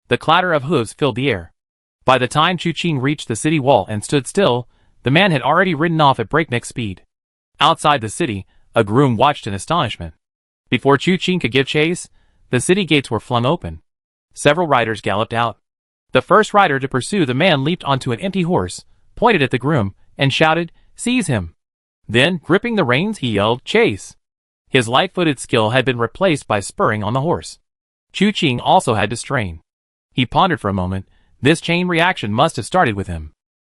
Speaker 1: The clatter of hooves filled the air. By the time Chu Qing reached the city wall and stood still, the man had already ridden off at breakneck speed. Outside the city, a groom watched in astonishment. Before Chu Qing could give chase, the city gates were flung open. Several riders galloped out. The first rider to pursue the man leaped onto an empty horse, pointed at the groom, and shouted, "Seize him!" Then, gripping the reins, he yelled, "Chase!" His light-footed skill had been replaced by spurring on the horse. Chu Qing also had to strain. He pondered for a moment. This chain reaction must have started with him.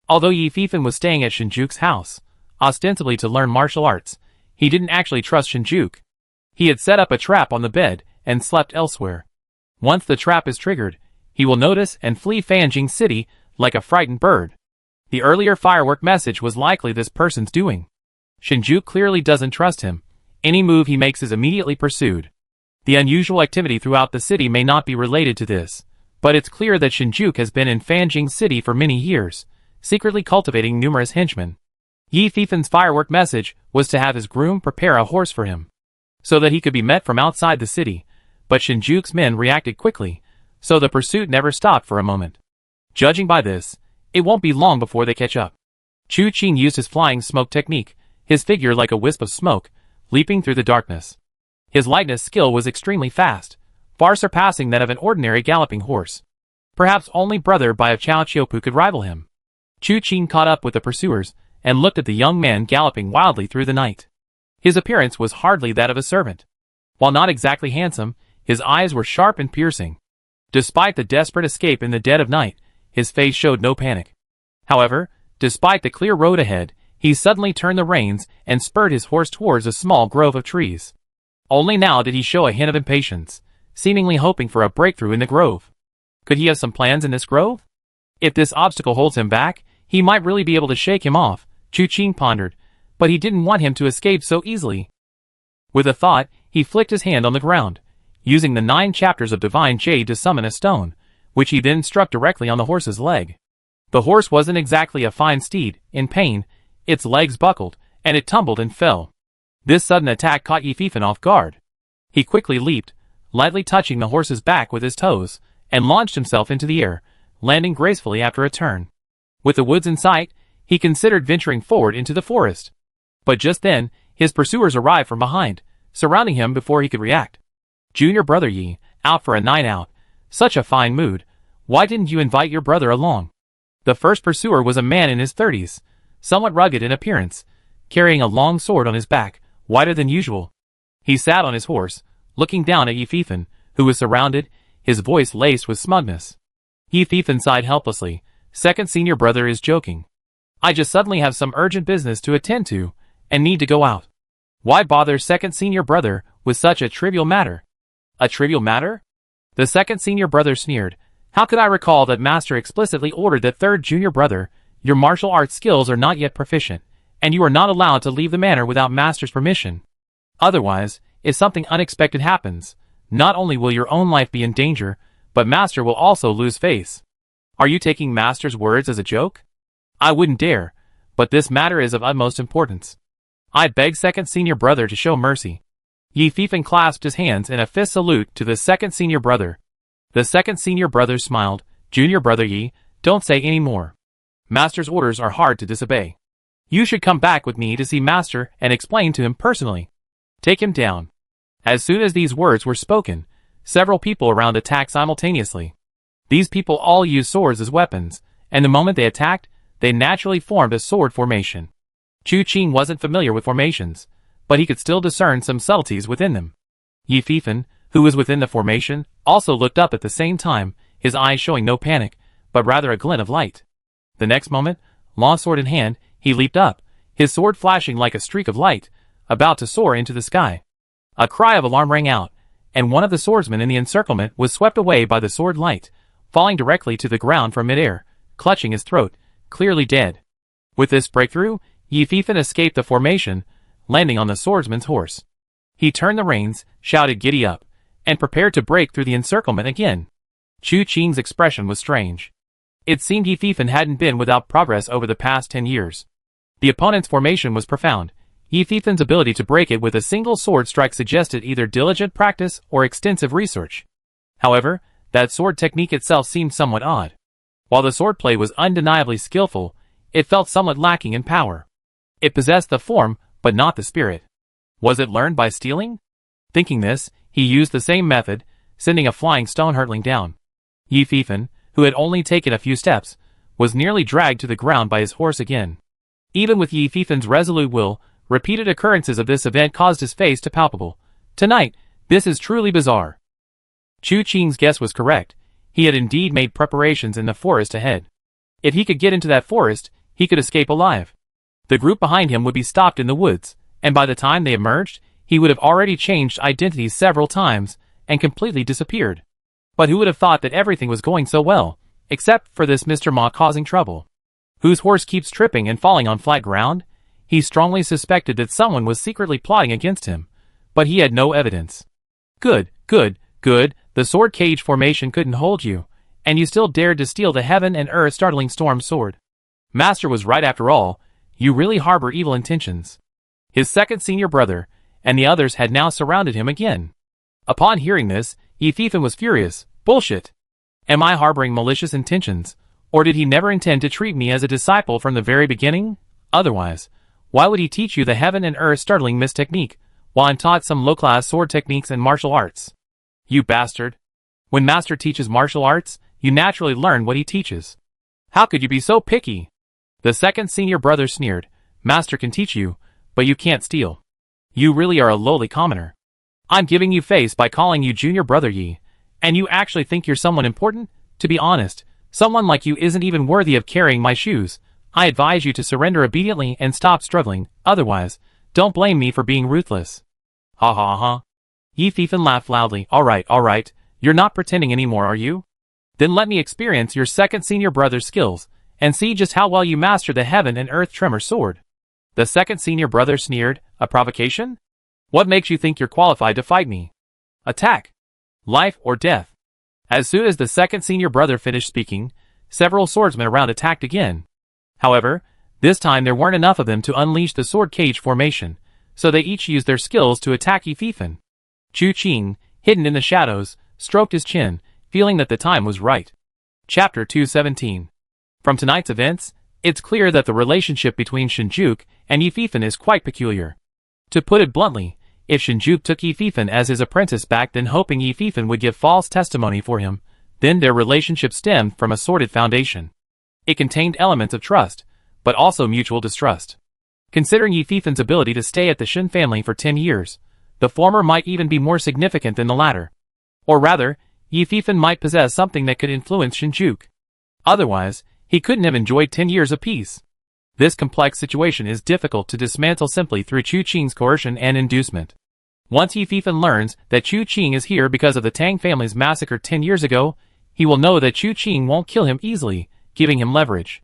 Speaker 1: Although Yi Fifan was staying at Shinjuku's house, ostensibly to learn martial arts, he didn't actually trust Shinjuku. He had set up a trap on the bed and slept elsewhere. Once the trap is triggered, he will notice and flee Fanjing City like a frightened bird. The earlier firework message was likely this person's doing. Shinjuku clearly doesn't trust him. Any move he makes is immediately pursued. The unusual activity throughout the city may not be related to this, but it's clear that Shinjuku has been in Fanjing City for many years, secretly cultivating numerous henchmen. Yi Fifan's firework message was to have his groom prepare a horse for him, so that he could be met from outside the city, but Shinjuku's men reacted quickly, so the pursuit never stopped for a moment. Judging by this, it won't be long before they catch up. Chu Qing used his flying smoke technique, his figure like a wisp of smoke, leaping through the darkness. His lightness skill was extremely fast, far surpassing that of an ordinary galloping horse. Perhaps only brother by of Chao Chiopu could rival him. Chu Qing caught up with the pursuers, and looked at the young man galloping wildly through the night. His appearance was hardly that of a servant. While not exactly handsome, his eyes were sharp and piercing. Despite the desperate escape in the dead of night, his face showed no panic. However, despite the clear road ahead, he suddenly turned the reins and spurred his horse towards a small grove of trees. Only now did he show a hint of impatience, seemingly hoping for a breakthrough in the grove. Could he have some plans in this grove? If this obstacle holds him back, he might really be able to shake him off, Chu Qing pondered, but he didn't want him to escape so easily. With a thought, he flicked his hand on the ground, using the 9 chapters of Divine Jade to summon a stone, which he then struck directly on the horse's leg. The horse wasn't exactly a fine steed. In pain, its legs buckled, and it tumbled and fell. This sudden attack caught Yi Fifan off guard. He quickly leaped, lightly touching the horse's back with his toes, and launched himself into the air, landing gracefully after a turn. With the woods in sight, he considered venturing forward into the forest. But just then, his pursuers arrived from behind, surrounding him before he could react. "Junior brother Yi, out for a night out. Such a fine mood. Why didn't you invite your brother along?" The first pursuer was a man in his 30s, somewhat rugged in appearance, carrying a long sword on his back, wider than usual. He sat on his horse, looking down at Yi Fifan, who was surrounded, his voice laced with smugness. Yi Fifan sighed helplessly. "Second senior brother is joking. I just suddenly have some urgent business to attend to, and need to go out. Why bother second senior brother with such a trivial matter?" "A trivial matter?" The second senior brother sneered. How could I recall that Master explicitly ordered that third junior brother, your martial arts skills are not yet proficient, and you are not allowed to leave the manor without Master's permission. Otherwise, if something unexpected happens, not only will your own life be in danger, but Master will also lose face. Are you taking Master's words as a joke? I wouldn't dare, but this matter is of utmost importance. I beg second senior brother to show mercy. Yi Fifan clasped his hands in a fist salute to the second senior brother. The second senior brother smiled. Junior brother Yi, don't say any more. Master's orders are hard to disobey. You should come back with me to see Master and explain to him personally. Take him down. As soon as these words were spoken, several people around attacked simultaneously. These people all used swords as weapons, and the moment they attacked, they naturally formed a sword formation. Chu Qing wasn't familiar with formations, but he could still discern some subtleties within them. Yi Fifan, who was within the formation, also looked up at the same time, his eyes showing no panic, but rather a glint of light. The next moment, long sword in hand, he leaped up, his sword flashing like a streak of light, about to soar into the sky. A cry of alarm rang out, and one of the swordsmen in the encirclement was swept away by the sword light, falling directly to the ground from midair, clutching his throat, clearly dead. With this breakthrough, Yi Fifan escaped the formation, landing on the swordsman's horse. He turned the reins, shouted "Giddy up," and prepared to break through the encirclement again. Chu Qing's expression was strange. It seemed Yi Fifan hadn't been without progress over the past 10 years. The opponent's formation was profound. Yi Fifan's ability to break it with a single sword strike suggested either diligent practice or extensive research. However, that sword technique itself seemed somewhat odd. While the swordplay was undeniably skillful, it felt somewhat lacking in power. It possessed the form, but not the spirit. Was it learned by stealing? Thinking this, he used the same method, sending a flying stone hurtling down. Yi Fifan, who had only taken a few steps, was nearly dragged to the ground by his horse again. Even with Yi Fifan's resolute will, repeated occurrences of this event caused his face to palpable. Tonight, this is truly bizarre. Chu Qing's guess was correct. He had indeed made preparations in the forest ahead. If he could get into that forest, he could escape alive. The group behind him would be stopped in the woods, and by the time they emerged, he would have already changed identities several times and completely disappeared. But who would have thought that everything was going so well, except for this Mr. Ma causing trouble? Whose horse keeps tripping and falling on flat ground? He strongly suspected that someone was secretly plotting against him, but he had no evidence. Good, good, good, the sword cage formation couldn't hold you, and you still dared to steal the heaven and earth startling storm sword. Master was right after all, you really harbor evil intentions. His second senior brother, and the others had now surrounded him again. Upon hearing this, Yi Fifan was furious. Bullshit! Am I harboring malicious intentions, or did he never intend to treat me as a disciple from the very beginning? Otherwise, why would he teach you the heaven and earth startling mist technique, while I'm taught some low-class sword techniques and martial arts? You bastard! When Master teaches martial arts, you naturally learn what he teaches. How could you be so picky? The second senior brother sneered. Master can teach you, but you can't steal. You really are a lowly commoner. I'm giving you face by calling you junior brother Yi, and you actually think you're someone important? To be honest, someone like you isn't even worthy of carrying my shoes. I advise you to surrender obediently and stop struggling, otherwise, don't blame me for being ruthless. Ha ha ha. Yi Fifan laughed loudly. Alright, you're not pretending anymore, are you? Then let me experience your second senior brother's skills, and see just how well you master the heaven and earth tremor sword. The second senior brother sneered. A provocation? What makes you think you're qualified to fight me? Attack! Life or death. As soon as the second senior brother finished speaking, several swordsmen around attacked again. However, this time there weren't enough of them to unleash the sword cage formation, so they each used their skills to attack Yi Fifan. Chu Qing, hidden in the shadows, stroked his chin, feeling that the time was right. Chapter 217. From tonight's events, it's clear that the relationship between Shinjuku and Yi Fifan is quite peculiar. To put it bluntly, if Shinjuku took Yi Fifan as his apprentice back then hoping Yi Fifan would give false testimony for him, then their relationship stemmed from a sordid foundation. It contained elements of trust, but also mutual distrust. Considering Yi Fifan's ability to stay at the Shin family for 10 years, the former might even be more significant than the latter. Or rather, Yi Fifan might possess something that could influence Shinjuku. Otherwise, he couldn't have enjoyed 10 years of peace. This complex situation is difficult to dismantle simply through Chu Qing's coercion and inducement. Once Yi Fifan learns that Chu Qing is here because of the Tang family's massacre 10 years ago, he will know that Chu Qing won't kill him easily, giving him leverage.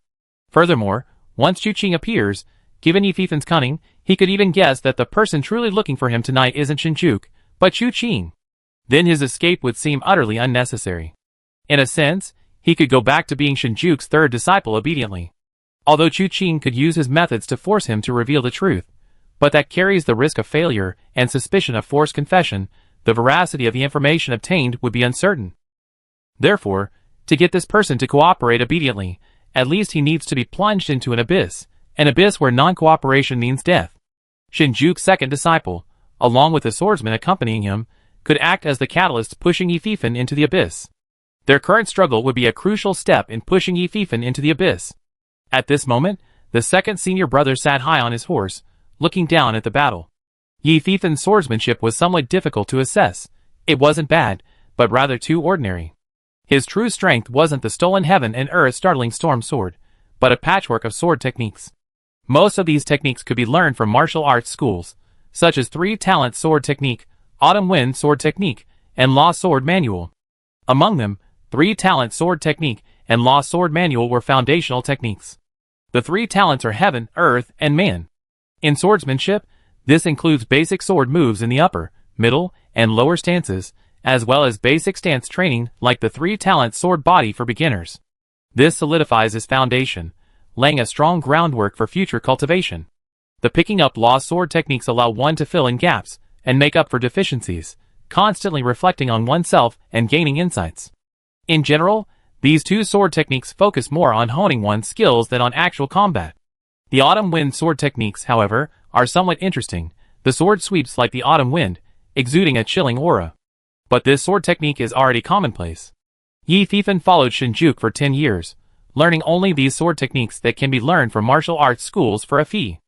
Speaker 1: Furthermore, once Chu Qing appears, given Yi Fifen's cunning, he could even guess that the person truly looking for him tonight isn't Shinjuku, but Chu Qing. Then his escape would seem utterly unnecessary. In a sense, he could go back to being Shinjuku's third disciple obediently. Although Chu Qing could use his methods to force him to reveal the truth, but that carries the risk of failure and suspicion of forced confession, the veracity of the information obtained would be uncertain. Therefore, to get this person to cooperate obediently, at least he needs to be plunged into an abyss where non-cooperation means death. Shinjuku's second disciple, along with the swordsman accompanying him, could act as the catalyst pushing Yi Fifen into the abyss. Their current struggle would be a crucial step in pushing Yi Fifen into the abyss. At this moment, the second senior brother sat high on his horse, looking down at the battle. Yi Fifen's swordsmanship was somewhat difficult to assess. It wasn't bad, but rather too ordinary. His true strength wasn't the stolen heaven and earth startling storm sword, but a patchwork of sword techniques. Most of these techniques could be learned from martial arts schools, such as 3-talent sword technique, autumn wind sword technique, and law sword manual. Among them, 3-talent sword technique and law sword manual were foundational techniques. The 3 talents are heaven, earth, and man. In swordsmanship, this includes basic sword moves in the upper, middle, and lower stances, as well as basic stance training like the 3-talent sword body for beginners. This solidifies his foundation, laying a strong groundwork for future cultivation. The picking up law sword techniques allow one to fill in gaps and make up for deficiencies, constantly reflecting on oneself and gaining insights. In general, these 2 sword techniques focus more on honing one's skills than on actual combat. The autumn wind sword techniques, however, are somewhat interesting. The sword sweeps like the autumn wind, exuding a chilling aura. But this sword technique is already commonplace. Yi Fifen followed Shinjuku for 10 years, learning only these sword techniques that can be learned from martial arts schools for a fee.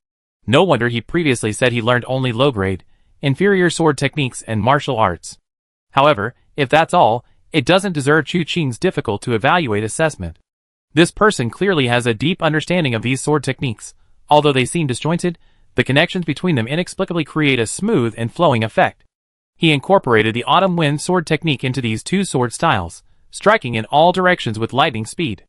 Speaker 1: No wonder he previously said he learned only low-grade, inferior sword techniques and martial arts. However, if that's all, it doesn't deserve Chu Qing's difficult to evaluate assessment. This person clearly has a deep understanding of these sword techniques. Although they seem disjointed, the connections between them inexplicably create a smooth and flowing effect. He incorporated the autumn wind sword technique into these 2 sword styles, striking in all directions with lightning speed.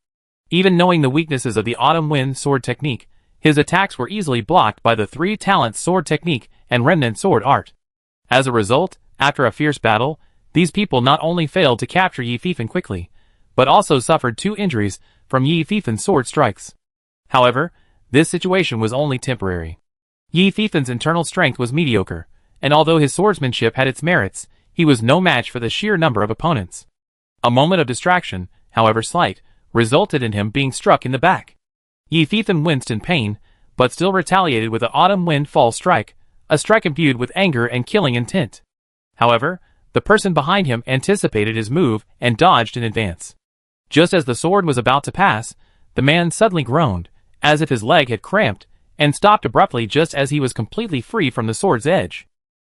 Speaker 1: Even knowing the weaknesses of the autumn wind sword technique, his attacks were easily blocked by the 3-talent sword technique and remnant sword art. As a result, after a fierce battle, these people not only failed to capture Yi Fifen quickly, but also suffered 2 injuries from Yi Fifen's sword strikes. However, this situation was only temporary. Yi Fifen's internal strength was mediocre, and although his swordsmanship had its merits, he was no match for the sheer number of opponents. A moment of distraction, however slight, resulted in him being struck in the back. Yi Fifen winced in pain, but still retaliated with the autumn wind fall strike, a strike imbued with anger and killing intent. However, the person behind him anticipated his move and dodged in advance. Just as the sword was about to pass, the man suddenly groaned, as if his leg had cramped, and stopped abruptly just as he was completely free from the sword's edge.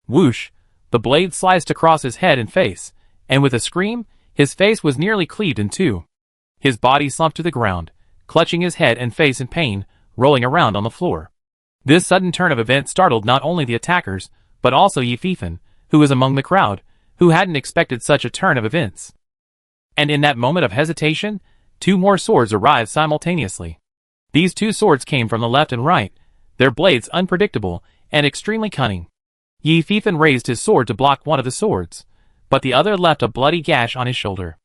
Speaker 1: Whoosh! The blade sliced across his head and face, and with a scream, his face was nearly cleaved in 2. His body slumped to the ground, clutching his head and face in pain, rolling around on the floor. This sudden turn of events startled not only the attackers, but also Yi Fifen, who was among the crowd, who hadn't expected such a turn of events. And in that moment of hesitation, 2 more swords arrived simultaneously. These 2 swords came from the left and right, their blades unpredictable and extremely cunning. Yi Fifen raised his sword to block one of the swords, but the other left a bloody gash on his shoulder.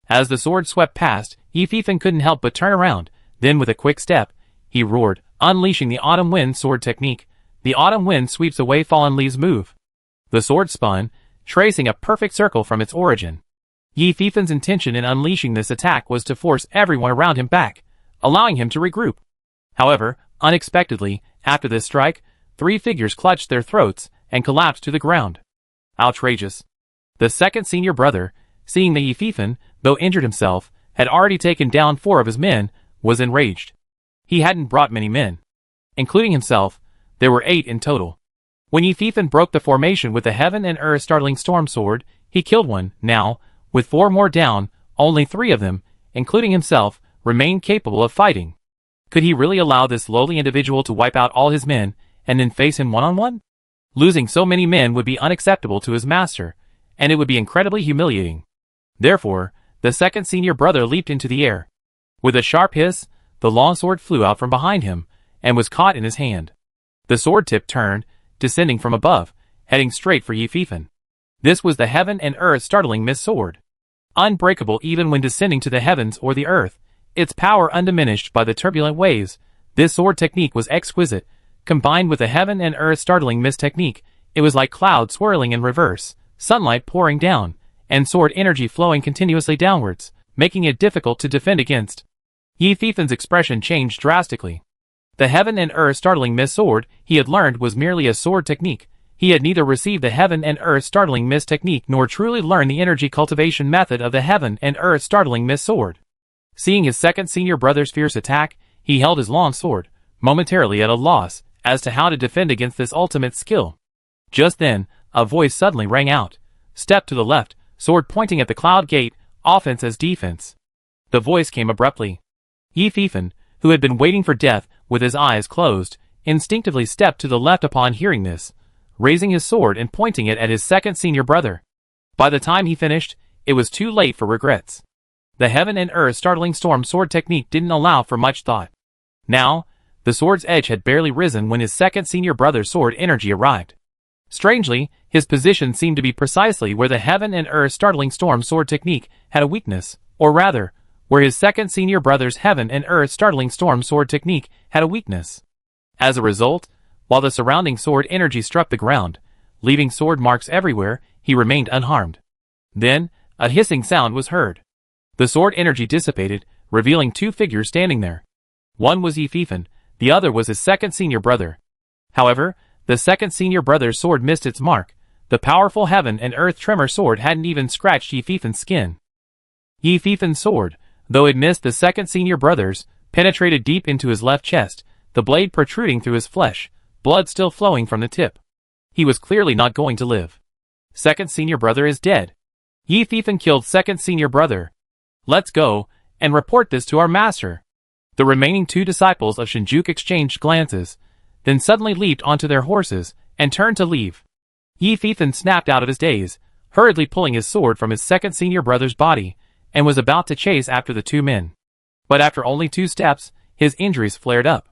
Speaker 1: As the sword swept past, Yi Fifen couldn't help but turn around, then with a quick step, he roared, unleashing the autumn wind sword technique. The autumn wind sweeps away fallen leaves move. The sword spun, tracing a perfect circle from its origin. Yi Fifen's intention in unleashing this attack was to force everyone around him back, allowing him to regroup. However, unexpectedly, after this strike, 3 figures clutched their throats and collapsed to the ground. Outrageous. The second senior brother, seeing that Yi Fifen, though injured himself, had already taken down 4 of his men, was enraged. He hadn't brought many men. Including himself, there were 8 in total. When Yi Fifen broke the formation with the heaven and earth startling storm sword, he killed one. Now, with 4 more down, only 3 of them, including himself, remained capable of fighting. Could he really allow this lowly individual to wipe out all his men, and then face him one-on-one? Losing so many men would be unacceptable to his master, and it would be incredibly humiliating. Therefore, The second senior brother leaped into the air. With a sharp hiss, the long sword flew out from behind him, and was caught in his hand. The sword tip turned, descending from above, heading straight for Yi Fifan. This was the heaven and earth startling mist sword. Unbreakable even when descending to the heavens or the earth, its power undiminished by the turbulent waves, this sword technique was exquisite. Combined with the heaven and earth startling mist technique, it was like clouds swirling in reverse, sunlight pouring down, and sword energy flowing continuously downwards, making it difficult to defend against. Yi Fifan's expression changed drastically. The heaven and earth startling mist sword he had learned was merely a sword technique. He had neither received the heaven and earth startling mist technique nor truly learned the energy cultivation method of the heaven and earth startling mist sword. Seeing his second senior brother's fierce attack, he held his long sword, momentarily at a loss as to how to defend against this ultimate skill. Just then, a voice suddenly rang out. Step to the left, sword pointing at the cloud gate, offense as defense. The voice came abruptly. Yi Fifan, who had been waiting for death with his eyes closed, instinctively stepped to the left upon hearing this, raising his sword and pointing it at his second senior brother. By the time he finished, it was too late for regrets. The heaven and earth startling storm sword technique didn't allow for much thought. Now, the sword's edge had barely risen when his second senior brother's sword energy arrived. Strangely, his position seemed to be precisely where the heaven and earth startling storm sword technique had a weakness, or rather, where his second senior brother's heaven and earth startling storm sword technique had a weakness. As a result, while the surrounding sword energy struck the ground, leaving sword marks everywhere, he remained unharmed. Then, a hissing sound was heard. The sword energy dissipated, revealing two figures standing there. One was Yi Fifan, the other was his second senior brother. However, the second senior brother's sword missed its mark. The powerful heaven and earth tremor sword hadn't even scratched Yi Fifan's skin. Yi Fifan's sword, though it missed the second senior brother's, penetrated deep into his left chest, the blade protruding through his flesh, blood still flowing from the tip. He was clearly not going to live. Second senior brother is dead. Yi Fifan killed second senior brother. Let's go, and report this to our master. The remaining two disciples of Shinjuku exchanged glances, then suddenly leaped onto their horses, and turned to leave. Yi Fifan snapped out of his daze, hurriedly pulling his sword from his second senior brother's body, and was about to chase after the two men. But after only 2 steps, his injuries flared up.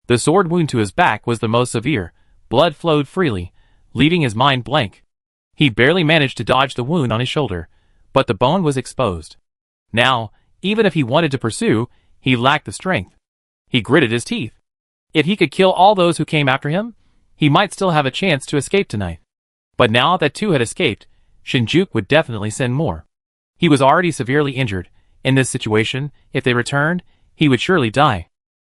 Speaker 1: The sword wound to his back was the most severe, blood flowed freely, leaving his mind blank. He barely managed to dodge the wound on his shoulder, but the bone was exposed. Now, even if he wanted to pursue, he lacked the strength. He gritted his teeth. If he could kill all those who came after him, he might still have a chance to escape tonight. But now that 2 had escaped, Shinjuku would definitely send more. He was already severely injured. In this situation, if they returned, he would surely die.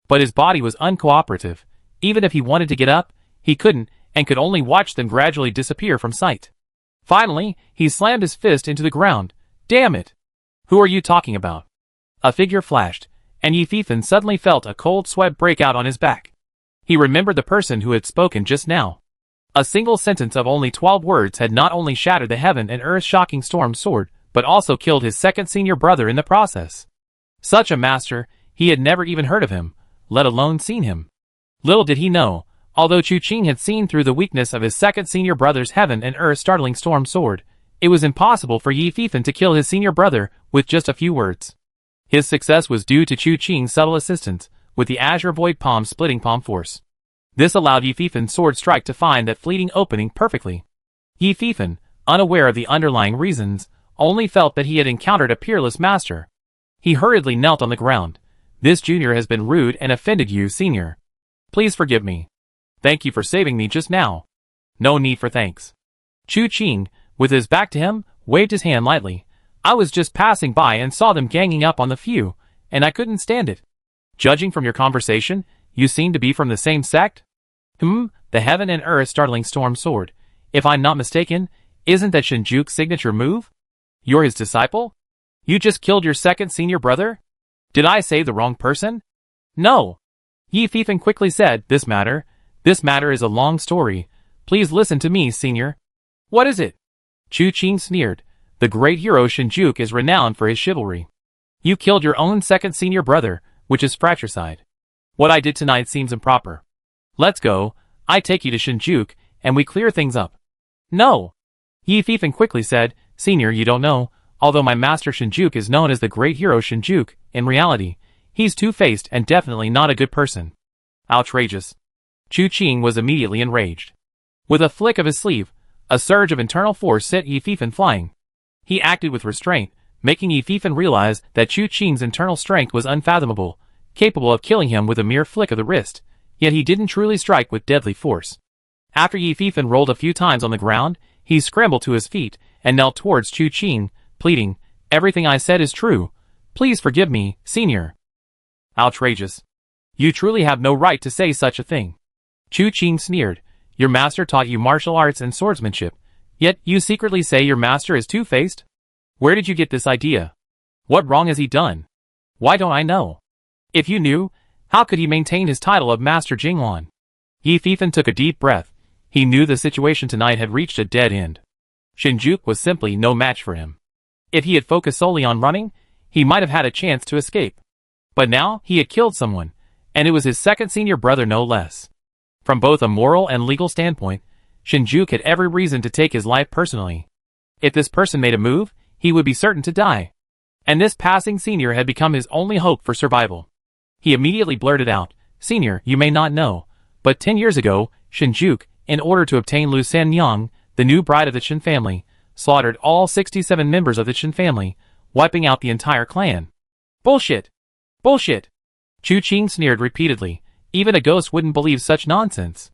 Speaker 1: But his body was uncooperative. Even if he wanted to get up, he couldn't, and could only watch them gradually disappear from sight. Finally, he slammed his fist into the ground. Damn it! Who are you talking about? A figure flashed, and Yi Fifan suddenly felt a cold sweat break out on his back. He remembered the person who had spoken just now. A single sentence of only 12 words had not only shattered the heaven and earth shocking storm sword, but also killed his second senior brother in the process. Such a master, he had never even heard of him, let alone seen him. Little did he know, although Chu Qing had seen through the weakness of his second senior brother's heaven and earth startling storm sword, it was impossible for Yi Fifan to kill his senior brother with just a few words. His success was due to Chu Qing's subtle assistance, with the Azure Void Palm splitting palm force. This allowed Yi Fifan's sword strike to find that fleeting opening perfectly. Yi Fifan, unaware of the underlying reasons, only felt that he had encountered a peerless master. He hurriedly knelt on the ground. This junior has been rude and offended you, senior. Please forgive me. Thank you for saving me just now. No need for thanks. Chu Qing, with his back to him, waved his hand lightly. I was just passing by and saw them ganging up on the few, and I couldn't stand it. Judging from your conversation, you seem to be from the same sect? The heaven and earth startling storm sword. If I'm not mistaken, isn't that Shinjuku's signature move? You're his disciple? You just killed your second senior brother? Did I say the wrong person? No. Yi Fifan quickly said, This matter is a long story. Please listen to me, senior. What is it? Chu Qing sneered. The great hero Shinjuku is renowned for his chivalry. You killed your own second senior brother, which is fratricide. What I did tonight seems improper. Let's go, I take you to Shinjuku, and we clear things up. No. Yi Fifan quickly said, Senior, you don't know, Although my master Shinjuku is known as the great hero Shinjuku, in reality, he's two-faced and definitely not a good person. Outrageous. Chu Qing was immediately enraged. With a flick of his sleeve, a surge of internal force set Yi Fifan flying. He acted with restraint, making Yi Fifan realize that Chu Qing's internal strength was unfathomable, capable of killing him with a mere flick of the wrist, yet he didn't truly strike with deadly force. After Yi Fifan rolled a few times on the ground, he scrambled to his feet and knelt towards Chu Qing, pleading, "Everything I said is true. Please forgive me, senior." Outrageous. You truly have no right to say such a thing. Chu Qing sneered. Your master taught you martial arts and swordsmanship, yet you secretly say your master is two-faced? Where did you get this idea? What wrong has he done? Why don't I know? If you knew, how could he maintain his title of Master Jinglan? Yi Fifan took a deep breath. He knew the situation tonight had reached a dead end. Shinjuku was simply no match for him. If he had focused solely on running, he might have had a chance to escape. But now he had killed someone, and it was his second senior brother no less. From both a moral and legal standpoint, Shinjuku had every reason to take his life personally. If this person made a move, he would be certain to die. And this passing senior had become his only hope for survival. He immediately blurted out, "Senior, you may not know, but 10 years ago, Shinjuku, in order to obtain Lu Sanyang, the new bride of the Chen family, slaughtered all 67 members of the Chen family, wiping out the entire clan." Bullshit! Bullshit! Chu Qing sneered repeatedly. Even a ghost wouldn't believe such nonsense.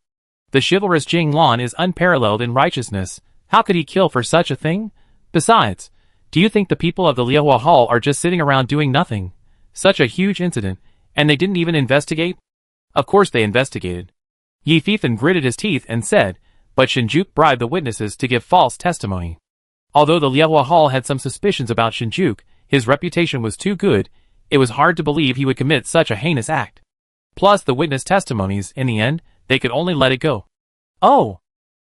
Speaker 1: The chivalrous Jing Lan is unparalleled in righteousness. How could he kill for such a thing? Besides, do you think the people of the Liehua Hall are just sitting around doing nothing? Such a huge incident, and they didn't even investigate? Of course they investigated. Yi Fifan gritted his teeth and said, but Shinjuku bribed the witnesses to give false testimony. Although the Liehua Hall had some suspicions about Shinjuku, his reputation was too good, it was hard to believe he would commit such a heinous act. Plus the witness testimonies, in the end, they could only let it go. Oh!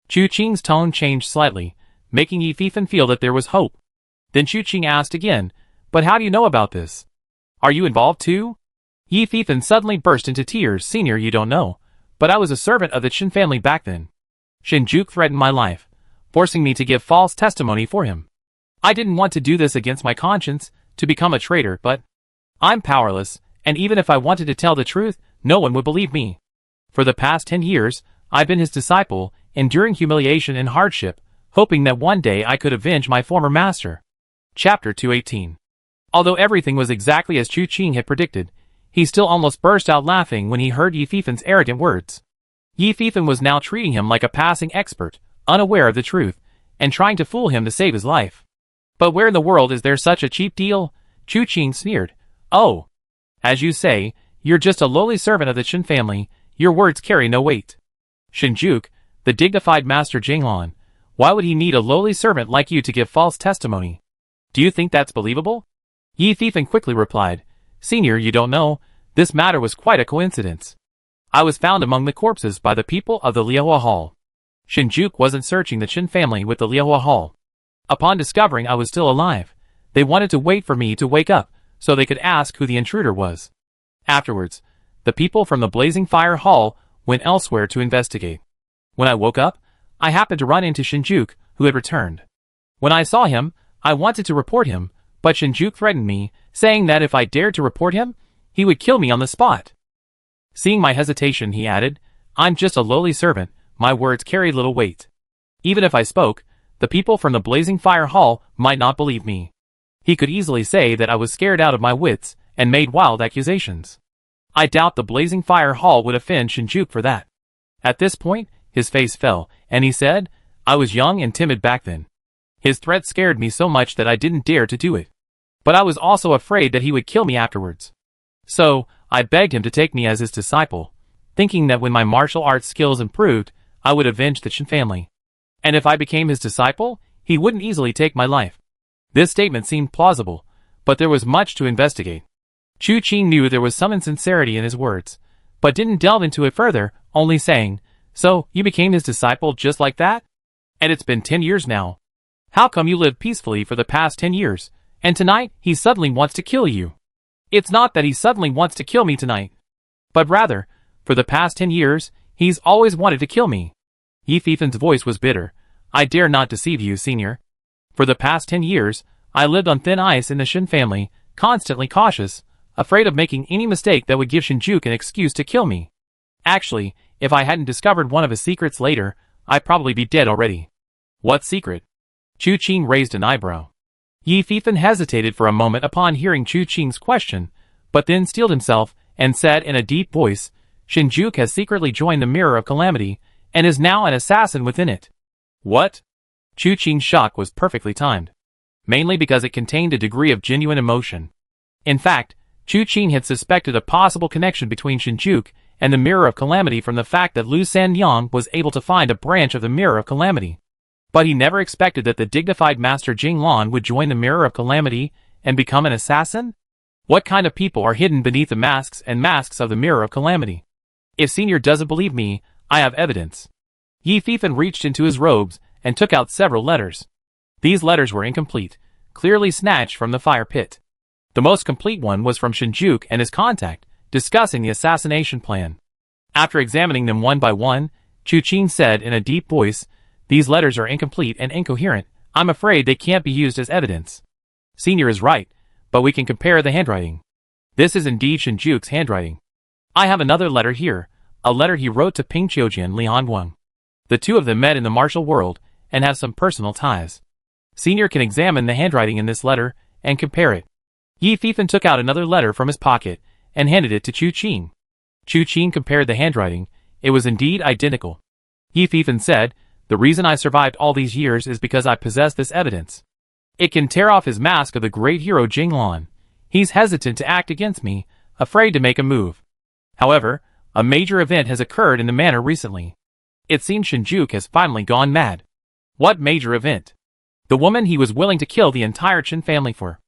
Speaker 1: Chu Qing's tone changed slightly, making Yi Fifan feel that there was hope. Then Chu Qing asked again, but how do you know about this? Are you involved too? Yi Fifan suddenly burst into tears. Senior, you don't know, but I was a servant of the Chen family back then. Shinjuku threatened my life, forcing me to give false testimony for him. I didn't want to do this against my conscience, to become a traitor, but I'm powerless, and even if I wanted to tell the truth, no one would believe me. For the past 10 years, I've been his disciple, enduring humiliation and hardship, hoping that one day I could avenge my former master. Chapter 218. Although everything was exactly as Chu Qing had predicted, he still almost burst out laughing when he heard Yi Fifan's arrogant words. Yi Fifan was now treating him like a passing expert, unaware of the truth, and trying to fool him to save his life. But where in the world is there such a cheap deal? Chu Qing sneered. Oh! As you say, you're just a lowly servant of the Chen family, your words carry no weight. Shinjuku, the dignified Master Jinglan, why would he need a lowly servant like you to give false testimony? Do you think that's believable? Yi Fifan quickly replied, Senior, you don't know, this matter was quite a coincidence. I was found among the corpses by the people of the Liehua Hall. Shinjuku wasn't searching the Chen family with the Liehua Hall. Upon discovering I was still alive, they wanted to wait for me to wake up, so they could ask who the intruder was. Afterwards, the people from the Blazing Fire Hall went elsewhere to investigate. When I woke up, I happened to run into Shinjuku, who had returned. When I saw him, I wanted to report him, but Shinjuku threatened me, saying that if I dared to report him, he would kill me on the spot. Seeing my hesitation, he added, I'm just a lowly servant, my words carry little weight. Even if I spoke, the people from the Blazing Fire Hall might not believe me. He could easily say that I was scared out of my wits, and made wild accusations. I doubt the Blazing Fire Hall would offend Shinjuku for that. At this point, his face fell, and he said, I was young and timid back then. His threat scared me so much that I didn't dare to do it. But I was also afraid that he would kill me afterwards. So, I begged him to take me as his disciple, thinking that when my martial arts skills improved, I would avenge the Chen family. And if I became his disciple, he wouldn't easily take my life. This statement seemed plausible, but there was much to investigate. Chu Qing knew there was some insincerity in his words, but didn't delve into it further, only saying, So, you became his disciple just like that? And it's been 10 years now. How come you lived peacefully for the past 10 years, and tonight he suddenly wants to kill you? It's not that he suddenly wants to kill me tonight, but rather, for the past 10 years, he's always wanted to kill me. Yi Fifan's voice was bitter. I dare not deceive you, senior. For the past 10 years, I lived on thin ice in the Shin family, constantly cautious, afraid of making any mistake that would give Shinjuku an excuse to kill me. Actually, if I hadn't discovered one of his secrets later, I'd probably be dead already. What secret? Chu Qing raised an eyebrow. Yi Fifan hesitated for a moment upon hearing Chu Qing's question, but then steeled himself and said in a deep voice, Shinjuku has secretly joined the Mirror of Calamity, and is now an assassin within it. What? Chu Qing's shock was perfectly timed. Mainly because it contained a degree of genuine emotion. In fact, Chu Qing had suspected a possible connection between Shinjuku and the Mirror of Calamity from the fact that Lu Sanyang was able to find a branch of the Mirror of Calamity. But he never expected that the dignified Master Jing Lan would join the Mirror of Calamity and become an assassin? What kind of people are hidden beneath the masks and masks of the Mirror of Calamity? If Senior doesn't believe me, I have evidence. Yi Fifan reached into his robes and took out several letters. These letters were incomplete, clearly snatched from the fire pit. The most complete one was from Shinjuku and his contact, discussing the assassination plan. After examining them one by one, Chu Qing said in a deep voice, "These letters are incomplete and incoherent. I'm afraid they can't be used as evidence." Senior is right, but we can compare the handwriting. This is indeed Shinjuku's handwriting. I have another letter here, a letter he wrote to Ping Qiujian and Li Hanguang. The two of them met in the martial world and have some personal ties. Senior can examine the handwriting in this letter and compare it. Yi Fifan took out another letter from his pocket and handed it to Chu Qing. Chu Qing compared the handwriting. It was indeed identical. Yi Fifan said, "The reason I survived all these years is because I possess this evidence. It can tear off his mask of the great hero Jing Lan. He's hesitant to act against me, afraid to make a move. However, a major event has occurred in the manor recently. It seems Shinjuku has finally gone mad." What major event? The woman he was willing to kill the entire Qin family for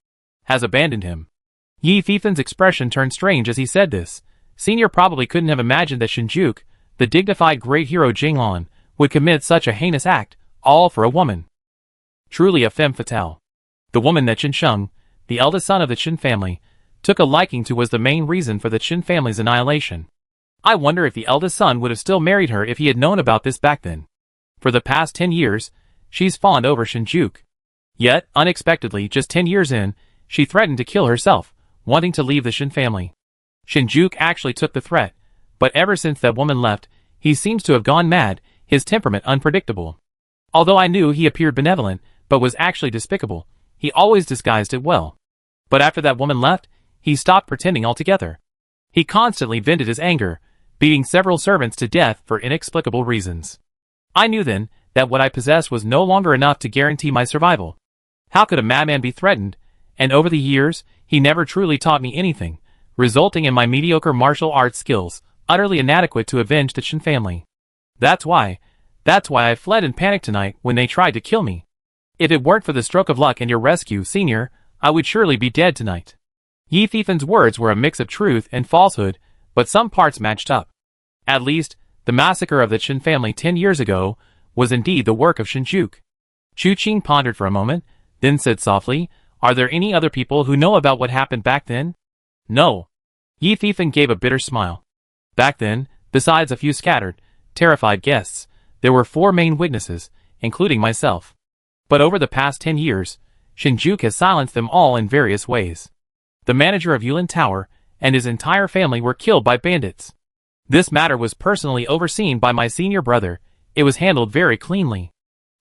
Speaker 1: has abandoned him. Yi Fifan's expression turned strange as he said this. Senior probably couldn't have imagined that Shinjuku, the dignified great hero Jing Lan, would commit such a heinous act, all for a woman. Truly a femme fatale. The woman that Qin Sheng, the eldest son of the Qin family, took a liking to was the main reason for the Qin family's annihilation. I wonder if the eldest son would have still married her if he had known about this back then. For the past 10 years, she's fawned over Shinjuku. Yet, unexpectedly, just 10 years in, she threatened to kill herself, wanting to leave the Qin family. Shinjuku actually took the threat, but ever since that woman left, he seems to have gone mad, his temperament unpredictable. Although I knew he appeared benevolent, but was actually despicable, he always disguised it well. But after that woman left, he stopped pretending altogether. He constantly vented his anger, beating several servants to death for inexplicable reasons. I knew then that what I possessed was no longer enough to guarantee my survival. How could a madman be threatened? And over the years, he never truly taught me anything, resulting in my mediocre martial arts skills, utterly inadequate to avenge the Qin family. That's why I fled in panic tonight when they tried to kill me. If it weren't for the stroke of luck and your rescue, Senior, I would surely be dead tonight. Yi Fifan's words were a mix of truth and falsehood, but some parts matched up. At least, the massacre of the Qin family 10 years ago was indeed the work of Shinjuku. Chu Qing pondered for a moment, then said softly, "Are there any other people who know about what happened back then?" "No." Yi Fifan gave a bitter smile. Back then, besides a few scattered, terrified guests, there were 4 main witnesses, including myself. But over the past 10 years, Shinjuku has silenced them all in various ways. The manager of Yulin Tower and his entire family were killed by bandits. This matter was personally overseen by my senior brother. It was handled very cleanly.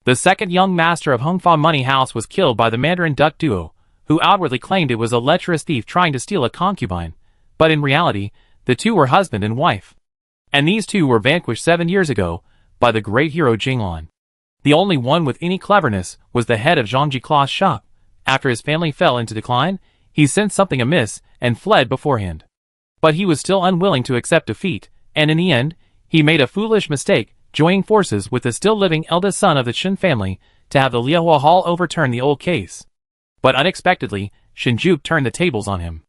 Speaker 1: The second young master of Hongfa Money House was killed by the Mandarin Duck duo, who outwardly claimed it was a lecherous thief trying to steal a concubine, but in reality, the two were husband and wife. And these two were vanquished 7 years ago by the great hero Jing Lan. The only one with any cleverness was the head of Zhang Jikla's shop. After his family fell into decline, he sensed something amiss and fled beforehand. But he was still unwilling to accept defeat, and in the end, he made a foolish mistake, joining forces with the still-living eldest son of the Qin family to have the Liahua Hall overturn the old case. But unexpectedly, Shinjuku turned the tables on him.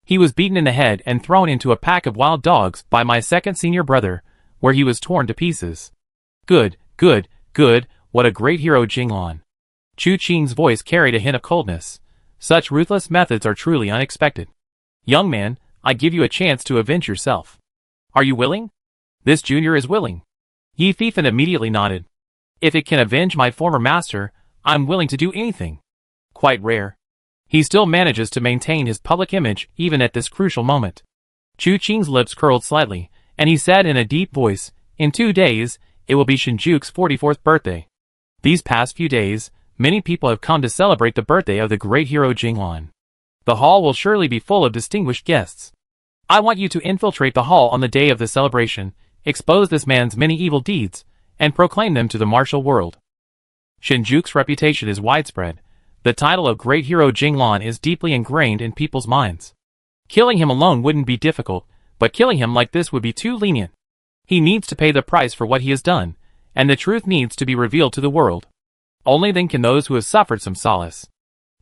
Speaker 1: He was beaten in the head and thrown into a pack of wild dogs by my second senior brother, where he was torn to pieces. Good, what a great hero Jing Lan. Chu Qing's voice carried a hint of coldness. Such ruthless methods are truly unexpected. Young man, I give you a chance to avenge yourself. Are you willing? This junior is willing. Yi Fifan immediately nodded. If it can avenge my former master, I'm willing to do anything. Quite rare. He still manages to maintain his public image even at this crucial moment. Chu Qing's lips curled slightly, and he said in a deep voice, "In 2 days, it will be Shinjuku's 44th birthday. These past few days, many people have come to celebrate the birthday of the great hero Jinglan. The hall will surely be full of distinguished guests. I want you to infiltrate the hall on the day of the celebration, expose this man's many evil deeds, and proclaim them to the martial world." Shinjuku's reputation is widespread. The title of great hero Jinglan is deeply ingrained in people's minds. Killing him alone wouldn't be difficult, but killing him like this would be too lenient. He needs to pay the price for what he has done, and the truth needs to be revealed to the world. Only then can those who have suffered some solace.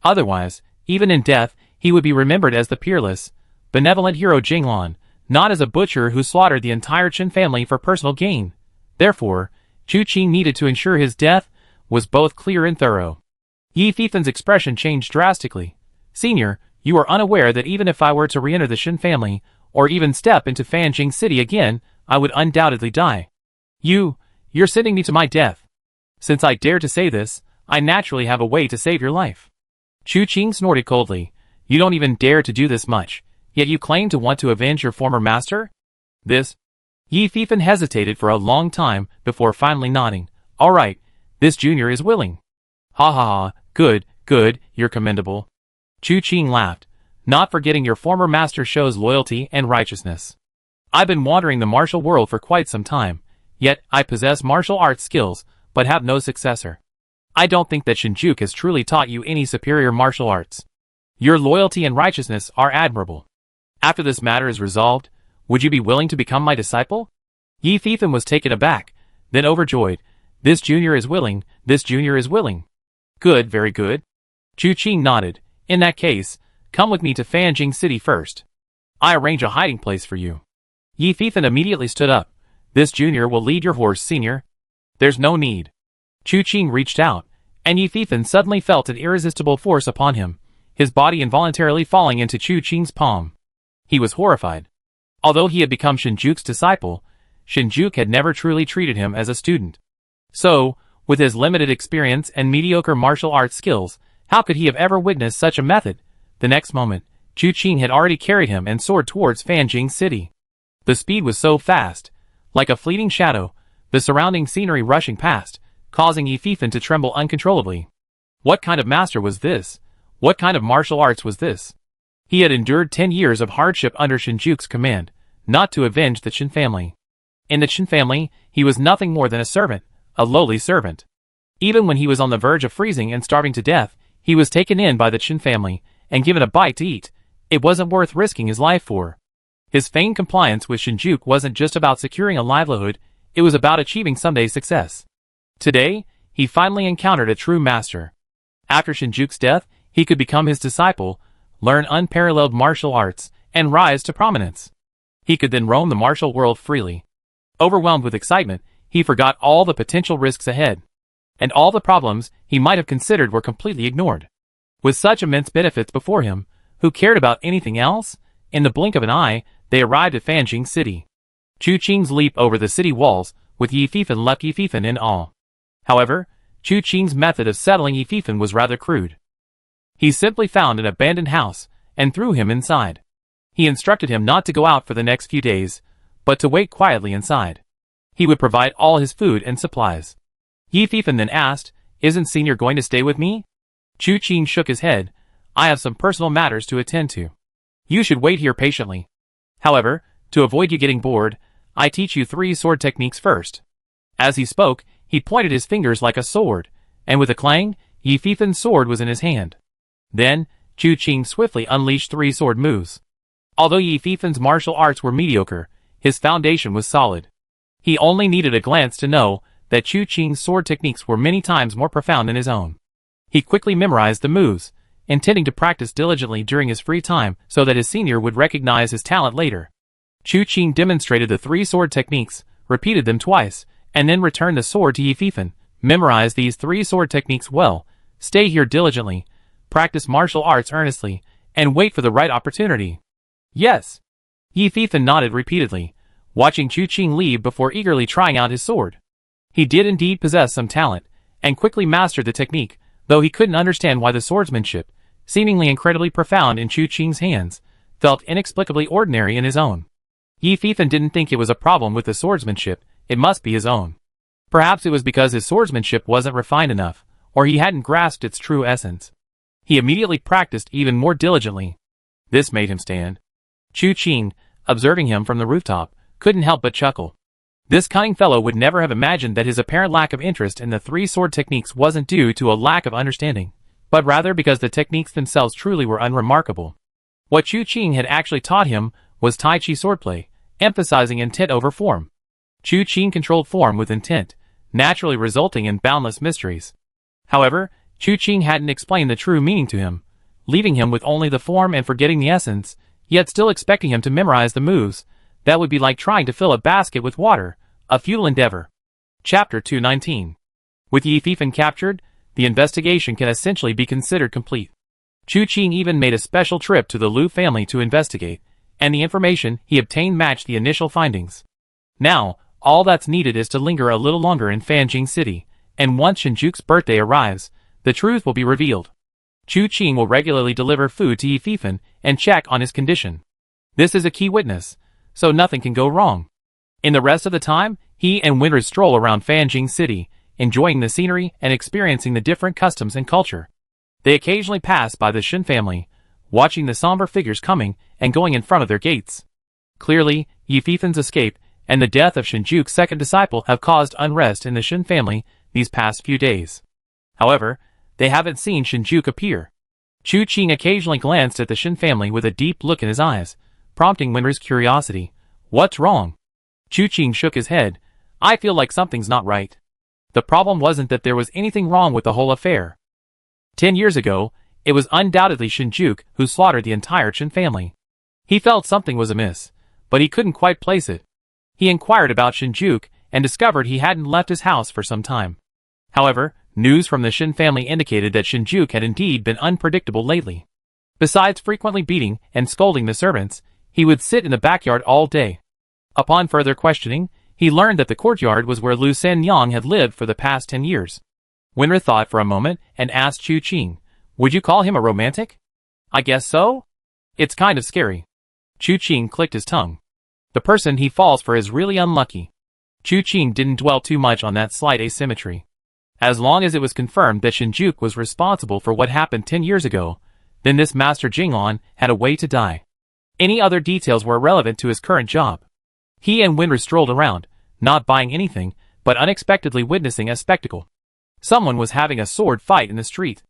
Speaker 1: Otherwise, even in death, he would be remembered as the peerless, benevolent hero Jinglan, not as a butcher who slaughtered the entire Qin family for personal gain. Therefore, Chu Qing needed to ensure his death was both clear and thorough. Yi Fifen's expression changed drastically. "Senior, you are unaware that even if I were to re-enter the Qin family, or even step into Fanjing City again, I would undoubtedly die. You're sending me to my death. Since I dare to say this, I naturally have a way to save your life." Chu Qing snorted coldly. "You don't even dare to do this much, yet you claim to want to avenge your former master? This?" Yi Fifen hesitated for a long time before finally nodding. "All right, this junior is willing." "Ha ha ha, good, you're commendable." Chu Qing laughed. "Not forgetting your former master shows loyalty and righteousness. I've been wandering the martial world for quite some time, yet I possess martial arts skills, but have no successor. I don't think that Shinjuku has truly taught you any superior martial arts. Your loyalty and righteousness are admirable. After this matter is resolved, would you be willing to become my disciple?" Yi Fifen was taken aback, then overjoyed. This junior is willing. "Good, very good." Chu Qing nodded. "In that case, come with me to Fanjing City first. I arrange a hiding place for you." Yi Fifen immediately stood up. "This junior will lead your horse, senior." "There's no need." Chu Qing reached out, and Yi Fifen suddenly felt an irresistible force upon him, his body involuntarily falling into Chu Qing's palm. He was horrified. Although he had become Shinjuku's disciple, Shinjuku had never truly treated him as a student. So, with his limited experience and mediocre martial arts skills, how could he have ever witnessed such a method? The next moment, Chu Qing had already carried him and soared towards Fanjing City. The speed was so fast, like a fleeting shadow, the surrounding scenery rushing past, causing Yi Fifen to tremble uncontrollably. What kind of master was this? What kind of martial arts was this? He had endured 10 years of hardship under Shinjuku's command, not to avenge the Qin family. In the Qin family, he was nothing more than a servant, a lowly servant. Even when he was on the verge of freezing and starving to death, he was taken in by the Qin family and given a bite to eat. It wasn't worth risking his life for. His feigned compliance with Shinjuku wasn't just about securing a livelihood, it was about achieving someday success. Today, he finally encountered a true master. After Shinjuku's death, he could become his disciple, learn unparalleled martial arts, and rise to prominence. He could then roam the martial world freely. Overwhelmed with excitement, he forgot all the potential risks ahead. And all the problems he might have considered were completely ignored. With such immense benefits before him, who cared about anything else? In the blink of an eye, they arrived at Fanjing City. Chu Qing's leap over the city walls, with Yi Fifen left Yi Fifen in awe. However, Chu Qing's method of settling Yi Fifen was rather crude. He simply found an abandoned house, and threw him inside. He instructed him not to go out for the next few days, but to wait quietly inside. He would provide all his food and supplies. Yi Fifen then asked, "Isn't Senior going to stay with me?" Chu Qing shook his head. "I have some personal matters to attend to. You should wait here patiently. However, to avoid you getting bored, I teach you 3 sword techniques first." As he spoke, he pointed his fingers like a sword, and with a clang, Yi Fifen's sword was in his hand. Then, Chu Qing swiftly unleashed 3 sword moves. Although Yi Fifen's martial arts were mediocre, his foundation was solid. He only needed a glance to know that Chu Qing's sword techniques were many times more profound than his own. He quickly memorized the moves, intending to practice diligently during his free time so that his senior would recognize his talent later. Chu Qing demonstrated the 3 sword techniques, repeated them twice, and then returned the sword to Yi Fifen. "Memorize these 3 sword techniques well, stay here diligently, practice martial arts earnestly, and wait for the right opportunity." "Yes." Yi Fifen nodded repeatedly, watching Chu Qing leave before eagerly trying out his sword. He did indeed possess some talent, and quickly mastered the technique, though he couldn't understand why the swordsmanship, seemingly incredibly profound in Chu Qing's hands, felt inexplicably ordinary in his own. Yi Fifan didn't think it was a problem with the swordsmanship, it must be his own. Perhaps it was because his swordsmanship wasn't refined enough, or he hadn't grasped its true essence. He immediately practiced even more diligently. This made him stand. Chu Qing, observing him from the rooftop, couldn't help but chuckle. This cunning fellow would never have imagined that his apparent lack of interest in the three sword techniques wasn't due to a lack of understanding, but rather because the techniques themselves truly were unremarkable. What Chu Qing had actually taught him was Tai Chi swordplay, emphasizing intent over form. Chu Qing controlled form with intent, naturally resulting in boundless mysteries. However, Chu Qing hadn't explained the true meaning to him, leaving him with only the form and forgetting the essence, yet still expecting him to memorize the moves. That would be like trying to fill a basket with water, a futile endeavor. Chapter 219. With Yi Fifan captured, the investigation can essentially be considered complete. Chu Qing even made a special trip to the Liu family to investigate, and the information he obtained matched the initial findings. Now, all that's needed is to linger a little longer in Fanjing City, and once Shinjuku's birthday arrives, the truth will be revealed. Chu Qing will regularly deliver food to Yi Fifan and check on his condition. This is a key witness, so nothing can go wrong. In the rest of the time, he and Winter stroll around Fanjing City, enjoying the scenery and experiencing the different customs and culture. They occasionally pass by the Shin family, watching the somber figures coming and going in front of their gates. Clearly, Yi Fifan's escape and the death of Shinjuku's second disciple have caused unrest in the Shin family these past few days. However, they haven't seen Shinjuku appear. Chu Qing occasionally glanced at the Shin family with a deep look in his eyes, prompting Winter's curiosity. What's wrong? Chu Qing shook his head. I feel like something's not right. The problem wasn't that there was anything wrong with the whole affair. 10 years ago, it was undoubtedly Shinjuku who slaughtered the entire Shin family. He felt something was amiss, but he couldn't quite place it. He inquired about Shinjuku and discovered he hadn't left his house for some time. However, news from the Shin family indicated that Shinjuku had indeed been unpredictable lately. Besides frequently beating and scolding the servants, he would sit in the backyard all day. Upon further questioning, he learned that the courtyard was where Liu Senyang had lived for the past 10 years. Winter thought for a moment and asked Chu Qing, "Would you call him a romantic?" "I guess so. It's kind of scary." Chu Qing clicked his tongue. The person he falls for is really unlucky. Chu Qing didn't dwell too much on that slight asymmetry. As long as it was confirmed that Shinjuku was responsible for what happened 10 years ago, then this Master Jinglan had a way to die. Any other details were irrelevant to his current job. He and Winter strolled around, not buying anything, but unexpectedly witnessing a spectacle. Someone was having a sword fight in the street.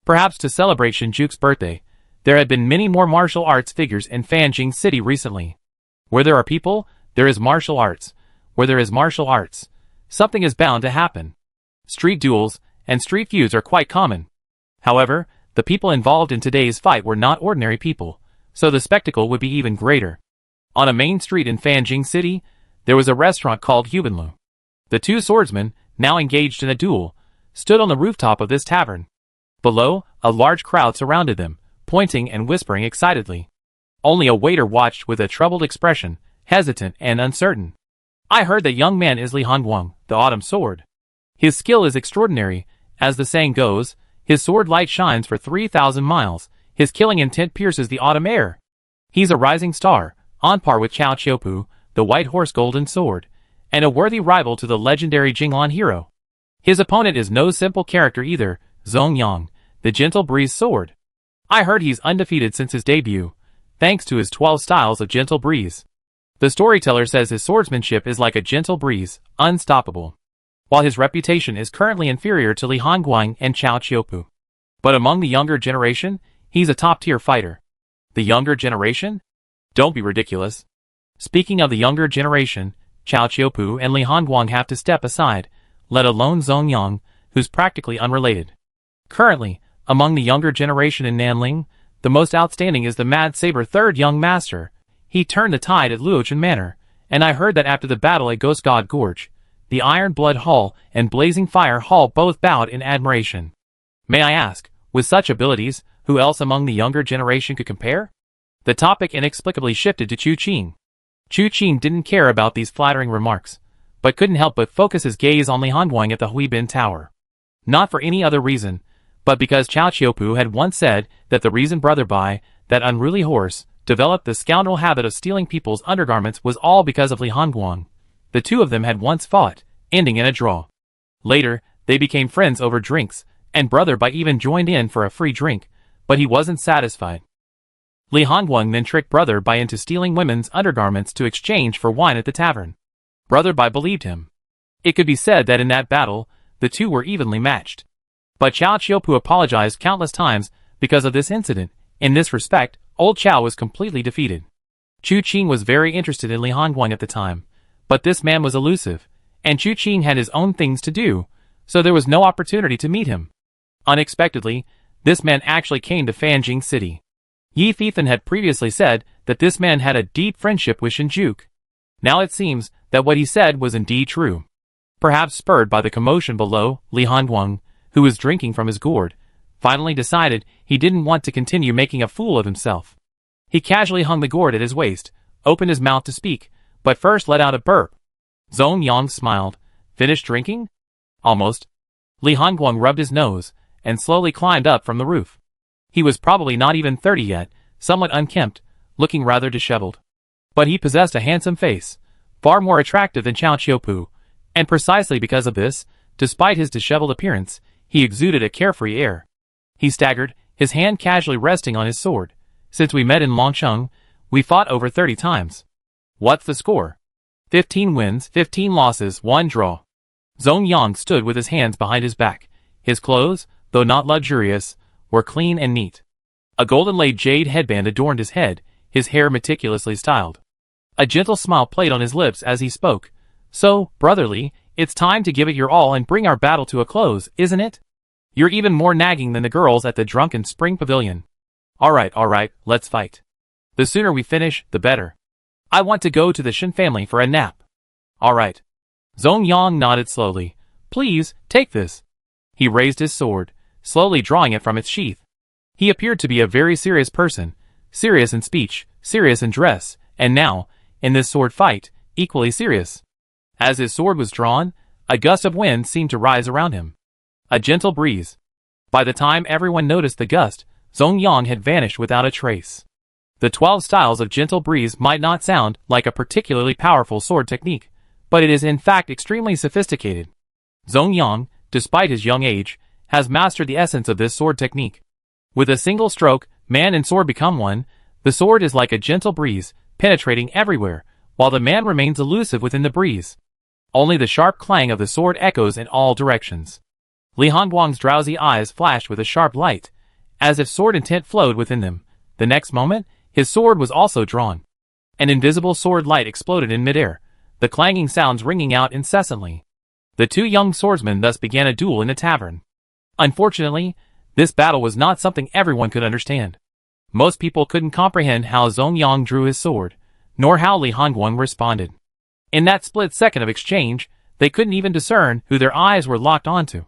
Speaker 1: Perhaps to celebrate Shinjuku's birthday, there had been many more martial arts figures in Fanjing City recently. Where there are people, there is martial arts. Where there is martial arts, something is bound to happen. Street duels and street feuds are quite common. However, the people involved in today's fight were not ordinary people, so the spectacle would be even greater. On a main street in Fanjing City, there was a restaurant called Hubenlu. The two swordsmen, now engaged in a duel, stood on the rooftop of this tavern. Below, a large crowd surrounded them, pointing and whispering excitedly. Only a waiter watched with a troubled expression, hesitant and uncertain. "I heard that young man is Li Hongguang, the Autumn Sword. His skill is extraordinary. As the saying goes, his sword light shines for 3,000 miles, his killing intent pierces the autumn air. He's a rising star, on par with Chao Qiupu, the White Horse Golden Sword, and a worthy rival to the legendary Jinglan hero. His opponent is no simple character either, Zhong Yang, the Gentle Breeze Sword. I heard he's undefeated since his debut, thanks to his 12 styles of Gentle Breeze. The storyteller says his swordsmanship is like a gentle breeze, unstoppable. While his reputation is currently inferior to Li Hongguang and Chao Qiupu. But among the younger generation, he's a top-tier fighter." "The younger generation? Don't be ridiculous." "Speaking of the younger generation, Chao Qiupu and Li Hongguang have to step aside, let alone Zhong Yang, who's practically unrelated. Currently, among the younger generation in Nanling, the most outstanding is the Mad Saber third young master. He turned the tide at Luochen Manor, and I heard that after the battle at Ghost God Gorge, the Iron Blood Hall and Blazing Fire Hall both bowed in admiration. May I ask, with such abilities, who else among the younger generation could compare?" The topic inexplicably shifted to Chu Qing. Chu Qing didn't care about these flattering remarks, but couldn't help but focus his gaze on Li Hongguang at the Huibin Tower. Not for any other reason, But because Chao Qiupu had once said that the reason Brother Bai, that unruly horse, developed the scoundrel habit of stealing people's undergarments was all because of Li Hongguang, the two of them had once fought, ending in a draw. Later, they became friends over drinks, and Brother Bai even joined in for a free drink, but he wasn't satisfied. Li Hongguang then tricked Brother Bai into stealing women's undergarments to exchange for wine at the tavern. Brother Bai believed him. It could be said that in that battle, the two were evenly matched. But Chao Qiupu apologized countless times because of this incident. In this respect, old Chao was completely defeated. Chu Qing was very interested in Li Hongguang at the time, but this man was elusive, and Chu Qing had his own things to do, so there was no opportunity to meet him. Unexpectedly, this man actually came to Fanjing City. Yi Thethan had previously said that this man had a deep friendship with Shinjuku. Now it seems that what he said was indeed true. Perhaps spurred by the commotion below, Li Hongguang, who was drinking from his gourd, finally decided he didn't want to continue making a fool of himself. He casually hung the gourd at his waist, opened his mouth to speak, but first let out a burp. Zhong Yang smiled. Finished drinking? Almost. Li Hongguang rubbed his nose, and slowly climbed up from the roof. He was probably not even 30 yet, somewhat unkempt, looking rather disheveled. But he possessed a handsome face, far more attractive than Chao Qiupu, and precisely because of this, despite his disheveled appearance, he exuded a carefree air. He staggered, his hand casually resting on his sword. Since we met in Longcheng, we fought over 30 times. What's the score? 15 wins, 15 losses, 1 draw. Zhong Yang stood with his hands behind his back. His clothes, though not luxurious, were clean and neat. A golden-laid jade headband adorned his head, his hair meticulously styled. A gentle smile played on his lips as he spoke. So, brotherly, it's time to give it your all and bring our battle to a close, isn't it? You're even more nagging than the girls at the drunken spring pavilion. Alright, let's fight. The sooner we finish, the better. I want to go to the Shen family for a nap. Alright. Zhong Yang nodded slowly. Please, take this. He raised his sword, slowly drawing it from its sheath. He appeared to be a very serious person, serious in speech, serious in dress, and now, in this sword fight, equally serious. As his sword was drawn, a gust of wind seemed to rise around him. A gentle breeze. By the time everyone noticed the gust, Zhong Yang had vanished without a trace. The 12 styles of gentle breeze might not sound like a particularly powerful sword technique, but it is in fact extremely sophisticated. Zhong Yang, despite his young age, has mastered the essence of this sword technique. With a single stroke, man and sword become one. The sword is like a gentle breeze, penetrating everywhere, while the man remains elusive within the breeze. Only the sharp clang of the sword echoes in all directions. Li Hongguang's drowsy eyes flashed with a sharp light, as if sword intent flowed within them. The next moment, his sword was also drawn. An invisible sword light exploded in midair, the clanging sounds ringing out incessantly. The two young swordsmen thus began a duel in the tavern. Unfortunately, this battle was not something everyone could understand. Most people couldn't comprehend how Zhong Yang drew his sword, nor how Li Hongguang responded. In that split second of exchange, they couldn't even discern who their eyes were locked onto.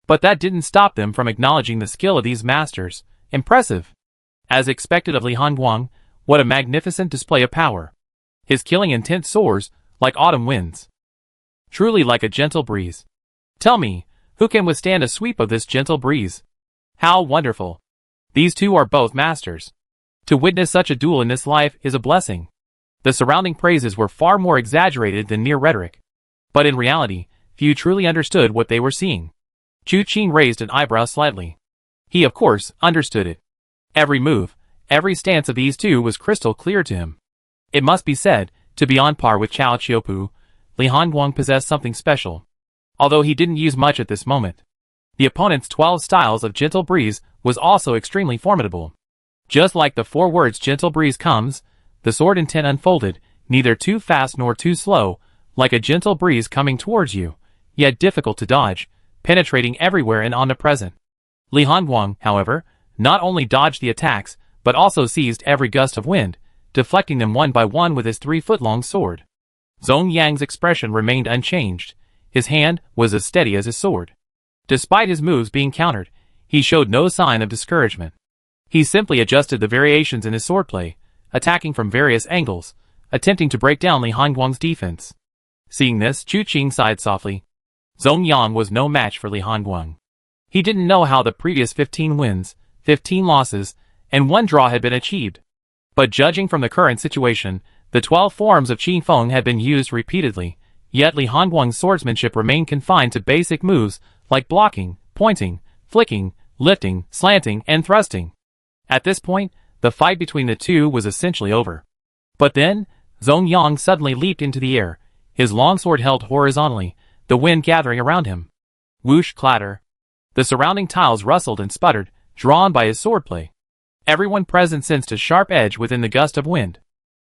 Speaker 1: But that didn't stop them from acknowledging the skill of these masters. Impressive. As expected of Li Hongguang, what a magnificent display of power. His killing intent soars, like autumn winds. Truly like a gentle breeze. Tell me, who can withstand a sweep of this gentle breeze? How wonderful. These two are both masters. To witness such a duel in this life is a blessing. The surrounding praises were far more exaggerated than mere rhetoric. But in reality, few truly understood what they were seeing. Chu Qing raised an eyebrow slightly. He, of course, understood it. Every move, every stance of these two was crystal clear to him. It must be said, to be on par with Chao Qiupu, Li Hongguang possessed something special. Although he didn't use much at this moment. The opponent's 12 styles of gentle breeze was also extremely formidable. Just like the 4 words gentle breeze comes, the sword intent unfolded, neither too fast nor too slow, like a gentle breeze coming towards you, yet difficult to dodge, penetrating everywhere and omnipresent. Li Hongguang, however, not only dodged the attacks, but also seized every gust of wind, deflecting them one by one with his 3-foot-long sword. Zhong Yang's expression remained unchanged. His hand was as steady as his sword. Despite his moves being countered, he showed no sign of discouragement. He simply adjusted the variations in his swordplay, attacking from various angles, attempting to break down Li Hongguang's defense. Seeing this, Chu Qing sighed softly. Zhong Yang was no match for Li Hongguang. He didn't know how the previous 15 wins, 15 losses, and 1 draw had been achieved. But judging from the current situation, the 12 forms of Qi Feng had been used repeatedly, yet Li Hongguang's swordsmanship remained confined to basic moves like blocking, pointing, flicking, lifting, slanting, and thrusting. At this point, the fight between the two was essentially over. But then, Zhong Yang suddenly leaped into the air, his longsword held horizontally, the wind gathering around him. Whoosh, clatter. The surrounding tiles rustled and sputtered, drawn by his swordplay. Everyone present sensed a sharp edge within the gust of wind.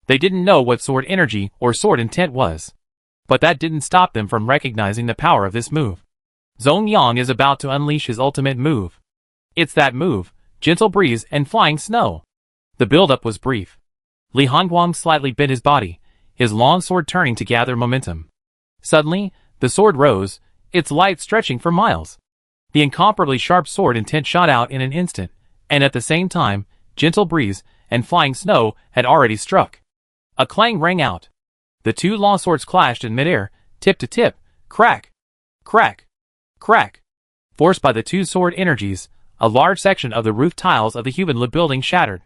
Speaker 1: They didn't know what sword energy or sword intent was. But that didn't stop them from recognizing the power of this move. Zhong Yang is about to unleash his ultimate move. It's that move, Gentle Breeze and Flying Snow. The build-up was brief. Li Hongguang slightly bent his body, his long sword turning to gather momentum. Suddenly, the sword rose, its light stretching for miles. The incomparably sharp sword intent shot out in an instant, and at the same time, Gentle Breeze and Flying Snow had already struck. A clang rang out. The two long swords clashed in midair, tip to tip, crack, crack, crack. Forced by the two sword energies, a large section of the roof tiles of the human building shattered.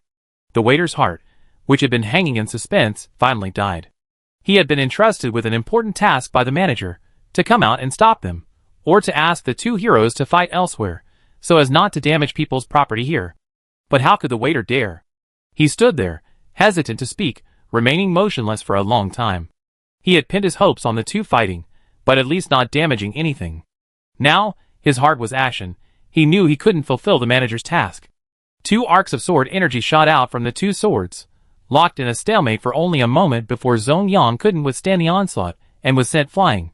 Speaker 1: The waiter's heart, which had been hanging in suspense, finally died. He had been entrusted with an important task by the manager, to come out and stop them, or to ask the two heroes to fight elsewhere, so as not to damage people's property here. But how could the waiter dare? He stood there, hesitant to speak, remaining motionless for a long time. He had pinned his hopes on the two fighting, but at least not damaging anything. Now, his heart was ashen. He knew he couldn't fulfill the manager's task. Two arcs of sword energy shot out from the two swords, locked in a stalemate for only a moment before Zhong Yang couldn't withstand the onslaught, and was sent flying.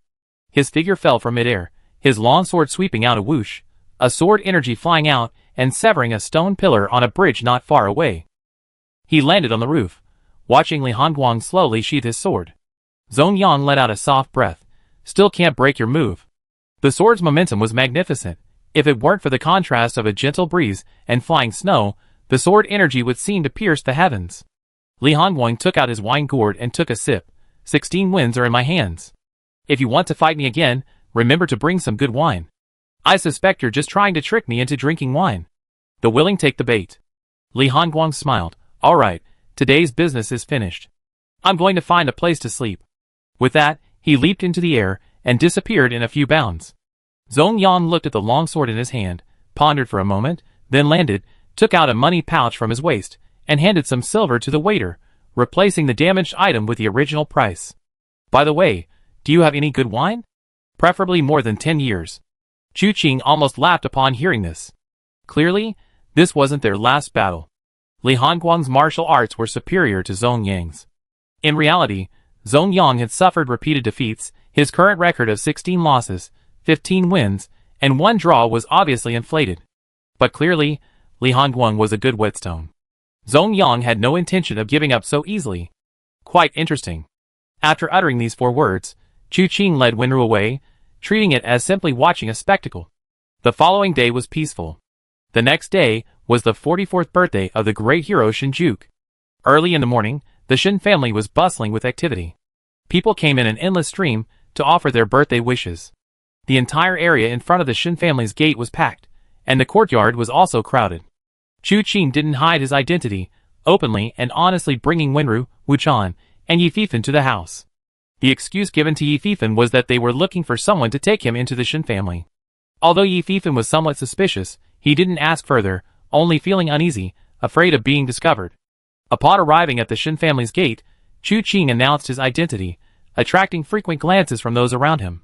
Speaker 1: His figure fell from midair, his long sword sweeping out a whoosh, a sword energy flying out and severing a stone pillar on a bridge not far away. He landed on the roof, watching Li Hongguang slowly sheath his sword. Zhong Yang let out a soft breath. Still can't break your move. The sword's momentum was magnificent. If it weren't for the contrast of a Gentle Breeze and Flying Snow, the sword energy would seem to pierce the heavens. Li Hongguang took out his wine gourd and took a sip. 16 wins are in my hands. If you want to fight me again, remember to bring some good wine. I suspect you're just trying to trick me into drinking wine. The willing take the bait. Li Hongguang smiled. All right, today's business is finished. I'm going to find a place to sleep. With that, he leaped into the air and disappeared in a few bounds. Zhong Yang looked at the long sword in his hand, pondered for a moment, then landed, took out a money pouch from his waist, and handed some silver to the waiter, replacing the damaged item with the original price. By the way, do you have any good wine? Preferably more than 10 years. Chu Qing almost laughed upon hearing this. Clearly, this wasn't their last battle. Li Hongguang's martial arts were superior to Zhong Yang's. In reality, Zhong Yang had suffered repeated defeats. His current record of 16 losses, 15 wins, and 1 draw was obviously inflated. But clearly, Li Hongguang was a good whetstone. Zhong Yang had no intention of giving up so easily. Quite interesting. After uttering these 4 words, Chu Qing led Wenru away, treating it as simply watching a spectacle. The following day was peaceful. The next day was the 44th birthday of the great hero Shinjuku. Early in the morning, the Shin family was bustling with activity. People came in an endless stream to offer their birthday wishes. The entire area in front of the Shin family's gate was packed, and the courtyard was also crowded. Chu Qing didn't hide his identity, openly and honestly bringing Wenru, Wuchan, and Yi Fifan to the house. The excuse given to Yi Fifan was that they were looking for someone to take him into the Shin family. Although Yi Fifan was somewhat suspicious, he didn't ask further, only feeling uneasy, afraid of being discovered. Upon arriving at the Shin family's gate, Chu Qing announced his identity, attracting frequent glances from those around him.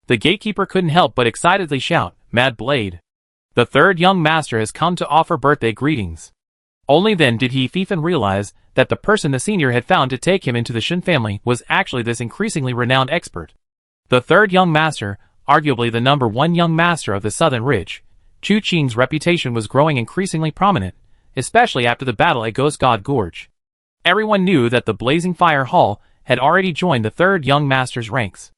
Speaker 1: The gatekeeper couldn't help but excitedly shout, "Mad Blade! The third young master has come to offer birthday greetings." Only then did Yi Fifan realize that the person the senior had found to take him into the Shin family was actually this increasingly renowned expert. The third young master, arguably the #1 young master of the Southern Ridge, Chu Qing's reputation was growing increasingly prominent, especially after the battle at Ghost God Gorge. Everyone knew that the Blazing Fire Hall had already joined the third young master's ranks.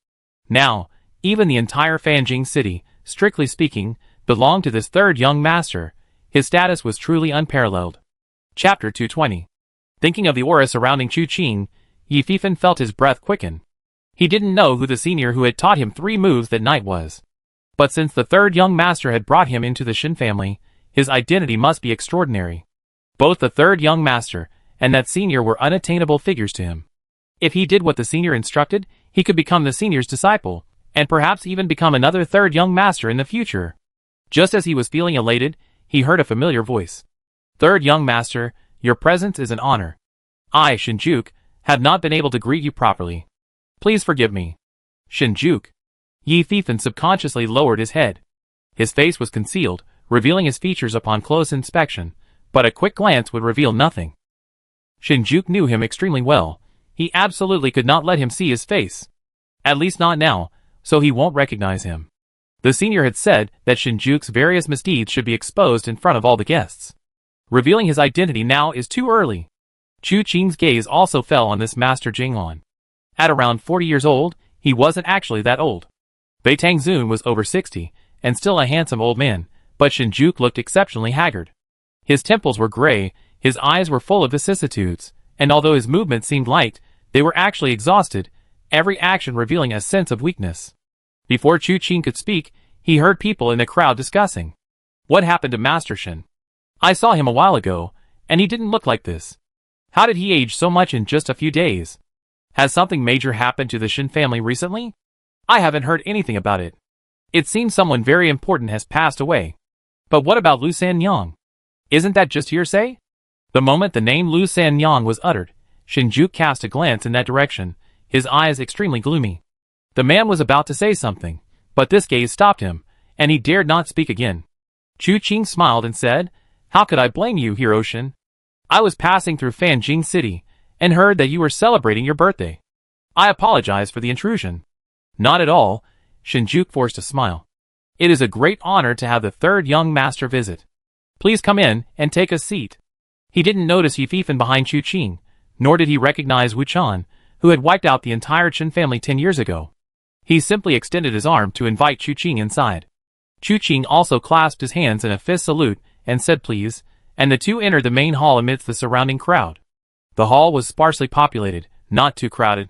Speaker 1: Now, even the entire Fanjing city, strictly speaking, belonged to this third young master. His status was truly unparalleled. Chapter 220. Thinking of the aura surrounding Chu Qing, Yi Fifan felt his breath quicken. He didn't know who the senior who had taught him 3 moves that night was. But since the third young master had brought him into the Shin family, his identity must be extraordinary. Both the third young master and that senior were unattainable figures to him. If he did what the senior instructed, he could become the senior's disciple, and perhaps even become another third young master in the future. Just as he was feeling elated, he heard a familiar voice. Third young master, your presence is an honor. I, Shinjuku, have not been able to greet you properly. Please forgive me. Shinjuku. Yi Thiefen subconsciously lowered his head. His face was concealed, revealing his features upon close inspection, but a quick glance would reveal nothing. Shinjuku knew him extremely well. He absolutely could not let him see his face. At least not now, so he won't recognize him. The senior had said that Shinjuku's various misdeeds should be exposed in front of all the guests. Revealing his identity now is too early. Chu Qing's gaze also fell on this Master Jinglan. At around 40 years old, he wasn't actually that old. Bei Tangzun was over 60, and still a handsome old man, but Shinjuku looked exceptionally haggard. His temples were gray, his eyes were full of vicissitudes, and although his movements seemed light, they were actually exhausted, every action revealing a sense of weakness. Before Chu Qing could speak, he heard people in the crowd discussing. What happened to Master Shin? I saw him a while ago, and he didn't look like this. How did he age so much in just a few days? Has something major happened to the Shin family recently? I haven't heard anything about it. It seems someone very important has passed away. But what about Lu Sanyang? Isn't that just hearsay? The moment the name Lu Sanyang was uttered, Shinjuku cast a glance in that direction, his eyes extremely gloomy. The man was about to say something, but this gaze stopped him, and he dared not speak again. Chu Qing smiled and said, How could I blame you, Hero Shin? I was passing through Fanjing City, and heard that you were celebrating your birthday. I apologize for the intrusion. Not at all, Shinjuku forced a smile. It is a great honor to have the third young master visit. Please come in and take a seat. He didn't notice Yi Thiefen behind Chu Qing, nor did he recognize Wu Chan, who had wiped out the entire Chen family 10 years ago. He simply extended his arm to invite Chu Qing inside. Chu Qing also clasped his hands in a fist salute and said please, and the two entered the main hall amidst the surrounding crowd. The hall was sparsely populated, not too crowded.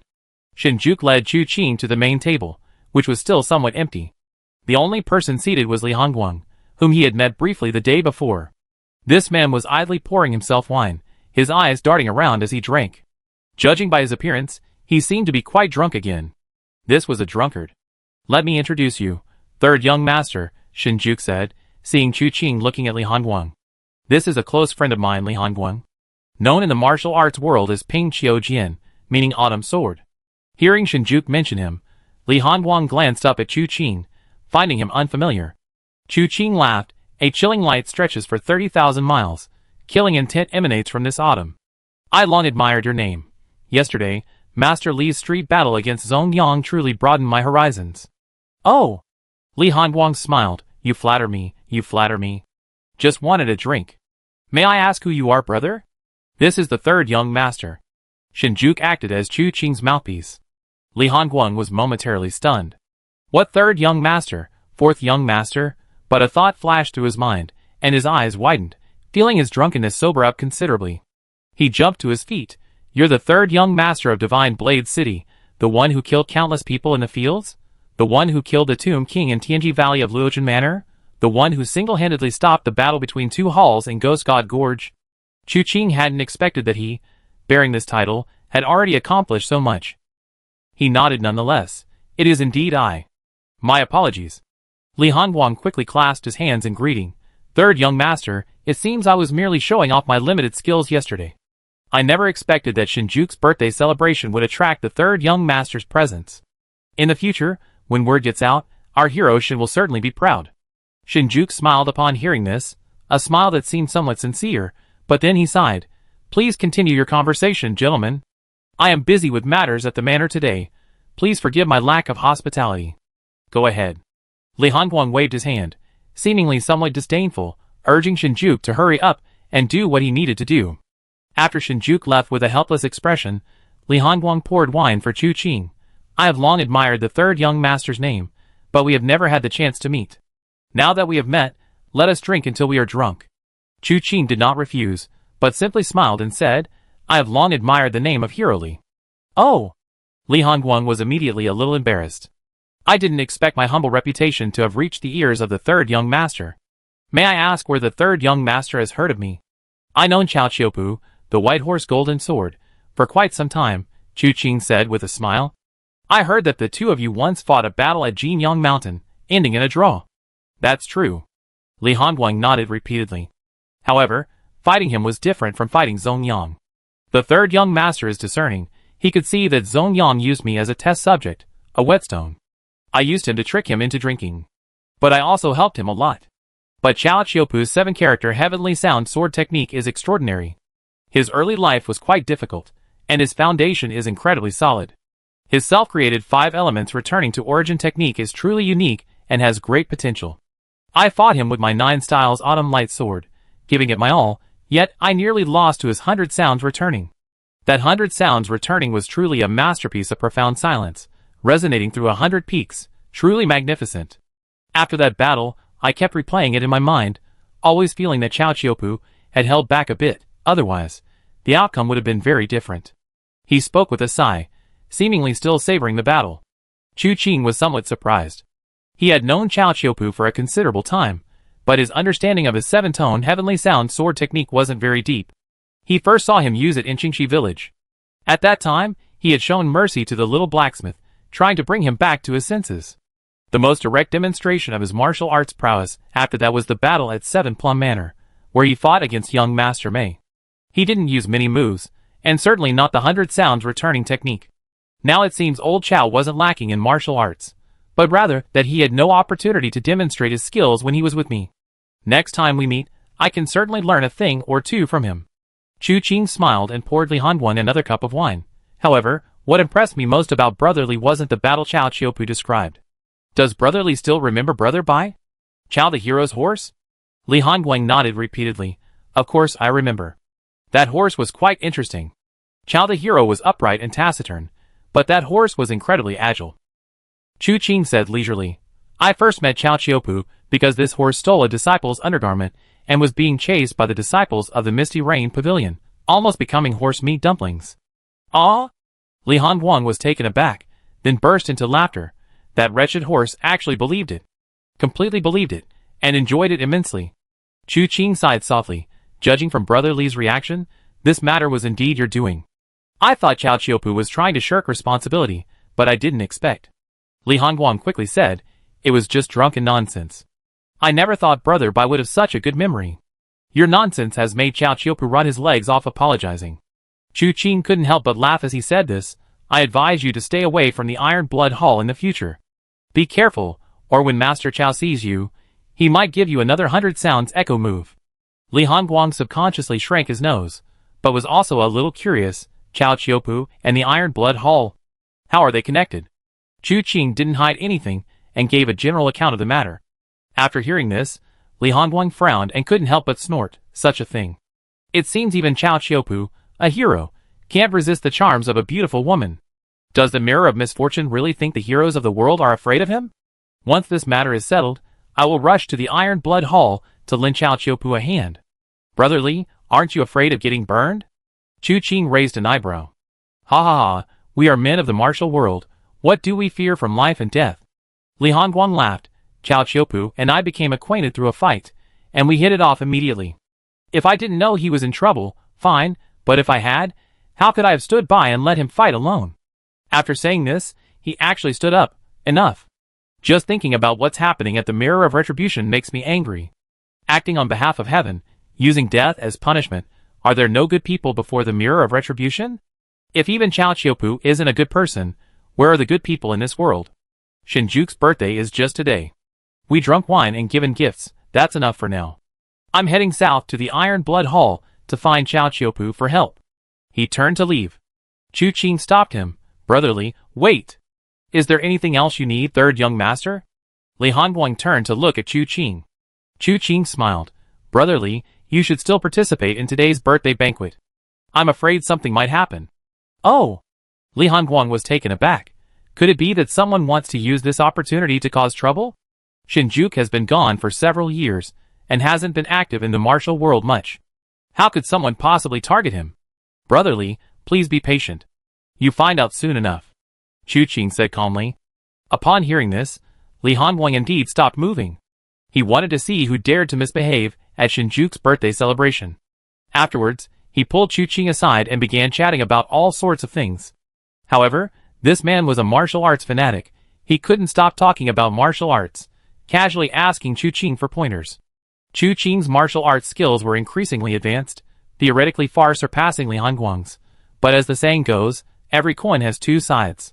Speaker 1: Shinjuku led Chu Qing to the main table, which was still somewhat empty. The only person seated was Li Hongguang, whom he had met briefly the day before. This man was idly pouring himself wine, his eyes darting around as he drank. Judging by his appearance, he seemed to be quite drunk again. This was a drunkard. Let me introduce you, third young master, Shinjuku said, seeing Chu Qing looking at Li Hongguang. This is a close friend of mine, Li Hongguang. Known in the martial arts world as Ping Qiu Jian, meaning autumn sword. Hearing Shinjuku mention him, Li Hongguang glanced up at Chu Qing, finding him unfamiliar. Chu Qing laughed, a chilling light stretches for 30,000 miles, killing intent emanates from this autumn. I long admired your name. Yesterday, Master Li's street battle against Zhong Yang truly broadened my horizons. Oh! Li Hongguang smiled, you flatter me, you flatter me. Just wanted a drink. May I ask who you are, brother? This is the third young master. Shinjuku acted as Chu Qing's mouthpiece. Li Hongguang was momentarily stunned. What third young master, fourth young master? But a thought flashed through his mind, and his eyes widened, feeling his drunkenness sober up considerably. He jumped to his feet. You're the third young master of Divine Blade City, the one who killed countless people in the fields? The one who killed the Tomb King in Tianji Valley of Luojian Manor? The one who single-handedly stopped the battle between two halls in Ghost God Gorge? Chu Qing hadn't expected that he, bearing this title, had already accomplished so much. He nodded nonetheless. It is indeed I. My apologies. Li Hongguang quickly clasped his hands in greeting. Third young master, it seems I was merely showing off my limited skills yesterday. I never expected that Shinjuku's birthday celebration would attract the third young master's presence. In the future, when word gets out, our hero Shin will certainly be proud. Shinjuku smiled upon hearing this, a smile that seemed somewhat sincere, but then he sighed. Please continue your conversation, gentlemen. I am busy with matters at the manor today. Please forgive my lack of hospitality. Go ahead. Li Hongguang waved his hand, seemingly somewhat disdainful, urging Shinjuku to hurry up and do what he needed to do. After Shinjuku left with a helpless expression, Li Hongguang poured wine for Chu Qing. I have long admired the third young master's name, but we have never had the chance to meet. Now that we have met, let us drink until we are drunk. Chu Qing did not refuse, but simply smiled and said, I have long admired the name of Hero Li. Oh! Li Hongguang was immediately a little embarrassed. I didn't expect my humble reputation to have reached the ears of the third young master. May I ask where the third young master has heard of me? I known Chao Chiopu, the White Horse Golden Sword, for quite some time, Chu Qing said with a smile. I heard that the two of you once fought a battle at Jinyang Mountain, ending in a draw. That's true. Li Hongguang nodded repeatedly. However, fighting him was different from fighting Zhong Yang. The third young master is discerning. He could see that Zhong Yang used me as a test subject, a whetstone. I used him to trick him into drinking. But I also helped him a lot. But Chao Chiopu's 7-character Heavenly Sound sword technique is extraordinary. His early life was quite difficult, and his foundation is incredibly solid. His self-created 5 elements returning to origin technique is truly unique and has great potential. I fought him with my 9 styles Autumn Light sword, giving it my all, yet I nearly lost to his 100 sounds returning. That 100 sounds returning was truly a masterpiece of profound silence, resonating through 100 peaks, truly magnificent. After that battle, I kept replaying it in my mind, always feeling that Chao Chiopu had held back a bit, otherwise, the outcome would have been very different. He spoke with a sigh, seemingly still savoring the battle. Chu Qing was somewhat surprised. He had known Chao Chiopu for a considerable time, but his understanding of his 7-tone Heavenly Sound sword technique wasn't very deep. He first saw him use it in Qingxi village. At that time, he had shown mercy to the little blacksmith, trying to bring him back to his senses. The most direct demonstration of his martial arts prowess after that was the battle at 7 Plum Manor, where he fought against young Master Mei. He didn't use many moves, and certainly not the 100 sounds returning technique. Now it seems old Chao wasn't lacking in martial arts, but rather that he had no opportunity to demonstrate his skills when he was with me. Next time we meet, I can certainly learn a thing or two from him. Chu Qing smiled and poured Li Hongguang another cup of wine. However, what impressed me most about Brother Li wasn't the battle Chao Chiopu described. Does Brother Li still remember Brother Bai? Chao the hero's horse? Li Hongguang nodded repeatedly. Of course I remember. That horse was quite interesting. Chao the hero was upright and taciturn, but that horse was incredibly agile. Chu Qing said leisurely. I first met Chao Chiopu because this horse stole a disciple's undergarment and was being chased by the disciples of the Misty Rain Pavilion, almost becoming horse meat dumplings. Ah? Li Hongguang was taken aback, then burst into laughter. That wretched horse actually believed it. Completely believed it, and enjoyed it immensely. Chu Qing sighed softly. Judging from Brother Li's reaction, this matter was indeed your doing. I thought Chao Chiopu was trying to shirk responsibility, but I didn't expect. Li Hongguang quickly said, it was just drunken nonsense. I never thought Brother Bai would have such a good memory. Your nonsense has made Chao Chiopu run his legs off apologizing. Chu Qing couldn't help but laugh as he said this. I advise you to stay away from the Iron Blood Hall in the future. Be careful, or when Master Chao sees you, he might give you another 100 sounds echo move. Li Hongguang subconsciously shrank his nose, but was also a little curious. Chao Chiopu and the Iron Blood Hall. How are they connected? Chu Qing didn't hide anything and gave a general account of the matter. After hearing this, Li Hongguang frowned and couldn't help but snort. Such a thing. It seems even Chao Chiopu, a hero, can't resist the charms of a beautiful woman. Does the Mirror of Misfortune really think the heroes of the world are afraid of him? Once this matter is settled, I will rush to the Iron Blood Hall to lend Chao Chiopu a hand. Brother Li, aren't you afraid of getting burned? Chu Qing raised an eyebrow. Ha ha ha, we are men of the martial world. What do we fear from life and death? Li Hongguang laughed. Chao Chiopu and I became acquainted through a fight, and we hit it off immediately. If I didn't know he was in trouble, fine, but if I had, how could I have stood by and let him fight alone? After saying this, he actually stood up. Enough. Just thinking about what's happening at the Mirror of Retribution makes me angry. Acting on behalf of heaven, using death as punishment, are there no good people before the Mirror of Retribution? If even Chao Chiopu isn't a good person, where are the good people in this world? Shinjuku's birthday is just today. We drunk wine and given gifts, that's enough for now. I'm heading south to the Iron Blood Hall to find Chao Chiopu for help. He turned to leave. Chu Qing stopped him. Brother Li, wait! Is there anything else you need, third young master? Li Hongguang turned to look at Chu Qing. Chu Qing smiled. Brother Li, you should still participate in today's birthday banquet. I'm afraid something might happen. Oh! Li Hongguang was taken aback. Could it be that someone wants to use this opportunity to cause trouble? Shinjuku has been gone for several years, and hasn't been active in the martial world much. How could someone possibly target him? Brother Li, please be patient. You find out soon enough. Chu Qing said calmly. Upon hearing this, Li Hongguang indeed stopped moving. He wanted to see who dared to misbehave at Shinjuku's birthday celebration. Afterwards, he pulled Chu Qing aside and began chatting about all sorts of things. However, this man was a martial arts fanatic. He couldn't stop talking about martial arts, casually asking Chu Qing for pointers. Chu Qing's martial arts skills were increasingly advanced, theoretically far surpassing Li Hongguang's. But as the saying goes, every coin has two sides.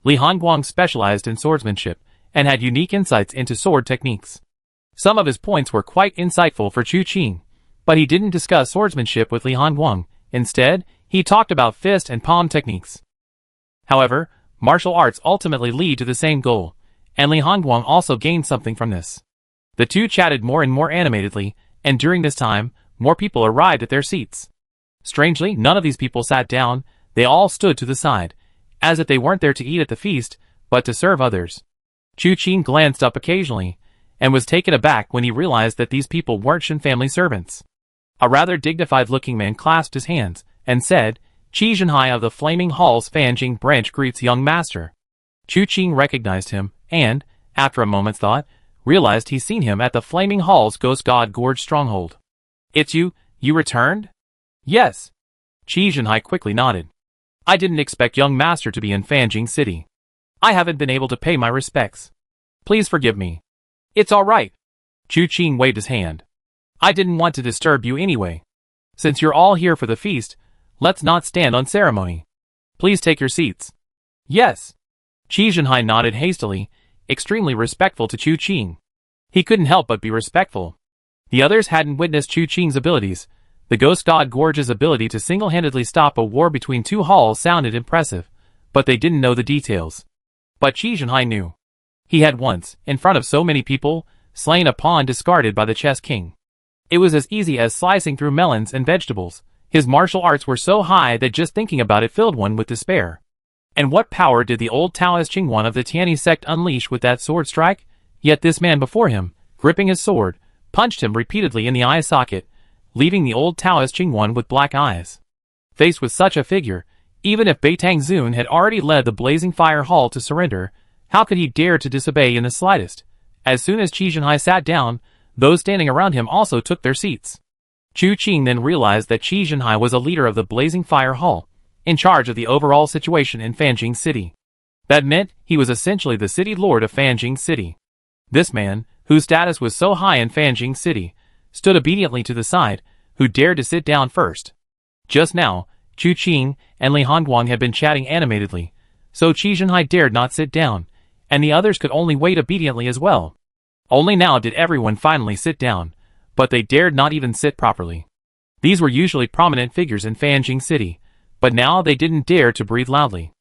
Speaker 1: Li Hongguang specialized in swordsmanship and had unique insights into sword techniques. Some of his points were quite insightful for Chu Qing, but he didn't discuss swordsmanship with Li Hongguang. Instead, he talked about fist and palm techniques. However, martial arts ultimately lead to the same goal, and Li Hongguang also gained something from this. The two chatted more and more animatedly, and during this time, more people arrived at their seats. Strangely, none of these people sat down. They all stood to the side, as if they weren't there to eat at the feast, but to serve others. Chu Qing glanced up occasionally, and was taken aback when he realized that these people weren't Shin family servants. A rather dignified-looking man clasped his hands, and said, "Qi Zhenhai of the Flaming Hall's Fanjing branch greets young master." Chu Qing recognized him, and, after a moment's thought, realized he'd seen him at the Flaming Hall's Ghost God Gorge stronghold. "It's you returned?" "Yes." Qi Zhenhai quickly nodded. "I didn't expect young master to be in Fanjing City. I haven't been able to pay my respects. Please forgive me." "It's all right." Chu Qing waved his hand. "I didn't want to disturb you anyway. Since you're all here for the feast, let's not stand on ceremony. Please take your seats." "Yes." Qi Zhenhai nodded hastily, extremely respectful to Chu Qing. He couldn't help but be respectful. The others hadn't witnessed Chu Qing's abilities. The Ghost God Gorge's ability to single-handedly stop a war between two halls sounded impressive, but they didn't know the details. But Qi Zhenhai knew. He had once, in front of so many people, slain a pawn discarded by the chess king. It was as easy as slicing through melons and vegetables. His martial arts were so high that just thinking about it filled one with despair. And what power did the old Taoist Qingwan of the Tianyi sect unleash with that sword strike? Yet this man before him, gripping his sword, punched him repeatedly in the eye socket, leaving the old Taoist Qingwan with black eyes. Faced with such a figure, even if Beitang Zun had already led the Blazing Fire Hall to surrender, how could he dare to disobey in the slightest? As soon as Qi Zhenhai sat down, those standing around him also took their seats. Chu Qing then realized that Qi Zhenhai was a leader of the Blazing Fire Hall, in charge of the overall situation in Fanjing City. That meant he was essentially the city lord of Fanjing City. This man, whose status was so high in Fanjing City, stood obediently to the side, who dared to sit down first. Just now, Chu Qing and Li Hongguang had been chatting animatedly, so Qi Zhenhai dared not sit down, and the others could only wait obediently as well. Only now did everyone finally sit down, but they dared not even sit properly. These were usually prominent figures in Fanjing City, but now they didn't dare to breathe loudly.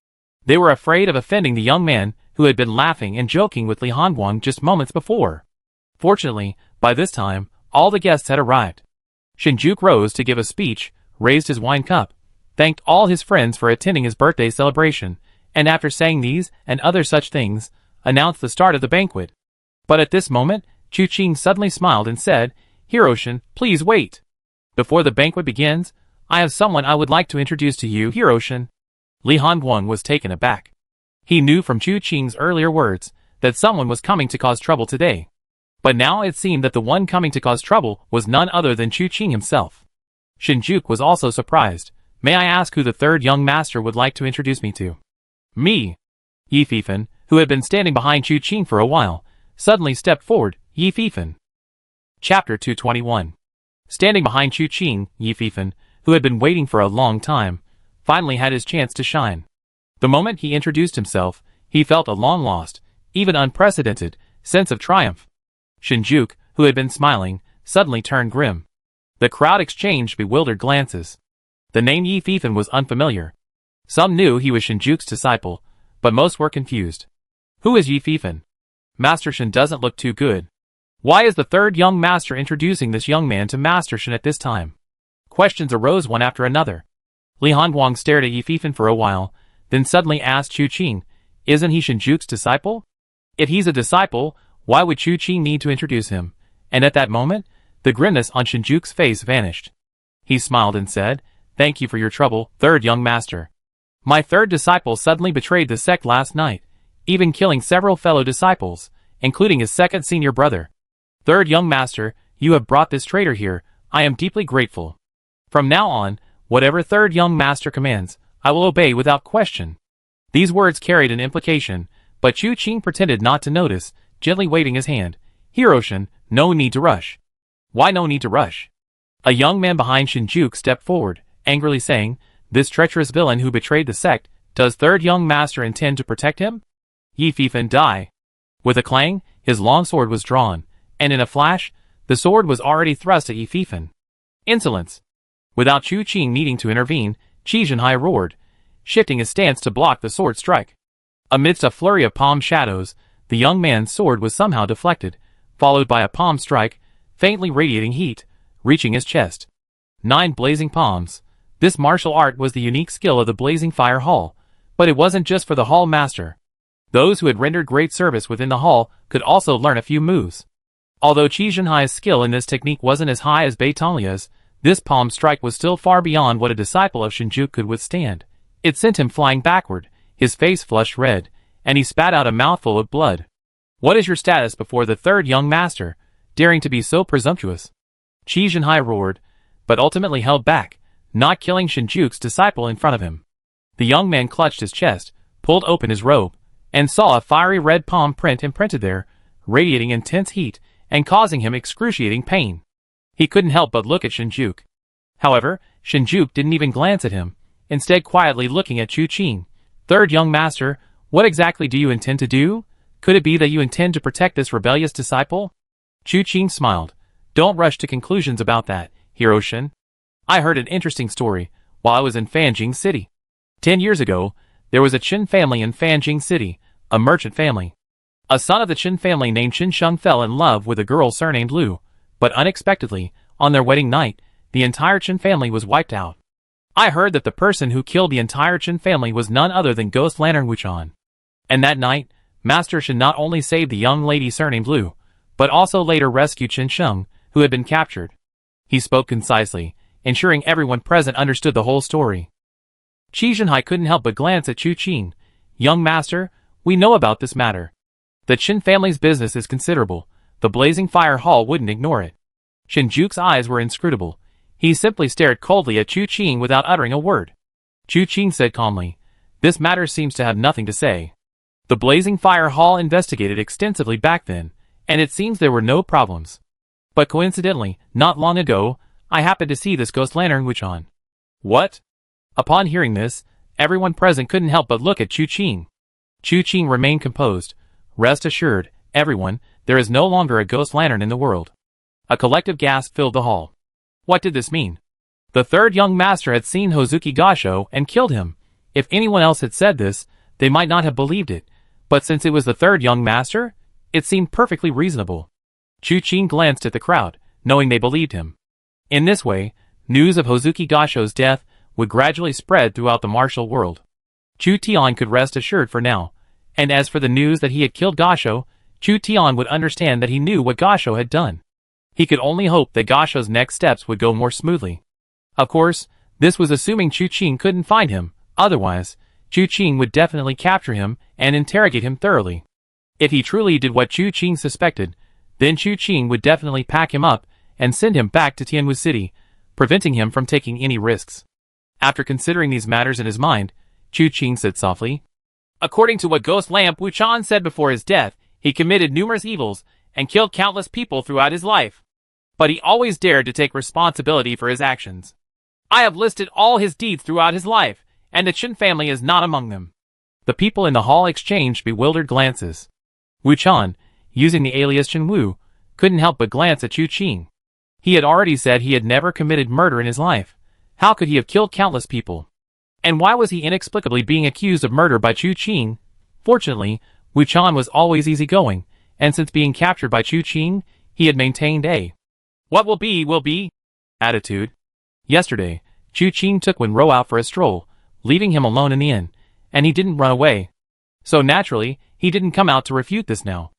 Speaker 1: They were afraid of offending the young man who had been laughing and joking with Li Hongguang just moments before. Fortunately, by this time, all the guests had arrived. Shinjuku rose to give a speech, raised his wine cup, thanked all his friends for attending his birthday celebration, and after saying these and other such things, announced the start of the banquet. But at this moment, Chu Qing suddenly smiled and said, "Hiroshin, please wait. Before the banquet begins, I have someone I would like to introduce to you, Hiroshin." Li Hongguang was taken aback. He knew from Chu Qing's earlier words that someone was coming to cause trouble today. But now it seemed that the one coming to cause trouble was none other than Chu Qing himself. Shinjuku was also surprised. "May I ask who the third young master would like to introduce me to?" "Me." Yi Fifan, who had been standing behind Chu Qing for a while, suddenly stepped forward. Yi Fifan. Chapter 221. Standing behind Chu Qing, Yi Fifan, who had been waiting for a long time, finally had his chance to shine. The moment he introduced himself, he felt a long-lost, even unprecedented, sense of triumph. Shinjuku, who had been smiling, suddenly turned grim. The crowd exchanged bewildered glances. The name Yi Fifan was unfamiliar. Some knew he was Shinjuku's disciple, but most were confused. Who is Yi Fifan? Master Shin doesn't look too good. Why is the third young master introducing this young man to Master Shin at this time? Questions arose one after another. Li Hongguang stared at Yi Fifan for a while, then suddenly asked Chu Qing, "Isn't he Shinjuku's disciple? If he's a disciple, why would Chu Qing need to introduce him?" And at that moment, the grimness on Shinjuku's face vanished. He smiled and said, "Thank you for your trouble, third young master. My third disciple suddenly betrayed the sect last night. even killing several fellow disciples, including his second senior brother. Third young master, you have brought this traitor here. I am deeply grateful. From now on, whatever third young master commands, I will obey without question. These words carried an implication, but Chu Qing pretended not to notice, gently waving his hand. Hiroshin, no need to rush. Why no need to rush? A young man behind Shinjuku stepped forward, angrily saying, this treacherous villain who betrayed the sect, does third young master intend to protect him? Yi Fifan die. With a clang, his long sword was drawn, and in a flash, the sword was already thrust at Yi Fifan. Insolence! Without Chu Qing needing to intervene, Qi Zhenhai roared, shifting his stance to block the sword strike. Amidst a flurry of palm shadows, the young man's sword was somehow deflected, followed by a palm strike, faintly radiating heat, reaching his chest. 9 blazing palms. This martial art was the unique skill of the Blazing Fire Hall, but it wasn't just for the hall master. Those who had rendered great service within the hall could also learn a few moves. Although Qi Zhenhai's skill in this technique wasn't as high as Bai Tanlia's, this palm strike was still far beyond what a disciple of Shinjuku could withstand. It sent him flying backward, his face flushed red, and he spat out a mouthful of blood. What is your status before the third young master, daring to be so presumptuous? Qi Zhenhai roared, but ultimately held back, not killing Shinjuku's disciple in front of him. The young man clutched his chest, pulled open his robe, and saw a fiery red palm print imprinted there, radiating intense heat and causing him excruciating pain. He couldn't help but look at Shinjuku. However, Shinjuku didn't even glance at him, instead quietly looking at Chu Qing. Third young master, what exactly do you intend to do? Could it be that you intend to protect this rebellious disciple? Chu Qing smiled. Don't rush to conclusions about that, Hiroshin. I heard an interesting story while I was in Fanjing City. 10 years ago, there was a Qin family in Fanjing City, a merchant family. A son of the Qin family named Qin Sheng fell in love with a girl surnamed Lu, but unexpectedly, on their wedding night, the entire Qin family was wiped out. I heard that the person who killed the entire Qin family was none other than Ghost Lantern Wuchan. And that night, Master Shen not only saved the young lady surnamed Lu, but also later rescued Qin Sheng, who had been captured. He spoke concisely, ensuring everyone present understood the whole story. Qi Zhenhai couldn't help but glance at Chu Qing. Young master, we know about this matter. The Qin family's business is considerable. The Blazing Fire Hall wouldn't ignore it. Shinjuku's eyes were inscrutable. He simply stared coldly at Chu Qing without uttering a word. Chu Qing said calmly, this matter seems to have nothing to say. The Blazing Fire Hall investigated extensively back then, and it seems there were no problems. But coincidentally, not long ago, I happened to see this Ghost Lantern Wuchan. What? Upon hearing this, everyone present couldn't help but look at Chu Qing. Chu Qing remained composed. Rest assured, everyone, there is no longer a ghost lantern in the world. A collective gasp filled the hall. What did this mean? The third young master had seen Hozuki Gasho and killed him. If anyone else had said this, they might not have believed it, but since it was the third young master, it seemed perfectly reasonable. Chu Qing glanced at the crowd, knowing they believed him. In this way, news of Hozuki Gasho's death would gradually spread throughout the martial world. Chu Tian could rest assured for now, and as for the news that he had killed Gasho, Chu Tian would understand that he knew what Gasho had done. He could only hope that Gasho's next steps would go more smoothly. Of course, this was assuming Chu Qing couldn't find him, otherwise, Chu Qing would definitely capture him and interrogate him thoroughly. If he truly did what Chu Qing suspected, then Chu Qing would definitely pack him up and send him back to Tianwu City, preventing him from taking any risks. After considering these matters in his mind, Chu Qing said softly, according to what Ghost Lamp Wuchan said before his death, he committed numerous evils and killed countless people throughout his life. But he always dared to take responsibility for his actions. I have listed all his deeds throughout his life, and the Qin family is not among them. The people in the hall exchanged bewildered glances. Wuchan, using the alias Chen Wu, couldn't help but glance at Chu Qing. He had already said he had never committed murder in his life. How could he have killed countless people? And why was he inexplicably being accused of murder by Chu Qing? Fortunately, Wuchan was always easygoing, and since being captured by Chu Qing, he had maintained a "what will be" attitude. Yesterday, Chu Qing took Wenro out for a stroll, leaving him alone in the inn, and he didn't run away. So naturally, he didn't come out to refute this now.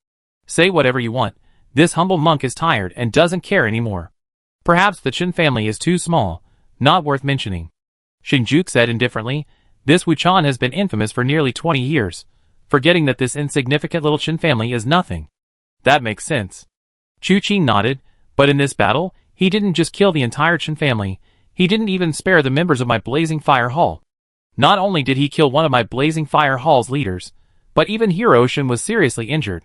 Speaker 1: Say whatever you want, this humble monk is tired and doesn't care anymore. Perhaps the Qin family is too small, not worth mentioning. Shinjuku said indifferently, this Wuchan has been infamous for nearly 20 years. forgetting that this insignificant little Qin family is nothing. That makes sense. Chu Qing nodded, but in this battle, he didn't just kill the entire Qin family, he didn't even spare the members of my Blazing Fire Hall. Not only did he kill one of my Blazing Fire Hall's leaders, but even Hero Shin was seriously injured.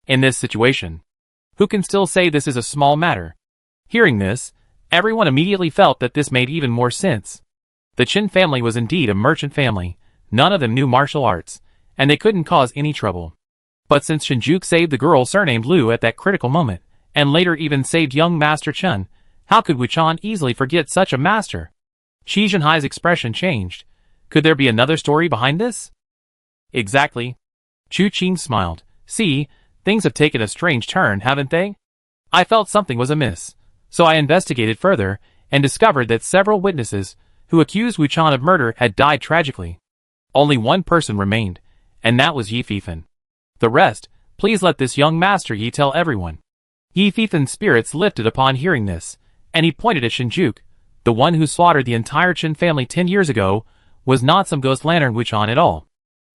Speaker 1: In this situation, who can still say this is a small matter? Hearing this, everyone immediately felt that this made even more sense. The Qin family was indeed a merchant family, none of them knew martial arts, and they couldn't cause any trouble. But since Shinjuku saved the girl surnamed Lu at that critical moment, and later even saved young Master Chen, how could Wuchan easily forget such a master? Shi Zhenhai's expression changed. Could there be another story behind this? Exactly. Chu Qing smiled. See, things have taken a strange turn, haven't they? I felt something was amiss, so I investigated further, and discovered that several witnesses, who accused Wuchan of murder, had died tragically. Only one person remained, and that was Yi Fifan. The rest, please let this young master Yi tell everyone. Yi Fifan's spirits lifted upon hearing this, and he pointed at Shinjuku. The one who slaughtered the entire Qin family 10 years ago was not some ghost lantern Wuchan at all.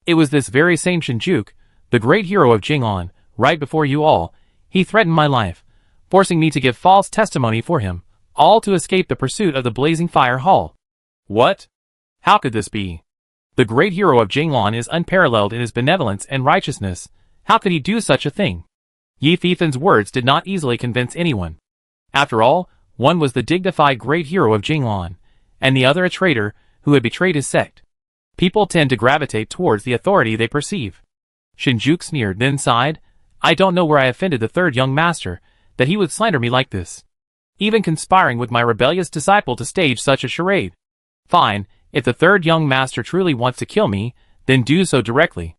Speaker 1: It was this very same Shinjuku, the great hero of Jing'an, right before you all. He threatened my life, forcing me to give false testimony for him, all to escape the pursuit of the Blazing Fire Hall. What? How could this be? The great hero of Jing'an is unparalleled in his benevolence and righteousness. How could he do such a thing? Yi Fifan's words did not easily convince anyone. After all, one was the dignified great hero of Jing'an, and the other a traitor who had betrayed his sect. People tend to gravitate towards the authority they perceive. Shinjuku sneered, then sighed. I don't know where I offended the third young master, that he would slander me like this. Even conspiring with my rebellious disciple to stage such a charade. Fine, if the third young master truly wants to kill me, then do so directly.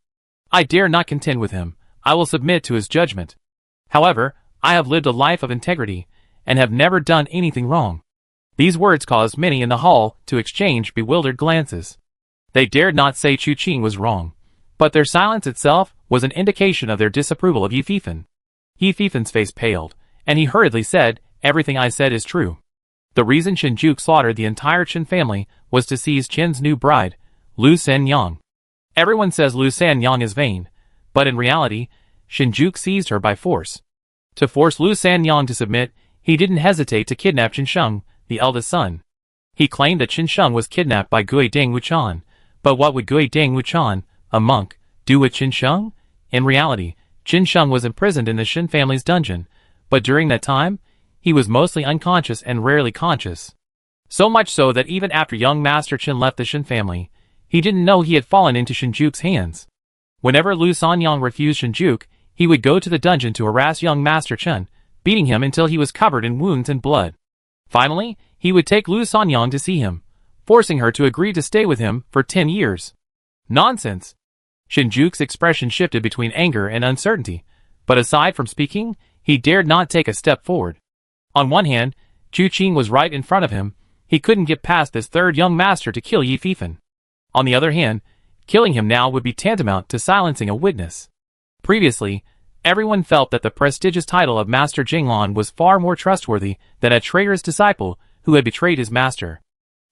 Speaker 1: I dare not contend with him. I will submit to his judgment. However, I have lived a life of integrity, and have never done anything wrong. These words caused many in the hall to exchange bewildered glances. They dared not say Chu Qing was wrong, but their silence itself was an indication of their disapproval of Yi Fifan. Yi Fifan's face paled, and he hurriedly said, everything I said is true. The reason Shinjuku slaughtered the entire Qin family was to seize Qin's new bride, Lu Sanyang. Everyone says Lu Sanyang is vain, but in reality, Shinjuku seized her by force. To force Lu Sanyang to submit, he didn't hesitate to kidnap Qin Sheng, the eldest son. He claimed that Qin Sheng was kidnapped by Gui Ding Wuchan, but what would Gui Ding Wuchan, a monk, do with Qin Sheng? In reality, Qin Sheng was imprisoned in the Qin family's dungeon, but during that time, he was mostly unconscious and rarely conscious. So much so that even after young Master Qin left the Qin family, he didn't know he had fallen into Shinjuku's hands. Whenever Lu Sanyang refused Shinjuku, he would go to the dungeon to harass young Master Chen, beating him until he was covered in wounds and blood. Finally, he would take Lu Sanyang to see him, forcing her to agree to stay with him for 10 years. Nonsense! Shinjuku's expression shifted between anger and uncertainty, but aside from speaking, he dared not take a step forward. On one hand, Chu Qing was right in front of him. He couldn't get past this third young master to kill Yi Fifan. On the other hand, killing him now would be tantamount to silencing a witness. Previously, everyone felt that the prestigious title of Master Jing'an was far more trustworthy than a traitorous disciple who had betrayed his master.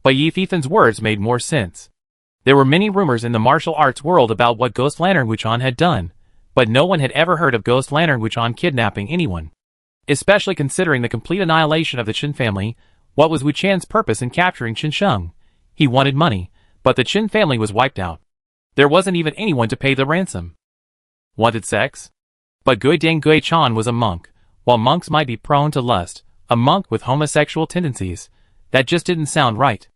Speaker 1: But Yi Fifan's words made more sense. There were many rumors in the martial arts world about what Ghost Lantern Wuchan had done, but no one had ever heard of Ghost Lantern Wuchan kidnapping anyone. Especially considering the complete annihilation of the Qin family, what was Wuchan's purpose in capturing Qin Sheng? He wanted money, but the Qin family was wiped out. There wasn't even anyone to pay the ransom. Wanted sex? But Gui Ding Gui Chan was a monk. While monks might be prone to lust, a monk with homosexual tendencies, that just didn't sound right.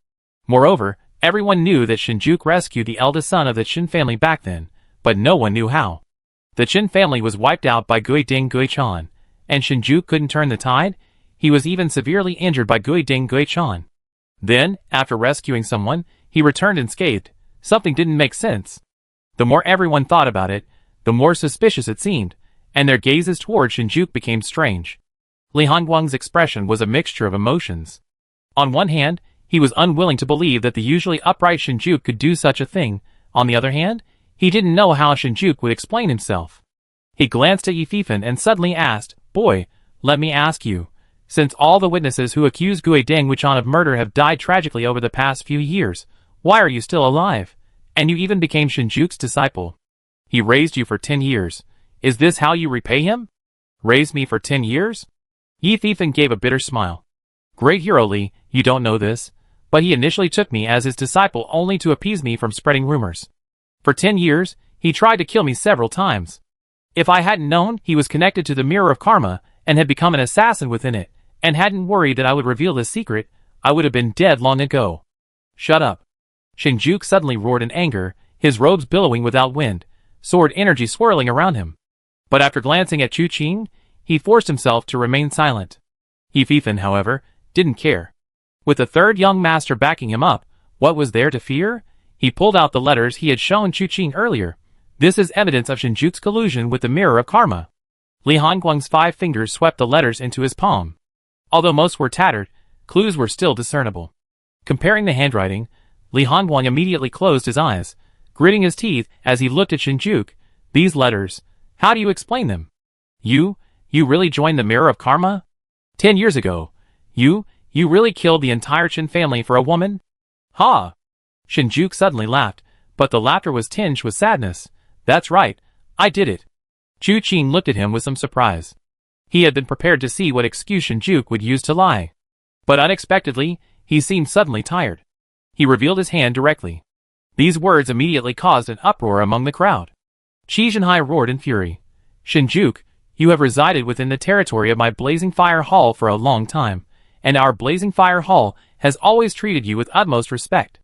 Speaker 1: Moreover, everyone knew that Shinjuku rescued the eldest son of the Qin family back then, but no one knew how. The Qin family was wiped out by Gui Ding Gui Chan, and Shinjuku couldn't turn the tide. He was even severely injured by Gui Ding Gui Chan. Then, after rescuing someone, he returned unscathed. Something didn't make sense. The more everyone thought about it, the more suspicious it seemed, and their gazes toward Shinjuku became strange. Li Hongguang's expression was a mixture of emotions. On one hand, he was unwilling to believe that the usually upright Shinjuku could do such a thing. On the other hand, he didn't know how Shinjuku would explain himself. He glanced at Yi Fifan and suddenly asked, "Boy, let me ask you, since all the witnesses who accused Gui Ding Wuchan of murder have died tragically over the past few years, why are you still alive? And you even became Shinjuku's disciple." He raised you for 10 years. Is this how you repay him? Raised me for 10 years? Yi Fifan gave a bitter smile. Great hero Li, you don't know this, but he initially took me as his disciple only to appease me from spreading rumors. For 10 years, he tried to kill me several times. If I hadn't known he was connected to the Mirror of Karma and had become an assassin within it, and hadn't worried that I would reveal this secret, I would have been dead long ago. Shut up. Shinjuku suddenly roared in anger, his robes billowing without wind, sword energy swirling around him. But after glancing at Chu Qing, he forced himself to remain silent. Yi Fifan, however, didn't care. With the third young master backing him up, what was there to fear? He pulled out the letters he had shown Chu Qing earlier. This is evidence of Shinjuku's collusion with the Mirror of Karma. Li Hongguang's 5 fingers swept the letters into his palm. Although most were tattered, clues were still discernible. Comparing the handwriting, Li Hongguang immediately closed his eyes, gritting his teeth as he looked at Shinjuku. These letters, how do you explain them? You really joined the Mirror of Karma? 10 years ago, you really killed the entire Qin family for a woman? Ha! Shinjuku suddenly laughed, but the laughter was tinged with sadness. That's right, I did it. Chu Qing looked at him with some surprise. He had been prepared to see what excuse Shinjuku would use to lie. But unexpectedly, he seemed suddenly tired. He revealed his hand directly. These words immediately caused an uproar among the crowd. Qi Zhenhai roared in fury. Shinjuku, you have resided within the territory of my Blazing Fire Hall for a long time, and our Blazing Fire Hall has always treated you with utmost respect.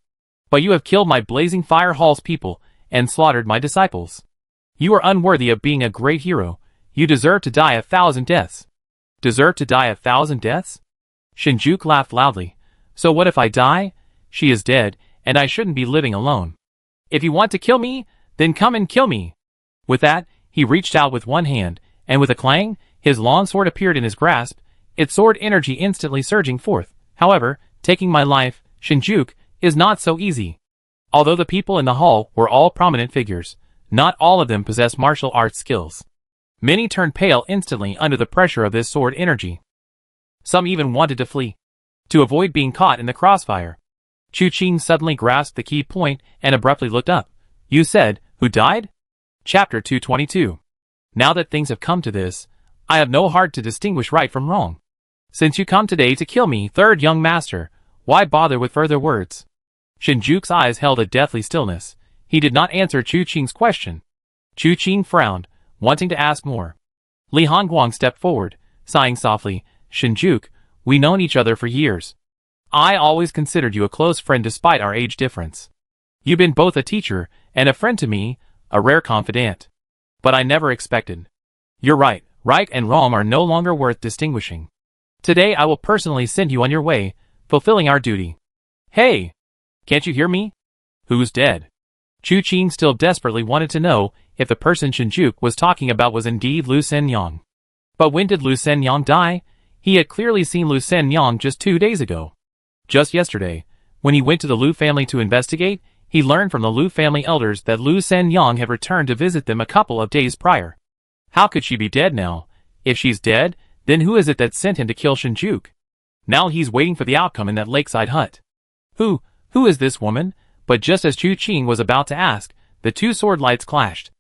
Speaker 1: But you have killed my Blazing Fire Hall's people and slaughtered my disciples. You are unworthy of being a great hero. You deserve to die 1,000 deaths. Deserve to die 1,000 deaths? Shinjuku laughed loudly. So what if I die? She is dead, and I shouldn't be living alone. If you want to kill me, then come and kill me. With that, he reached out with one hand, and with a clang, his long sword appeared in his grasp, its sword energy instantly surging forth. However, taking my life, Shinjuku, is not so easy. Although the people in the hall were all prominent figures, not all of them possessed martial arts skills. Many turned pale instantly under the pressure of this sword energy. Some even wanted to flee, to avoid being caught in the crossfire. Chu Qing suddenly grasped the key point and abruptly looked up. You said, who died? Chapter 222. Now that things have come to this, I have no heart to distinguish right from wrong. Since you come today to kill me, third young master, why bother with further words? Shinjuku's eyes held a deathly stillness. He did not answer Chu Qing's question. Chu Qing frowned, wanting to ask more. Li Hongguang stepped forward, sighing softly. Shinjuku, we've known each other for years. I always considered you a close friend despite our age difference. You've been both a teacher and a friend to me, a rare confidant. But I never expected. You're right, right and wrong are no longer worth distinguishing. Today I will personally send you on your way, fulfilling our duty. Hey! Can't you hear me? Who's dead? Chu Qing still desperately wanted to know if the person Shinjuku was talking about was indeed Lu Shenyang. But when did Lu Shenyang die? He had clearly seen Lu Shenyang just 2 days ago. Just yesterday, when he went to the Lu family to investigate, he learned from the Lu family elders that Lu Shenyang had returned to visit them a couple of days prior. How could she be dead now? If she's dead, then who is it that sent him to kill Shinjuku? Now he's waiting for the outcome in that lakeside hut. Who is this woman? But just as Chu Qing was about to ask, the 2 sword lights clashed.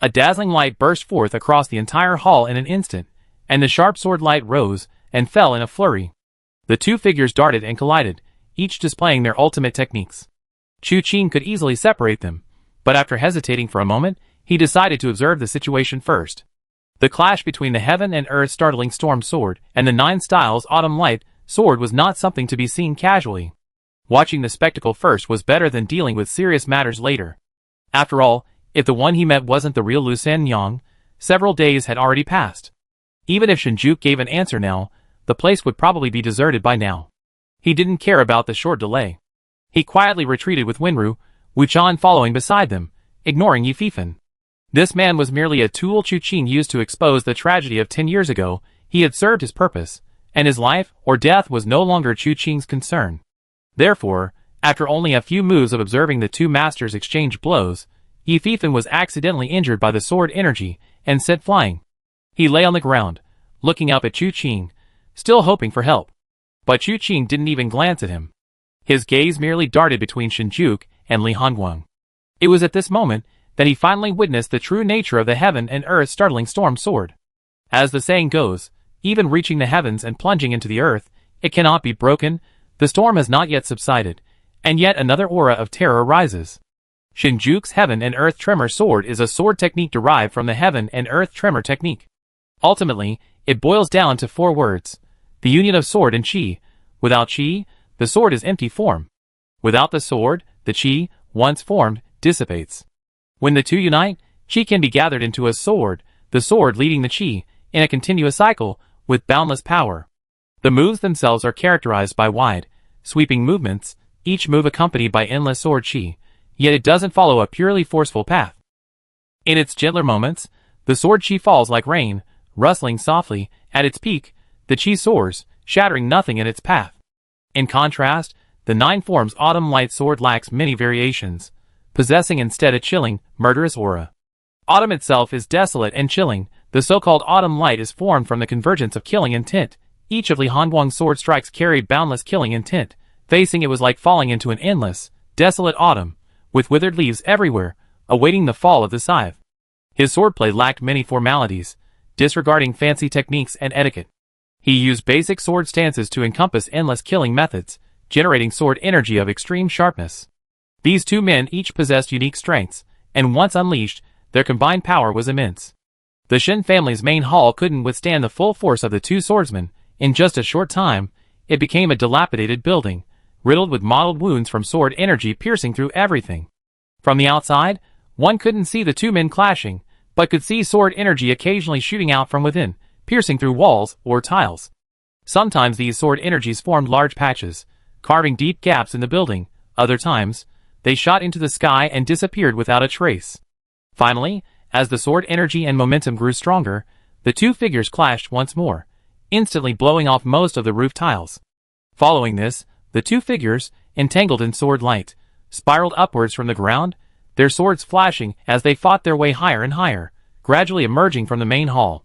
Speaker 1: A dazzling light burst forth across the entire hall in an instant, and the sharp sword light rose and fell in a flurry. The 2 figures darted and collided, each displaying their ultimate techniques. Chu Qing could easily separate them, but after hesitating for a moment, he decided to observe the situation first. The clash between the Heaven and Earth Startling Storm Sword and the 9 Styles Autumn Light Sword was not something to be seen casually. Watching the spectacle first was better than dealing with serious matters later. After all, if the one he met wasn't the real Lu Shenyang, several days had already passed. Even if Shinjuku gave an answer now, the place would probably be deserted by now. He didn't care about the short delay. He quietly retreated with Wenru, Wuchan following beside them, ignoring Yi Fifan. This man was merely a tool Chu Qing used to expose the tragedy of 10 years ago. He had served his purpose, and his life or death was no longer Chu Qing's concern. Therefore, after only a few moves of observing the 2 masters exchange blows, Yi Fifan was accidentally injured by the sword energy and sent flying. He lay on the ground, looking up at Chu Qing, still hoping for help. But Chu Qing didn't even glance at him. His gaze merely darted between Shinjuku and Li Hongguang. It was at this moment that he finally witnessed the true nature of the heaven and earth startling storm sword. As the saying goes, even reaching the heavens and plunging into the earth, it cannot be broken. The storm has not yet subsided, and yet another aura of terror rises. Shinjuku's Heaven and Earth Tremor Sword is a sword technique derived from the Heaven and Earth Tremor technique. Ultimately, it boils down to 4 words: the union of sword and chi. Without chi, the sword is empty form. Without the sword, the chi, once formed, dissipates. When the two unite, chi can be gathered into a sword, the sword leading the chi, in a continuous cycle, with boundless power. The moves themselves are characterized by wide, sweeping movements, each move accompanied by endless sword chi, yet it doesn't follow a purely forceful path. In its gentler moments, the sword chi falls like rain, rustling softly. At its peak, the chi soars, shattering nothing in its path. In contrast, the 9 forms Autumn Light sword lacks many variations, possessing instead a chilling, murderous aura. Autumn itself is desolate and chilling. The so-called Autumn Light is formed from the convergence of killing intent. Each of Li Hongguang's sword strikes carried boundless killing intent. Facing it was like falling into an endless, desolate autumn, with withered leaves everywhere, awaiting the fall of the scythe. His swordplay lacked many formalities, disregarding fancy techniques and etiquette. He used basic sword stances to encompass endless killing methods, generating sword energy of extreme sharpness. These 2 men each possessed unique strengths, and once unleashed, their combined power was immense. The Shen family's main hall couldn't withstand the full force of the 2 swordsmen. In just a short time, it became a dilapidated building, riddled with mottled wounds from sword energy piercing through everything. From the outside, one couldn't see the 2 men clashing, but could see sword energy occasionally shooting out from within, piercing through walls or tiles. Sometimes these sword energies formed large patches, carving deep gaps in the building. Other times, they shot into the sky and disappeared without a trace. Finally, as the sword energy and momentum grew stronger, the 2 figures clashed once more, instantly blowing off most of the roof tiles. Following this, the 2 figures, entangled in sword light, spiraled upwards from the ground, their swords flashing as they fought their way higher and higher, gradually emerging from the main hall.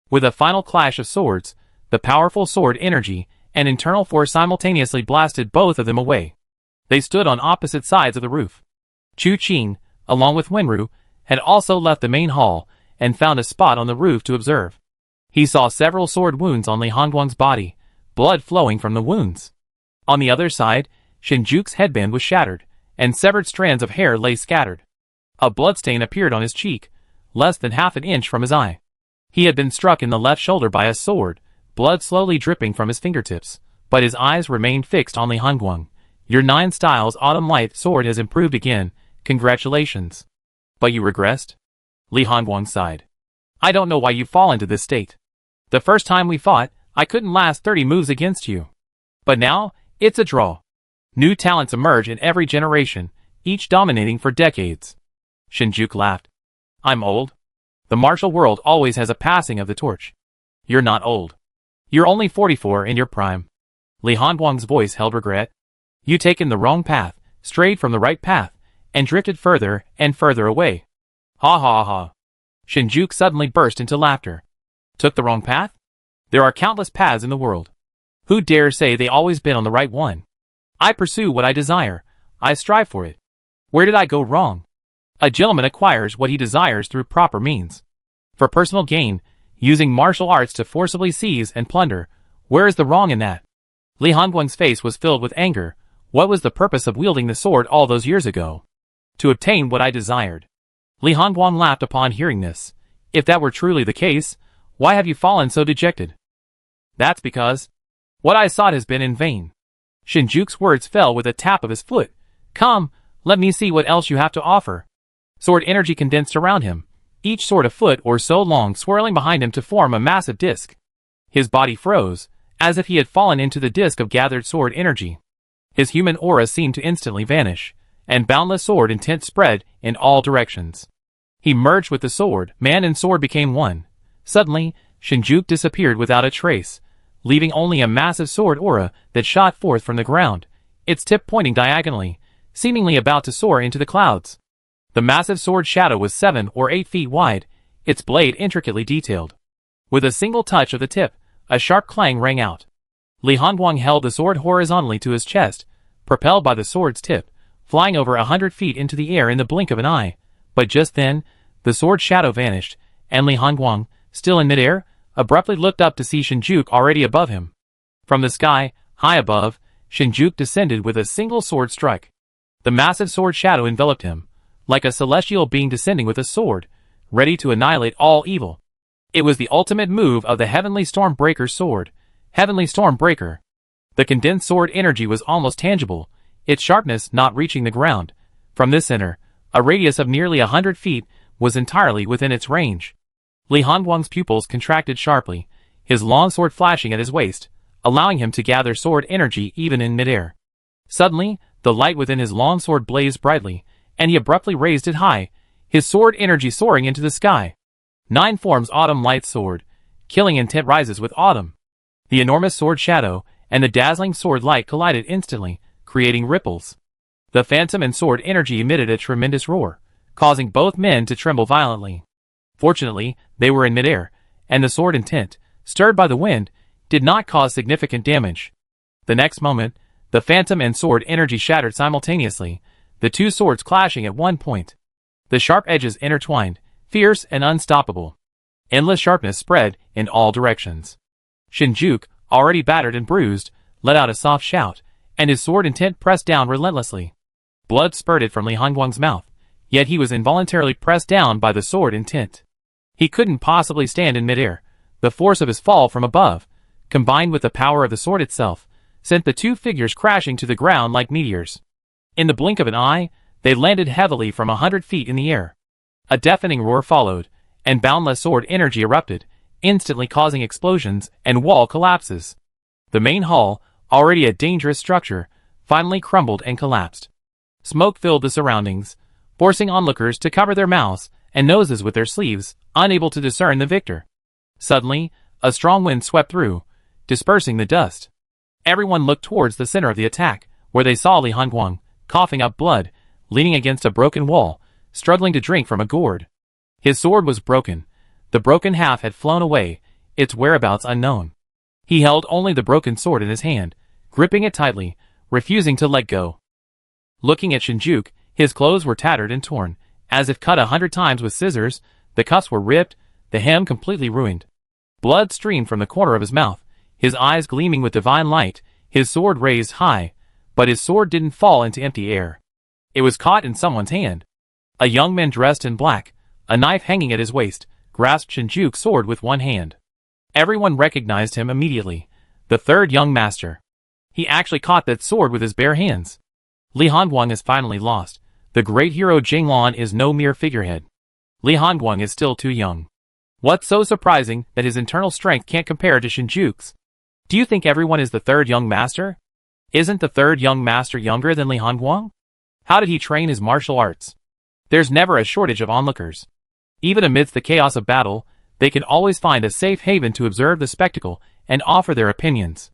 Speaker 1: With a final clash of swords, the powerful sword energy and internal force simultaneously blasted both of them away. They stood on opposite sides of the roof. Chu Qing, along with Wenru, had also left the main hall and found a spot on the roof to observe. He saw several sword wounds on Li Hongguang's body, blood flowing from the wounds. On the other side, Shinjuku's headband was shattered, and severed strands of hair lay scattered. A bloodstain appeared on his cheek, less than half an inch from his eye. He had been struck in the left shoulder by a sword, blood slowly dripping from his fingertips, but his eyes remained fixed on Li Hongguang. Your 9 styles Autumn Light sword has improved again, congratulations. But you regressed? Li Hongguang sighed. I don't know why you fall into this state. The first time we fought, I couldn't last 30 moves against you. But now, it's a draw. New talents emerge in every generation, each dominating for decades. Shinjuku laughed. I'm old. The martial world always has a passing of the torch. You're not old. You're only 44 in your prime. Li Hongguang's voice held regret. You taken the wrong path, strayed from the right path, and drifted further and further away. Ha ha ha. Shinjuku suddenly burst into laughter. Took the wrong path? There are countless paths in the world. Who dare say they always been on the right one? I pursue what I desire. I strive for it. Where did I go wrong? A gentleman acquires what he desires through proper means. For personal gain, using martial arts to forcibly seize and plunder, where is the wrong in that? Li Hongguang's face was filled with anger. What was the purpose of wielding the sword all those years ago? To obtain what I desired. Li Hongguang laughed upon hearing this. If that were truly the case, why have you fallen so dejected? That's because what I sought has been in vain. Shinjuku's words fell with a tap of his foot. Come, let me see what else you have to offer. Sword energy condensed around him, each sword a foot or so long swirling behind him to form a massive disc. His body froze, as if he had fallen into the disc of gathered sword energy. His human aura seemed to instantly vanish, and boundless sword intent spread in all directions. He merged with the sword, man and sword became one. Suddenly, Shinjuku disappeared without a trace, leaving only a massive sword aura that shot forth from the ground, its tip pointing diagonally, seemingly about to soar into the clouds. The massive sword shadow was 7 or 8 feet wide, its blade intricately detailed. With a single touch of the tip, a sharp clang rang out. Li Hongguang held the sword horizontally to his chest, propelled by the sword's tip, flying over 100 feet into the air in the blink of an eye, But just then, the sword shadow vanished, and Li Hongguang, still in midair, abruptly looked up to see Shinjuku already above him. From the sky, high above, Shinjuku descended with a single sword strike. The massive sword shadow enveloped him, like a celestial being descending with a sword, ready to annihilate all evil. It was the ultimate move of the Heavenly Stormbreaker's sword, Heavenly Stormbreaker. The condensed sword energy was almost tangible, its sharpness not reaching the ground. From this center, a radius of nearly 100 feet was entirely within its range. Li Hongguang's pupils contracted sharply, his long sword flashing at his waist, allowing him to gather sword energy even in midair. Suddenly, the light within his long sword blazed brightly, and he abruptly raised it high, his sword energy soaring into the sky. 9 forms Autumn Light Sword. Killing intent rises with autumn. The enormous sword shadow and the dazzling sword light collided instantly, creating ripples. The phantom and sword energy emitted a tremendous roar, causing both men to tremble violently. Fortunately, they were in midair, and the sword intent, stirred by the wind, did not cause significant damage. The next moment, the phantom and sword energy shattered simultaneously, the two swords clashing at one point. The sharp edges intertwined, fierce and unstoppable. Endless sharpness spread in all directions. Shinjuku, already battered and bruised, let out a soft shout, and his sword intent pressed down relentlessly. Blood spurted from Li Hongguang's mouth, yet he was involuntarily pressed down by the sword intent. He couldn't possibly stand in midair. The force of his fall from above, combined with the power of the sword itself, sent the two figures crashing to the ground like meteors. In the blink of an eye, they landed heavily from 100 feet in the air. A deafening roar followed, and boundless sword energy erupted, instantly causing explosions and wall collapses. The main hall, already a dangerous structure, finally crumbled and collapsed. Smoke filled the surroundings, forcing onlookers to cover their mouths and noses with their sleeves, unable to discern the victor. Suddenly, a strong wind swept through, dispersing the dust. Everyone looked towards the center of the attack, where they saw Li Hongguang, coughing up blood, leaning against a broken wall, struggling to drink from a gourd. His sword was broken. The broken half had flown away, its whereabouts unknown. He held only the broken sword in his hand, gripping it tightly, refusing to let go. Looking at Shinjuku, his clothes were tattered and torn, as if cut 100 times with scissors, the cuffs were ripped, the hem completely ruined. Blood streamed from the corner of his mouth, his eyes gleaming with divine light, his sword raised high, but his sword didn't fall into empty air. It was caught in someone's hand. A young man dressed in black, a knife hanging at his waist, grasped Shinjuku's sword with one hand. Everyone recognized him immediately, the third young master. He actually caught that sword with his bare hands. Li Hongguang is finally lost. The great hero Jinglan is no mere figurehead. Li Hongguang is still too young. What's so surprising that his internal strength can't compare to Shinjuku's? Do you think everyone is the third young master? Isn't the third young master younger than Li Hongguang? How did he train his martial arts? There's never a shortage of onlookers. Even amidst the chaos of battle, they can always find a safe haven to observe the spectacle and offer their opinions.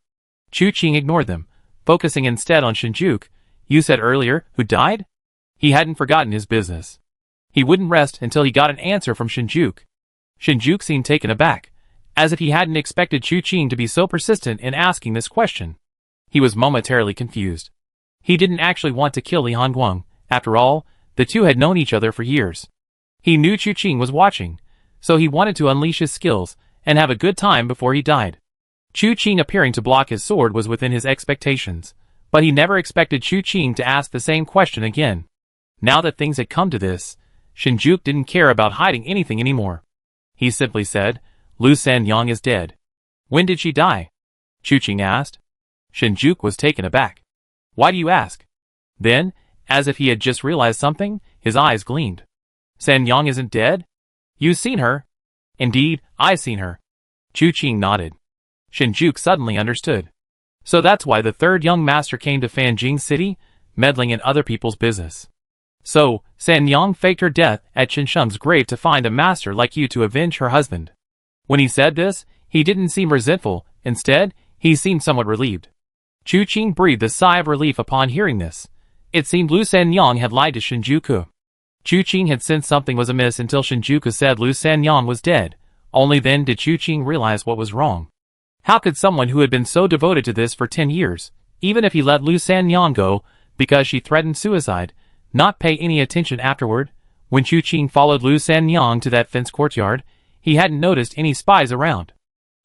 Speaker 1: Chu Qing ignored them, focusing instead on Shinjuku. You said earlier, who died? He hadn't forgotten his business. He wouldn't rest until he got an answer from Shinjuku. Shinjuku seemed taken aback, as if he hadn't expected Chu Qing to be so persistent in asking this question. He was momentarily confused. He didn't actually want to kill Li Hongguang. After all, the two had known each other for years. He knew Chu Qing was watching, so he wanted to unleash his skills and have a good time before he died. Chu Qing appearing to block his sword was within his expectations, but he never expected Chu Qing to ask the same question again. Now that things had come to this, Shinjuku didn't care about hiding anything anymore. He simply said, Lu Sanyang is dead. When did she die? Chu Qing asked. Shinjuku was taken aback. Why do you ask? Then, as if he had just realized something, his eyes gleamed. Sanyang isn't dead? You've seen her? Indeed, I've seen her. Chu Qing nodded. Shinjuku suddenly understood. So that's why the third young master came to Fanjing City, meddling in other people's business. So, Sanyang faked her death at Qinsheng's grave to find a master like you to avenge her husband. When he said this, he didn't seem resentful. Instead, he seemed somewhat relieved. Chu Qing breathed a sigh of relief upon hearing this. It seemed Lu Sanyang had lied to Shinjuku. Chu Qing had sensed something was amiss until Shinjuku said Lu Sanyang was dead. Only then did Chu Qing realize what was wrong. How could someone who had been so devoted to this for 10 years, even if he let Lu Sanyang go because she threatened suicide, not pay any attention afterward? When Chu Qing followed Lu Sanyang to that fenced courtyard, he hadn't noticed any spies around.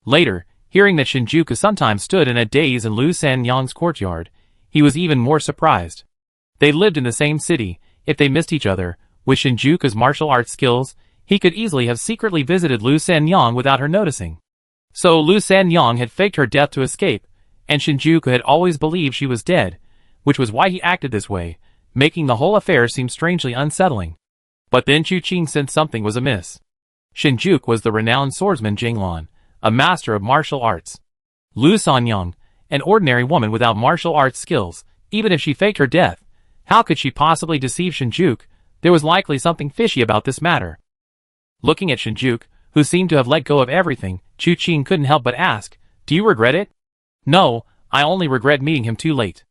Speaker 1: Later, hearing that Shinjuku sometimes stood in a daze in Lu Sanyang's courtyard, he was even more surprised. They lived in the same city. If they missed each other, with Shinjuku's martial arts skills, he could easily have secretly visited Lu Sanyang without her noticing. So Lu Sanyang had faked her death to escape, and Shinjuku had always believed she was dead, which was why he acted this way, making the whole affair seem strangely unsettling. But then Chu Qing sensed something was amiss. Shinjuku was the renowned swordsman Jinglan, a master of martial arts. Lu Sanyang, an ordinary woman without martial arts skills, even if she faked her death, how could she possibly deceive Shinjuku? There was likely something fishy about this matter. Looking at Shinjuku, who seemed to have let go of everything, Chu Qing couldn't help but ask, "Do you regret it?" "No, I only regret meeting him too late.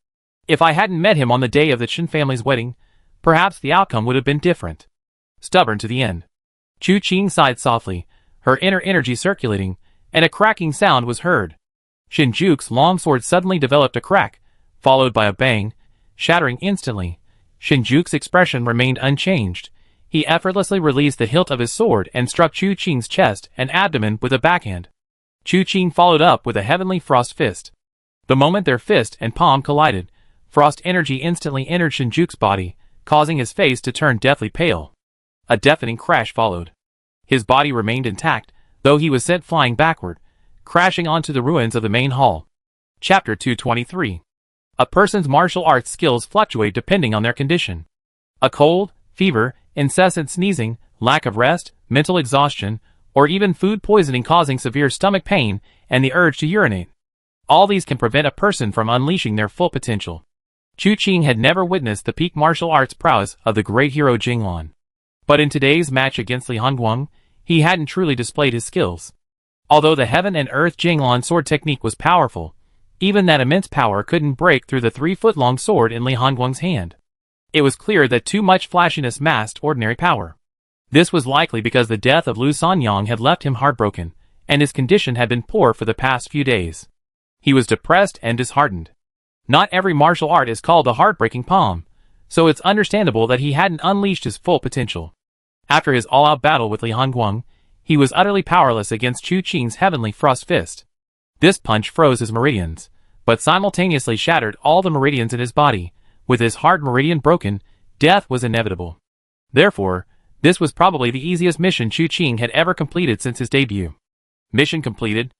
Speaker 1: If I hadn't met him on the day of the Chen family's wedding, perhaps the outcome would have been different." Stubborn to the end. Chu Qing sighed softly, her inner energy circulating, and a cracking sound was heard. Shinjuku's long sword suddenly developed a crack, followed by a bang, shattering instantly. Shinjuku's expression remained unchanged. He effortlessly released the hilt of his sword and struck Chu Qing's chest and abdomen with a backhand. Chu Qing followed up with a heavenly frost fist. The moment their fist and palm collided, frost energy instantly entered Shinjuku's body, causing his face to turn deathly pale. A deafening crash followed. His body remained intact, though he was sent flying backward, crashing onto the ruins of the main hall. Chapter 223. A person's martial arts skills fluctuate depending on their condition. A cold, fever, incessant sneezing, lack of rest, mental exhaustion, or even food poisoning causing severe stomach pain and the urge to urinate. All these can prevent a person from unleashing their full potential. Chu Qing had never witnessed the peak martial arts prowess of the great hero Jinglan. But in today's match against Li Hongguang, he hadn't truly displayed his skills. Although the heaven and earth Jinglan sword technique was powerful, even that immense power couldn't break through the 3-foot-long sword in Li Hongguang's hand. It was clear that too much flashiness masked ordinary power. This was likely because the death of Lu Sanyang had left him heartbroken, and his condition had been poor for the past few days. He was depressed and disheartened. Not every martial art is called a heartbreaking palm, so it's understandable that he hadn't unleashed his full potential. After his all-out battle with Li Hongguang, he was utterly powerless against Chu Qing's heavenly frost fist. This punch froze his meridians, but simultaneously shattered all the meridians in his body. With his heart meridian broken, death was inevitable. Therefore, this was probably the easiest mission Chu Qing had ever completed since his debut. Mission completed.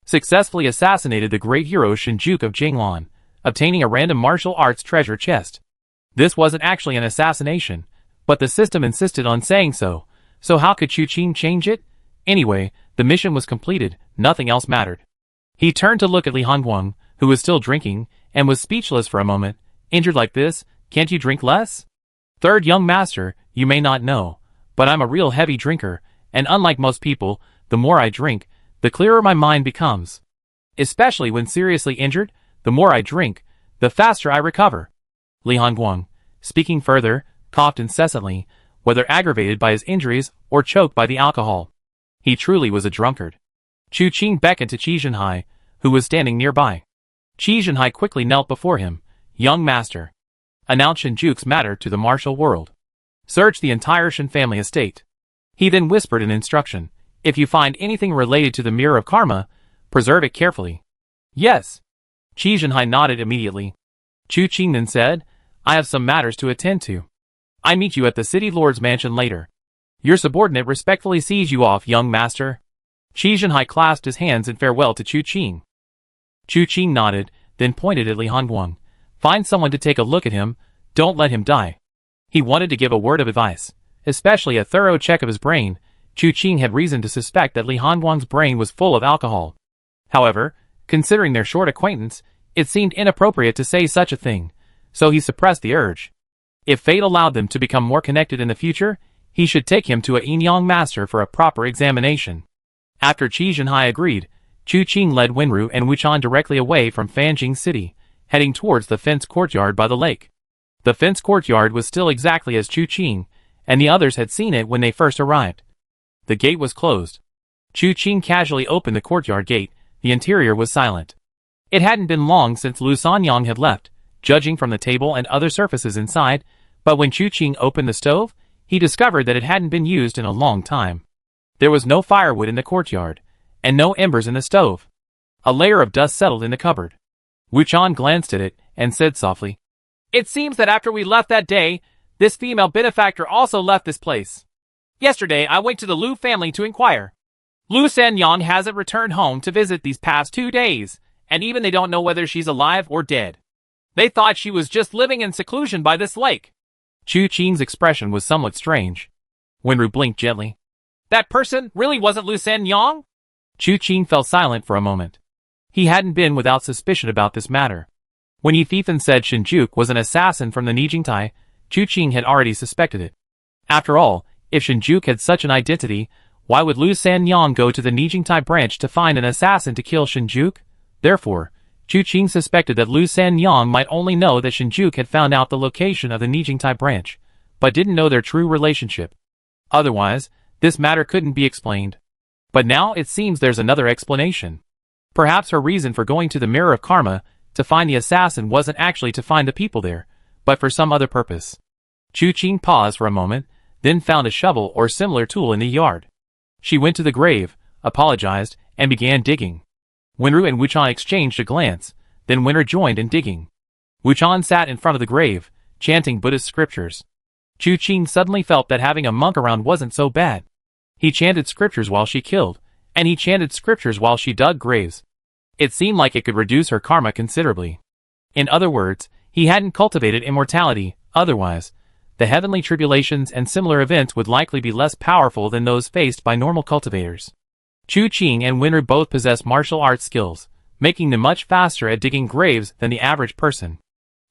Speaker 1: Successfully assassinated the great hero Shinjuku of Jinglan, obtaining a random martial arts treasure chest. This wasn't actually an assassination, but the system insisted on saying so, so how could Chu Qing change it? Anyway, the mission was completed, nothing else mattered. He turned to look at Li Hongguang, who was still drinking, and was speechless for a moment. "Injured like this, can't you drink less?" "Third young master, you may not know, but I'm a real heavy drinker, and unlike most people, the more I drink, the clearer my mind becomes. Especially when seriously injured, the more I drink, the faster I recover." Li Hongguang, speaking further, coughed incessantly, whether aggravated by his injuries or choked by the alcohol. He truly was a drunkard. Chu Qing beckoned to Qi Zhenhai, who was standing nearby. Qi Zhenhai quickly knelt before him. "Young master," announced Shinjuku's matter to the martial world. "Search the entire Shen family estate." He then whispered an instruction. "If you find anything related to the Mirror of Karma, preserve it carefully." "Yes." Qi Zhenhai nodded immediately. Chu Qing then said, "I have some matters to attend to. I meet you at the city lord's mansion later. Your subordinate respectfully sees you off, young master." Qi Zhenhai clasped his hands in farewell to Chu Qing. Chu Qing nodded, then pointed at Li Hongguang. "Find someone to take a look at him, don't let him die." He wanted to give a word of advice, especially a thorough check of his brain. Chu Qing had reason to suspect that Li Hongguang's brain was full of alcohol. However, considering their short acquaintance, it seemed inappropriate to say such a thing, so he suppressed the urge. If fate allowed them to become more connected in the future, he should take him to a yin-yang master for a proper examination. After Qi Zhenhai agreed, Chu Qing led Wenru and Wuchan directly away from Fanjing City, heading towards the fenced courtyard by the lake. The fenced courtyard was still exactly as Chu Qing, and the others had seen it when they first arrived. The gate was closed. Chu Qing casually opened the courtyard gate. The interior was silent. It hadn't been long since Lu Sanyang had left, judging from the table and other surfaces inside, but when Chu Qing opened the stove, he discovered that it hadn't been used in a long time. There was no firewood in the courtyard, and no embers in the stove. A layer of dust settled in the cupboard. Wuchan glanced at it and said softly, "It seems that after we left that day, this female benefactor also left this place. Yesterday I went to the Lu family to inquire. Lu Sanyang hasn't returned home to visit these past 2 days, and even they don't know whether she's alive or dead. They thought she was just living in seclusion by this lake." Chu Qing's expression was somewhat strange. Wenru blinked gently. "That person really wasn't Lu Sanyang?" Chu Qing fell silent for a moment. He hadn't been without suspicion about this matter. When Yi Fifan said Shinjuk was an assassin from the Nijingtai, Chu Qing had already suspected it. After all, if Shinjuk had such an identity, why would Lu Sanyang go to the Nijingtai branch to find an assassin to kill Shinjuk? Therefore, Chu Qing suspected that Lu Sanyang might only know that Shinjuk had found out the location of the Nijingtai branch, but didn't know their true relationship. Otherwise, this matter couldn't be explained. But now it seems there's another explanation. Perhaps her reason for going to the Mirror of Karma to find the assassin wasn't actually to find the people there, but for some other purpose. Chu Qing paused for a moment, then found a shovel or similar tool in the yard. She went to the grave, apologized, and began digging. Wenru and Wuchan exchanged a glance, then Wenru joined in digging. Wuchan sat in front of the grave, chanting Buddhist scriptures. Chu Qing suddenly felt that having a monk around wasn't so bad. He chanted scriptures while she killed, and he chanted scriptures while she dug graves. It seemed like it could reduce her karma considerably. In other words, he hadn't cultivated immortality, otherwise, the heavenly tribulations and similar events would likely be less powerful than those faced by normal cultivators. Chu Qing and Wenru both possess martial arts skills, making them much faster at digging graves than the average person.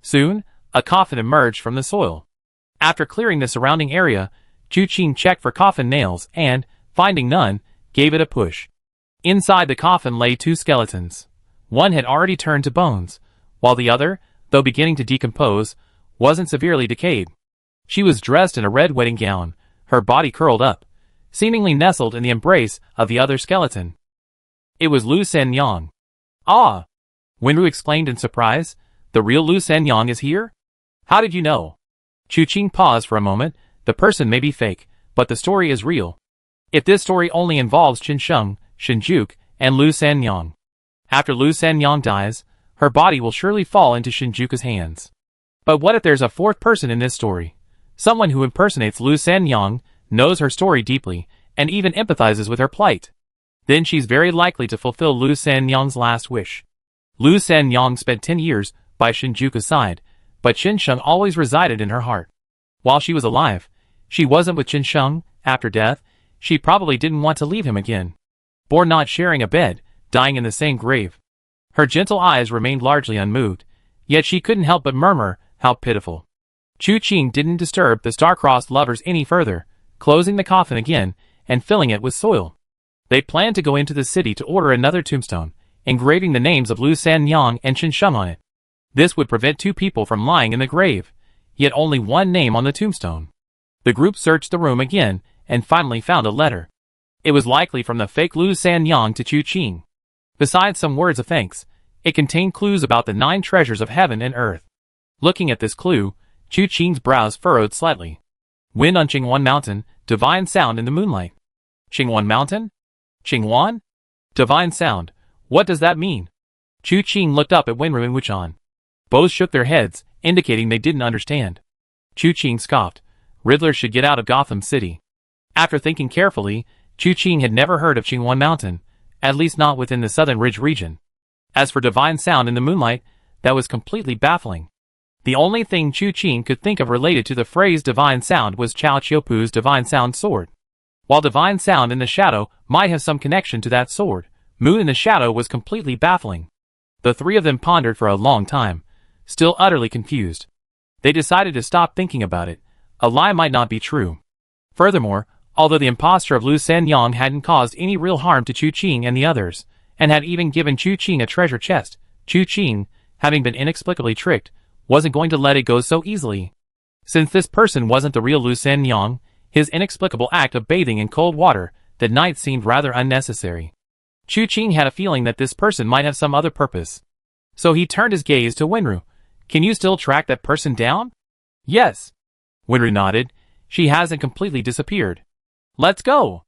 Speaker 1: Soon, a coffin emerged from the soil. After clearing the surrounding area, Chu Qing checked for coffin nails and, finding none, gave it a push. Inside the coffin lay 2 skeletons. One had already turned to bones, while the other, though beginning to decompose, wasn't severely decayed. She was dressed in a red wedding gown, her body curled up, seemingly nestled in the embrace of the other skeleton. It was Lu Sanyang. "Ah!" Wenru exclaimed in surprise. "The real Lu Sanyang is here? How did you know?" Chu Qing paused for a moment. The person may be fake, but the story is real. If this story only involves Qinsheng, Shinjuk, and Lu Sanyang. After Lu Sanyang dies, her body will surely fall into Shinjuku's hands. But what if there's a 4th person in this story? Someone who impersonates Lu Sanyang, knows her story deeply, and even empathizes with her plight. Then she's very likely to fulfill Lu Sanyang's last wish. Lu Sanyang spent 10 years by Shinjuku's side, but Qinsheng always resided in her heart. While she was alive, she wasn't with Qinsheng. After death, she probably didn't want to leave him again. Born not sharing a bed, dying in the same grave. Her gentle eyes remained largely unmoved, yet she couldn't help but murmur, "How pitiful." Chu Qing didn't disturb the star-crossed lovers any further, closing the coffin again and filling it with soil. They planned to go into the city to order another tombstone, engraving the names of Lu Sanyang and Qinsheng on it. This would prevent 2 people from lying in the grave, yet only 1 name on the tombstone. The group searched the room again and finally found a letter. It was likely from the fake Lu Sanyang to Chu Qing. Besides some words of thanks, it contained clues about the 9 treasures of heaven and earth. Looking at this clue, Chu Qing's brows furrowed slightly. Wind on Qingwan Mountain, divine sound in the moonlight. Qingwan Mountain? Qingwan? Divine sound. What does that mean? Chu Qing looked up at Wenru and Wuchan. Both shook their heads, indicating they didn't understand. Chu Qing scoffed. Riddlers should get out of Gotham City. After thinking carefully, Chu Qing had never heard of Qingwan Mountain, at least not within the Southern Ridge region. As for divine sound in the moonlight, that was completely baffling. The only thing Chu Qing could think of related to the phrase divine sound was Chao Chiopu's divine sound sword. While divine sound in the shadow might have some connection to that sword, moon in the shadow was completely baffling. The 3 of them pondered for a long time, still utterly confused. They decided to stop thinking about it. A lie might not be true. Furthermore, although the impostor of Lu Sanyang hadn't caused any real harm to Chu Qing and the others, and had even given Chu Qing a treasure chest, Chu Qing, having been inexplicably tricked, wasn't going to let it go so easily. Since this person wasn't the real Lu Sanyang, his inexplicable act of bathing in cold water that night seemed rather unnecessary. Chu Qing had a feeling that this person might have some other purpose. So he turned his gaze to Wenru. "Can you still track that person down?" "Yes." Wenru nodded. She hasn't completely disappeared. Let's go,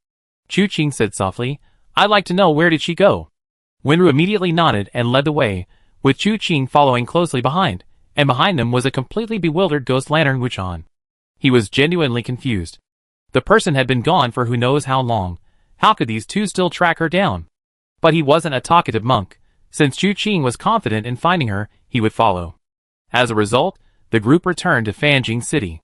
Speaker 1: Chu Qing said softly. I'd like to know, where did she go? Wenru immediately nodded and led the way, with Chu Qing following closely behind, and behind them was a completely bewildered ghost lantern Wuchan. He was genuinely confused. The person had been gone for who knows how long. How could these two still track her down? But he wasn't a talkative monk. Since Chu Qing was confident in finding her, he would follow. As a result, the group returned to Fanjing City.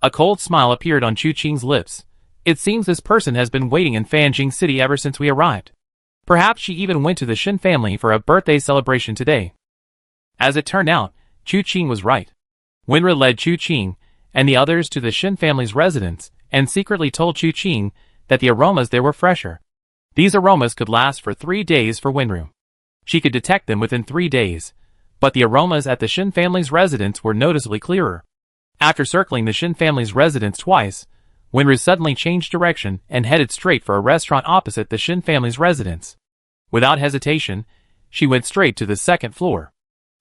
Speaker 1: A cold smile appeared on Chu Qing's lips. It seems this person has been waiting in Fanjing City ever since we arrived. Perhaps she even went to the Shin family for a birthday celebration today. As it turned out, Chu Qing was right. Wenru led Chu Qing and the others to the Shin family's residence and secretly told Chu Qing that the aromas there were fresher. These aromas could last for 3 days for Wenru. She could detect them within 3 days, but the aromas at the Shin family's residence were noticeably clearer. After circling the Shin family's residence twice, Wenru suddenly changed direction and headed straight for a restaurant opposite the Shin family's residence. Without hesitation, she went straight to the second floor.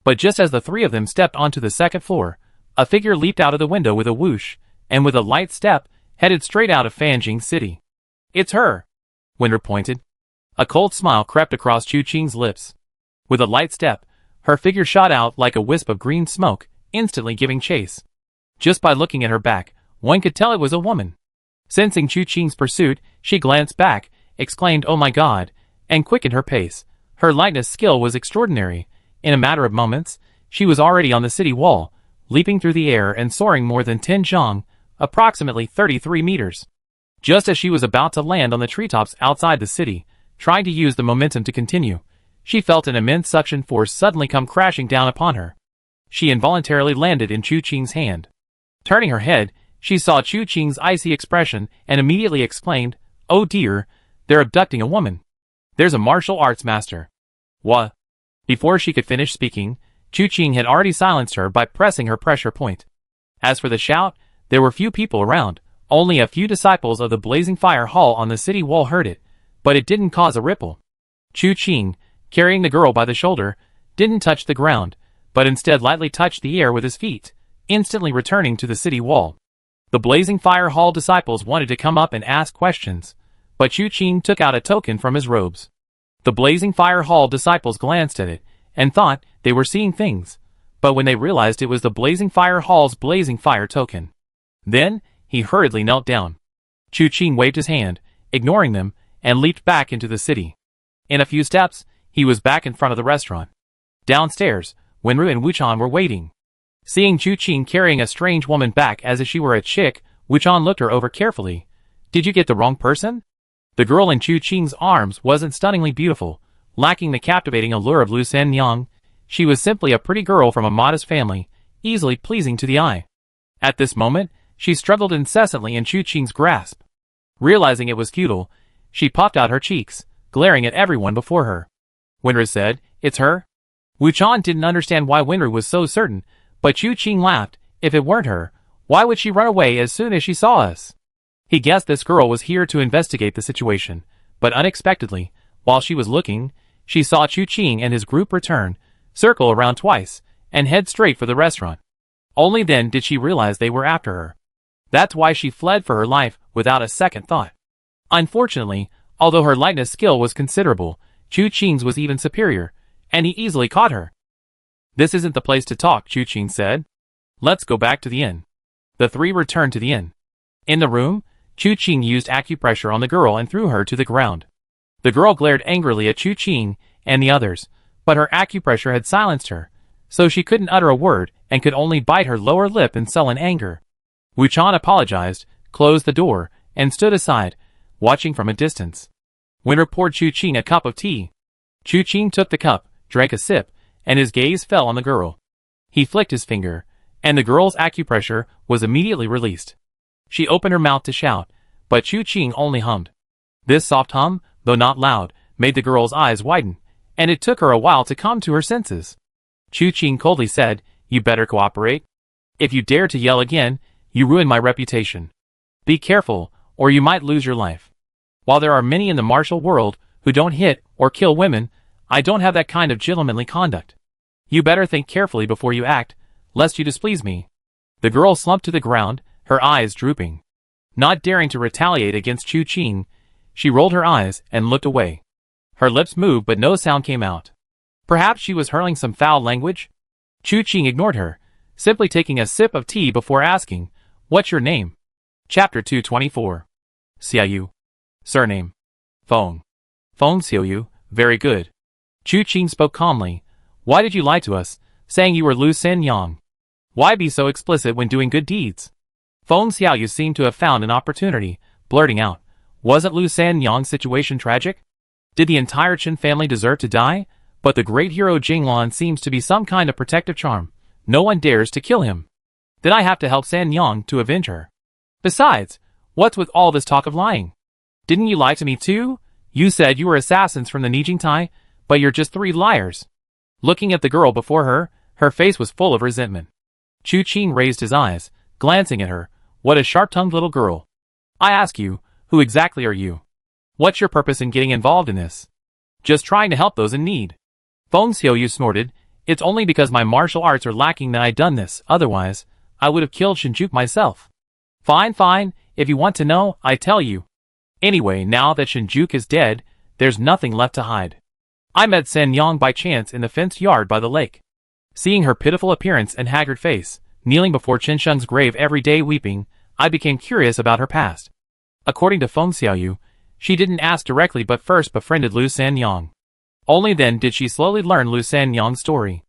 Speaker 1: But just as the three of them stepped onto the second floor, a figure leaped out of the window with a whoosh, and with a light step, headed straight out of Fanjing City. It's her, Wenru pointed. A cold smile crept across Chu Qing's lips. With a light step, her figure shot out like a wisp of green smoke, instantly giving chase. Just by looking at her back, one could tell it was a woman. Sensing Chu Qing's pursuit, she glanced back, exclaimed, "Oh my God," and quickened her pace. Her lightness skill was extraordinary. In a matter of moments, she was already on the city wall, leaping through the air and soaring more than 10 zhang, approximately 33 meters. Just as she was about to land on the treetops outside the city, trying to use the momentum to continue, she felt an immense suction force suddenly come crashing down upon her. She involuntarily landed in Chu Qing's hand. Turning her head, she saw Chu Qing's icy expression and immediately exclaimed, "Oh dear, they're abducting a woman. There's a martial arts master." What? Before she could finish speaking, Chu Qing had already silenced her by pressing her pressure point. As for the shout, there were few people around. Only a few disciples of the Blazing Fire Hall on the city wall heard it, but it didn't cause a ripple. Chu Qing, carrying the girl by the shoulder, didn't touch the ground, but instead lightly touched the air with his feet, instantly returning to the city wall. The Blazing Fire Hall disciples wanted to come up and ask questions, but Chu Qing took out a token from his robes. The Blazing Fire Hall disciples glanced at it and thought they were seeing things, but when they realized it was the Blazing Fire Hall's Blazing Fire token, then he hurriedly knelt down. Chu Qing waved his hand, ignoring them, and leaped back into the city. In a few steps, he was back in front of the restaurant. Downstairs, Wenru and Wuchan were waiting. Seeing Chu Qing carrying a strange woman back as if she were a chick, Wuchan looked her over carefully. "Did you get the wrong person?" The girl in Chu Qing's arms wasn't stunningly beautiful, lacking the captivating allure of Lu Sen Yang. She was simply a pretty girl from a modest family, easily pleasing to the eye. At this moment, she struggled incessantly in Chu Qing's grasp. Realizing it was futile, she puffed out her cheeks, glaring at everyone before her. Wenru said, "It's her?" Wuchan didn't understand why Wenru was so certain, but Chu Qing laughed. "If it weren't her, why would she run away as soon as she saw us?" He guessed this girl was here to investigate the situation, but unexpectedly, while she was looking, she saw Chu Qing and his group return, circle around twice, and head straight for the restaurant. Only then did she realize they were after her. That's why she fled for her life without a second thought. Unfortunately, although her lightness skill was considerable, Chu Qing's was even superior, and he easily caught her. "This isn't the place to talk," Chu Qing said. "Let's go back to the inn." The three returned to the inn. In the room, Chu Qing used acupressure on the girl and threw her to the ground. The girl glared angrily at Chu Qing and the others, but her acupressure had silenced her, so she couldn't utter a word and could only bite her lower lip in sullen anger. Wuchan apologized, closed the door, and stood aside, watching from a distance. Wenru poured Chu Qing a cup of tea. Chu Qing took the cup, drank a sip, and his gaze fell on the girl. He flicked his finger, and the girl's acupressure was immediately released. She opened her mouth to shout, but Chu Qing only hummed. This soft hum, though not loud, made the girl's eyes widen, and it took her a while to come to her senses. Chu Qing coldly said, "You better cooperate. If you dare to yell again, you ruin my reputation. Be careful, or you might lose your life. While there are many in the martial world who don't hit or kill women, I don't have that kind of gentlemanly conduct. You better think carefully before you act, lest you displease me." The girl slumped to the ground, her eyes drooping. Not daring to retaliate against Chu Qing, she rolled her eyes and looked away. Her lips moved but no sound came out. Perhaps she was hurling some foul language? Chu Qing ignored her, simply taking a sip of tea before asking, "What's your name?" Chapter 224. Xiaoyu. Surname. Feng. Feng Xiaoyu, very good. Chu Qing spoke calmly. Why did you lie to us, saying you were Lu Sanyang? Why be so explicit when doing good deeds? Feng Xiaoyu seemed to have found an opportunity, blurting out, wasn't Lu Sanyang's situation tragic? Did the entire Qin family deserve to die? But the great hero Jinglan seems to be some kind of protective charm. No one dares to kill him. Then I have to help Sanyang to avenge her. Besides, what's with all this talk of lying? Didn't you lie to me too? You said you were assassins from the Nijingtai, but you're just 3 liars. Looking at the girl before her, her face was full of resentment. Chu Qing raised his eyes, glancing at her. What a sharp-tongued little girl. I ask you, who exactly are you? What's your purpose in getting involved in this? Just trying to help those in need. Feng Xiaoyu snorted. It's only because my martial arts are lacking that I done this, otherwise, I would have killed Shinjuku myself. Fine, if you want to know, I tell you. Anyway, now that Shinjuku is dead, there's nothing left to hide. I met Sanyang by chance in the fenced yard by the lake. Seeing her pitiful appearance and haggard face, kneeling before Qinsheng's grave every day weeping, I became curious about her past. According to Feng Xiaoyu, she didn't ask directly but first befriended Lu Sanyang. Only then did she slowly learn Lu Sanyang's story.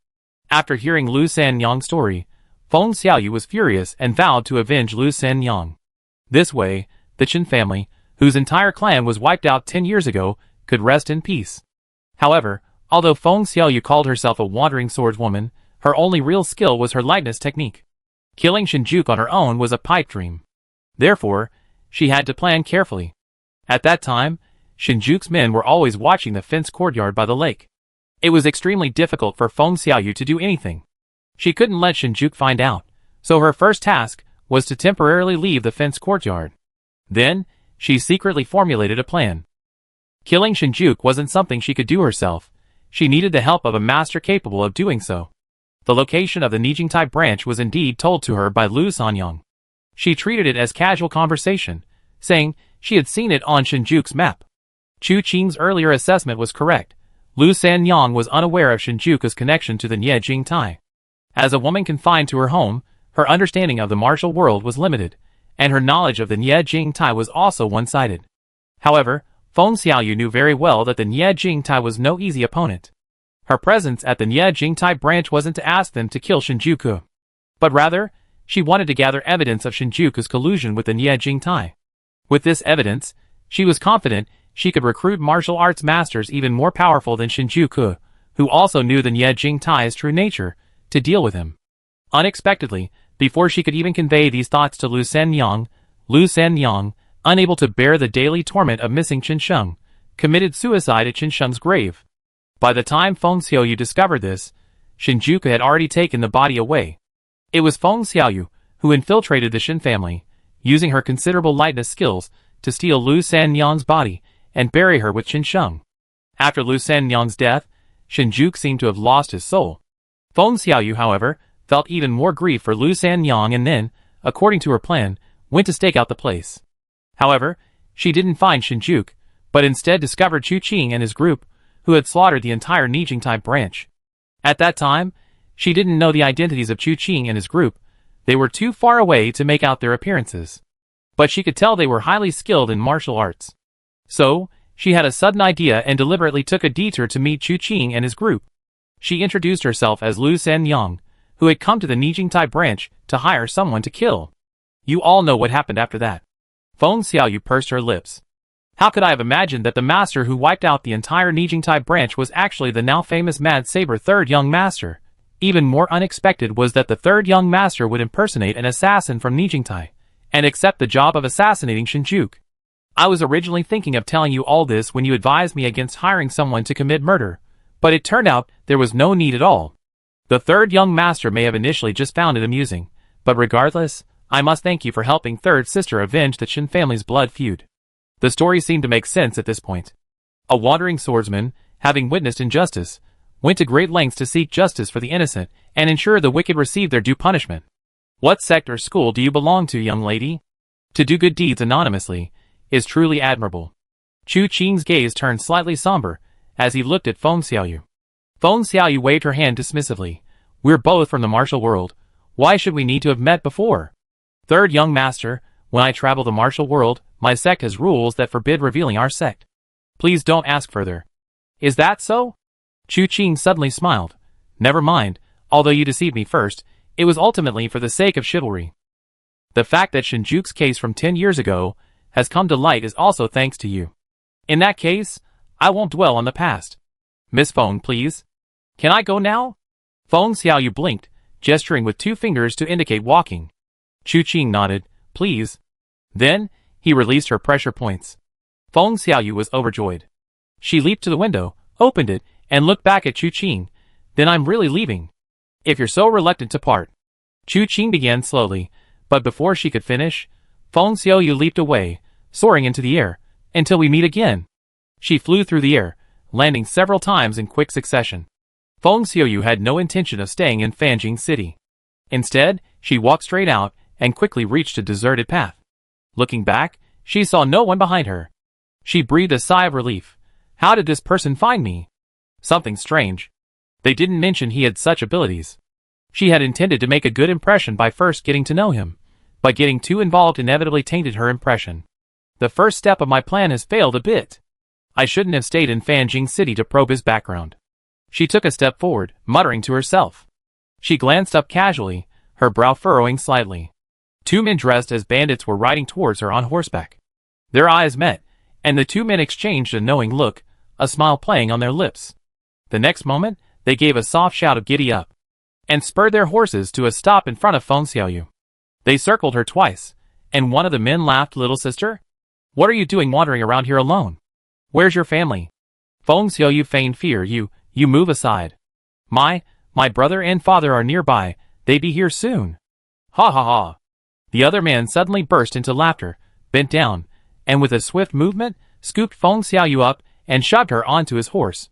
Speaker 1: After hearing Lu Sanyang's story, Feng Xiaoyu was furious and vowed to avenge Lu Sanyang. This way, the Qin family, whose entire clan was wiped out 10 years ago, could rest in peace. However, although Feng Xiaoyu called herself a wandering swordswoman, her only real skill was her lightness technique. Killing Shinjuku on her own was a pipe dream. Therefore, she had to plan carefully. At that time, Shinjuku's men were always watching the fenced courtyard by the lake. It was extremely difficult for Feng Xiaoyu to do anything. She couldn't let Shinjuku find out, so her first task was to temporarily leave the fenced courtyard. Then, she secretly formulated a plan. Killing Shinjuku wasn't something she could do herself. She needed the help of a master capable of doing so. The location of the Nijingtai branch was indeed told to her by Lu Sanyang. She treated it as casual conversation, saying she had seen it on Shinjuku's map. Chu Qing's earlier assessment was correct. Lu Sanyang was unaware of Shinjuku's connection to the Nijingtai. As a woman confined to her home, her understanding of the martial world was limited, and her knowledge of the Nijingtai was also one-sided. However, Feng Xiaoyu knew very well that the Nijingtai was no easy opponent. Her presence at the Nijingtai branch wasn't to ask them to kill Shinjuku, but rather, she wanted to gather evidence of Shinjuku's collusion with the Nijingtai. With this evidence, she was confident she could recruit martial arts masters even more powerful than Shinjuku, who also knew the Nijingtai's true nature, to deal with him. Unexpectedly, before she could even convey these thoughts to Lu Sanyang, unable to bear the daily torment of missing Qinsheng, committed suicide at Qinsheng's grave. By the time Feng Xiaoyu discovered this, Shinjuku had already taken the body away. It was Feng Xiaoyu who infiltrated the Qin family, using her considerable lightness skills to steal Lu Sanyang's body and bury her with Qinsheng. After Lu Sanyang's death, Shinjuku seemed to have lost his soul. Feng Xiaoyu, however, felt even more grief for Lu Sanyang and then, according to her plan, went to stake out the place. However, she didn't find Shinjuku, but instead discovered Chu Qing and his group, who had slaughtered the entire Nijingtai branch. At that time, she didn't know the identities of Chu Qing and his group. They were too far away to make out their appearances. But she could tell they were highly skilled in martial arts. So, she had a sudden idea and deliberately took a detour to meet Chu Qing and his group. She introduced herself as Lu Sanyang, who had come to the Nijingtai branch to hire someone to kill. You all know what happened after that. Feng Xiaoyu pursed her lips. How could I have imagined that the master who wiped out the entire Nijingtai branch was actually the now famous Mad Saber third young master? Even more unexpected was that the third young master would impersonate an assassin from Nijingtai, and accept the job of assassinating Shinjuku. I was originally thinking of telling you all this when you advised me against hiring someone to commit murder, but it turned out there was no need at all. The third young master may have initially just found it amusing, but regardless, I must thank you for helping third sister avenge the Qin family's blood feud. The story seemed to make sense at this point. A wandering swordsman, having witnessed injustice, went to great lengths to seek justice for the innocent and ensure the wicked received their due punishment. What sect or school do you belong to, young lady? To do good deeds anonymously is truly admirable. Chu Qing's gaze turned slightly somber as he looked at Feng Xiaoyu. Feng Xiaoyu waved her hand dismissively. We're both from the martial world. Why should we need to have met before? Third young master, when I travel the martial world, my sect has rules that forbid revealing our sect. Please don't ask further. Is that so? Chu Qing suddenly smiled. Never mind, although you deceived me first, it was ultimately for the sake of chivalry. The fact that Shinjuku's case from 10 years ago has come to light is also thanks to you. In that case, I won't dwell on the past. Miss Feng, please. Can I go now? Feng Xiaoyu blinked, gesturing with 2 fingers to indicate walking. Chu Qing nodded, please. Then, he released her pressure points. Feng Xiaoyu was overjoyed. She leaped to the window, opened it, and looked back at Chu Qing. Then I'm really leaving. If you're so reluctant to part. Chu Qing began slowly, but before she could finish, Feng Xiaoyu leaped away, soaring into the air. Until we meet again. She flew through the air, landing several times in quick succession. Feng Xiaoyu had no intention of staying in Fanjing City. Instead, she walked straight out and quickly reached a deserted path. Looking back, she saw no one behind her. She breathed a sigh of relief. How did this person find me? Something strange. They didn't mention he had such abilities. She had intended to make a good impression by first getting to know him, but getting too involved inevitably tainted her impression. The first step of my plan has failed a bit. I shouldn't have stayed in Fanjing City to probe his background. She took a step forward, muttering to herself. She glanced up casually, her brow furrowing slightly. 2 men dressed as bandits were riding towards her on horseback. Their eyes met, and the 2 men exchanged a knowing look, a smile playing on their lips. The next moment, they gave a soft shout of giddy up, and spurred their horses to a stop in front of Feng Xiaoyu. They circled her twice, and one of the men laughed, little sister? What are you doing wandering around here alone? Where's your family? Feng Xiaoyu feigned fear. You move aside. My brother and father are nearby, they be here soon. Ha ha ha. The other man suddenly burst into laughter, bent down, and with a swift movement, scooped Feng Xiaoyu up and shoved her onto his horse.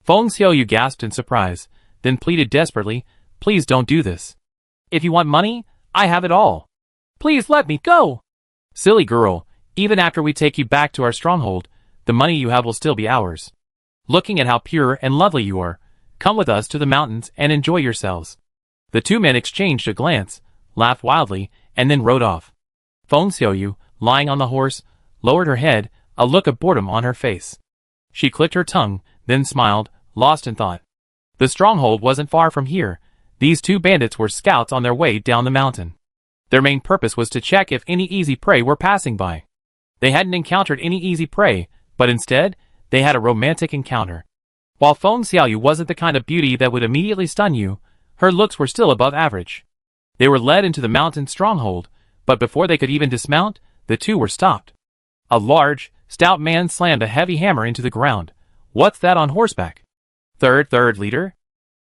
Speaker 1: Feng Xiaoyu gasped in surprise, then pleaded desperately, please don't do this. If you want money, I have it all. Please let me go. Silly girl, even after we take you back to our stronghold, the money you have will still be ours. Looking at how pure and lovely you are, come with us to the mountains and enjoy yourselves. The 2 men exchanged a glance, laughed wildly, and then rode off. Feng Xiaoyu, lying on the horse, lowered her head, a look of boredom on her face. She clicked her tongue, then smiled, lost in thought. The stronghold wasn't far from here. These 2 bandits were scouts on their way down the mountain. Their main purpose was to check if any easy prey were passing by. They hadn't encountered any easy prey, but instead, they had a romantic encounter. While Feng Xiaoyu wasn't the kind of beauty that would immediately stun you, her looks were still above average. They were led into the mountain stronghold, but before they could even dismount, the 2 were stopped. A large, stout man slammed a heavy hammer into the ground. What's that on horseback? Third leader?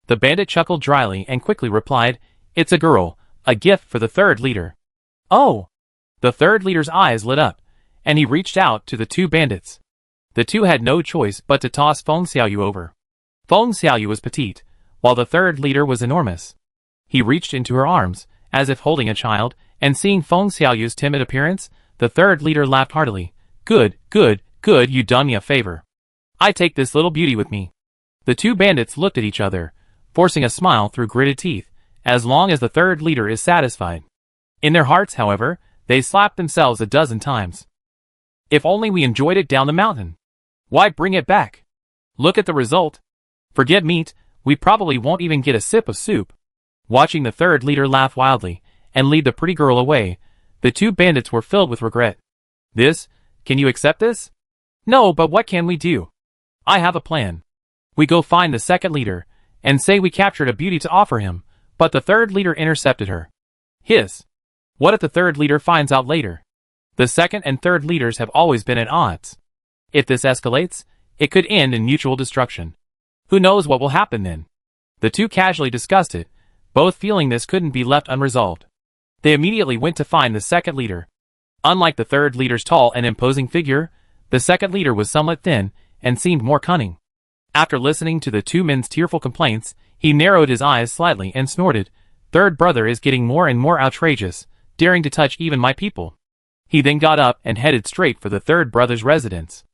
Speaker 1: The bandit chuckled dryly and quickly replied, it's a girl, a gift for the 3rd leader. Oh! The 3rd leader's eyes lit up, and he reached out to the 2 bandits. The 2 had no choice but to toss Feng Xiaoyu over. Feng Xiaoyu was petite, while the 3rd leader was enormous. He reached into her arms, as if holding a child, and seeing Feng Xiaoyu's timid appearance, the 3rd leader laughed heartily. Good, you done me a favor. I take this little beauty with me. The 2 bandits looked at each other, forcing a smile through gritted teeth, as long as the 3rd leader is satisfied. In their hearts, however, they slapped themselves a dozen times. If only we enjoyed it down the mountain. Why bring it back? Look at the result. Forget meat, we probably won't even get a sip of soup. Watching the 3rd leader laugh wildly, and lead the pretty girl away, the 2 bandits were filled with regret. Can you accept this? No, but what can we do? I have a plan. We go find the 2nd leader, and say we captured a beauty to offer him, but the 3rd leader intercepted her. What if the 3rd leader finds out later? The 2nd and 3rd leaders have always been at odds. If this escalates, it could end in mutual destruction. Who knows what will happen then? The 2 casually discussed it, both feeling this couldn't be left unresolved. They immediately went to find the 2nd leader. Unlike the 3rd leader's tall and imposing figure, the 2nd leader was somewhat thin, and seemed more cunning. After listening to the 2 men's tearful complaints, he narrowed his eyes slightly and snorted, 3rd brother is getting more and more outrageous, daring to touch even my people. He then got up and headed straight for the third brother's residence.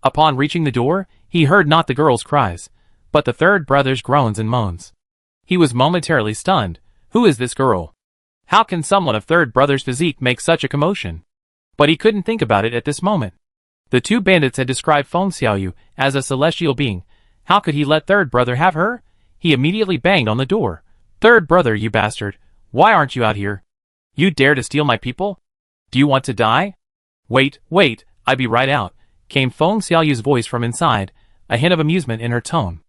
Speaker 1: Upon reaching the door, he heard not the girl's cries, but the third brother's groans and moans. He was momentarily stunned. Who is this girl? How can someone of third brother's physique make such a commotion? But he couldn't think about it at this moment. The two bandits had described Feng Xiaoyu as a celestial being. How could he let third brother have her? He immediately banged on the door. Third brother, you bastard. Why aren't you out here? You dare to steal my people? Do you want to die? Wait, I be right out, came Feng Xiaoyu's voice from inside, a hint of amusement in her tone.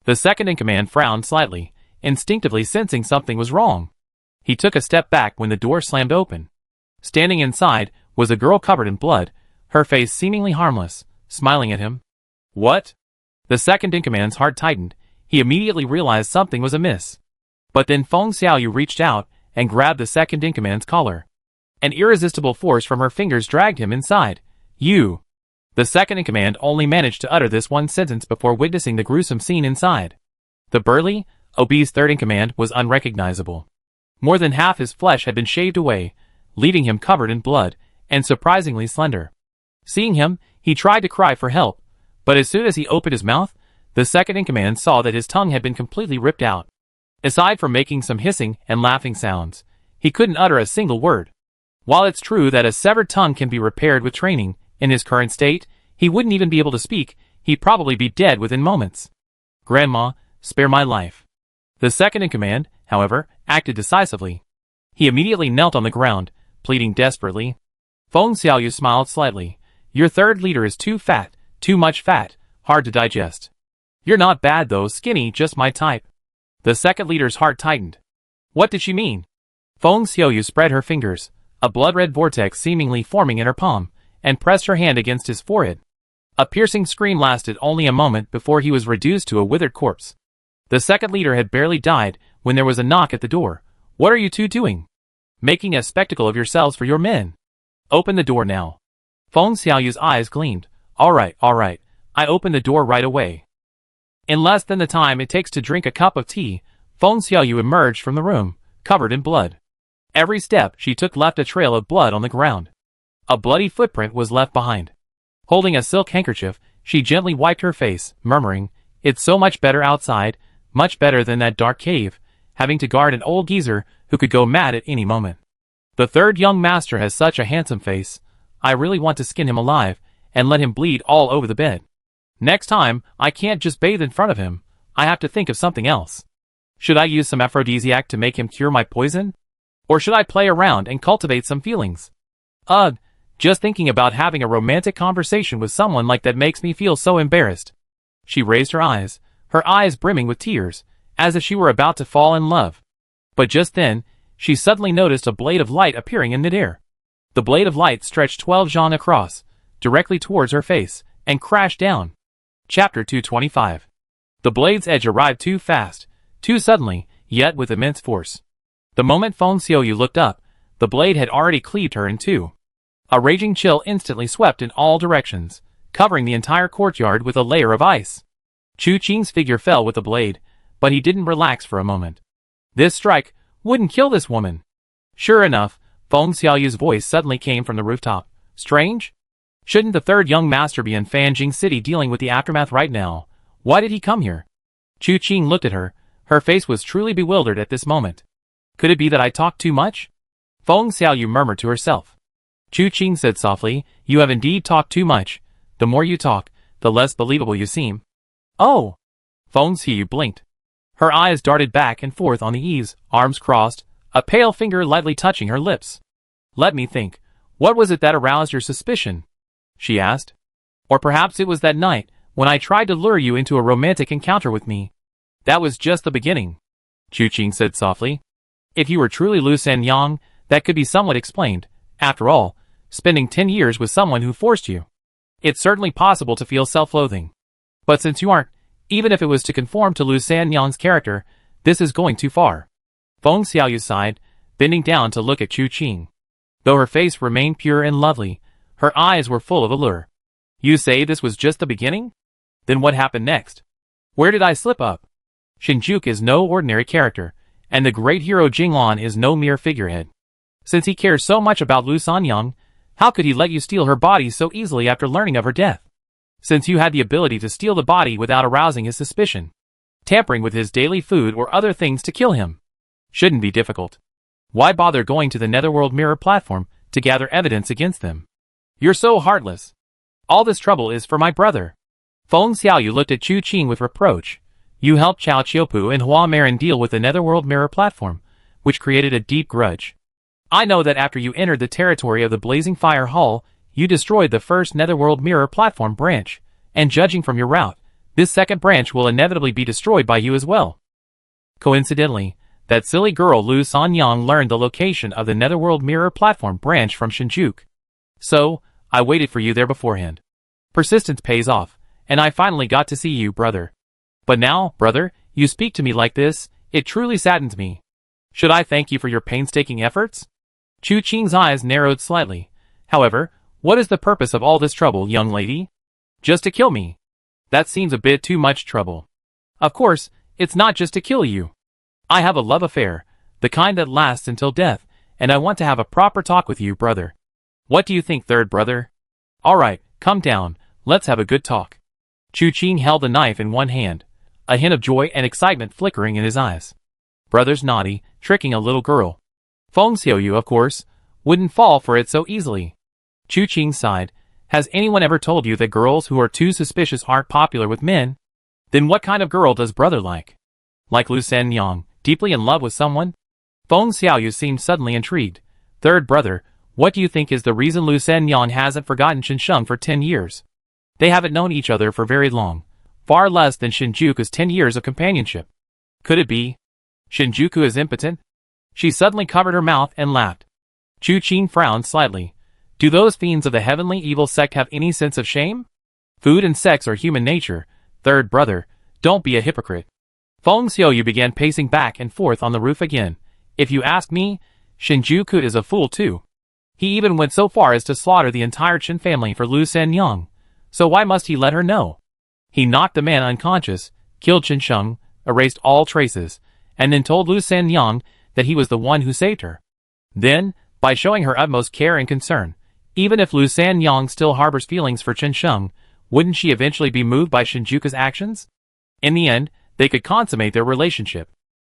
Speaker 1: The second-in-command frowned slightly, instinctively sensing something was wrong. He took a step back when the door slammed open. Standing inside was a girl covered in blood, her face seemingly harmless, smiling at him. What? The second-in-command's heart tightened. He immediately realized something was amiss. But then Feng Xiaoyu reached out and grabbed the second-in-command's collar. An irresistible force from her fingers dragged him inside. You! The second-in-command only managed to utter this one sentence before witnessing the gruesome scene inside. The burly, obese third-in-command was unrecognizable. More than half his flesh had been shaved away, leaving him covered in blood, and surprisingly slender. Seeing him, he tried to cry for help, but as soon as he opened his mouth, the second-in-command saw that his tongue had been completely ripped out. Aside from making some hissing and laughing sounds, he couldn't utter a single word. While it's true that a severed tongue can be repaired with training, in his current state, he wouldn't even be able to speak. He'd probably be dead within moments. Grandma, spare my life. The second-in-command, however, acted decisively. He immediately knelt on the ground, pleading desperately. Feng Xiaoyu smiled slightly. Your third leader is too fat, too much fat, hard to digest. You're not bad though, skinny, just my type. The second leader's heart tightened. What did she mean? Feng Xiaoyu spread her fingers, a blood-red vortex seemingly forming in her palm, and pressed her hand against his forehead. A piercing scream lasted only a moment before he was reduced to a withered corpse. The second leader had barely died when there was a knock at the door. What are you two doing? Making a spectacle of yourselves for your men. Open the door now. Feng Xiaoyu's eyes gleamed. All right. I opened the door right away. In less than the time it takes to drink a cup of tea, Feng Xiaoyu emerged from the room, covered in blood. Every step she took left a trail of blood on the ground. A bloody footprint was left behind. Holding a silk handkerchief, she gently wiped her face, murmuring, It's so much better outside, much better than that dark cave, having to guard an old geezer who could go mad at any moment. The third young master has such a handsome face. I really want to skin him alive, and let him bleed all over the bed. Next time, I can't just bathe in front of him. I have to think of something else. Should I use some aphrodisiac to make him cure my poison? Or should I play around and cultivate some feelings? Ugh, just thinking about having a romantic conversation with someone like that makes me feel so embarrassed. She raised her eyes brimming with tears, as if she were about to fall in love. But just then, she suddenly noticed a blade of light appearing in midair. The blade of light stretched 12 zhang across, directly towards her face, and crashed down. Chapter 225. The blade's edge arrived too fast, too suddenly, yet with immense force. The moment Feng Xiaoyu looked up, the blade had already cleaved her in two. A raging chill instantly swept in all directions, covering the entire courtyard with a layer of ice. Chu Qing's figure fell with the blade, but he didn't relax for a moment. This strike wouldn't kill this woman. Sure enough, Feng Xiaoyu's voice suddenly came from the rooftop. Strange? Shouldn't the third young master be in Fanjing City dealing with the aftermath right now? Why did he come here? Chu Qing looked at her. Her face was truly bewildered at this moment. Could it be that I talked too much? Feng Xiaoyu murmured to herself. Chu Qing said softly, You have indeed talked too much. The more you talk, the less believable you seem. Oh! Feng Xiaoyu blinked. Her eyes darted back and forth on the eaves, arms crossed, a pale finger lightly touching her lips. Let me think. What was it that aroused your suspicion? She asked. Or perhaps it was that night, when I tried to lure you into a romantic encounter with me. That was just the beginning. Chu Qing said softly. If you were truly Lu Sanyang, that could be somewhat explained. After all, spending 10 years with someone who forced you. It's certainly possible to feel self-loathing. But since you aren't, even if it was to conform to Lu Sanyang's character, this is going too far. Feng Xiaoyu sighed, bending down to look at Chu Qing. Though her face remained pure and lovely, her eyes were full of allure. You say this was just the beginning? Then what happened next? Where did I slip up? Shinjuku is no ordinary character, and the great hero Jinglan is no mere figurehead. Since he cares so much about Lu Sanyang, How could he let you steal her body so easily after learning of her death? Since you had the ability to steal the body without arousing his suspicion, tampering with his daily food or other things to kill him shouldn't be difficult. Why bother going to the Netherworld Mirror platform to gather evidence against them? You're so heartless. All this trouble is for my brother. Feng Xiaoyu looked at Chu Qing with reproach. You helped Chao Qiupu and Hua Marin deal with the Netherworld Mirror platform, which created a deep grudge. I know that after you entered the territory of the Blazing Fire Hall, you destroyed the first Netherworld Mirror platform branch, and judging from your route, this second branch will inevitably be destroyed by you as well. Coincidentally, that silly girl Lu Sanyang learned the location of the Netherworld Mirror platform branch from Shinjuku. So, I waited for you there beforehand. Persistence pays off, and I finally got to see you, brother. But now, brother, you speak to me like this, it truly saddens me. Should I thank you for your painstaking efforts? Chu Qing's eyes narrowed slightly. However, what is the purpose of all this trouble, young lady? Just to kill me? That seems a bit too much trouble. Of course, it's not just to kill you. I have a love affair, the kind that lasts until death, and I want to have a proper talk with you, brother. What do you think, third brother? Alright, come down, let's have a good talk. Chu Qing held the knife in one hand, a hint of joy and excitement flickering in his eyes. Brother's naughty, tricking a little girl. Feng Xiaoyu, of course, wouldn't fall for it so easily. Chu Qing sighed. Has anyone ever told you that girls who are too suspicious aren't popular with men? Then what kind of girl does brother like? Like Lu Sanyang, deeply in love with someone? Feng Xiaoyu seemed suddenly intrigued. Third brother, what do you think is the reason Lu Sanyang hasn't forgotten Shinsheng for 10 years? They haven't known each other for very long. Far less than Shinjuku's 10 years of companionship. Could it be? Shinjuku is impotent? She suddenly covered her mouth and laughed. Chu Qing frowned slightly. Do those fiends of the heavenly evil sect have any sense of shame? Food and sex are human nature. Third brother, don't be a hypocrite. Feng Xiaoyu began pacing back and forth on the roof again. If you ask me, Shinjuku is a fool too. He even went so far as to slaughter the entire Chen family for Lu Sanyang. So why must he let her know? He knocked the man unconscious, killed Shinsheng, erased all traces, and then told Lu Sanyang that he was the one who saved her. Then, by showing her utmost care and concern, even if Lu Sanyang still harbors feelings for Shinsheng, wouldn't she eventually be moved by Shinjuku's actions? In the end, they could consummate their relationship.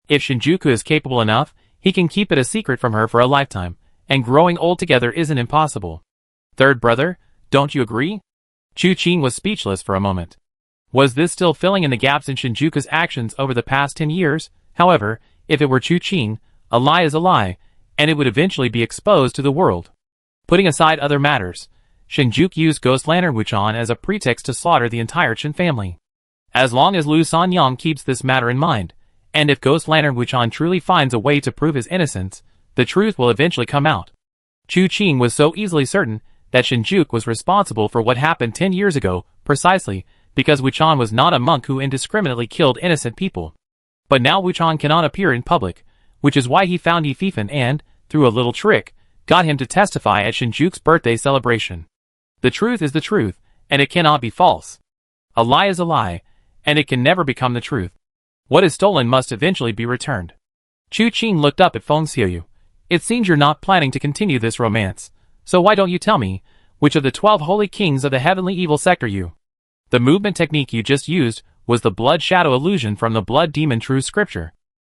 Speaker 1: If Shinjuku is capable enough, he can keep it a secret from her for a lifetime, and growing old together isn't impossible. Third brother, don't you agree? Chu Qing was speechless for a moment. Was this still filling in the gaps in Shinjuku's actions over the past 10 years? However, if it were Chu Qing, a lie is a lie, and it would eventually be exposed to the world. Putting aside other matters, Shinjuku used Ghost Lantern Wuchan as a pretext to slaughter the entire Chen family. As long as Lu Sanyang keeps this matter in mind, and if Ghost Lantern Wuchan truly finds a way to prove his innocence, the truth will eventually come out. Chu Qing was so easily certain that Shinjuku was responsible for what happened 10 years ago, precisely because Wuchan was not a monk who indiscriminately killed innocent people. But now Wuchan cannot appear in public, which is why he found Yi Fifan and, through a little trick, got him to testify at Shinjuku's birthday celebration. The truth is the truth, and it cannot be false. A lie is a lie, and it can never become the truth. What is stolen must eventually be returned. Chu Qing looked up at Feng Xiaoyu. It seems you're not planning to continue this romance, so why don't you tell me, which of the 12 holy kings of the heavenly evil sect are you? The movement technique you just used was the blood shadow illusion from the blood demon true scripture.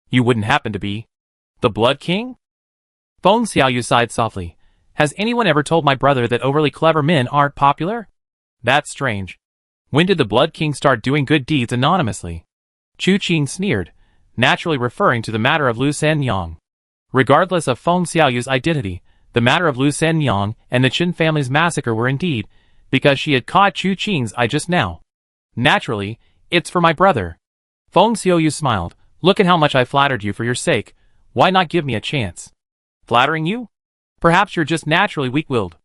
Speaker 1: You wouldn't happen to be the Blood King? Feng Xiaoyu sighed softly. Has anyone ever told my brother that overly clever men aren't popular? That's strange. When did the Blood King start doing good deeds anonymously? Chu Qing sneered, naturally referring to the matter of Lu Sanyang. Regardless of Feng Xiaoyu's identity, the matter of Lu Sanyang and the Chen family's massacre were indeed, because she had caught Chu Qing's eye just now. Naturally, it's for my brother. Feng Xiaoyu smiled. Look at how much I flattered you for your sake. Why not give me a chance? Flattering you? Perhaps you're just naturally weak-willed.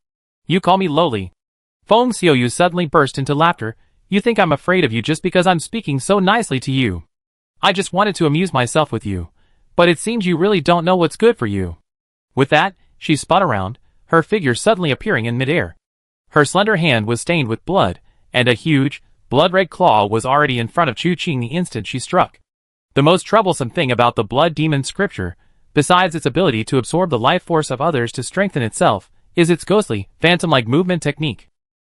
Speaker 1: You call me lowly. Feng Xiaoyu suddenly burst into laughter. You think I'm afraid of you just because I'm speaking so nicely to you. I just wanted to amuse myself with you. But it seems you really don't know what's good for you. With that, she spun around, her figure suddenly appearing in midair. Her slender hand was stained with blood, and a huge, blood-red claw was already in front of Chu Qing the instant she struck. The most troublesome thing about the blood demon scripture, besides its ability to absorb the life force of others to strengthen itself, is its ghostly, phantom-like movement technique.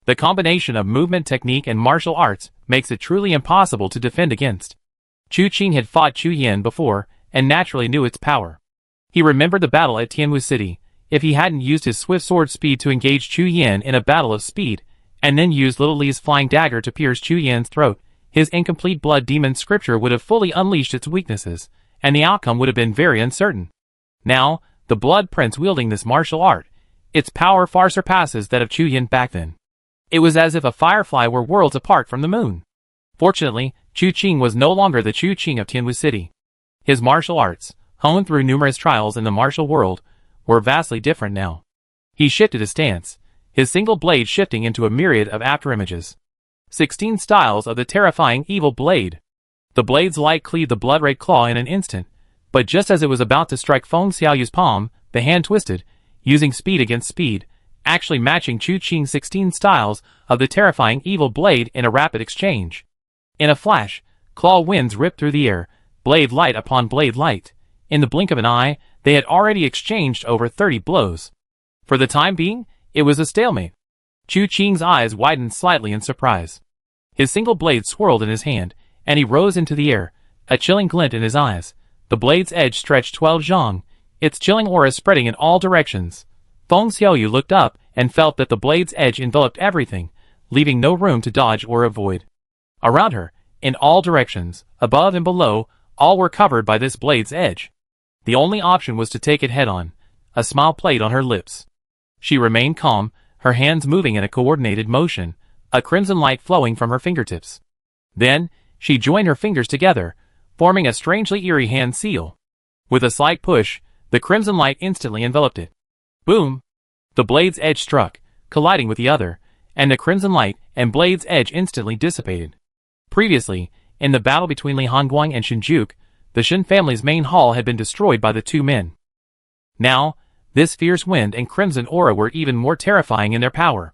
Speaker 1: The combination of movement technique and martial arts makes it truly impossible to defend against. Chu Qing had fought Chu Yan before, and naturally knew its power. He remembered the battle at Tianwu City. If he hadn't used his swift sword speed to engage Chu Yan in a battle of speed, and then used Little Li's flying dagger to pierce Chu Yan's throat, his incomplete blood demon scripture would have fully unleashed its weaknesses, and the outcome would have been very uncertain. Now, the Blood Prince wielding this martial art, its power far surpasses that of Chu Yan back then. It was as if a firefly were worlds apart from the moon. Fortunately, Chu Qing was no longer the Chu Qing of Tianwu City. His martial arts, honed through numerous trials in the martial world, were vastly different now. He shifted his stance, his single blade shifting into a myriad of afterimages. 16 styles of the terrifying evil blade. The blade's light cleaved the blood-red claw in an instant, but just as it was about to strike Feng Xiaoyu's palm, the hand twisted, using speed against speed, actually matching Chu Qing's 16 styles of the terrifying evil blade in a rapid exchange. In a flash, claw winds ripped through the air, blade light upon blade light. In the blink of an eye, they had already exchanged over 30 blows. For the time being, it was a stalemate. Chu Qing's eyes widened slightly in surprise. His single blade swirled in his hand, and he rose into the air, a chilling glint in his eyes. The blade's edge stretched 12 zhang, its chilling aura spreading in all directions. Feng Xiaoyu looked up and felt that the blade's edge enveloped everything, leaving no room to dodge or avoid. Around her, in all directions, above and below, all were covered by this blade's edge. The only option was to take it head-on. A smile played on her lips. She remained calm, her hands moving in a coordinated motion, a crimson light flowing from her fingertips. Then, she joined her fingers together, forming a strangely eerie hand seal. With a slight push, the crimson light instantly enveloped it. Boom! The blade's edge struck, colliding with the other, and the crimson light and blade's edge instantly dissipated. Previously, in the battle between Li Hongguang and Shinjuku, the Shen family's main hall had been destroyed by the two men. Now, this fierce wind and crimson aura were even more terrifying in their power.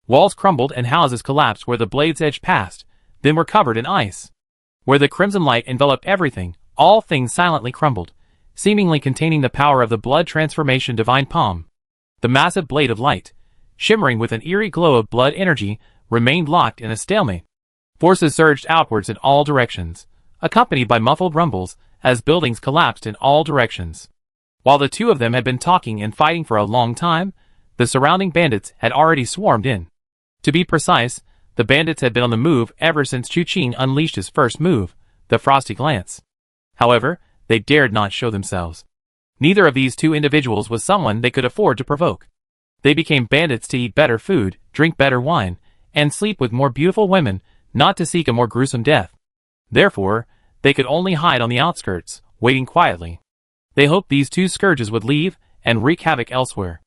Speaker 1: Walls crumbled and houses collapsed where the blade's edge passed, then were covered in ice. Where the crimson light enveloped everything, all things silently crumbled, seemingly containing the power of the blood transformation divine palm. The massive blade of light, shimmering with an eerie glow of blood energy, remained locked in a stalemate. Forces surged outwards in all directions, accompanied by muffled rumbles, as buildings collapsed in all directions. While the two of them had been talking and fighting for a long time, the surrounding bandits had already swarmed in. To be precise, the bandits had been on the move ever since Chu Qing unleashed his first move, the Frosty Glance. However, they dared not show themselves. Neither of these two individuals was someone they could afford to provoke. They became bandits to eat better food, drink better wine, and sleep with more beautiful women, not to seek a more gruesome death. Therefore, they could only hide on the outskirts, waiting quietly. They hoped these two scourges would leave and wreak havoc elsewhere.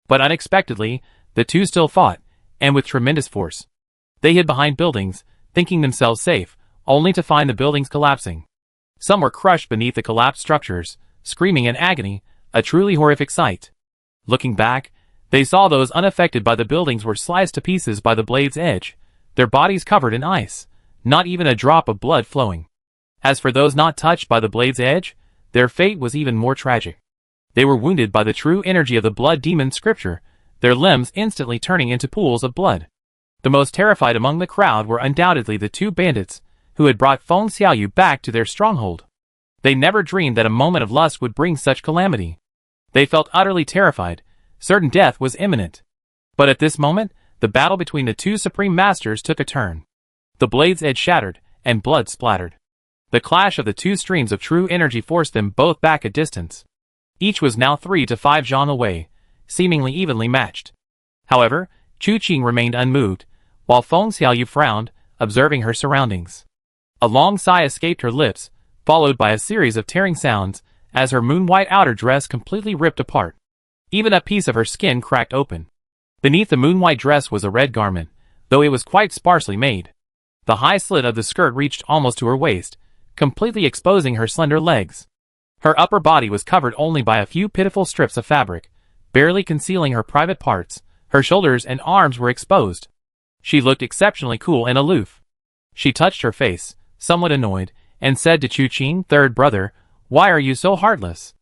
Speaker 1: But unexpectedly, the two still fought, and with tremendous force. They hid behind buildings, thinking themselves safe, only to find the buildings collapsing. Some were crushed beneath the collapsed structures, screaming in agony, a truly horrific sight. Looking back, they saw those unaffected by the buildings were sliced to pieces by the blade's edge, their bodies covered in ice, not even a drop of blood flowing. As for those not touched by the blade's edge, their fate was even more tragic. They were wounded by the true energy of the blood demon scripture, their limbs instantly turning into pools of blood. The most terrified among the crowd were undoubtedly the two bandits, who had brought Feng Xiaoyu back to their stronghold. They never dreamed that a moment of lust would bring such calamity. They felt utterly terrified, certain death was imminent. But at this moment, the battle between the two supreme masters took a turn. The blade's edge shattered, and blood splattered. The clash of the two streams of true energy forced them both back a distance. Each was now 3 to 5 zhang away, seemingly evenly matched. However, Chu Qing remained unmoved, while Feng Xiaoyu frowned, observing her surroundings. A long sigh escaped her lips, followed by a series of tearing sounds, as her moon-white outer dress completely ripped apart. Even a piece of her skin cracked open. Beneath the moon-white dress was a red garment, though it was quite sparsely made. The high slit of the skirt reached almost to her waist, completely exposing her slender legs. Her upper body was covered only by a few pitiful strips of fabric, barely concealing her private parts. Her shoulders and arms were exposed. She looked exceptionally cool and aloof. She touched her face, somewhat annoyed, and said to Chu Qing, "Third brother, why are you so heartless?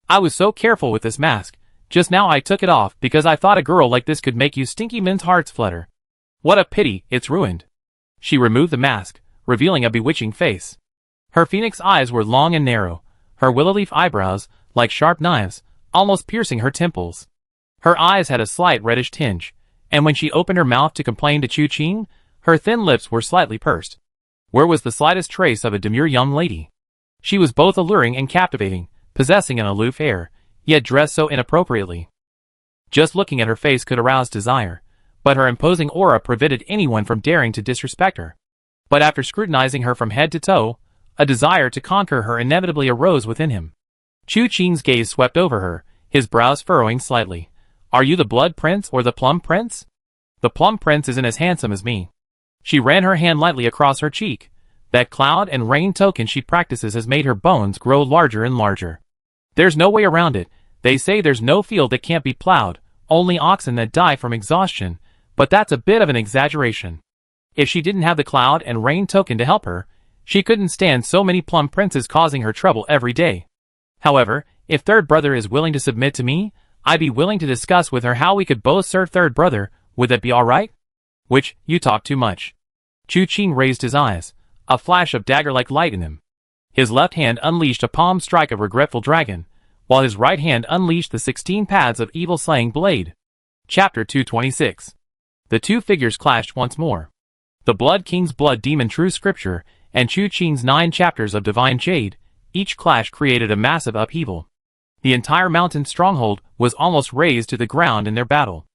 Speaker 1: I was so careful with this mask, Just now I took it off because I thought a girl like this could make you stinky men's hearts flutter. What a pity, it's ruined. She removed the mask, revealing a bewitching face. Her phoenix eyes were long and narrow, her willow-leaf eyebrows, like sharp knives, almost piercing her temples. Her eyes had a slight reddish tinge, and when she opened her mouth to complain to Chu Qing, her thin lips were slightly pursed. Where was the slightest trace of a demure young lady? She was both alluring and captivating, possessing an aloof air, yet dressed so inappropriately. Just looking at her face could arouse desire, but her imposing aura prevented anyone from daring to disrespect her. But after scrutinizing her from head to toe, a desire to conquer her inevitably arose within him. Chu Qing's gaze swept over her, his brows furrowing slightly. Are you the Blood Prince or the Plum Prince? The Plum Prince isn't as handsome as me. She ran her hand lightly across her cheek. That cloud and rain token she practices has made her bones grow larger and larger. There's no way around it. They say there's no field that can't be plowed, only oxen that die from exhaustion, but that's a bit of an exaggeration. If she didn't have the cloud and rain token to help her, she couldn't stand so many Plum Princes causing her trouble every day. However, if Third Brother is willing to submit to me, I'd be willing to discuss with her how we could both serve Third Brother. Would that be alright? Which, you talk too much. Chu Qing raised his eyes, a flash of dagger-like light in him. His left hand unleashed a palm strike of regretful dragon, while his right hand unleashed the 16 paths of evil slaying blade. Chapter 226. The two figures clashed once more. The Blood King's Blood Demon True Scripture and Chu Qing's 9 chapters of Divine Jade, each clash created a massive upheaval. The entire mountain stronghold was almost razed to the ground in their battle.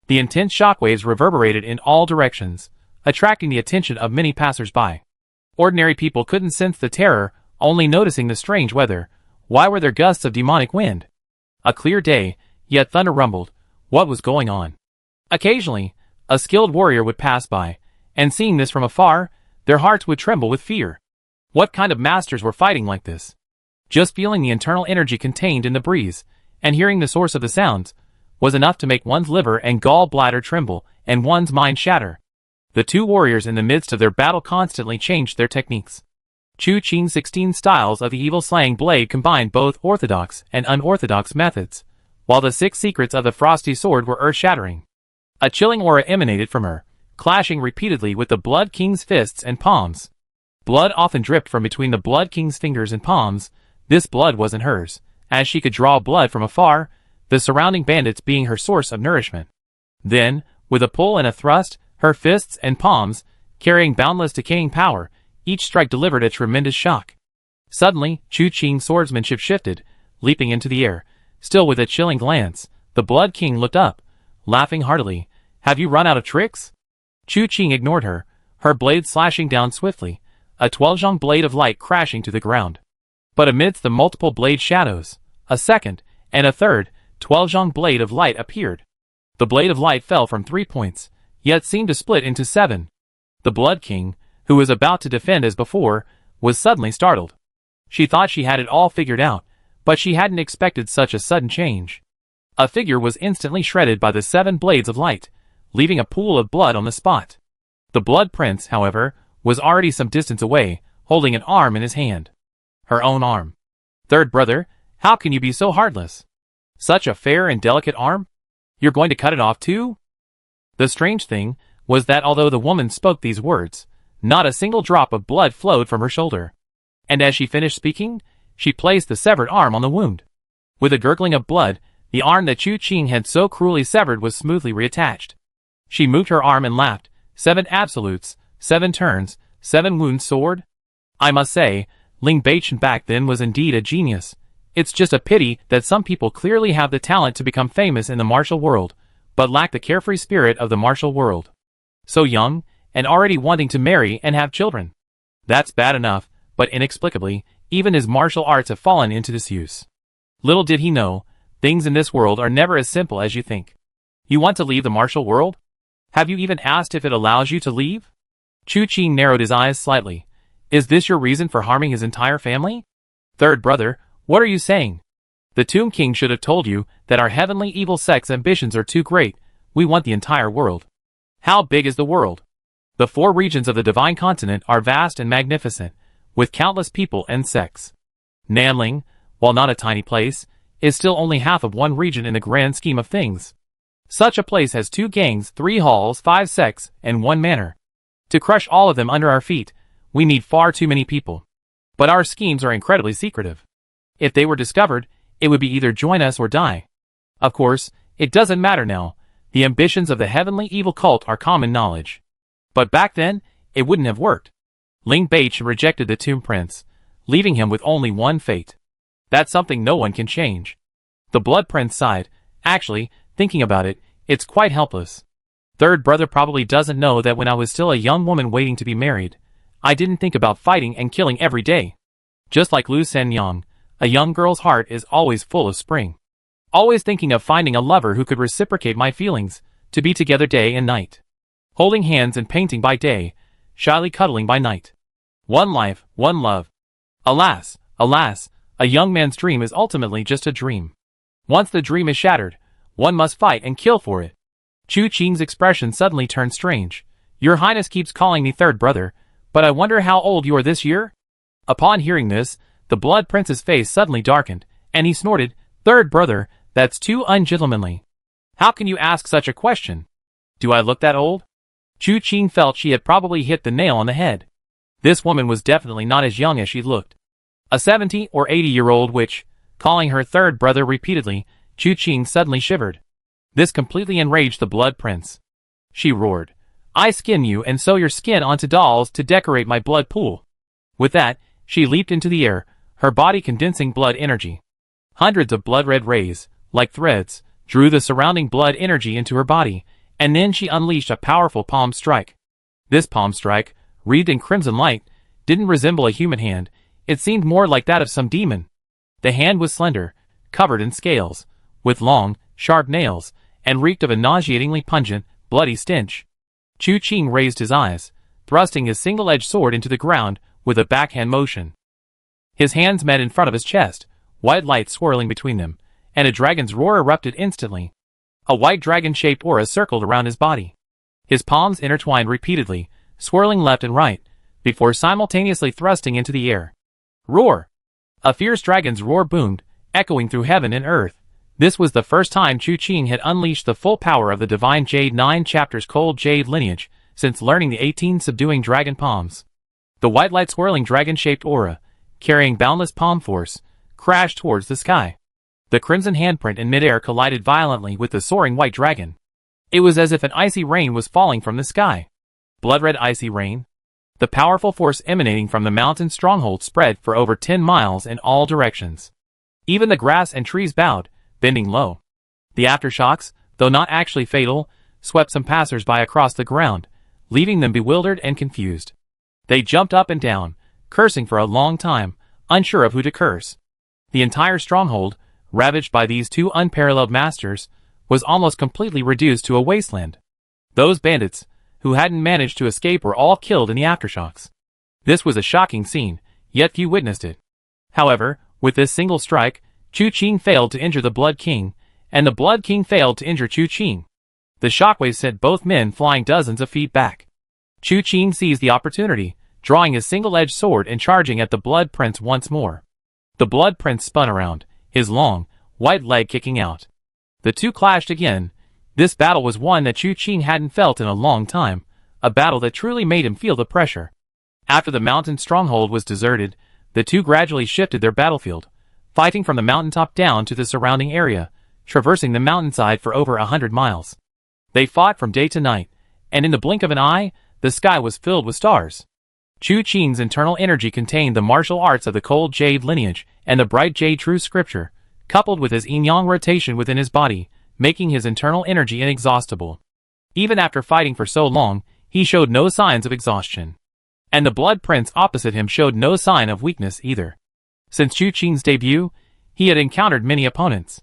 Speaker 1: The intense shockwaves reverberated in all directions, attracting the attention of many passers-by. Ordinary people couldn't sense the terror, only noticing the strange weather. Why were there gusts of demonic wind? A clear day, yet thunder rumbled. What was going on? Occasionally, a skilled warrior would pass by, and seeing this from afar, their hearts would tremble with fear. What kind of masters were fighting like this? Just feeling the internal energy contained in the breeze, and hearing the source of the sounds, was enough to make one's liver and gallbladder tremble, and one's mind shatter. The two warriors in the midst of their battle constantly changed their techniques. Chu Qing's 16 styles of the evil slaying blade combined both orthodox and unorthodox methods, while the 6 secrets of the frosty sword were earth-shattering. A chilling aura emanated from her, clashing repeatedly with the Blood King's fists and palms. Blood often dripped from between the Blood King's fingers and palms. This blood wasn't hers, as she could draw blood from afar, the surrounding bandits being her source of nourishment. Then, with a pull and a thrust, her fists and palms, carrying boundless decaying power, each strike delivered a tremendous shock. Suddenly, Chu Qing's swordsmanship shifted, leaping into the air. Still with a chilling glance, the Blood King looked up, laughing heartily. Have you run out of tricks? Chu Qing ignored her, her blade slashing down swiftly, a 12-zhong blade of light crashing to the ground. But amidst the multiple blade shadows, a second, and a third, 12-zhong blade of light appeared. The blade of light fell from 3 points, yet seemed to split into 7. The Blood King, who was about to defend as before, was suddenly startled. She thought she had it all figured out, but she hadn't expected such a sudden change. A figure was instantly shredded by the 7 blades of light, leaving a pool of blood on the spot. The Blood Prince, however, was already some distance away, holding an arm in his hand. Her own arm. Third Brother, how can you be so heartless? Such a fair and delicate arm? You're going to cut it off too? The strange thing was that although the woman spoke these words, not a single drop of blood flowed from her shoulder. And as she finished speaking, she placed the severed arm on the wound. With a gurgling of blood, the arm that Chu Qing had so cruelly severed was smoothly reattached. She moved her arm and laughed. 7 absolutes, 7 turns, 7 wounds sword? I must say, Ling Beichen back then was indeed a genius. It's just a pity that some people clearly have the talent to become famous in the martial world, but lack the carefree spirit of the martial world. So young, and already wanting to marry and have children. That's bad enough, but inexplicably, even his martial arts have fallen into disuse. Little did he know, things in this world are never as simple as you think. You want to leave the martial world? Have you even asked if it allows you to leave? Chu Qing narrowed his eyes slightly. Is this your reason for harming his entire family? Third Brother, what are you saying? The Tomb King should have told you that our heavenly evil sect's ambitions are too great. We want the entire world. How big is the world? The 4 regions of the Divine Continent are vast and magnificent, with countless people and sects. Nanling, while not a tiny place, is still only half of one region in the grand scheme of things. Such a place has 2 gangs, 3 halls, 5 sects, and 1 manor. To crush all of them under our feet, we need far too many people. But our schemes are incredibly secretive. If they were discovered, it would be either join us or die. Of course, it doesn't matter now. The ambitions of the heavenly evil cult are common knowledge. But back then, it wouldn't have worked. Ling Baichen rejected the Tomb Prince, leaving him with only one fate. That's something no one can change. The Blood Prince sighed. Actually, thinking about it, it's quite helpless. Third brother probably doesn't know that when I was still a young woman waiting to be married, I didn't think about fighting and killing every day. Just like Lu Senyang, a young girl's heart is always full of spring. Always thinking of finding a lover who could reciprocate my feelings, to be together day and night. Holding hands and painting by day, shyly cuddling by night. One life, one love. Alas, alas, a young man's dream is ultimately just a dream. Once the dream is shattered, one must fight and kill for it. Chu Qing's expression suddenly turned strange. Your Highness keeps calling me third brother, but I wonder how old you are this year? Upon hearing this, the Blood Prince's face suddenly darkened, and he snorted, Third brother, that's too ungentlemanly. How can you ask such a question? Do I look that old? Chu Qing felt she had probably hit the nail on the head. This woman was definitely not as young as she looked. A 70 or 80-year-old witch, calling her third brother repeatedly, Chu Qing suddenly shivered. This completely enraged the Blood Prince. She roared, I skin you and sew your skin onto dolls to decorate my blood pool. With that, she leaped into the air, her body condensing blood energy. Hundreds of blood-red rays, like threads, drew the surrounding blood energy into her body, and then she unleashed a powerful palm strike. This palm strike, wreathed in crimson light, didn't resemble a human hand, it seemed more like that of some demon. The hand was slender, covered in scales, with long, sharp nails, and reeked of a nauseatingly pungent, bloody stench. Chu Qing raised his eyes, thrusting his single-edged sword into the ground with a backhand motion. His hands met in front of his chest, white light swirling between them, and a dragon's roar erupted instantly. A white dragon-shaped aura circled around his body. His palms intertwined repeatedly, swirling left and right, before simultaneously thrusting into the air. Roar! A fierce dragon's roar boomed, echoing through heaven and earth. This was the first time Chu Qing had unleashed the full power of the Divine Jade 9 chapters Cold Jade lineage, since learning the 18 subduing dragon palms. The white light swirling dragon-shaped aura, carrying boundless palm force, crashed towards the sky. The crimson handprint in midair collided violently with the soaring white dragon. It was as if an icy rain was falling from the sky. Blood-red icy rain. The powerful force emanating from the mountain stronghold spread for over 10 miles in all directions. Even the grass and trees bowed, bending low. The aftershocks, though not actually fatal, swept some passers-by across the ground, leaving them bewildered and confused. They jumped up and down, cursing for a long time, unsure of who to curse. The entire stronghold, ravaged by these 2 unparalleled masters, was almost completely reduced to a wasteland. Those bandits, who hadn't managed to escape, were all killed in the aftershocks. This was a shocking scene, yet few witnessed it. However, with this single strike, Chu Qing failed to injure the Blood King, and the Blood King failed to injure Chu Qing. The shockwave sent both men flying dozens of feet back. Chu Qing seized the opportunity, drawing his single-edged sword and charging at the Blood Prince once more. The Blood Prince spun around, his long, white leg kicking out. The two clashed again. This battle was one that Chu Qing hadn't felt in a long time, a battle that truly made him feel the pressure. After the mountain stronghold was deserted, the two gradually shifted their battlefield, fighting from the mountaintop down to the surrounding area, traversing the mountainside for over 100 miles. They fought from day to night, and in the blink of an eye, the sky was filled with stars. Chu Qing's internal energy contained the martial arts of the Cold Jade lineage and the Bright Jade True Scripture, coupled with his yin-yang rotation within his body, making his internal energy inexhaustible. Even after fighting for so long, he showed no signs of exhaustion. And the Blood Prince opposite him showed no sign of weakness either. Since Chu Qing's debut, he had encountered many opponents.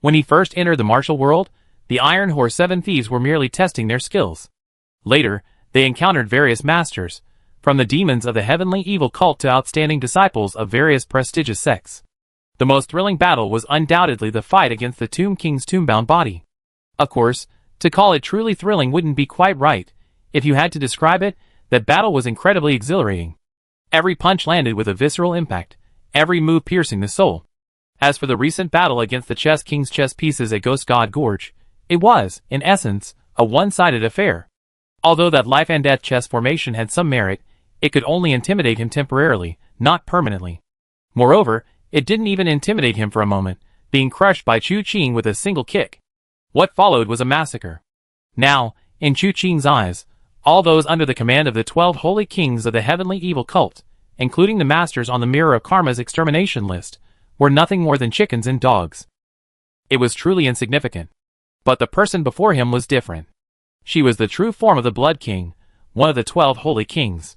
Speaker 1: When he first entered the martial world, the Iron Horse 7 Thieves were merely testing their skills. Later, they encountered various masters, from the demons of the heavenly evil cult to outstanding disciples of various prestigious sects. The most thrilling battle was undoubtedly the fight against the Tomb King's tomb-bound body. Of course, to call it truly thrilling wouldn't be quite right. If you had to describe it, that battle was incredibly exhilarating. Every punch landed with a visceral impact, every move piercing the soul. As for the recent battle against the Chess King's chess pieces at Ghost God Gorge, it was, in essence, a one-sided affair. Although that life and death chess formation had some merit, it could only intimidate him temporarily, not permanently. Moreover, it didn't even intimidate him for a moment, being crushed by Chu Qing with a single kick. What followed was a massacre. Now, in Chu Qing's eyes, all those under the command of the 12 holy kings of the heavenly evil cult, including the masters on the Mirror of Karma's extermination list, were nothing more than chickens and dogs. It was truly insignificant. But the person before him was different. She was the true form of the Blood King, one of the 12 holy kings.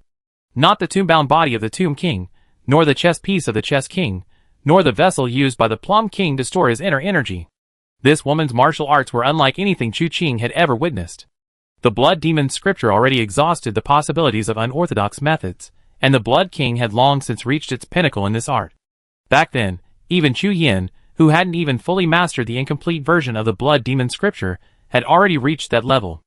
Speaker 1: Not the tomb-bound body of the Tomb King, nor the chess piece of the Chess King, nor the vessel used by the Plum King to store his inner energy. This woman's martial arts were unlike anything Chu Qing had ever witnessed. The Blood Demon's scripture already exhausted the possibilities of unorthodox methods, and the Blood King had long since reached its pinnacle in this art. Back then, even Chu Yin, who hadn't even fully mastered the incomplete version of the Blood Demon scripture, had already reached that level.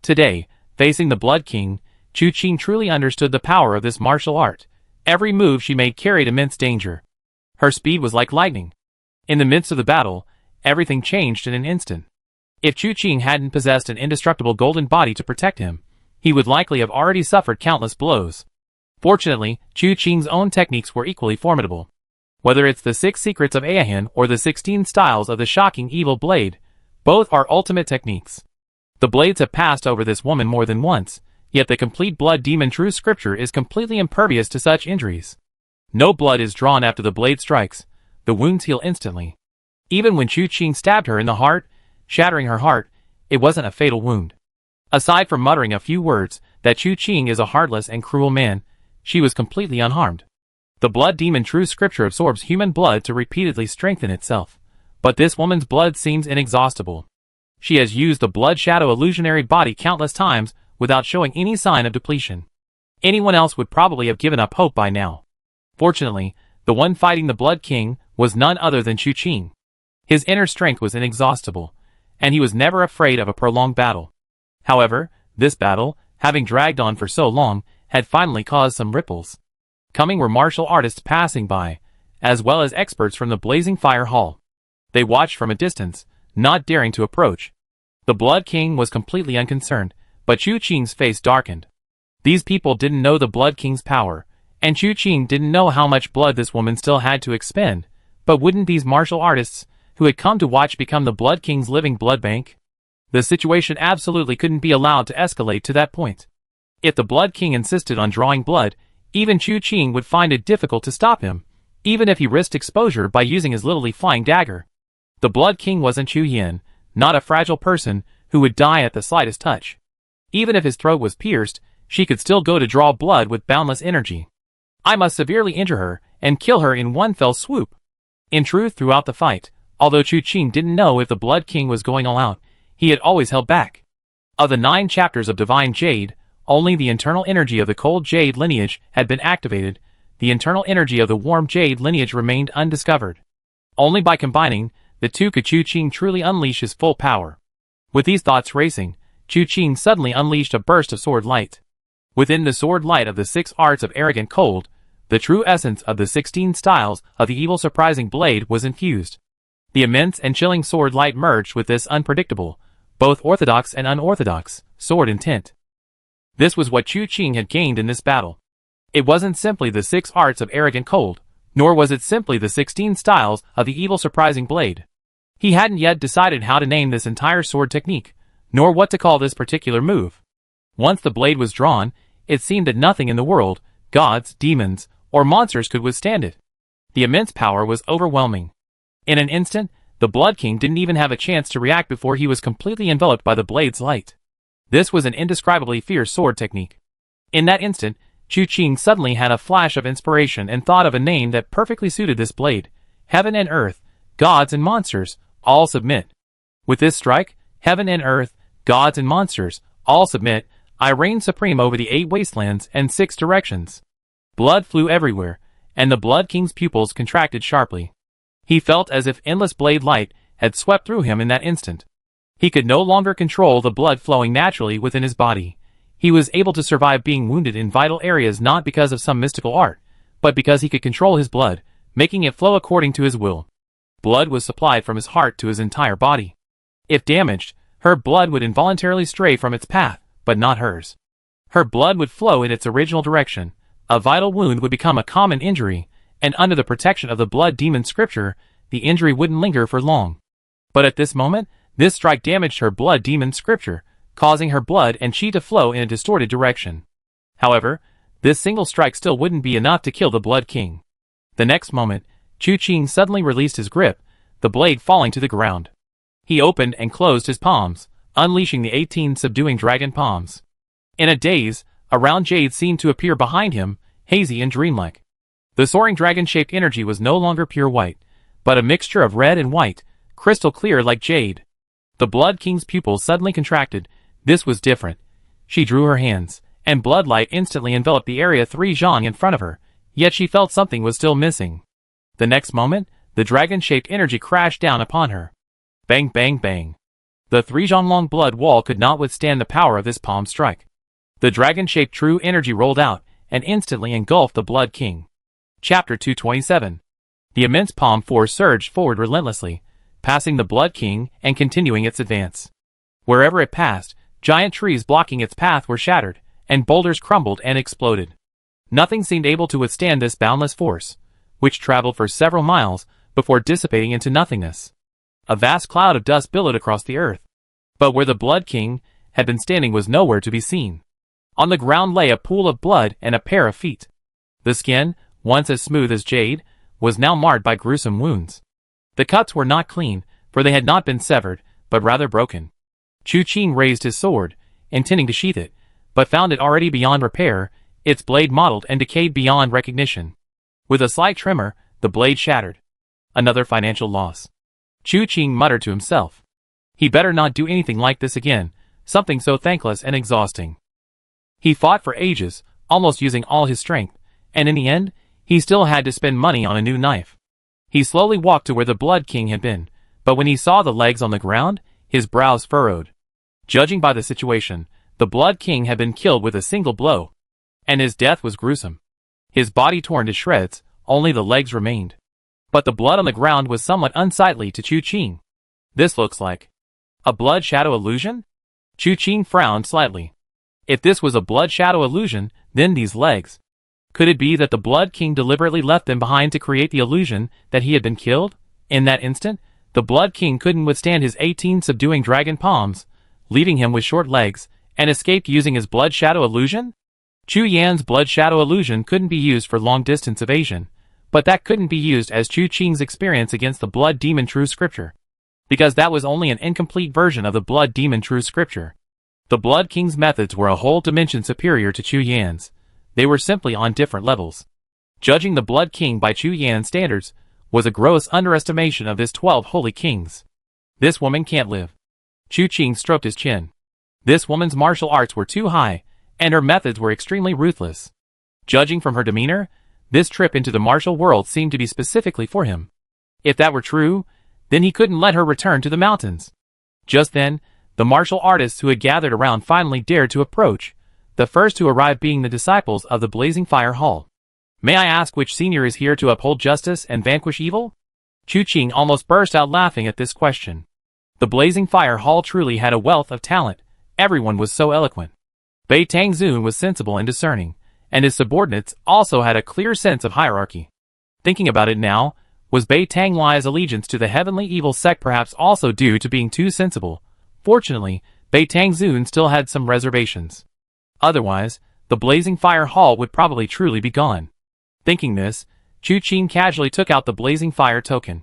Speaker 1: Today, facing the Blood King, Chu Qing truly understood the power of this martial art. Every move she made carried immense danger. Her speed was like lightning. In the midst of the battle, everything changed in an instant. If Chu Qing hadn't possessed an indestructible golden body to protect him, he would likely have already suffered countless blows. Fortunately, Chu Qing's own techniques were equally formidable. Whether it's the 6 secrets of Ahin or the 16 styles of the shocking evil blade, both are ultimate techniques. The blades have passed over this woman more than once, yet the complete Blood Demon true scripture is completely impervious to such injuries. No blood is drawn after the blade strikes, the wounds heal instantly. Even when Chu Qing stabbed her in the heart, shattering her heart, it wasn't a fatal wound. Aside from muttering a few words that Chu Qing is a heartless and cruel man, she was completely unharmed. The Blood Demon true scripture absorbs human blood to repeatedly strengthen itself, but this woman's blood seems inexhaustible. She has used the Blood Shadow illusionary body countless times without showing any sign of depletion. Anyone else would probably have given up hope by now. Fortunately, the one fighting the Blood King was none other than Chu Qing. His inner strength was inexhaustible, and he was never afraid of a prolonged battle. However, this battle, having dragged on for so long, had finally caused some ripples. Coming were martial artists passing by, as well as experts from the Blazing Fire Hall. They watched from a distance, not daring to approach. The Blood King was completely unconcerned, but Chu Qing's face darkened. These people didn't know the Blood King's power, and Chu Qing didn't know how much blood this woman still had to expend, but wouldn't these martial artists, who had come to watch, become the Blood King's living blood bank? The situation absolutely couldn't be allowed to escalate to that point. If the Blood King insisted on drawing blood, even Chu Qing would find it difficult to stop him, even if he risked exposure by using his literally flying dagger. The Blood King wasn't Chu Yin, not a fragile person who would die at the slightest touch. Even if his throat was pierced, she could still go to draw blood with boundless energy. I must severely injure her and kill her in one fell swoop. In truth, throughout the fight, although Chu Qing didn't know if the Blood King was going all out, he had always held back. Of the 9 chapters of Divine Jade, only the internal energy of the Cold Jade lineage had been activated. The internal energy of the Warm Jade lineage remained undiscovered. Only by combining the two could Chu Qing truly unleash his full power. With these thoughts racing, Chu Qing suddenly unleashed a burst of sword light. Within the sword light of the 6 arts of arrogant cold, the true essence of the 16 styles of the evil surprising blade was infused. The immense and chilling sword light merged with this unpredictable, both orthodox and unorthodox, sword intent. This was what Chu Qing had gained in this battle. It wasn't simply the 6 arts of arrogant cold, nor was it simply the 16 styles of the evil surprising blade. He hadn't yet decided how to name this entire sword technique, nor what to call this particular move. Once the blade was drawn, it seemed that nothing in the world, gods, demons, or monsters could withstand it. The immense power was overwhelming. In an instant, the Blood King didn't even have a chance to react before he was completely enveloped by the blade's light. This was an indescribably fierce sword technique. In that instant, Chu Qing suddenly had a flash of inspiration and thought of a name that perfectly suited this blade. Heaven and earth, gods and monsters, all submit. With this strike, heaven and earth, gods and monsters, all submit. I reign supreme over the 8 wastelands and 6 directions. Blood flew everywhere, and the Blood King's pupils contracted sharply. He felt as if endless blade light had swept through him in that instant. He could no longer control the blood flowing naturally within his body. He was able to survive being wounded in vital areas not because of some mystical art, but because he could control his blood, making it flow according to his will. blood was supplied from his heart to his entire body. If damaged, her blood would involuntarily stray from its path, but not hers. Her blood would flow in its original direction. A vital wound would become a common injury, and under the protection of the blood demon scripture, the injury wouldn't linger for long. But at this moment, this strike damaged her blood demon scripture, causing her blood and chi to flow in a distorted direction. However, this single strike still wouldn't be enough to kill the Blood King. The next moment, Chu Qing suddenly released his grip, the blade falling to the ground. He opened and closed his palms, unleashing the 18 subduing dragon palms. In a daze, a round jade seemed to appear behind him, hazy and dreamlike. The soaring dragon-shaped energy was no longer pure white, but a mixture of red and white, crystal clear like jade. The Blood King's pupils suddenly contracted. This was different. She drew her hands, and blood light instantly enveloped the area 3 zhang in front of her, yet she felt something was still missing. The next moment, the dragon-shaped energy crashed down upon her. Bang bang bang. The 3 zhang long blood wall could not withstand the power of this palm strike. The dragon-shaped true energy rolled out, and instantly engulfed the Blood King. Chapter 227. The immense palm force surged forward relentlessly, passing the Blood King and continuing its advance. Wherever it passed, giant trees blocking its path were shattered, and boulders crumbled and exploded. Nothing seemed able to withstand this boundless force, which traveled for several miles before dissipating into nothingness. A vast cloud of dust billowed across the earth. But where the Blood King had been standing was nowhere to be seen. On the ground lay a pool of blood and a pair of feet. The skin, once as smooth as jade, was now marred by gruesome wounds. The cuts were not clean, for they had not been severed, but rather broken. Chu Qing raised his sword, intending to sheath it, but found it already beyond repair, its blade mottled and decayed beyond recognition. With a slight tremor, the blade shattered. Another financial loss. Chu Qing muttered to himself. He better not do anything like this again, something so thankless and exhausting. He fought for ages, almost using all his strength, and in the end, he still had to spend money on a new knife. He slowly walked to where the Blood King had been, but when he saw the legs on the ground, his brows furrowed. Judging by the situation, the Blood King had been killed with a single blow, and his death was gruesome. His body torn to shreds, only the legs remained. But the blood on the ground was somewhat unsightly to Chu Qing. This looks like a blood shadow illusion? Chu Qing frowned slightly. If this was a blood shadow illusion, then these legs. Could it be that the Blood King deliberately left them behind to create the illusion that he had been killed? In that instant, the Blood King couldn't withstand his 18 subduing dragon palms, leaving him with short legs, and escaped using his blood shadow illusion? Chu Yan's blood shadow illusion couldn't be used for long-distance evasion, but that couldn't be used as Chu Qing's experience against the Blood Demon True Scripture, because that was only an incomplete version of the Blood Demon True Scripture. The Blood King's methods were a whole dimension superior to Chu Yan's. They were simply on different levels. Judging the Blood King by Chu Yan's standards was a gross underestimation of his 12 holy kings. This woman can't live. Chu Qing stroked his chin. This woman's martial arts were too high, and her methods were extremely ruthless. Judging from her demeanor, this trip into the martial world seemed to be specifically for him. If that were true, then he couldn't let her return to the mountains. Just then, the martial artists who had gathered around finally dared to approach, the first to arrive being the disciples of the Blazing Fire Hall. May I ask which senior is here to uphold justice and vanquish evil? Chu Qing almost burst out laughing at this question. The Blazing Fire Hall truly had a wealth of talent. Everyone was so eloquent. Bei Tangzun was sensible and discerning, and his subordinates also had a clear sense of hierarchy. Thinking about it now, was Bei Tanglai's allegiance to the heavenly evil sect perhaps also due to being too sensible? Fortunately, Bei Tangzun still had some reservations. Otherwise, the Blazing Fire Hall would probably truly be gone. Thinking this, Chu Qing casually took out the Blazing Fire token.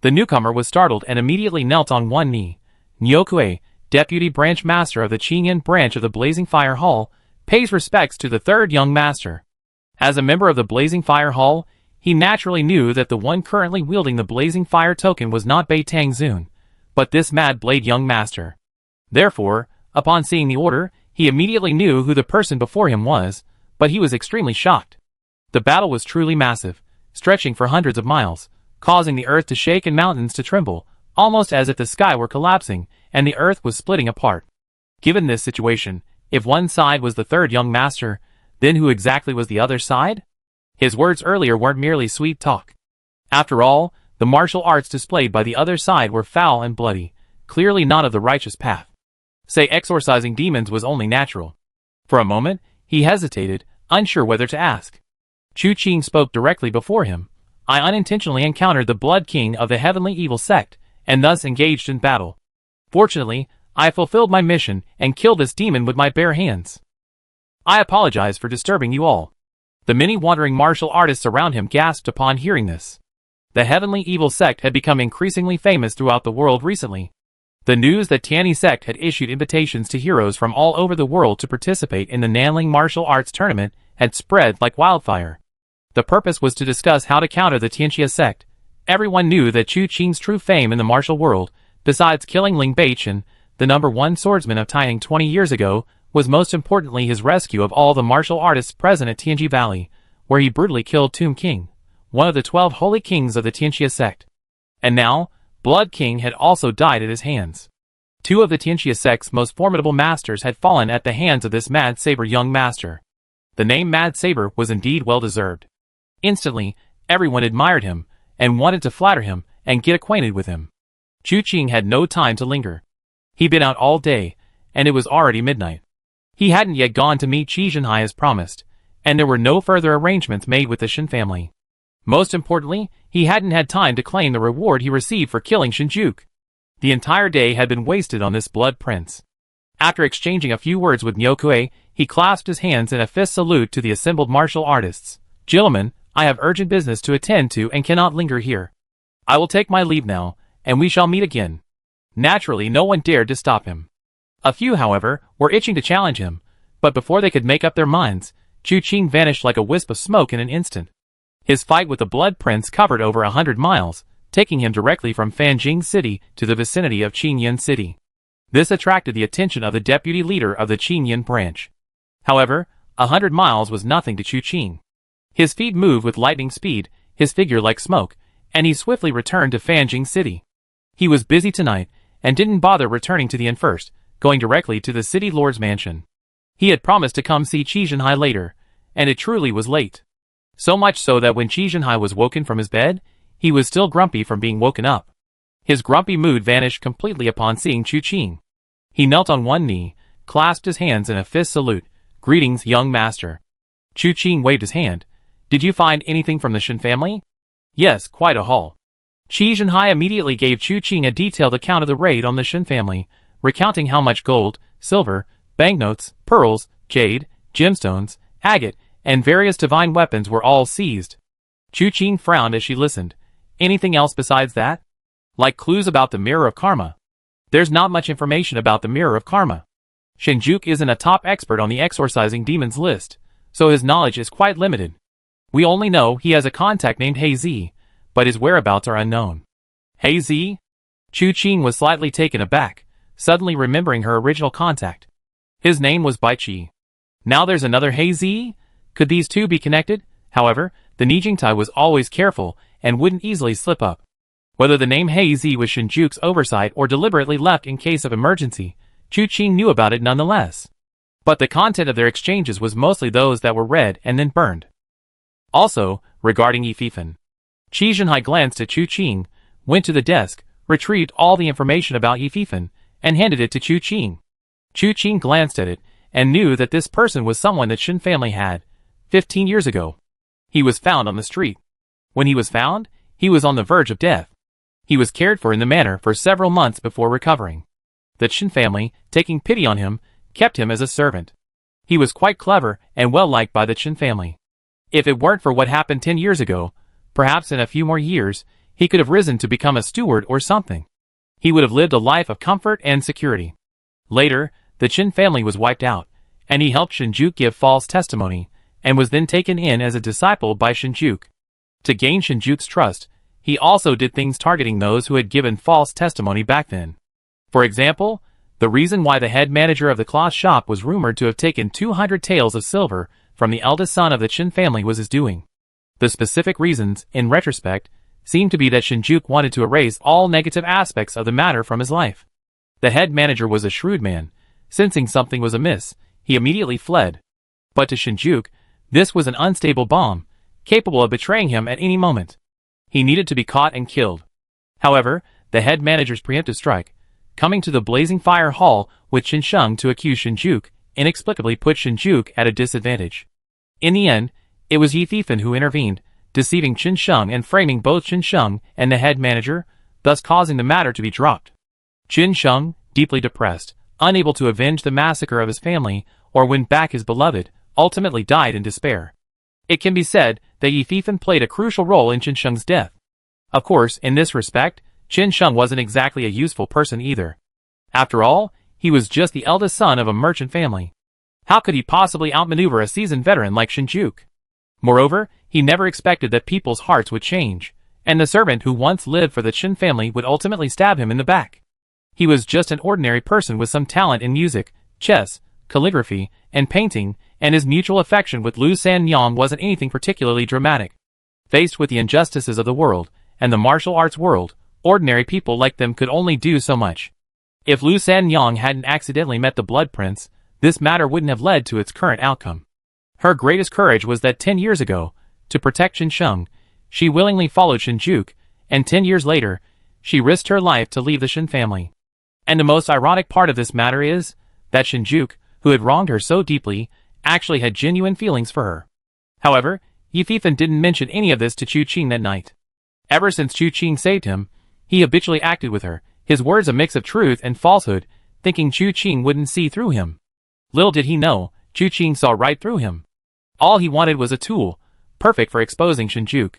Speaker 1: The newcomer was startled and immediately knelt on one knee. Nyokue, Deputy Branch Master of the Qingyan branch of the Blazing Fire Hall, pays respects to the third young master. As a member of the Blazing Fire Hall, he naturally knew that the one currently wielding the Blazing Fire token was not Bei Tangzun, but this Mad Blade young master. Therefore, upon seeing the order, he immediately knew who the person before him was, but he was extremely shocked. The battle was truly massive, stretching for hundreds of miles, causing the earth to shake and mountains to tremble, almost as if the sky were collapsing and the earth was splitting apart. Given this situation, if one side was the third young master, then who exactly was the other side? His words earlier weren't merely sweet talk. After all, The martial arts displayed by the other side were foul and bloody, clearly not of the righteous path. Say exorcising demons was only natural. For a moment, he hesitated, unsure whether to ask. Chu Qing spoke directly before him. I unintentionally encountered the Blood King of the Heavenly Evil Sect, and thus engaged in battle. Fortunately, I fulfilled my mission and killed this demon with my bare hands. I apologize for disturbing you all. The many wandering martial artists around him gasped upon hearing this. The Heavenly Evil Sect had become increasingly famous throughout the world recently. The news that Tianyi Sect had issued invitations to heroes from all over the world to participate in the Nanling Martial Arts Tournament had spread like wildfire. The purpose was to discuss how to counter the Tianyi Sect. Everyone knew that Chu Qing's true fame in the martial world, besides killing Ling Beichen, the #1 swordsman of Taiyang 20 years ago, was most importantly his rescue of all the martial artists present at Tianji Valley, where he brutally killed Tomb King, one of the 12 holy kings of the Tianxia sect. And now, Blood King had also died at his hands. 2 of the Tianxia sect's most formidable masters had fallen at the hands of this Mad Saber young master. The name Mad Saber was indeed well deserved. Instantly, everyone admired him, and wanted to flatter him, and get acquainted with him. Chu Qing had no time to linger. He'd been out all day, and it was already midnight. He hadn't yet gone to meet Qi Zhenhai as promised, and there were no further arrangements made with the Shin family. Most importantly, he hadn't had time to claim the reward he received for killing Shinjuku. The entire day had been wasted on this blood prince. After exchanging a few words with Nyokue, he clasped his hands in a fist salute to the assembled martial artists. Gentlemen, I have urgent business to attend to and cannot linger here. I will take my leave now, and we shall meet again. Naturally, no one dared to stop him. A few, however, were itching to challenge him, but before they could make up their minds, Chu Qing vanished like a wisp of smoke in an instant. His fight with the Blood Prince covered over 100 miles, taking him directly from Fanjing City to the vicinity of Qingyun City. This attracted the attention of the deputy leader of the Qingyun branch. However, 100 miles was nothing to Chu Qing. His feet moved with lightning speed, his figure like smoke, and he swiftly returned to Fanjing City. He was busy tonight, and didn't bother returning to the inn first, going directly to the city lord's mansion. He had promised to come see Qi Zhenhai later, and it truly was late. So much so that when Qi Zhenhai was woken from his bed, he was still grumpy from being woken up. His grumpy mood vanished completely upon seeing Chu Qing. He knelt on one knee, clasped his hands in a fist salute. Greetings, young master. Chu Qing waved his hand. Did you find anything from the Shin family? Yes, quite a haul. Qi Zhenhai immediately gave Chu Qing a detailed account of the raid on the Shin family, recounting how much gold, silver, banknotes, pearls, jade, gemstones, agate, and various divine weapons were all seized. Chu Qing frowned as she listened. Anything else besides that? Like clues about the Mirror of Karma? There's not much information about the Mirror of Karma. Shinjuku isn't a top expert on the exorcising demons list, so his knowledge is quite limited. We only know he has a contact named Hei Zi, but his whereabouts are unknown. Hei Zi? Chu Qing was slightly taken aback, suddenly remembering her original contact. His name was Bai Qi. Now there's another Hei Zi? Could these two be connected? However, the Nijingtai was always careful and wouldn't easily slip up. Whether the name Hei Zi was Shinjuku's oversight or deliberately left in case of emergency, Chu Qing knew about it nonetheless. But the content of their exchanges was mostly those that were read and then burned. Also, regarding Yififan. Qi Zhenhai glanced at Chu Qing, went to the desk, retrieved all the information about Yififan, and handed it to Chu Qing. Chu Qing glanced at it, and knew that this person was someone that Shin family had, 15 years ago. He was found on the street. When he was found, he was on the verge of death. He was cared for in the manor for several months before recovering. The Shin family, taking pity on him, kept him as a servant. He was quite clever and well liked by the Shin family. If it weren't for what happened 10 years ago, perhaps in a few more years, he could have risen to become a steward or something. He would have lived a life of comfort and security. Later, the Qin family was wiped out, and he helped Shinjuku give false testimony, and was then taken in as a disciple by Shinjuku. To gain Shinjuku's trust, he also did things targeting those who had given false testimony back then. For example, the reason why the head manager of the cloth shop was rumored to have taken 200 taels of silver from the eldest son of the Qin family was his doing. The specific reasons, in retrospect, seemed to be that Shinjuku wanted to erase all negative aspects of the matter from his life. The head manager was a shrewd man. Sensing something was amiss, he immediately fled. But to Shinjuku, this was an unstable bomb, capable of betraying him at any moment. He needed to be caught and killed. However, the head manager's preemptive strike, coming to the Blazing Fire Hall with Qin to accuse Shinjuku, inexplicably put Shinjuku at a disadvantage. In the end, it was Ye Fifan who intervened, deceiving Qin and framing both Qin and the head manager, thus causing the matter to be dropped. Qin, deeply depressed, unable to avenge the massacre of his family or win back his beloved, ultimately died in despair. It can be said that Ye Fifan played a crucial role in Qin death. Of course, in this respect, Qin wasn't exactly a useful person either. After all, he was just the eldest son of a merchant family. How could he possibly outmaneuver a seasoned veteran like Shinjuku? Moreover, he never expected that people's hearts would change, and the servant who once lived for the Qin family would ultimately stab him in the back. He was just an ordinary person with some talent in music, chess, calligraphy, and painting, and his mutual affection with Lu Sanyang wasn't anything particularly dramatic. Faced with the injustices of the world, and the martial arts world, ordinary people like them could only do so much. If Lu Sanyang hadn't accidentally met the Blood Prince, this matter wouldn't have led to its current outcome. Her greatest courage was that 10 years ago, to protect Qin, she willingly followed Shinjuku, and 10 years later, she risked her life to leave the Qin family. And the most ironic part of this matter is that Shinjuku, who had wronged her so deeply, actually had genuine feelings for her. However, Ye Fifan didn't mention any of this to Qin that night. Ever since Qin saved him, he habitually acted with her, his words a mix of truth and falsehood, thinking Qin wouldn't see through him. Little did he know, Qin saw right through him. All he wanted was a tool, perfect for exposing Shinjuku.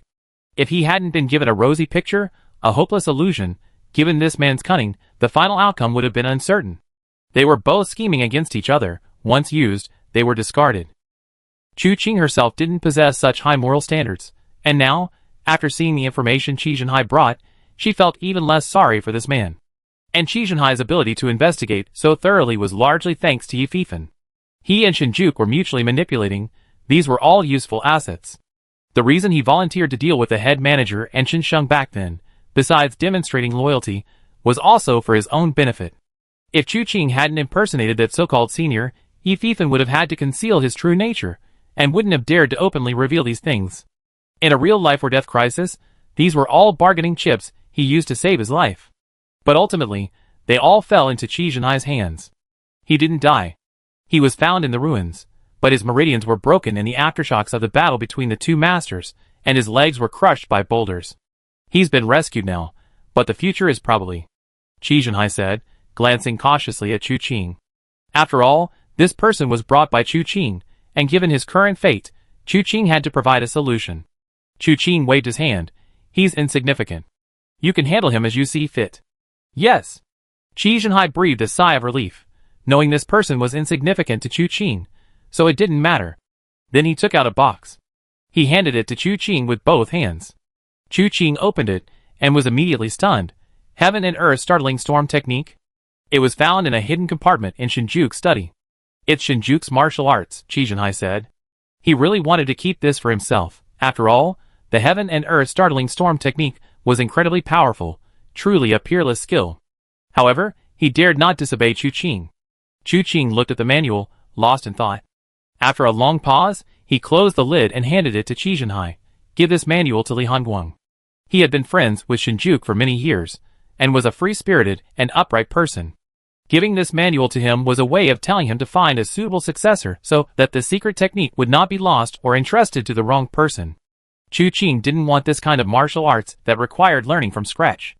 Speaker 1: If he hadn't been given a rosy picture, a hopeless illusion, given this man's cunning, the final outcome would have been uncertain. They were both scheming against each other. Once used, they were discarded. Qin herself didn't possess such high moral standards, and now, after seeing the information Qi brought, she felt even less sorry for this man. And Qi ability to investigate so thoroughly was largely thanks to Ye Fifan. He and Shinjuku were mutually manipulating. These were all useful assets. The reason he volunteered to deal with the head manager and Qin back then, besides demonstrating loyalty, was also for his own benefit. If Qin hadn't impersonated that so-called senior, Ye Fifan would have had to conceal his true nature, and wouldn't have dared to openly reveal these things. In a real life-or-death crisis, these were all bargaining chips he used to save his life. But ultimately, they all fell into Qi hands. He didn't die. He was found in the ruins, but his meridians were broken in the aftershocks of the battle between the two masters, and his legs were crushed by boulders. He's been rescued now, but the future is probably... Qi said, glancing cautiously at Qin. After all, this person was brought by Qin, and given his current fate, Qin had to provide a solution. Qin waved his hand. He's insignificant. You can handle him as you see fit. Yes. Qi breathed a sigh of relief, knowing this person was insignificant to Qin, so it didn't matter. Then he took out a box. He handed it to Qin with both hands. Qin opened it, and was immediately stunned. Heaven and Earth startling storm technique? It was found in a hidden compartment in Shinjuku's study. It's Shinjuku's martial arts, Qi said. He really wanted to keep this for himself. After all, the Heaven and Earth startling storm technique was incredibly powerful, truly a peerless skill. However, he dared not disobey Qin. Qin looked at the manual, lost in thought. After a long pause, he closed the lid and handed it to Qi. Give this manual to Li Hongguang. He had been friends with Shinjuku for many years, and was a free-spirited and upright person. Giving this manual to him was a way of telling him to find a suitable successor so that the secret technique would not be lost or entrusted to the wrong person. Qin didn't want this kind of martial arts that required learning from scratch.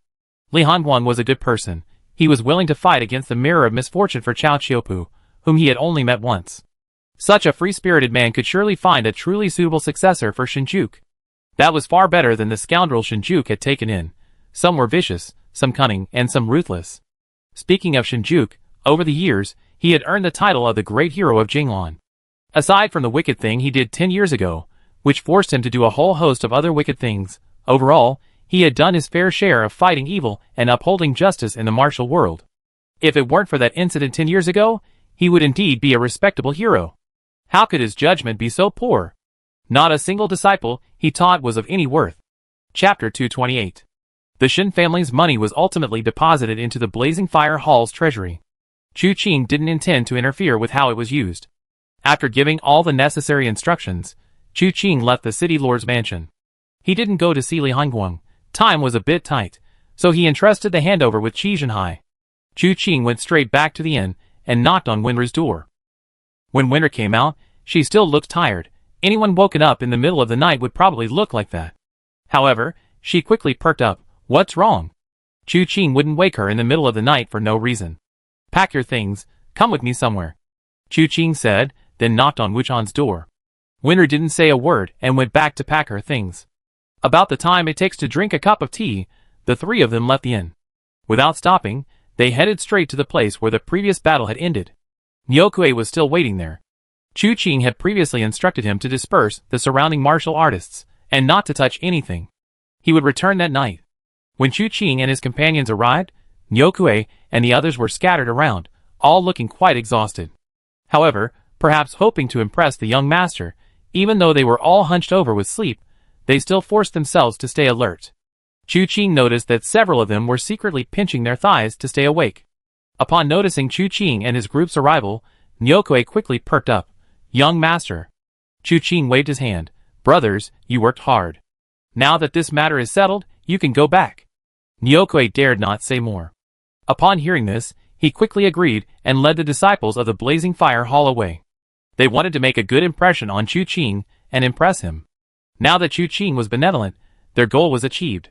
Speaker 1: Li Hongguang was a good person. He was willing to fight against the mirror of misfortune for Cao Qiupu, whom he had only met once. Such a free-spirited man could surely find a truly suitable successor for Shinjuku. That was far better than the scoundrel Shinjuku had taken in. Some were vicious, some cunning, and some ruthless. Speaking of Shinjuku, over the years, he had earned the title of the great hero of Jinglan. Aside from the wicked thing he did 10 years ago, which forced him to do a whole host of other wicked things, overall, he had done his fair share of fighting evil and upholding justice in the martial world. If it weren't for that incident 10 years ago, he would indeed be a respectable hero. How could his judgment be so poor? Not a single disciple he taught was of any worth. Chapter 228. The Qin family's money was ultimately deposited into the Blazing Fire Hall's treasury. Qin didn't intend to interfere with how it was used. After giving all the necessary instructions, Qin left the city lord's mansion. He didn't go to see Li Hongguang. Time was a bit tight, so he entrusted the handover with Qi Zhenhai. Chu Qing went straight back to the inn and knocked on Wenru's door. When Wenru came out, she still looked tired. Anyone woken up in the middle of the night would probably look like that. However, she quickly perked up. What's wrong? Chu Qing wouldn't wake her in the middle of the night for no reason. Pack your things, come with me somewhere, Chu Qing said, then knocked on Wu Chan's door. Wenru didn't say a word and went back to pack her things. About the time it takes to drink a cup of tea, the three of them left the inn. Without stopping, they headed straight to the place where the previous battle had ended. Niokue was still waiting there. Chu Qing had previously instructed him to disperse the surrounding martial artists, and not to touch anything. He would return that night. When Chu Qing and his companions arrived, Niokue and the others were scattered around, all looking quite exhausted. However, perhaps hoping to impress the young master, even though they were all hunched over with sleep, they still forced themselves to stay alert. Chu Qing noticed that several of them were secretly pinching their thighs to stay awake. Upon noticing Chu Qing and his group's arrival, Niokue quickly perked up. Young master. Chu Qing waved his hand. Brothers, you worked hard. Now that this matter is settled, you can go back. Niokue dared not say more. Upon hearing this, he quickly agreed and led the disciples of the Blazing Fire Hall away. They wanted to make a good impression on Chu Qing and impress him. Now that Chu Qing was benevolent, their goal was achieved.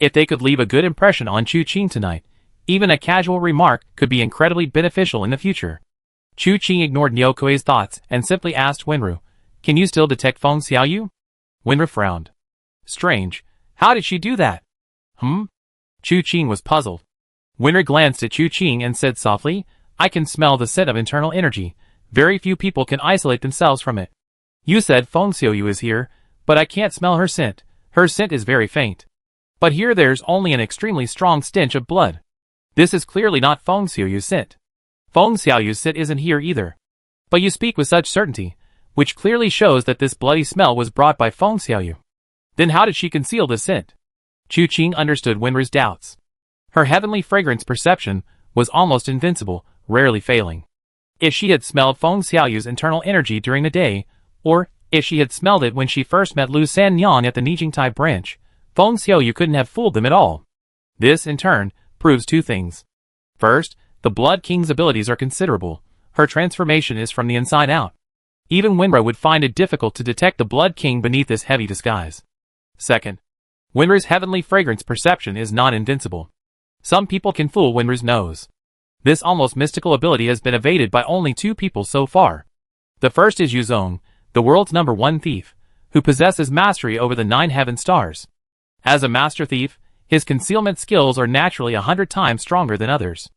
Speaker 1: If they could leave a good impression on Chu Qing tonight, even a casual remark could be incredibly beneficial in the future. Chu Qing ignored Nyokue's thoughts and simply asked Wenru, "Can you still detect Feng Xiaoyu?" Wenru frowned. Strange. How did she do that? Chu Qing was puzzled. Wenru glanced at Chu Qing and said softly, "I can smell the scent of internal energy. Very few people can isolate themselves from it. You said Feng Xiaoyu is here, but I can't smell her scent. Her scent is very faint. But here there's only an extremely strong stench of blood. This is clearly not Feng Xiaoyu's scent. Feng Xiaoyu's scent isn't here either. But you speak with such certainty, which clearly shows that this bloody smell was brought by Feng Xiaoyu. Then how did she conceal the scent?" Chu Qing understood Wenru's doubts. Her heavenly fragrance perception was almost invincible, rarely failing. If she had smelled Feng Xiaoyu's internal energy during the day, or if she had smelled it when she first met Lu Sanyan at the Nijingtai branch, Feng Xiaoyu couldn't have fooled them at all. This, in turn, proves two things. First, the Blood King's abilities are considerable. Her transformation is from the inside out. Even Wenru would find it difficult to detect the Blood King beneath this heavy disguise. Second, Wenru's heavenly fragrance perception is not invincible. Some people can fool Wenru's nose. This almost mystical ability has been evaded by only two people so far. The first is Yuzong, the world's #1 thief, who possesses mastery over the 9 heaven stars. As a master thief, his concealment skills are naturally 100 times stronger than others.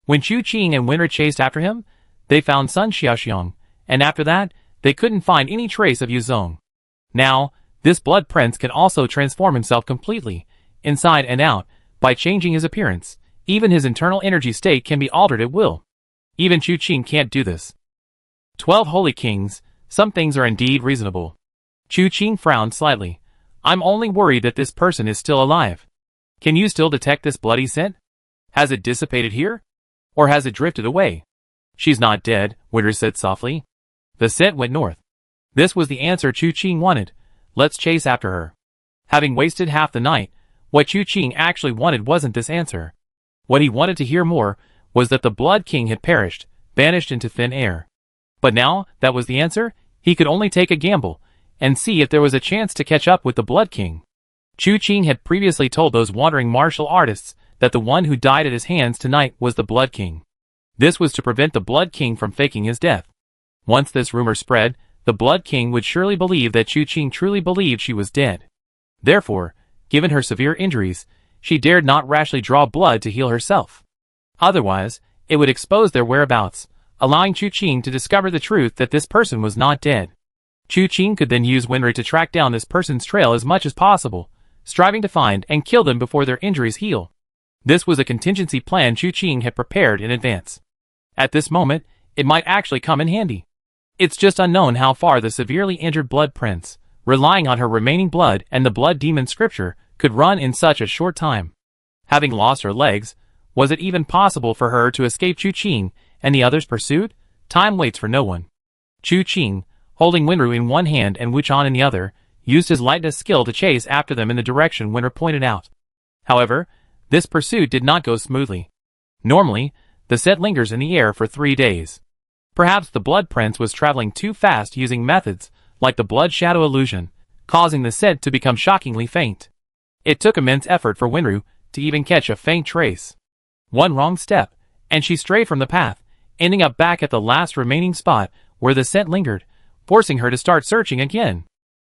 Speaker 1: When Chu Qing and Wenru chased after him, they found Sun Xiaoxiang, and after that, they couldn't find any trace of Yuzong. Now, this blood prince can also transform himself completely, inside and out, by changing his appearance. Even his internal energy state can be altered at will. Even Chu Qing can't do this. 12 holy kings, some things are indeed reasonable. Chu Qing frowned slightly. I'm only worried that this person is still alive. Can you still detect this bloody scent? Has it dissipated here? Or has it drifted away? She's not dead, Wenru said softly. The scent went north. This was the answer Chu Qing wanted. Let's chase after her. Having wasted half the night, what Chu Qing actually wanted wasn't this answer. What he wanted to hear more was that the Blood King had perished, vanished into thin air. But now, that was the answer, he could only take a gamble, and see if there was a chance to catch up with the Blood King. Chu Qing had previously told those wandering martial artists that the one who died at his hands tonight was the Blood King. This was to prevent the Blood King from faking his death. Once this rumor spread, the Blood King would surely believe that Chu Qing truly believed she was dead. Therefore, given her severe injuries, she dared not rashly draw blood to heal herself. Otherwise, it would expose their whereabouts, allowing Chu Qing to discover the truth that this person was not dead. Chu Qing could then use Wenru to track down this person's trail as much as possible, striving to find and kill them before their injuries heal. This was a contingency plan Chu Qing had prepared in advance. At this moment, it might actually come in handy. It's just unknown how far the severely injured Blood Prince, relying on her remaining blood and the Blood Demon scripture, could run in such a short time. Having lost her legs, was it even possible for her to escape Chu Qing and the others' pursuit? Time waits for no one. Chu Qing, holding Wenru in one hand and Wu Chan in the other, used his lightness skill to chase after them in the direction Winter pointed out. However, this pursuit did not go smoothly. Normally, the scent lingers in the air for 3 days. Perhaps the Blood Prince was traveling too fast using methods like the blood shadow illusion, causing the scent to become shockingly faint. It took immense effort for Winru to even catch a faint trace. One wrong step, and she strayed from the path, ending up back at the last remaining spot where the scent lingered, forcing her to start searching again.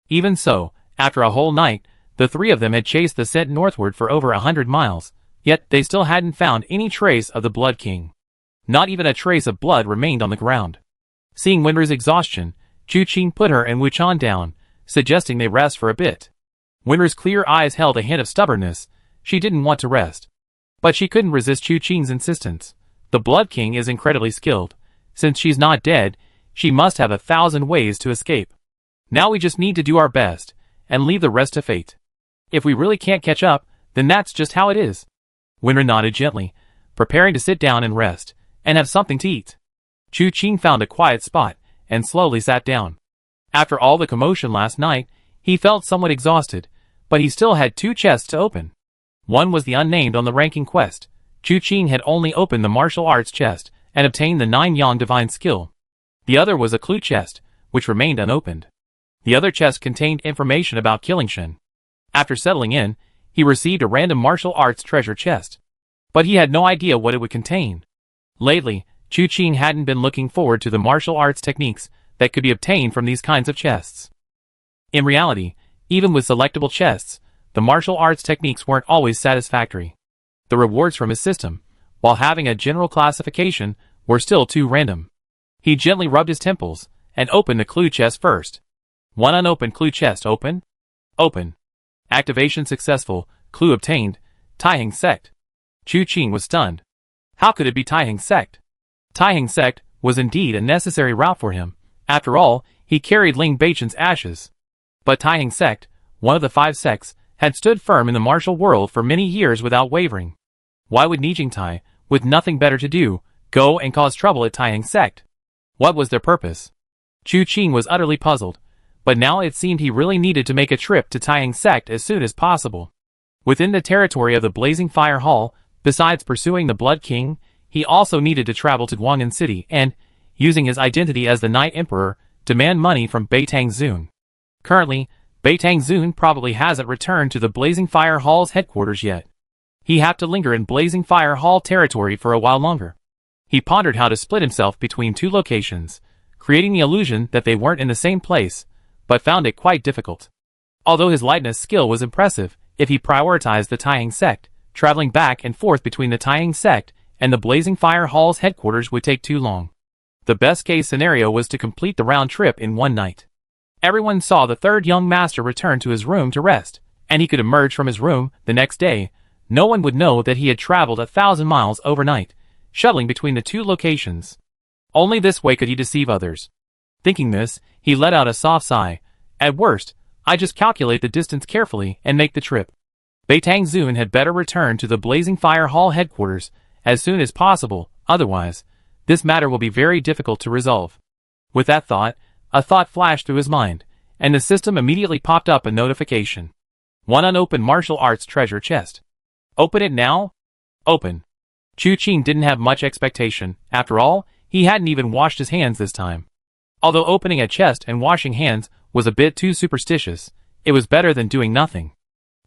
Speaker 1: Even so, after a whole night, the three of them had chased the scent northward for over 100 miles, yet they still hadn't found any trace of the Blood King. Not even a trace of blood remained on the ground. Seeing Winru's exhaustion, Chu Qing put her and Wuchan down, suggesting they rest for a bit. Winru's clear eyes held a hint of stubbornness. She didn't want to rest. But she couldn't resist Chu Qing's insistence. The Blood King is incredibly skilled. Since she's not dead, she must have 1,000 ways to escape. Now we just need to do our best, and leave the rest to fate. If we really can't catch up, then that's just how it is. Winru nodded gently, preparing to sit down and rest, and have something to eat. Chu Qing found a quiet spot, and slowly sat down. After all the commotion last night, he felt somewhat exhausted, but he still had 2 chests to open. One was the unnamed on the ranking quest. Chu Qing had only opened the martial arts chest, and obtained the 9 Yang divine skill. The other was a clue chest, which remained unopened. The other chest contained information about Killing Shen. After settling in, he received a random martial arts treasure chest. But he had no idea what it would contain. Lately, Chu Qing hadn't been looking forward to the martial arts techniques that could be obtained from these kinds of chests. In reality, even with selectable chests, the martial arts techniques weren't always satisfactory. The rewards from his system, while having a general classification, were still too random. He gently rubbed his temples, and opened the clue chest first. One unopened clue chest open. Open. Activation successful, clue obtained, Taiheng Sect. Chu Qing was stunned. How could it be Taiheng Sect? Taiheng Sect was indeed a necessary route for him. After all, he carried Ling Beichen's ashes. But Taiheng Sect, one of the 5 sects, had stood firm in the martial world for many years without wavering. Why would Nijingtai, with nothing better to do, go and cause trouble at Taiheng Sect? What was their purpose? Chu Qing was utterly puzzled, but now it seemed he really needed to make a trip to Taiheng Sect as soon as possible. Within the territory of the Blazing Fire Hall, besides pursuing the Blood King, he also needed to travel to Guang'an City and, using his identity as the Night Emperor, demand money from Beitang Zun. Currently, Beitang Zun probably hasn't returned to the Blazing Fire Hall's headquarters yet. He had to linger in Blazing Fire Hall territory for a while longer. He pondered how to split himself between 2 locations, creating the illusion that they weren't in the same place, but found it quite difficult. Although his lightness skill was impressive, if he prioritized the Taiheng Sect, traveling back and forth between the Taiheng Sect and the Blazing Fire Hall's headquarters would take too long. The best-case scenario was to complete the round trip in 1 night. Everyone saw the 3rd young master return to his room to rest, and he could emerge from his room the next day. No one would know that he had traveled 1,000 miles overnight, shuttling between the 2 locations. Only this way could he deceive others. Thinking this, he let out a soft sigh. At worst, I just calculate the distance carefully and make the trip. Beitang Zun had better return to the Blazing Fire Hall headquarters as soon as possible, otherwise, this matter will be very difficult to resolve. With that thought, a thought flashed through his mind, and the system immediately popped up a notification. 1 unopened martial arts treasure chest. Open it now? Open. Chu Qing didn't have much expectation. After all, he hadn't even washed his hands this time. Although opening a chest and washing hands was a bit too superstitious, it was better than doing nothing.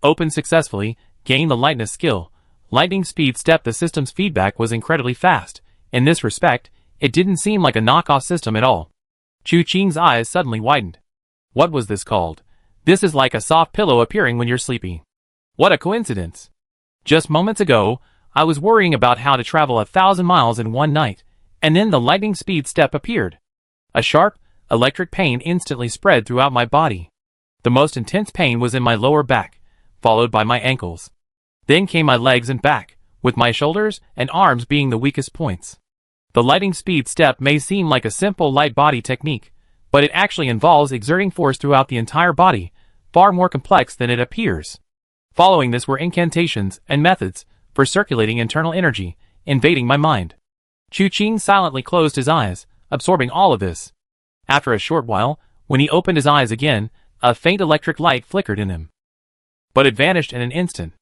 Speaker 1: Open successfully, gain the lightness skill. Lightning speed step. The system's feedback was incredibly fast. In this respect, it didn't seem like a knockoff system at all. Chu Qing's eyes suddenly widened. What was this called? This is like a soft pillow appearing when you're sleepy. What a coincidence. Just moments ago, I was worrying about how to travel 1,000 miles in 1 night, and then the lightning speed step appeared. A sharp, electric pain instantly spread throughout my body. The most intense pain was in my lower back, followed by my ankles. Then came my legs and back, with my shoulders and arms being the weakest points. The lightning speed step may seem like a simple light body technique, but it actually involves exerting force throughout the entire body, far more complex than it appears. Following this were incantations and methods for circulating internal energy, invading my mind. Chu Qing silently closed his eyes, absorbing all of this. After a short while, when he opened his eyes again, A faint electric light flickered in him, but it vanished in an instant.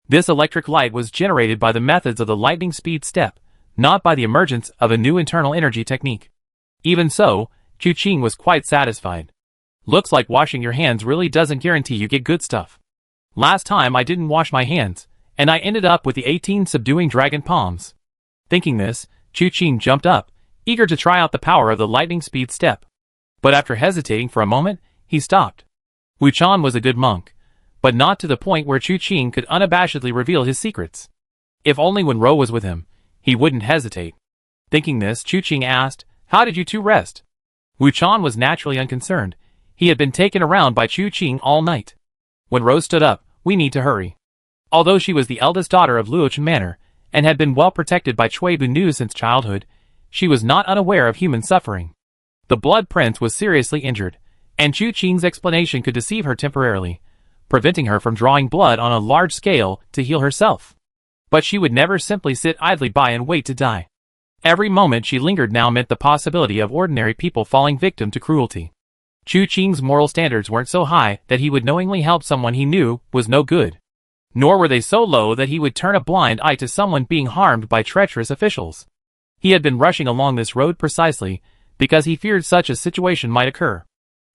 Speaker 1: This electric light was generated by the methods of the lightning speed step, not by the emergence of a new internal energy technique. Even so, Chu Qing was quite satisfied. Looks like washing your hands really doesn't guarantee you get good stuff. Last time I didn't wash my hands, and I ended up with the 18 subduing dragon palms. Thinking this, Chu Qing jumped up, eager to try out the power of the lightning speed step. But after hesitating for a moment, he stopped. Wu Chan was a good monk, but not to the point where Chu Qing could unabashedly reveal his secrets. If only when Ro was with him, he wouldn't hesitate. Thinking this, Chu Qing asked, "How did you two rest?" Wu Chan was naturally unconcerned. He had been taken around by Chu Qing all night. When Ro stood up, "We need to hurry." Although she was the eldest daughter of Luochen Manor, and had been well protected by Cui Bu since childhood, she was not unaware of human suffering. The Blood Prince was seriously injured, and Chu Qing's explanation could deceive her temporarily, preventing her from drawing blood on a large scale to heal herself. But she would never simply sit idly by and wait to die. Every moment she lingered now meant the possibility of ordinary people falling victim to cruelty. Chu Qing's moral standards weren't so high that he would knowingly help someone he knew was no good. Nor were they so low that he would turn a blind eye to someone being harmed by treacherous officials. He had been rushing along this road precisely because he feared such a situation might occur.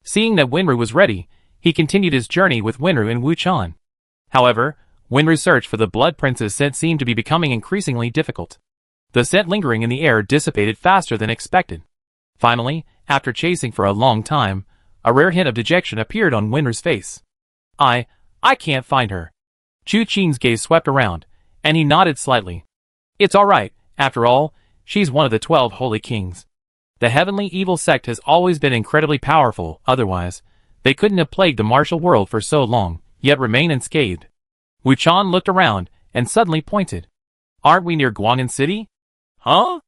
Speaker 1: Seeing that Wenru was ready, he continued his journey with Wenru and Wu Chan. However, Wenru's search for the Blood Prince's scent seemed to be becoming increasingly difficult. The scent lingering in the air dissipated faster than expected. Finally, after chasing for a long time, a rare hint of dejection appeared on Wenru's face. I can't find her." Chu Qing's gaze swept around, and he nodded slightly. "It's all right. After all, she's one of the 12 holy kings. The heavenly evil sect has always been incredibly powerful, otherwise, they couldn't have plagued the martial world for so long, yet remain unscathed." Wu Chan looked around, and suddenly pointed. "Aren't we near Guang'an City?" "Huh?"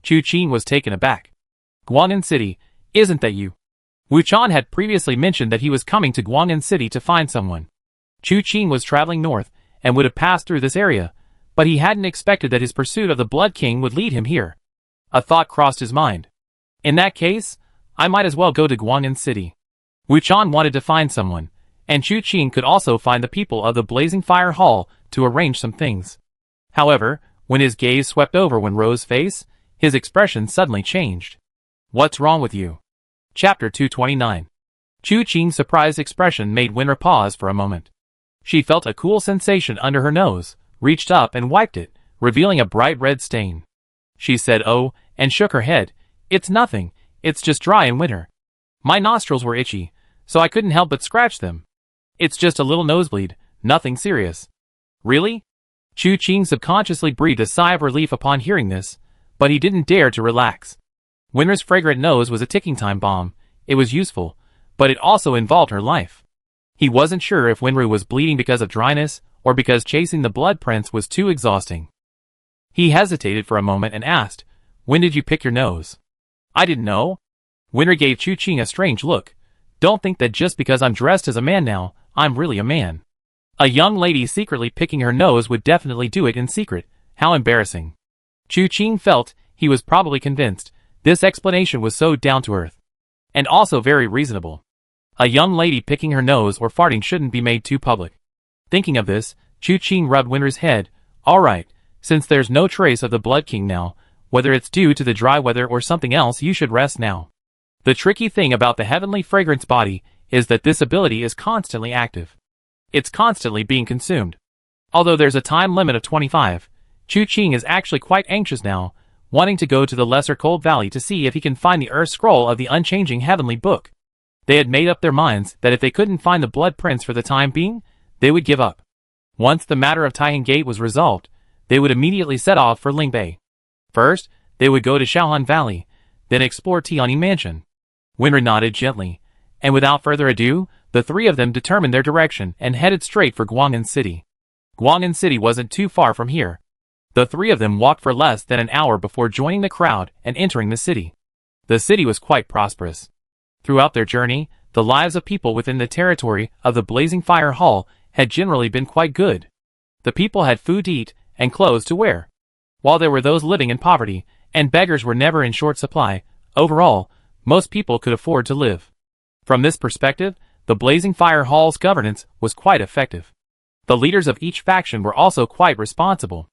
Speaker 1: Chu Qing was taken aback. "Guang'an City, isn't that you?" Wu Chan had previously mentioned that he was coming to Guang'an City to find someone. Chu Qing was traveling north, and would have passed through this area, but he hadn't expected that his pursuit of the Blood King would lead him here. A thought crossed his mind. In that case, I might as well go to Guang'an City. Wu Chan wanted to find someone, and Chu Qing could also find the people of the Blazing Fire Hall to arrange some things. However, when his gaze swept over Wenru's face, his expression suddenly changed. "What's wrong with you?" Chapter 229. Chu Qing's surprised expression made Wenru pause for a moment. She felt a cool sensation under her nose, reached up and wiped it, revealing a bright red stain. She said "Oh," and shook her head. "It's nothing, it's just dry in winter. My nostrils were itchy, so I couldn't help but scratch them. It's just a little nosebleed, nothing serious." "Really?" Chu Qing subconsciously breathed a sigh of relief upon hearing this, but he didn't dare to relax. Wenru's fragrant nose was a ticking time bomb. It was useful, but it also involved her life. He wasn't sure if Wenru was bleeding because of dryness, or because chasing the Blood Prince was too exhausting. He hesitated for a moment and asked, "When did you pick your nose?" "I didn't know." Wenru gave Chu Qing a strange look. "Don't think that just because I'm dressed as a man now, I'm really a man. A young lady secretly picking her nose would definitely do it in secret. How embarrassing." Chu Qing felt he was probably convinced. This explanation was so down to earth, and also very reasonable. A young lady picking her nose or farting shouldn't be made too public. Thinking of this, Chu Qing rubbed Wenru's head. "All right, since there's no trace of the Blood King now, whether it's due to the dry weather or something else, you should rest now. The tricky thing about the heavenly fragrance body is that this ability is constantly active. It's constantly being consumed. Although there's a time limit of 25, Chu Qing is actually quite anxious now, wanting to go to the Lesser Cold Valley to see if he can find the Earth Scroll of the Unchanging Heavenly Book. They had made up their minds that if they couldn't find the Blood Prince for the time being, they would give up. Once the matter of Taihan Gate was resolved, they would immediately set off for Lingbei. First, they would go to Shaohan Valley, then explore Tianyi Mansion. Wenru nodded gently, and without further ado, the three of them determined their direction and headed straight for Guang'an City. Guang'an City wasn't too far from here. The three of them walked for less than an hour before joining the crowd and entering the city. The city was quite prosperous. Throughout their journey, the lives of people within the territory of the Blazing Fire Hall had generally been quite good. The people had food to eat and clothes to wear. While there were those living in poverty, and beggars were never in short supply, overall, most people could afford to live. From this perspective, the Blazing Fire Hall's governance was quite effective. The leaders of each faction were also quite responsible.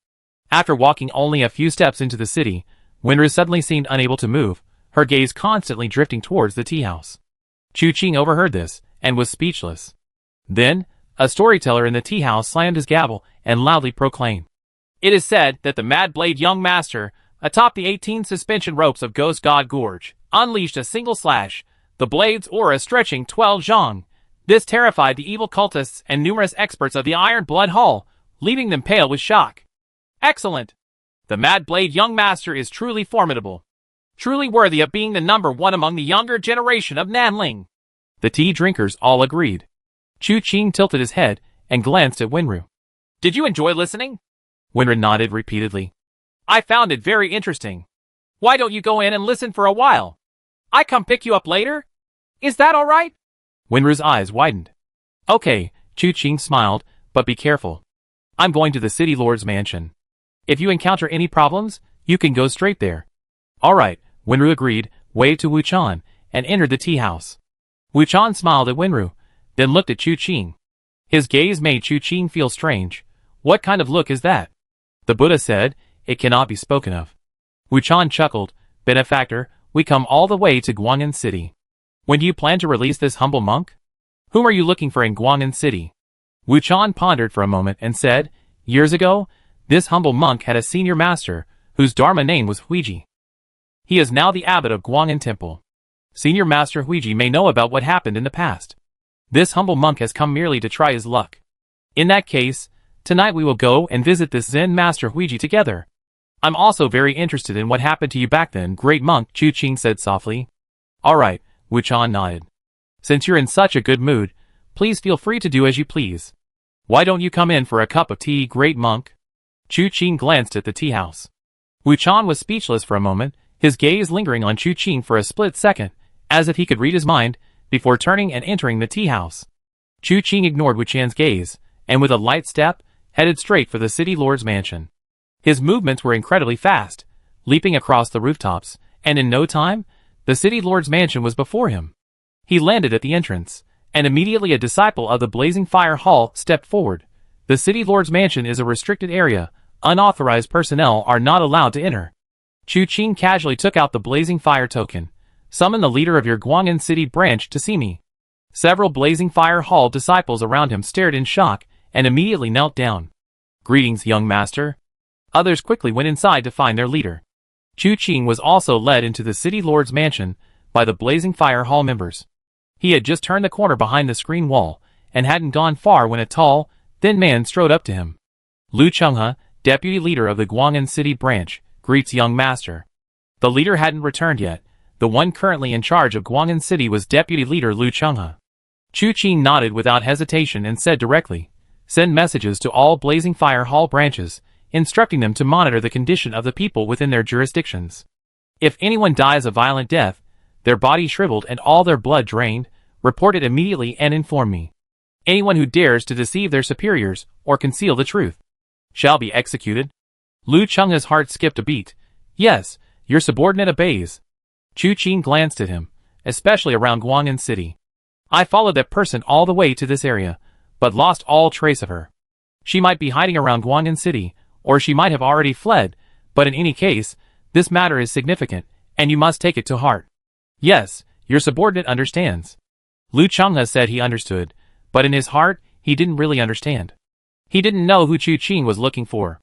Speaker 1: After walking only a few steps into the city, Winru suddenly seemed unable to move, her gaze constantly drifting towards the tea house. Chu Qing overheard this, and was speechless. Then, a storyteller in the tea house slammed his gavel and loudly proclaimed, "It is said that the Mad Blade Young Master, atop the 18 suspension ropes of Ghost God Gorge, unleashed a single slash, the blade's aura stretching 12 zhang. This terrified the evil cultists and numerous experts of the Iron Blood Hall, leaving them pale with shock. Excellent! The Mad Blade Young Master is truly formidable. Truly worthy of being the #1 among the younger generation of Nanling." The tea drinkers all agreed. Chu Qing tilted his head and glanced at Winru. "Did you enjoy listening?" Winru nodded repeatedly. "I found it very interesting. Why don't you go in and listen for a while? I come pick you up later? Is that all right?" Winru's eyes widened. "Okay," Chu Qing smiled, "but be careful. I'm going to the City Lord's mansion. If you encounter any problems, you can go straight there." "All right," Winru agreed, waved to Wu Chan, and entered the tea house. Wu Chan smiled at Winru, then looked at Chu Qing. His gaze made Chu Qing feel strange. What kind of look is that? The Buddha said, "It cannot be spoken of." Wu Chan chuckled, "Benefactor, we come all the way to Guang'an City. When do you plan to release this humble monk? Whom are you looking for in Guang'an City?" Wu Chan pondered for a moment and said, "Years ago, this humble monk had a senior master, whose Dharma name was Huiji. He is now the abbot of Guang'an Temple. Senior Master Huiji may know about what happened in the past. This humble monk has come merely to try his luck. In that case, tonight we will go and visit this Zen Master Huiji together. I'm also very interested in what happened to you back then, great monk," Chu Qing said softly. "All right," Wu Chan nodded. "Since you're in such a good mood, please feel free to do as you please. Why don't you come in for a cup of tea, great monk?" Chu Qing glanced at the tea house. Wu Chan was speechless for a moment, his gaze lingering on Chu Qing for a split second, as if he could read his mind, before turning and entering the tea house. Chu Qing ignored Wu Chan's gaze, and with a light step, headed straight for the City Lord's mansion. His movements were incredibly fast, leaping across the rooftops, and in no time, the City Lord's mansion was before him. He landed at the entrance, and immediately a disciple of the Blazing Fire Hall stepped forward. The City Lord's mansion is a restricted area. Unauthorized personnel are not allowed to enter. Chu Qing casually took out the Blazing Fire token. "Summon the leader of your Guang'an City branch to see me." Several Blazing Fire Hall disciples around him stared in shock and immediately knelt down. "Greetings, young master." Others quickly went inside to find their leader. Chu Qing was also led into the City Lord's mansion by the Blazing Fire Hall members. He had just turned the corner behind the screen wall and hadn't gone far when a tall, thin man strode up to him. "Lu Chenghe, deputy leader of the Guang'an City branch, greets young master." The leader hadn't returned yet. The one currently in charge of Guang'an City was deputy leader Lu Chenghe. Chu Qing nodded without hesitation and said directly, "Send messages to all Blazing Fire Hall branches, instructing them to monitor the condition of the people within their jurisdictions. If anyone dies a violent death, their body shriveled and all their blood drained, report it immediately and inform me. Anyone who dares to deceive their superiors or conceal the truth shall be executed." Lu Chenghe's heart skipped a beat. "Yes, your subordinate obeys." Chu Qing glanced at him, especially around Guang'an City. "I followed that person all the way to this area, but lost all trace of her. She might be hiding around Guang'an City, or she might have already fled, but in any case, this matter is significant, and you must take it to heart." "Yes, your subordinate understands." Lu Chenghe said he understood, but in his heart, he didn't really understand. He didn't know who Chu Qing was looking for.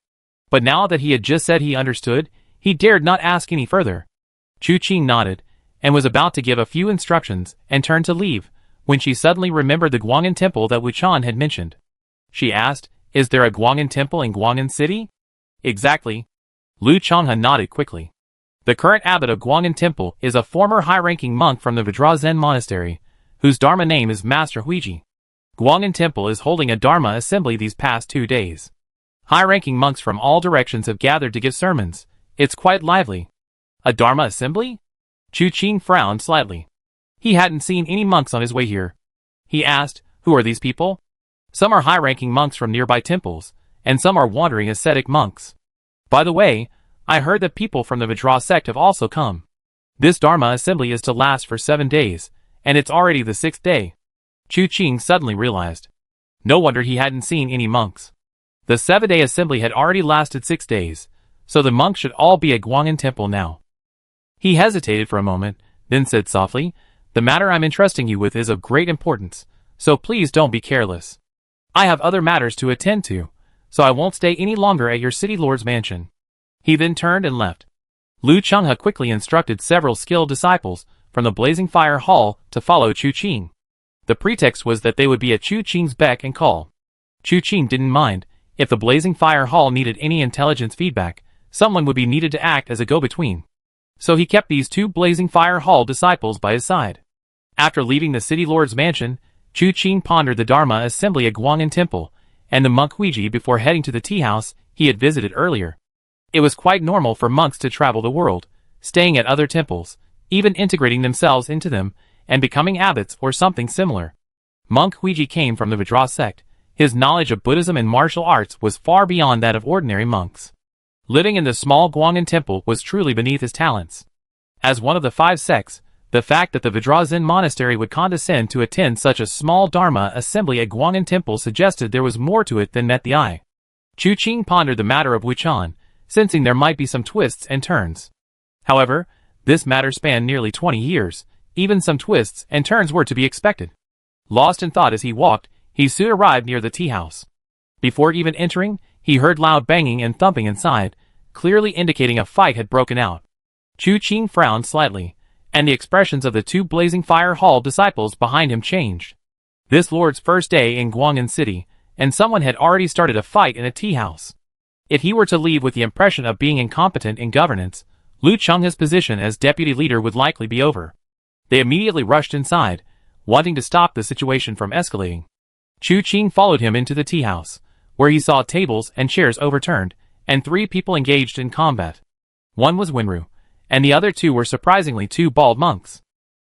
Speaker 1: But now that he had just said he understood, he dared not ask any further. Chu Qing nodded, and was about to give a few instructions and turned to leave, when she suddenly remembered the Guang'an Temple that Wu Chan had mentioned. She asked, "Is there a Guang'an Temple in Guang'an City?" "Exactly." Lu Chenghe nodded quickly. "The current abbot of Guang'an Temple is a former high-ranking monk from the Vajra Zen Monastery, whose Dharma name is Master Huiji. Guang'an Temple is holding a Dharma assembly these past 2 days. High-ranking monks from all directions have gathered to give sermons. It's quite lively." "A Dharma assembly?" Chu Qing frowned slightly. He hadn't seen any monks on his way here. He asked, "Who are these people?" "Some are high-ranking monks from nearby temples, and some are wandering ascetic monks. By the way, I heard that people from the Vajra sect have also come. This Dharma assembly is to last for 7 days, and it's already the 6th day." Chu Qing suddenly realized. No wonder he hadn't seen any monks. The 7-day assembly had already lasted 6 days, so the monks should all be at Guang'an Temple now. He hesitated for a moment, then said softly, "The matter I'm entrusting you with is of great importance, so please don't be careless. I have other matters to attend to, so I won't stay any longer at your city lord's mansion." He then turned and left. Lu Chenghe quickly instructed several skilled disciples from the Blazing Fire Hall to follow Chu Qing. The pretext was that they would be at Chu Qing's beck and call. Chu Qing didn't mind. If the Blazing Fire Hall needed any intelligence feedback, someone would be needed to act as a go-between. So he kept these 2 Blazing Fire Hall disciples by his side. After leaving the city lord's mansion, Chu Qing pondered the Dharma assembly at Guang'an Temple and the monk Huiji before heading to the tea house he had visited earlier. It was quite normal for monks to travel the world, staying at other temples, even integrating themselves into them, and becoming abbots or something similar. Monk Huiji came from the Vajra sect. His knowledge of Buddhism and martial arts was far beyond that of ordinary monks. Living in the small Guang'an Temple was truly beneath his talents. As one of the 5 sects, the fact that the Vajra Zen monastery would condescend to attend such a small Dharma assembly at Guang'an Temple suggested there was more to it than met the eye. Chu Qing pondered the matter of Wuchan, sensing there might be some twists and turns. However, this matter spanned nearly 20 years. Even some twists and turns were to be expected. Lost in thought as he walked, he soon arrived near the tea house. Before even entering, he heard loud banging and thumping inside, clearly indicating a fight had broken out. Chu Qing frowned slightly, and the expressions of the 2 Blazing Fire Hall disciples behind him changed. This lord's first day in Guang'an City, and someone had already started a fight in a tea house. If he were to leave with the impression of being incompetent in governance, Lu Chenghe's position as deputy leader would likely be over. They immediately rushed inside, wanting to stop the situation from escalating. Chu Qing followed him into the tea house, where he saw tables and chairs overturned, and 3 people engaged in combat. One was Wenru, and the other 2 were surprisingly 2 bald monks.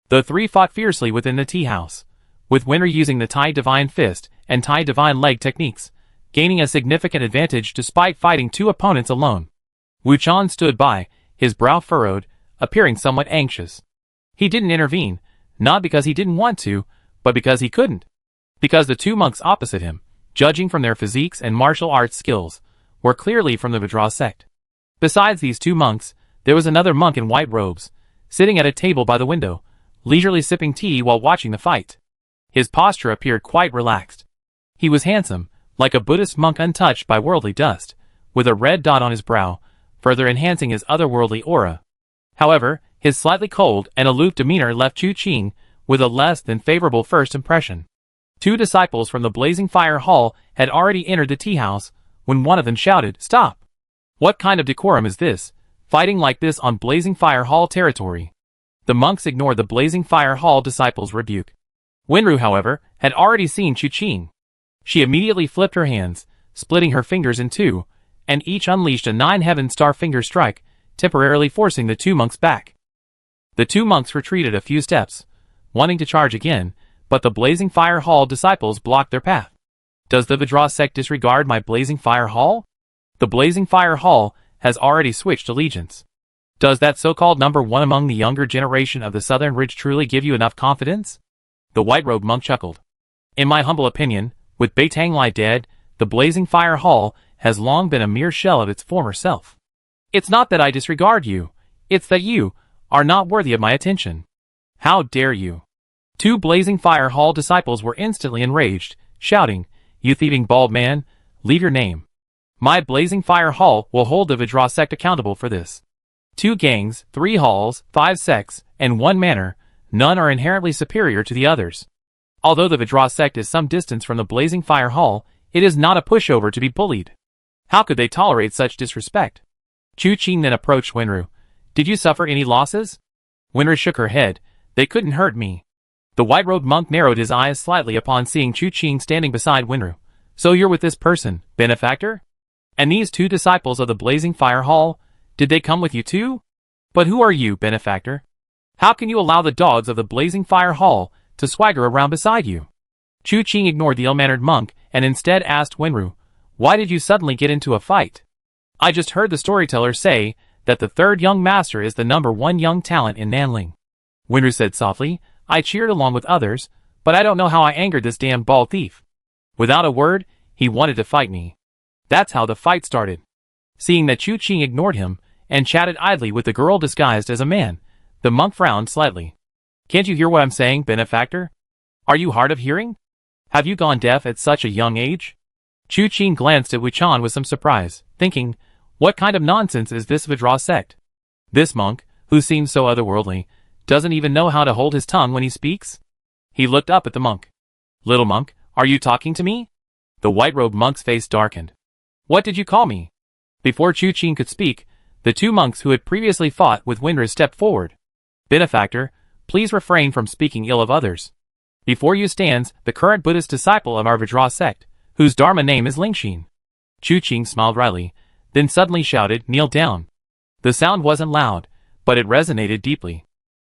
Speaker 1: The 3 fought fiercely within the tea house, with Wenru using the Tai Divine Fist and Tai Divine Leg techniques, gaining a significant advantage despite fighting 2 opponents alone. Wuchan stood by, his brow furrowed, appearing somewhat anxious. He didn't intervene, not because he didn't want to, but because he couldn't. Because the 2 monks opposite him, judging from their physiques and martial arts skills, were clearly from the Vajra sect. Besides these 2 monks, there was another monk in white robes, sitting at a table by the window, leisurely sipping tea while watching the fight. His posture appeared quite relaxed. He was handsome, like a Buddhist monk untouched by worldly dust, with a red dot on his brow, further enhancing his otherworldly aura. However, his slightly cold and aloof demeanor left Chu Qing with a less than favorable first impression. 2 disciples from the Blazing Fire Hall had already entered the tea house when one of them shouted, "Stop! What kind of decorum is this, fighting like this on Blazing Fire Hall territory?" The monks ignored the Blazing Fire Hall disciples' rebuke. Wenru, however, had already seen Chu Qing. She immediately flipped her hands, splitting her fingers in 2, and each unleashed a 9-heaven star finger strike, temporarily forcing the 2 monks back. The 2 monks retreated a few steps, wanting to charge again, but the Blazing Fire Hall disciples blocked their path. Does the Vajra sect disregard my Blazing Fire Hall? The Blazing Fire Hall has already switched allegiance. Does that so-called number 1 among the younger generation of the Southern Ridge truly give you enough confidence? The white-robed monk chuckled. In my humble opinion, with Beitang Lai dead, the Blazing Fire Hall has long been a mere shell of its former self. It's not that I disregard you, it's that you are not worthy of my attention. How dare you? 2 Blazing Fire Hall disciples were instantly enraged, shouting, "You thieving bald man, leave your name. My Blazing Fire Hall will hold the Vajra sect accountable for this." 2 gangs, 3 halls, 5 sects, and 1 manor, none are inherently superior to the others. Although the Vajra sect is some distance from the Blazing Fire Hall, it is not a pushover to be bullied. How could they tolerate such disrespect? Chu Qing then approached Wenru. "Did you suffer any losses?" Wenru shook her head. "They couldn't hurt me." The white-robed monk narrowed his eyes slightly upon seeing Chu Qing standing beside Wenru. "So you're with this person, benefactor? And these 2 disciples of the Blazing Fire Hall, did they come with you too? But who are you, benefactor? How can you allow the dogs of the Blazing Fire Hall to swagger around beside you?" Chu Qing ignored the ill-mannered monk and instead asked Wenru, "Why did you suddenly get into a fight?" "I just heard the storyteller say that the 3rd young master is the number 1 young talent in Nanling." Wenru said softly, "I cheered along with others, but I don't know how I angered this damn bald thief. Without a word, he wanted to fight me. That's how the fight started. Seeing that Chu Qing ignored him and chatted idly with the girl disguised as a man, the monk frowned slightly. Can't you hear what I'm saying, benefactor? Are you hard of hearing? Have you gone deaf at such a young age? Chu Qing glanced at Wuchan with some surprise, thinking, what kind of nonsense is this Vidra sect? This monk, who seems so otherworldly, doesn't even know how to hold his tongue when he speaks? He looked up at the monk. Little monk, are you talking to me? The white-robed monk's face darkened. What did you call me? Before Chu Qing could speak, the two monks who had previously fought with Windrus stepped forward. Benefactor, please refrain from speaking ill of others. Before you stands the current Buddhist disciple of our Vidra sect, whose Dharma name is Lingxin. Chu Qing smiled wryly, then suddenly shouted, kneel down. The sound wasn't loud, but it resonated deeply.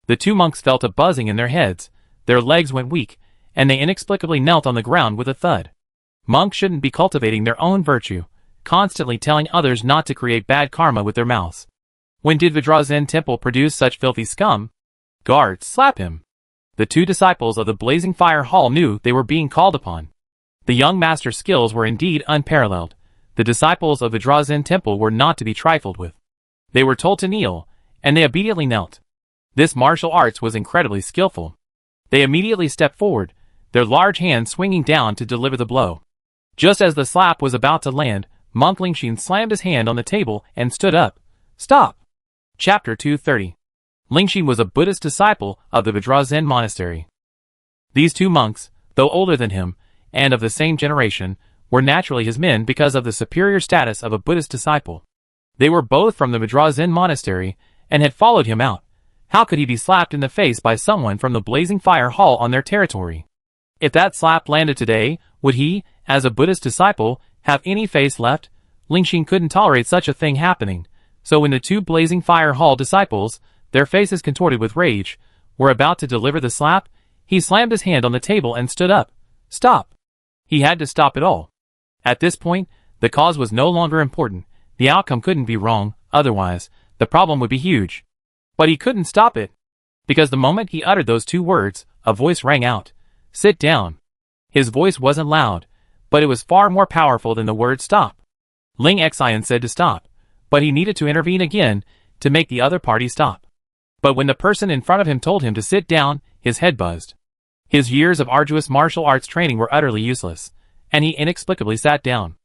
Speaker 1: The two monks felt a buzzing in their heads, their legs went weak, and they inexplicably knelt on the ground with a thud. Monks shouldn't be cultivating their own virtue, constantly telling others not to create bad karma with their mouths. When did Vidra Zen temple produce such filthy scum? Guards, slap him. The two disciples of the Blazing Fire Hall knew they were being called upon. The young master's skills were indeed unparalleled. The disciples of Vidra Zen temple were not to be trifled with. They were told to kneel, and they obediently knelt. This martial arts was incredibly skillful. They immediately stepped forward, their large hands swinging down to deliver the blow. Just as the slap was about to land, Monk Lingxin slammed his hand on the table and stood up. Stop! Chapter 230. Lingxin was a Buddhist disciple of the Vidra Zen monastery. These two monks, though older than him, and of the same generation, were naturally his men because of the superior status of a Buddhist disciple. They were both from the Vidra Zen monastery, and had followed him out. How could he be slapped in the face by someone from the Blazing Fire Hall on their territory? If that slap landed today, would he, as a Buddhist disciple, have any face left? Lingxin couldn't tolerate such a thing happening, so when the two Blazing Fire Hall disciples, their faces contorted with rage, were about to deliver the slap, he slammed his hand on the table and stood up. Stop! He had to stop it all. At this point, the cause was no longer important. The outcome couldn't be wrong, otherwise, the problem would be huge. But he couldn't stop it. Because the moment he uttered those two words, a voice rang out. Sit down. His voice wasn't loud, but it was far more powerful than the word stop. Ling Xian said to stop, but he needed to intervene again to make the other party stop. But when the person in front of him told him to sit down, his head buzzed. His years of arduous martial arts training were utterly useless, and he inexplicably sat down.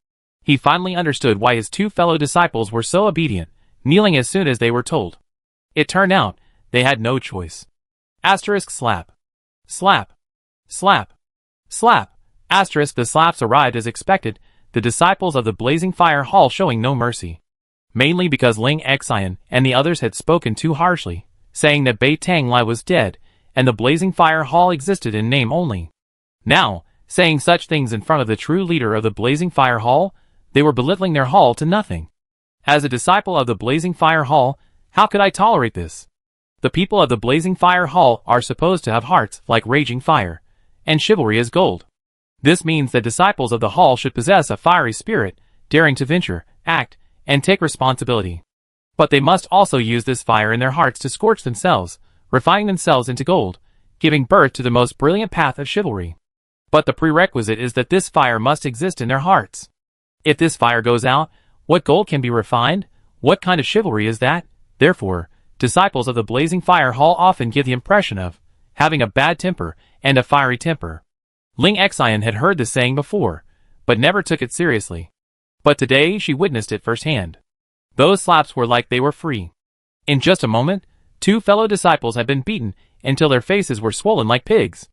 Speaker 1: He finally understood why his two fellow disciples were so obedient, kneeling as soon as they were told. It turned out, they had no choice. Asterisk slap. Slap. Slap. Slap. Asterisk the slaps arrived as expected, the disciples of the Blazing Fire Hall showing no mercy. Mainly because Ling Xian and the others had spoken too harshly, saying that Bei Tang Lai was dead, and the Blazing Fire Hall existed in name only. Now, saying such things in front of the true leader of the Blazing Fire Hall, they were belittling their hall to nothing. As a disciple of the Blazing Fire Hall, how could I tolerate this? The people of the Blazing Fire Hall are supposed to have hearts like raging fire, and chivalry is gold. This means that disciples of the hall should possess a fiery spirit, daring to venture, act, and take responsibility. But they must also use this fire in their hearts to scorch themselves, refining themselves into gold, giving birth to the most brilliant path of chivalry. But the prerequisite is that this fire must exist in their hearts. If this fire goes out, what gold can be refined? What kind of chivalry is that? Therefore, disciples of the Blazing Fire Hall often give the impression of having a bad temper and a fiery temper. Ling Xian had heard this saying before, but never took it seriously. But today she witnessed it firsthand. Those slaps were like they were free. In just a moment, two fellow disciples had been beaten until their faces were swollen like pigs.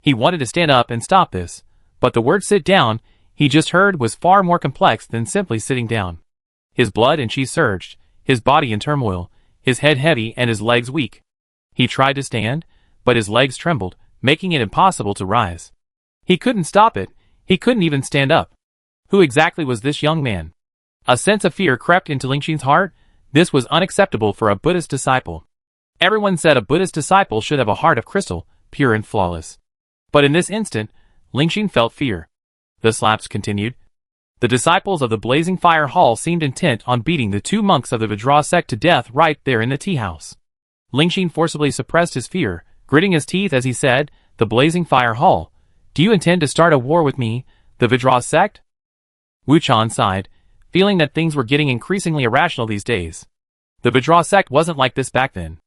Speaker 1: He wanted to stand up and stop this, but the word sit down he just heard was far more complex than simply sitting down. His blood and chi surged, his body in turmoil, his head heavy and his legs weak. He tried to stand, but his legs trembled, making it impossible to rise. He couldn't stop it, he couldn't even stand up. Who exactly was this young man? A sense of fear crept into Lingxin's heart. This was unacceptable for a Buddhist disciple. Everyone said a Buddhist disciple should have a heart of crystal, pure and flawless. But in this instant, Lingxin felt fear. The slaps continued. The disciples of the Blazing Fire Hall seemed intent on beating the two monks of the Vidra sect to death right there in the tea house. Lingxin forcibly suppressed his fear, gritting his teeth as he said, the Blazing Fire Hall. Do you intend to start a war with me, the Vidra sect? Wuchan sighed, feeling that things were getting increasingly irrational these days. The Vidra sect wasn't like this back then.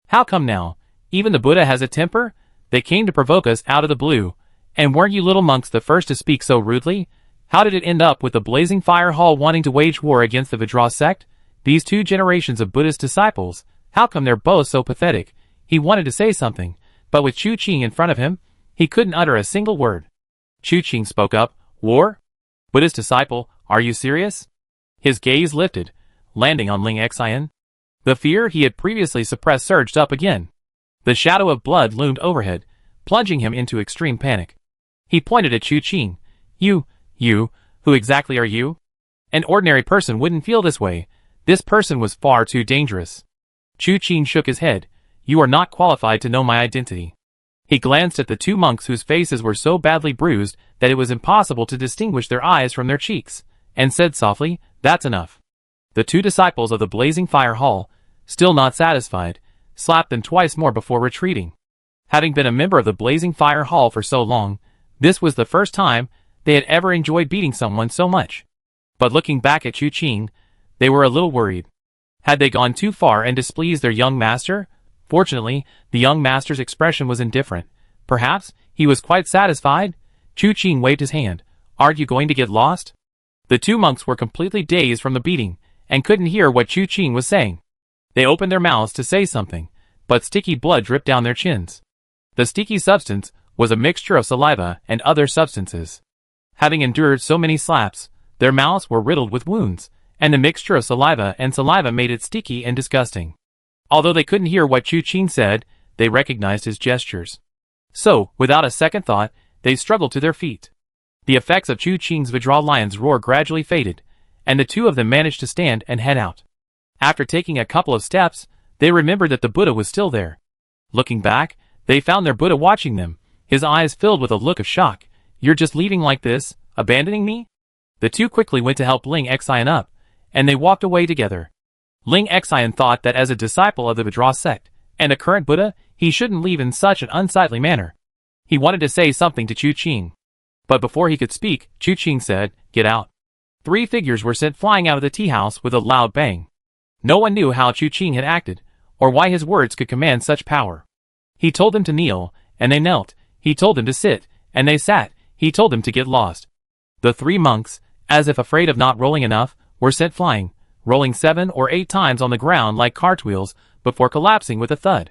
Speaker 1: How come now? Even the Buddha has a temper? They came to provoke us out of the blue. And weren't you little monks the first to speak so rudely? How did it end up with the Blazing Fire Hall wanting to wage war against the Vidra sect? These two generations of Buddhist disciples, how come they're both so pathetic? He wanted to say something, but with Chu Qing in front of him, he couldn't utter a single word. Chu Qing spoke up. War? Buddhist disciple, are you serious? His gaze lifted, landing on Ling Xian. The fear he had previously suppressed surged up again. The shadow of blood loomed overhead, plunging him into extreme panic. He pointed at Chu Qing. You, who exactly are you? An ordinary person wouldn't feel this way. This person was far too dangerous. Chu Qing shook his head. You are not qualified to know my identity. He glanced at the two monks whose faces were so badly bruised that it was impossible to distinguish their eyes from their cheeks, and said softly, that's enough. The two disciples of the Blazing Fire Hall, still not satisfied, slapped them twice more before retreating. Having been a member of the Blazing Fire Hall for so long, this was the first time they had ever enjoyed beating someone so much. But looking back at Chu Qing, they were a little worried. Had they gone too far and displeased their young master? Fortunately, the young master's expression was indifferent. Perhaps he was quite satisfied. Chu Qing waved his hand. Aren't you going to get lost? The two monks were completely dazed from the beating, and couldn't hear what Chu Qing was saying. They opened their mouths to say something, but sticky blood dripped down their chins. The sticky substance was a mixture of saliva and other substances. Having endured so many slaps, their mouths were riddled with wounds, and the mixture of saliva and saliva made it sticky and disgusting. Although they couldn't hear what Chu Qing said, they recognized his gestures. So, without a second thought, they struggled to their feet. The effects of Chu Qing's Vidra lion's roar gradually faded, and the two of them managed to stand and head out. After taking a couple of steps, they remembered that the Buddha was still there. Looking back, they found their Buddha watching them, his eyes filled with a look of shock. You're just leaving like this, abandoning me? The two quickly went to help Ling Xian up, and they walked away together. Ling Xian thought that as a disciple of the Vidra sect, and a current Buddha, he shouldn't leave in such an unsightly manner. He wanted to say something to Chu Qing. But before he could speak, Chu Qing said, get out. 3 figures were sent flying out of the tea house with a loud bang. No one knew how Chu Qing had acted, or why his words could command such power. He told them to kneel, and they knelt. He told them to sit, and they sat. He told them to get lost. The 3 monks, as if afraid of not rolling enough, were sent flying, rolling 7 or 8 times on the ground like cartwheels before collapsing with a thud.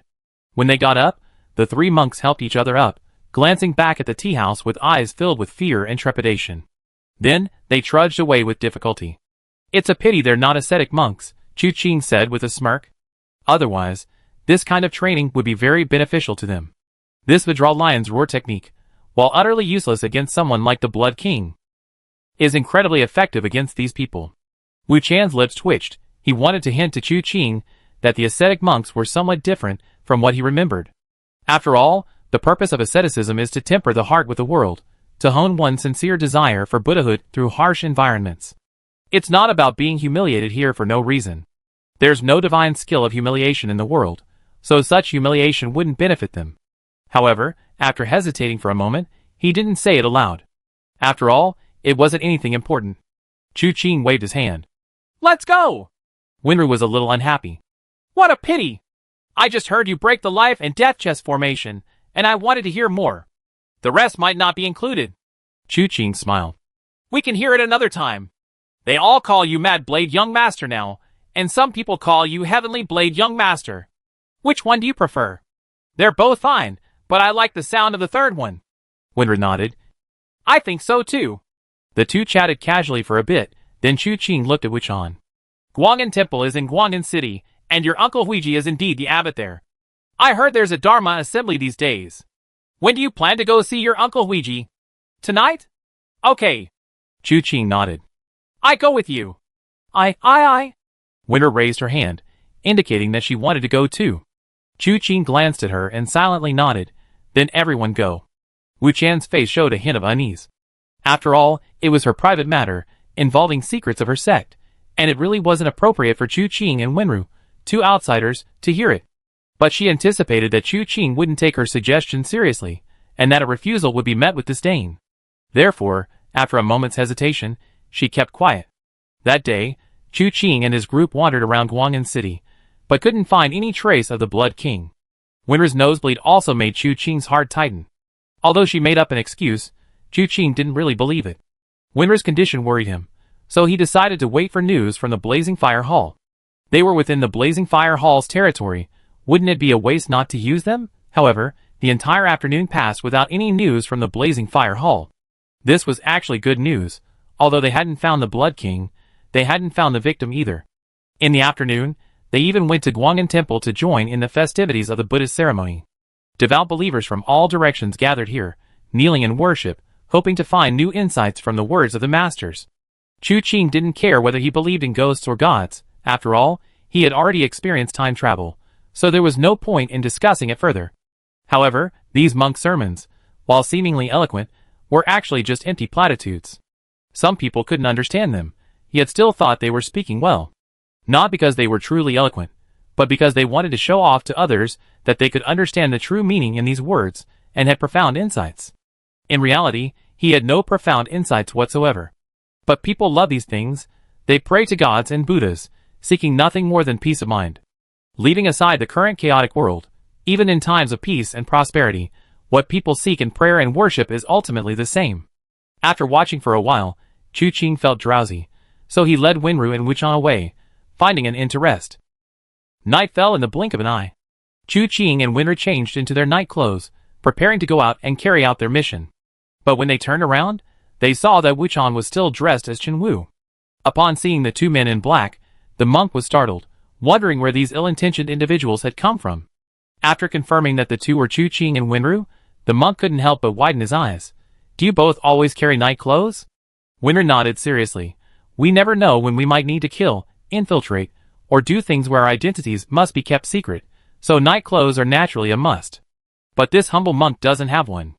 Speaker 1: When they got up, the 3 monks helped each other up, glancing back at the tea house with eyes filled with fear and trepidation. Then, they trudged away with difficulty. It's a pity they're not ascetic monks, Chu Qing said with a smirk. Otherwise, this kind of training would be very beneficial to them. This Vidra lion's roar technique, while utterly useless against someone like the Blood King, is incredibly effective against these people. Wu Chan's lips twitched. He wanted to hint to Chu Qing that the ascetic monks were somewhat different from what he remembered. After all, the purpose of asceticism is to temper the heart with the world, to hone one's sincere desire for Buddhahood through harsh environments. It's not about being humiliated here for no reason. There's no divine skill of humiliation in the world, so such humiliation wouldn't benefit them. However, after hesitating for a moment, he didn't say it aloud. After all, it wasn't anything important. Chu Qing waved his hand. Let's go! Wenru was a little unhappy. What a pity! I just heard you break the life and death chess formation, and I wanted to hear more. The rest might not be included. Chu Qing smiled. We can hear it another time. They all call you Mad Blade Young Master now, and some people call you Heavenly Blade Young Master. Which one do you prefer? They're both fine, but I like the sound of the third one. Wenru nodded. I think so too. The two chatted casually for a bit, then Chu Qing looked at Wuchan. Guang'an Temple is in Guang'an City, and your Uncle Huiji is indeed the abbot there. I heard there's a Dharma assembly these days. When do you plan to go see your Uncle Huiji? Tonight? Okay. Chu Qing nodded. I go with you. I. Winter raised her hand, indicating that she wanted to go too. Chu Qing glanced at her and silently nodded. Then everyone go. Wu Chan's face showed a hint of unease. After all, it was her private matter, involving secrets of her sect, and it really wasn't appropriate for Chu Qing and Wenru, 2 outsiders, to hear it. But she anticipated that Chu Qing wouldn't take her suggestion seriously, and that a refusal would be met with disdain. Therefore, after a moment's hesitation, she kept quiet. That day, Chu Qing and his group wandered around Guang'an City, but couldn't find any trace of the Blood King. Winter's nosebleed also made Chu Qing's heart tighten. Although she made up an excuse, Chu Qing didn't really believe it. Winter's condition worried him, so he decided to wait for news from the Blazing Fire Hall. They were within the Blazing Fire Hall's territory. Wouldn't it be a waste not to use them? However, the entire afternoon passed without any news from the Blazing Fire Hall. This was actually good news. Although they hadn't found the Blood King, they hadn't found the victim either. In the afternoon, they even went to Guang'an Temple to join in the festivities of the Buddhist ceremony. Devout believers from all directions gathered here, kneeling in worship, hoping to find new insights from the words of the masters. Chu Qing didn't care whether he believed in ghosts or gods. After all, he had already experienced time travel, so there was no point in discussing it further. However, these monk sermons, while seemingly eloquent, were actually just empty platitudes. Some people couldn't understand them, yet still thought they were speaking well. Not because they were truly eloquent, but because they wanted to show off to others that they could understand the true meaning in these words and had profound insights. In reality, he had no profound insights whatsoever. But people love these things. They pray to gods and Buddhas, seeking nothing more than peace of mind. Leaving aside the current chaotic world, even in times of peace and prosperity, what people seek in prayer and worship is ultimately the same. After watching for a while, Chu Qing felt drowsy, so he led Wenru and Wuchan away, finding an inn to rest. Night fell in the blink of an eye. Chu Qing and Wenru changed into their night clothes, preparing to go out and carry out their mission. But when they turned around, they saw that Wuchan was still dressed as Chen Wu. Upon seeing the two men in black, the monk was startled, wondering where these ill-intentioned individuals had come from. After confirming that the two were Chu Qing and Wenru, the monk couldn't help but widen his eyes. "Do you both always carry night clothes?" Wenru nodded seriously. "We never know when we might need to kill, infiltrate, or do things where our identities must be kept secret, so night clothes are naturally a must. But this humble monk doesn't have one."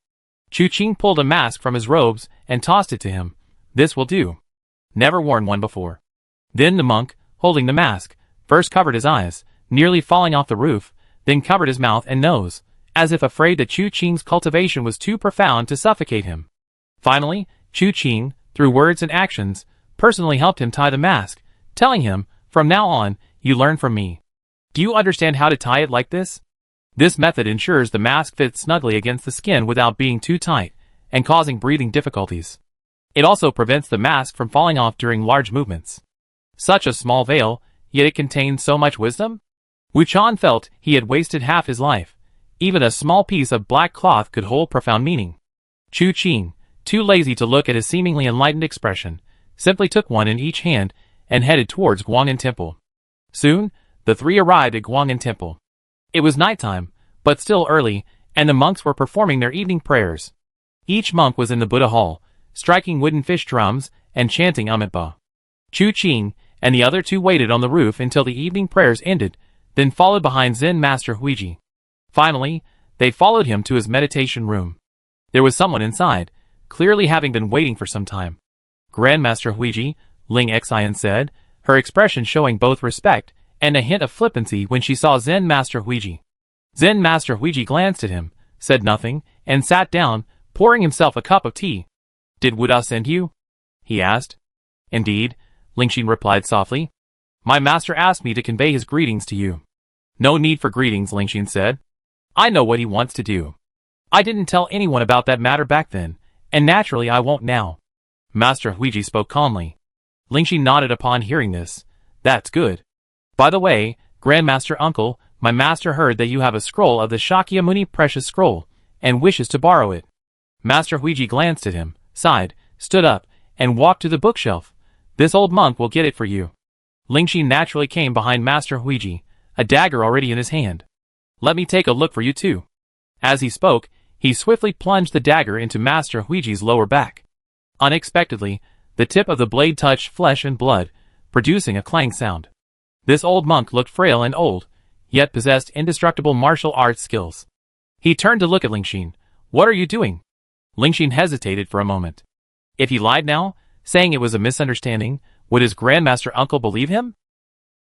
Speaker 1: Chu Qing pulled a mask from his robes and tossed it to him. "This will do. Never worn one before." Then the monk, holding the mask, first covered his eyes, nearly falling off the roof, then covered his mouth and nose, as if afraid that Chu Qing's cultivation was too profound to suffocate him. Finally, Chu Qing, through words and actions, personally helped him tie the mask, telling him, "From now on, you learn from me. Do you understand how to tie it like this?" This method ensures the mask fits snugly against the skin without being too tight and causing breathing difficulties. It also prevents the mask from falling off during large movements. Such a small veil, yet it contained so much wisdom? Wuchan felt he had wasted half his life. Even a small piece of black cloth could hold profound meaning. Chu Qing, too lazy to look at his seemingly enlightened expression, simply took one in each hand and headed towards Guang'an Temple. Soon, the three arrived at Guang'an Temple. It was nighttime, but still early, and the monks were performing their evening prayers. Each monk was in the Buddha hall, striking wooden fish drums and chanting Amitabha. Chu Qing and the other two waited on the roof until the evening prayers ended, then followed behind Zen Master Huiji. Finally, they followed him to his meditation room. There was someone inside, clearly having been waiting for some time. "Grandmaster Huiji," Ling Xian said, her expression showing both respect and a hint of flippancy when she saw Zen Master Huiji. Zen Master Huiji glanced at him, said nothing, and sat down, pouring himself a cup of tea. "Did Buddha send you?" he asked. "Indeed," Lingxin replied softly. "My master asked me to convey his greetings to you." "No need for greetings," Lingxin said. "I know what he wants to do. I didn't tell anyone about that matter back then, and naturally I won't now." Master Huiji spoke calmly. Lingxin nodded upon hearing this. "That's good. By the way, Grandmaster Uncle, my master heard that you have a scroll of the Shakyamuni precious scroll, and wishes to borrow it." Master Huiji glanced at him, sighed, stood up, and walked to the bookshelf. "This old monk will get it for you." Lingxin naturally came behind Master Huiji, a dagger already in his hand. "Let me take a look for you too." As he spoke, he swiftly plunged the dagger into Master Huiji's lower back. Unexpectedly, the tip of the blade touched flesh and blood, producing a clang sound. This old monk looked frail and old, yet possessed indestructible martial arts skills. He turned to look at Lingxin. "What are you doing?" Lingxin hesitated for a moment. If he lied now, saying it was a misunderstanding, would his grandmaster uncle believe him?